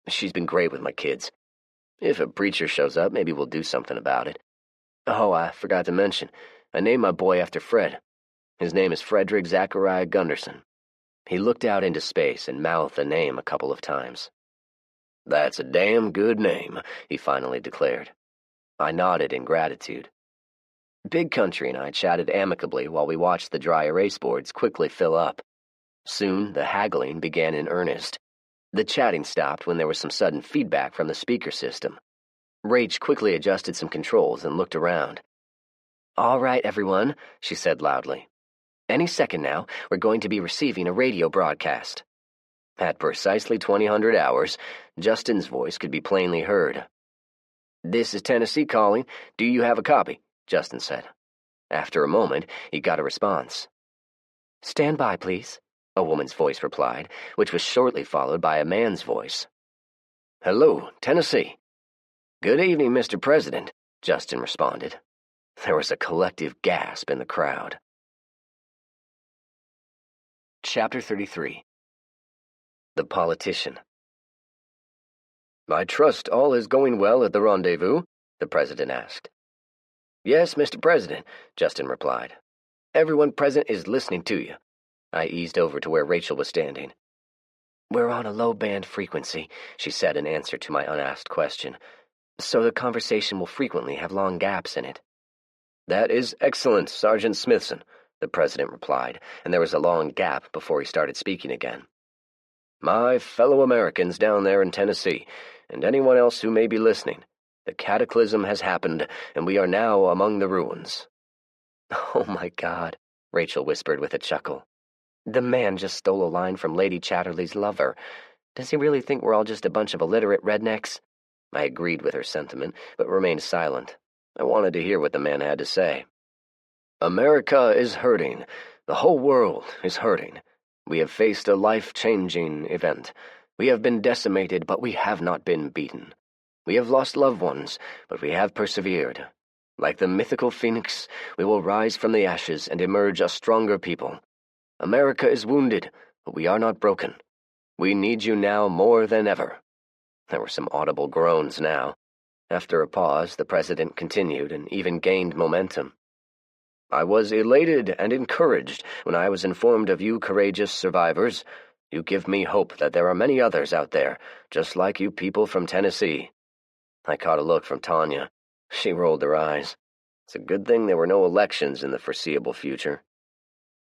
She's been great with my kids. If a preacher shows up, maybe we'll do something about it. Oh, I forgot to mention, I named my boy after Fred. His name is Frederick Zachariah Gunderson." He looked out into space and mouthed the name a couple of times. "That's a damn good name," he finally declared. I nodded in gratitude. Big Country and I chatted amicably while we watched the dry erase boards quickly fill up. Soon, the haggling began in earnest. The chatting stopped when there was some sudden feedback from the speaker system. Rach quickly adjusted some controls and looked around. "All right, everyone," she said loudly. "Any second now, we're going to be receiving a radio broadcast." At precisely 2000 hours, Justin's voice could be plainly heard. "This is Tennessee calling. Do you have a copy?" Justin said. After a moment, he got a response. "Stand by, please," a woman's voice replied, which was shortly followed by a man's voice. "Hello, Tennessee." "Good evening, Mr. President," Justin responded. There was a collective gasp in the crowd. Chapter 33. The Politician. "I trust all is going well at the rendezvous?" the president asked. "Yes, Mr. President," Justin replied. "Everyone present is listening to you." I eased over to where Rachel was standing. "We're on a low-band frequency," she said in answer to my unasked question, "so the conversation will frequently have long gaps in it." "That is excellent, Sergeant Smithson," the president replied, and there was a long gap before he started speaking again. "My fellow Americans down there in Tennessee, and anyone else who may be listening, the cataclysm has happened, and we are now among the ruins." "Oh my God," Rachel whispered with a chuckle. "The man just stole a line from Lady Chatterley's lover. Does he really think we're all just a bunch of illiterate rednecks?" I agreed with her sentiment, but remained silent. I wanted to hear what the man had to say. "America is hurting. The whole world is hurting. We have faced a life-changing event. We have been decimated, but we have not been beaten. We have lost loved ones, but we have persevered. Like the mythical phoenix, we will rise from the ashes and emerge a stronger people. America is wounded, but we are not broken. We need you now more than ever." There were some audible groans now. After a pause, the president continued and even gained momentum. "I was elated and encouraged when I was informed of you courageous survivors. You give me hope that there are many others out there, just like you people from Tennessee." I caught a look from Tanya. She rolled her eyes. It's a good thing there were no elections in the foreseeable future.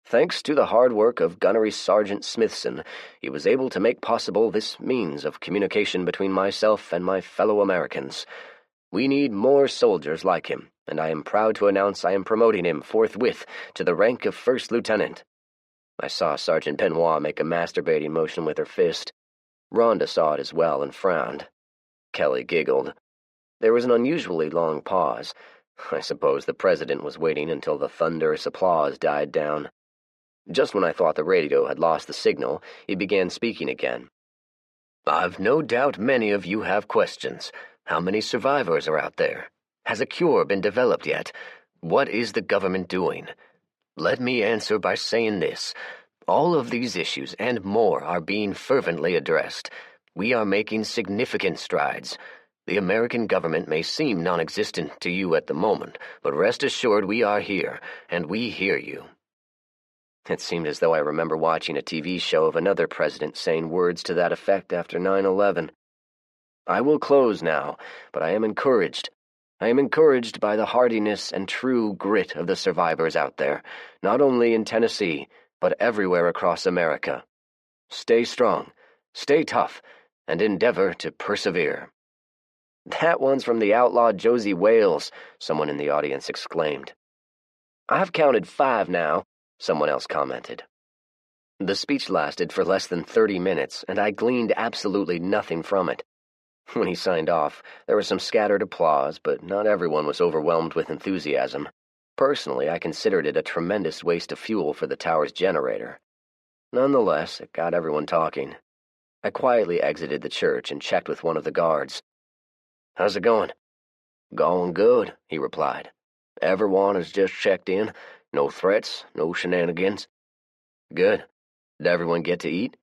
"Thanks to the hard work of Gunnery Sergeant Smithson, he was able to make possible this means of communication between myself and my fellow Americans. We need more soldiers like him, and I am proud to announce I am promoting him forthwith to the rank of first lieutenant." I saw Sergeant Benoit make a masturbating motion with her fist. Rhonda saw it as well and frowned. Kelly giggled. There was an unusually long pause. I suppose the president was waiting until the thunderous applause died down. Just when I thought the radio had lost the signal, he began speaking again. "I've no doubt many of you have questions. How many survivors are out there? Has a cure been developed yet? What is the government doing? Let me answer by saying this. All of these issues and more are being fervently addressed. We are making significant strides. The American government may seem non-existent to you at the moment, but rest assured we are here, and we hear you." It seemed as though I remember watching a TV show of another president saying words to that effect after 9/11. I will close now, but I am encouraged. I am encouraged by the hardiness and true grit of the survivors out there, not only in Tennessee, but everywhere across America. Stay strong, stay tough, and endeavor to persevere. "That one's from the outlaw Josie Wales," someone in the audience exclaimed. "I've counted 5 now," someone else commented. The speech lasted for less than 30 minutes, and I gleaned absolutely nothing from it. When he signed off, there was some scattered applause, but not everyone was overwhelmed with enthusiasm. Personally, I considered it a tremendous waste of fuel for the tower's generator. Nonetheless, it got everyone talking. I quietly exited the church and checked with one of the guards. "How's it going?" "Going good," he replied. "Everyone has just checked in. No threats, no shenanigans." "Good. Did everyone get to eat?"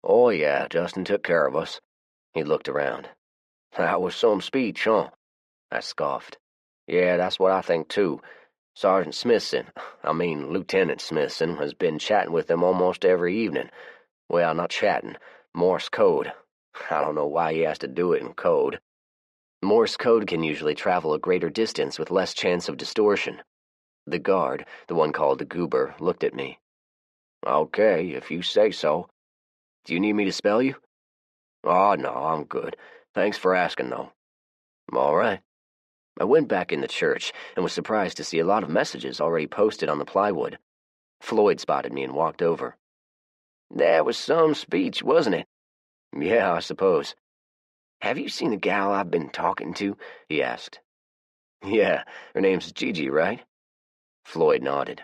"Oh, yeah, Justin took care of us." He looked around. "That was some speech, huh?" I scoffed. "Yeah, that's what I think, too. Sergeant Smithson, Lieutenant Smithson, has been chatting with them almost every evening. Well, not chatting, Morse code. I don't know why he has to do it in code." Morse code can usually travel a greater distance with less chance of distortion. The guard, the one called the Goober, looked at me. "Okay, if you say so. Do you need me to spell you?" Oh, no, I'm good. Thanks for asking, though. All right. I went back in the church and was surprised to see a lot of messages already posted on the plywood. Floyd spotted me and walked over. That was some speech, wasn't it? Yeah, I suppose. Have you seen the gal I've been talking to? He asked. Yeah, her name's Gigi, right? Floyd nodded.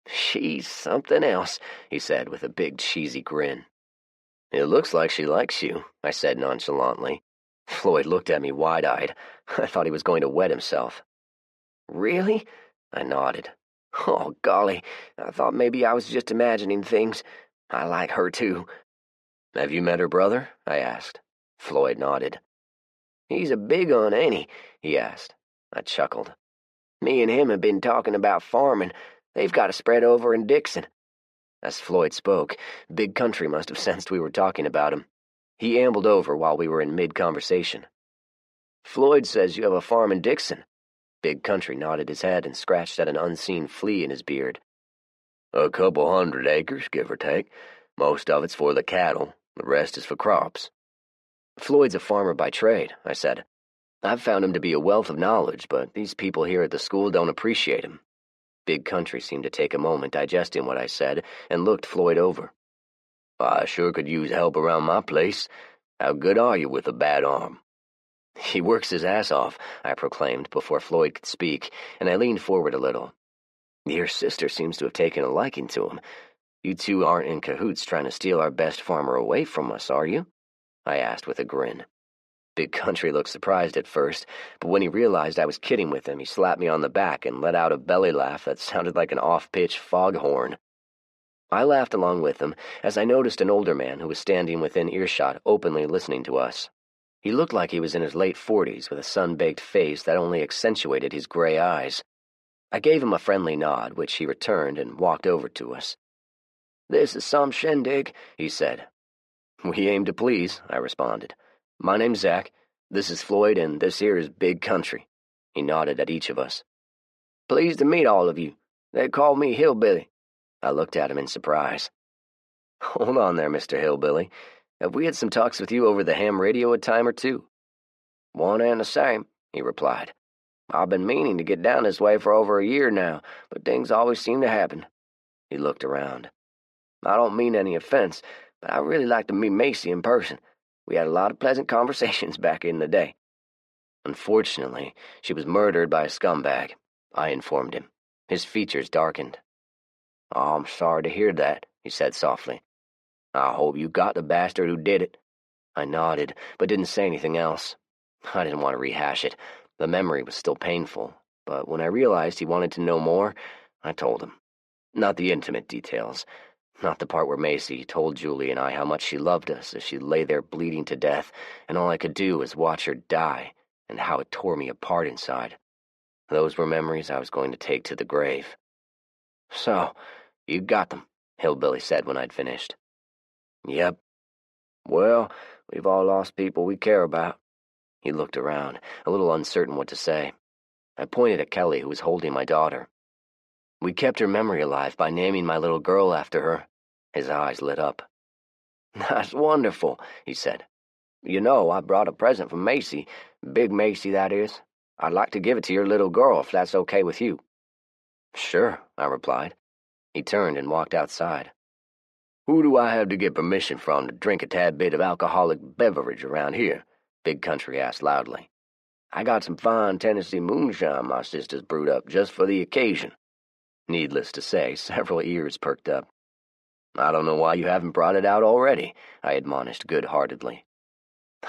She's something else, he said with a big cheesy grin. It looks like she likes you, I said nonchalantly. Floyd looked at me wide-eyed. I thought he was going to wet himself. Really? I nodded. Oh, golly, I thought maybe I was just imagining things. I like her, too. Have you met her brother? I asked. Floyd nodded. He's a big un, ain't he? He asked. I chuckled. Me and him have been talking about farming. They've got a spread over in Dixon. As Floyd spoke, Big Country must have sensed we were talking about him. He ambled over while we were in mid-conversation. Floyd says you have a farm in Dixon. Big Country nodded his head and scratched at an unseen flea in his beard. A couple 100 acres, give or take. Most of it's for the cattle. The rest is for crops. Floyd's a farmer by trade, I said. I've found him to be a wealth of knowledge, but these people here at the school don't appreciate him. Big Country seemed to take a moment digesting what I said and looked Floyd over. I sure could use help around my place. How good are you with a bad arm? He works his ass off, I proclaimed before Floyd could speak, and I leaned forward a little. Your sister seems to have taken a liking to him. You two aren't in cahoots trying to steal our best farmer away from us, are you? I asked with a grin. Big Country looked surprised at first, but when he realized I was kidding with him, he slapped me on the back and let out a belly laugh that sounded like an off-pitch foghorn. I laughed along with him as I noticed an older man who was standing within earshot openly listening to us. He looked like he was in his late 40s with a sun-baked face that only accentuated his gray eyes. I gave him a friendly nod, which he returned and walked over to us. This is some shindig, he said. We aim to please, I responded. My name's Zach, this is Floyd, and this here is Big Country. He nodded at each of us. Pleased to meet all of you. They call me Hillbilly. I looked at him in surprise. Hold on there, Mr. Hillbilly. Have we had some talks with you over the ham radio a time or two? One and the same, he replied. I've been meaning to get down this way for over a year now, but things always seem to happen. He looked around. I don't mean any offense, but I really like to meet Macy in person. We had a lot of pleasant conversations back in the day. Unfortunately, she was murdered by a scumbag, I informed him. His features darkened. Oh, I'm sorry to hear that, he said softly. I hope you got the bastard who did it. I nodded, but didn't say anything else. I didn't want to rehash it. The memory was still painful, but when I realized he wanted to know more, I told him. Not the intimate details. Not the part where Macy told Julie and I how much she loved us as she lay there bleeding to death, and all I could do was watch her die, and how it tore me apart inside. Those were memories I was going to take to the grave. So, you got them, Hillbilly said when I'd finished. Yep. Well, we've all lost people we care about. He looked around, a little uncertain what to say. I pointed at Kelly, who was holding my daughter. We kept her memory alive by naming my little girl after her. His eyes lit up. That's wonderful, he said. You know, I brought a present from Macy, Big Macy, that is. I'd like to give it to your little girl, if that's okay with you. Sure, I replied. He turned and walked outside. Who do I have to get permission from to drink a tad bit of alcoholic beverage around here? Big Country asked loudly. I got some fine Tennessee moonshine my sister's brewed up just for the occasion. Needless to say, several ears perked up. I don't know why you haven't brought it out already, I admonished good-heartedly.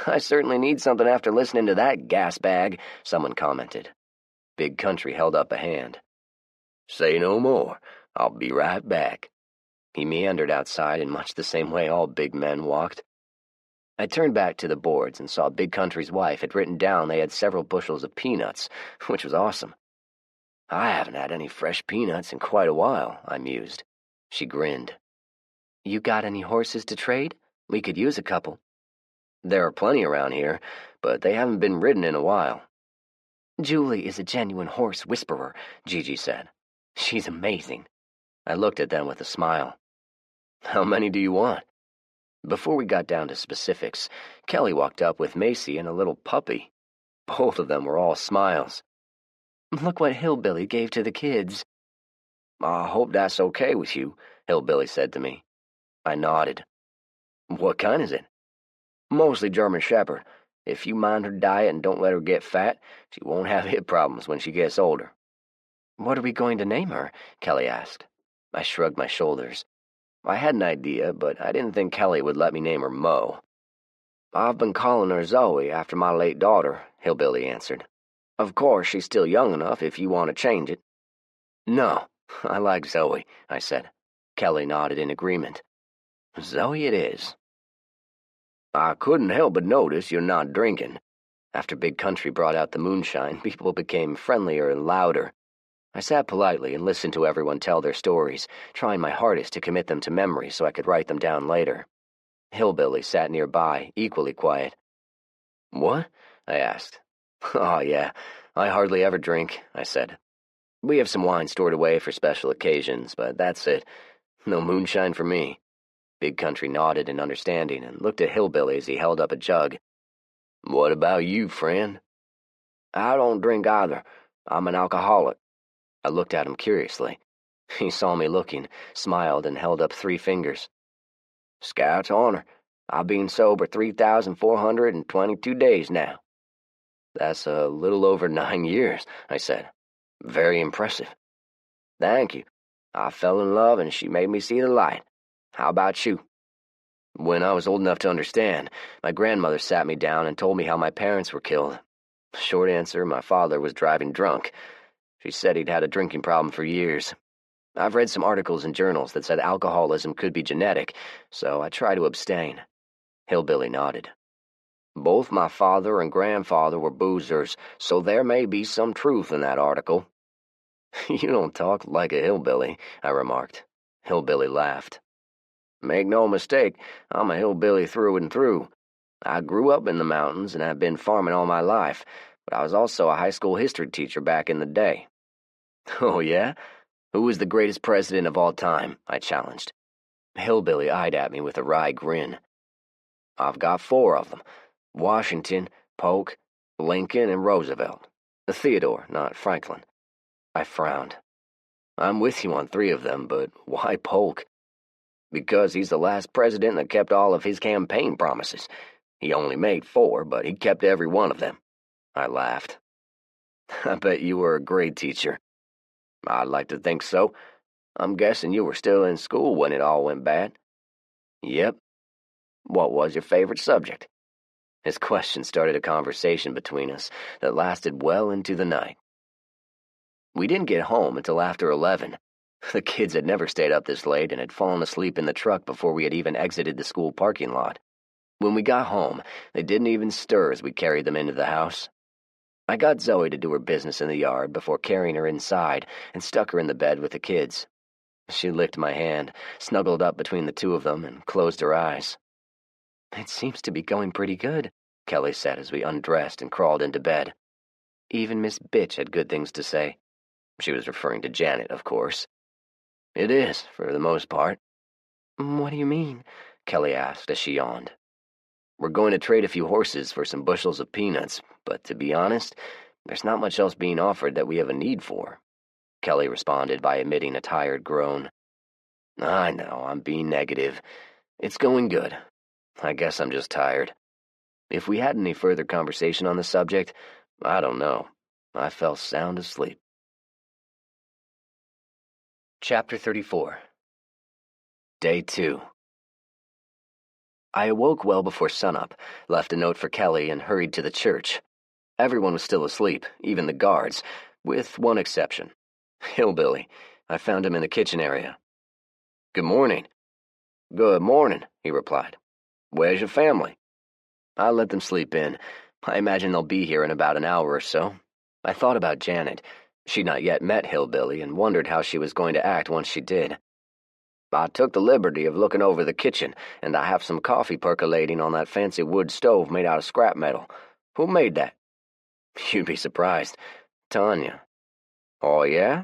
I certainly need something after listening to that gas bag, someone commented. Big Country held up a hand. Say no more. I'll be right back. He meandered outside in much the same way all big men walked. I turned back to the boards and saw Big Country's wife had written down they had several bushels of peanuts, which was awesome. I haven't had any fresh peanuts in quite a while, I mused. She grinned. You got any horses to trade? We could use a couple. There are plenty around here, but they haven't been ridden in a while. Julie is a genuine horse whisperer, Gigi said. She's amazing. I looked at them with a smile. How many do you want? Before we got down to specifics, Kelly walked up with Macy and a little puppy. Both of them were all smiles. Look what Hillbilly gave to the kids. I hope that's okay with you, Hillbilly said to me. I nodded. What kind is it? Mostly German Shepherd. If you mind her diet and don't let her get fat, she won't have hip problems when she gets older. What are we going to name her? Kelly asked. I shrugged my shoulders. I had an idea, but I didn't think Kelly would let me name her Mo. I've been calling her Zoe after my late daughter, Hillbilly answered. Of course, she's still young enough if you want to change it. No, I like Zoe, I said. Kelly nodded in agreement. Zoe it is. I couldn't help but notice you're not drinking. After Big Country brought out the moonshine, people became friendlier and louder. I sat politely and listened to everyone tell their stories, trying my hardest to commit them to memory so I could write them down later. Hillbilly sat nearby, equally quiet. What? I asked. Oh, yeah, I hardly ever drink, I said. We have some wine stored away for special occasions, but that's it. No moonshine for me. Big Country nodded in understanding and looked at Hillbilly as he held up a jug. What about you, friend? I don't drink either. I'm an alcoholic. I looked at him curiously. He saw me looking, smiled, and held up 3 fingers. Scout's honor. I've been sober 3,422 days now. That's a little over 9 years, I said. Very impressive. Thank you. I fell in love and she made me see the light. How about you? When I was old enough to understand, my grandmother sat me down and told me how my parents were killed. Short answer, my father was driving drunk. She said he'd had a drinking problem for years. I've read some articles in journals that said alcoholism could be genetic, so I try to abstain. Hillbilly nodded. Both my father and grandfather were boozers, so there may be some truth in that article. You don't talk like a hillbilly, I remarked. Hillbilly laughed. Make no mistake, I'm a hillbilly through and through. I grew up in the mountains and have been farming all my life, but I was also a high school history teacher back in the day. Oh, yeah? Who was the greatest president of all time? I challenged. Hillbilly eyed at me with a wry grin. I've got 4 of them. Washington, Polk, Lincoln, and Roosevelt. Theodore, not Franklin. I frowned. I'm with you on 3 of them, but why Polk? Because he's the last president that kept all of his campaign promises. He only made 4, but he kept every one of them. I laughed. I bet you were a grade teacher. I'd like to think so. I'm guessing you were still in school when it all went bad. Yep. What was your favorite subject? His question started a conversation between us that lasted well into the night. We didn't get home until after 11. The kids had never stayed up this late and had fallen asleep in the truck before we had even exited the school parking lot. When we got home, they didn't even stir as we carried them into the house. I got Zoe to do her business in the yard before carrying her inside and stuck her in the bed with the kids. She licked my hand, snuggled up between the 2 of them, and closed her eyes. It seems to be going pretty good, Kelly said as we undressed and crawled into bed. Even Miss Bitch had good things to say. She was referring to Janet, of course. It is, for the most part. What do you mean? Kelly asked as she yawned. We're going to trade a few horses for some bushels of peanuts, but to be honest, there's not much else being offered that we have a need for. Kelly responded by emitting a tired groan. I know, I'm being negative. It's going good. I guess I'm just tired. If we had any further conversation on the subject, I don't know. I fell sound asleep. Chapter 34. Day 2. I awoke well before sunup, left a note for Kelly, and hurried to the church. Everyone was still asleep, even the guards, with one exception. Hillbilly. I found him in the kitchen area. Good morning. Good morning, he replied. Where's your family? I let them sleep in. I imagine they'll be here in about an hour or so. I thought about Janet. She'd not yet met Hillbilly and wondered how she was going to act once she did. I took the liberty of looking over the kitchen, and I have some coffee percolating on that fancy wood stove made out of scrap metal. Who made that? You'd be surprised. Tanya. Oh, yeah?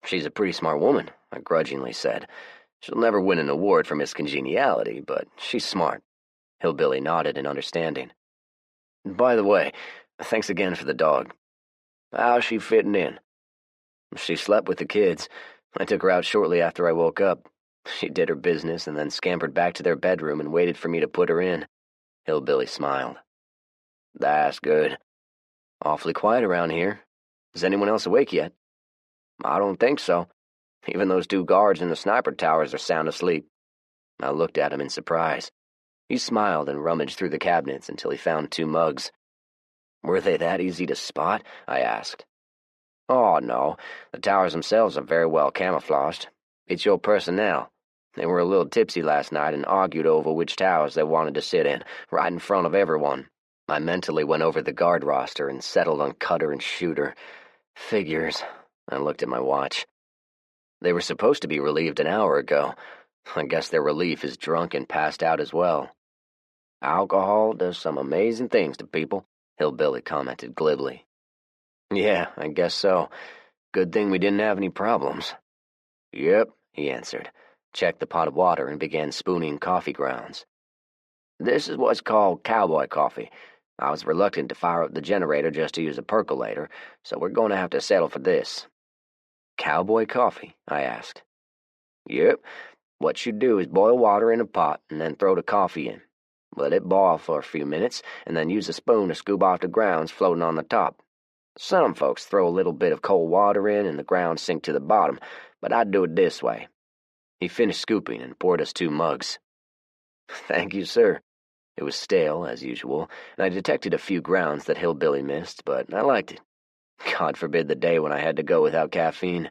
She's a pretty smart woman, I grudgingly said. She'll never win an award for Miss Congeniality, but she's smart." Hillbilly nodded in understanding. "By the way, thanks again for the dog. How's she fitting in?" "She slept with the kids. I took her out shortly after I woke up. She did her business and then scampered back to their bedroom and waited for me to put her in." Hillbilly smiled. "That's good. Awfully quiet around here. Is anyone else awake yet?" "I don't think so. Even those 2 guards in the sniper towers are sound asleep." I looked at him in surprise. He smiled and rummaged through the cabinets until he found 2 mugs. "Were they that easy to spot?" I asked. "Oh, no. The towers themselves are very well camouflaged. It's your personnel. They were a little tipsy last night and argued over which towers they wanted to sit in, right in front of everyone." I mentally went over the guard roster and settled on cutter and shooter. Figures. I looked at my watch. They were supposed to be relieved an hour ago. I guess their relief is drunk and passed out as well. "Alcohol does some amazing things to people," Hillbilly commented glibly. "Yeah, I guess so. Good thing we didn't have any problems." "Yep," he answered, checked the pot of water and began spooning coffee grounds. "This is what's called cowboy coffee. I was reluctant to fire up the generator just to use a percolator, so we're going to have to settle for this." "Cowboy coffee?" I asked. "Yep. What you do is boil water in a pot and then throw the coffee in. Let it boil for a few minutes, and then use a spoon to scoop off the grounds floating on the top. Some folks throw a little bit of cold water in and the grounds sink to the bottom, but I do it this way." He finished scooping and poured us 2 mugs. "Thank you, sir." It was stale, as usual, and I detected a few grounds that Hillbilly missed, but I liked it. God forbid the day when I had to go without caffeine.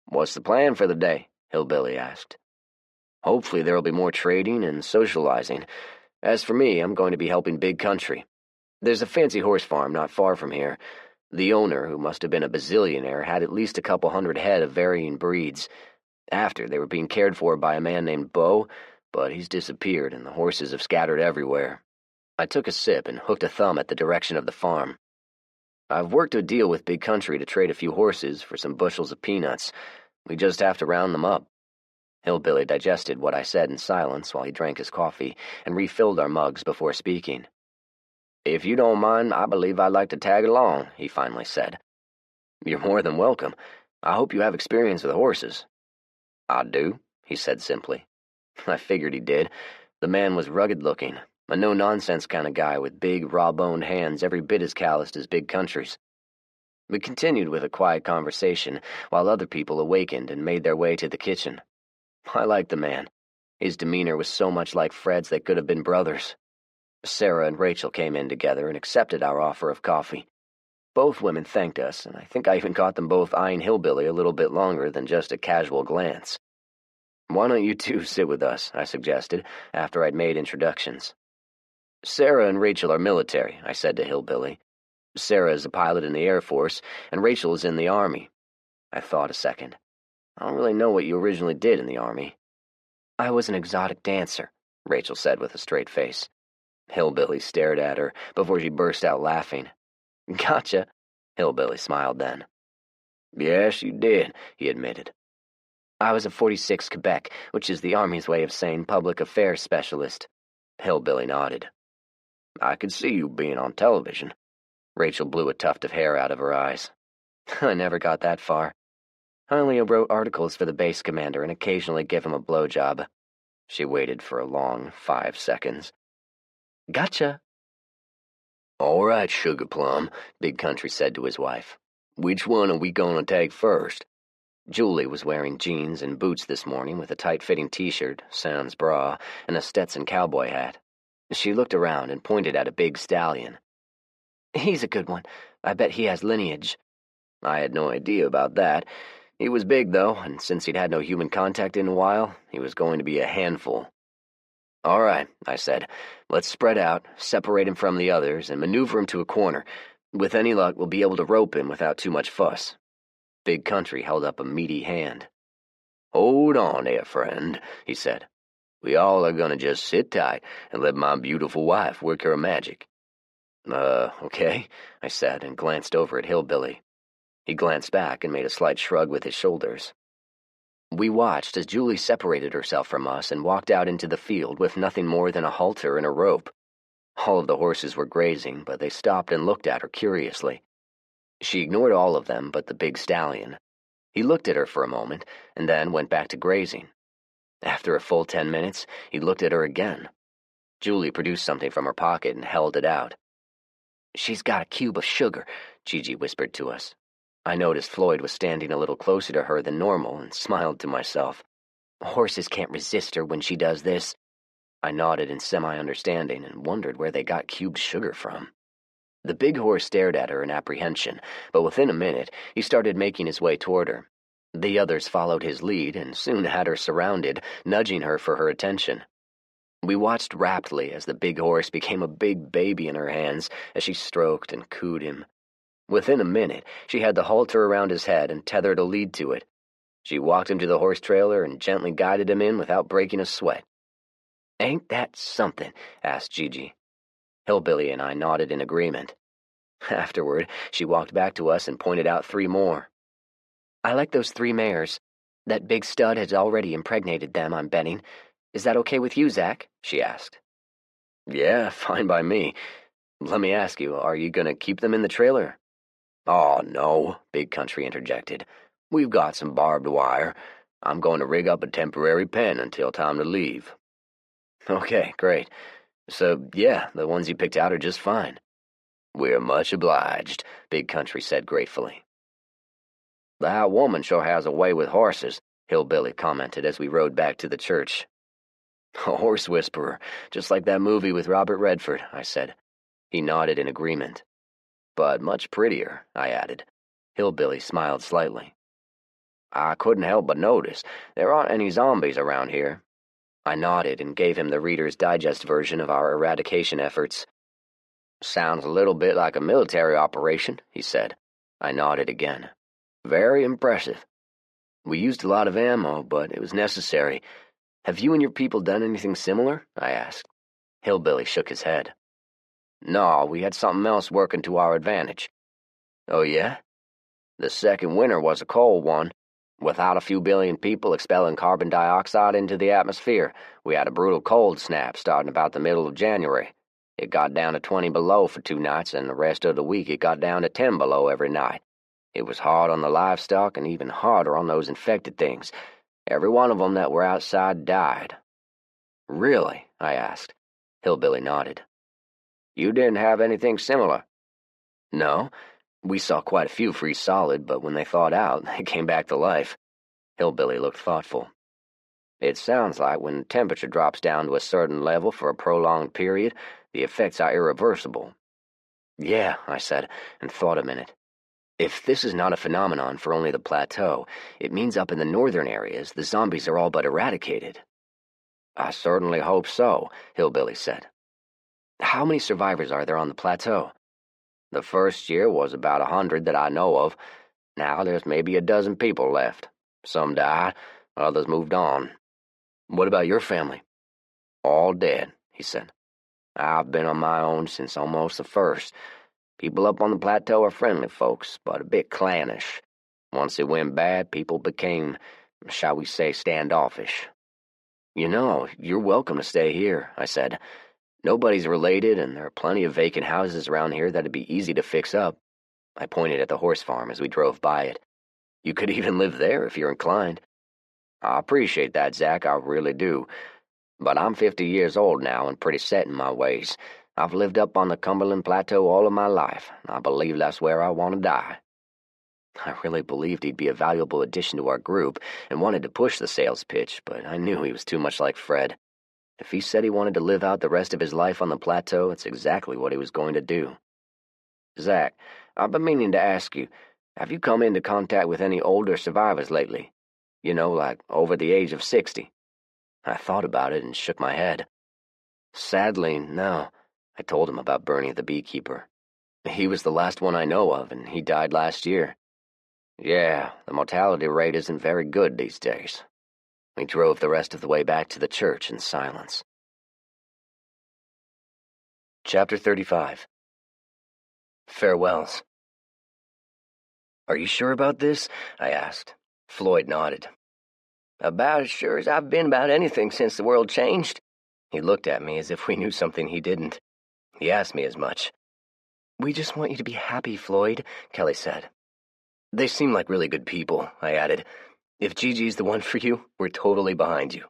"What's the plan for the day?" Hillbilly asked. "Hopefully there'll be more trading and socializing. As for me, I'm going to be helping Big Country. There's a fancy horse farm not far from here. The owner, who must have been a bazillionaire, had at least a couple hundred head of varying breeds. After, they were being cared for by a man named Beau, but he's disappeared and the horses have scattered everywhere." I took a sip and hooked a thumb at the direction of the farm. "I've worked a deal with Big Country to trade a few horses for some bushels of peanuts. We just have to round them up." Hillbilly digested what I said in silence while he drank his coffee and refilled our mugs before speaking. "If you don't mind, I believe I'd like to tag along," he finally said. "You're more than welcome. I hope you have experience with horses." "I do," he said simply. I figured he did. The man was rugged-looking, a no-nonsense kind of guy with big, raw-boned hands every bit as calloused as Big Country's. We continued with a quiet conversation while other people awakened and made their way to the kitchen. I liked the man. His demeanor was so much like Fred's they could have been brothers. Sarah and Rachel came in together and accepted our offer of coffee. Both women thanked us, and I think I even caught them both eyeing Hillbilly a little bit longer than just a casual glance. "Why don't you 2 sit with us?" I suggested, after I'd made introductions. "Sarah and Rachel are military," I said to Hillbilly. "Sarah is a pilot in the Air Force, and Rachel is in the Army." I thought a second. "I don't really know what you originally did in the Army." "I was an exotic dancer," Rachel said with a straight face. Hillbilly stared at her before she burst out laughing. "Gotcha." Hillbilly smiled then. "Yes, you did," he admitted. "I was a 46 Quebec, which is the Army's way of saying public affairs specialist." Hillbilly nodded. "I could see you being on television." Rachel blew a tuft of hair out of her eyes. "I never got that far. I only wrote articles for the base commander and occasionally gave him a blowjob." She waited for a long 5 seconds. "Gotcha." "All right, Sugar Plum," Big Country said to his wife. "Which one are we gonna take first?" Julie was wearing jeans and boots this morning with a tight-fitting t-shirt, sans bra, and a Stetson cowboy hat. She looked around and pointed at a big stallion. "He's a good one. I bet he has lineage." I had no idea about that. He was big, though, and since he'd had no human contact in a while, he was going to be a handful. "All right," I said. "Let's spread out, separate him from the others, and maneuver him to a corner. With any luck, we'll be able to rope him without too much fuss." Big Country held up a meaty hand. "Hold on there, friend," he said. "We all are gonna just sit tight and let my beautiful wife work her magic." Okay," I said, and glanced over at Hillbilly. He glanced back and made a slight shrug with his shoulders. We watched as Julie separated herself from us and walked out into the field with nothing more than a halter and a rope. All of the horses were grazing, but they stopped and looked at her curiously. She ignored all of them but the big stallion. He looked at her for a moment, and then went back to grazing. After a full 10 minutes, he looked at her again. Julie produced something from her pocket and held it out. "She's got a cube of sugar," Gigi whispered to us. I noticed Floyd was standing a little closer to her than normal and smiled to myself. "Horses can't resist her when she does this." I nodded in semi-understanding and wondered where they got cubed sugar from. The big horse stared at her in apprehension, but within a minute, he started making his way toward her. The others followed his lead and soon had her surrounded, nudging her for her attention. We watched raptly as the big horse became a big baby in her hands as she stroked and cooed him. Within a minute, she had the halter around his head and tethered a lead to it. She walked him to the horse trailer and gently guided him in without breaking a sweat. "Ain't that something?" asked Gigi. Hillbilly and I nodded in agreement. Afterward, she walked back to us and pointed out 3 more. "I like those 3 mares. That big stud has already impregnated them, I'm betting. Is that okay with you, Zach?" she asked. "Yeah, fine by me. Let me ask you, are you going to keep them in the trailer?" "Oh, no," Big Country interjected. "We've got some barbed wire. I'm going to rig up a temporary pen until time to leave." "Okay, great. So, yeah, the ones you picked out are just fine." "We're much obliged," Big Country said gratefully. "That woman sure has a way with horses," Hillbilly commented as we rode back to the church. "A horse whisperer, just like that movie with Robert Redford," I said. He nodded in agreement. "But much prettier," I added. Hillbilly smiled slightly. "I couldn't help but notice there aren't any zombies around here." I nodded and gave him the Reader's Digest version of our eradication efforts. "Sounds a little bit like a military operation," he said. I nodded again. "Very impressive. We used a lot of ammo, but it was necessary. Have you and your people done anything similar?" I asked. Hillbilly shook his head. "No, we had something else working to our advantage." "Oh, yeah?" "The second winter was a cold one. Without a few billion people expelling carbon dioxide into the atmosphere, we had a brutal cold snap starting about the middle of January. It got down to 20 below for 2 nights, and the rest of the week it got down to 10 below every night. It was hard on the livestock and even harder on those infected things. Every one of them that were outside died." "Really?" I asked. Hillbilly nodded. "You didn't have anything similar?" "No. We saw quite a few freeze solid, but when they thawed out, they came back to life." Hillbilly looked thoughtful. "It sounds like when temperature drops down to a certain level for a prolonged period, the effects are irreversible." "Yeah," I said, and thought a minute. "If this is not a phenomenon for only the plateau, it means up in the northern areas the zombies are all but eradicated." "I certainly hope so," Hillbilly said. "How many survivors are there on the plateau?" "The first year was about 100 that I know of. Now there's maybe a dozen people left. Some died, others moved on." "What about your family?" "All dead," he said. "I've been on my own since almost the first. People up on the plateau are friendly folks, but a bit clannish. Once it went bad, people became, shall we say, standoffish." "You know, you're welcome to stay here," I said. "Nobody's related, and there are plenty of vacant houses around here that'd be easy to fix up." I pointed at the horse farm as we drove by it. "You could even live there if you're inclined." "I appreciate that, Zach, I really do. But I'm 50 years old now and pretty set in my ways. I've lived up on the Cumberland Plateau all of my life, and I believe that's where I want to die." I really believed he'd be a valuable addition to our group and wanted to push the sales pitch, but I knew he was too much like Fred. If he said he wanted to live out the rest of his life on the plateau, it's exactly what he was going to do. "Zach, I've been meaning to ask you, have you come into contact with any older survivors lately? You know, like over the age of 60. I thought about it and shook my head. "Sadly, no." I told him about Bernie the beekeeper. "He was the last one I know of, and he died last year." "Yeah, the mortality rate isn't very good these days." We drove the rest of the way back to the church in silence. Chapter 35. Farewells. "Are you sure about this?" I asked. Floyd nodded. About as sure as I've been about anything since the world changed. He looked at me as if we knew something he didn't. He asked me as much. We just want you to be happy, Floyd, Kelly said. They seem like really good people, I added. If Gigi's the one for you, we're totally behind you.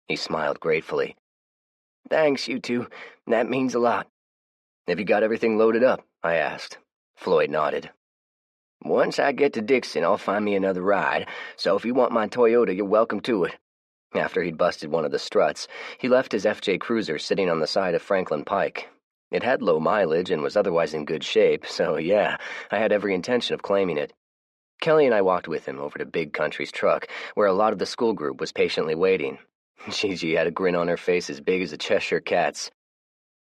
He smiled gratefully. Thanks, you two. That means a lot. Have you got everything loaded up? I asked. Floyd nodded. Once I get to Dixon, I'll find me another ride, so if you want my Toyota, you're welcome to it. After he'd busted one of the struts, he left his FJ Cruiser sitting on the side of Franklin Pike. It had low mileage and was otherwise in good shape, so yeah, I had every intention of claiming it. Kelly and I walked with him over to Big Country's truck, where a lot of the school group was patiently waiting. Gigi had a grin on her face as big as a Cheshire cat's.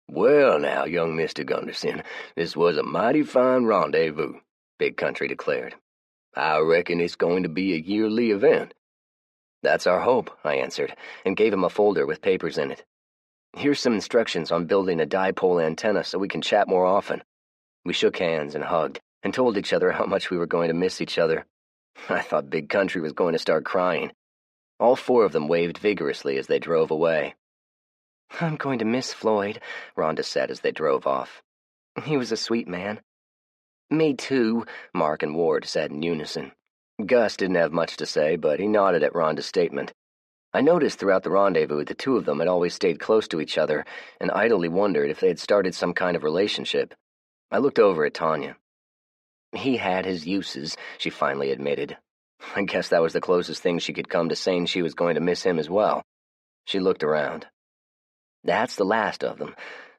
Well now, young Mr. Gunderson, this was a mighty fine rendezvous, Big Country declared. I reckon it's going to be a yearly event. That's our hope, I answered, and gave him a folder with papers in it. Here's some instructions on building a dipole antenna so we can chat more often. We shook hands and hugged, and told each other how much we were going to miss each other. I thought Big Country was going to start crying. All four of them waved vigorously as they drove away. I'm going to miss Floyd, Rhonda said as they drove off. He was a sweet man. Me too, Mark and Ward said in unison. Gus didn't have much to say, but he nodded at Rhonda's statement. I noticed throughout the rendezvous the two of them had always stayed close to each other, and idly wondered if they had started some kind of relationship. I looked over at Tanya. He had his uses, she finally admitted. I guess that was the closest thing she could come to saying she was going to miss him as well. She looked around. That's the last of them.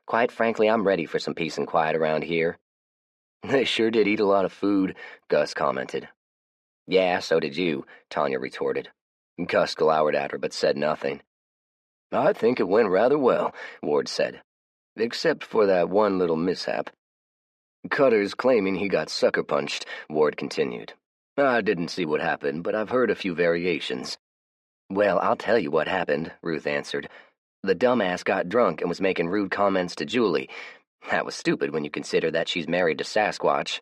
Quite frankly, I'm ready for some peace and quiet around here. They sure did eat a lot of food, Gus commented. Yeah, so did you, Tanya retorted. Gus glowered at her but said nothing. I think it went rather well, Ward said. Except for that one little mishap. Cutter's claiming he got sucker-punched, Ward continued. I didn't see what happened, but I've heard a few variations. Well, I'll tell you what happened, Ruth answered. The dumbass got drunk and was making rude comments to Julie. That was stupid when you consider that she's married to Sasquatch.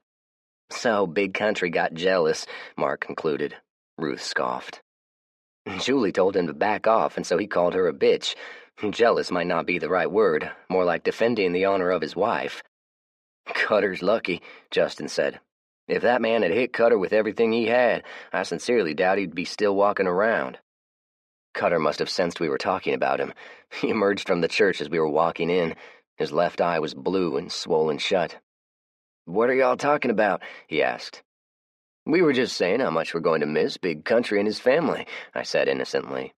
So Big Country got jealous, Mark concluded. Ruth scoffed. Julie told him to back off, and so he called her a bitch. Jealous might not be the right word, more like defending the honor of his wife. Cutter's lucky, Justin said. If that man had hit Cutter with everything he had, I sincerely doubt he'd be still walking around. Cutter must have sensed we were talking about him. He emerged from the church as we were walking in. His left eye was blue and swollen shut. What are y'all talking about? He asked. We were just saying how much we're going to miss Big Country and his family, I said innocently.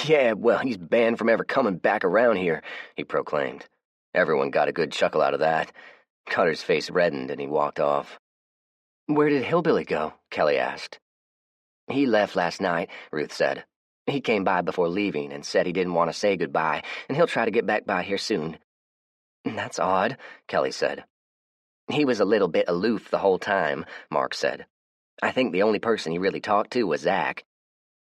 Yeah, well, he's banned from ever coming back around here, he proclaimed. Everyone got a good chuckle out of that. Cutter's face reddened and he walked off. Where did Hillbilly go? Kelly asked. He left last night, Ruth said. He came by before leaving and said he didn't want to say goodbye, and he'll try to get back by here soon. That's odd, Kelly said. He was a little bit aloof the whole time, Mark said. I think the only person he really talked to was Zach.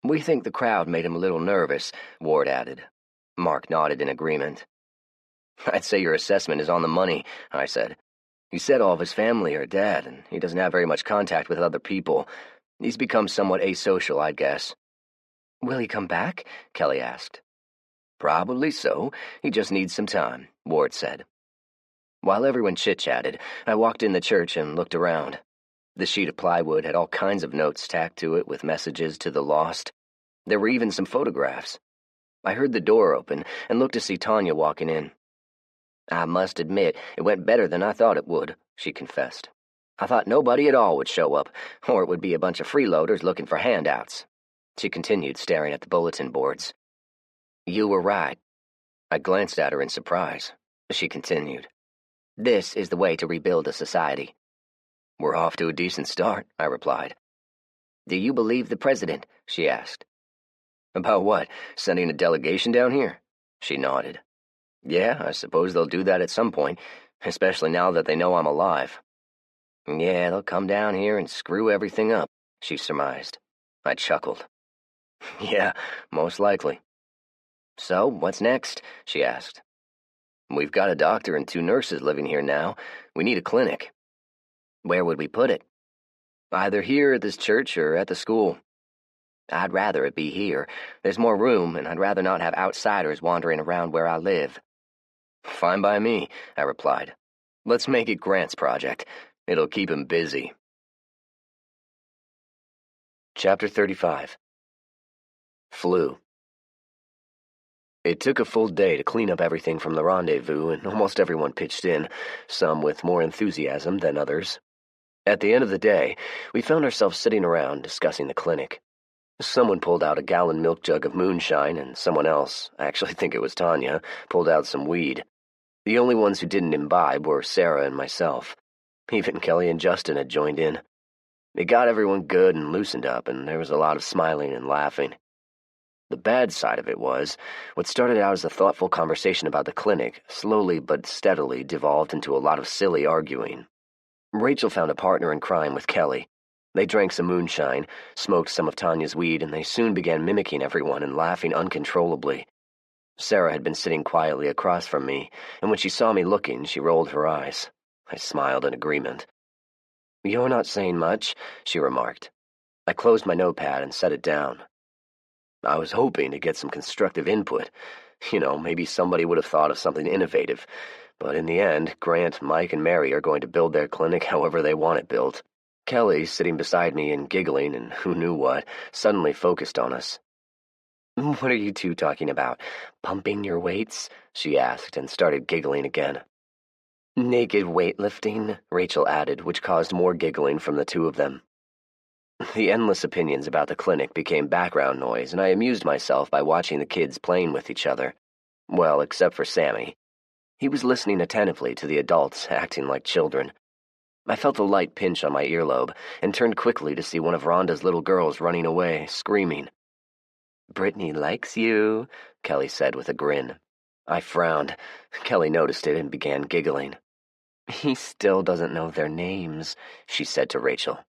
We think the crowd made him a little nervous, Ward added. Mark nodded in agreement. I'd say your assessment is on the money, I said. He said all of his family are dead, and he doesn't have very much contact with other people. He's become somewhat asocial, I'd guess. Will he come back? Kelly asked. Probably so. He just needs some time, Ward said. While everyone chit-chatted, I walked in the church and looked around. The sheet of plywood had all kinds of notes tacked to it with messages to the lost. There were even some photographs. I heard the door open and looked to see Tanya walking in. I must admit, it went better than I thought it would, she confessed. I thought nobody at all would show up, or it would be a bunch of freeloaders looking for handouts. She continued, staring at the bulletin boards. You were right. I glanced at her in surprise. She continued. This is the way to rebuild a society. We're off to a decent start, I replied. Do you believe the president? She asked. About what? Sending a delegation down here? She nodded. Yeah, I suppose they'll do that at some point, especially now that they know I'm alive. Yeah, they'll come down here and screw everything up, she surmised. I chuckled. Yeah, most likely. So, what's next? She asked. We've got a doctor and 2 nurses living here now. We need a clinic. Where would we put it? Either here at this church or at the school. I'd rather it be here. There's more room, and I'd rather not have outsiders wandering around where I live." "Fine by me," I replied. "Let's make it Grant's project. It'll keep him busy." Chapter 35. Flu. It took a full day to clean up everything from the rendezvous, and almost everyone pitched in, some with more enthusiasm than others. At the end of the day, we found ourselves sitting around discussing the clinic. Someone pulled out a gallon milk jug of moonshine, and someone else, I actually think it was Tanya, pulled out some weed. The only ones who didn't imbibe were Sarah and myself. Even Kelly and Justin had joined in. It got everyone good and loosened up, and there was a lot of smiling and laughing. The bad side of it was, what started out as a thoughtful conversation about the clinic slowly but steadily devolved into a lot of silly arguing. Rachel found a partner in crime with Kelly. They drank some moonshine, smoked some of Tanya's weed, and they soon began mimicking everyone and laughing uncontrollably. Sarah had been sitting quietly across from me, and when she saw me looking, she rolled her eyes. I smiled in agreement. "You're not saying much," she remarked. I closed my notepad and set it down. I was hoping to get some constructive input. Maybe somebody would have thought of something innovative. But in the end, Grant, Mike, and Mary are going to build their clinic however they want it built. Kelly, sitting beside me and giggling and who knew what, suddenly focused on us. "What are you two talking about? Pumping your weights?" she asked and started giggling again. "Naked weightlifting," Rachel added, which caused more giggling from the two of them. The endless opinions about the clinic became background noise, and I amused myself by watching the kids playing with each other. Well, except for Sammy. He was listening attentively to the adults, acting like children. I felt a light pinch on my earlobe, and turned quickly to see one of Rhonda's little girls running away, screaming. "Brittany likes you," Kelly said with a grin. I frowned. Kelly noticed it and began giggling. "He still doesn't know their names," she said to Rachel.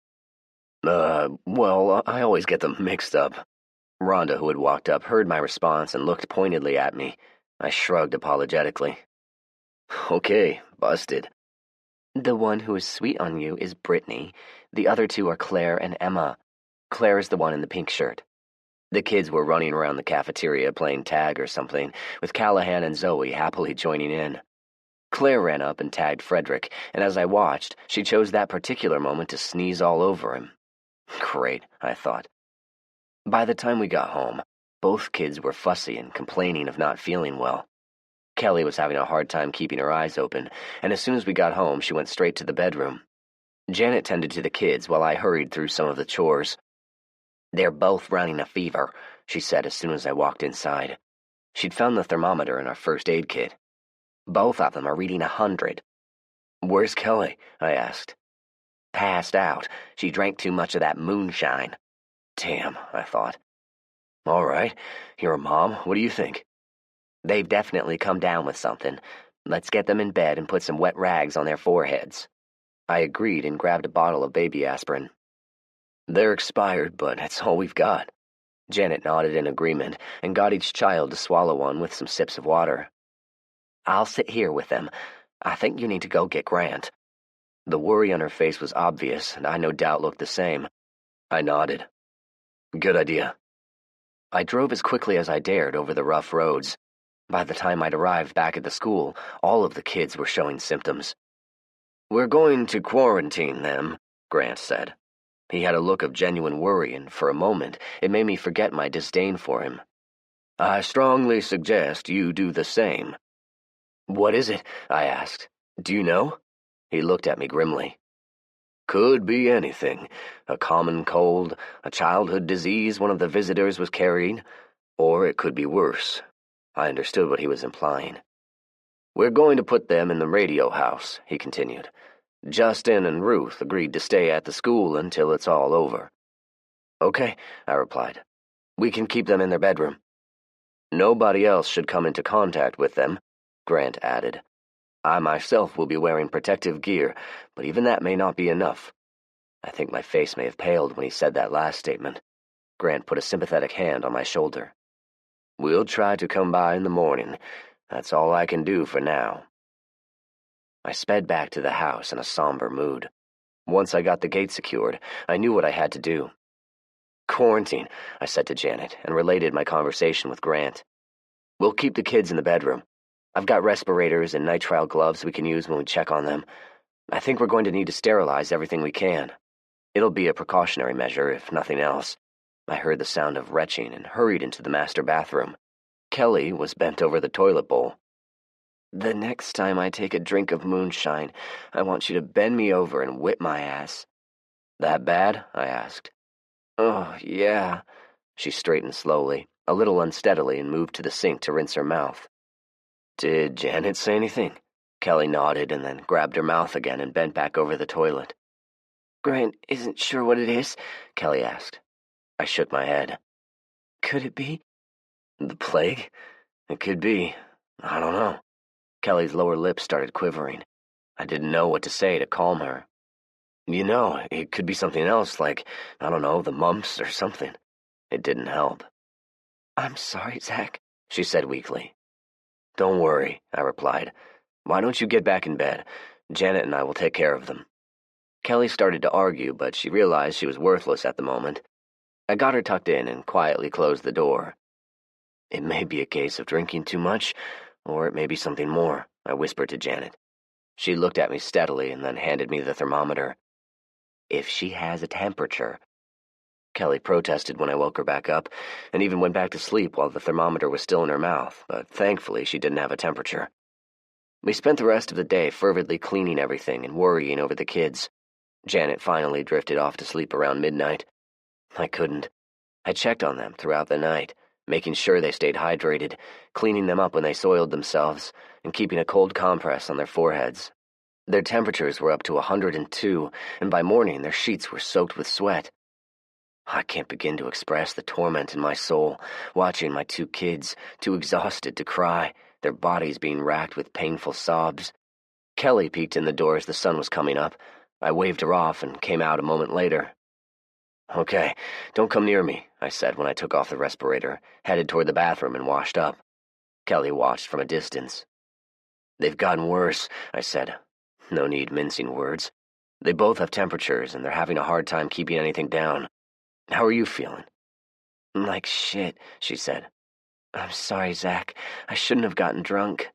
Well, I always get them mixed up." Rhonda, who had walked up, heard my response and looked pointedly at me. I shrugged apologetically. "Okay, busted." "The one who is sweet on you is Brittany. The other two are Claire and Emma. Claire is the one in the pink shirt." The kids were running around the cafeteria playing tag or something, with Callahan and Zoe happily joining in. Claire ran up and tagged Frederick, and as I watched, she chose that particular moment to sneeze all over him. Great, I thought. By the time we got home, both kids were fussy and complaining of not feeling well. Kelly was having a hard time keeping her eyes open, and as soon as we got home, she went straight to the bedroom. Janet tended to the kids while I hurried through some of the chores. "They're both running a fever," she said as soon as I walked inside. She'd found the thermometer in our first aid kit. "Both of them are reading 100. "Where's Kelly?" I asked. "Passed out. She drank too much of that moonshine." Damn, I thought. All right, you're a mom. What do you think? "They've definitely come down with something. Let's get them in bed and put some wet rags on their foreheads." I agreed and grabbed a bottle of baby aspirin. "They're expired, but it's all we've got." Janet nodded in agreement and got each child to swallow one with some sips of water. "I'll sit here with them. I think you need to go get Grant." The worry on her face was obvious, and I no doubt looked the same. I nodded. "Good idea." I drove as quickly as I dared over the rough roads. By the time I'd arrived back at the school, all of the kids were showing symptoms. "We're going to quarantine them," Grant said. He had a look of genuine worry, and for a moment it made me forget my disdain for him. "I strongly suggest you do the same." "What is it?" I asked. "Do you know?" He looked at me grimly. "Could be anything. A common cold, a childhood disease one of the visitors was carrying, or it could be worse." I understood what he was implying. "We're going to put them in the radio house," he continued. "Justin and Ruth agreed to stay at the school until it's all over." "Okay," I replied. "We can keep them in their bedroom." "Nobody else should come into contact with them," Grant added. "I myself will be wearing protective gear, but even that may not be enough." I think my face may have paled when he said that last statement. Grant put a sympathetic hand on my shoulder. "We'll try to come by in the morning. That's all I can do for now." I sped back to the house in a somber mood. Once I got the gate secured, I knew what I had to do. Quarantine, I said to Janet, and related my conversation with Grant. We'll keep the kids in the bedroom. I've got respirators and nitrile gloves we can use when we check on them. I think we're going to need to sterilize everything we can. It'll be a precautionary measure, if nothing else. I heard the sound of retching and hurried into the master bathroom. Kelly was bent over the toilet bowl. The next time I take a drink of moonshine, I want you to bend me over and whip my ass. That bad? I asked. Oh, yeah. She straightened slowly, a little unsteadily, and moved to the sink to rinse her mouth. Did Janet say anything? Kelly nodded and then grabbed her mouth again and bent back over the toilet. Grant isn't sure what it is, Kelly asked. I shook my head. Could it be? The plague? It could be. I don't know. Kelly's lower lip started quivering. I didn't know what to say to calm her. You know, it could be something else, like, I don't know, the mumps or something. It didn't help. I'm sorry, Zach, she said weakly. Don't worry, I replied. Why don't you get back in bed? Janet and I will take care of them. Kelly started to argue, but she realized she was worthless at the moment. I got her tucked in and quietly closed the door. It may be a case of drinking too much, or it may be something more, I whispered to Janet. She looked at me steadily and then handed me the thermometer. If she has a temperature. Kelly protested when I woke her back up, and even went back to sleep while the thermometer was still in her mouth, but thankfully she didn't have a temperature. We spent the rest of the day fervidly cleaning everything and worrying over the kids. Janet finally drifted off to sleep around midnight. I couldn't. I checked on them throughout the night, making sure they stayed hydrated, cleaning them up when they soiled themselves, and keeping a cold compress on their foreheads. Their temperatures were up to 102, and by morning their sheets were soaked with sweat. I can't begin to express the torment in my soul, watching my two kids, too exhausted to cry, their bodies being racked with painful sobs. Kelly peeked in the door as the sun was coming up. I waved her off and came out a moment later. Okay, don't come near me, I said when I took off the respirator, headed toward the bathroom and washed up. Kelly watched from a distance. They've gotten worse, I said. No need mincing words. They both have temperatures, and they're having a hard time keeping anything down. How are you feeling? Like shit, she said. I'm sorry, Zach. I shouldn't have gotten drunk.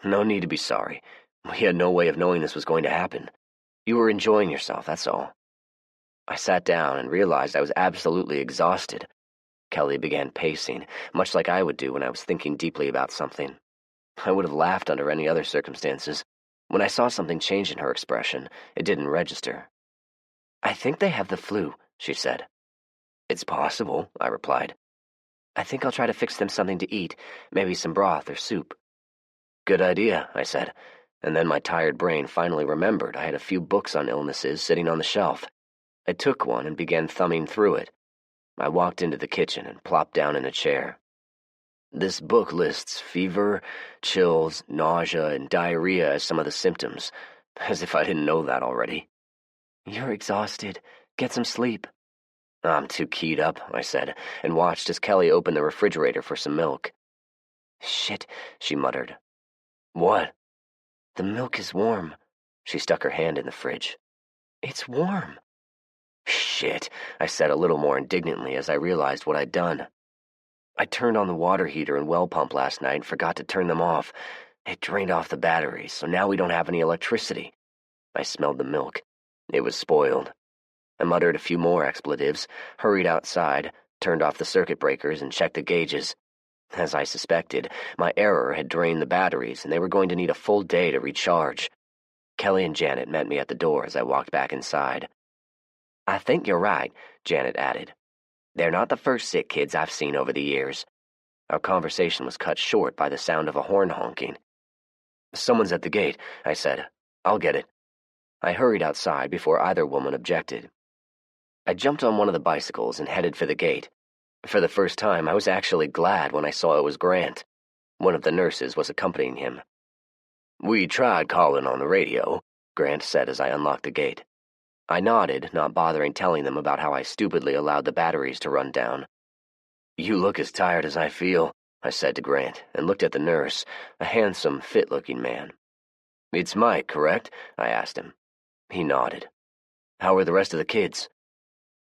No need to be sorry. We had no way of knowing this was going to happen. You were enjoying yourself, that's all. I sat down and realized I was absolutely exhausted. Kelly began pacing, much like I would do when I was thinking deeply about something. I would have laughed under any other circumstances. When I saw something change in her expression, it didn't register. I think they have the flu, she said. It's possible, I replied. I think I'll try to fix them something to eat, maybe some broth or soup. Good idea, I said, and then my tired brain finally remembered I had a few books on illnesses sitting on the shelf. I took one and began thumbing through it. I walked into the kitchen and plopped down in a chair. This book lists fever, chills, nausea, and diarrhea as some of the symptoms, as if I didn't know that already. You're exhausted. Get some sleep. I'm too keyed up, I said, and watched as Kelly opened the refrigerator for some milk. Shit, she muttered. What? The milk is warm. She stuck her hand in the fridge. It's warm. Shit, I said a little more indignantly as I realized what I'd done. I turned on the water heater and well pump last night and forgot to turn them off. It drained off the batteries, so now we don't have any electricity. I smelled the milk. It was spoiled. I muttered a few more expletives, hurried outside, turned off the circuit breakers, and checked the gauges. As I suspected, my error had drained the batteries, and they were going to need a full day to recharge. Kelly and Janet met me at the door as I walked back inside. I think you're right, Janet added. They're not the first sick kids I've seen over the years. Our conversation was cut short by the sound of a horn honking. Someone's at the gate, I said. I'll get it. I hurried outside before either woman objected. I jumped on one of the bicycles and headed for the gate. For the first time, I was actually glad when I saw it was Grant. One of the nurses was accompanying him. We tried calling on the radio, Grant said as I unlocked the gate. I nodded, not bothering telling them about how I stupidly allowed the batteries to run down. You look as tired as I feel, I said to Grant, and looked at the nurse, a handsome, fit-looking man. It's Mike, correct? I asked him. He nodded. How are the rest of the kids?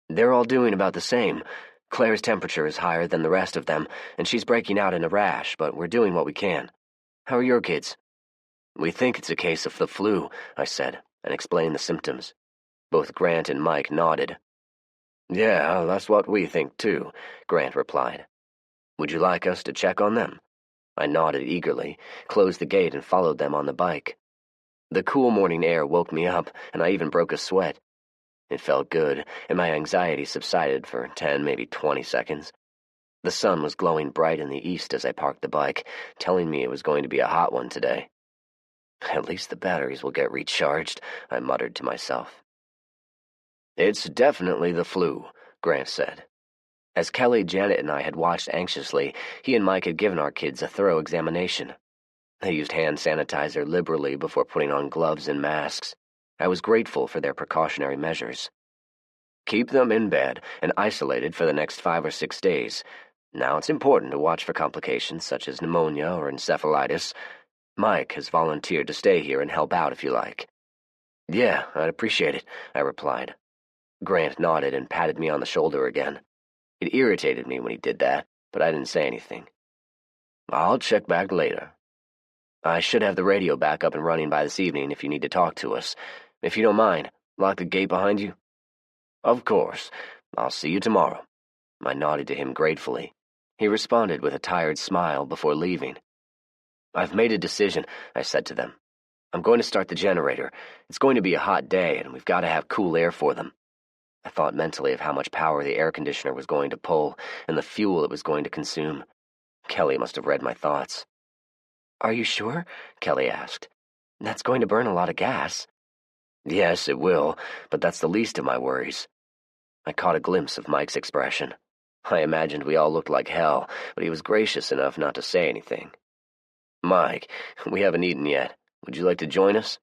They're all doing about the same. Claire's temperature is higher than the rest of them, and she's breaking out in a rash, but we're doing what we can. How are your kids? We think it's a case of the flu, I said, and explained the symptoms. Both Grant and Mike nodded. Yeah, that's what we think too, Grant replied. Would you like us to check on them? I nodded eagerly, closed the gate, and followed them on the bike. The cool morning air woke me up, and I even broke a sweat. It felt good, and my anxiety subsided for 10, maybe 20 seconds. The sun was glowing bright in the east as I parked the bike, telling me it was going to be a hot one today. At least the batteries will get recharged, I muttered to myself. It's definitely the flu, Grant said. As Kelly, Janet, and I had watched anxiously, he and Mike had given our kids a thorough examination. They used hand sanitizer liberally before putting on gloves and masks. I was grateful for their precautionary measures. Keep them in bed and isolated for the next 5 or 6 days. Now it's important to watch for complications such as pneumonia or encephalitis. Mike has volunteered to stay here and help out if you like. Yeah, I'd appreciate it, I replied. Grant nodded and patted me on the shoulder again. It irritated me when he did that, but I didn't say anything. I'll check back later. I should have the radio back up and running by this evening if you need to talk to us. If you don't mind, lock the gate behind you. Of course. I'll see you tomorrow. I nodded to him gratefully. He responded with a tired smile before leaving. I've made a decision, I said to them. I'm going to start the generator. It's going to be a hot day, and we've got to have cool air for them. I thought mentally of how much power the air conditioner was going to pull and the fuel it was going to consume. Kelly must have read my thoughts. Are you sure? Kelly asked. That's going to burn a lot of gas. Yes, it will, but that's the least of my worries. I caught a glimpse of Mike's expression. I imagined we all looked like hell, but he was gracious enough not to say anything. Mike, we haven't eaten yet. Would you like to join us?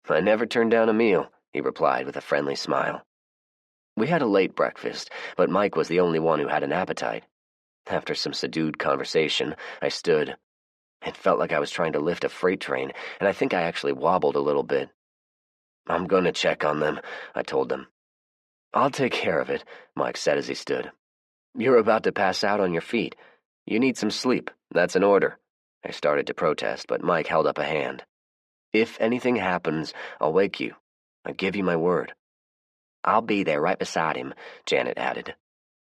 I never turned down a meal, he replied with a friendly smile. We had a late breakfast, but Mike was the only one who had an appetite. After some subdued conversation, I stood. It felt like I was trying to lift a freight train, and I think I actually wobbled a little bit. I'm going to check on them, I told them. I'll take care of it, Mike said as he stood. You're about to pass out on your feet. You need some sleep. That's an order. I started to protest, but Mike held up a hand. If anything happens, I'll wake you. I give you my word. I'll be there right beside him, Janet added.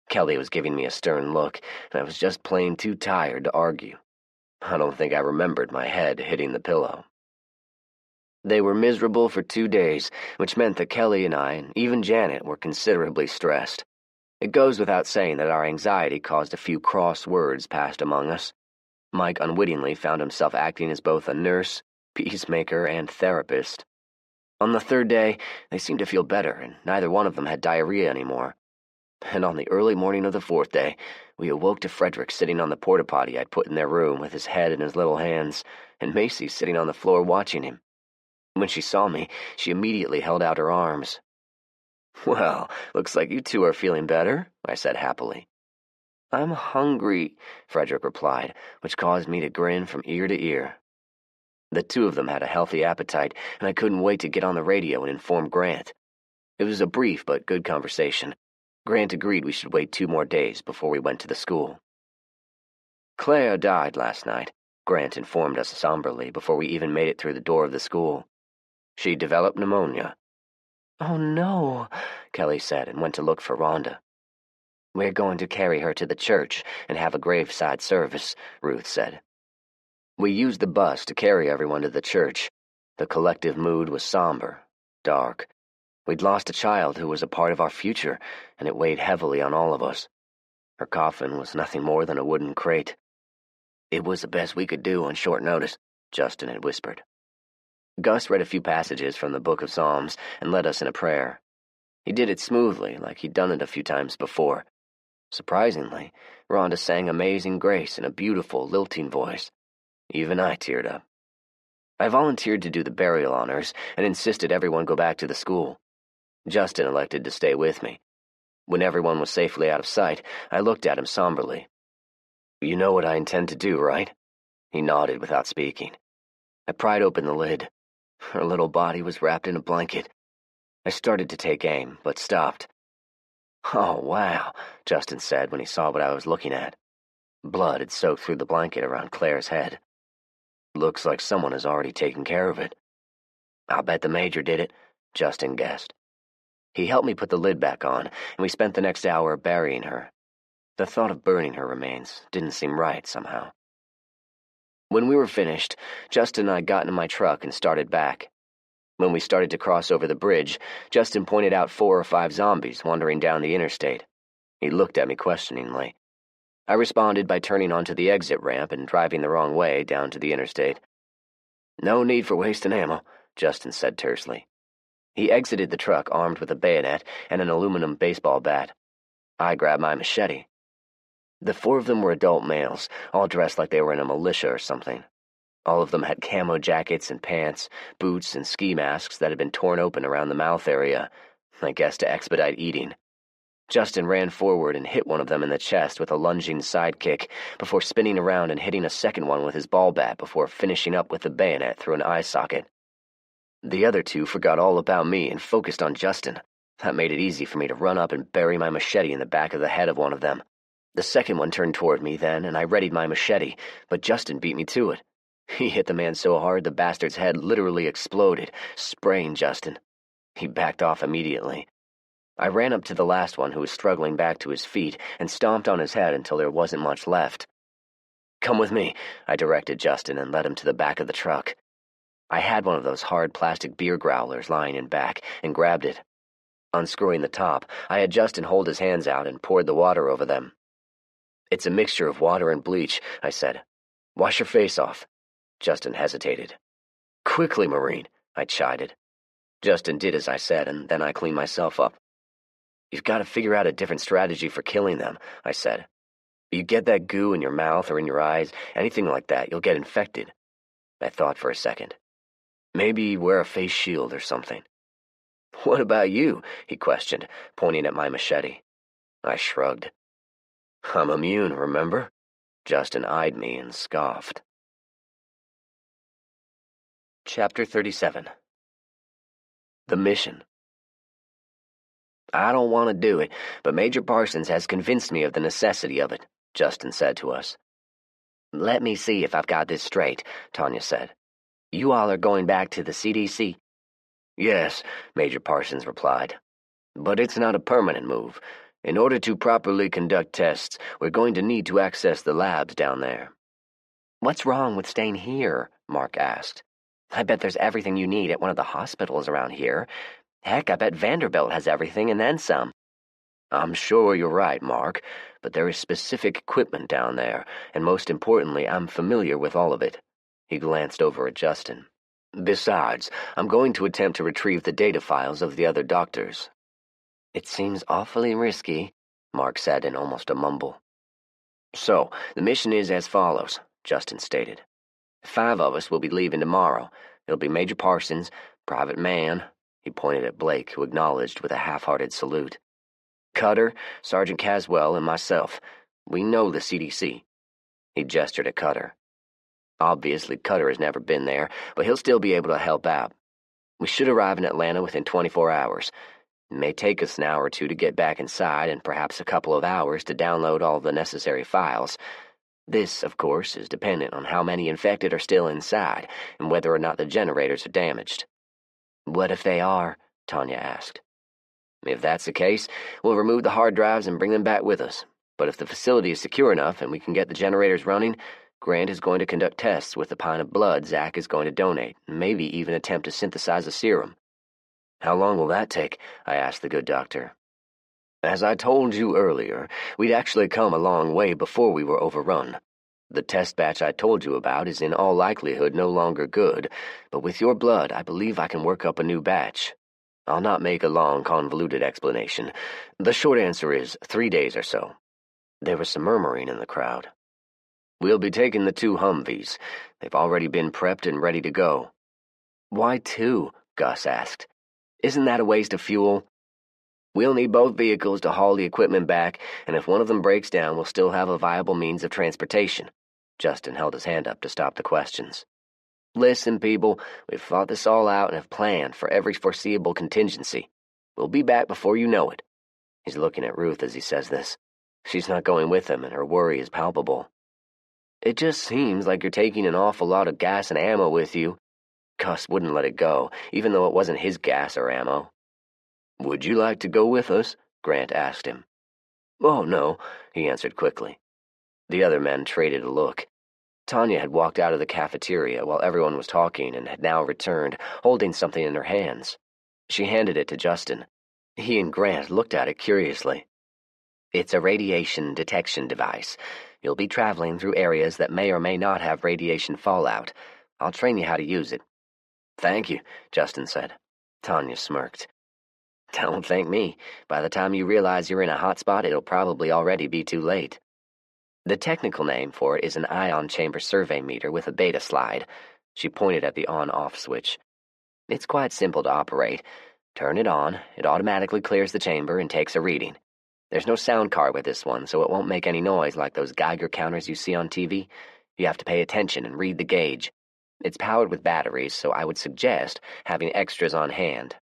Kelly was giving me a stern look, and I was just plain too tired to argue. I don't think I remembered my head hitting the pillow. They were miserable for 2 days, which meant that Kelly and I, and even Janet, were considerably stressed. It goes without saying that our anxiety caused a few cross words passed among us. Mike unwittingly found himself acting as both a nurse, peacemaker, and therapist. On the 3rd day, they seemed to feel better, and neither one of them had diarrhea anymore. And on the early morning of the 4th day, we awoke to Frederick sitting on the porta-potty I'd put in their room with his head in his little hands, and Macy sitting on the floor watching him. When she saw me, she immediately held out her arms. Well, looks like you two are feeling better, I said happily. I'm hungry, Frederick replied, which caused me to grin from ear to ear. The two of them had a healthy appetite, and I couldn't wait to get on the radio and inform Grant. It was a brief but good conversation. Grant agreed we should wait 2 more days before we went to the school. Claire died last night, Grant informed us somberly before we even made it through the door of the school. She developed pneumonia. Oh no, Kelly said and went to look for Rhonda. We're going to carry her to the church and have a graveside service, Ruth said. We used the bus to carry everyone to the church. The collective mood was somber, dark. We'd lost a child who was a part of our future, and it weighed heavily on all of us. Her coffin was nothing more than a wooden crate. It was the best we could do on short notice, Justin had whispered. Gus read a few passages from the Book of Psalms and led us in a prayer. He did it smoothly, like he'd done it a few times before. Surprisingly, Rhonda sang Amazing Grace in a beautiful, lilting voice. Even I teared up. I volunteered to do the burial honors and insisted everyone go back to the school. Justin elected to stay with me. When everyone was safely out of sight, I looked at him somberly. You know what I intend to do, right? He nodded without speaking. I pried open the lid. Her little body was wrapped in a blanket. I started to take aim, but stopped. "Oh, wow," Justin said when he saw what I was looking at. Blood had soaked through the blanket around Claire's head. "Looks like someone has already taken care of it." "I'll bet the Major did it," Justin guessed. He helped me put the lid back on, and we spent the next hour burying her. The thought of burning her remains didn't seem right somehow. When we were finished, Justin and I got into my truck and started back. When we started to cross over the bridge, Justin pointed out 4 or 5 zombies wandering down the interstate. He looked at me questioningly. I responded by turning onto the exit ramp and driving the wrong way down to the interstate. "No need for wasting ammo," Justin said tersely. He exited the truck armed with a bayonet and an aluminum baseball bat. I grabbed my machete. The 4 of them were adult males, all dressed like they were in a militia or something. All of them had camo jackets and pants, boots, and ski masks that had been torn open around the mouth area, I guess to expedite eating. Justin ran forward and hit one of them in the chest with a lunging side kick before spinning around and hitting a second one with his ball bat before finishing up with the bayonet through an eye socket. The other 2 forgot all about me and focused on Justin. That made it easy for me to run up and bury my machete in the back of the head of one of them. The second one turned toward me then, and I readied my machete, but Justin beat me to it. He hit the man so hard the bastard's head literally exploded, spraying Justin. He backed off immediately. I ran up to the last one who was struggling back to his feet and stomped on his head until there wasn't much left. "Come with me," I directed Justin and led him to the back of the truck. I had one of those hard plastic beer growlers lying in back and grabbed it. Unscrewing the top, I had Justin hold his hands out and poured the water over them. "It's a mixture of water and bleach," I said. "Wash your face off." Justin hesitated. "Quickly, Marine," I chided. Justin did as I said, and then I cleaned myself up. "You've got to figure out a different strategy for killing them," I said. "You get that goo in your mouth or in your eyes, anything like that, you'll get infected." I thought for a second. "Maybe wear a face shield or something." "What about you?" he questioned, pointing at my machete. I shrugged. "I'm immune, remember?" Justin eyed me and scoffed. Chapter 37. The Mission. "I don't want to do it, but Major Parsons has convinced me of the necessity of it," Justin said to us. "Let me see if I've got this straight," Tanya said. "You all are going back to the CDC?" "Yes," Major Parsons replied. "But it's not a permanent move. In order to properly conduct tests, we're going to need to access the labs down there." "What's wrong with staying here?" Mark asked. "I bet there's everything you need at one of the hospitals around here. Heck, I bet Vanderbilt has everything and then some." "I'm sure you're right, Mark, but there is specific equipment down there, and most importantly, I'm familiar with all of it." He glanced over at Justin. "Besides, I'm going to attempt to retrieve the data files of the other doctors." "It seems awfully risky," Mark said in almost a mumble. "So, the mission is as follows," Justin stated. 5 of us will be leaving tomorrow. It'll be Major Parsons, Private Mann, he pointed at Blake, who acknowledged with a half-hearted salute, Cutter, Sergeant Caswell, and myself. We know the CDC. He gestured at Cutter. Obviously, Cutter has never been there, but he'll still be able to help out. We should arrive in Atlanta within 24 hours. It may take us an hour or 2 to get back inside, and perhaps a couple of hours to download all the necessary files. This, of course, is dependent on how many infected are still inside, and whether or not the generators are damaged." "What if they are?" Tanya asked. "If that's the case, we'll remove the hard drives and bring them back with us. But if the facility is secure enough and we can get the generators running, Grant is going to conduct tests with the pint of blood Zach is going to donate, and maybe even attempt to synthesize a serum." "How long will that take?" I asked the good doctor. "As I told you earlier, we'd actually come a long way before we were overrun. The test batch I told you about is in all likelihood no longer good, but with your blood I believe I can work up a new batch. I'll not make a long, convoluted explanation. The short answer is 3 days or so." There was some murmuring in the crowd. "We'll be taking the 2 Humvees. They've already been prepped and ready to go." "Why 2?" Gus asked. "Isn't that a waste of fuel?" "We'll need both vehicles to haul the equipment back, and if one of them breaks down, we'll still have a viable means of transportation." Justin held his hand up to stop the questions. "Listen, people, we've thought this all out and have planned for every foreseeable contingency. We'll be back before you know it." He's looking at Ruth as he says this. She's not going with him, and her worry is palpable. It just seems like you're taking an awful lot of gas and ammo with you. Gus wouldn't let it go, even though it wasn't his gas or ammo. Would you like to go with us? Grant asked him. Oh, no, he answered quickly. The other men traded a look. Tanya had walked out of the cafeteria while everyone was talking and had now returned, holding something in her hands. She handed it to Justin. He and Grant looked at it curiously. It's a radiation detection device. You'll be traveling through areas that may or may not have radiation fallout. I'll train you how to use it. Thank you, Justin said. Tanya smirked. Don't thank me. By the time you realize you're in a hot spot, it'll probably already be too late. The technical name for it is an ion chamber survey meter with a beta slide. She pointed at the on-off switch. It's quite simple to operate. Turn it on, it automatically clears the chamber and takes a reading. There's no sound card with this one, so it won't make any noise like those Geiger counters you see on TV. You have to pay attention and read the gauge. It's powered with batteries, so I would suggest having extras on hand.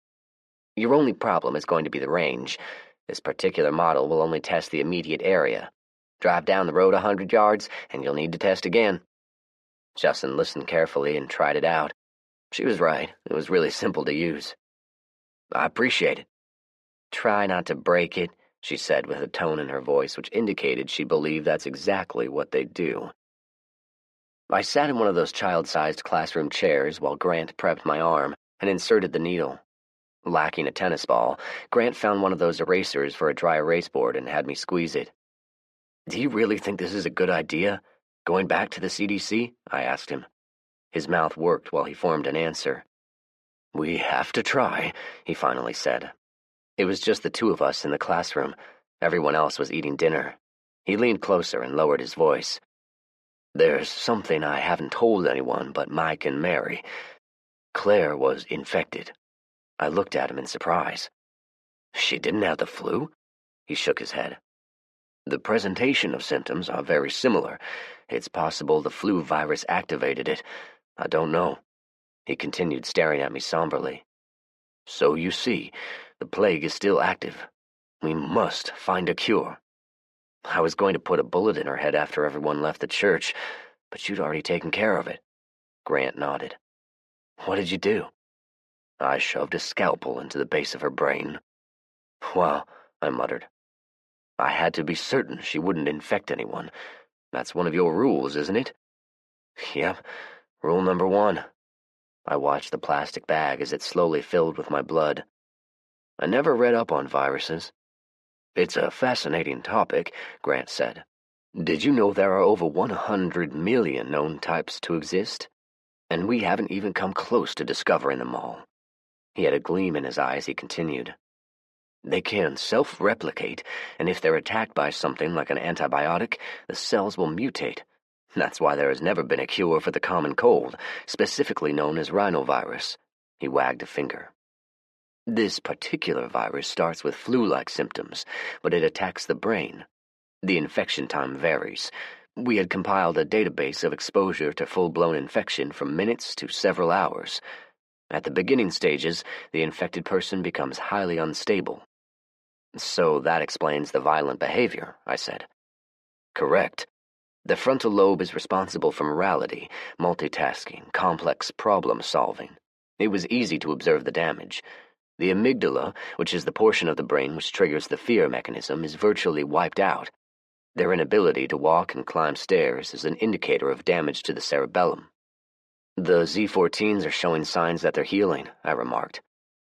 Your only problem is going to be the range. This particular model will only test the immediate area. Drive down the road 100 yards, and you'll need to test again. Justin listened carefully and tried it out. She was right. It was really simple to use. I appreciate it. Try not to break it, she said with a tone in her voice which indicated she believed that's exactly what they do. I sat in one of those child-sized classroom chairs while Grant prepped my arm and inserted the needle. Lacking a tennis ball, Grant found one of those erasers for a dry erase board and had me squeeze it. Do you really think this is a good idea? Going back to the CDC? I asked him. His mouth worked while he formed an answer. We have to try, he finally said. It was just the two of us in the classroom. Everyone else was eating dinner. He leaned closer and lowered his voice. There's something I haven't told anyone but Mike and Mary. Claire was infected. I looked at him in surprise. She didn't have the flu? He shook his head. The presentation of symptoms are very similar. It's possible the flu virus activated it. I don't know. He continued staring at me somberly. So you see, the plague is still active. We must find a cure. I was going to put a bullet in her head after everyone left the church, but you'd already taken care of it. Grant nodded. What did you do? I shoved a scalpel into the base of her brain. Well, I muttered. I had to be certain she wouldn't infect anyone. That's one of your rules, isn't it? Yep, rule number 1. I watched the plastic bag as it slowly filled with my blood. I never read up on viruses. It's a fascinating topic, Grant said. Did you know there are over 100 million known types to exist? And we haven't even come close to discovering them all. He had a gleam in his eye as he continued. They can self-replicate, and if they're attacked by something like an antibiotic, the cells will mutate. That's why there has never been a cure for the common cold, specifically known as rhinovirus. He wagged a finger. This particular virus starts with flu-like symptoms, but it attacks the brain. The infection time varies. We had compiled a database of exposure to full-blown infection from minutes to several hours. At the beginning stages, the infected person becomes highly unstable. So that explains the violent behavior, I said. Correct. The frontal lobe is responsible for morality, multitasking, complex problem-solving. It was easy to observe the damage. The amygdala, which is the portion of the brain which triggers the fear mechanism, is virtually wiped out. Their inability to walk and climb stairs is an indicator of damage to the cerebellum. The Z-14s are showing signs that they're healing, I remarked.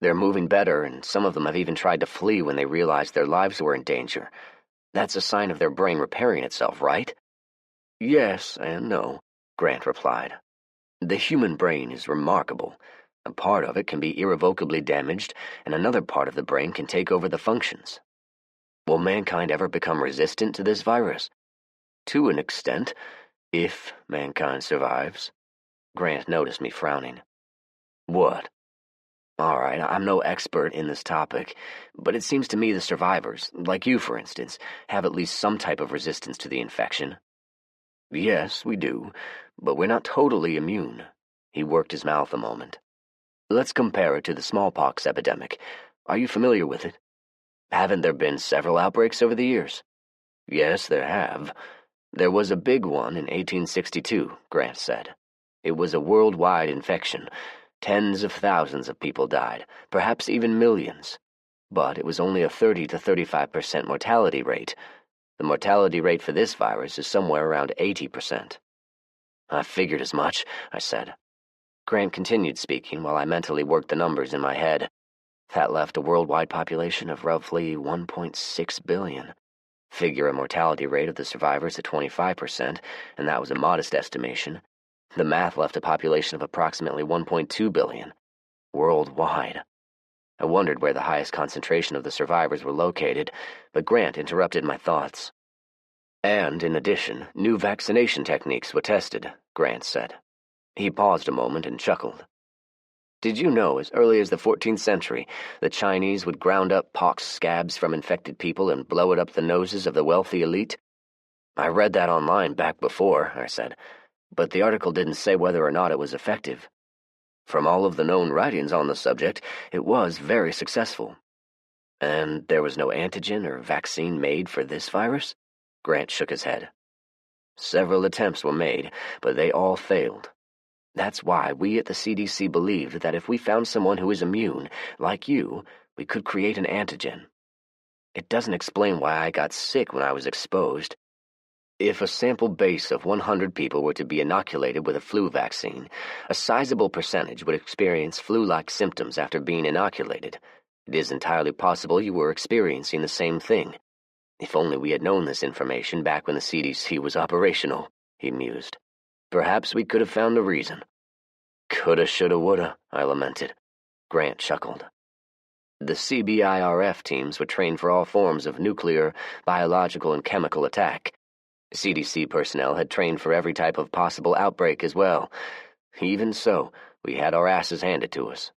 They're moving better, and some of them have even tried to flee when they realized their lives were in danger. That's a sign of their brain repairing itself, right? Yes and no, Grant replied. The human brain is remarkable. A part of it can be irrevocably damaged, and another part of the brain can take over the functions. Will mankind ever become resistant to this virus? To an extent, if mankind survives. Grant noticed me frowning. What? All right, I'm no expert in this topic, but it seems to me the survivors, like you for instance, have at least some type of resistance to the infection. Yes, we do, but we're not totally immune. He worked his mouth a moment. Let's compare it to the smallpox epidemic. Are you familiar with it? Haven't there been several outbreaks over the years? Yes, there have. There was a big one in 1862, Grant said. It was a worldwide infection. Tens of thousands of people died, perhaps even millions. But it was only a 30 to 35% mortality rate. The mortality rate for this virus is somewhere around 80%. I figured as much, I said. Grant continued speaking while I mentally worked the numbers in my head. That left a worldwide population of roughly 1.6 billion. Figure a mortality rate of the survivors at 25%, and that was a modest estimation. The math left a population of approximately 1.2 billion. Worldwide. I wondered where the highest concentration of the survivors were located, but Grant interrupted my thoughts. And, in addition, new vaccination techniques were tested, Grant said. He paused a moment and chuckled. Did you know, as early as the 14th century, the Chinese would ground up pox scabs from infected people and blow it up the noses of the wealthy elite? I read that online back before, I said, but the article didn't say whether or not it was effective. From all of the known writings on the subject, it was very successful. And there was no antigen or vaccine made for this virus? Grant shook his head. Several attempts were made, but they all failed. That's why we at the CDC believed that if we found someone who is immune, like you, we could create an antigen. It doesn't explain why I got sick when I was exposed. If a sample base of 100 people were to be inoculated with a flu vaccine, a sizable percentage would experience flu-like symptoms after being inoculated. It is entirely possible you were experiencing the same thing. If only we had known this information back when the CDC was operational, he mused. Perhaps we could have found a reason. Coulda, shoulda, woulda, I lamented. Grant chuckled. The CBIRF teams were trained for all forms of nuclear, biological, and chemical attack. CDC personnel had trained for every type of possible outbreak as well. Even so, we had our asses handed to us.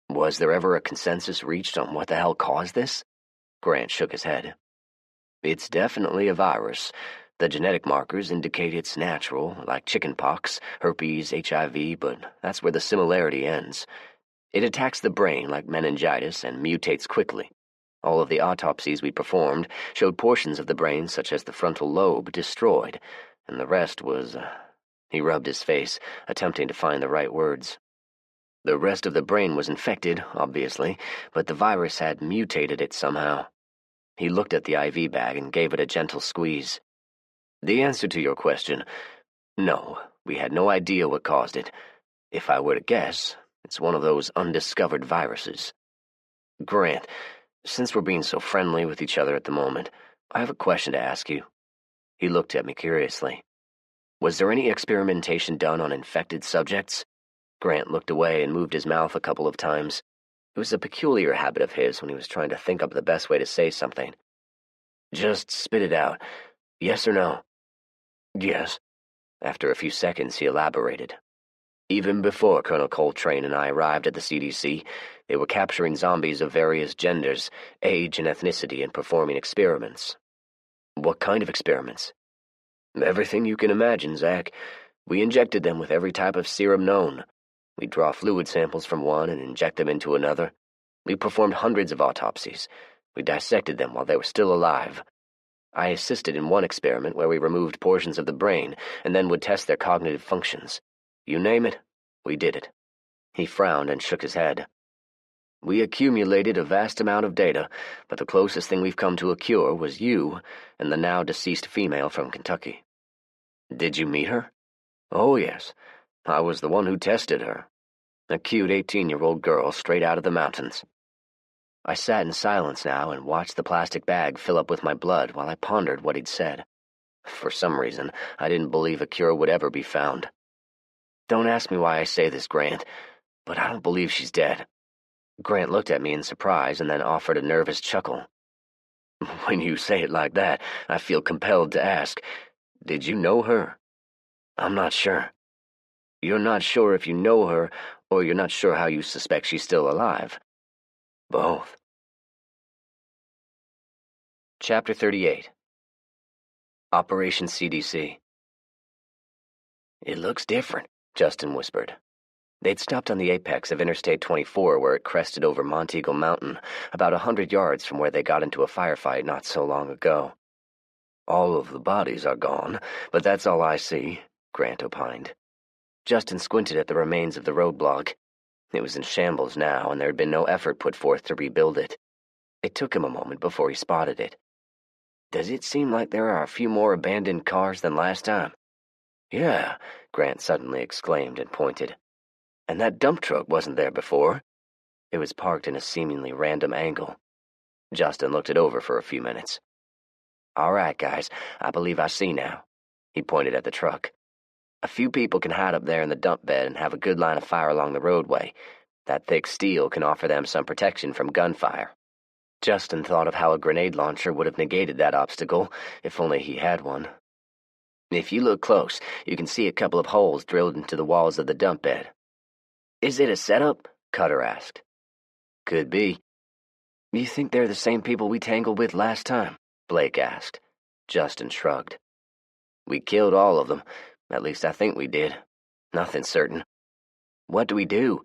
Was there ever a consensus reached on what the hell caused this? Grant shook his head. It's definitely a virus. The genetic markers indicate it's natural, like chickenpox, herpes, HIV, but that's where the similarity ends. It attacks the brain like meningitis and mutates quickly. All of the autopsies we performed showed portions of the brain, such as the frontal lobe, destroyed, and the rest was... He rubbed his face, attempting to find the right words. The rest of the brain was infected, obviously, but the virus had mutated it somehow. He looked at the IV bag and gave it a gentle squeeze. The answer to your question, no, we had no idea what caused it. If I were to guess, it's one of those undiscovered viruses. Grant, since we're being so friendly with each other at the moment, I have a question to ask you. He looked at me curiously. Was there any experimentation done on infected subjects? Grant looked away and moved his mouth a couple of times. It was a peculiar habit of his when he was trying to think up the best way to say something. Just spit it out. Yes or no? Yes. After a few seconds, he elaborated. Even before Colonel Coltrane and I arrived at the CDC, they were capturing zombies of various genders, age, and ethnicity and performing experiments. What kind of experiments? Everything you can imagine, Zach. We injected them with every type of serum known. We draw fluid samples from one and inject them into another. We performed hundreds of autopsies. We dissected them while they were still alive. I assisted in one experiment where we removed portions of the brain and then would test their cognitive functions. You name it, we did it. He frowned and shook his head. We accumulated a vast amount of data, but the closest thing we've come to a cure was you and the now deceased female from Kentucky. Did you meet her? Oh, yes. I was the one who tested her. A cute 18-year-old girl straight out of the mountains. I sat in silence now and watched the plastic bag fill up with my blood while I pondered what he'd said. For some reason, I didn't believe a cure would ever be found. Don't ask me why I say this, Grant, but I don't believe she's dead. Grant looked at me in surprise and then offered a nervous chuckle. When you say it like that, I feel compelled to ask, did you know her? I'm not sure. You're not sure if you know her, or you're not sure how you suspect she's still alive. Both. Chapter 38. Operation CDC. It looks different, Justin whispered. They'd stopped on the apex of Interstate 24 where it crested over Monteagle Mountain, about 100 yards from where they got into a firefight not so long ago. All of the bodies are gone, but that's all I see, Grant opined. Justin squinted at the remains of the roadblock. It was in shambles now, and there had been no effort put forth to rebuild it. It took him a moment before he spotted it. Does it seem like there are a few more abandoned cars than last time? Yeah, Grant suddenly exclaimed and pointed. And that dump truck wasn't there before. It was parked in a seemingly random angle. Justin looked it over for a few minutes. All right, guys, I believe I see now. He pointed at the truck. A few people can hide up there in the dump bed and have a good line of fire along the roadway. That thick steel can offer them some protection from gunfire. Justin thought of how a grenade launcher would have negated that obstacle, if only he had one. If you look close, you can see a couple of holes drilled into the walls of the dump bed. Is it a setup? Cutter asked. Could be. You think they're the same people we tangled with last time? Blake asked. Justin shrugged. We killed all of them. At least I think we did. Nothing's certain. What do we do?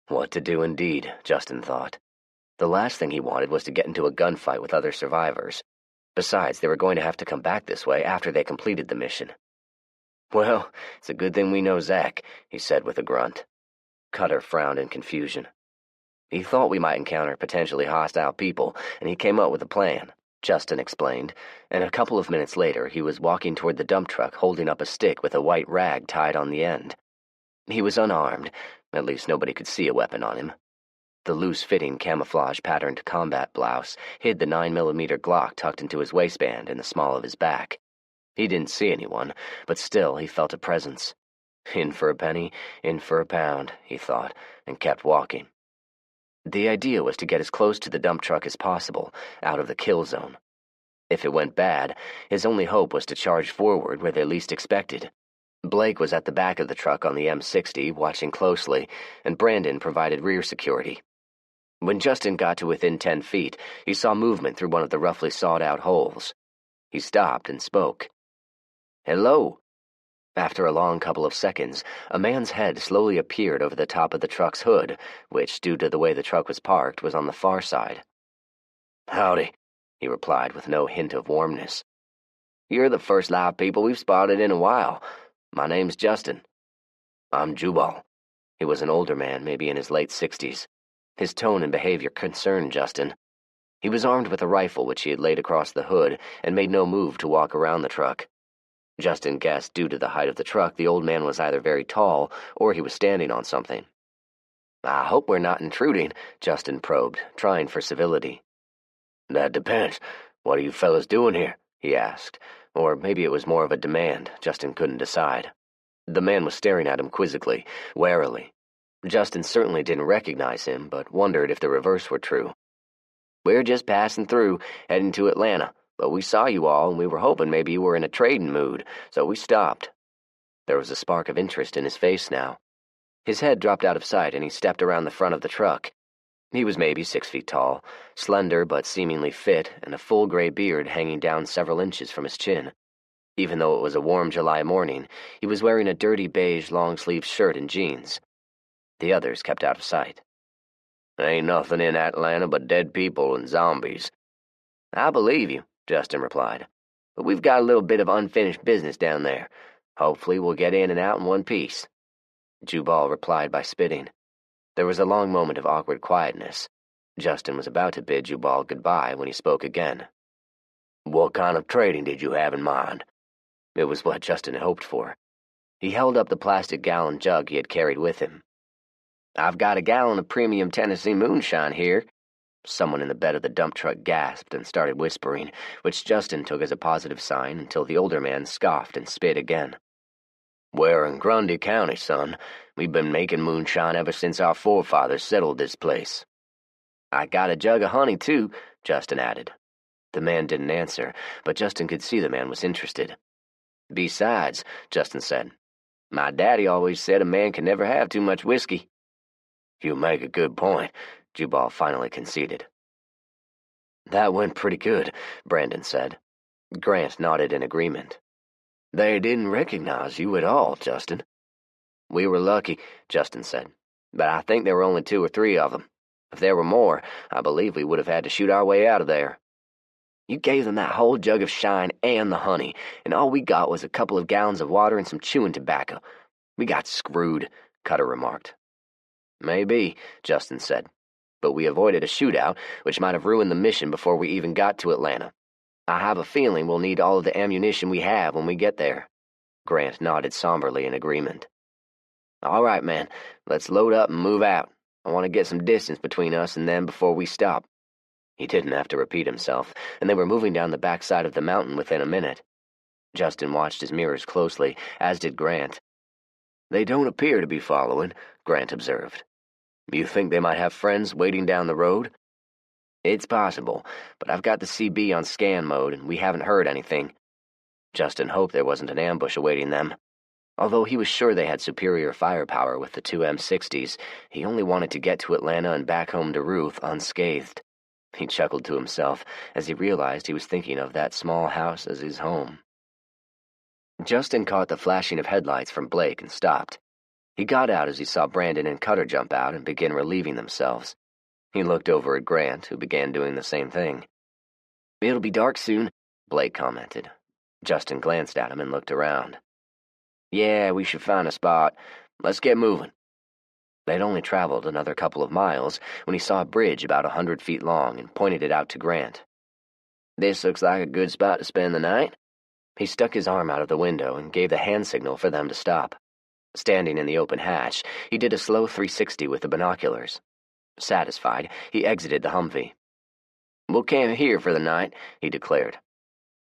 What to do indeed, Justin thought. The last thing he wanted was to get into a gunfight with other survivors. Besides, they were going to have to come back this way after they completed the mission. Well, it's a good thing we know Zach, he said with a grunt. Cutter frowned in confusion. He thought we might encounter potentially hostile people, and he came up with a plan, Justin explained, and a couple of minutes later he was walking toward the dump truck holding up a stick with a white rag tied on the end. He was unarmed, at least nobody could see a weapon on him. The loose-fitting camouflage-patterned combat blouse hid the 9mm Glock tucked into his waistband in the small of his back. He didn't see anyone, but still he felt a presence. In for a penny, in for a pound, he thought, and kept walking. The idea was to get as close to the dump truck as possible, out of the kill zone. If it went bad, his only hope was to charge forward where they least expected. Blake was at the back of the truck on the M60, watching closely, and Brandon provided rear security. When Justin got to within 10 feet, he saw movement through one of the roughly sawed-out holes. He stopped and spoke. "Hello." After a long couple of seconds, a man's head slowly appeared over the top of the truck's hood, which, due to the way the truck was parked, was on the far side. "Howdy," he replied with no hint of warmness. "You're the first live people we've spotted in a while. My name's Justin." "I'm Jubal." He was an older man, maybe in his late 60s. His tone and behavior concerned Justin. He was armed with a rifle which he had laid across the hood and made no move to walk around the truck. Justin guessed due to the height of the truck the old man was either very tall or he was standing on something. "I hope we're not intruding," Justin probed, trying for civility. "That depends. What are you fellas doing here?" he asked. Or maybe it was more of a demand, Justin couldn't decide. The man was staring at him quizzically, warily. Justin certainly didn't recognize him, but wondered if the reverse were true. "We're just passing through, heading to Atlanta, but we saw you all and we were hoping maybe you were in a trading mood, so we stopped." There was a spark of interest in his face now. His head dropped out of sight and he stepped around the front of the truck. He was maybe 6 feet tall, slender but seemingly fit, and a full gray beard hanging down several inches from his chin. Even though it was a warm July morning, he was wearing a dirty beige long-sleeved shirt and jeans. The others kept out of sight. "Ain't nothing in Atlanta but dead people and zombies." "I believe you," Justin replied, "but we've got a little bit of unfinished business down there. Hopefully we'll get in and out in one piece." Jubal replied by spitting. There was a long moment of awkward quietness. Justin was about to bid Jubal goodbye when he spoke again. "What kind of trading did you have in mind?" It was what Justin had hoped for. He held up the plastic gallon jug he had carried with him. "I've got a gallon of premium Tennessee moonshine here." Someone in the bed of the dump truck gasped and started whispering, which Justin took as a positive sign until the older man scoffed and spit again. "We're in Grundy County, son. We've been making moonshine ever since our forefathers settled this place." "I got a jug of honey, too," Justin added. The man didn't answer, but Justin could see the man was interested. "Besides," Justin said, "my daddy always said a man can never have too much whiskey." "You make a good point," Jubal finally conceded. "That went pretty good," Brandon said. Grant nodded in agreement. "They didn't recognize you at all, Justin." "We were lucky," Justin said, "but I think there were only 2 or 3 of them. If there were more, I believe we would have had to shoot our way out of there." "You gave them that whole jug of shine and the honey, and all we got was a couple of gallons of water and some chewing tobacco. We got screwed," Cutter remarked. "Maybe," Justin said, "but we avoided a shootout, which might have ruined the mission before we even got to Atlanta. I have a feeling we'll need all of the ammunition we have when we get there." Grant nodded somberly in agreement. "All right, man, let's load up and move out. I want to get some distance between us and them before we stop." He didn't have to repeat himself, and they were moving down the backside of the mountain within a minute. Justin watched his mirrors closely, as did Grant. "They don't appear to be following," Grant observed. "You think they might have friends waiting down the road?" "It's possible, but I've got the CB on scan mode, and we haven't heard anything." Justin hoped there wasn't an ambush awaiting them. Although he was sure they had superior firepower with the 2 M60s, he only wanted to get to Atlanta and back home to Ruth unscathed. He chuckled to himself as he realized he was thinking of that small house as his home. Justin caught the flashing of headlights from Blake and stopped. He got out as he saw Brandon and Cutter jump out and begin relieving themselves. He looked over at Grant, who began doing the same thing. "It'll be dark soon," Blake commented. Justin glanced at him and looked around. "Yeah, we should find a spot. Let's get moving." They'd only traveled another couple of miles when he saw a bridge about 100 feet long and pointed it out to Grant. "This looks like a good spot to spend the night." He stuck his arm out of the window and gave the hand signal for them to stop. Standing in the open hatch, he did a slow 360 with the binoculars. Satisfied, he exited the Humvee. "We'll camp here for the night," he declared.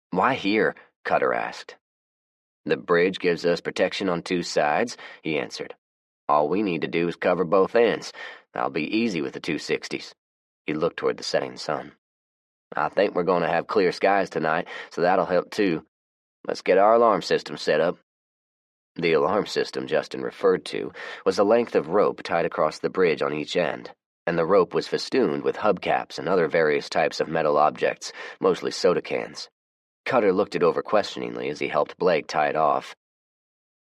"Why here?" Cutter asked. "The bridge gives us protection on 2 sides," he answered. "All we need to do is cover both ends. That'll be easy with the 260s. He looked toward the setting sun. "I think we're going to have clear skies tonight, so that'll help too. Let's get our alarm system set up." The alarm system Justin referred to was a length of rope tied across the bridge on each end, and the rope was festooned with hubcaps and other various types of metal objects, mostly soda cans. Cutter looked it over questioningly as he helped Blake tie it off.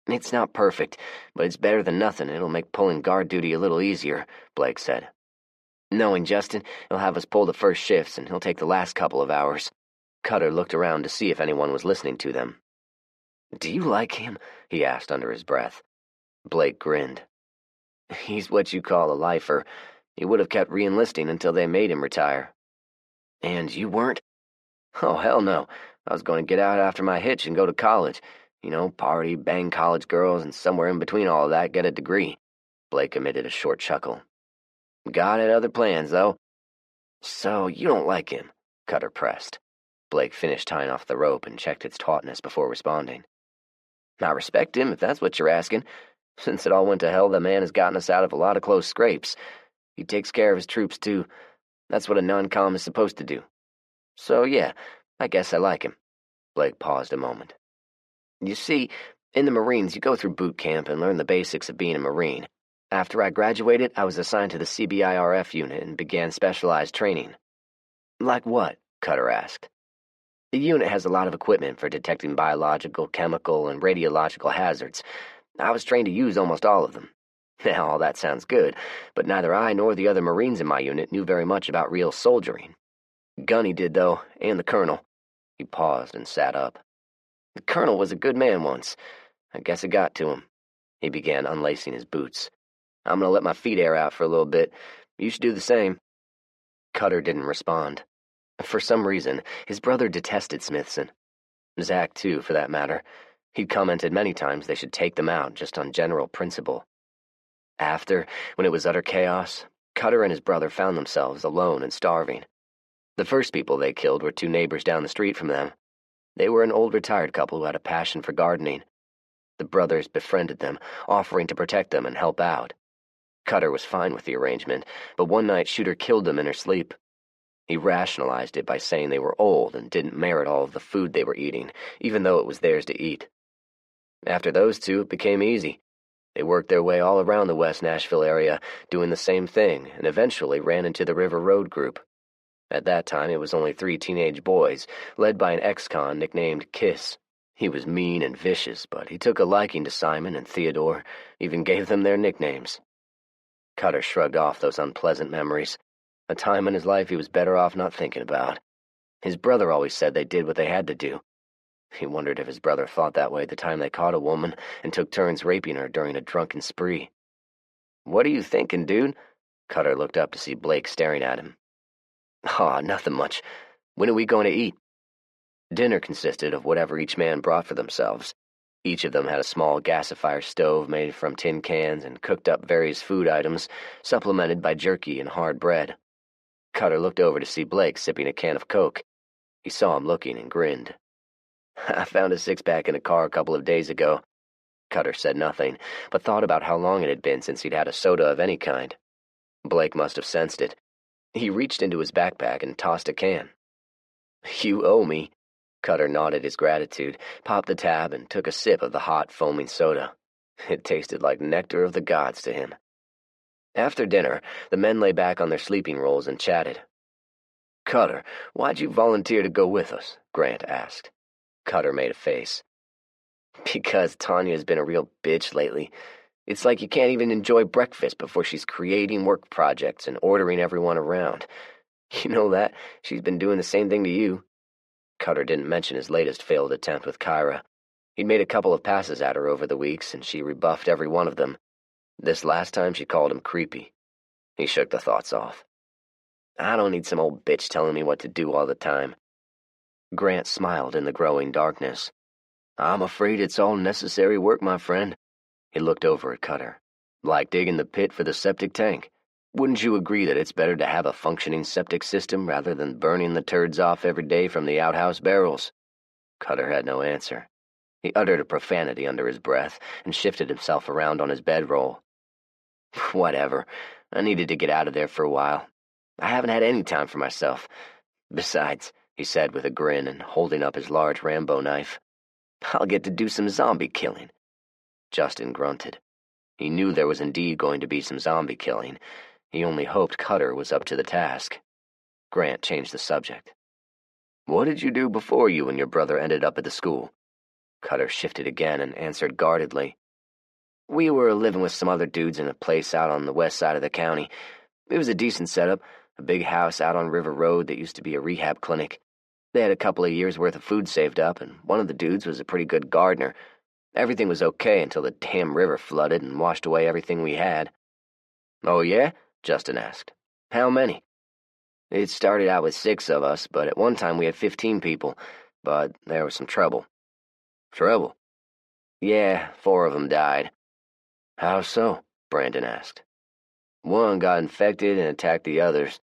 "It's not perfect, but it's better than nothing. It'll make pulling guard duty a little easier," Blake said. "Knowing Justin, he'll have us pull the first shifts, and he'll take the last couple of hours." Cutter looked around to see if anyone was listening to them. "Do you like him?" he asked under his breath. Blake grinned. "He's what you call a lifer. He would have kept re-enlisting until they made him retire." "And you weren't?" "Oh, hell no. I was going to get out after my hitch and go to college. You know, party, bang college girls, and somewhere in between all of that, get a degree." Blake emitted a short chuckle. "God had other plans, though." "So you don't like him?" Cutter pressed. Blake finished tying off the rope and checked its tautness before responding. "I respect him, if that's what you're asking. Since it all went to hell, the man has gotten us out of a lot of close scrapes. He takes care of his troops, too. That's what a non-com is supposed to do. So, yeah, I guess I like him." Blake paused a moment. "You see, in the Marines, you go through boot camp and learn the basics of being a Marine. After I graduated, I was assigned to the CBIRF unit and began specialized training." "Like what?" Cutter asked. "The unit has a lot of equipment for detecting biological, chemical, and radiological hazards. I was trained to use almost all of them. Now, all that sounds good, but neither I nor the other Marines in my unit knew very much about real soldiering. Gunny did, though, and the colonel." He paused and sat up. "The colonel was a good man once. I guess it got to him." He began unlacing his boots. "I'm going to let my feet air out for a little bit. You should do the same." Cutter didn't respond. For some reason, his brother detested Smithson. Zach, too, for that matter. He'd commented many times they should take them out just on general principle. After, when it was utter chaos, Cutter and his brother found themselves alone and starving. The first people they killed were 2 neighbors down the street from them. They were an old retired couple who had a passion for gardening. The brothers befriended them, offering to protect them and help out. Cutter was fine with the arrangement, but one night Shooter killed them in her sleep. He rationalized it by saying they were old and didn't merit all of the food they were eating, even though it was theirs to eat. After those 2, it became easy. They worked their way all around the West Nashville area, doing the same thing, and eventually ran into the River Road group. At that time, it was only 3 teenage boys, led by an ex-con nicknamed Kiss. He was mean and vicious, but he took a liking to Simon and Theodore, even gave them their nicknames. Cutter shrugged off those unpleasant memories. A time in his life he was better off not thinking about. His brother always said they did what they had to do. He wondered if his brother thought that way the time they caught a woman and took turns raping her during a drunken spree. "What are you thinking, dude?" Cutter looked up to see Blake staring at him. "Aw, nothing much. When are we going to eat?" Dinner consisted of whatever each man brought for themselves. Each of them had a small gasifier stove made from tin cans and cooked up various food items, supplemented by jerky and hard bread. Cutter looked over to see Blake sipping a can of Coke. He saw him looking and grinned. "I found a six-pack in a car a couple of days ago." Cutter said nothing, but thought about how long it had been since he'd had a soda of any kind. Blake must have sensed it. He reached into his backpack and tossed a can. "You owe me." Cutter nodded his gratitude, popped the tab, and took a sip of the hot, foaming soda. It tasted like nectar of the gods to him. After dinner, the men lay back on their sleeping rolls and chatted. "Cutter, why'd you volunteer to go with us?" Grant asked. Cutter made a face. "Because Tanya's been a real bitch lately. It's like you can't even enjoy breakfast before she's creating work projects and ordering everyone around. You know that? She's been doing the same thing to you." Cutter didn't mention his latest failed attempt with Kyra. He'd made a couple of passes at her over the weeks, and she rebuffed every one of them. This last time she called him creepy. He shook the thoughts off. "I don't need some old bitch telling me what to do all the time." Grant smiled in the growing darkness. "I'm afraid it's all necessary work, my friend." He looked over at Cutter. "Like digging the pit for the septic tank. Wouldn't you agree that it's better to have a functioning septic system rather than burning the turds off every day from the outhouse barrels?" Cutter had no answer. He uttered a profanity under his breath and shifted himself around on his bedroll. "Whatever. I needed to get out of there for a while. I haven't had any time for myself. Besides," he said with a grin and holding up his large Rambo knife, "I'll get to do some zombie killing." Justin grunted. He knew there was indeed going to be some zombie killing. He only hoped Cutter was up to the task. Grant changed the subject. "What did you do before you and your brother ended up at the school?" Cutter shifted again and answered guardedly. "We were living with some other dudes in a place out on the west side of the county. It was a decent setup, a big house out on River Road that used to be a rehab clinic. They had a couple of years' worth of food saved up, and one of the dudes was a pretty good gardener. Everything was okay until the damn river flooded and washed away everything we had." "Oh, yeah?" Justin asked. "How many?" "It started out with 6 of us, but at one time we had 15 people, but there was some trouble." "Trouble?" "Yeah, 4 of them died." "How so?" Brandon asked. "One got infected and attacked the others.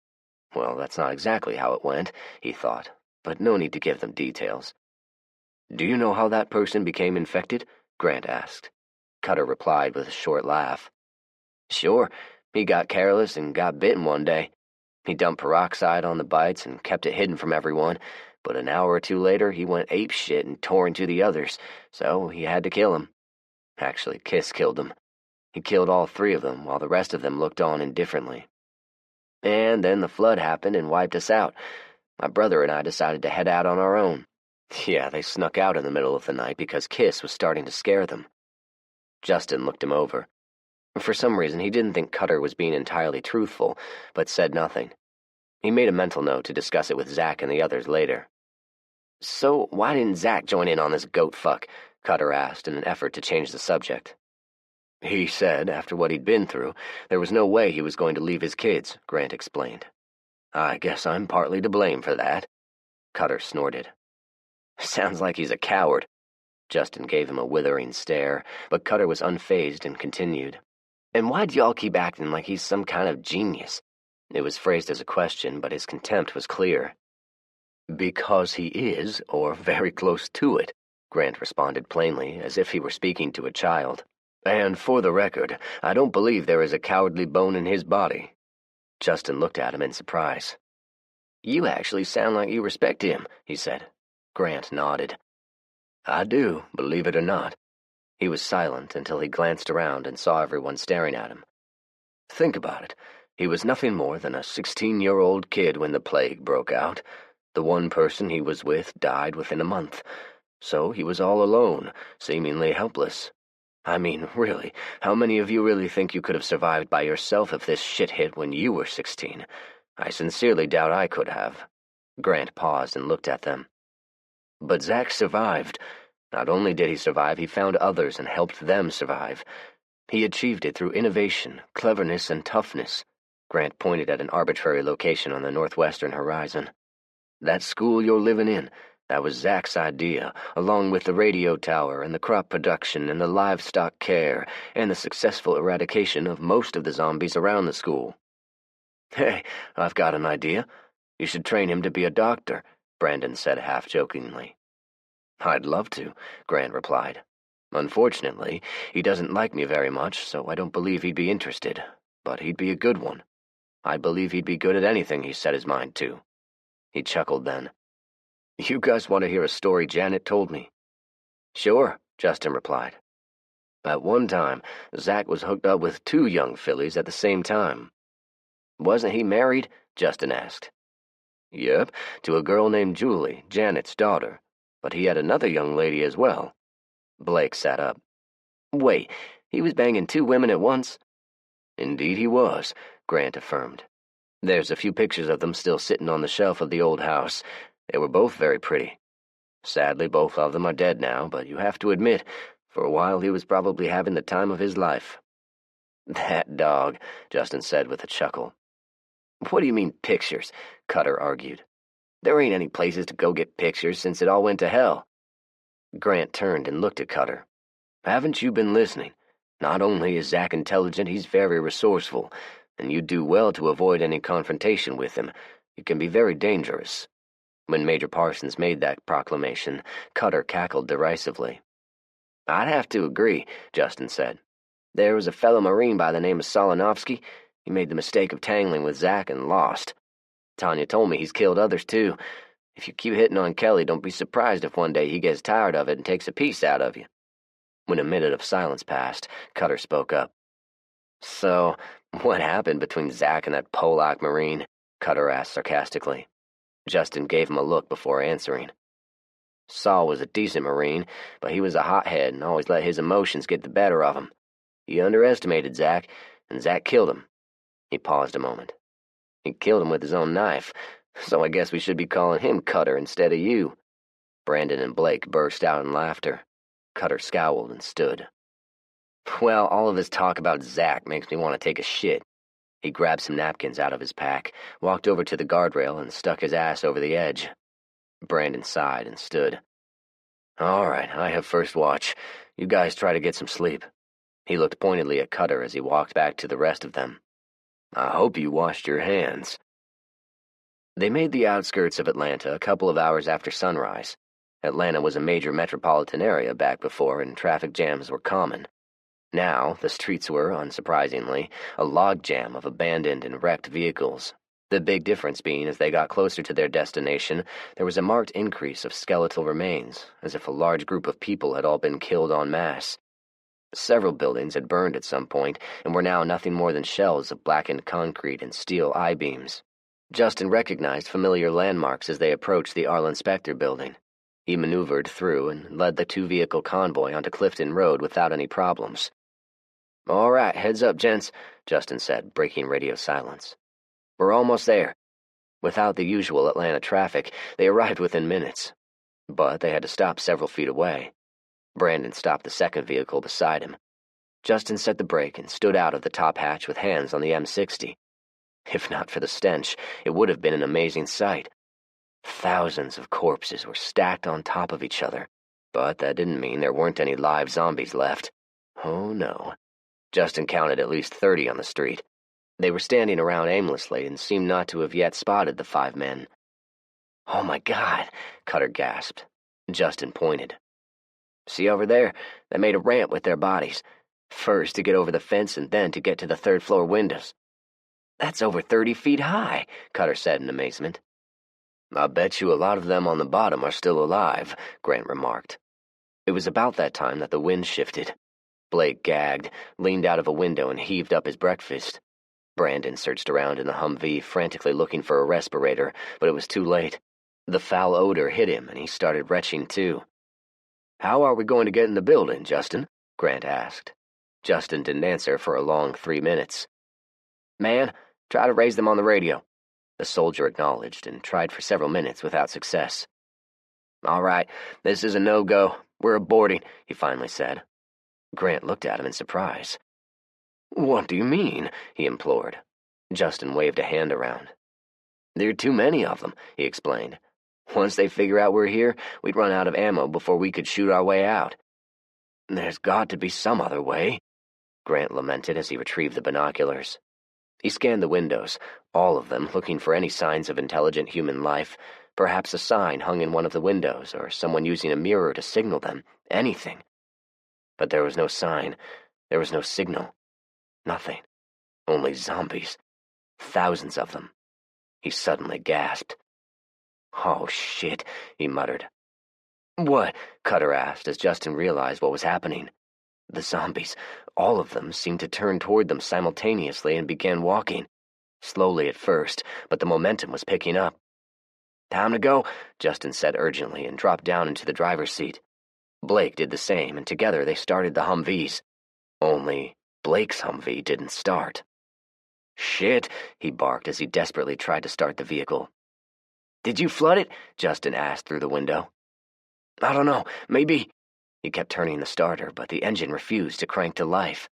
Well, that's not exactly how it went," he thought, but no need to give them details. "Do you know how that person became infected?" Grant asked. Cutter replied with a short laugh. "Sure, he got careless and got bitten one day. He dumped peroxide on the bites and kept it hidden from everyone, but an hour or 2 later he went apeshit and tore into the others, so he had to kill him. Actually, Kiss killed him. He killed all 3 of them while the rest of them looked on indifferently. And then the flood happened and wiped us out. My brother and I decided to head out on our own. Yeah, they snuck out in the middle of the night because Kiss was starting to scare them." Justin looked him over. For some reason, he didn't think Cutter was being entirely truthful, but said nothing. He made a mental note to discuss it with Zach and the others later. "So why didn't Zach join in on this goat fuck?" Cutter asked in an effort to change the subject. "He said, after what he'd been through, there was no way he was going to leave his kids," Grant explained. "I guess I'm partly to blame for that." Cutter snorted. "Sounds like he's a coward." Justin gave him a withering stare, but Cutter was unfazed and continued. "And why'd y'all keep acting like he's some kind of genius?" It was phrased as a question, but his contempt was clear. "Because he is, or very close to it," Grant responded plainly, as if he were speaking to a child. "And for the record, I don't believe there is a cowardly bone in his body." Justin looked at him in surprise. "You actually sound like you respect him," he said. Grant nodded. "I do, believe it or not." He was silent until he glanced around and saw everyone staring at him. "Think about it. He was nothing more than a 16-year-old kid when the plague broke out. The one person he was with died within a month. So he was all alone, seemingly helpless. I mean, really, how many of you really think you could have survived by yourself if this shit hit when you were 16? I sincerely doubt I could have. Grant paused and looked at them. But Zack survived. Not only did he survive, he found others and helped them survive. He achieved it through innovation, cleverness, and toughness. Grant pointed at an arbitrary location on the northwestern horizon. That school you're living in, that was Zack's idea, along with the radio tower and the crop production and the livestock care and the successful eradication of most of the zombies around the school. Hey, I've got an idea. You should train him to be a doctor, Brandon said half-jokingly. I'd love to, Grant replied. Unfortunately, he doesn't like me very much, so I don't believe he'd be interested. But he'd be a good one. I believe he'd be good at anything he set his mind to. He chuckled then. You guys want to hear a story Janet told me? Sure, Justin replied. At one time, Zack was hooked up with 2 young fillies at the same time. Wasn't he married? Justin asked. Yep, to a girl named Julie, Janet's daughter. But he had another young lady as well. Blake sat up. Wait, he was banging 2 women at once? Indeed he was, Grant affirmed. There's a few pictures of them still sitting on the shelf of the old house. They were both very pretty. Sadly, both of them are dead now, but you have to admit, for a while he was probably having the time of his life. That dog, Justin said with a chuckle. What do you mean pictures? Cutter argued. There ain't any places to go get pictures since it all went to hell. Grant turned and looked at Cutter. Haven't you been listening? Not only is Zack intelligent, he's very resourceful, and you'd do well to avoid any confrontation with him. It can be very dangerous. When Major Parsons made that proclamation, Cutter cackled derisively. I'd have to agree, Justin said. There was a fellow Marine by the name of Solinovsky. He made the mistake of tangling with Zack and lost. Tanya told me he's killed others, too. If you keep hitting on Kelly, don't be surprised if one day he gets tired of it and takes a piece out of you. When a minute of silence passed, Cutter spoke up. So, what happened between Zack and that Polak Marine? Cutter asked sarcastically. Justin gave him a look before answering. Saul was a decent Marine, but he was a hothead and always let his emotions get the better of him. He underestimated Zack, and Zack killed him. He paused a moment. He killed him with his own knife, so I guess we should be calling him Cutter instead of you. Brandon and Blake burst out in laughter. Cutter scowled and stood. Well, all of this talk about Zack makes me want to take a shit. He grabbed some napkins out of his pack, walked over to the guardrail, and stuck his ass over the edge. Brandon sighed and stood. All right, I have first watch. You guys try to get some sleep. He looked pointedly at Cutter as he walked back to the rest of them. I hope you washed your hands. They made the outskirts of Atlanta a couple of hours after sunrise. Atlanta was a major metropolitan area back before, and traffic jams were common. Now, the streets were, unsurprisingly, a logjam of abandoned and wrecked vehicles. The big difference being, as they got closer to their destination, there was a marked increase of skeletal remains, as if a large group of people had all been killed en masse. Several buildings had burned at some point, and were now nothing more than shells of blackened concrete and steel I-beams. Justin recognized familiar landmarks as they approached the Arlen Specter building. He maneuvered through and led the 2-vehicle convoy onto Clifton Road without any problems. All right, heads up, gents, Justin said, breaking radio silence. We're almost there. Without the usual Atlanta traffic, they arrived within minutes. But they had to stop several feet away. Brandon stopped the second vehicle beside him. Justin set the brake and stood out of the top hatch with hands on the M60. If not for the stench, it would have been an amazing sight. Thousands of corpses were stacked on top of each other, but that didn't mean there weren't any live zombies left. Oh no. Justin counted at least 30 on the street. They were standing around aimlessly and seemed not to have yet spotted the 5 men. Oh my God, Cutter gasped. Justin pointed. See over there? They made a ramp with their bodies. First to get over the fence and then to get to the 3rd-floor windows. That's over 30 feet high, Cutter said in amazement. I bet you a lot of them on the bottom are still alive, Grant remarked. It was about that time that the wind shifted. Blake gagged, leaned out of a window, and heaved up his breakfast. Brandon searched around in the Humvee, frantically looking for a respirator, but it was too late. The foul odor hit him, and he started retching too. "How are we going to get in the building, Justin?" Grant asked. Justin didn't answer for a long 3 minutes. "Man, try to raise them on the radio," the soldier acknowledged, and tried for several minutes without success. "All right, this is a no-go. We're aborting," he finally said. Grant looked at him in surprise. "What do you mean?" he implored. Justin waved a hand around. "There are too many of them," he explained. "Once they figure out we're here, we'd run out of ammo before we could shoot our way out." "There's got to be some other way," Grant lamented as he retrieved the binoculars. He scanned the windows, all of them, looking for any signs of intelligent human life, perhaps a sign hung in one of the windows, or someone using a mirror to signal them, anything. But there was no sign, there was no signal, nothing. Only zombies. Thousands of them. He suddenly gasped. "Oh, shit," he muttered. "What?" Cutter asked as Justin realized what was happening. The zombies, all of them, seemed to turn toward them simultaneously and began walking. Slowly at first, but the momentum was picking up. "Time to go," Justin said urgently and dropped down into the driver's seat. Blake did the same, and together they started the Humvees. Only Blake's Humvee didn't start. "Shit," he barked as he desperately tried to start the vehicle. "Did you flood it?" Justin asked through the window. "I don't know, maybe." He kept turning the starter, but the engine refused to crank to life.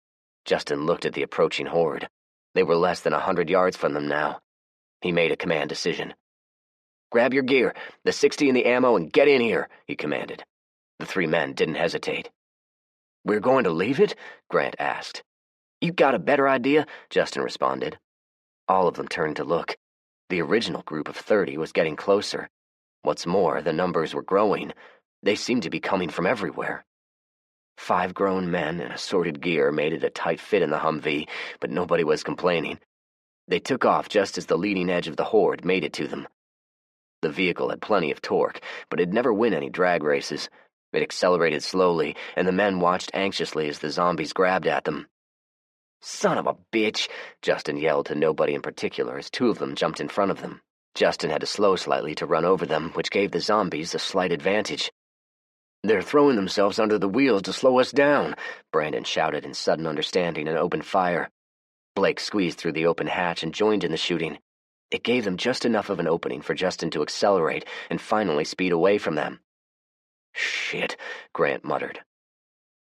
Justin looked at the approaching horde. They were less than 100 yards from them now. He made a command decision. "Grab your gear, the 60 and the ammo, and get in here," he commanded. The 3 men didn't hesitate. "We're going to leave it?" Grant asked. "You got a better idea?" Justin responded. All of them turned to look. The original group of 30 was getting closer. What's more, the numbers were growing. They seemed to be coming from everywhere. 5 grown men in assorted gear made it a tight fit in the Humvee, but nobody was complaining. They took off just as the leading edge of the horde made it to them. The vehicle had plenty of torque, but it'd never win any drag races. It accelerated slowly, and the men watched anxiously as the zombies grabbed at them. "Son of a bitch!" Justin yelled to nobody in particular as 2 of them jumped in front of them. Justin had to slow slightly to run over them, which gave the zombies a slight advantage. "They're throwing themselves under the wheels to slow us down," Brandon shouted in sudden understanding and opened fire. Blake squeezed through the open hatch and joined in the shooting. It gave them just enough of an opening for Justin to accelerate and finally speed away from them. "Shit," Grant muttered.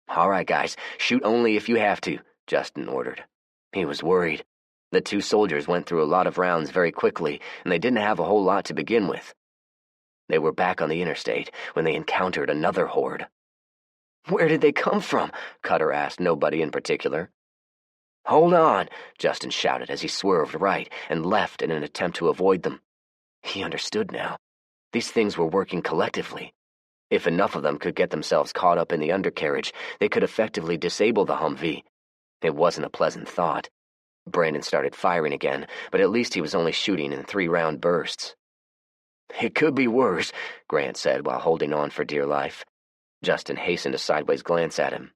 "All right, guys, shoot only if you have to," Justin ordered. He was worried. The 2 soldiers went through a lot of rounds very quickly, and they didn't have a whole lot to begin with. They were back on the interstate when they encountered another horde. "Where did they come from?" Cutter asked nobody in particular. "Hold on," Justin shouted as he swerved right and left in an attempt to avoid them. He understood now. These things were working collectively. If enough of them could get themselves caught up in the undercarriage, they could effectively disable the Humvee. It wasn't a pleasant thought. Brandon started firing again, but at least he was only shooting in 3-round bursts. "It could be worse," Grant said while holding on for dear life. Justin hastened a sideways glance at him.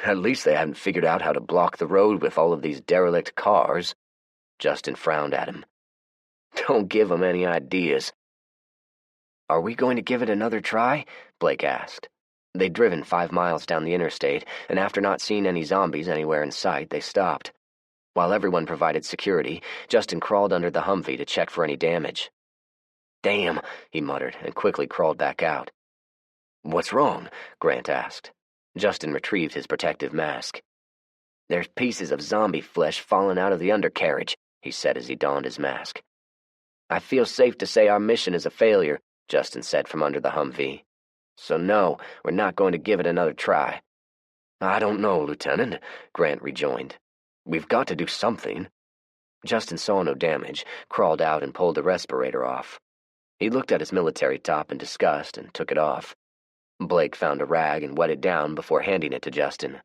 "At least they haven't figured out how to block the road with all of these derelict cars." Justin frowned at him. "Don't give them any ideas." "Are we going to give it another try?" Blake asked. They'd driven 5 miles down the interstate, and after not seeing any zombies anywhere in sight, they stopped. While everyone provided security, Justin crawled under the Humvee to check for any damage. "Damn," he muttered, and quickly crawled back out. "What's wrong?" Grant asked. Justin retrieved his protective mask. "There's pieces of zombie flesh falling out of the undercarriage," he said as he donned his mask. "I feel safe to say our mission is a failure," Justin said from under the Humvee. "So no, we're not going to give it another try." "I don't know, Lieutenant," Grant rejoined. "We've got to do something." Justin saw no damage, crawled out and pulled the respirator off. He looked at his military top in disgust and took it off. Blake found a rag and wet it down before handing it to Justin.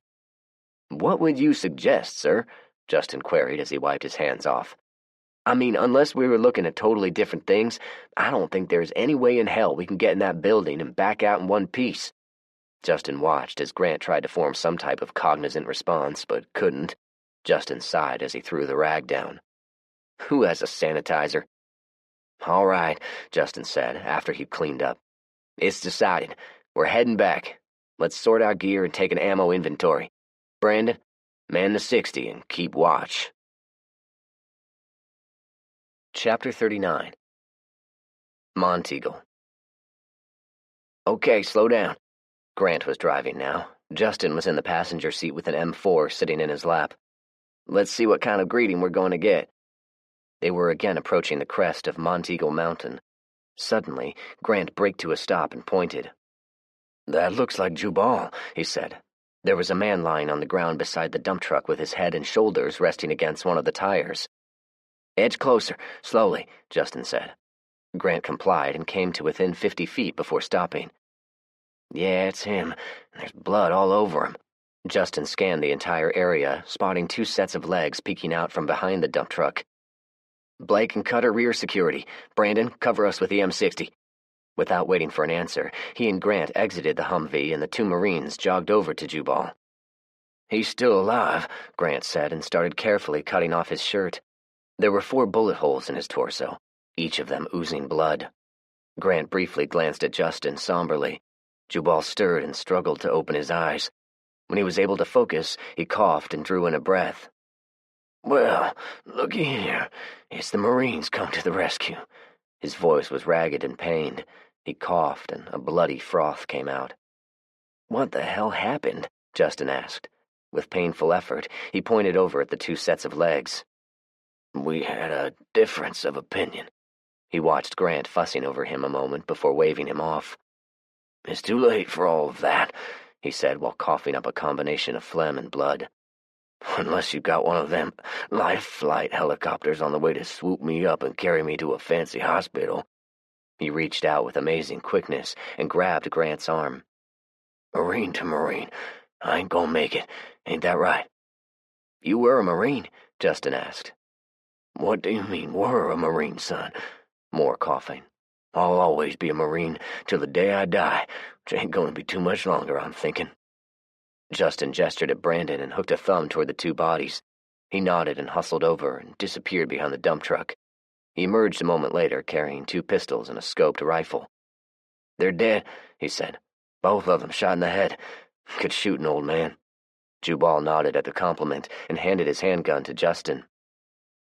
"What would you suggest, sir?" Justin queried as he wiped his hands off. "I mean, unless we were looking at totally different things, I don't think there's any way in hell we can get in that building and back out in one piece." Justin watched as Grant tried to form some type of cognizant response, but couldn't. Justin sighed as he threw the rag down. "Who has a sanitizer?" "All right," Justin said after he'd cleaned up. "It's decided. We're heading back. Let's sort our gear and take an ammo inventory. Brandon, man the 60 and keep watch. Chapter 39. Monteagle. Okay, slow down. Grant was driving now. Justin was in the passenger seat with an M4 sitting in his lap. Let's see what kind of greeting we're going to get. They were again approaching the crest of Monteagle Mountain. Suddenly, Grant braked to a stop and pointed. "That looks like Jubal," he said. There was a man lying on the ground beside the dump truck with his head and shoulders resting against one of the tires. "Edge closer, slowly," Justin said. Grant complied and came to within 50 feet before stopping. "Yeah, it's him. There's blood all over him." Justin scanned the entire area, spotting 2 sets of legs peeking out from behind the dump truck. "Blake and Cutter rear security. Brandon, cover us with the M60. Without waiting for an answer, he and Grant exited the Humvee and the 2 Marines jogged over to Jubal. "He's still alive," Grant said and started carefully cutting off his shirt. There were 4 bullet holes in his torso, each of them oozing blood. Grant briefly glanced at Justin somberly. Jubal stirred and struggled to open his eyes. When he was able to focus, he coughed and drew in a breath. "Well, looky here. It's the Marines come to the rescue." His voice was ragged and pained. He coughed and a bloody froth came out. "What the hell happened?" Justin asked. With painful effort, he pointed over at the 2 sets of legs. "We had a difference of opinion." He watched Grant fussing over him a moment before waving him off. "It's too late for all of that," he said while coughing up a combination of phlegm and blood. "Unless you got one of them life flight helicopters on the way to swoop me up and carry me to a fancy hospital." He reached out with amazing quickness and grabbed Grant's arm. "Marine to Marine, I ain't gonna make it, ain't that right?" "You were a Marine?" Justin asked. "What do you mean, were a Marine, son?" More coughing. "I'll always be a Marine till the day I die, which ain't gonna be too much longer, I'm thinking." Justin gestured at Brandon and hooked a thumb toward the 2 bodies. He nodded and hustled over and disappeared behind the dump truck. He emerged a moment later carrying 2 pistols and a scoped rifle. "They're dead," he said. "Both of them shot in the head. Good shooting, old man." Jubal nodded at the compliment and handed his handgun to Justin.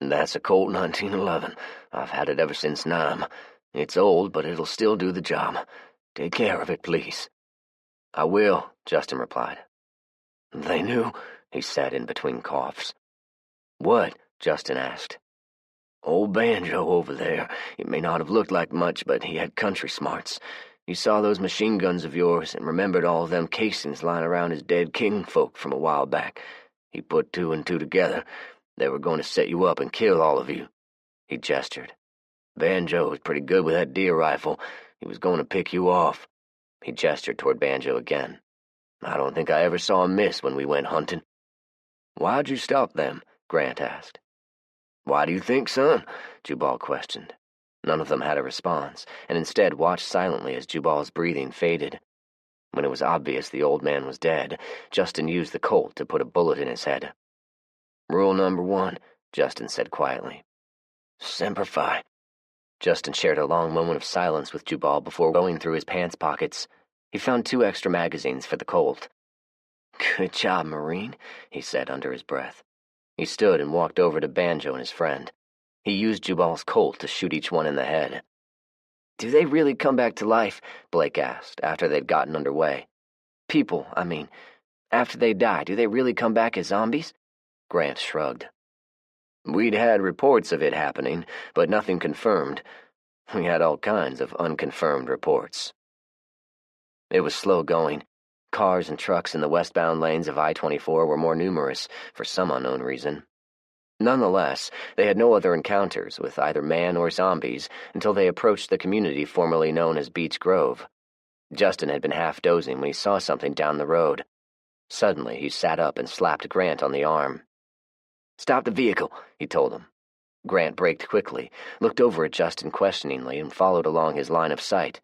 "That's a Colt 1911. I've had it ever since Nam. It's old, but it'll still do the job. Take care of it, please." "I will," Justin replied. "They knew," he said in between coughs. "What?" Justin asked. "Old Banjo over there. It may not have looked like much, but he had country smarts. He saw those machine guns of yours and remembered all of them casings lying around his dead kinfolk from a while back. He put 2 and 2 together. They were going to set you up and kill all of you." He gestured. "Banjo was pretty good with that deer rifle. He was going to pick you off." He gestured toward Banjo again. "I don't think I ever saw him miss when we went hunting." "Why'd you stop them?" Grant asked. "Why do you think, son?" Jubal questioned. None of them had a response, and instead watched silently as Jubal's breathing faded. When it was obvious the old man was dead, Justin used the Colt to put a bullet in his head. "Rule number 1, Justin said quietly. "Semper Fi." Justin shared a long moment of silence with Jubal before going through his pants pockets. He found 2 extra magazines for the Colt. "Good job, Marine," he said under his breath. He stood and walked over to Banjo and his friend. He used Jubal's Colt to shoot each one in the head. "Do they really come back to life?" Blake asked, after they'd gotten underway. "People, I mean. After they die, do they really come back as zombies?" Grant shrugged. "We'd had reports of it happening, but nothing confirmed. We had all kinds of unconfirmed reports." It was slow going. Cars and trucks in the westbound lanes of I-24 were more numerous, for some unknown reason. Nonetheless, they had no other encounters with either man or zombies until they approached the community formerly known as Beech Grove. Justin had been half dozing when he saw something down the road. Suddenly, he sat up and slapped Grant on the arm. "Stop the vehicle," he told him. Grant braked quickly, looked over at Justin questioningly, and followed along his line of sight.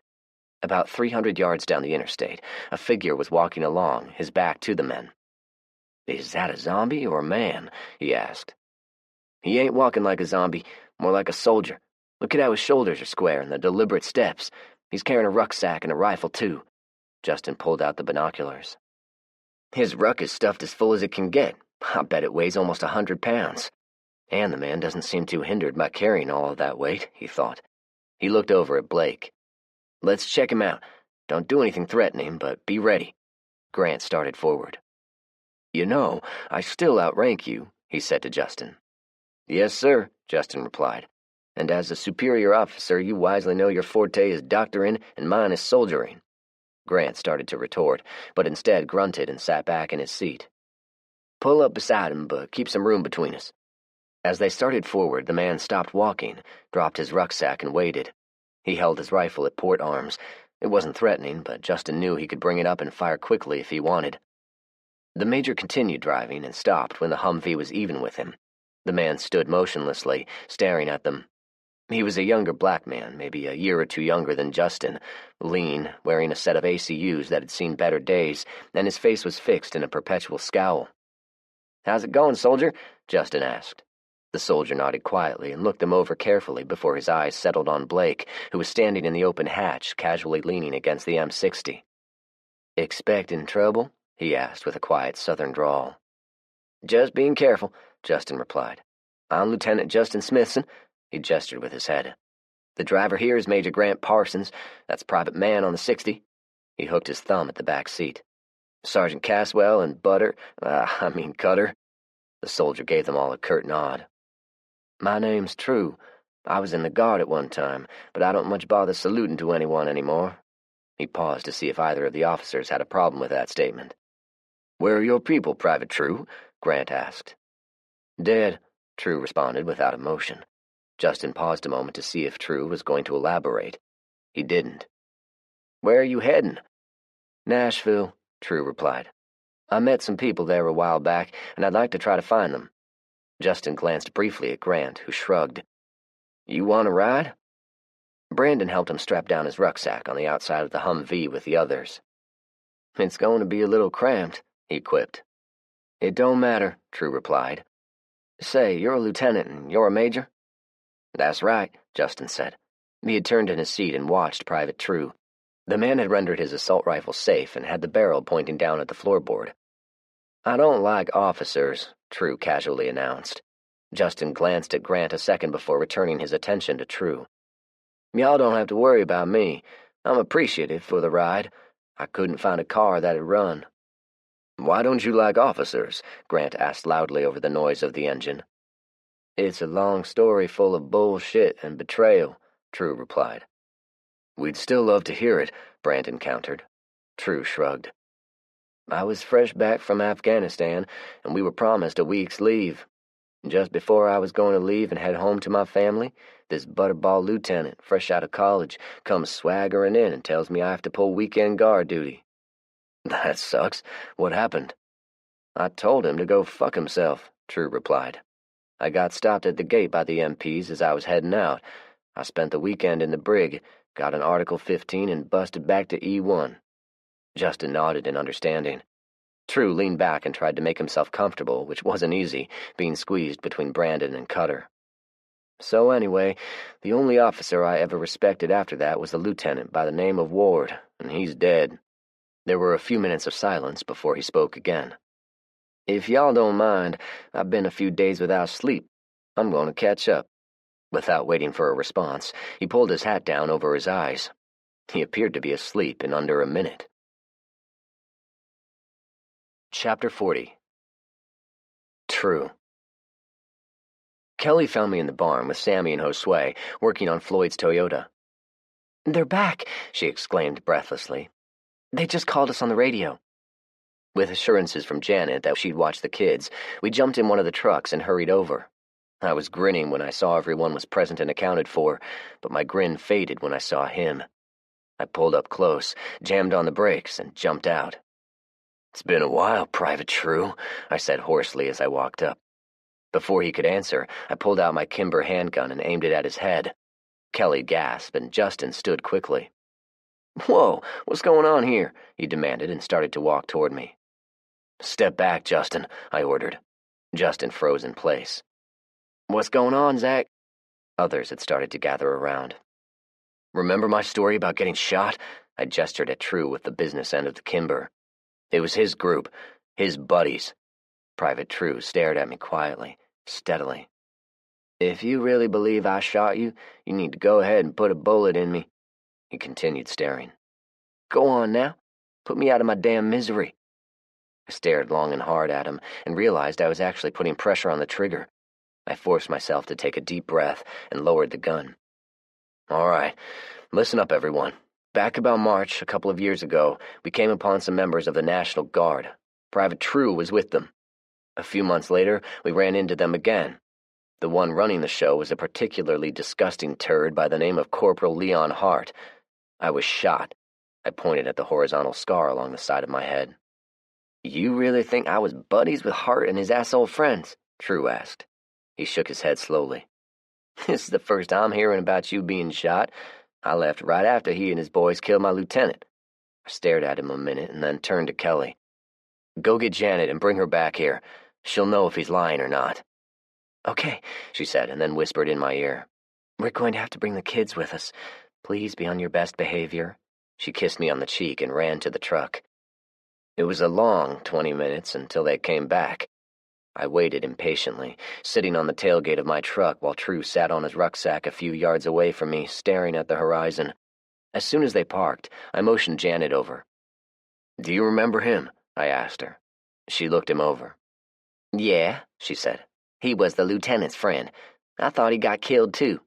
About 300 yards down the interstate, a figure was walking along, his back to the men. "Is that a zombie or a man?" he asked. "He ain't walking like a zombie, more like a soldier. Look at how his shoulders are square and the deliberate steps. He's carrying a rucksack and a rifle, too." Justin pulled out the binoculars. His ruck is stuffed as full as it can get. I bet it weighs almost 100 pounds. And the man doesn't seem too hindered by carrying all of that weight, he thought. He looked over at Blake. Let's check him out. Don't do anything threatening, but be ready. Grant started forward. You know, I still outrank you, he said to Justin. Yes, sir, Justin replied. And as a superior officer, you wisely know your forte is doctoring and mine is soldiering. Grant started to retort, but instead grunted and sat back in his seat. Pull up beside him, but keep some room between us. As they started forward, the man stopped walking, dropped his rucksack, and waited. He held his rifle at port arms. It wasn't threatening, but Justin knew he could bring it up and fire quickly if he wanted. The major continued driving and stopped when the Humvee was even with him. The man stood motionlessly, staring at them. He was a younger black man, maybe a year or two younger than Justin, lean, wearing a set of ACUs that had seen better days, and his face was fixed in a perpetual scowl. How's it going, soldier? Justin asked. The soldier nodded quietly and looked them over carefully before his eyes settled on Blake, who was standing in the open hatch, casually leaning against the M60. Expecting trouble? He asked with a quiet southern drawl. Just being careful, Justin replied. I'm Lieutenant Justin Smithson. He gestured with his head. The driver here is Major Grant Parsons. That's Private Mann on the 60. He hooked his thumb at the back seat. Sergeant Caswell and Cutter. The soldier gave them all a curt nod. My name's True. I was in the Guard at one time, but I don't much bother saluting to anyone anymore. He paused to see if either of the officers had a problem with that statement. Where are your people, Private True? Grant asked. Dead, True responded without emotion. Justin paused a moment to see if True was going to elaborate. He didn't. Where are you heading? Nashville, True replied. I met some people there a while back, and I'd like to try to find them. Justin glanced briefly at Grant, who shrugged. You want to ride? Brandon helped him strap down his rucksack on the outside of the Humvee with the others. It's going to be a little cramped, he quipped. It don't matter, True replied. Say, you're a lieutenant and you're a major? That's right, Justin said. He had turned in his seat and watched Private True. The man had rendered his assault rifle safe and had the barrel pointing down at the floorboard. I don't like officers, True casually announced. Justin glanced at Grant a second before returning his attention to True. Y'all don't have to worry about me. I'm appreciative for the ride. I couldn't find a car that'd run. Why don't you like officers? Grant asked loudly over the noise of the engine. It's a long story full of bullshit and betrayal, True replied. We'd still love to hear it, Brandon countered. True shrugged. I was fresh back from Afghanistan, and we were promised a week's leave. Just before I was going to leave and head home to my family, this butterball lieutenant, fresh out of college, comes swaggering in and tells me I have to pull weekend guard duty. That sucks. What happened? I told him to go fuck himself, True replied. I got stopped at the gate by the MPs as I was heading out. I spent the weekend in the brig, got an Article 15, and busted back to E1. Justin nodded in understanding. True leaned back and tried to make himself comfortable, which wasn't easy, being squeezed between Brandon and Cutter. So anyway, the only officer I ever respected after that was a lieutenant by the name of Ward, and he's dead. There were a few minutes of silence before he spoke again. If y'all don't mind, I've been a few days without sleep. I'm going to catch up. Without waiting for a response, he pulled his hat down over his eyes. He appeared to be asleep in under a minute. Chapter 40. True. Kelly found me in the barn with Sammy and Josue, working on Floyd's Toyota. They're back, she exclaimed breathlessly. They just called us on the radio. With assurances from Janet that she'd watch the kids, we jumped in one of the trucks and hurried over. I was grinning when I saw everyone was present and accounted for, but my grin faded when I saw him. I pulled up close, jammed on the brakes, and jumped out. It's been a while, Private True, I said hoarsely as I walked up. Before he could answer, I pulled out my Kimber handgun and aimed it at his head. Kelly gasped, and Justin stood quickly. Whoa, what's going on here? He demanded and started to walk toward me. Step back, Justin, I ordered. Justin froze in place. What's going on, Zach? Others had started to gather around. Remember my story about getting shot? I gestured at True with the business end of the Kimber. It was his group, his buddies. Private True stared at me quietly, steadily. If you really believe I shot you, you need to go ahead and put a bullet in me. He continued staring. Go on now. Put me out of my damn misery. I stared long and hard at him and realized I was actually putting pressure on the trigger. I forced myself to take a deep breath and lowered the gun. All right, listen up, everyone. Back about March, a couple of years ago, we came upon some members of the National Guard. Private True was with them. A few months later, we ran into them again. The one running the show was a particularly disgusting turd by the name of Corporal Leon Hart. I was shot. I pointed at the horizontal scar along the side of my head. You really think I was buddies with Hart and his asshole friends? True asked. He shook his head slowly. This is the first I'm hearing about you being shot. I left right after he and his boys killed my lieutenant. I stared at him a minute and then turned to Kelly. Go get Janet and bring her back here. She'll know if he's lying or not. Okay, she said, and then whispered in my ear. We're going to have to bring the kids with us. Please be on your best behavior. She kissed me on the cheek and ran to the truck. It was a long 20 minutes until they came back. I waited impatiently, sitting on the tailgate of my truck while True sat on his rucksack a few yards away from me, staring at the horizon. As soon as they parked, I motioned Janet over. Do you remember him? I asked her. She looked him over. Yeah, she said. He was the lieutenant's friend. I thought he got killed too.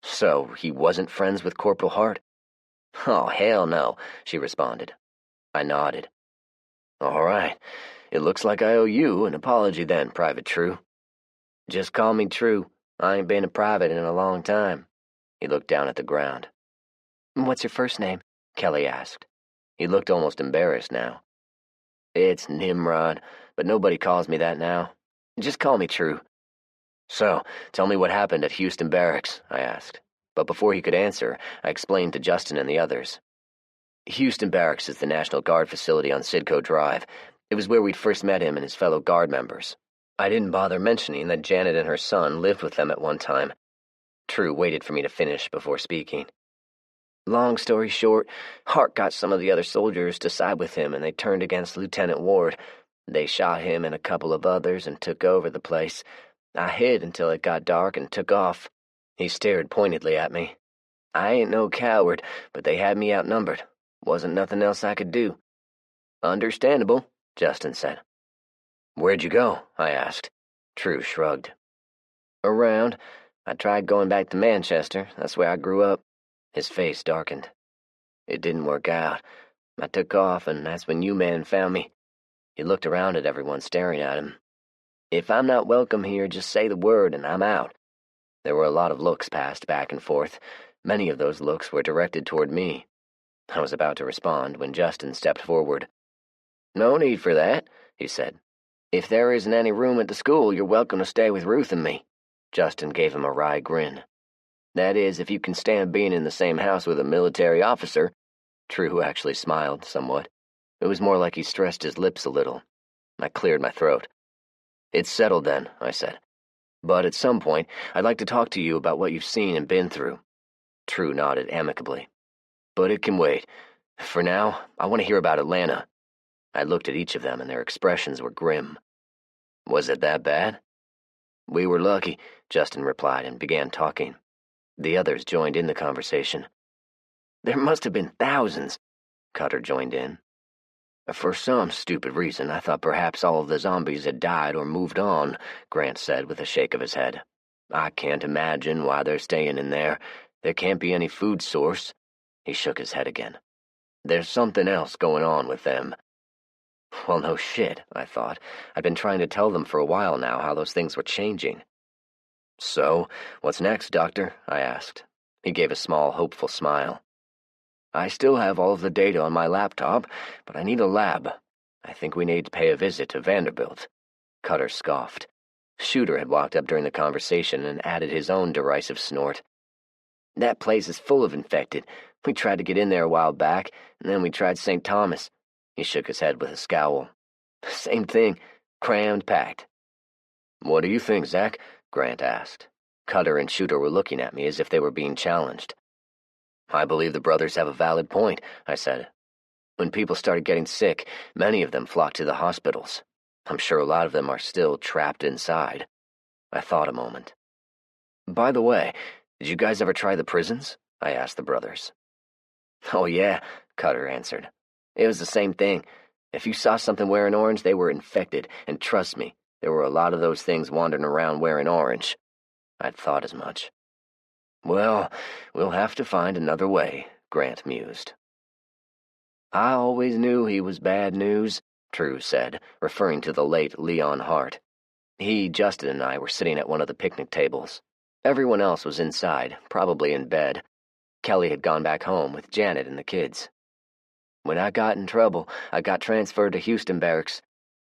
So he wasn't friends with Corporal Hart? Oh, hell no, she responded. I nodded. All right. It looks like I owe you an apology then, Private True. Just call me True. I ain't been a private in a long time. He looked down at the ground. What's your first name? Kelly asked. He looked almost embarrassed now. It's Nimrod, but nobody calls me that now. Just call me True. So, tell me what happened at Houston Barracks, I asked. But before he could answer, I explained to Justin and the others. Houston Barracks is the National Guard facility on Sidco Drive. It was where we'd first met him and his fellow Guard members. I didn't bother mentioning that Janet and her son lived with them at one time. True waited for me to finish before speaking. Long story short, Hart got some of the other soldiers to side with him and they turned against Lieutenant Ward. They shot him and a couple of others and took over the place. I hid until it got dark and took off. He stared pointedly at me. I ain't no coward, but they had me outnumbered. Wasn't nothing else I could do. Understandable, Justin said. Where'd you go? I asked. True shrugged. Around. I tried going back to Manchester. That's where I grew up. His face darkened. It didn't work out. I took off, and that's when you men found me. He looked around at everyone staring at him. If I'm not welcome here, just say the word and I'm out. There were a lot of looks passed back and forth. Many of those looks were directed toward me. I was about to respond when Justin stepped forward. No need for that, he said. If there isn't any room at the school, you're welcome to stay with Ruth and me. Justin gave him a wry grin. That is, if you can stand being in the same house with a military officer. True actually smiled somewhat. It was more like he stressed his lips a little. I cleared my throat. It's settled then, I said. But at some point, I'd like to talk to you about what you've seen and been through. True nodded amicably. But it can wait. For now, I want to hear about Atlanta. I looked at each of them and their expressions were grim. Was it that bad? We were lucky, Justin replied and began talking. The others joined in the conversation. There must have been thousands, Cutter joined in. For some stupid reason, I thought perhaps all of the zombies had died or moved on, Grant said with a shake of his head. I can't imagine why they're staying in there. There can't be any food source. He shook his head again. There's something else going on with them. Well, no shit, I thought. I'd been trying to tell them for a while now how those things were changing. So, what's next, Doctor? I asked. He gave a small, hopeful smile. I still have all of the data on my laptop, but I need a lab. I think we need to pay a visit to Vanderbilt. Cutter scoffed. Shooter had walked up during the conversation and added his own derisive snort. That place is full of infected. We tried to get in there a while back, and then we tried St. Thomas. He shook his head with a scowl. Same thing. Crammed packed. What do you think, Zach? Grant asked. Cutter and Shooter were looking at me as if they were being challenged. I believe the brothers have a valid point, I said. When people started getting sick, many of them flocked to the hospitals. I'm sure a lot of them are still trapped inside. I thought a moment. By the way, did you guys ever try the prisons? I asked the brothers. Oh yeah, Cutter answered. It was the same thing. If you saw something wearing orange, they were infected, and trust me, there were a lot of those things wandering around wearing orange. I'd thought as much. Well, we'll have to find another way, Grant mused. I always knew he was bad news, True said, referring to the late Leon Hart. He, Justin, and I were sitting at one of the picnic tables. Everyone else was inside, probably in bed. Kelly had gone back home with Janet and the kids. When I got in trouble, I got transferred to Houston Barracks.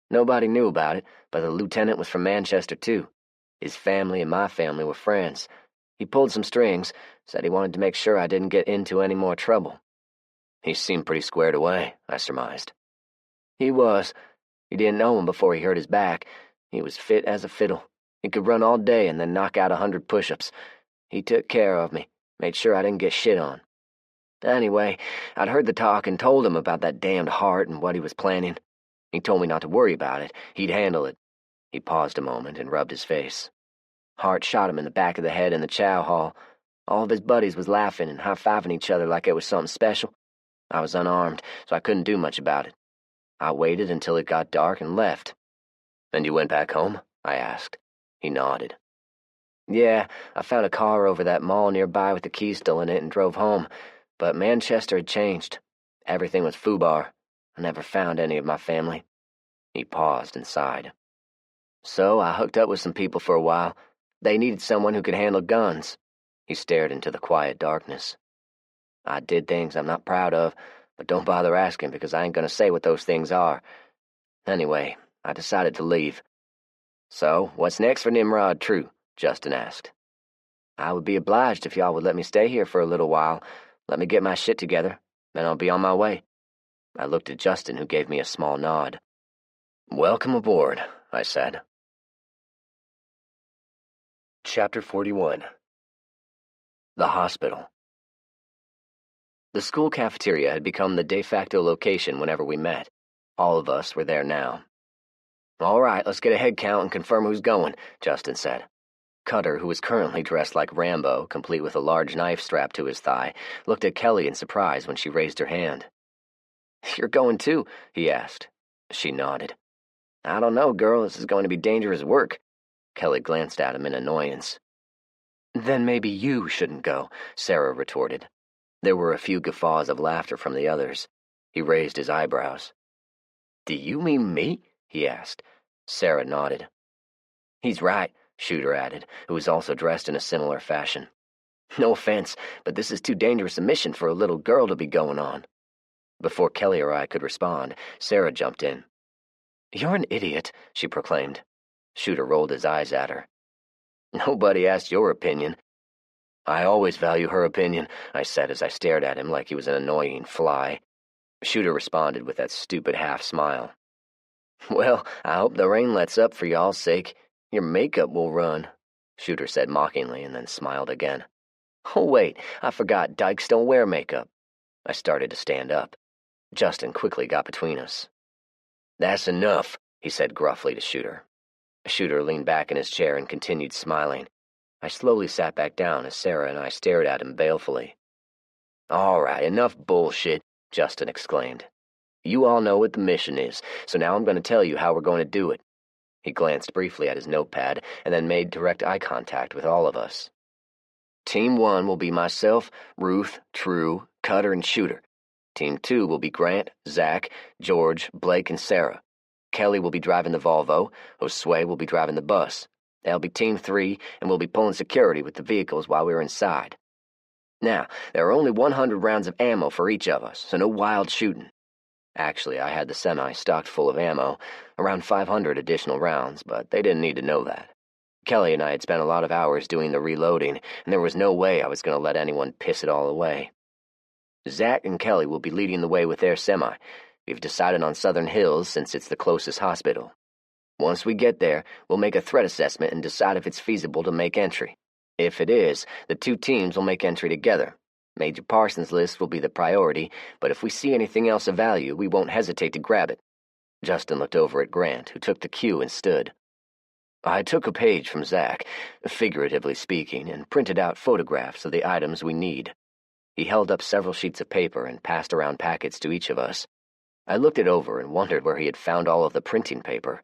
Nobody knew about it, but the lieutenant was from Manchester, too. His family and my family were friends. He pulled some strings, said he wanted to make sure I didn't get into any more trouble. He seemed pretty squared away, I surmised. He was. You didn't know him before he hurt his back. He was fit as a fiddle. He could run all day and then knock out 100 push-ups. He took care of me, made sure I didn't get shit on. Anyway, I'd heard the talk and told him about that damned Hart and what he was planning. He told me not to worry about it. He'd handle it. He paused a moment and rubbed his face. Hart shot him in the back of the head in the chow hall. All of his buddies was laughing and high-fiving each other like it was something special. I was unarmed, so I couldn't do much about it. I waited until it got dark and left. And you went back home? I asked. He nodded. Yeah, I found a car over that mall nearby with the keys still in it and drove home. But Manchester had changed. Everything was foobar. I never found any of my family. He paused and sighed. So I hooked up with some people for a while. They needed someone who could handle guns. He stared into the quiet darkness. I did things I'm not proud of, but don't bother asking because I ain't gonna say what those things are. Anyway, I decided to leave. So, what's next for Nimrod True? Justin asked. I would be obliged if y'all would let me stay here for a little while. Let me get my shit together, then I'll be on my way. I looked at Justin, who gave me a small nod. Welcome aboard, I said. Chapter 41. The hospital. The school cafeteria had become the de facto location whenever we met. All of us were there now. All right, let's get a head count and confirm who's going, Justin said. Cutter, who was currently dressed like Rambo, complete with a large knife strapped to his thigh, looked at Kelly in surprise when she raised her hand. You're going too? He asked. She nodded. I don't know, girl, this is going to be dangerous work. Kelly glanced at him in annoyance. Then maybe you shouldn't go, Sarah retorted. There were a few guffaws of laughter from the others. He raised his eyebrows. Do you mean me? He asked. Sarah nodded. He's right, Shooter added, who was also dressed in a similar fashion. No offense, but this is too dangerous a mission for a little girl to be going on. Before Kelly or I could respond, Sarah jumped in. You're an idiot, she proclaimed. Shooter rolled his eyes at her. Nobody asked your opinion. I always value her opinion, I said as I stared at him like he was an annoying fly. Shooter responded with that stupid half-smile. Well, I hope the rain lets up for y'all's sake. Your makeup will run, Shooter said mockingly and then smiled again. Oh, wait, I forgot dykes don't wear makeup. I started to stand up. Justin quickly got between us. That's enough, he said gruffly to Shooter. Shooter leaned back in his chair and continued smiling. I slowly sat back down as Sarah and I stared at him balefully. All right, enough bullshit, Justin exclaimed. You all know what the mission is, so now I'm going to tell you how we're going to do it. He glanced briefly at his notepad and then made direct eye contact with all of us. Team 1 will be myself, Ruth, True, Cutter, and Shooter. Team 2 will be Grant, Zach, George, Blake, and Sarah. Kelly will be driving the Volvo. Josue will be driving the bus. They'll be Team 3, and we'll be pulling security with the vehicles while we're inside. Now, there are only 100 rounds of ammo for each of us, so no wild shooting. Actually, I had the semi stocked full of ammo, around 500 additional rounds, but they didn't need to know that. Kelly and I had spent a lot of hours doing the reloading, and there was no way I was going to let anyone piss it all away. Zach and Kelly will be leading the way with their semi. We've decided on Southern Hills since it's the closest hospital. Once we get there, we'll make a threat assessment and decide if it's feasible to make entry. If it is, the two teams will make entry together. Major Parsons' list will be the priority, but if we see anything else of value, we won't hesitate to grab it. Justin looked over at Grant, who took the cue and stood. I took a page from Zach, figuratively speaking, and printed out photographs of the items we need. He held up several sheets of paper and passed around packets to each of us. I looked it over and wondered where he had found all of the printing paper.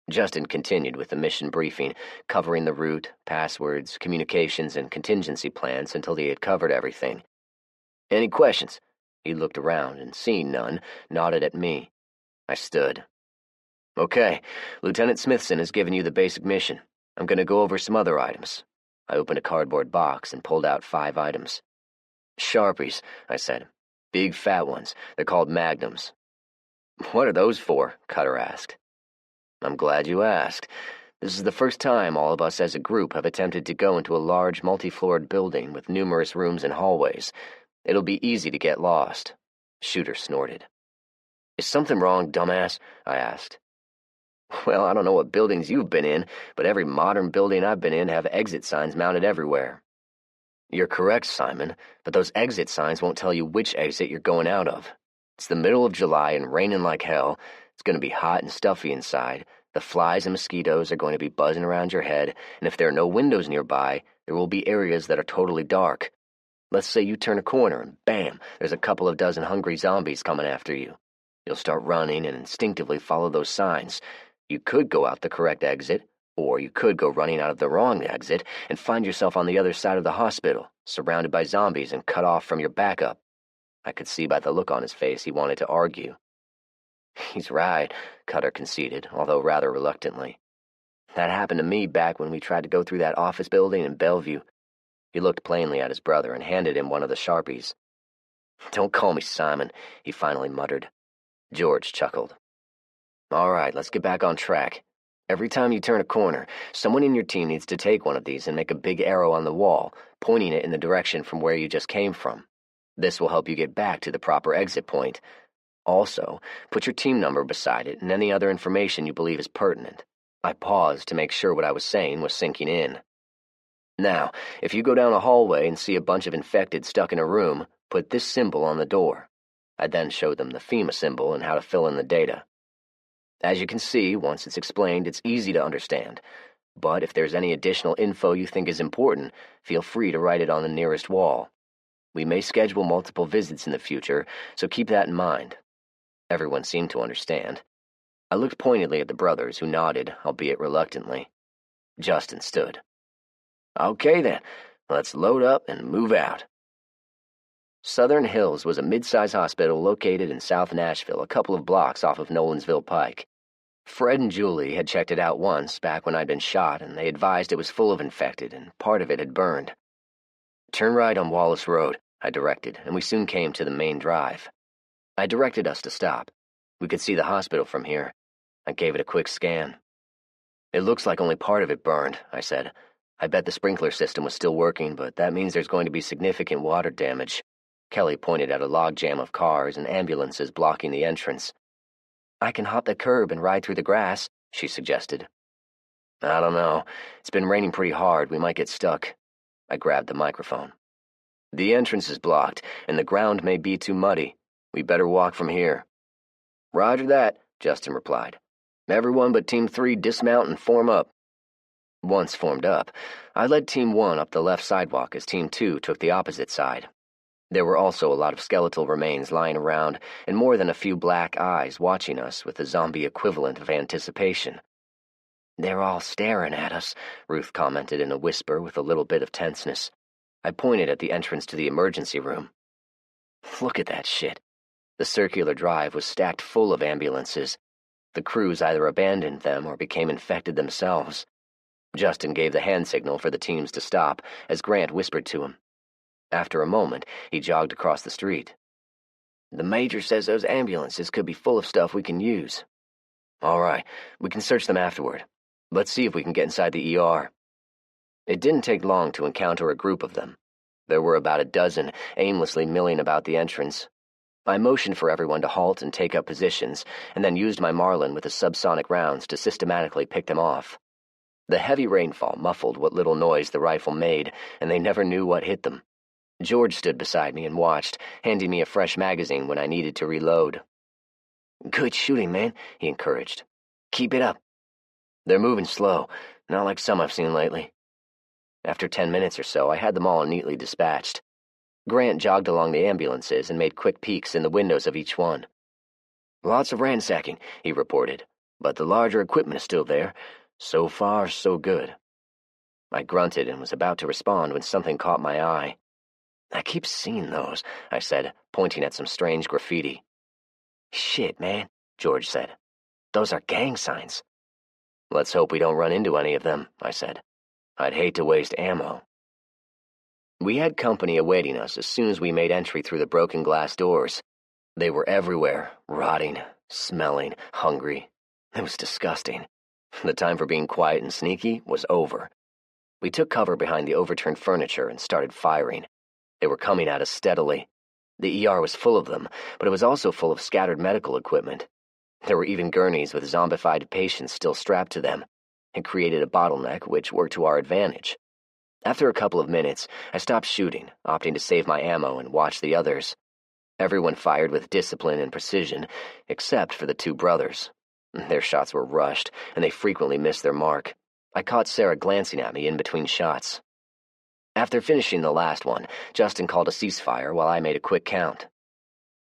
Justin continued with the mission briefing, covering the route, passwords, communications, and contingency plans until he had covered everything. Any questions? He looked around and, seeing none, nodded at me. I stood. Okay, Lieutenant Smithson has given you the basic mission. I'm going to go over some other items. I opened a cardboard box and pulled out 5 items. Sharpies, I said. Big fat ones. They're called magnums. What are those for? Cutter asked. I'm glad you asked. This is the first time all of us as a group have attempted to go into a large multi-floored building with numerous rooms and hallways. It'll be easy to get lost. Shooter snorted. Is something wrong, dumbass? I asked. Well, I don't know what buildings you've been in, but every modern building I've been in have exit signs mounted everywhere. You're correct, Simon, but those exit signs won't tell you which exit you're going out of. It's the middle of July and raining like hell. It's going to be hot and stuffy inside. The flies and mosquitoes are going to be buzzing around your head, and if there are no windows nearby, there will be areas that are totally dark. Let's say you turn a corner and bam, there's a couple of dozen hungry zombies coming after you. You'll start running and instinctively follow those signs. You could go out the correct exit, or you could go running out of the wrong exit and find yourself on the other side of the hospital, surrounded by zombies and cut off from your backup. I could see by the look on his face he wanted to argue. He's right, Cutter conceded, although rather reluctantly. That happened to me back when we tried to go through that office building in Bellevue. He looked plainly at his brother and handed him one of the Sharpies. Don't call me Simon, he finally muttered. George chuckled. All right, let's get back on track. Every time you turn a corner, someone in your team needs to take one of these and make a big arrow on the wall, pointing it in the direction from where you just came from. This will help you get back to the proper exit point. Also, put your team number beside it and any other information you believe is pertinent. I paused to make sure what I was saying was sinking in. Now, if you go down a hallway and see a bunch of infected stuck in a room, put this symbol on the door. I then showed them the FEMA symbol and how to fill in the data. As you can see, once it's explained, it's easy to understand. But if there's any additional info you think is important, feel free to write it on the nearest wall. We may schedule multiple visits in the future, so keep that in mind. Everyone seemed to understand. I looked pointedly at the brothers, who nodded, albeit reluctantly. Justin stood. Okay then, let's load up and move out. Southern Hills was a mid-size hospital located in South Nashville, a couple of blocks off of Nolensville Pike. Fred and Julie had checked it out once, back when I'd been shot, and they advised it was full of infected, and part of it had burned. Turn right on Wallace Road, I directed, and we soon came to the main drive. I directed us to stop. We could see the hospital from here. I gave it a quick scan. It looks like only part of it burned, I said. I bet the sprinkler system was still working, but that means there's going to be significant water damage. Kelly pointed at a logjam of cars and ambulances blocking the entrance. I can hop the curb and ride through the grass, she suggested. I don't know. It's been raining pretty hard. We might get stuck. I grabbed the microphone. The entrance is blocked, and the ground may be too muddy. We better walk from here. Roger that, Justin replied. Everyone but Team 3 dismount and form up. Once formed up, I led Team 1 up the left sidewalk as Team 2 took the opposite side. There were also a lot of skeletal remains lying around, and more than a few black eyes watching us with the zombie equivalent of anticipation. They're all staring at us, Ruth commented in a whisper with a little bit of tenseness. I pointed at the entrance to the emergency room. Look at that shit. The circular drive was stacked full of ambulances. The crews either abandoned them or became infected themselves. Justin gave the hand signal for the teams to stop, as Grant whispered to him. After a moment, he jogged across the street. The Major says those ambulances could be full of stuff we can use. All right, we can search them afterward. Let's see if we can get inside the ER. It didn't take long to encounter a group of them. There were about a dozen, aimlessly milling about the entrance. I motioned for everyone to halt and take up positions, and then used my Marlin with the subsonic rounds to systematically pick them off. The heavy rainfall muffled what little noise the rifle made, and they never knew what hit them. George stood beside me and watched, handing me a fresh magazine when I needed to reload. "Good shooting, man," he encouraged. "Keep it up." "They're moving slow, not like some I've seen lately." After 10 minutes or so, I had them all neatly dispatched. Grant jogged along the ambulances and made quick peeks in the windows of each one. "Lots of ransacking," he reported, "but the larger equipment is still there. So far, so good." I grunted and was about to respond when something caught my eye. "I keep seeing those," I said, pointing at some strange graffiti. "Shit, man," George said. "Those are gang signs." "Let's hope we don't run into any of them," I said. "I'd hate to waste ammo." We had company awaiting us as soon as we made entry through the broken glass doors. They were everywhere, rotting, smelling, hungry. It was disgusting. The time for being quiet and sneaky was over. We took cover behind the overturned furniture and started firing. They were coming at us steadily. The ER was full of them, but it was also full of scattered medical equipment. There were even gurneys with zombified patients still strapped to them. It created a bottleneck which worked to our advantage. After a couple of minutes, I stopped shooting, opting to save my ammo and watch the others. Everyone fired with discipline and precision, except for the two brothers. Their shots were rushed, and they frequently missed their mark. I caught Sarah glancing at me in between shots. After finishing the last one, Justin called a ceasefire while I made a quick count.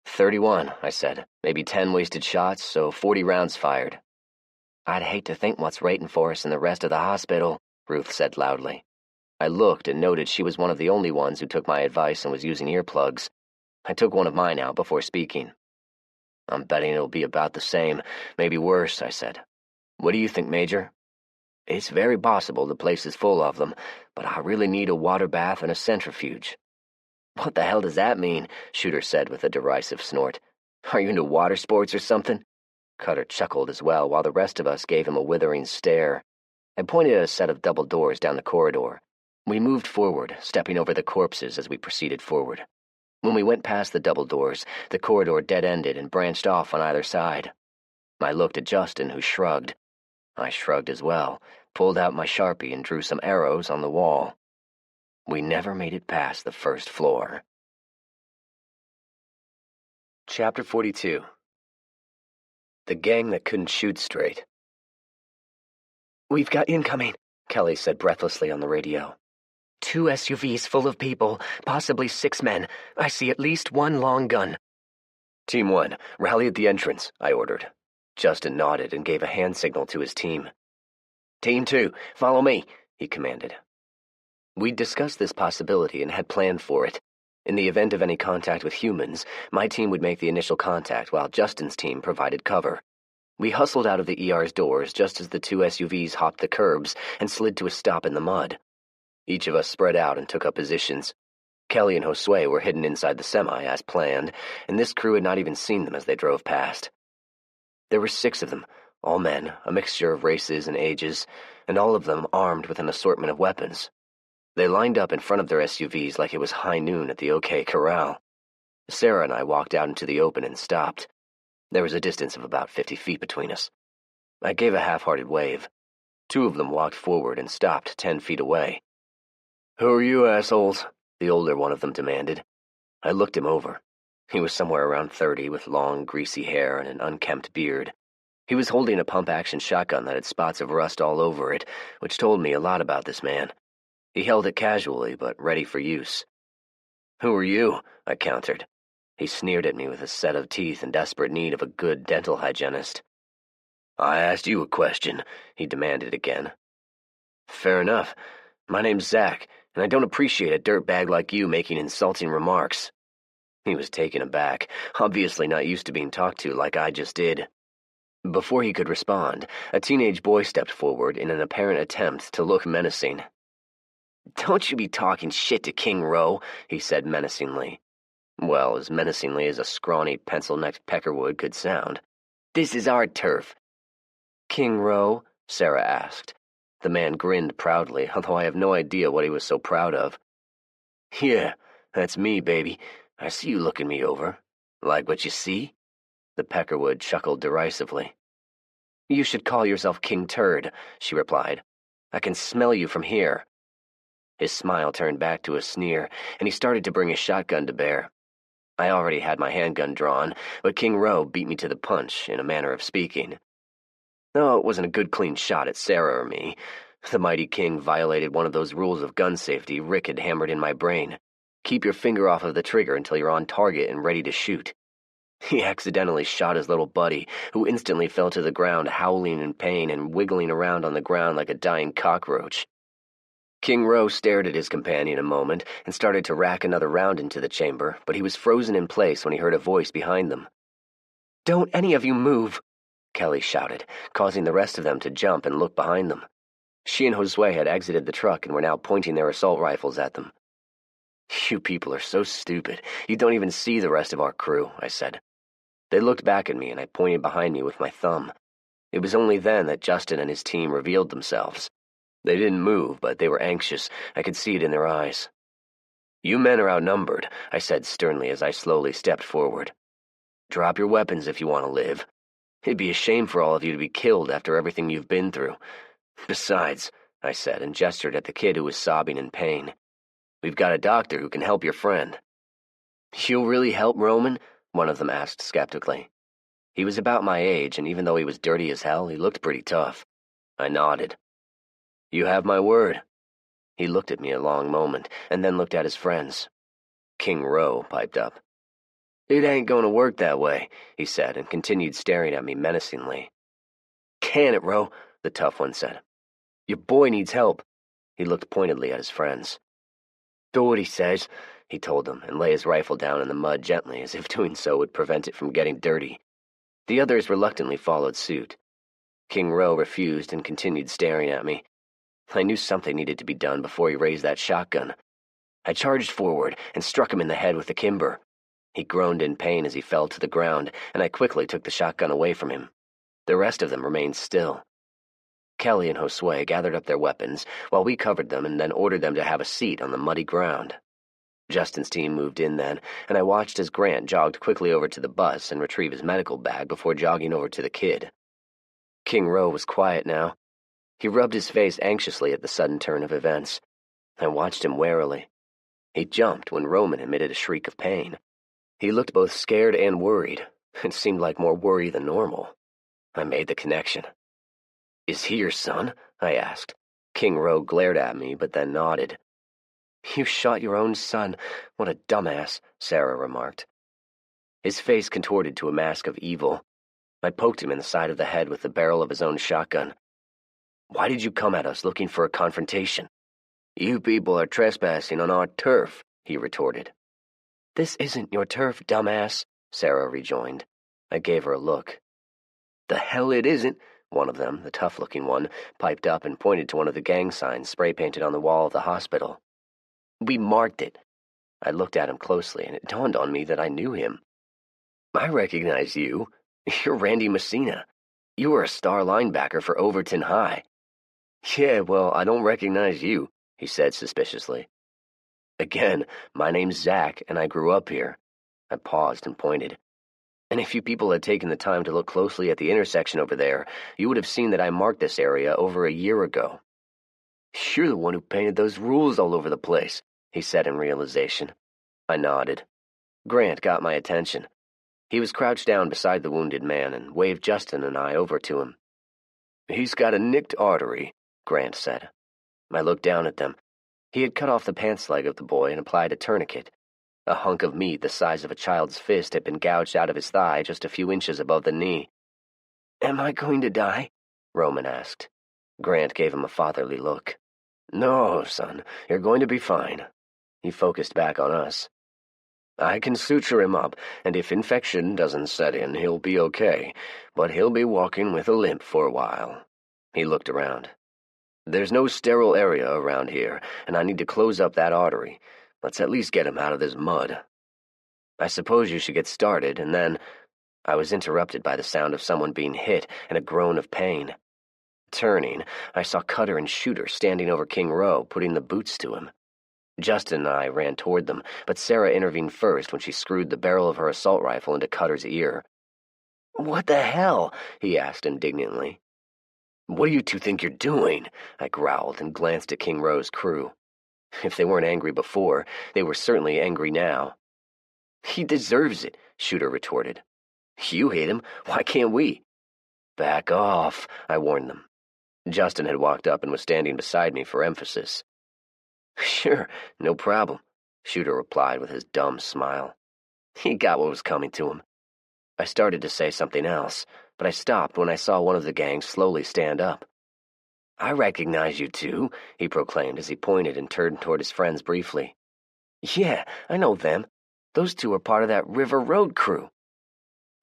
31, I said. Maybe 10 wasted shots, so 40 rounds fired. "I'd hate to think what's waiting for us in the rest of the hospital," Ruth said loudly. I looked and noted she was one of the only ones who took my advice and was using earplugs. I took one of mine out before speaking. "I'm betting it'll be about the same, maybe worse," I said. "What do you think, Major?" "It's very possible the place is full of them, but I really need a water bath and a centrifuge." "What the hell does that mean?" Shooter said with a derisive snort. "Are you into water sports or something?" Cutter chuckled as well, while the rest of us gave him a withering stare. I pointed at a set of double doors down the corridor. We moved forward, stepping over the corpses as we proceeded forward. When we went past the double doors, the corridor dead-ended and branched off on either side. I looked at Justin, who shrugged. I shrugged as well, pulled out my Sharpie and drew some arrows on the wall. We never made it past the first floor. Chapter 42. The gang that couldn't shoot straight. "We've got incoming," Kelly said breathlessly on the radio. "2 SUVs full of people, possibly 6 men. I see at least one long gun." "Team 1, rally at the entrance," I ordered. Justin nodded and gave a hand signal to his team. "Team 2, follow me," he commanded. We'd discussed this possibility and had planned for it. In the event of any contact with humans, my team would make the initial contact while Justin's team provided cover. We hustled out of the ER's doors just as the 2 SUVs hopped the curbs and slid to a stop in the mud. Each of us spread out and took up positions. Kelly and Josue were hidden inside the semi as planned, and this crew had not even seen them as they drove past. There were 6 of them, all men, a mixture of races and ages, and all of them armed with an assortment of weapons. They lined up in front of their SUVs like it was high noon at the OK Corral. Sarah and I walked out into the open and stopped. There was a distance of about 50 feet between us. I gave a half-hearted wave. 2 of them walked forward and stopped 10 feet away. "Who are you assholes?" the older one of them demanded. I looked him over. He was somewhere around 30 with long, greasy hair and an unkempt beard. He was holding a pump-action shotgun that had spots of rust all over it, which told me a lot about this man. He held it casually, but ready for use. "Who are you?" I countered. He sneered at me with a set of teeth in desperate need of a good dental hygienist. "I asked you a question," he demanded again. "Fair enough. My name's Zach, and I don't appreciate a dirtbag like you making insulting remarks." He was taken aback, obviously not used to being talked to like I just did. Before he could respond, a teenage boy stepped forward in an apparent attempt to look menacing. "Don't you be talking shit to King Rowe," he said menacingly. Well, as menacingly as a scrawny, pencil-necked peckerwood could sound. "This is our turf." "King Rowe?" Sarah asked. The man grinned proudly, although I have no idea what he was so proud of. "Yeah, that's me, baby. I see you looking me over. Like what you see?" The peckerwood chuckled derisively. "You should call yourself King Turd," she replied. "I can smell you from here." His smile turned back to a sneer, and he started to bring his shotgun to bear. I already had my handgun drawn, but King Rowe beat me to the punch, in a manner of speaking. No, it wasn't a good clean shot at Sarah or me. The mighty king violated one of those rules of gun safety Rick had hammered in my brain. Keep your finger off of the trigger until you're on target and ready to shoot. He accidentally shot his little buddy, who instantly fell to the ground howling in pain and wiggling around on the ground like a dying cockroach. King Rowe stared at his companion a moment and started to rack another round into the chamber, but he was frozen in place when he heard a voice behind them. "Don't any of you move," Kelly shouted, causing the rest of them to jump and look behind them. She and Josue had exited the truck and were now pointing their assault rifles at them. "You people are so stupid, you don't even see the rest of our crew," I said. They looked back at me and I pointed behind me with my thumb. It was only then that Justin and his team revealed themselves. They didn't move, but they were anxious. I could see it in their eyes. "You men are outnumbered," I said sternly as I slowly stepped forward. "Drop your weapons if you want to live. It'd be a shame for all of you to be killed after everything you've been through. Besides," I said and gestured at the kid who was sobbing in pain, "we've got a doctor who can help your friend." "You'll really help Roman?" one of them asked skeptically. He was about my age, and even though he was dirty as hell, he looked pretty tough. I nodded. "You have my word." He looked at me a long moment, and then looked at his friends. King Rowe piped up. "It ain't going to work that way," he said, and continued staring at me menacingly. "Can it, Rowe?" the tough one said. "Your boy needs help." He looked pointedly at his friends. "Do what he says," he told them, and lay his rifle down in the mud gently, as if doing so would prevent it from getting dirty. The others reluctantly followed suit. King Rowe refused and continued staring at me. I knew something needed to be done before he raised that shotgun. I charged forward and struck him in the head with the kimber. He groaned in pain as he fell to the ground, and I quickly took the shotgun away from him. The rest of them remained still. Kelly and Josue gathered up their weapons, while we covered them and then ordered them to have a seat on the muddy ground. Justin's team moved in then, and I watched as Grant jogged quickly over to the bus and retrieved his medical bag before jogging over to the kid. King Rowe was quiet now. He rubbed his face anxiously at the sudden turn of events. I watched him warily. He jumped when Roman emitted a shriek of pain. He looked both scared and worried. It seemed like more worry than normal. I made the connection. "Is he your son?" I asked. King Rowe glared at me, but then nodded. "You shot your own son. What a dumbass," Sarah remarked. His face contorted to a mask of evil. I poked him in the side of the head with the barrel of his own shotgun. "Why did you come at us looking for a confrontation?" "You people are trespassing on our turf," he retorted. "This isn't your turf, dumbass," Sarah rejoined. I gave her a look. "The hell it isn't," one of them, the tough-looking one, piped up and pointed to one of the gang signs spray-painted on the wall of the hospital. "We marked it." I looked at him closely, and it dawned on me that I knew him. "I recognize you. You're Randy Messina. You were a star linebacker for Overton High." "Yeah, well, I don't recognize you," he said suspiciously. "Again, my name's Zach, and I grew up here." I paused and pointed. "And if you people had taken the time to look closely at the intersection over there, you would have seen that I marked this area over a year ago." "You're the one who painted those rules all over the place," he said in realization. I nodded. Grant got my attention. He was crouched down beside the wounded man and waved Justin and I over to him. "He's got a nicked artery," Grant said. I looked down at them. He had cut off the pants leg of the boy and applied a tourniquet. A hunk of meat the size of a child's fist had been gouged out of his thigh just a few inches above the knee. "Am I going to die?" Roman asked. Grant gave him a fatherly look. "No, son, you're going to be fine." He focused back on us. "I can suture him up, and if infection doesn't set in, he'll be okay, but he'll be walking with a limp for a while." He looked around. "There's no sterile area around here, and I need to close up that artery. Let's at least get him out of this mud." "I suppose you should get started, and then—" I was interrupted by the sound of someone being hit and a groan of pain. Turning, I saw Cutter and Shooter standing over King Rowe, putting the boots to him. Justin and I ran toward them, but Sarah intervened first when she screwed the barrel of her assault rifle into Cutter's ear. "What the hell?" he asked indignantly. "What do you two think you're doing?" I growled and glanced at King Rowe's crew. If they weren't angry before, they were certainly angry now. "He deserves it," Shooter retorted. "You hit him, why can't we?" "Back off," I warned them. Justin had walked up and was standing beside me for emphasis. "Sure, no problem," Shooter replied with his dumb smile. He got what was coming to him. I started to say something else, but I stopped when I saw one of the gang slowly stand up. "I recognize you two," he proclaimed as he pointed and turned toward his friends briefly. "Yeah, I know them. Those two are part of that River Road crew."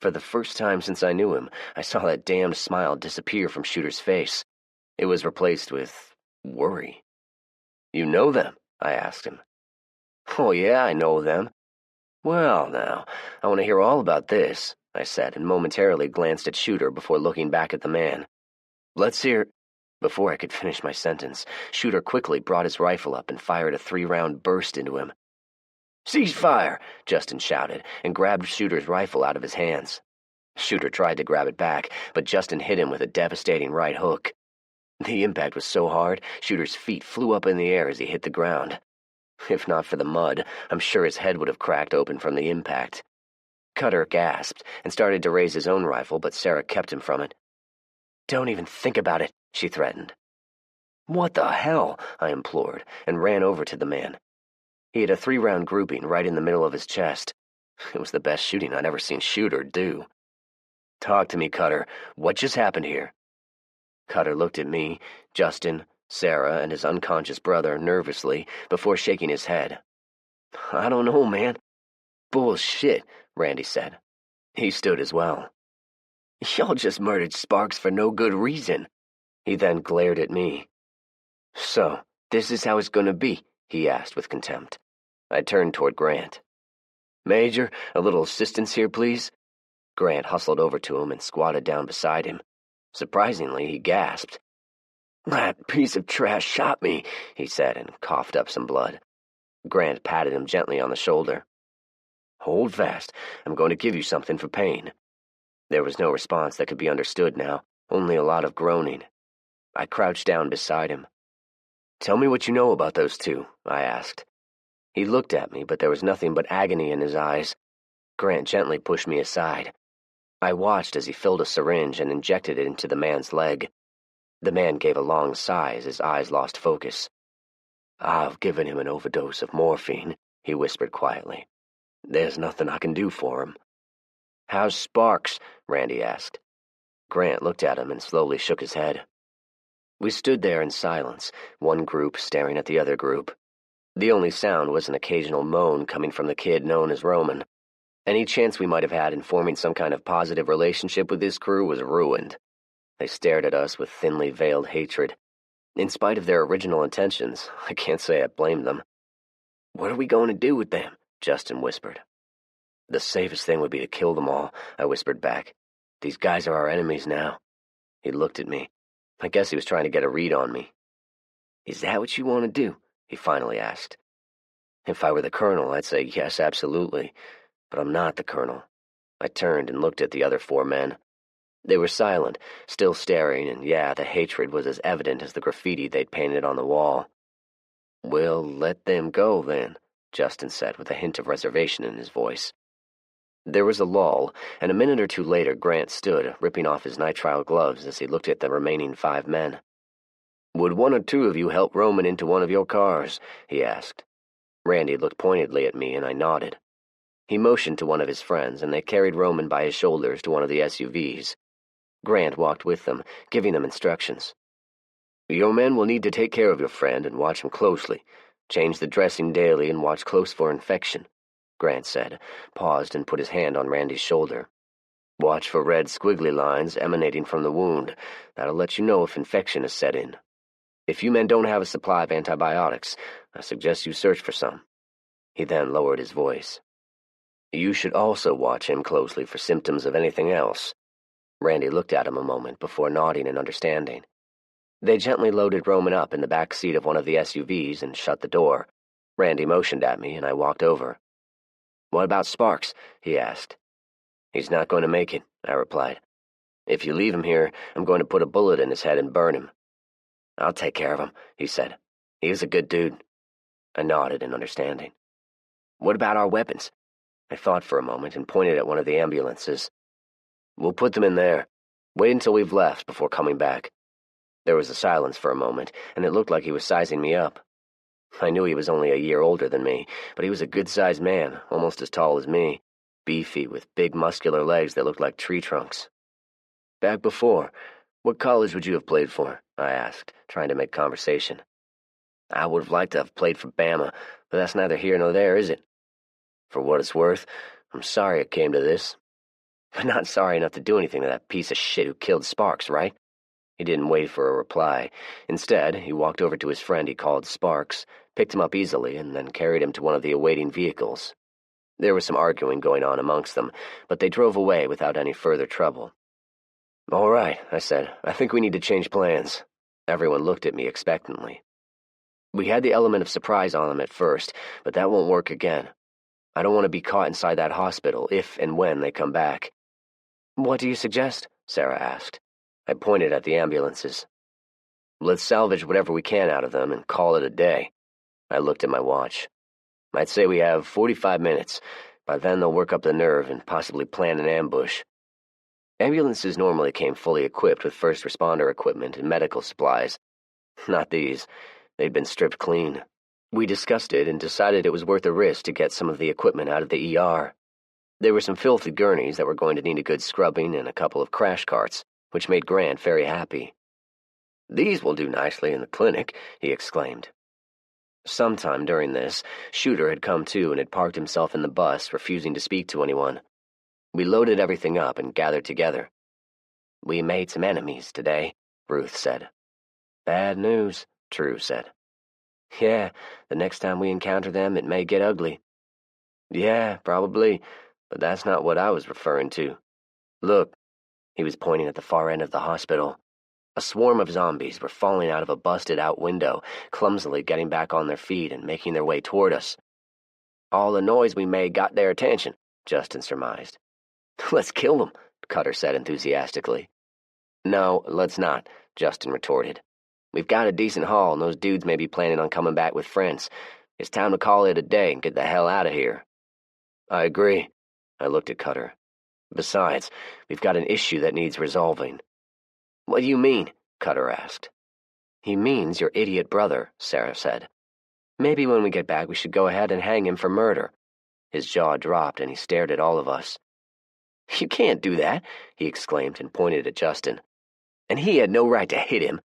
For the first time since I knew him, I saw that damned smile disappear from Shooter's face. It was replaced with worry. "You know them?" I asked him. "Oh yeah, I know them." "Well, now, I want to hear all about this," I said, and momentarily glanced at Shooter before looking back at the man. "Let's hear—" Before I could finish my sentence, Shooter quickly brought his rifle up and fired a 3-round burst into him. "Cease fire!" Justin shouted, and grabbed Shooter's rifle out of his hands. Shooter tried to grab it back, but Justin hit him with a devastating right hook. The impact was so hard, Shooter's feet flew up in the air as he hit the ground. If not for the mud, I'm sure his head would have cracked open from the impact. Cutter gasped and started to raise his own rifle, but Sarah kept him from it. "Don't even think about it," she threatened. "What the hell?" I implored, and ran over to the man. He had a 3-round grouping right in the middle of his chest. It was the best shooting I'd ever seen Shooter do. "Talk to me, Cutter. What just happened here?" Cutter looked at me, Justin, Sarah, and his unconscious brother nervously before shaking his head. "I don't know, man." "Bullshit," Randy said. He stood as well. "Y'all just murdered Sparks for no good reason." He then glared at me. "So, this is how it's gonna be?" he asked with contempt. I turned toward Grant. "Major, a little assistance here, please?" Grant hustled over to him and squatted down beside him. Surprisingly, he gasped. "That piece of trash shot me," he said, and coughed up some blood. Grant patted him gently on the shoulder. "Hold fast. I'm going to give you something for pain." There was no response that could be understood now, only a lot of groaning. I crouched down beside him. "Tell me what you know about those two," I asked. He looked at me, but there was nothing but agony in his eyes. Grant gently pushed me aside. I watched as he filled a syringe and injected it into the man's leg. The man gave a long sigh as his eyes lost focus. "I've given him an overdose of morphine," he whispered quietly. "There's nothing I can do for him." "How's Sparks?" Randy asked. Grant looked at him and slowly shook his head. We stood there in silence, one group staring at the other group. The only sound was an occasional moan coming from the kid known as Roman. Any chance we might have had in forming some kind of positive relationship with this crew was ruined. They stared at us with thinly veiled hatred. In spite of their original intentions, I can't say I blamed them. "What are we going to do with them?" Justin whispered. "The safest thing would be to kill them all," I whispered back. "These guys are our enemies now." He looked at me. I guess he was trying to get a read on me. "Is that what you want to do?" he finally asked. If I were the colonel, I'd say yes, absolutely. But I'm not the colonel. I turned and looked at the other 4 men. They were silent, still staring, and yeah, the hatred was as evident as the graffiti they'd painted on the wall. "We'll let them go, then," Justin said with a hint of reservation in his voice. There was a lull, and a minute or two later Grant stood, ripping off his nitrile gloves as he looked at the remaining 5 men. "Would 1 or 2 of you help Roman into one of your cars?" he asked. Randy looked pointedly at me, and I nodded. He motioned to one of his friends, and they carried Roman by his shoulders to one of the SUVs. Grant walked with them, giving them instructions. "Your men will need to take care of your friend and watch him closely. Change the dressing daily and watch close for infection," Grant said, paused and put his hand on Randy's shoulder. "Watch for red squiggly lines emanating from the wound. That'll let you know if infection is set in. If you men don't have a supply of antibiotics, I suggest you search for some." He then lowered his voice. "You should also watch him closely for symptoms of anything else." Randy looked at him a moment before nodding in understanding. They gently loaded Roman up in the back seat of one of the SUVs and shut the door. Randy motioned at me, and I walked over. "What about Sparks?" he asked. "He's not going to make it," I replied. "If you leave him here, I'm going to put a bullet in his head and burn him." "I'll take care of him," he said. "He was a good dude." I nodded in understanding. What about our weapons? I thought for a moment and pointed at one of the ambulances. We'll put them in there. Wait until we've left before coming back. There was a silence for a moment, and it looked like he was sizing me up. I knew he was only a year older than me, but he was a good-sized man, almost as tall as me, beefy with big muscular legs that looked like tree trunks. Back before, what college would you have played for? I asked, trying to make conversation. I would have liked to have played for Bama, but that's neither here nor there, is it? For what it's worth, I'm sorry it came to this. But not sorry enough to do anything to that piece of shit who killed Sparks, right? He didn't wait for a reply. Instead, he walked over to his friend he called Sparks, picked him up easily, and then carried him to one of the awaiting vehicles. There was some arguing going on amongst them, but they drove away without any further trouble. All right, I said. I think we need to change plans. Everyone looked at me expectantly. We had the element of surprise on them at first, but that won't work again. I don't want to be caught inside that hospital if and when they come back. What do you suggest? Sarah asked. I pointed at the ambulances. Let's salvage whatever we can out of them and call it a day. I looked at my watch. I'd say we have 45 minutes. By then they'll work up the nerve and possibly plan an ambush. Ambulances normally came fully equipped with first responder equipment and medical supplies. Not these. They'd been stripped clean. We discussed it and decided it was worth a risk to get some of the equipment out of the ER. There were some filthy gurneys that were going to need a good scrubbing and a couple of crash carts, which made Grant very happy. These will do nicely in the clinic, he exclaimed. Sometime during this, Shooter had come to and had parked himself in the bus, refusing to speak to anyone. We loaded everything up and gathered together. We made some enemies today, Ruth said. Bad news, True said. Yeah, the next time we encounter them, it may get ugly. Yeah, probably, but that's not what I was referring to. Look, he was pointing at the far end of the hospital. A swarm of zombies were falling out of a busted-out window, clumsily getting back on their feet and making their way toward us. All the noise we made got their attention, Justin surmised. Let's kill them, Cutter said enthusiastically. No, let's not, Justin retorted. We've got a decent haul, and those dudes may be planning on coming back with friends. It's time to call it a day and get the hell out of here. I agree. I looked at Cutter. Besides, we've got an issue that needs resolving. What do you mean? Cutter asked. He means your idiot brother, Sarah said. Maybe when we get back we should go ahead and hang him for murder. His jaw dropped and he stared at all of us. You can't do that, he exclaimed and pointed at Justin. And he had no right to hit him.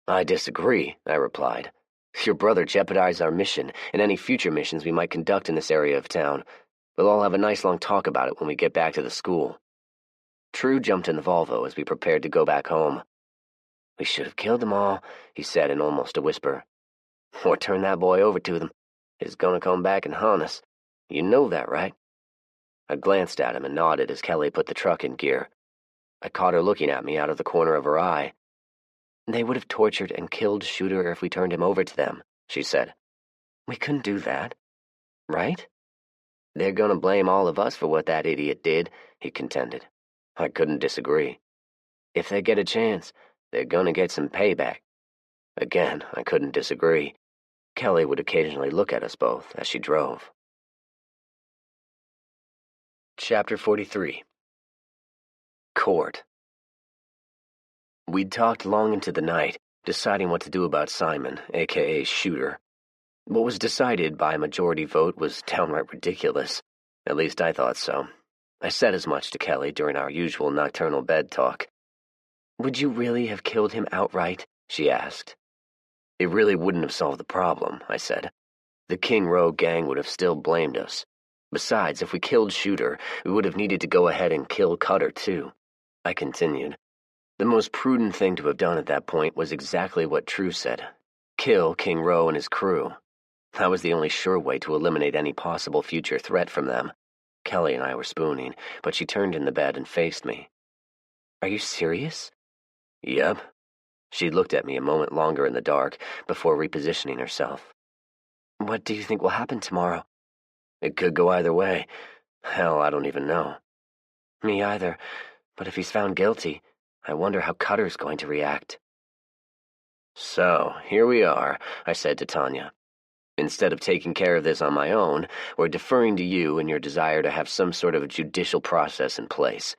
I disagree, I replied. Your brother jeopardized our mission and any future missions we might conduct in this area of town. We'll all have a nice long talk about it when we get back to the school. True jumped in the Volvo as we prepared to go back home. We should have killed them all, he said in almost a whisper. Or turn that boy over to them. He's gonna come back and haunt us. You know that, right? I glanced at him and nodded as Kelly put the truck in gear. I caught her looking at me out of the corner of her eye. They would have tortured and killed Shooter if we turned him over to them, she said. We couldn't do that, right? They're gonna blame all of us for what that idiot did, he contended. I couldn't disagree. If they get a chance, they're gonna get some payback. Again, I couldn't disagree. Kelly would occasionally look at us both as she drove. Chapter 43. Court. We'd talked long into the night, deciding what to do about Simon, a.k.a. Shooter. What was decided by a majority vote was downright ridiculous. At least I thought so. I said as much to Kelly during our usual nocturnal bed talk. Would you really have killed him outright? She asked. It really wouldn't have solved the problem, I said. The King Row gang would have still blamed us. Besides, if we killed Shooter, we would have needed to go ahead and kill Cutter, too. I continued. The most prudent thing to have done at that point was exactly what True said. Kill King Row and his crew. That was the only sure way to eliminate any possible future threat from them. Kelly and I were spooning, but she turned in the bed and faced me. Are you serious? Yep. She looked at me a moment longer in the dark before repositioning herself. What do you think will happen tomorrow? It could go either way. Hell, I don't even know. Me either, but if he's found guilty, I wonder how Cutter's going to react. So, here we are, I said to Tanya. Instead of taking care of this on my own, or deferring to you in your desire to have some sort of judicial process in place.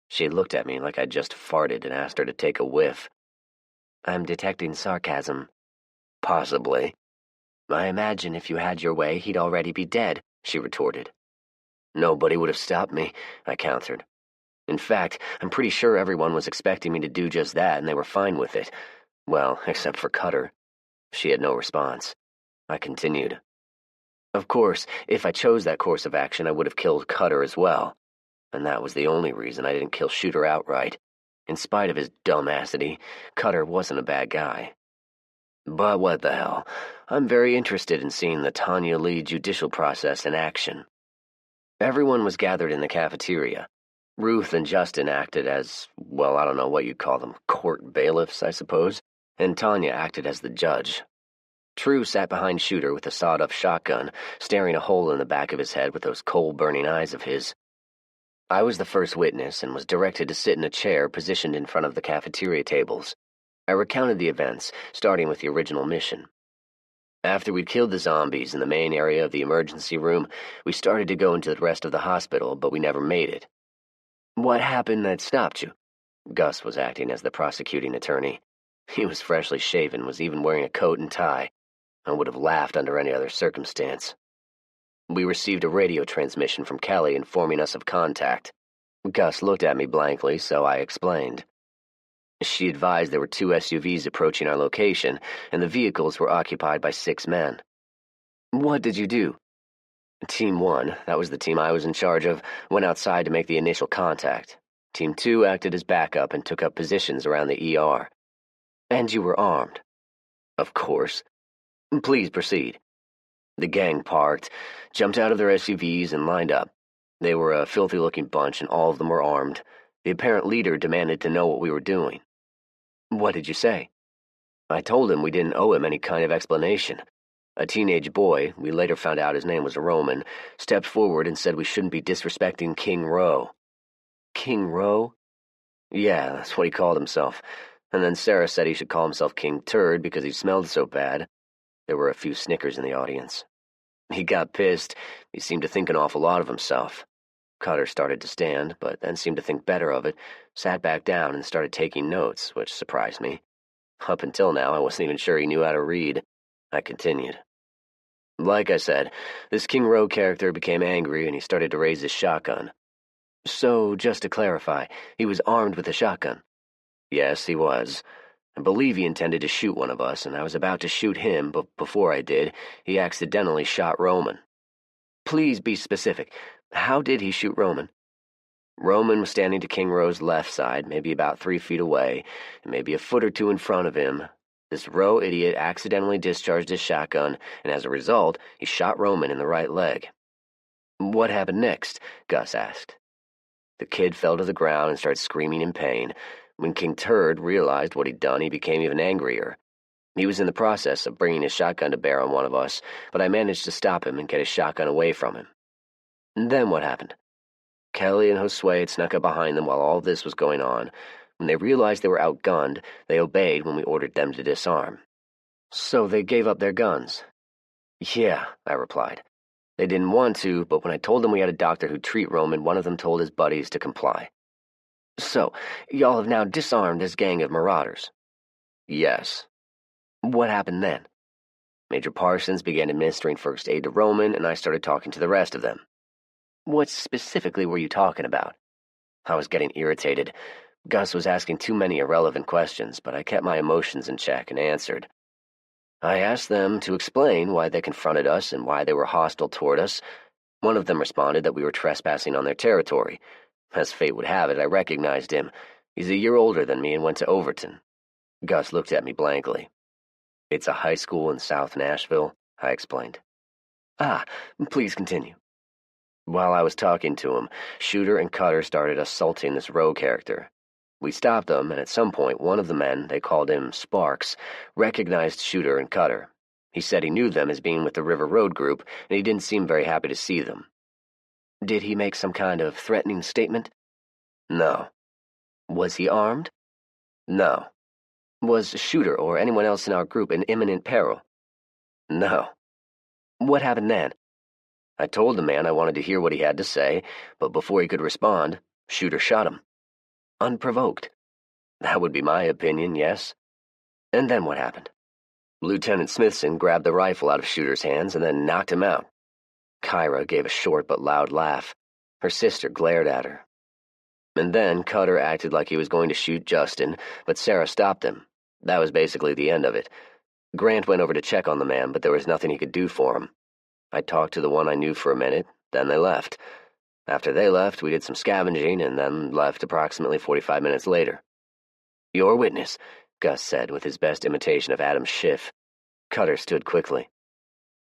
She looked at me like I'd just farted and asked her to take a whiff. I'm detecting sarcasm. Possibly. I imagine if you had your way, he'd already be dead, she retorted. Nobody would have stopped me, I countered. In fact, I'm pretty sure everyone was expecting me to do just that, and they were fine with it. Well, except for Cutter. She had no response. I continued. Of course, if I chose that course of action, I would have killed Cutter as well. And that was the only reason I didn't kill Shooter outright. In spite of his dumbassity, Cutter wasn't a bad guy. But what the hell, I'm very interested in seeing the Tanya Lee judicial process in action. Everyone was gathered in the cafeteria. Ruth and Justin acted as, well, I don't know what you'd call them, court bailiffs, I suppose, and Tanya acted as the judge. True sat behind Shooter with a sawed-off shotgun, staring a hole in the back of his head with those coal-burning eyes of his. I was the first witness and was directed to sit in a chair positioned in front of the cafeteria tables. I recounted the events, starting with the original mission. After we'd killed the zombies in the main area of the emergency room, we started to go into the rest of the hospital, but we never made it. What happened that stopped you? Gus was acting as the prosecuting attorney. He was freshly shaven, was even wearing a coat and tie. I would have laughed under any other circumstance. We received a radio transmission from Kelly informing us of contact. Gus looked at me blankly, so I explained. She advised there were 2 SUVs approaching our location, and the vehicles were occupied by 6 men. What did you do? Team 1, that was the team I was in charge of, went outside to make the initial contact. Team 2 acted as backup and took up positions around the ER. And you were armed? Of course. Please proceed. The gang parked, jumped out of their SUVs, and lined up. They were a filthy-looking bunch, and all of them were armed. The apparent leader demanded to know what we were doing. What did you say? I told him we didn't owe him any kind of explanation. A teenage boy, we later found out his name was Roman, stepped forward and said we shouldn't be disrespecting King Rowe. King Rowe? Yeah, that's what he called himself. And then Sarah said he should call himself King Turd because he smelled so bad. There were a few snickers in the audience. He got pissed. He seemed to think an awful lot of himself. Cutter started to stand, but then seemed to think better of it, sat back down and started taking notes, which surprised me. Up until now, I wasn't even sure he knew how to read. I continued. Like I said, this King Rowe character became angry and he started to raise his shotgun. So, just to clarify, he was armed with a shotgun? Yes, he was. I believe he intended to shoot one of us, and I was about to shoot him, but before I did, he accidentally shot Roman. Please be specific. How did he shoot Roman? Roman was standing to King Rowe's left side, maybe about 3 feet away, and maybe a foot or 2 in front of him. This Rowe idiot accidentally discharged his shotgun, and as a result, he shot Roman in the right leg. What happened next? Gus asked. The kid fell to the ground and started screaming in pain. When King Turd realized what he'd done, he became even angrier. He was in the process of bringing his shotgun to bear on one of us, but I managed to stop him and get his shotgun away from him. And then what happened? Kelly and Josue had snuck up behind them while all this was going on. When they realized they were outgunned, they obeyed when we ordered them to disarm. So they gave up their guns? Yeah, I replied. They didn't want to, but when I told them we had a doctor who'd treat Roman, one of them told his buddies to comply. So, y'all have now disarmed this gang of marauders? Yes. What happened then? Major Parsons began administering first aid to Roman, and I started talking to the rest of them. What specifically were you talking about? I was getting irritated. Gus was asking too many irrelevant questions, but I kept my emotions in check and answered. I asked them to explain why they confronted us and why they were hostile toward us. One of them responded that we were trespassing on their territory. As fate would have it, I recognized him. He's a year older than me and went to Overton. Gus looked at me blankly. It's a high school in South Nashville, I explained. Please continue. While I was talking to him, Shooter and Cutter started assaulting this Rowe character. We stopped them, and at some point one of the men, they called him Sparks, recognized Shooter and Cutter. He said he knew them as being with the River Road group, and he didn't seem very happy to see them. Did he make some kind of threatening statement? No. Was he armed? No. Was Shooter or anyone else in our group in imminent peril? No. What happened then? I told the man I wanted to hear what he had to say, but before he could respond, Shooter shot him. Unprovoked. That would be my opinion, yes. And then what happened? Lieutenant Smithson grabbed the rifle out of Shooter's hands and then knocked him out. Kyra gave a short but loud laugh. Her sister glared at her. And then Cutter acted like he was going to shoot Justin, but Sarah stopped him. That was basically the end of it. Grant went over to check on the man, but there was nothing he could do for him. I talked to the one I knew for a minute, then they left. After they left, we did some scavenging and then left approximately 45 minutes later. Your witness, Gus said with his best imitation of Adam Schiff. Cutter stood quickly.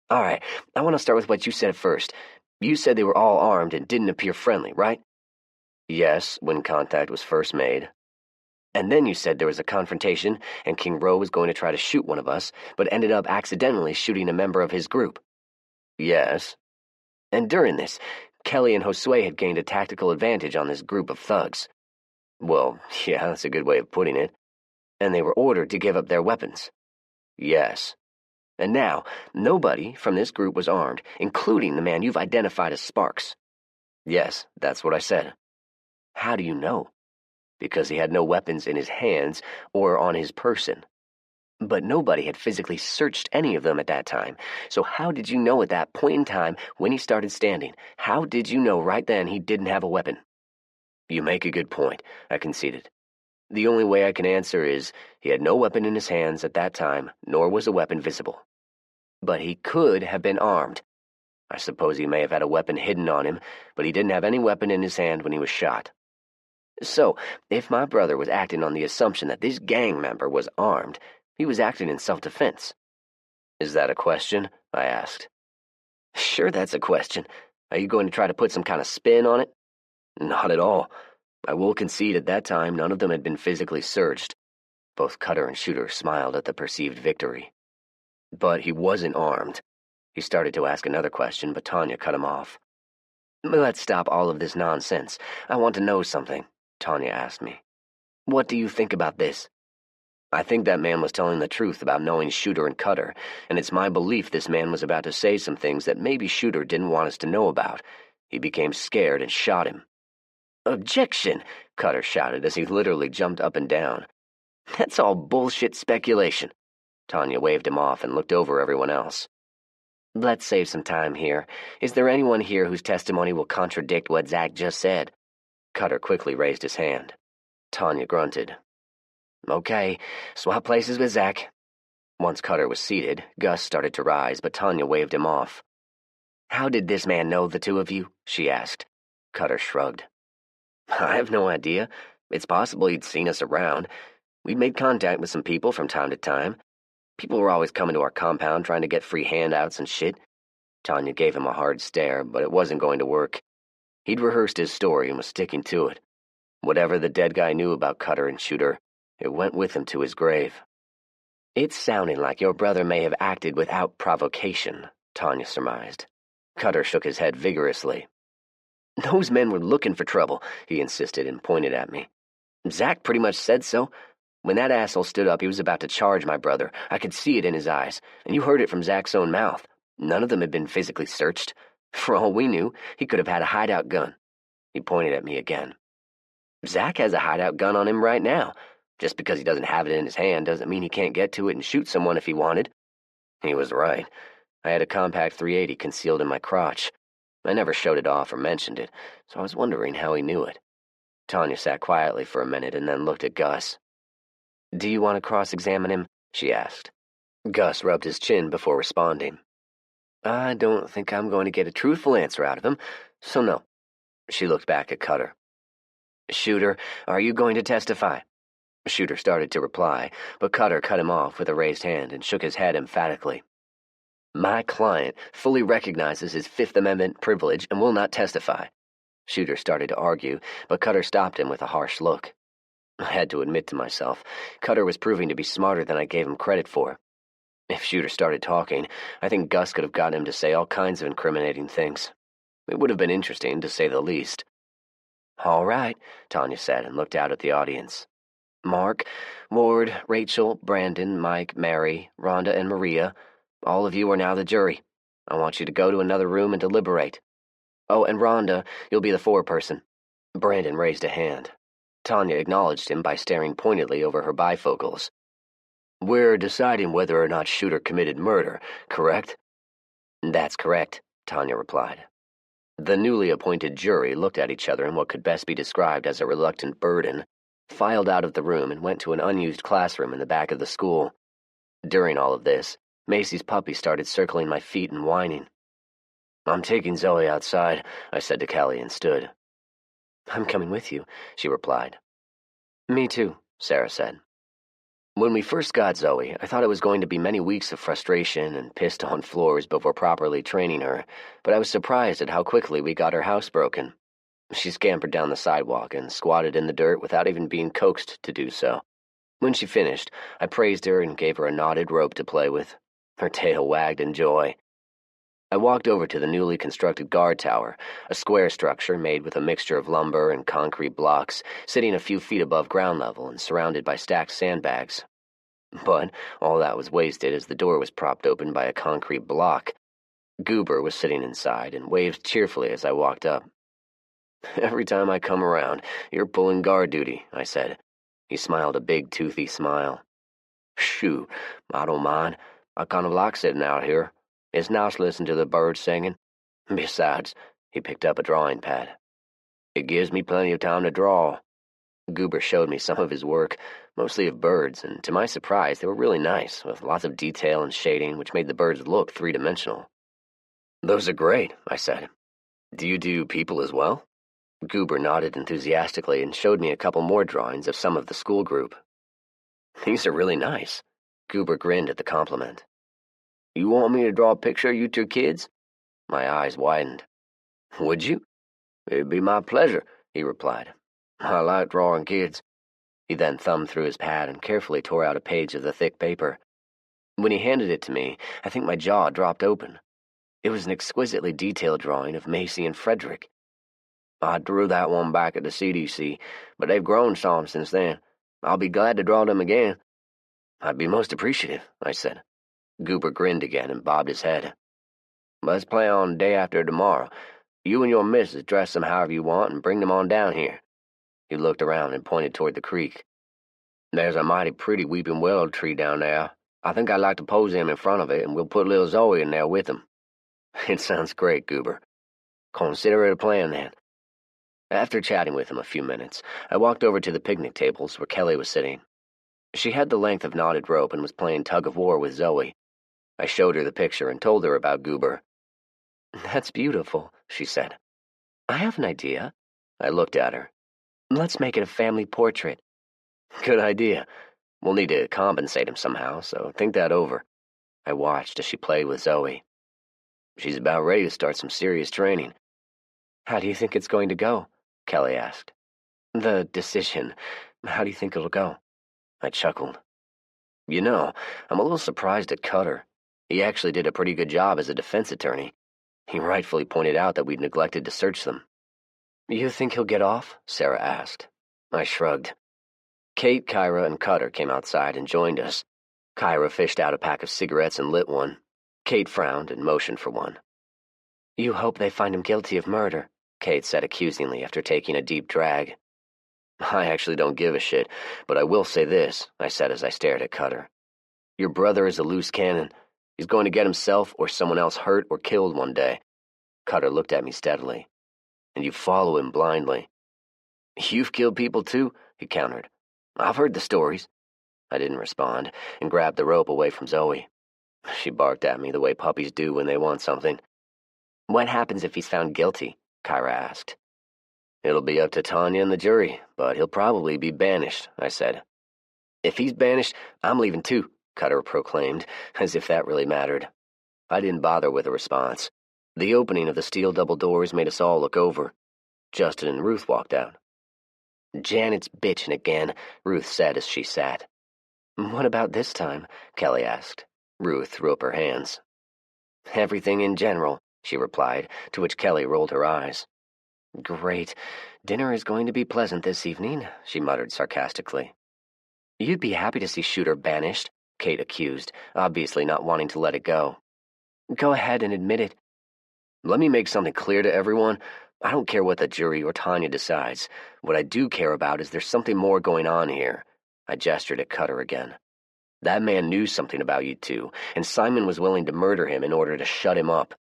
All right, I want to start with what you said first. You said they were all armed and didn't appear friendly, right? Yes, when contact was first made. And then you said there was a confrontation and King Rowe was going to try to shoot one of us, but ended up accidentally shooting a member of his group. Yes. And during this, Kelly and Josue had gained a tactical advantage on this group of thugs. Well, yeah, that's a good way of putting it. And they were ordered to give up their weapons. Yes. And now, nobody from this group was armed, including the man you've identified as Sparks. Yes, that's what I said. How do you know? Because he had no weapons in his hands or on his person. But nobody had physically searched any of them at that time, so how did you know at that point in time when he started standing? How did you know right then he didn't have a weapon? You make a good point, I conceded. The only way I can answer is he had no weapon in his hands at that time, nor was a weapon visible. But he could have been armed. I suppose he may have had a weapon hidden on him, but he didn't have any weapon in his hand when he was shot. So, if my brother was acting on the assumption that this gang member was armed, he was acting in self-defense. Is that a question? I asked. Sure, that's a question. Are you going to try to put some kind of spin on it? Not at all. I will concede at that time none of them had been physically searched. Both Cutter and Shooter smiled at the perceived victory. But he wasn't armed. He started to ask another question, but Tanya cut him off. Let's stop all of this nonsense. I want to know something, Tanya asked me. What do you think about this? I think that man was telling the truth about knowing Shooter and Cutter, and it's my belief this man was about to say some things that maybe Shooter didn't want us to know about. He became scared and shot him. Objection! Cutter shouted as he literally jumped up and down. That's all bullshit speculation. Tanya waved him off and looked over everyone else. Let's save some time here. Is there anyone here whose testimony will contradict what Zach just said? Cutter quickly raised his hand. Tanya grunted. Okay, swap places with Zach. Once Cutter was seated, Gus started to rise, but Tanya waved him off. How did this man know the two of you? She asked. Cutter shrugged. I have no idea. It's possible he'd seen us around. We'd made contact with some people from time to time. People were always coming to our compound trying to get free handouts and shit. Tanya gave him a hard stare, but it wasn't going to work. He'd rehearsed his story and was sticking to it. Whatever the dead guy knew about Cutter and Shooter, it went with him to his grave. It's sounding like your brother may have acted without provocation, Tanya surmised. Cutter shook his head vigorously. Those men were looking for trouble, he insisted and pointed at me. Zach pretty much said so. When that asshole stood up, he was about to charge my brother. I could see it in his eyes, and you heard it from Zach's own mouth. None of them had been physically searched. For all we knew, he could have had a hideout gun. He pointed at me again. Zach has a hideout gun on him right now. Just because he doesn't have it in his hand doesn't mean he can't get to it and shoot someone if he wanted. He was right. I had a compact .380 concealed in my crotch. I never showed it off or mentioned it, so I was wondering how he knew it. Tanya sat quietly for a minute and then looked at Gus. Do you want to cross-examine him? She asked. Gus rubbed his chin before responding. I don't think I'm going to get a truthful answer out of him, so no. She looked back at Cutter. Shooter, are you going to testify? Shooter started to reply, but Cutter cut him off with a raised hand and shook his head emphatically. My client fully recognizes his Fifth Amendment privilege and will not testify. Shooter started to argue, but Cutter stopped him with a harsh look. I had to admit to myself, Cutter was proving to be smarter than I gave him credit for. If Shooter started talking, I think Gus could have gotten him to say all kinds of incriminating things. It would have been interesting, to say the least. All right, Tanya said and looked out at the audience. Mark, Ward, Rachel, Brandon, Mike, Mary, Rhonda, and Maria, all of you are now the jury. I want you to go to another room and deliberate. Oh, and Rhonda, you'll be the foreperson." Brandon raised a hand. Tanya acknowledged him by staring pointedly over her bifocals. "We're deciding whether or not Shooter committed murder, correct?" "That's correct," Tanya replied. The newly appointed jury looked at each other in what could best be described as a reluctant burden, filed out of the room and went to an unused classroom in the back of the school. During all of this, Macy's puppy started circling my feet and whining. "I'm taking Zoe outside," I said to Kelly and stood. "I'm coming with you," she replied. "Me too," Sarah said. When we first got Zoe, I thought it was going to be many weeks of frustration and pissed on floors before properly training her, but I was surprised at how quickly we got her house broken. She scampered down the sidewalk and squatted in the dirt without even being coaxed to do so. When she finished, I praised her and gave her a knotted rope to play with. Her tail wagged in joy. I walked over to the newly constructed guard tower, a square structure made with a mixture of lumber and concrete blocks, sitting a few feet above ground level and surrounded by stacked sandbags. But all that was wasted as the door was propped open by a concrete block. Goober was sitting inside and waved cheerfully as I walked up. "Every time I come around, you're pulling guard duty," I said. He smiled a big, toothy smile. "Shoo, I don't mind. I kind of like sitting out here. It's nice listening to the birds singing. Besides," he picked up a drawing pad, "it gives me plenty of time to draw." Goober showed me some of his work, mostly of birds, and to my surprise they were really nice, with lots of detail and shading which made the birds look three-dimensional. "Those are great," I said. "Do you do people as well?" Goober nodded enthusiastically and showed me a couple more drawings of some of the school group. "These are really nice." Goober grinned at the compliment. "You want me to draw a picture of you two kids?" My eyes widened. "Would you?" "It'd be my pleasure," he replied. "I like drawing kids." He then thumbed through his pad and carefully tore out a page of the thick paper. When he handed it to me, I think my jaw dropped open. It was an exquisitely detailed drawing of Macy and Frederick. "I drew that one back at the CDC, but they've grown some since then. I'll be glad to draw them again." "I'd be most appreciative," I said. Goober grinned again and bobbed his head. "Let's play on day after tomorrow. You and your missus dress them however you want and bring them on down here." He looked around and pointed toward the creek. "There's a mighty pretty weeping willow tree down there. I think I'd like to pose him in front of it, and we'll put little Zoe in there with him." "It sounds great, Goober." "Consider it a plan, then." After chatting with him a few minutes, I walked over to the picnic tables where Kelly was sitting. She had the length of knotted rope and was playing tug-of-war with Zoe. I showed her the picture and told her about Goober. "That's beautiful," she said. "I have an idea." I looked at her. "Let's make it a family portrait." "Good idea. We'll need to compensate him somehow, so think that over." I watched as she played with Zoe. "She's about ready to start some serious training." "How do you think it's going to go?" Kelly asked. "The decision. How do you think it'll go?" I chuckled. "You know, I'm a little surprised at Cutter. He actually did a pretty good job as a defense attorney. He rightfully pointed out that we'd neglected to search them." "You think he'll get off?" Sarah asked. I shrugged. Kate, Kyra, and Cutter came outside and joined us. Kyra fished out a pack of cigarettes and lit one. Kate frowned and motioned for one. "You hope they find him guilty of murder," Kate said accusingly after taking a deep drag. "I actually don't give a shit, but I will say this," I said as I stared at Cutter. "Your brother is a loose cannon. He's going to get himself or someone else hurt or killed one day." Cutter looked at me steadily. "And you follow him blindly." "You've killed people too," he countered. "I've heard the stories." I didn't respond and grabbed the rope away from Zoe. She barked at me the way puppies do when they want something. "What happens if he's found guilty?" Kyra asked. "It'll be up to Tanya and the jury, but he'll probably be banished," I said. "If he's banished, I'm leaving too," Cutter proclaimed, as if that really mattered. I didn't bother with a response. The opening of the steel double doors made us all look over. Justin and Ruth walked out. "Janet's bitching again," Ruth said as she sat. "What about this time?" Kelly asked. Ruth threw up her hands. "Everything in general," she replied, to which Kelly rolled her eyes. "Great. Dinner is going to be pleasant this evening," she muttered sarcastically. "You'd be happy to see Shooter banished," Kate accused, obviously not wanting to let it go. Go ahead and admit it. Let me make something clear to everyone. I don't care what the jury or Tanya decides. What I do care about is there's something more going on here. I gestured at Cutter again. That man knew something about you two, and Simon was willing to murder him in order to shut him up.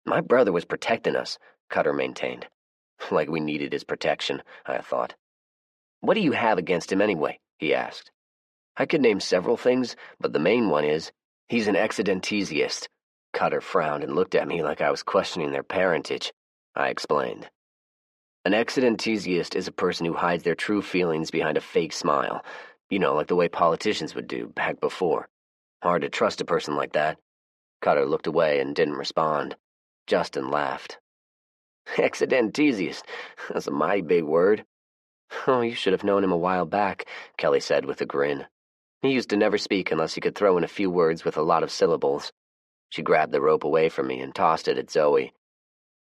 My brother was protecting us, Cutter maintained. Like we needed his protection, I thought. What do you have against him anyway? He asked. I could name several things, but the main one is, he's an accidentesiast. Cutter frowned and looked at me like I was questioning their parentage. I explained. An accidentesiast is a person who hides their true feelings behind a fake smile. You know, like the way politicians would do back before. Hard to trust a person like that. Cutter looked away and didn't respond. Justin laughed. Accidentesiast, that's a mighty big word. Oh, you should have known him a while back, Kelly said with a grin. He used to never speak unless he could throw in a few words with a lot of syllables. She grabbed the rope away from me and tossed it at Zoe.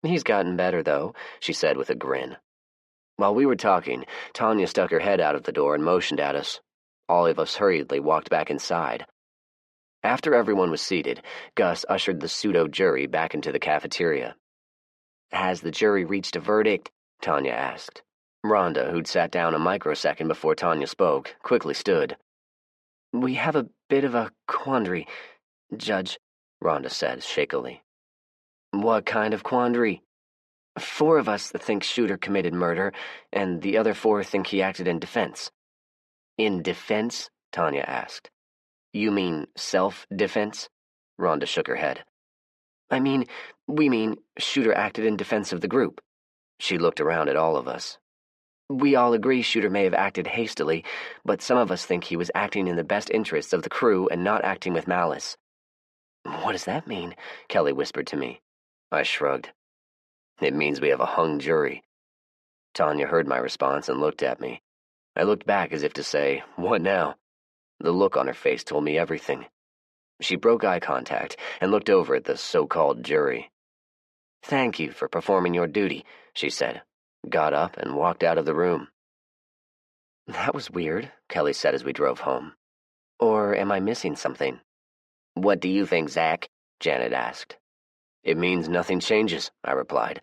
He's gotten better, though, she said with a grin. While we were talking, Tanya stuck her head out of the door and motioned at us. All of us hurriedly walked back inside. After everyone was seated, Gus ushered the pseudo-jury back into the cafeteria. Has the jury reached a verdict? Tanya asked. Rhonda, who'd sat down a microsecond before Tanya spoke, quickly stood. We have a bit of a quandary, Judge, Rhonda said shakily. What kind of quandary? 4 of us think Shooter committed murder, and the other 4 think he acted in defense. In defense? Tanya asked. You mean self-defense? Rhonda shook her head. We mean Shooter acted in defense of the group. She looked around at all of us. We all agree Shooter may have acted hastily, but some of us think he was acting in the best interests of the crew and not acting with malice. What does that mean? Kelly whispered to me. I shrugged. It means we have a hung jury. Tanya heard my response and looked at me. I looked back as if to say, what now? The look on her face told me everything. She broke eye contact and looked over at the so-called jury. Thank you for performing your duty, she said, got up and walked out of the room. That was weird, Kelly said as we drove home. Or am I missing something? What do you think, Zach? Janet asked. It means nothing changes, I replied.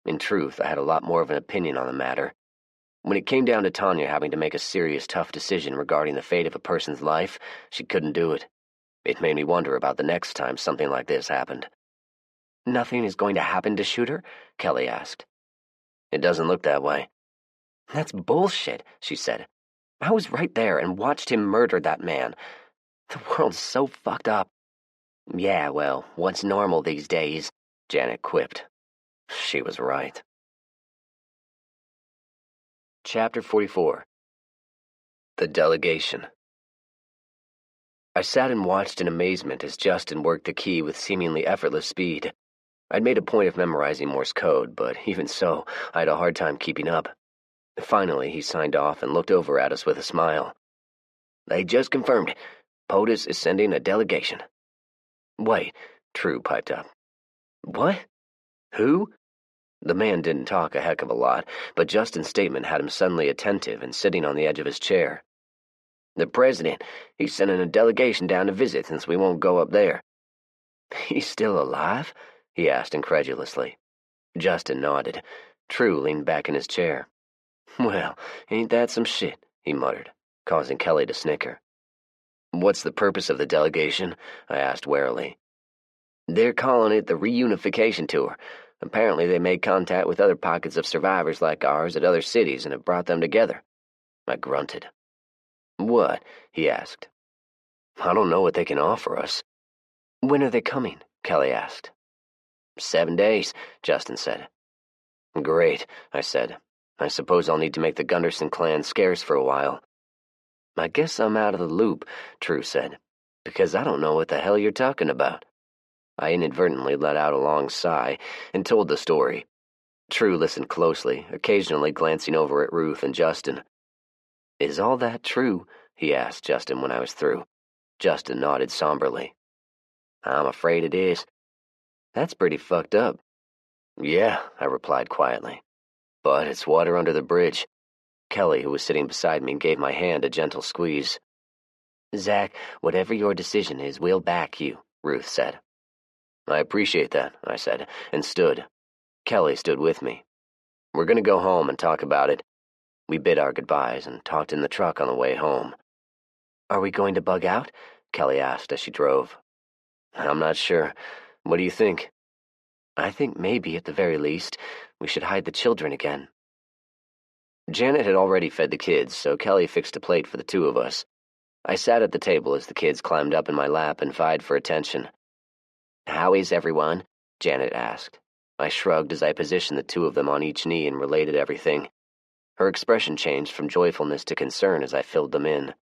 In truth, I had a lot more of an opinion on the matter. When it came down to Tanya having to make a serious, tough decision regarding the fate of a person's life, she couldn't do it. It made me wonder about the next time something like this happened. Nothing is going to happen to Shooter? Kelly asked. It doesn't look that way. That's bullshit, she said. I was right there and watched him murder that man. The world's so fucked up. Yeah, well, what's normal these days? Janet quipped. She was right. Chapter 44. The Delegation. I sat and watched in amazement as Justin worked the key with seemingly effortless speed. I'd made a point of memorizing Morse code, but even so, I had a hard time keeping up. Finally, he signed off and looked over at us with a smile. They just confirmed it. POTUS is sending a delegation. Wait, True piped up. What? Who? The man didn't talk a heck of a lot, but Justin's statement had him suddenly attentive and sitting on the edge of his chair. The president, he's sending a delegation down to visit since we won't go up there. He's still alive? He asked incredulously. Justin nodded. True leaned back in his chair. Well, ain't that some shit, he muttered, causing Kelly to snicker. What's the purpose of the delegation? I asked warily. They're calling it the reunification tour. Apparently they made contact with other pockets of survivors like ours at other cities and have brought them together. I grunted. What? He asked. I don't know what they can offer us. When are they coming? Kelly asked. 7 days, Justin said. Great, I said. I suppose I'll need to make the Gunderson clan scarce for a while. I guess I'm out of the loop, True said, because I don't know what the hell you're talking about. I inadvertently let out a long sigh and told the story. True listened closely, occasionally glancing over at Ruth and Justin. Is all that true? He asked Justin when I was through. Justin nodded somberly. I'm afraid it is. That's pretty fucked up. Yeah, I replied quietly. But it's water under the bridge. Kelly, who was sitting beside me, gave my hand a gentle squeeze. Zach, whatever your decision is, we'll back you, Ruth said. I appreciate that, I said, and stood. Kelly stood with me. We're going to go home and talk about it. We bid our goodbyes and talked in the truck on the way home. Are we going to bug out? Kelly asked as she drove. I'm not sure. What do you think? I think maybe, at the very least, we should hide the children again. Janet had already fed the kids, so Kelly fixed a plate for the two of us. I sat at the table as the kids climbed up in my lap and vied for attention. How is everyone? Janet asked. I shrugged as I positioned the two of them on each knee and related everything. Her expression changed from joyfulness to concern as I filled them in.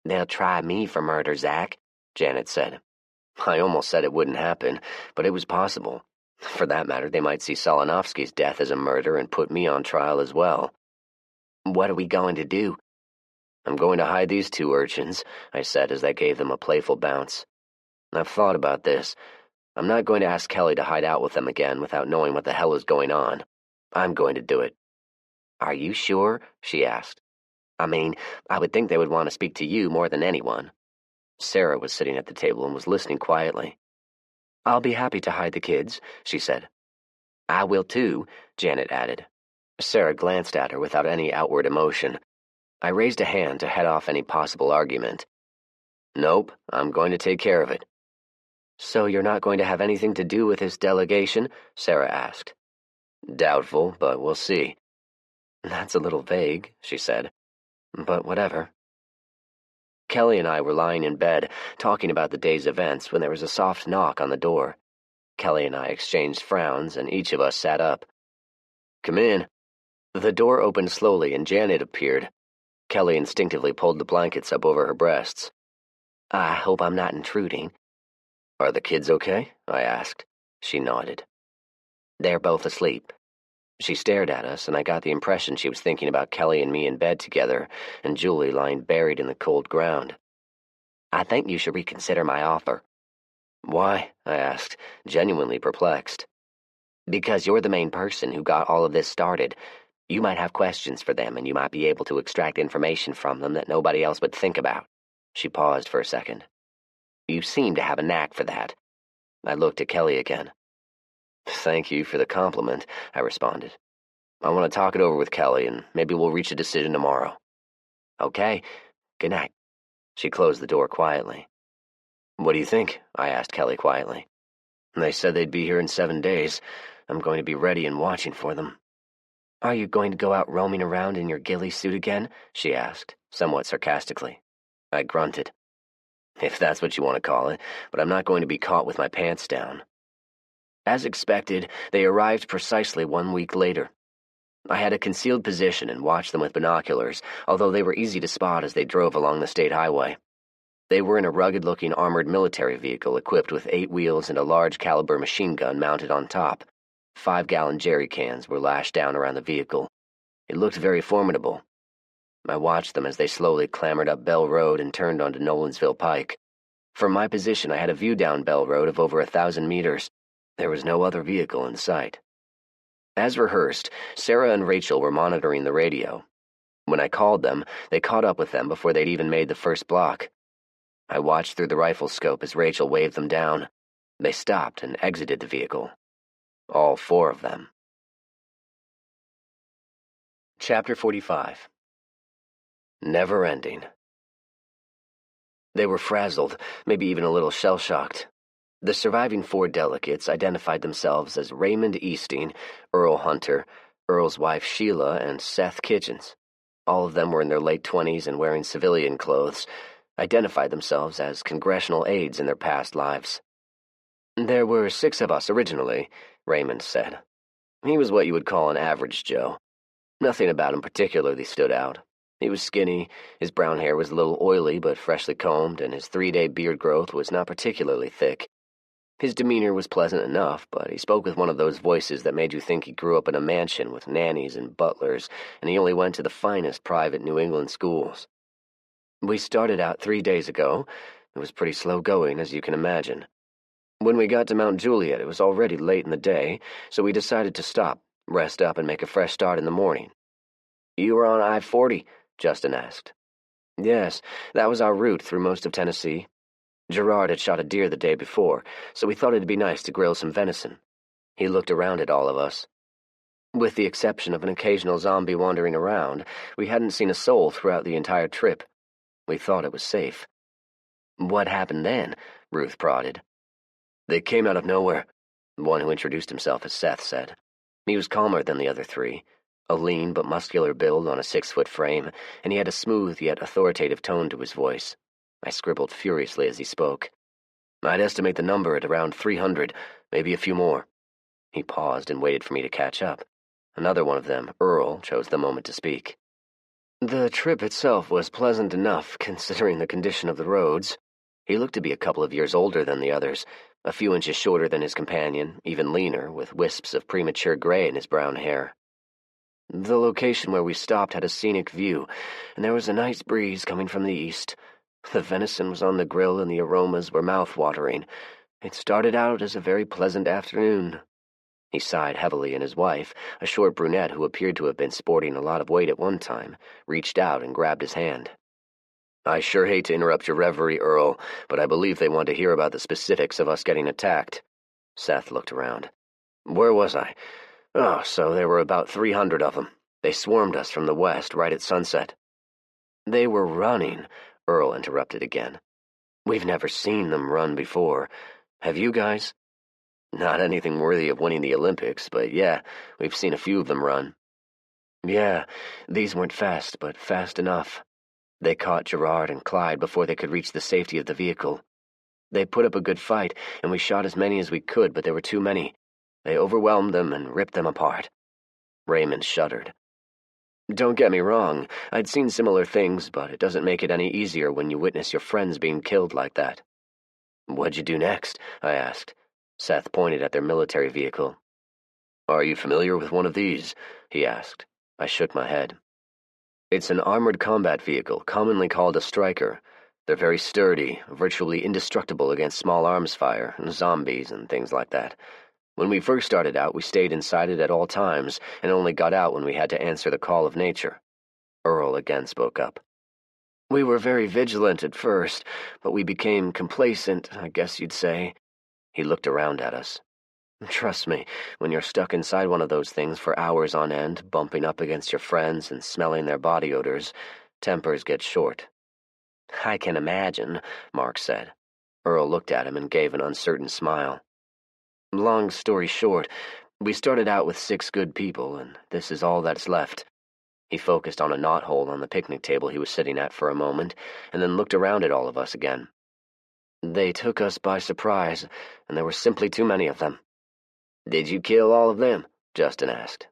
They'll try me for murder, Zach, Janet said. I almost said it wouldn't happen, but it was possible. For that matter, they might see Solinovsky's death as a murder and put me on trial as well. What are we going to do? I'm going to hide these two urchins, I said as I gave them a playful bounce. I've thought about this. I'm not going to ask Kelly to hide out with them again without knowing what the hell is going on. I'm going to do it. Are you sure? She asked. I mean, I would think they would want to speak to you more than anyone. Sarah was sitting at the table and was listening quietly. I'll be happy to hide the kids, she said. I will too, Janet added. Sarah glanced at her without any outward emotion. I raised a hand to head off any possible argument. Nope, I'm going to take care of it. So you're not going to have anything to do with this delegation? Sarah asked. Doubtful, but we'll see. That's a little vague, she said. But whatever. Kelly and I were lying in bed, talking about the day's events, when there was a soft knock on the door. Kelly and I exchanged frowns, and each of us sat up. Come in. The door opened slowly, and Janet appeared. Kelly instinctively pulled the blankets up over her breasts. I hope I'm not intruding. Are the kids okay? I asked. She nodded. They're both asleep. She stared at us, and I got the impression she was thinking about Kelly and me in bed together, and Julie lying buried in the cold ground. I think you should reconsider my offer. Why? I asked, genuinely perplexed. Because you're the main person who got all of this started. You might have questions for them, and you might be able to extract information from them that nobody else would think about. She paused for a second. You seem to have a knack for that. I looked at Kelly again. Thank you for the compliment, I responded. I want to talk it over with Kelly, and maybe we'll reach a decision tomorrow. Okay. Good night. She closed the door quietly. What do you think? I asked Kelly quietly. They said they'd be here in 7 days. I'm going to be ready and watching for them. Are you going to go out roaming around in your ghillie suit again? She asked, somewhat sarcastically. I grunted. If that's what you want to call it, but I'm not going to be caught with my pants down. As expected, they arrived precisely 1 week later. I had a concealed position and watched them with binoculars, although they were easy to spot as they drove along the state highway. They were in a rugged-looking armored military vehicle equipped with 8 wheels and a large-caliber machine gun mounted on top. 5-gallon jerry cans were lashed down around the vehicle. It looked very formidable. I watched them as they slowly clambered up Bell Road and turned onto Nolensville Pike. From my position, I had a view down Bell Road of over 1,000 meters. There was no other vehicle in sight. As rehearsed, Sarah and Rachel were monitoring the radio. When I called them, they caught up with them before they'd even made the first block. I watched through the rifle scope as Rachel waved them down. They stopped and exited the vehicle. All 4 of them. Chapter 45. Never ending. They were frazzled, maybe even a little shell-shocked. The surviving 4 delegates identified themselves as Raymond Easting, Earl Hunter, Earl's wife Sheila, and Seth Kitchens. All of them were in their late 20s and wearing civilian clothes, identified themselves as congressional aides in their past lives. There were 6 of us originally, Raymond said. He was what you would call an average Joe. Nothing about him particularly stood out. He was skinny, his brown hair was a little oily but freshly combed, and his 3-day beard growth was not particularly thick. His demeanor was pleasant enough, but he spoke with one of those voices that made you think he grew up in a mansion with nannies and butlers, and he only went to the finest private New England schools. We started out 3 days ago. It was pretty slow going, as you can imagine. When we got to Mount Juliet, it was already late in the day, so we decided to stop, rest up, and make a fresh start in the morning. You were on I-40? Justin asked. Yes, that was our route through most of Tennessee. Gerard had shot a deer the day before, so we thought it'd be nice to grill some venison. He looked around at all of us. With the exception of an occasional zombie wandering around, we hadn't seen a soul throughout the entire trip. We thought it was safe. What happened then? Ruth prodded. They came out of nowhere, the one who introduced himself as Seth said. He was calmer than the other three, a lean but muscular build on a 6-foot frame, and he had a smooth yet authoritative tone to his voice. I scribbled furiously as he spoke. I'd estimate the number at around 300, maybe a few more. He paused and waited for me to catch up. Another one of them, Earl, chose the moment to speak. The trip itself was pleasant enough, considering the condition of the roads. He looked to be a couple of years older than the others, a few inches shorter than his companion, even leaner, with wisps of premature gray in his brown hair. The location where we stopped had a scenic view, and there was a nice breeze coming from the east. The venison was on the grill and the aromas were mouth-watering. It started out as a very pleasant afternoon. He sighed heavily, and his wife, a short brunette who appeared to have been sporting a lot of weight at one time, reached out and grabbed his hand. I sure hate to interrupt your reverie, Earl, but I believe they want to hear about the specifics of us getting attacked. Seth looked around. Where was I? Oh, so there were about 300 of them. They swarmed us from the west right at sunset. They were running, Earl interrupted again. We've never seen them run before. Have you guys? Not anything worthy of winning the Olympics, but yeah, we've seen a few of them run. Yeah, these weren't fast, but fast enough. They caught Gerard and Clyde before they could reach the safety of the vehicle. They put up a good fight, and we shot as many as we could, but there were too many. They overwhelmed them and ripped them apart. Raymond shuddered. Don't get me wrong, I'd seen similar things, but it doesn't make it any easier when you witness your friends being killed like that. What'd you do next? I asked. Seth pointed at their military vehicle. Are you familiar with one of these? He asked. I shook my head. It's an armored combat vehicle, commonly called a striker. They're very sturdy, virtually indestructible against small arms fire, and zombies, and things like that. When we first started out, we stayed inside it at all times, and only got out when we had to answer the call of nature. Earl again spoke up. We were very vigilant at first, but we became complacent, I guess you'd say. He looked around at us. Trust me, when you're stuck inside one of those things for hours on end, bumping up against your friends and smelling their body odors, tempers get short. I can imagine, Mark said. Earl looked at him and gave an uncertain smile. Long story short, we started out with 6 good people, and this is all that's left. He focused on a knothole on the picnic table he was sitting at for a moment, and then looked around at all of us again. They took us by surprise, and there were simply too many of them. Did you kill all of them? Justin asked.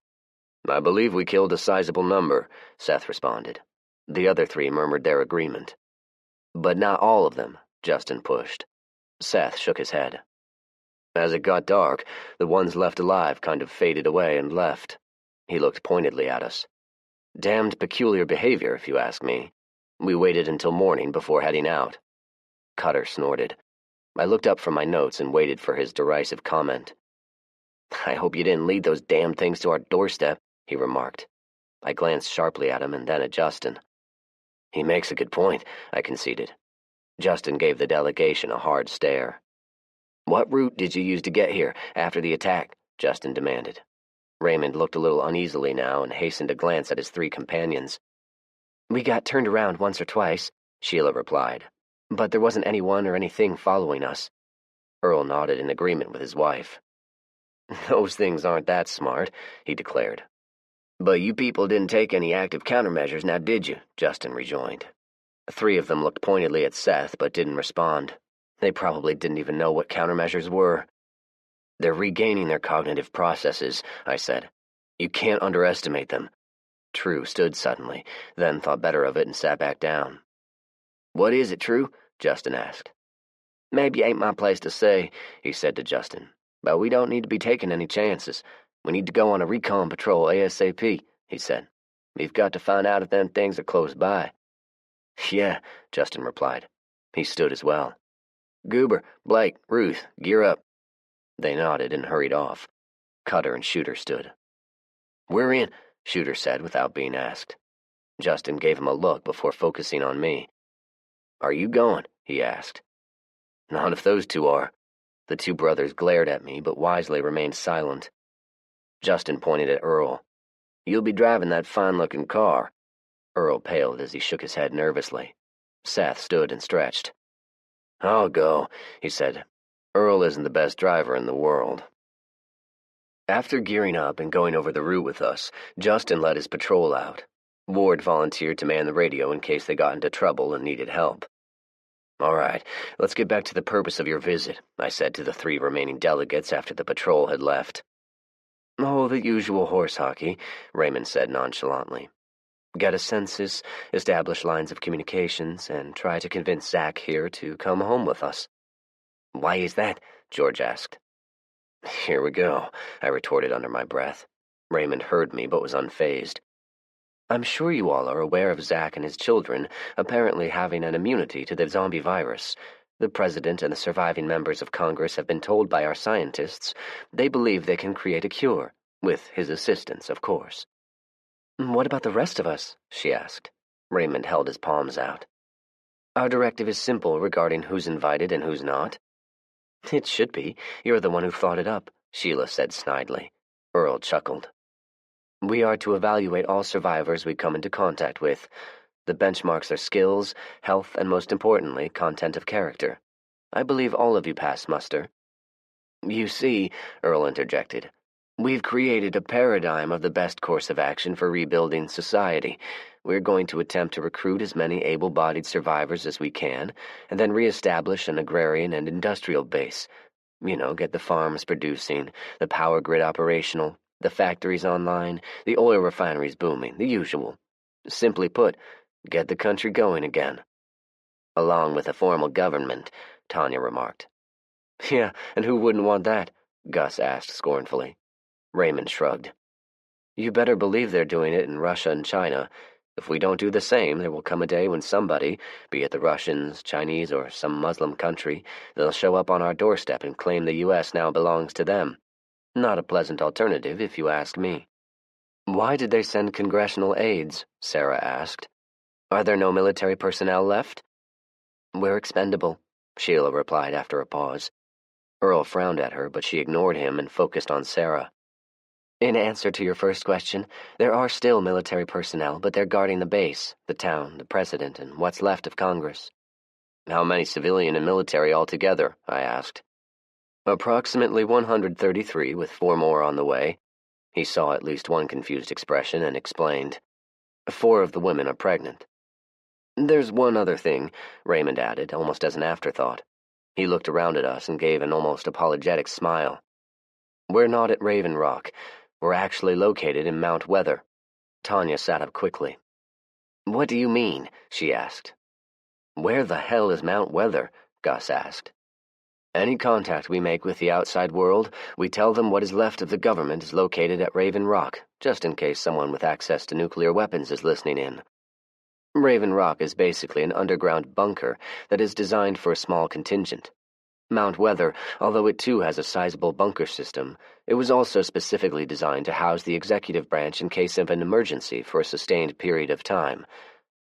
I believe we killed a sizable number, Seth responded. The other 3 murmured their agreement. But not all of them, Justin pushed. Seth shook his head. As it got dark, the ones left alive kind of faded away and left. He looked pointedly at us. Damned peculiar behavior, if you ask me. We waited until morning before heading out. Cutter snorted. I looked up from my notes and waited for his derisive comment. I hope you didn't lead those damn things to our doorstep, he remarked. I glanced sharply at him and then at Justin. He makes a good point, I conceded. Justin gave the delegation a hard stare. What route did you use to get here after the attack? Justin demanded. Raymond looked a little uneasily now and hastened to glance at his 3 companions. We got turned around once or twice, Sheila replied, but there wasn't anyone or anything following us. Earl nodded in agreement with his wife. Those things aren't that smart, he declared. But you people didn't take any active countermeasures, now did you? Justin rejoined. 3 of them looked pointedly at Seth, but didn't respond. They probably didn't even know what countermeasures were. They're regaining their cognitive processes, I said. You can't underestimate them. True stood suddenly, then thought better of it and sat back down. What is it, True? Justin asked. Maybe ain't my place to say, he said to Justin. But we don't need to be taking any chances. We need to go on a recon patrol ASAP, he said. We've got to find out if them things are close by. Yeah, Justin replied. He stood as well. Goober, Blake, Ruth, gear up. They nodded and hurried off. Cutter and Shooter stood. We're in, Shooter said without being asked. Justin gave him a look before focusing on me. Are you going? He asked. Not if those two are. The two brothers glared at me, but wisely remained silent. Justin pointed at Earl. You'll be driving that fine-looking car. Earl paled as he shook his head nervously. Seth stood and stretched. I'll go, he said. Earl isn't the best driver in the world. After gearing up and going over the route with us, Justin led his patrol out. Ward volunteered to man the radio in case they got into trouble and needed help. All right, let's get back to the purpose of your visit, I said to the 3 remaining delegates after the patrol had left. Oh, the usual horse hockey, Raymond said nonchalantly. Get a census, establish lines of communications, and try to convince Zach here to come home with us. Why is that? George asked. Here we go, I retorted under my breath. Raymond heard me but was unfazed. I'm sure you all are aware of Zach and his children apparently having an immunity to the zombie virus. The President and the surviving members of Congress have been told by our scientists they believe they can create a cure, with his assistance, of course. What about the rest of us? She asked. Raymond held his palms out. Our directive is simple regarding who's invited and who's not. It should be. You're the one who thought it up, Sheila said snidely. Earl chuckled. We are to evaluate all survivors we come into contact with. The benchmarks are skills, health, and most importantly, content of character. I believe all of you pass muster. You see, Earl interjected, we've created a paradigm of the best course of action for rebuilding society. We're going to attempt to recruit as many able-bodied survivors as we can, and then reestablish an agrarian and industrial base. You know, get the farms producing, the power grid operational, the factories online, the oil refineries booming, the usual. Simply put, get the country going again. Along with a formal government, Tanya remarked. Yeah, and who wouldn't want that? Gus asked scornfully. Raymond shrugged. You better believe they're doing it in Russia and China. If we don't do the same, there will come a day when somebody, be it the Russians, Chinese, or some Muslim country, they'll show up on our doorstep and claim the U.S. now belongs to them. Not a pleasant alternative, if you ask me. Why did they send congressional aides? Sarah asked. Are there no military personnel left? We're expendable, Sheila replied after a pause. Earl frowned at her, but she ignored him and focused on Sarah. In answer to your first question, there are still military personnel, but they're guarding the base, the town, the president, and what's left of Congress. How many civilian and military altogether? I asked. Approximately 133, with 4 more on the way. He saw at least one confused expression and explained. 4 of the women are pregnant. There's one other thing, Raymond added, almost as an afterthought. He looked around at us and gave an almost apologetic smile. We're not at Raven Rock. We're actually located in Mount Weather. Tanya sat up quickly. What do you mean? She asked. Where the hell is Mount Weather? Gus asked. Any contact we make with the outside world, we tell them what is left of the government is located at Raven Rock, just in case someone with access to nuclear weapons is listening in. Raven Rock is basically an underground bunker that is designed for a small contingent. Mount Weather, although it too has a sizable bunker system, it was also specifically designed to house the executive branch in case of an emergency for a sustained period of time.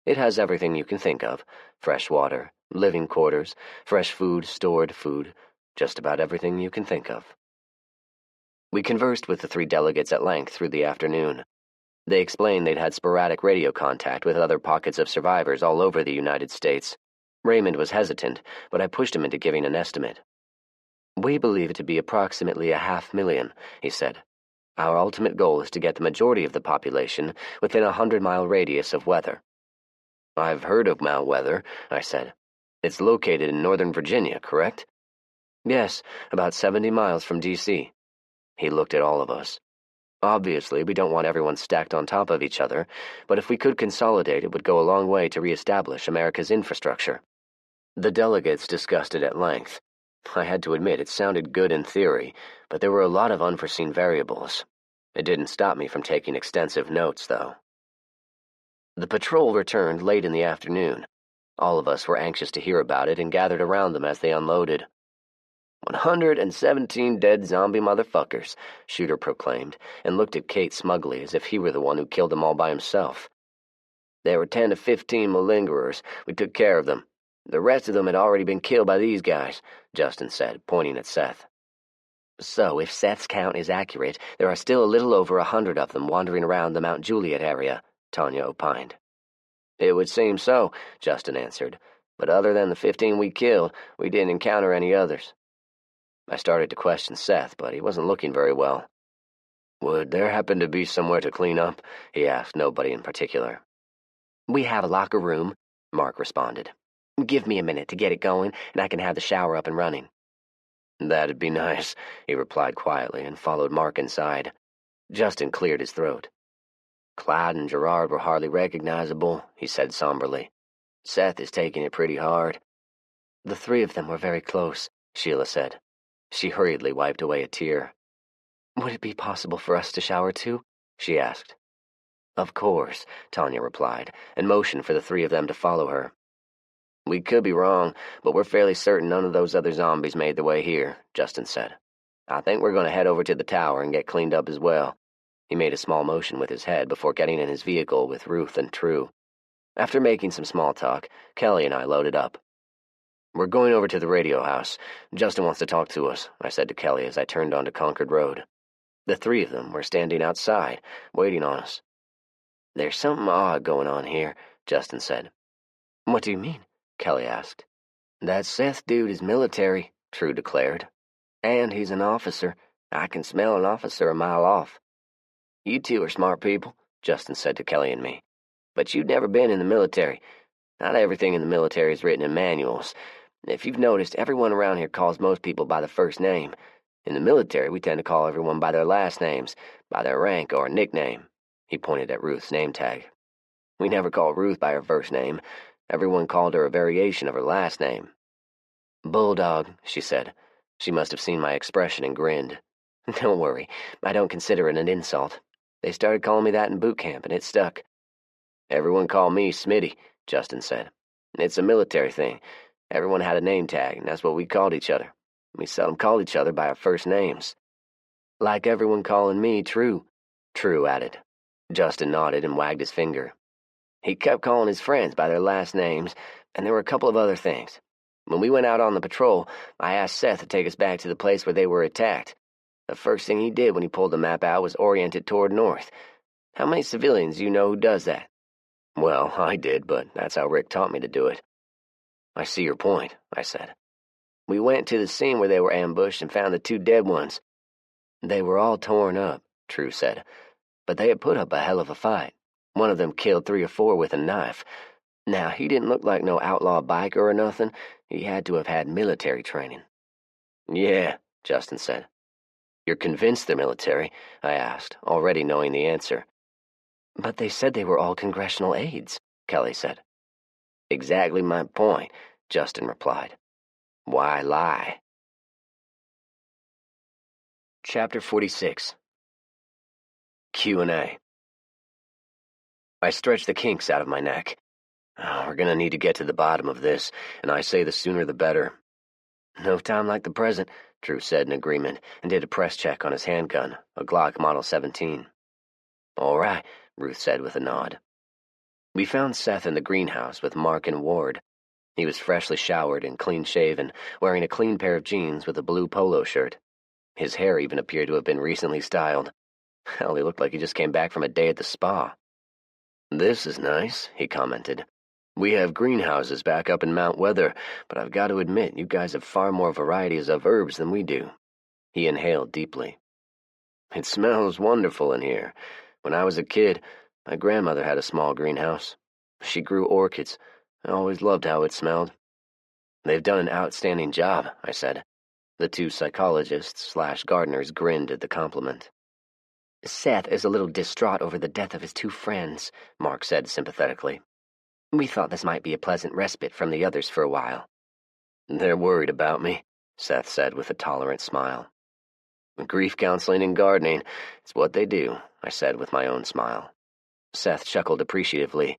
It has everything you can think of: fresh water, living quarters, fresh food, stored food, just about everything you can think of. We conversed with the 3 delegates at length through the afternoon. They explained they'd had sporadic radio contact with other pockets of survivors all over the United States. Raymond was hesitant, but I pushed him into giving an estimate. We believe it to be approximately 500,000, he said. Our ultimate goal is to get the majority of the population within a 100-mile radius of Weather. I've heard of Mount Weather, I said. It's located in Northern Virginia, correct? Yes, about 70 miles from D.C. He looked at all of us. Obviously, we don't want everyone stacked on top of each other, but if we could consolidate, it would go a long way to reestablish America's infrastructure. The delegates discussed it at length. I had to admit it sounded good in theory, but there were a lot of unforeseen variables. It didn't stop me from taking extensive notes, though. The patrol returned late in the afternoon. All of us were anxious to hear about it and gathered around them as they unloaded. 117 dead zombie motherfuckers, Shooter proclaimed, and looked at Kate smugly as if he were the one who killed them all by himself. There were 10 to 15 malingerers. We took care of them. The rest of them had already been killed by these guys, Justin said, pointing at Seth. So, if Seth's count is accurate, there are still a little over 100 of them wandering around the Mount Juliet area, Tanya opined. It would seem so, Justin answered, but other than the 15 we killed, we didn't encounter any others. I started to question Seth, but he wasn't looking very well. Would there happen to be somewhere to clean up? He asked nobody in particular. We have a locker room, Mark responded. Give me a minute to get it going, and I can have the shower up and running. That'd be nice, he replied quietly and followed Mark inside. Justin cleared his throat. Clyde and Gerard were hardly recognizable, he said somberly. Seth is taking it pretty hard. The three of them were very close, Sheila said. She hurriedly wiped away a tear. Would it be possible for us to shower too? She asked. Of course, Tanya replied, and motioned for the three of them to follow her. We could be wrong, but we're fairly certain none of those other zombies made their way here, Justin said. I think we're going to head over to the tower and get cleaned up as well. He made a small motion with his head before getting in his vehicle with Ruth and True. After making some small talk, Kelly and I loaded up. We're going over to the radio house. Justin wants to talk to us, I said to Kelly as I turned onto Concord Road. The three of them were standing outside, waiting on us. There's something odd going on here, Justin said. What do you mean? Kelly asked. That Seth dude is military, True declared. And he's an officer. I can smell an officer a mile off. You two are smart people, Justin said to Kelly and me. But you've never been in the military. Not everything in the military is written in manuals. If you've noticed, everyone around here calls most people by the first name. In the military, we tend to call everyone by their last names, by their rank or nickname. He pointed at Ruth's name tag. We never called Ruth by her first name. Everyone called her a variation of her last name. Bulldog, she said. She must have seen my expression and grinned. Don't worry, I don't consider it an insult. They started calling me that in boot camp, and it stuck. Everyone called me Smitty, Justin said. It's a military thing. Everyone had a name tag, and that's what we called each other. We seldom called each other by our first names. Like everyone calling me True, True added. Justin nodded and wagged his finger. He kept calling his friends by their last names, and there were a couple of other things. When we went out on the patrol, I asked Seth to take us back to the place where they were attacked. The first thing he did when he pulled the map out was orient it toward north. How many civilians do you know who does that? Well, I did, but that's how Rick taught me to do it. I see your point, I said. We went to the scene where they were ambushed and found the two dead ones. They were all torn up, True said, but they had put up a hell of a fight. One of them killed 3 or 4 with a knife. Now, he didn't look like no outlaw biker or nothing. He had to have had military training. Yeah, Justin said. You're convinced they're military? I asked, already knowing the answer. But they said they were all congressional aides, Kelly said. Exactly my point, Justin replied. Why lie? Chapter 46. Q&A. I stretched the kinks out of my neck. Oh, we're gonna need to get to the bottom of this, and I say the sooner the better. No time like the present, Drew said in agreement, and did a press check on his handgun, a Glock Model 17. All right, Ruth said with a nod. We found Seth in the greenhouse with Mark and Ward. He was freshly showered and clean-shaven, wearing a clean pair of jeans with a blue polo shirt. His hair even appeared to have been recently styled. Hell, he looked like he just came back from a day at the spa. This is nice, he commented. We have greenhouses back up in Mount Weather, but I've got to admit you guys have far more varieties of herbs than we do. He inhaled deeply. It smells wonderful in here. When I was a kid, my grandmother had a small greenhouse. She grew orchids. I always loved how it smelled. They've done an outstanding job, I said. The 2 psychologists/gardeners grinned at the compliment. Seth is a little distraught over the death of his 2 friends, Mark said sympathetically. We thought this might be a pleasant respite from the others for a while. They're worried about me, Seth said with a tolerant smile. Grief counseling and gardening, it's what they do, I said with my own smile. Seth chuckled appreciatively.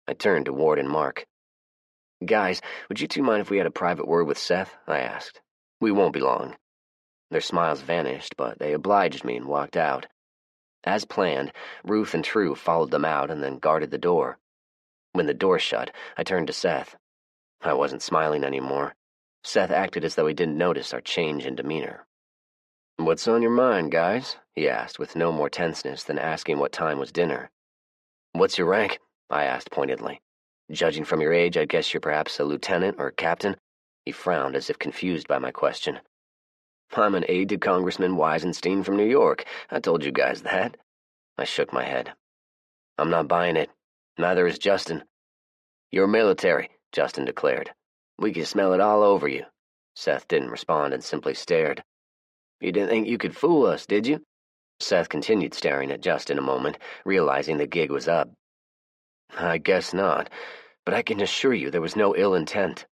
I turned to Ward and Mark. Guys, would you 2 mind if we had a private word with Seth? I asked. We won't be long. Their smiles vanished, but they obliged me and walked out. As planned, Ruth and True followed them out and then guarded the door. When the door shut, I turned to Seth. I wasn't smiling anymore. Seth acted as though he didn't notice our change in demeanor. "What's on your mind, guys?" he asked, with no more tenseness than asking what time was dinner. "What's your rank?" I asked pointedly. "Judging from your age, I'd guess you're perhaps a lieutenant or captain." He frowned as if confused by my question. "I'm an aide to Congressman Weisenstein from New York. I told you guys that." I shook my head. "I'm not buying it. Neither is Justin." "You're military," Justin declared. "We can smell it all over you." Seth didn't respond and simply stared. "You didn't think you could fool us, did you?" Seth continued staring at Justin a moment, realizing the gig was up. "I guess not, but I can assure you there was no ill intent."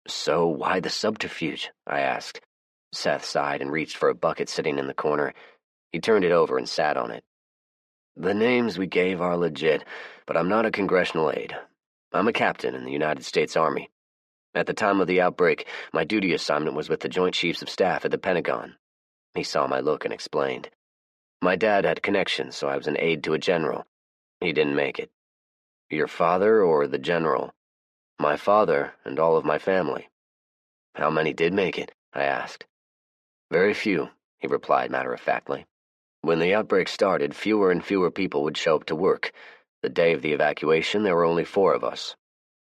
"So why the subterfuge?" I asked. Seth sighed and reached for a bucket sitting in the corner. He turned it over and sat on it. "The names we gave are legit, but I'm not a congressional aide. I'm a captain in the United States Army. At the time of the outbreak, my duty assignment was with the Joint Chiefs of Staff at the Pentagon." He saw my look and explained. "My dad had connections, so I was an aide to a general. He didn't make it." "Your father or the general?" "My father and all of my family." "How many did make it?" I asked. "Very few," he replied matter-of-factly. "When the outbreak started, fewer and fewer people would show up to work. The day of the evacuation, there were only 4 of us.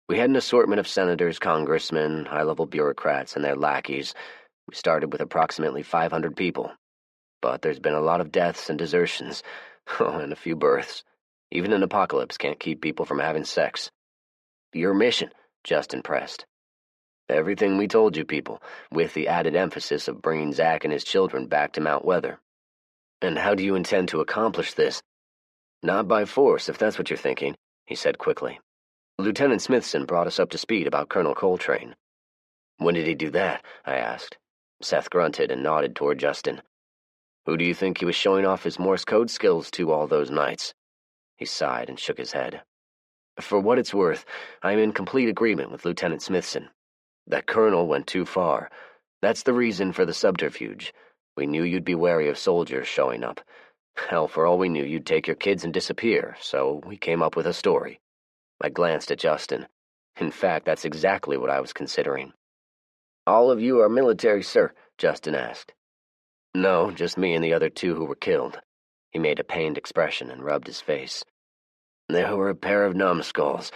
We had an assortment of senators, congressmen, high-level bureaucrats, and their lackeys. We started with approximately 500 people. But there's been a lot of deaths and desertions, and a few births. Even an apocalypse can't keep people from having sex." "Your mission," Justin pressed. "Everything we told you people, with the added emphasis of bringing Zach and his children back to Mount Weather." "And how do you intend to accomplish this?" "Not by force, if that's what you're thinking," he said quickly. "Lieutenant Smithson brought us up to speed about Colonel Coltrane." "When did he do that?" I asked. Seth grunted and nodded toward Justin. "Who do you think he was showing off his Morse code skills to all those nights?" He sighed and shook his head. "For what it's worth, I am in complete agreement with Lieutenant Smithson. That colonel went too far. That's the reason for the subterfuge. We knew you'd be wary of soldiers showing up. Hell, for all we knew, you'd take your kids and disappear, so we came up with a story." I glanced at Justin. In fact, that's exactly what I was considering. "All of you are military, sir?" Justin asked. "No, just me and the other 2 who were killed." He made a pained expression and rubbed his face. "They were a pair of numbskulls,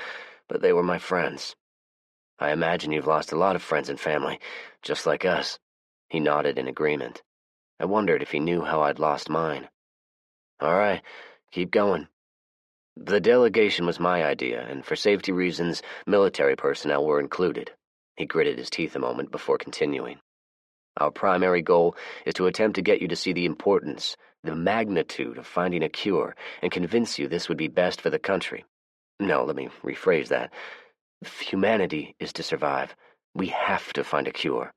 but they were my friends." "I imagine you've lost a lot of friends and family, just like us." He nodded in agreement. I wondered if he knew how I'd lost mine. "All right, keep going." "The delegation was my idea, and for safety reasons, military personnel were included." He gritted his teeth a moment before continuing. "Our primary goal is to attempt to get you to see the importance, the magnitude of finding a cure, and convince you this would be best for the country. No, let me rephrase that. If humanity is to survive, we have to find a cure."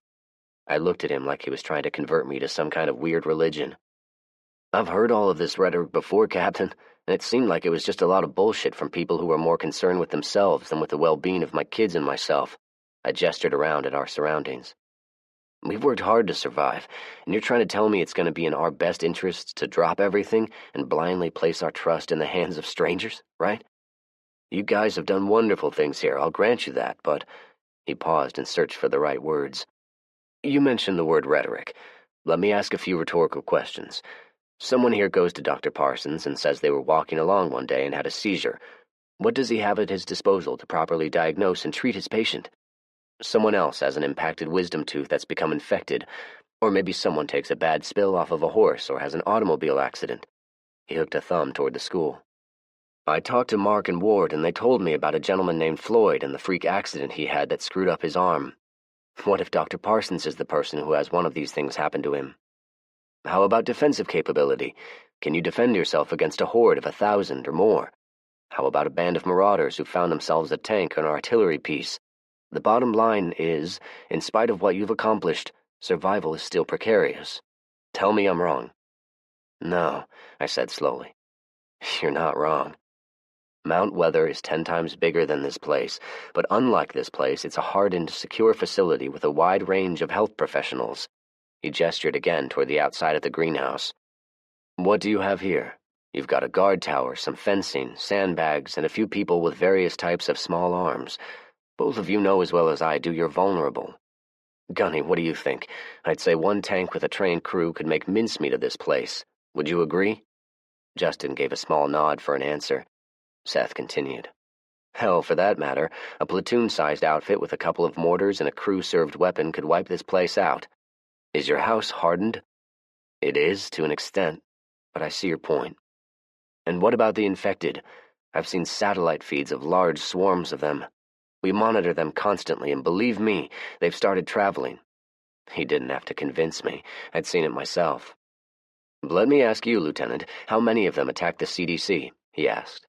I looked at him like he was trying to convert me to some kind of weird religion. "I've heard all of this rhetoric before, Captain, and it seemed like it was just a lot of bullshit from people who were more concerned with themselves than with the well-being of my kids and myself." I gestured around at our surroundings. "We've worked hard to survive, and you're trying to tell me it's going to be in our best interests to drop everything and blindly place our trust in the hands of strangers, right? You guys have done wonderful things here, I'll grant you that, but—" He paused and searched for the right words. "You mentioned the word rhetoric. Let me ask a few rhetorical questions. Someone here goes to Dr. Parsons and says they were walking along one day and had a seizure. What does he have at his disposal to properly diagnose and treat his patient? Someone else has an impacted wisdom tooth that's become infected, or maybe someone takes a bad spill off of a horse or has an automobile accident." He hooked a thumb toward the school. "I talked to Mark and Ward, and they told me about a gentleman named Floyd and the freak accident he had that screwed up his arm. What if Dr. Parsons is the person who has one of these things happen to him? How about defensive capability? Can you defend yourself against a horde of 1,000 or more? How about a band of marauders who found themselves a tank or an artillery piece? The bottom line is, in spite of what you've accomplished, survival is still precarious. Tell me I'm wrong." "No," I said slowly. "You're not wrong. Mount Weather is 10 times bigger than this place, but unlike this place, it's a hardened, secure facility with a wide range of health professionals." He gestured again toward the outside of the greenhouse. "What do you have here? You've got a guard tower, some fencing, sandbags, and a few people with various types of small arms. Both of you know as well as I do you're vulnerable. Gunny, what do you think? I'd say one tank with a trained crew could make mincemeat of this place. Would you agree?" Justin gave a small nod for an answer. Seth continued. "Hell, for that matter, a platoon-sized outfit with a couple of mortars and a crew-served weapon could wipe this place out. Is your house hardened?" "It is, to an extent, but I see your point." "And what about the infected? I've seen satellite feeds of large swarms of them. We monitor them constantly, and believe me, they've started traveling." He didn't have to convince me. I'd seen it myself. "Let me ask you, Lieutenant, how many of them attacked the CDC?" he asked.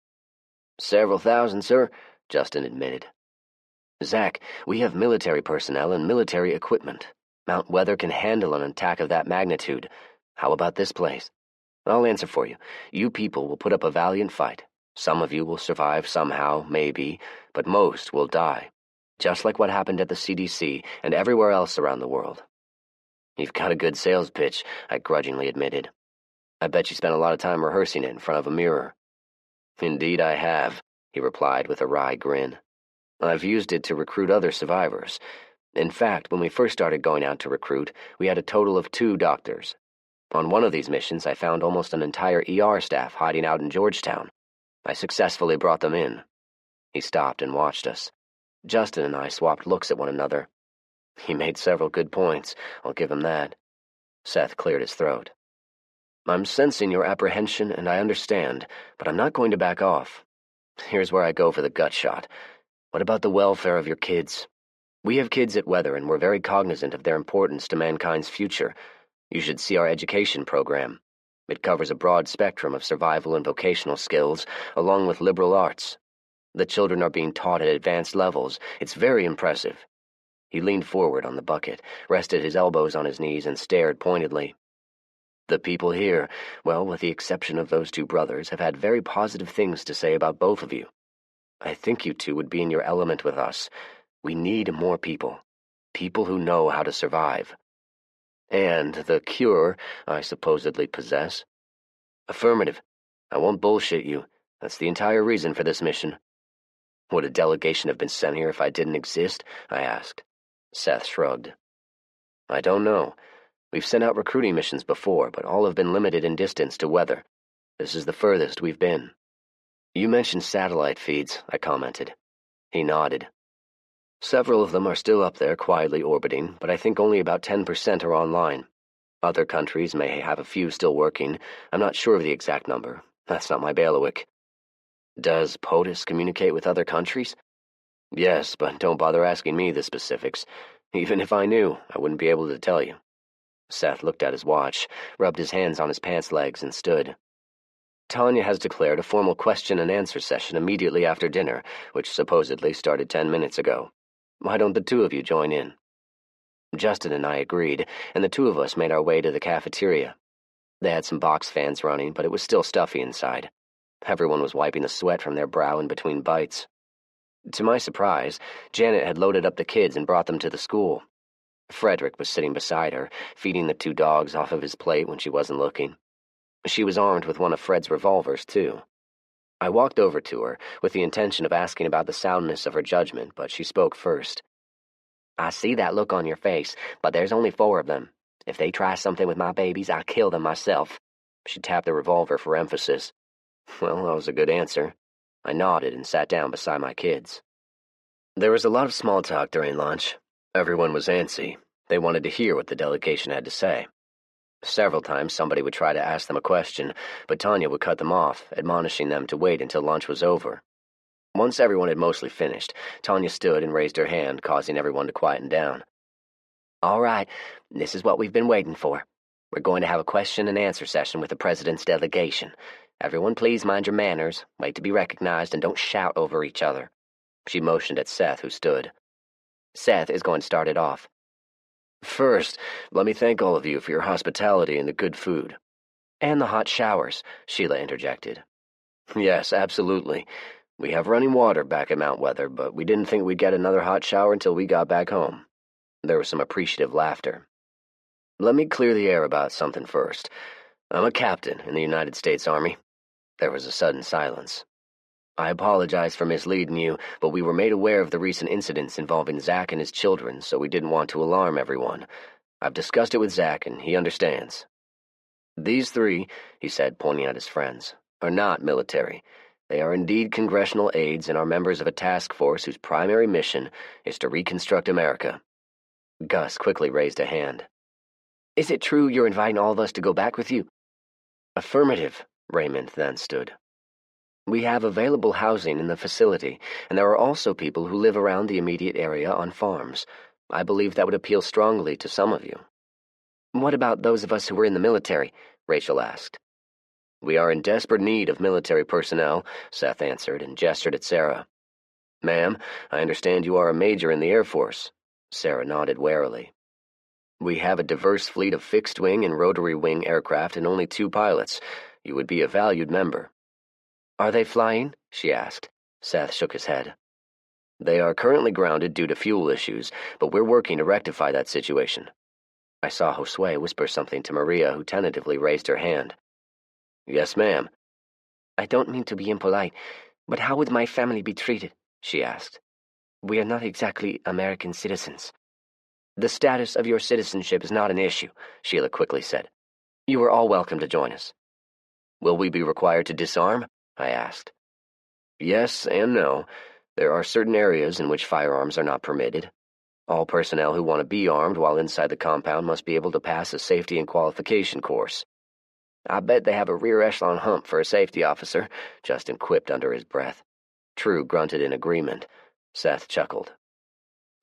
"Several thousand, sir," Justin admitted. "Zach, we have military personnel and military equipment. Mount Weather can handle an attack of that magnitude. How about this place? I'll answer for you. You people will put up a valiant fight. Some of you will survive somehow, maybe, but most will die. Just like what happened at the CDC and everywhere else around the world." "You've got a good sales pitch," I grudgingly admitted. "I bet you spent a lot of time rehearsing it in front of a mirror." "Indeed I have," he replied with a wry grin. "I've used it to recruit other survivors. In fact, when we first started going out to recruit, we had a total of 2 doctors. On one of these missions, I found almost an entire ER staff hiding out in Georgetown. I successfully brought them in." He stopped and watched us. Justin and I swapped looks at one another. He made several good points, I'll give him that. Seth cleared his throat. "I'm sensing your apprehension, and I understand, but I'm not going to back off. Here's where I go for the gut shot. What about the welfare of your kids? We have kids at Weather, and we're very cognizant of their importance to mankind's future. You should see our education program. It covers a broad spectrum of survival and vocational skills, along with liberal arts. The children are being taught at advanced levels. It's very impressive." He leaned forward on the bucket, rested his elbows on his knees, and stared pointedly. "The people here, well, with the exception of those 2 brothers, have had very positive things to say about both of you. I think you 2 would be in your element with us. We need more people. People who know how to survive." "And the cure I supposedly possess?" "Affirmative. I won't bullshit you. That's the entire reason for this mission." "Would a delegation have been sent here if I didn't exist?" I asked. Seth shrugged. "I don't know. We've sent out recruiting missions before, but all have been limited in distance to Weather. This is the furthest we've been." "You mentioned satellite feeds," I commented. He nodded. "Several of them are still up there, quietly orbiting, but I think only about 10% are online. Other countries may have a few still working. I'm not sure of the exact number. That's not my bailiwick." "Does POTUS communicate with other countries?" "Yes, but don't bother asking me the specifics. Even if I knew, I wouldn't be able to tell you." Seth looked at his watch, rubbed his hands on his pants legs, and stood. "Tanya has declared a formal question-and-answer session immediately after dinner, which supposedly started 10 minutes ago. Why don't the 2 of you join in?" Justin and I agreed, and the 2 of us made our way to the cafeteria. They had some box fans running, but it was still stuffy inside. Everyone was wiping the sweat from their brow in between bites. To my surprise, Janet had loaded up the kids and brought them to the school. Frederick was sitting beside her, feeding the 2 dogs off of his plate when she wasn't looking. She was armed with one of Fred's revolvers, too. I walked over to her, with the intention of asking about the soundness of her judgment, but she spoke first. "I see that look on your face, but there's only 4 of them. If they try something with my babies, I'll kill them myself." She tapped the revolver for emphasis. Well, that was a good answer. I nodded and sat down beside my kids. There was a lot of small talk during lunch. Everyone was antsy. They wanted to hear what the delegation had to say. Several times somebody would try to ask them a question, but Tanya would cut them off, admonishing them to wait until lunch was over. Once everyone had mostly finished, Tanya stood and raised her hand, causing everyone to quieten down. "All right, this is what we've been waiting for. We're going to have a question-and-answer session with the President's delegation. Everyone please mind your manners, wait to be recognized, and don't shout over each other." She motioned at Seth, who stood. Seth is going to start it off. "First, let me thank all of you for your hospitality and the good food." "And the hot showers," Sheila interjected. "Yes, absolutely. We have running water back at Mount Weather, but we didn't think we'd get another hot shower until we got back home." There was some appreciative laughter. "Let me clear the air about something first. I'm a captain in the United States Army." There was a sudden silence. I apologize for misleading you, but we were made aware of the recent incidents involving Zach and his children, so we didn't want to alarm everyone. I've discussed it with Zach, and he understands. These three, he said, pointing at his friends, are not military. They are indeed congressional aides and are members of a task force whose primary mission is to reconstruct America. Gus quickly raised a hand. Is it true you're inviting all of us to go back with you? Affirmative, Raymond then stood. We have available housing in the facility, and there are also people who live around the immediate area on farms. I believe that would appeal strongly to some of you. What about those of us who were in the military? Rachel asked. We are in desperate need of military personnel, Seth answered and gestured at Sarah. Ma'am, I understand you are a major in the Air Force. Sarah nodded warily. We have a diverse fleet of fixed-wing and rotary-wing aircraft and only 2 pilots. You would be a valued member. Are they flying? She asked. Seth shook his head. They are currently grounded due to fuel issues, but we're working to rectify that situation. I saw Josue whisper something to Maria, who tentatively raised her hand. Yes, ma'am. I don't mean to be impolite, but how would my family be treated? She asked. We are not exactly American citizens. The status of your citizenship is not an issue, Sheila quickly said. You are all welcome to join us. Will we be required to disarm? I asked. Yes and no. There are certain areas in which firearms are not permitted. All personnel who want to be armed while inside the compound must be able to pass a safety and qualification course. I bet they have a rear echelon hump for a safety officer, Justin quipped under his breath. True grunted in agreement. Seth chuckled.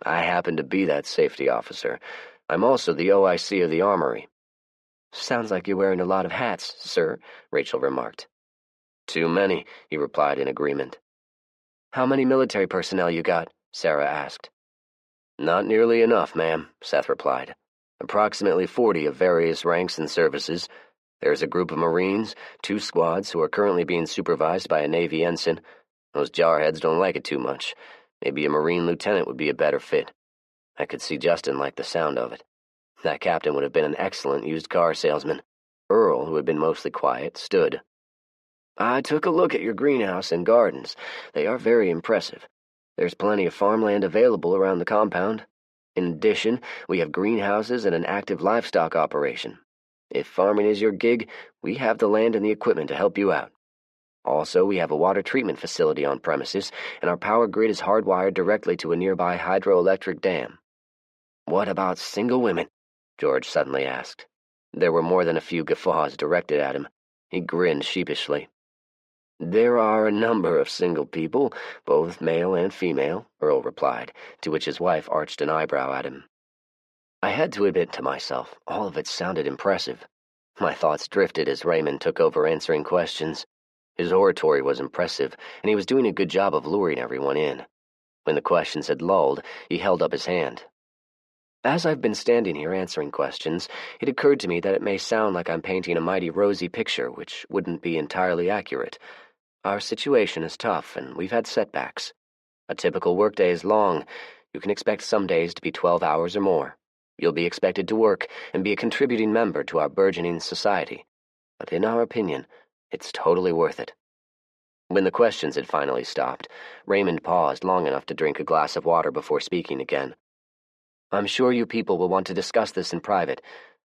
I happen to be that safety officer. I'm also the OIC of the Armory. Sounds like you're wearing a lot of hats, sir, Rachel remarked. Too many, he replied in agreement. How many military personnel you got? Sarah asked. Not nearly enough, ma'am, Seth replied. Approximately 40 of various ranks and services. There's a group of Marines, 2 squads who are currently being supervised by a Navy ensign. Those jarheads don't like it too much. Maybe a Marine lieutenant would be a better fit. I could see Justin liked the sound of it. That captain would have been an excellent used car salesman. Earl, who had been mostly quiet, stood. I took a look at your greenhouse and gardens. They are very impressive. There's plenty of farmland available around the compound. In addition, we have greenhouses and an active livestock operation. If farming is your gig, we have the land and the equipment to help you out. Also, we have a water treatment facility on premises, and our power grid is hardwired directly to a nearby hydroelectric dam. What about single women? George suddenly asked. There were more than a few guffaws directed at him. He grinned sheepishly. There are a number of single people, both male and female, Earl replied, to which his wife arched an eyebrow at him. I had to admit to myself, all of it sounded impressive. My thoughts drifted as Raymond took over answering questions. His oratory was impressive, and he was doing a good job of luring everyone in. When the questions had lulled, he held up his hand. As I've been standing here answering questions, it occurred to me that it may sound like I'm painting a mighty rosy picture, which wouldn't be entirely accurate. Our situation is tough, and we've had setbacks. A typical workday is long. You can expect some days to be 12 hours or more. You'll be expected to work and be a contributing member to our burgeoning society. But in our opinion, it's totally worth it. When the questions had finally stopped, Raymond paused long enough to drink a glass of water before speaking again. I'm sure you people will want to discuss this in private.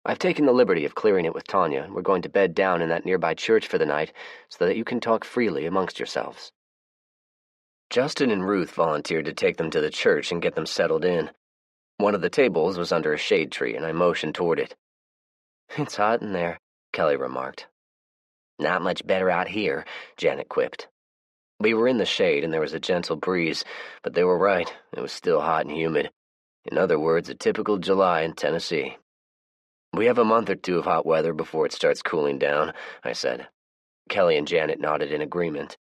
I've taken the liberty of clearing it with Tanya, and we're going to bed down in that nearby church for the night so that you can talk freely amongst yourselves. Justin and Ruth volunteered to take them to the church and get them settled in. One of the tables was under a shade tree, and I motioned toward it. It's hot in there, Kelly remarked. Not much better out here, Janet quipped. We were in the shade, and there was a gentle breeze, but they were right, it was still hot and humid. In other words, a typical July in Tennessee. We have a month or 2 of hot weather before it starts cooling down, I said. Kelly and Janet nodded in agreement.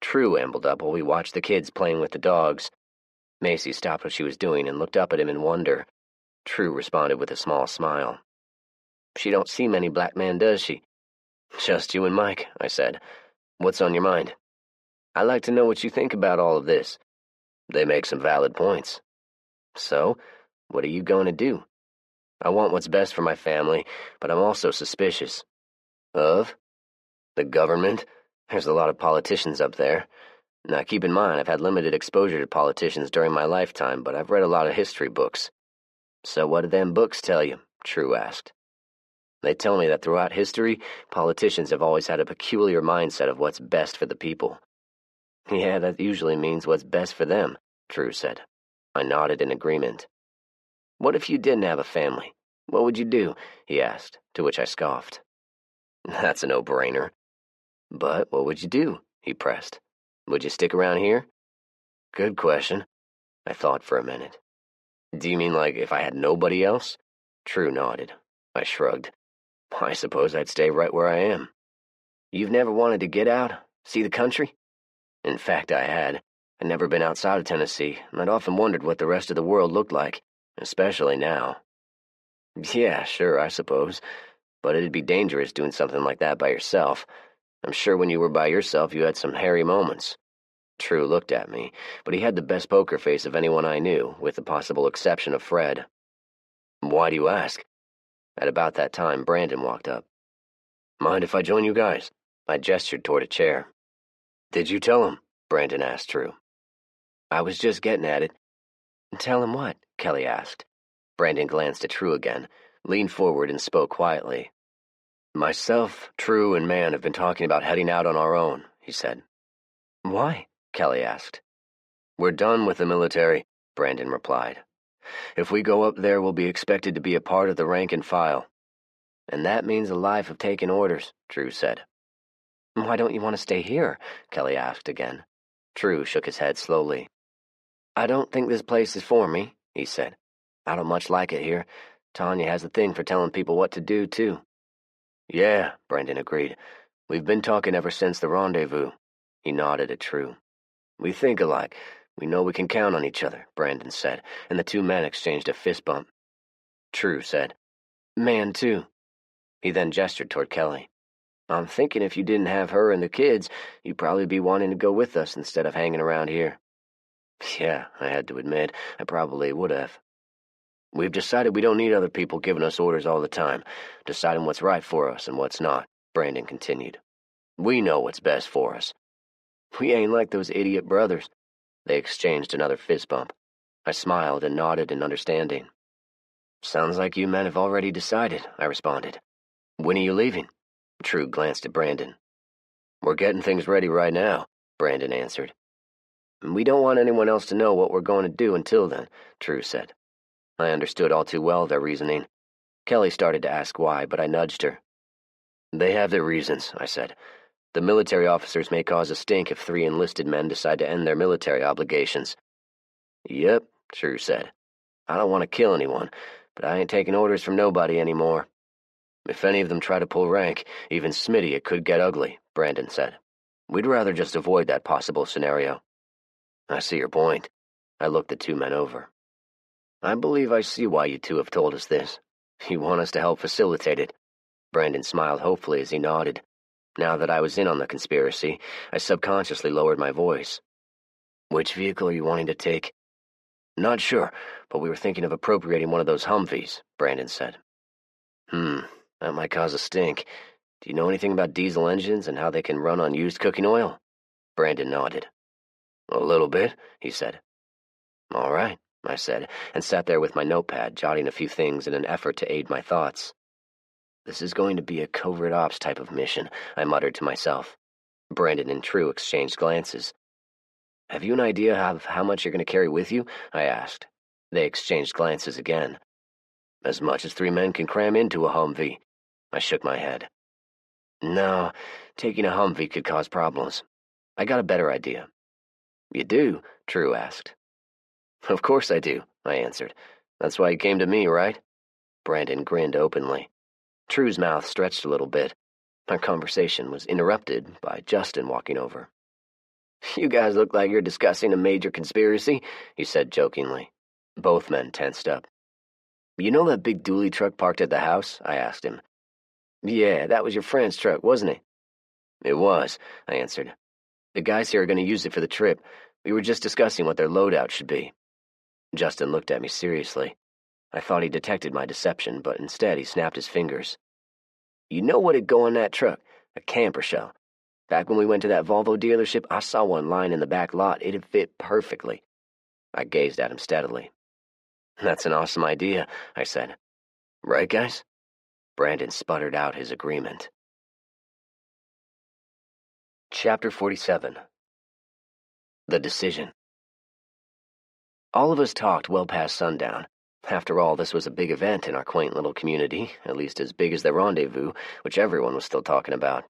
True ambled up while we watched the kids playing with the dogs. Macy stopped what she was doing and looked up at him in wonder. True responded with a small smile. She don't see many black men, does she? Just you and Mike, I said. What's on your mind? I'd like to know what you think about all of this. They make some valid points. So, what are you going to do? I want what's best for my family, but I'm also suspicious. Of? The government? There's a lot of politicians up there. Now, keep in mind, I've had limited exposure to politicians during my lifetime, but I've read a lot of history books. So what do them books tell you? True asked. They tell me that throughout history, politicians have always had a peculiar mindset of what's best for the people. Yeah, that usually means what's best for them, True said. I nodded in agreement. What if you didn't have a family? What would you do? He asked, to which I scoffed. That's a no-brainer. But what would you do? He pressed. Would you stick around here? Good question. I thought for a minute. Do you mean like if I had nobody else? True nodded. I shrugged. I suppose I'd stay right where I am. You've never wanted to get out? See the country? In fact, I had. I'd never been outside of Tennessee, and I'd often wondered what the rest of the world looked like, especially now. Yeah, sure, I suppose. But it'd be dangerous doing something like that by yourself. I'm sure when you were by yourself you had some hairy moments. True looked at me, but he had the best poker face of anyone I knew, with the possible exception of Fred. Why do you ask? At about that time, Brandon walked up. Mind if I join you guys? I gestured toward a chair. Did you tell him? Brandon asked True. I was just getting at it. Tell him what? Kelly asked. Brandon glanced at True again, leaned forward and spoke quietly. Myself, True, and Man have been talking about heading out on our own, he said. Why? Kelly asked. We're done with the military, Brandon replied. If we go up there, we'll be expected to be a part of the rank and file. And that means a life of taking orders, True said. Why don't you want to stay here? Kelly asked again. True shook his head slowly. I don't think this place is for me, he said. I don't much like it here. Tanya has a thing for telling people what to do, too. Yeah, Brandon agreed. We've been talking ever since the rendezvous. He nodded at True. We think alike. We know we can count on each other, Brandon said, and the two men exchanged a fist bump. True said, Man, too. He then gestured toward Kelly. I'm thinking if you didn't have her and the kids, you'd probably be wanting to go with us instead of hanging around here. Yeah, I had to admit, I probably would have. We've decided we don't need other people giving us orders all the time, deciding what's right for us and what's not, Brandon continued. We know what's best for us. We ain't like those idiot brothers. They exchanged another fist bump. I smiled and nodded in understanding. Sounds like you men have already decided, I responded. When are you leaving? True glanced at Brandon. We're getting things ready right now, Brandon answered. We don't want anyone else to know what we're going to do until then, True said. I understood all too well their reasoning. Kelly started to ask why, but I nudged her. They have their reasons, I said. The military officers may cause a stink if 3 enlisted men decide to end their military obligations. Yep, True said. I don't want to kill anyone, but I ain't taking orders from nobody anymore. If any of them try to pull rank, even Smitty, it could get ugly, Brandon said. We'd rather just avoid that possible scenario. I see your point. I looked the 2 men over. I believe I see why you 2 have told us this. You want us to help facilitate it. Brandon smiled hopefully as he nodded. Now that I was in on the conspiracy, I subconsciously lowered my voice. Which vehicle are you wanting to take? Not sure, but we were thinking of appropriating one of those Humvees, Brandon said. That might cause a stink. Do you know anything about diesel engines and how they can run on used cooking oil? Brandon nodded. A little bit, he said. All right, I said, and sat there with my notepad, jotting a few things in an effort to aid my thoughts. This is going to be a covert ops type of mission, I muttered to myself. Brandon and True exchanged glances. Have you an idea of how much you're going to carry with you? I asked. They exchanged glances again. As much as 3 men can cram into a Humvee. I shook my head. No, taking a Humvee could cause problems. I got a better idea. You do? True asked. Of course I do, I answered. That's why you came to me, right? Brandon grinned openly. True's mouth stretched a little bit. Our conversation was interrupted by Justin walking over. You guys look like you're discussing a major conspiracy, he said jokingly. Both men tensed up. You know that big dually truck parked at the house? I asked him. Yeah, that was your friend's truck, wasn't it? It was, I answered. The guys here are going to use it for the trip. We were just discussing what their loadout should be. Justin looked at me seriously. I thought he detected my deception, but instead he snapped his fingers. You know what'd go on that truck? A camper shell. Back when we went to that Volvo dealership, I saw one lying in the back lot. It'd fit perfectly. I gazed at him steadily. That's an awesome idea, I said. Right, guys? Brandon sputtered out his agreement. Chapter 47. The Decision. All of us talked well past sundown. After all, this was a big event in our quaint little community, at least as big as the rendezvous, which everyone was still talking about.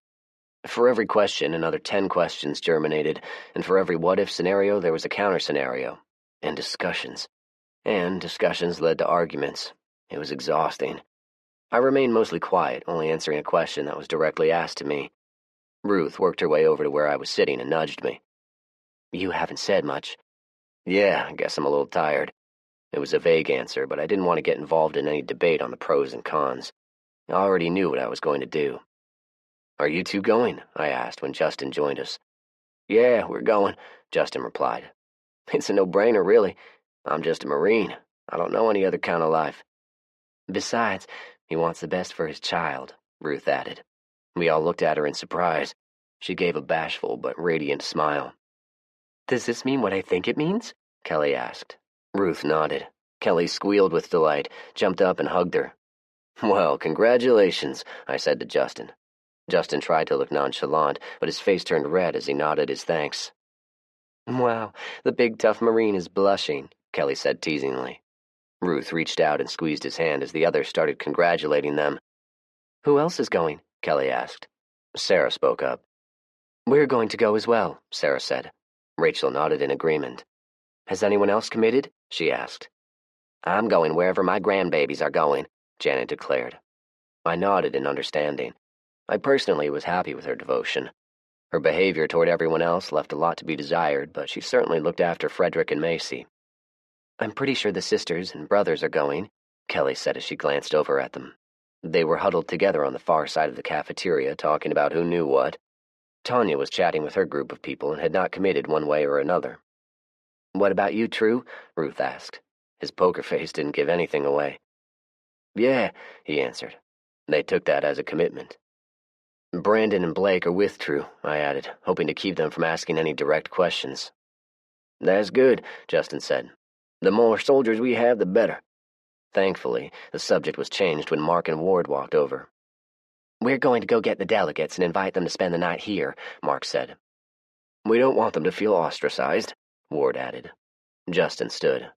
For every question, another 10 questions germinated, and for every what-if scenario, there was a counter-scenario. And discussions. And discussions led to arguments. It was exhausting. I remained mostly quiet, only answering a question that was directly asked to me. Ruth worked her way over to where I was sitting and nudged me. You haven't said much. Yeah, I guess I'm a little tired. It was a vague answer, but I didn't want to get involved in any debate on the pros and cons. I already knew what I was going to do. Are you two going? I asked when Justin joined us. Yeah, we're going, Justin replied. It's a no-brainer, really. I'm just a Marine. I don't know any other kind of life. Besides, he wants the best for his child, Ruth added. We all looked at her in surprise. She gave a bashful but radiant smile. Does this mean what I think it means? Kelly asked. Ruth nodded. Kelly squealed with delight, jumped up and hugged her. Well, congratulations, I said to Justin. Justin tried to look nonchalant, but his face turned red as he nodded his thanks. Wow, the big tough Marine is blushing, Kelly said teasingly. Ruth reached out and squeezed his hand as the others started congratulating them. Who else is going? Kelly asked. Sarah spoke up. We're going to go as well, Sarah said. Rachel nodded in agreement. Has anyone else committed? She asked. I'm going wherever my grandbabies are going, Janet declared. I nodded in understanding. I personally was happy with her devotion. Her behavior toward everyone else left a lot to be desired, but she certainly looked after Frederick and Macy. I'm pretty sure the sisters and brothers are going, Kelly said as she glanced over at them. They were huddled together on the far side of the cafeteria, talking about who knew what. Tanya was chatting with her group of people and had not committed one way or another. What about you, True? Ruth asked. His poker face didn't give anything away. Yeah, he answered. They took that as a commitment. Brandon and Blake are with True, I added, hoping to keep them from asking any direct questions. That's good, Justin said. The more soldiers we have, the better. Thankfully, the subject was changed when Mark and Ward walked over. We're going to go get the delegates and invite them to spend the night here, Mark said. We don't want them to feel ostracized, Ward added. Justin stood.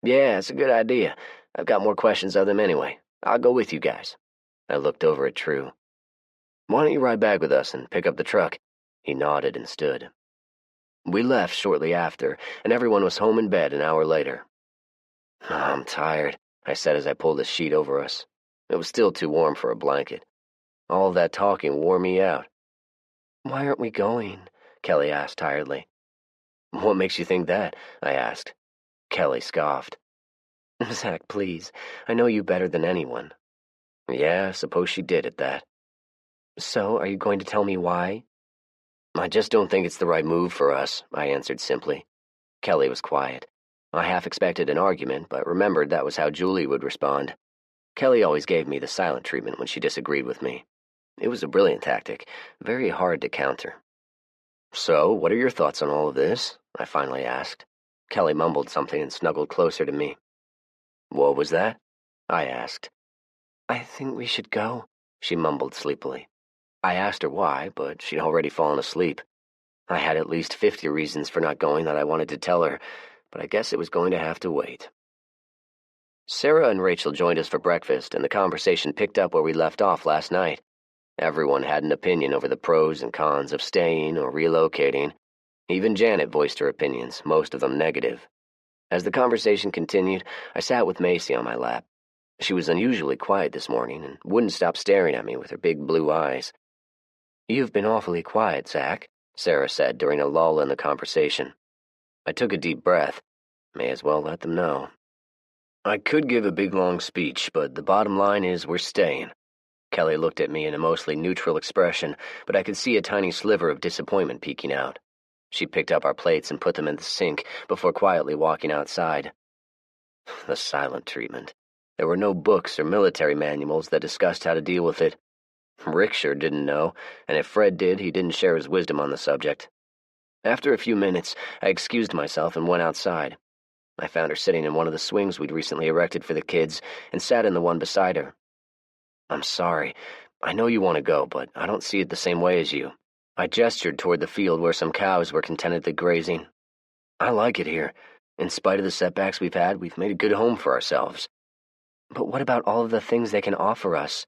Yeah, it's a good idea. I've got more questions of them anyway. I'll go with you guys. I looked over at True. Why don't you ride back with us and pick up the truck? He nodded and stood. We left shortly after, and everyone was home in bed an hour later. I'm tired, I said as I pulled a sheet over us. It was still too warm for a blanket. All of that talking wore me out. Why aren't we going? Kelly asked tiredly. What makes you think that? I asked. Kelly scoffed. Zach, please. I know you better than anyone. Yeah, I suppose she did at that. So, are you going to tell me why? I just don't think it's the right move for us, I answered simply. Kelly was quiet. I half expected an argument, but remembered that was how Julie would respond. Kelly always gave me the silent treatment when she disagreed with me. It was a brilliant tactic, very hard to counter. So, what are your thoughts on all of this? I finally asked. Kelly mumbled something and snuggled closer to me. What was that? I asked. I think we should go, she mumbled sleepily. I asked her why, but she'd already fallen asleep. I had at least 50 reasons for not going that I wanted to tell her, but I guess it was going to have to wait. Sarah and Rachel joined us for breakfast, and the conversation picked up where we left off last night. Everyone had an opinion over the pros and cons of staying or relocating. Even Janet voiced her opinions, most of them negative. As the conversation continued, I sat with Macy on my lap. She was unusually quiet this morning and wouldn't stop staring at me with her big blue eyes. You've been awfully quiet, Zach, Sarah said during a lull in the conversation. I took a deep breath. May as well let them know. I could give a big long speech, but the bottom line is we're staying. Kelly looked at me in a mostly neutral expression, but I could see a tiny sliver of disappointment peeking out. She picked up our plates and put them in the sink before quietly walking outside. The silent treatment. There were no books or military manuals that discussed how to deal with it. Rick sure didn't know, and if Fred did, he didn't share his wisdom on the subject. After a few minutes, I excused myself and went outside. I found her sitting in one of the swings we'd recently erected for the kids and sat in the one beside her. "I'm sorry. I know you want to go, but I don't see it the same way as you." I gestured toward the field where some cows were contentedly grazing. "I like it here. In spite of the setbacks we've had, we've made a good home for ourselves." "But what about all of the things they can offer us?"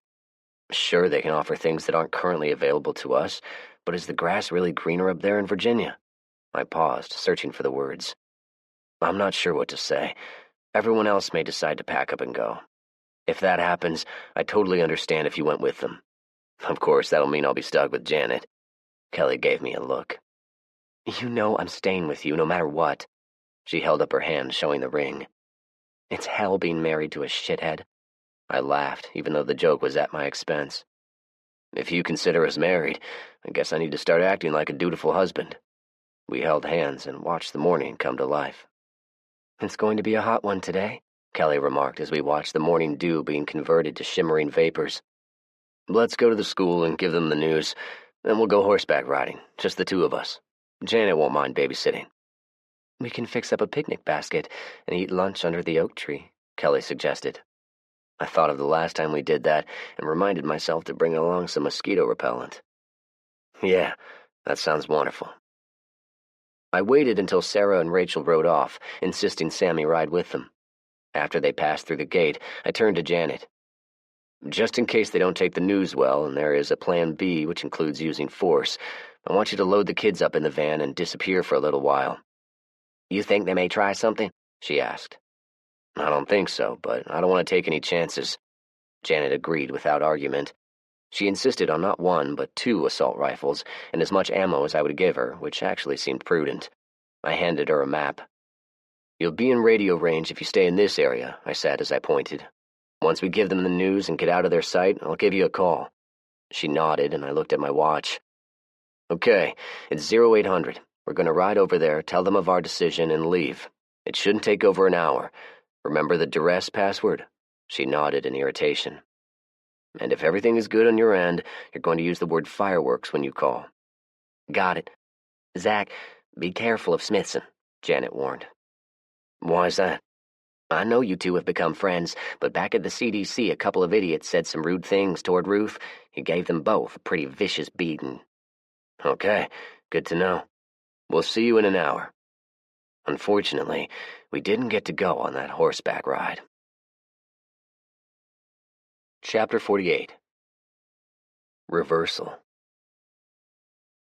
"Sure, they can offer things that aren't currently available to us, but is the grass really greener up there in Virginia?" I paused, searching for the words. "I'm not sure what to say. Everyone else may decide to pack up and go. If that happens, I totally understand if you went with them. Of course, that'll mean I'll be stuck with Janet." Kelly gave me a look. "You know I'm staying with you no matter what." She held up her hand, showing the ring. "It's hell being married to a shithead." I laughed, even though the joke was at my expense. "If you consider us married, I guess I need to start acting like a dutiful husband." We held hands and watched the morning come to life. "It's going to be a hot one today," Kelly remarked as we watched the morning dew being converted to shimmering vapors. "Let's go to the school and give them the news, then we'll go horseback riding, just the two of us. Janet won't mind babysitting." "We can fix up a picnic basket and eat lunch under the oak tree," Kelly suggested. I thought of the last time we did that and reminded myself to bring along some mosquito repellent. "Yeah, that sounds wonderful." I waited until Sarah and Rachel rode off, insisting Sammy ride with them. After they passed through the gate, I turned to Janet. "Just in case they don't take the news well, and there is a plan B which includes using force, I want you to load the kids up in the van and disappear for a little while." "You think they may try something?" she asked. "I don't think so, but I don't want to take any chances." Janet agreed without argument. She insisted on not one, but 2 assault rifles, and as much ammo as I would give her, which actually seemed prudent. I handed her a map. "You'll be in radio range if you stay in this area," I said as I pointed. "Once we give them the news and get out of their sight, I'll give you a call." She nodded, and I looked at my watch. "Okay, it's 0800. We're going to ride over there, tell them of our decision, and leave. It shouldn't take over an hour. Remember the duress password?" She nodded in irritation. "And if everything is good on your end, you're going to use the word fireworks when you call." "Got it. Zach, be careful of Smithson," Janet warned. "Why's that?" "I know you two have become friends, but back at the CDC a couple of idiots said some rude things toward Ruth. He gave them both a pretty vicious beating." "Okay, good to know. We'll see you in an hour." Unfortunately, we didn't get to go on that horseback ride. Chapter 48. Reversal.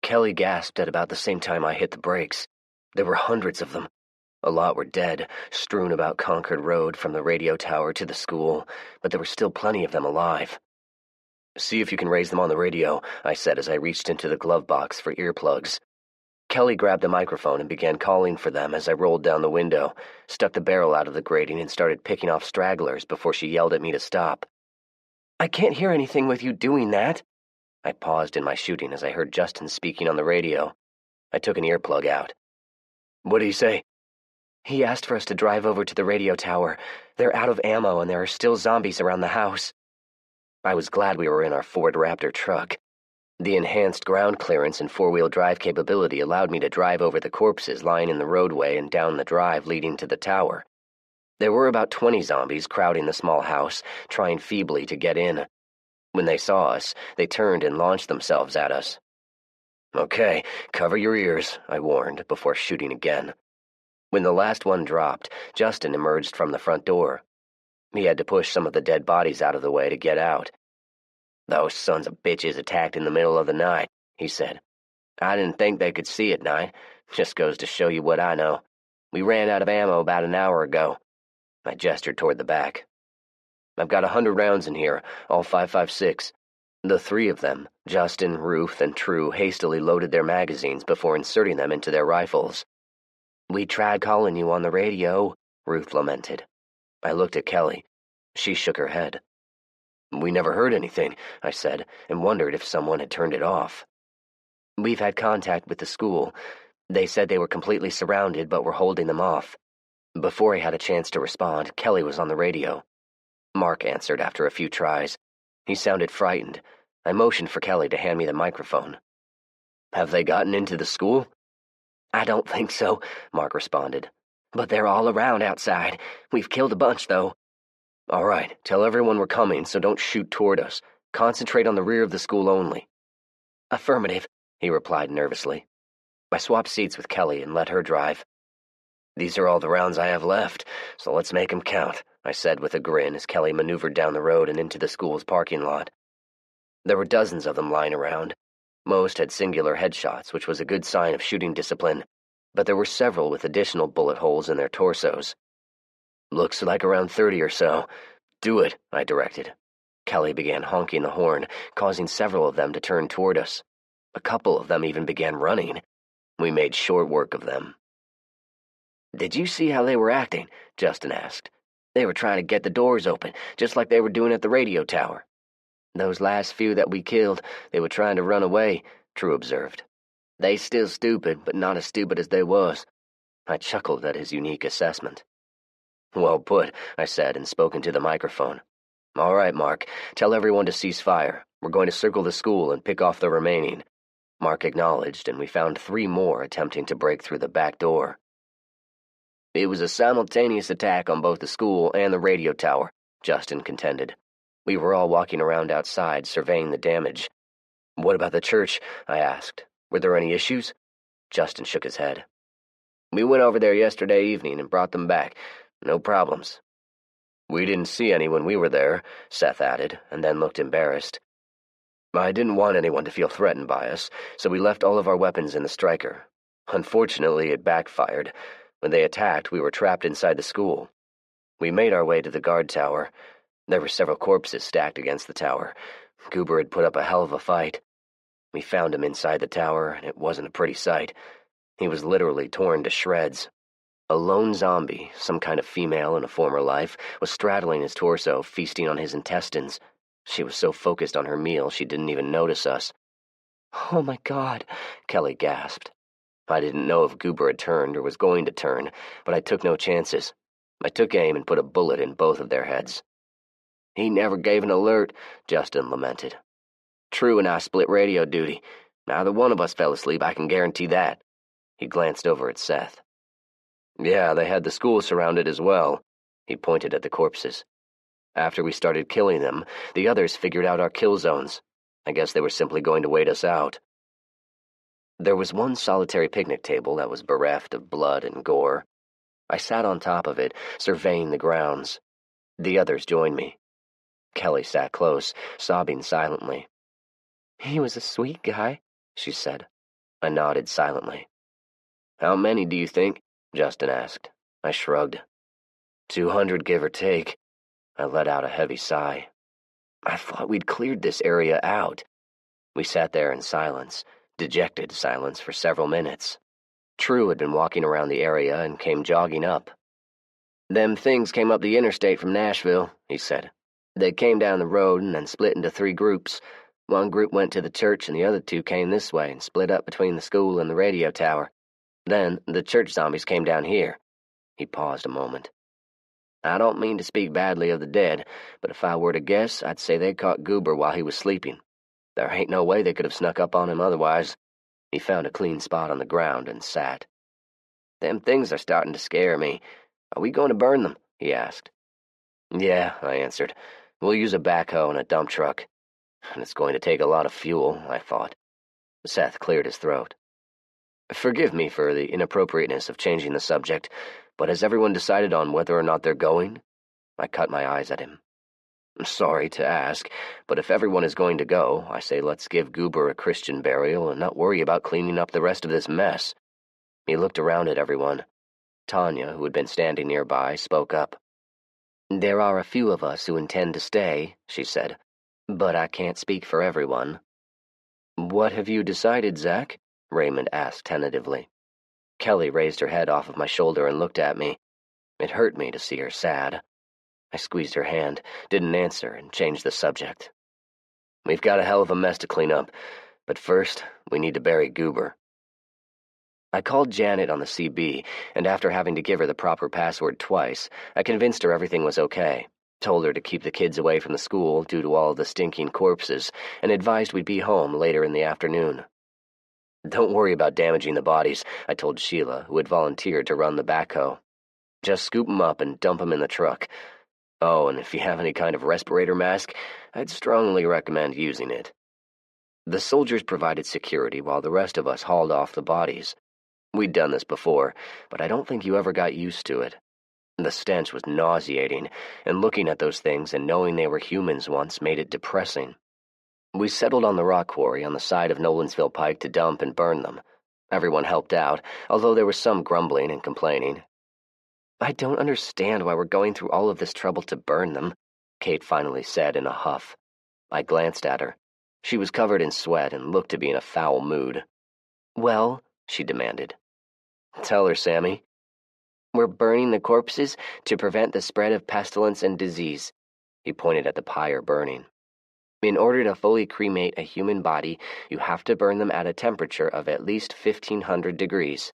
Kelly gasped at about the same time I hit the brakes. There were hundreds of them. A lot were dead, strewn about Concord Road from the radio tower to the school, but there were still plenty of them alive. "See if you can raise them on the radio," I said as I reached into the glove box for earplugs. Kelly grabbed the microphone and began calling for them as I rolled down the window, stuck the barrel out of the grating, and started picking off stragglers before she yelled at me to stop. "I can't hear anything with you doing that." I paused in my shooting as I heard Justin speaking on the radio. I took an earplug out. "What did he say?" "He asked for us to drive over to the radio tower. They're out of ammo and there are still zombies around the house." I was glad we were in our Ford Raptor truck. The enhanced ground clearance and 4-wheel drive capability allowed me to drive over the corpses lying in the roadway and down the drive leading to the tower. There were about 20 zombies crowding the small house, trying feebly to get in. When they saw us, they turned and launched themselves at us. "Okay, cover your ears," I warned, before shooting again. When the last one dropped, Justin emerged from the front door. He had to push some of the dead bodies out of the way to get out. "Those sons of bitches attacked in the middle of the night," he said. "I didn't think they could see at night. Just goes to show you what I know. We ran out of ammo about an hour ago." I gestured toward the back. "I've got 100 rounds in here, all 5.56. The 3 of them, Justin, Ruth, and True, hastily loaded their magazines before inserting them into their rifles. "We tried calling you on the radio," Ruth lamented. I looked at Kelly. She shook her head. "We never heard anything," I said, and wondered if someone had turned it off. "We've had contact with the school. They said they were completely surrounded but were holding them off." Before I had a chance to respond, Kelly was on the radio. Mark answered after a few tries. He sounded frightened. I motioned for Kelly to hand me the microphone. Have they gotten into the school? I don't think so, Mark responded. But they're all around outside. We've killed a bunch, though. All right, tell everyone we're coming, so don't shoot toward us. Concentrate on the rear of the school only. Affirmative, he replied nervously. I swapped seats with Kelly and let her drive. These are all the rounds I have left, so let's make 'em count, I said with a grin as Kelly maneuvered down the road and into the school's parking lot. There were dozens of them lying around. Most had singular headshots, which was a good sign of shooting discipline, but there were several with additional bullet holes in their torsos. Looks like around 30 or so. Do it, I directed. Kelly began honking the horn, causing several of them to turn toward us. A couple of them even began running. We made short work of them. Did you see how they were acting? Justin asked. They were trying to get the doors open, just like they were doing at the radio tower. Those last few that we killed, they were trying to run away, True observed. They still stupid, but not as stupid as they was. I chuckled at his unique assessment. Well put, I said and spoke into the microphone. All right, Mark, tell everyone to cease fire. We're going to circle the school and pick off the remaining. Mark acknowledged, and we found 3 more attempting to break through the back door. It was a simultaneous attack on both the school and the radio tower, Justin contended. We were all walking around outside, surveying the damage. What about the church? I asked. Were there any issues? Justin shook his head. We went over there yesterday evening and brought them back. No problems. We didn't see any when we were there, Seth added, and then looked embarrassed. I didn't want anyone to feel threatened by us, so we left all of our weapons in the striker. Unfortunately, it backfired. When they attacked, we were trapped inside the school. We made our way to the guard tower. There were several corpses stacked against the tower. Goober had put up a hell of a fight. We found him inside the tower, and it wasn't a pretty sight. He was literally torn to shreds. A lone zombie, some kind of female in a former life, was straddling his torso, feasting on his intestines. She was so focused on her meal she didn't even notice us. Oh my God, Kelly gasped. I didn't know if Goober had turned or was going to turn, but I took no chances. I took aim and put a bullet in both of their heads. He never gave an alert, Justin lamented. True and I split radio duty. Neither one of us fell asleep, I can guarantee that. He glanced over at Seth. Yeah, they had the school surrounded as well. He pointed at the corpses. After we started killing them, the others figured out our kill zones. I guess they were simply going to wait us out. There was one solitary picnic table that was bereft of blood and gore. I sat on top of it, surveying the grounds. The others joined me. Kelly sat close, sobbing silently. He was a sweet guy, she said. I nodded silently. How many do you think? Justin asked. I shrugged. 200, give or take. I let out a heavy sigh. I thought we'd cleared this area out. We sat there in silence, dejected silence for several minutes. True had been walking around the area and came jogging up. Them things came up the interstate from Nashville, he said. They came down the road and then split into 3 groups. One group went to the church and the other 2 came this way and split up between the school and the radio tower. Then the church zombies came down here. He paused a moment. I don't mean to speak badly of the dead, but if I were to guess, I'd say they caught Goober while he was sleeping. There ain't no way they could have snuck up on him otherwise. He found a clean spot on the ground and sat. Them things are starting to scare me. Are we going to burn them? He asked. Yeah, I answered. We'll use a backhoe and a dump truck. And it's going to take a lot of fuel, I thought. Seth cleared his throat. Forgive me for the inappropriateness of changing the subject, but has everyone decided on whether or not they're going? I cut my eyes at him. Sorry to ask, but if everyone is going to go, I say let's give Goober a Christian burial and not worry about cleaning up the rest of this mess. He looked around at everyone. Tanya, who had been standing nearby, spoke up. There are a few of us who intend to stay, she said, but I can't speak for everyone. What have you decided, Zach? Raymond asked tentatively. Kelly raised her head off of my shoulder and looked at me. It hurt me to see her sad. I squeezed her hand, didn't answer, and changed the subject. We've got a hell of a mess to clean up, but first, we need to bury Goober. I called Janet on the CB, and after having to give her the proper password twice, I convinced her everything was okay. Told her to keep the kids away from the school due to all the stinking corpses, and advised we'd be home later in the afternoon. Don't worry about damaging the bodies, I told Sheila, who had volunteered to run the backhoe. Just scoop 'em up and dump 'em in the truck. Oh, and if you have any kind of respirator mask, I'd strongly recommend using it. The soldiers provided security while the rest of us hauled off the bodies. We'd done this before, but I don't think you ever got used to it. The stench was nauseating, and looking at those things and knowing they were humans once made it depressing. We settled on the rock quarry on the side of Nolensville Pike to dump and burn them. Everyone helped out, although there was some grumbling and complaining. I don't understand why we're going through all of this trouble to burn them, Kate finally said in a huff. I glanced at her. She was covered in sweat and looked to be in a foul mood. Well, she demanded. Tell her, Sammy. We're burning the corpses to prevent the spread of pestilence and disease. He pointed at the pyre burning. In order to fully cremate a human body, you have to burn them at a temperature of at least 1,500 degrees.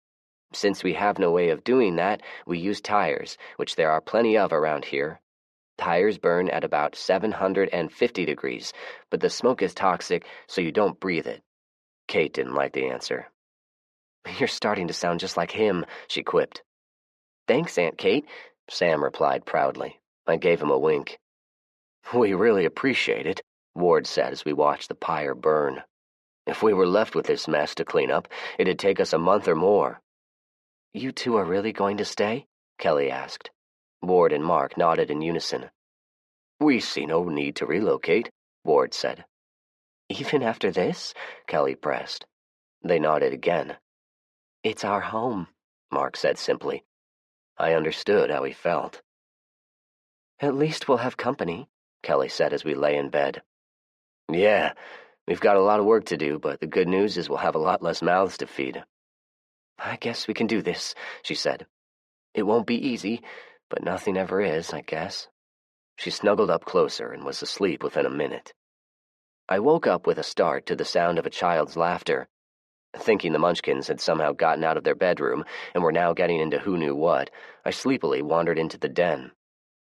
Since we have no way of doing that, we use tires, which there are plenty of around here. Tires burn at about 750 degrees, but the smoke is toxic, so you don't breathe it. Kate didn't like the answer. You're starting to sound just like him, she quipped. Thanks, Aunt Kate, Sam replied proudly. I gave him a wink. We really appreciate it, Ward said as we watched the pyre burn. If we were left with this mess to clean up, it'd take us a month or more. You two are really going to stay? Kelly asked. Ward and Mark nodded in unison. We see no need to relocate, Ward said. Even after this? Kelly pressed. They nodded again. It's our home, Mark said simply. I understood how he felt. At least we'll have company, Kelly said as we lay in bed. Yeah, we've got a lot of work to do, but the good news is we'll have a lot less mouths to feed. I guess we can do this, she said. It won't be easy, but nothing ever is, I guess. She snuggled up closer and was asleep within a minute. I woke up with a start to the sound of a child's laughter. Thinking the Munchkins had somehow gotten out of their bedroom and were now getting into who knew what, I sleepily wandered into the den.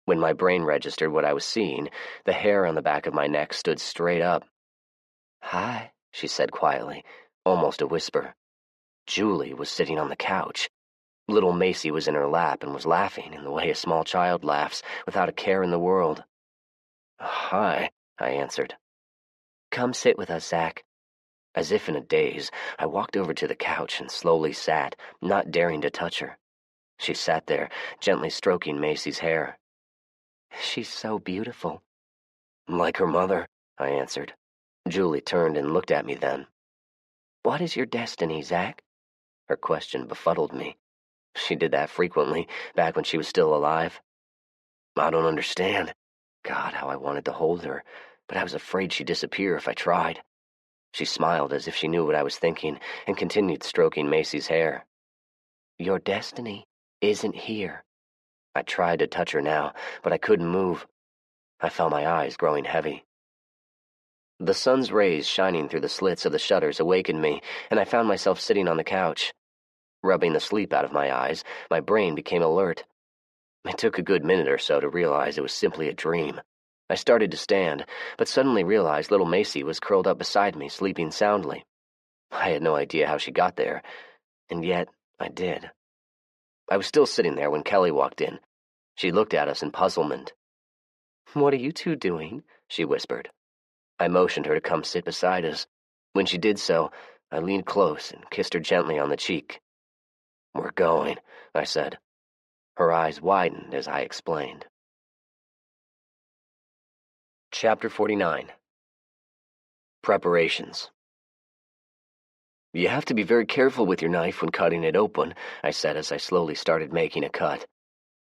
When my brain registered what I was seeing, the hair on the back of my neck stood straight up. Hi, she said quietly, almost a whisper. Julie was sitting on the couch. Little Macy was in her lap and was laughing in the way a small child laughs, without a care in the world. Hi, I answered. Come sit with us, Zach. As if in a daze, I walked over to the couch and slowly sat, not daring to touch her. She sat there, gently stroking Macy's hair. She's so beautiful. Like her mother, I answered. Julie turned and looked at me then. What is your destiny, Zach? Her question befuddled me. She did that frequently, back when she was still alive. I don't understand. God, how I wanted to hold her, but I was afraid she'd disappear if I tried. She smiled as if she knew what I was thinking and continued stroking Macy's hair. Your destiny isn't here. I tried to touch her now, but I couldn't move. I felt my eyes growing heavy. The sun's rays shining through the slits of the shutters awakened me, and I found myself sitting on the couch. Rubbing the sleep out of my eyes, my brain became alert. It took a good minute or so to realize it was simply a dream. I started to stand, but suddenly realized little Macy was curled up beside me, sleeping soundly. I had no idea how she got there, and yet I did. I was still sitting there when Kelly walked in. She looked at us in puzzlement. What are you two doing? She whispered. I motioned her to come sit beside us. When she did so, I leaned close and kissed her gently on the cheek. We're going, I said. Her eyes widened as I explained. Chapter 49. Preparations. You have to be very careful with your knife when cutting it open, I said as I slowly started making a cut.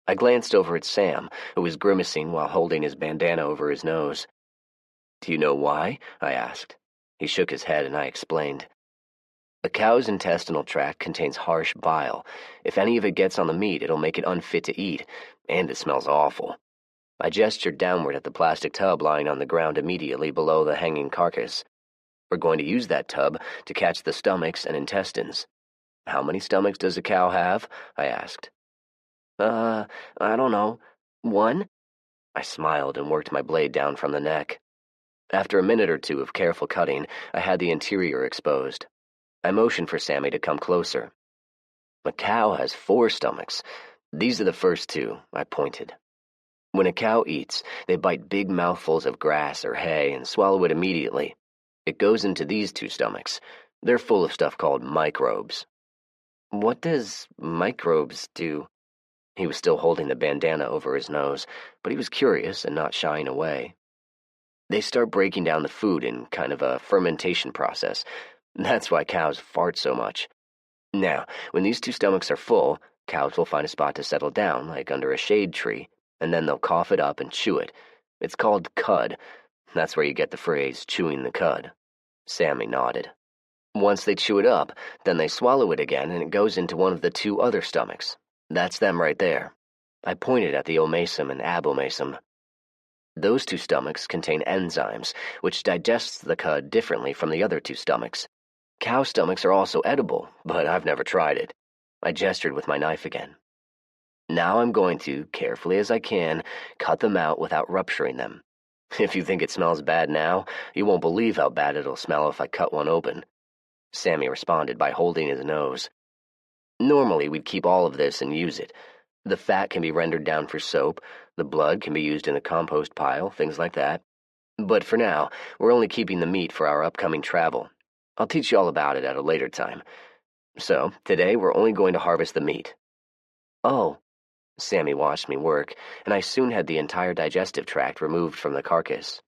I glanced over at Sam, who was grimacing while holding his bandana over his nose. Do you know why? I asked. He shook his head and I explained. A cow's intestinal tract contains harsh bile. If any of it gets on the meat, it'll make it unfit to eat, and it smells awful. I gestured downward at the plastic tub lying on the ground immediately below the hanging carcass. We're going to use that tub to catch the stomachs and intestines. How many stomachs does a cow have? I asked. I don't know. 1? I smiled and worked my blade down from the neck. After a minute or two of careful cutting, I had the interior exposed. I motioned for Sammy to come closer. A cow has 4 stomachs. These are the first 2, I pointed. When a cow eats, they bite big mouthfuls of grass or hay and swallow it immediately. It goes into these 2 stomachs. They're full of stuff called microbes. What does microbes do? He was still holding the bandana over his nose, but he was curious and not shying away. They start breaking down the food in kind of a fermentation process. That's why cows fart so much. Now, when these 2 stomachs are full, cows will find a spot to settle down, like under a shade tree, and then they'll cough it up and chew it. It's called cud. That's where you get the phrase, chewing the cud. Sammy nodded. Once they chew it up, then they swallow it again and it goes into one of the 2 other stomachs. That's them right there. I pointed at the omasum and abomasum. Those 2 stomachs contain enzymes, which digests the cud differently from the other 2 stomachs. Cow stomachs are also edible, but I've never tried it. I gestured with my knife again. Now I'm going to, carefully as I can, cut them out without rupturing them. If you think it smells bad now, you won't believe how bad it'll smell if I cut one open. Sammy responded by holding his nose. Normally, we'd keep all of this and use it. The fat can be rendered down for soap, the blood can be used in the compost pile, things like that. But for now, we're only keeping the meat for our upcoming travel. I'll teach you all about it at a later time. So, today we're only going to harvest the meat. Oh. Sammy watched me work, and I soon had the entire digestive tract removed from the carcass.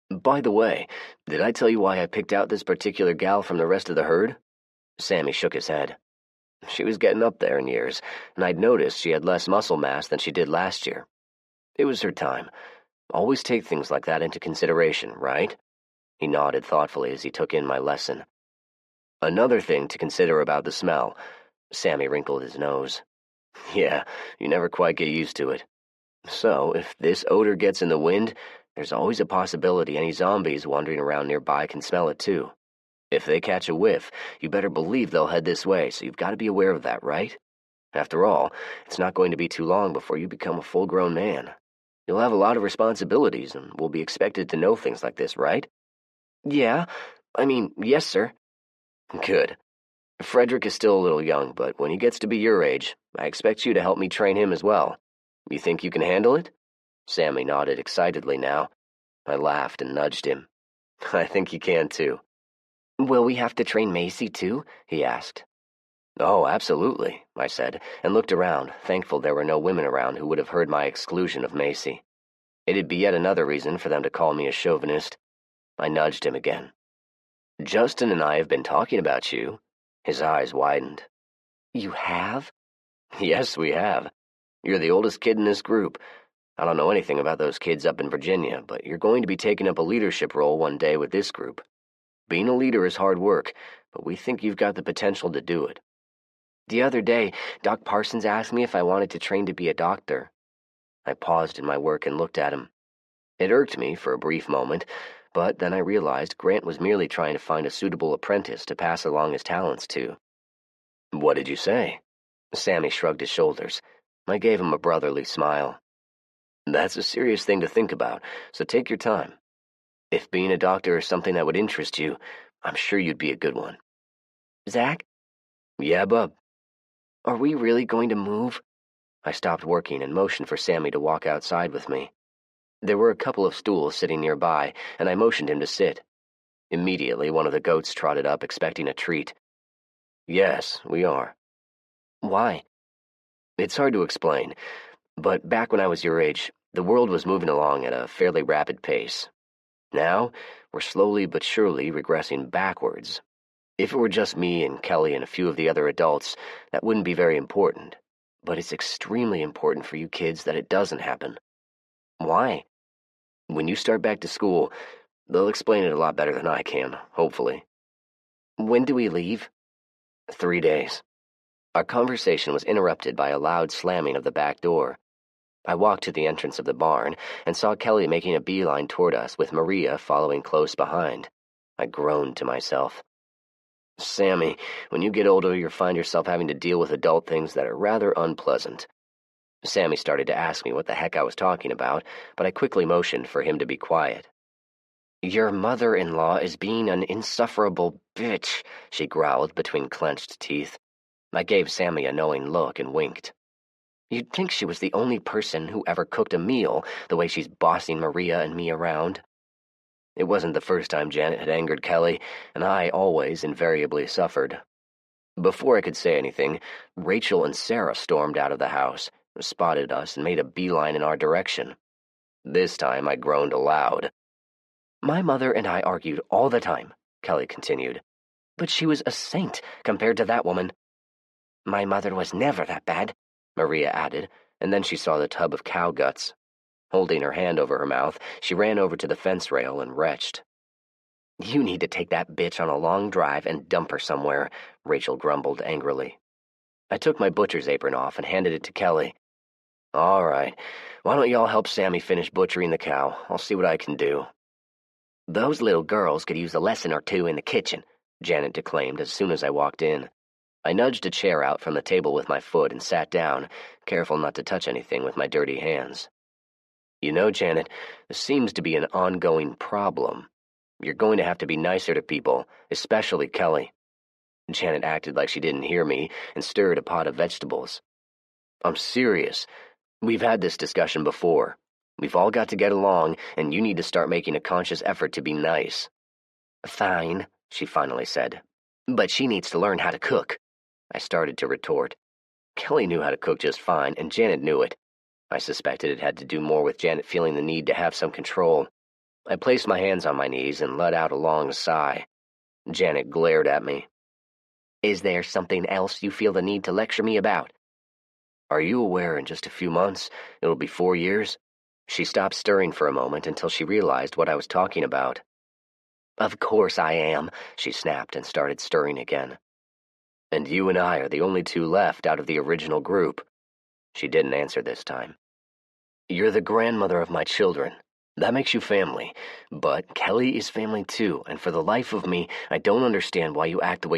By the way, did I tell you why I picked out this particular gal from the rest of the herd? Sammy shook his head. She was getting up there in years, and I'd noticed she had less muscle mass than she did last year. It was her time. Always take things like that into consideration, right? He nodded thoughtfully as he took in my lesson. Another thing to consider about the smell. Sammy wrinkled his nose. Yeah, you never quite get used to it. So, if this odor gets in the wind, there's always a possibility any zombies wandering around nearby can smell it too. If they catch a whiff, you better believe they'll head this way, so you've got to be aware of that, right? After all, it's not going to be too long before you become a full-grown man. You'll have a lot of responsibilities and will be expected to know things like this, right? Yes, sir. Good. Frederick is still a little young, but when he gets to be your age, I expect you to help me train him as well. You think you can handle it? Sammy nodded excitedly now. I laughed and nudged him. I think you can, too. Will we have to train Macy, too? He asked. Oh, absolutely, I said, and looked around, thankful there were no women around who would have heard my exclusion of Macy. It'd be yet another reason for them to call me a chauvinist. I nudged him again. Justin and I have been talking about you. His eyes widened. You have? Yes, we have. You're the oldest kid in this group. I don't know anything about those kids up in Virginia, but you're going to be taking up a leadership role one day with this group. Being a leader is hard work, but we think you've got the potential to do it. The other day, Doc Parsons asked me if I wanted to train to be a doctor. I paused in my work and looked at him. It irked me for a brief moment, but then I realized Grant was merely trying to find a suitable apprentice to pass along his talents to. What did you say? Sammy shrugged his shoulders. I gave him a brotherly smile. That's a serious thing to think about, so take your time. If being a doctor is something that would interest you, I'm sure you'd be a good one. Zach? Yeah, bub. Are we really going to move? I stopped working and motioned for Sammy to walk outside with me. There were a couple of stools sitting nearby, and I motioned him to sit. Immediately, one of the goats trotted up, expecting a treat. Yes, we are. Why? It's hard to explain, but back when I was your age, the world was moving along at a fairly rapid pace. Now, we're slowly but surely regressing backwards. If it were just me and Kelly and a few of the other adults, that wouldn't be very important. But it's extremely important for you kids that it doesn't happen. Why? When you start back to school, they'll explain it a lot better than I can, hopefully. When do we leave? 3 days. Our conversation was interrupted by a loud slamming of the back door. I walked to the entrance of the barn and saw Kelly making a beeline toward us with Maria following close behind. I groaned to myself. Sammy, when you get older, you'll find yourself having to deal with adult things that are rather unpleasant. Sammy started to ask me what the heck I was talking about, but I quickly motioned for him to be quiet. "Your mother-in-law is being an insufferable bitch," she growled between clenched teeth. I gave Sammy a knowing look and winked. "You'd think she was the only person who ever cooked a meal, the way she's bossing Maria and me around." It wasn't the first time Janet had angered Kelly, and I always invariably suffered. Before I could say anything, Rachel and Sarah stormed out of the house, spotted us, and made a beeline in our direction. This time I groaned aloud. "My mother and I argued all the time," Kelly continued. "But she was a saint compared to that woman." "My mother was never that bad," Maria added, and then she saw the tub of cow guts. Holding her hand over her mouth, she ran over to the fence rail and retched. "You need to take that bitch on a long drive and dump her somewhere," Rachel grumbled angrily. I took my butcher's apron off and handed it to Kelly. "All right, why don't y'all help Sammy finish butchering the cow? I'll see what I can do." "Those little girls could use a lesson or two in the kitchen," Janet declaimed as soon as I walked in. I nudged a chair out from the table with my foot and sat down, careful not to touch anything with my dirty hands. "You know, Janet, this seems to be an ongoing problem. You're going to have to be nicer to people, especially Kelly." Janet acted like she didn't hear me and stirred a pot of vegetables. "I'm serious. We've had this discussion before. We've all got to get along, and you need to start making a conscious effort to be nice." "Fine," she finally said. "But she needs to learn how to cook." I started to retort. Kelly knew how to cook just fine, and Janet knew it. I suspected it had to do more with Janet feeling the need to have some control. I placed my hands on my knees and let out a long sigh. Janet glared at me. "Is there something else you feel the need to lecture me about?" "Are you aware in just a few months it'll be 4 years?" She stopped stirring for a moment until she realized what I was talking about. "Of course I am," she snapped and started stirring again. "And you and I are the only two left out of the original group." She didn't answer this time. "You're the grandmother of my children. That makes you family. But Kelly is family too, and for the life of me, I don't understand why you act the way you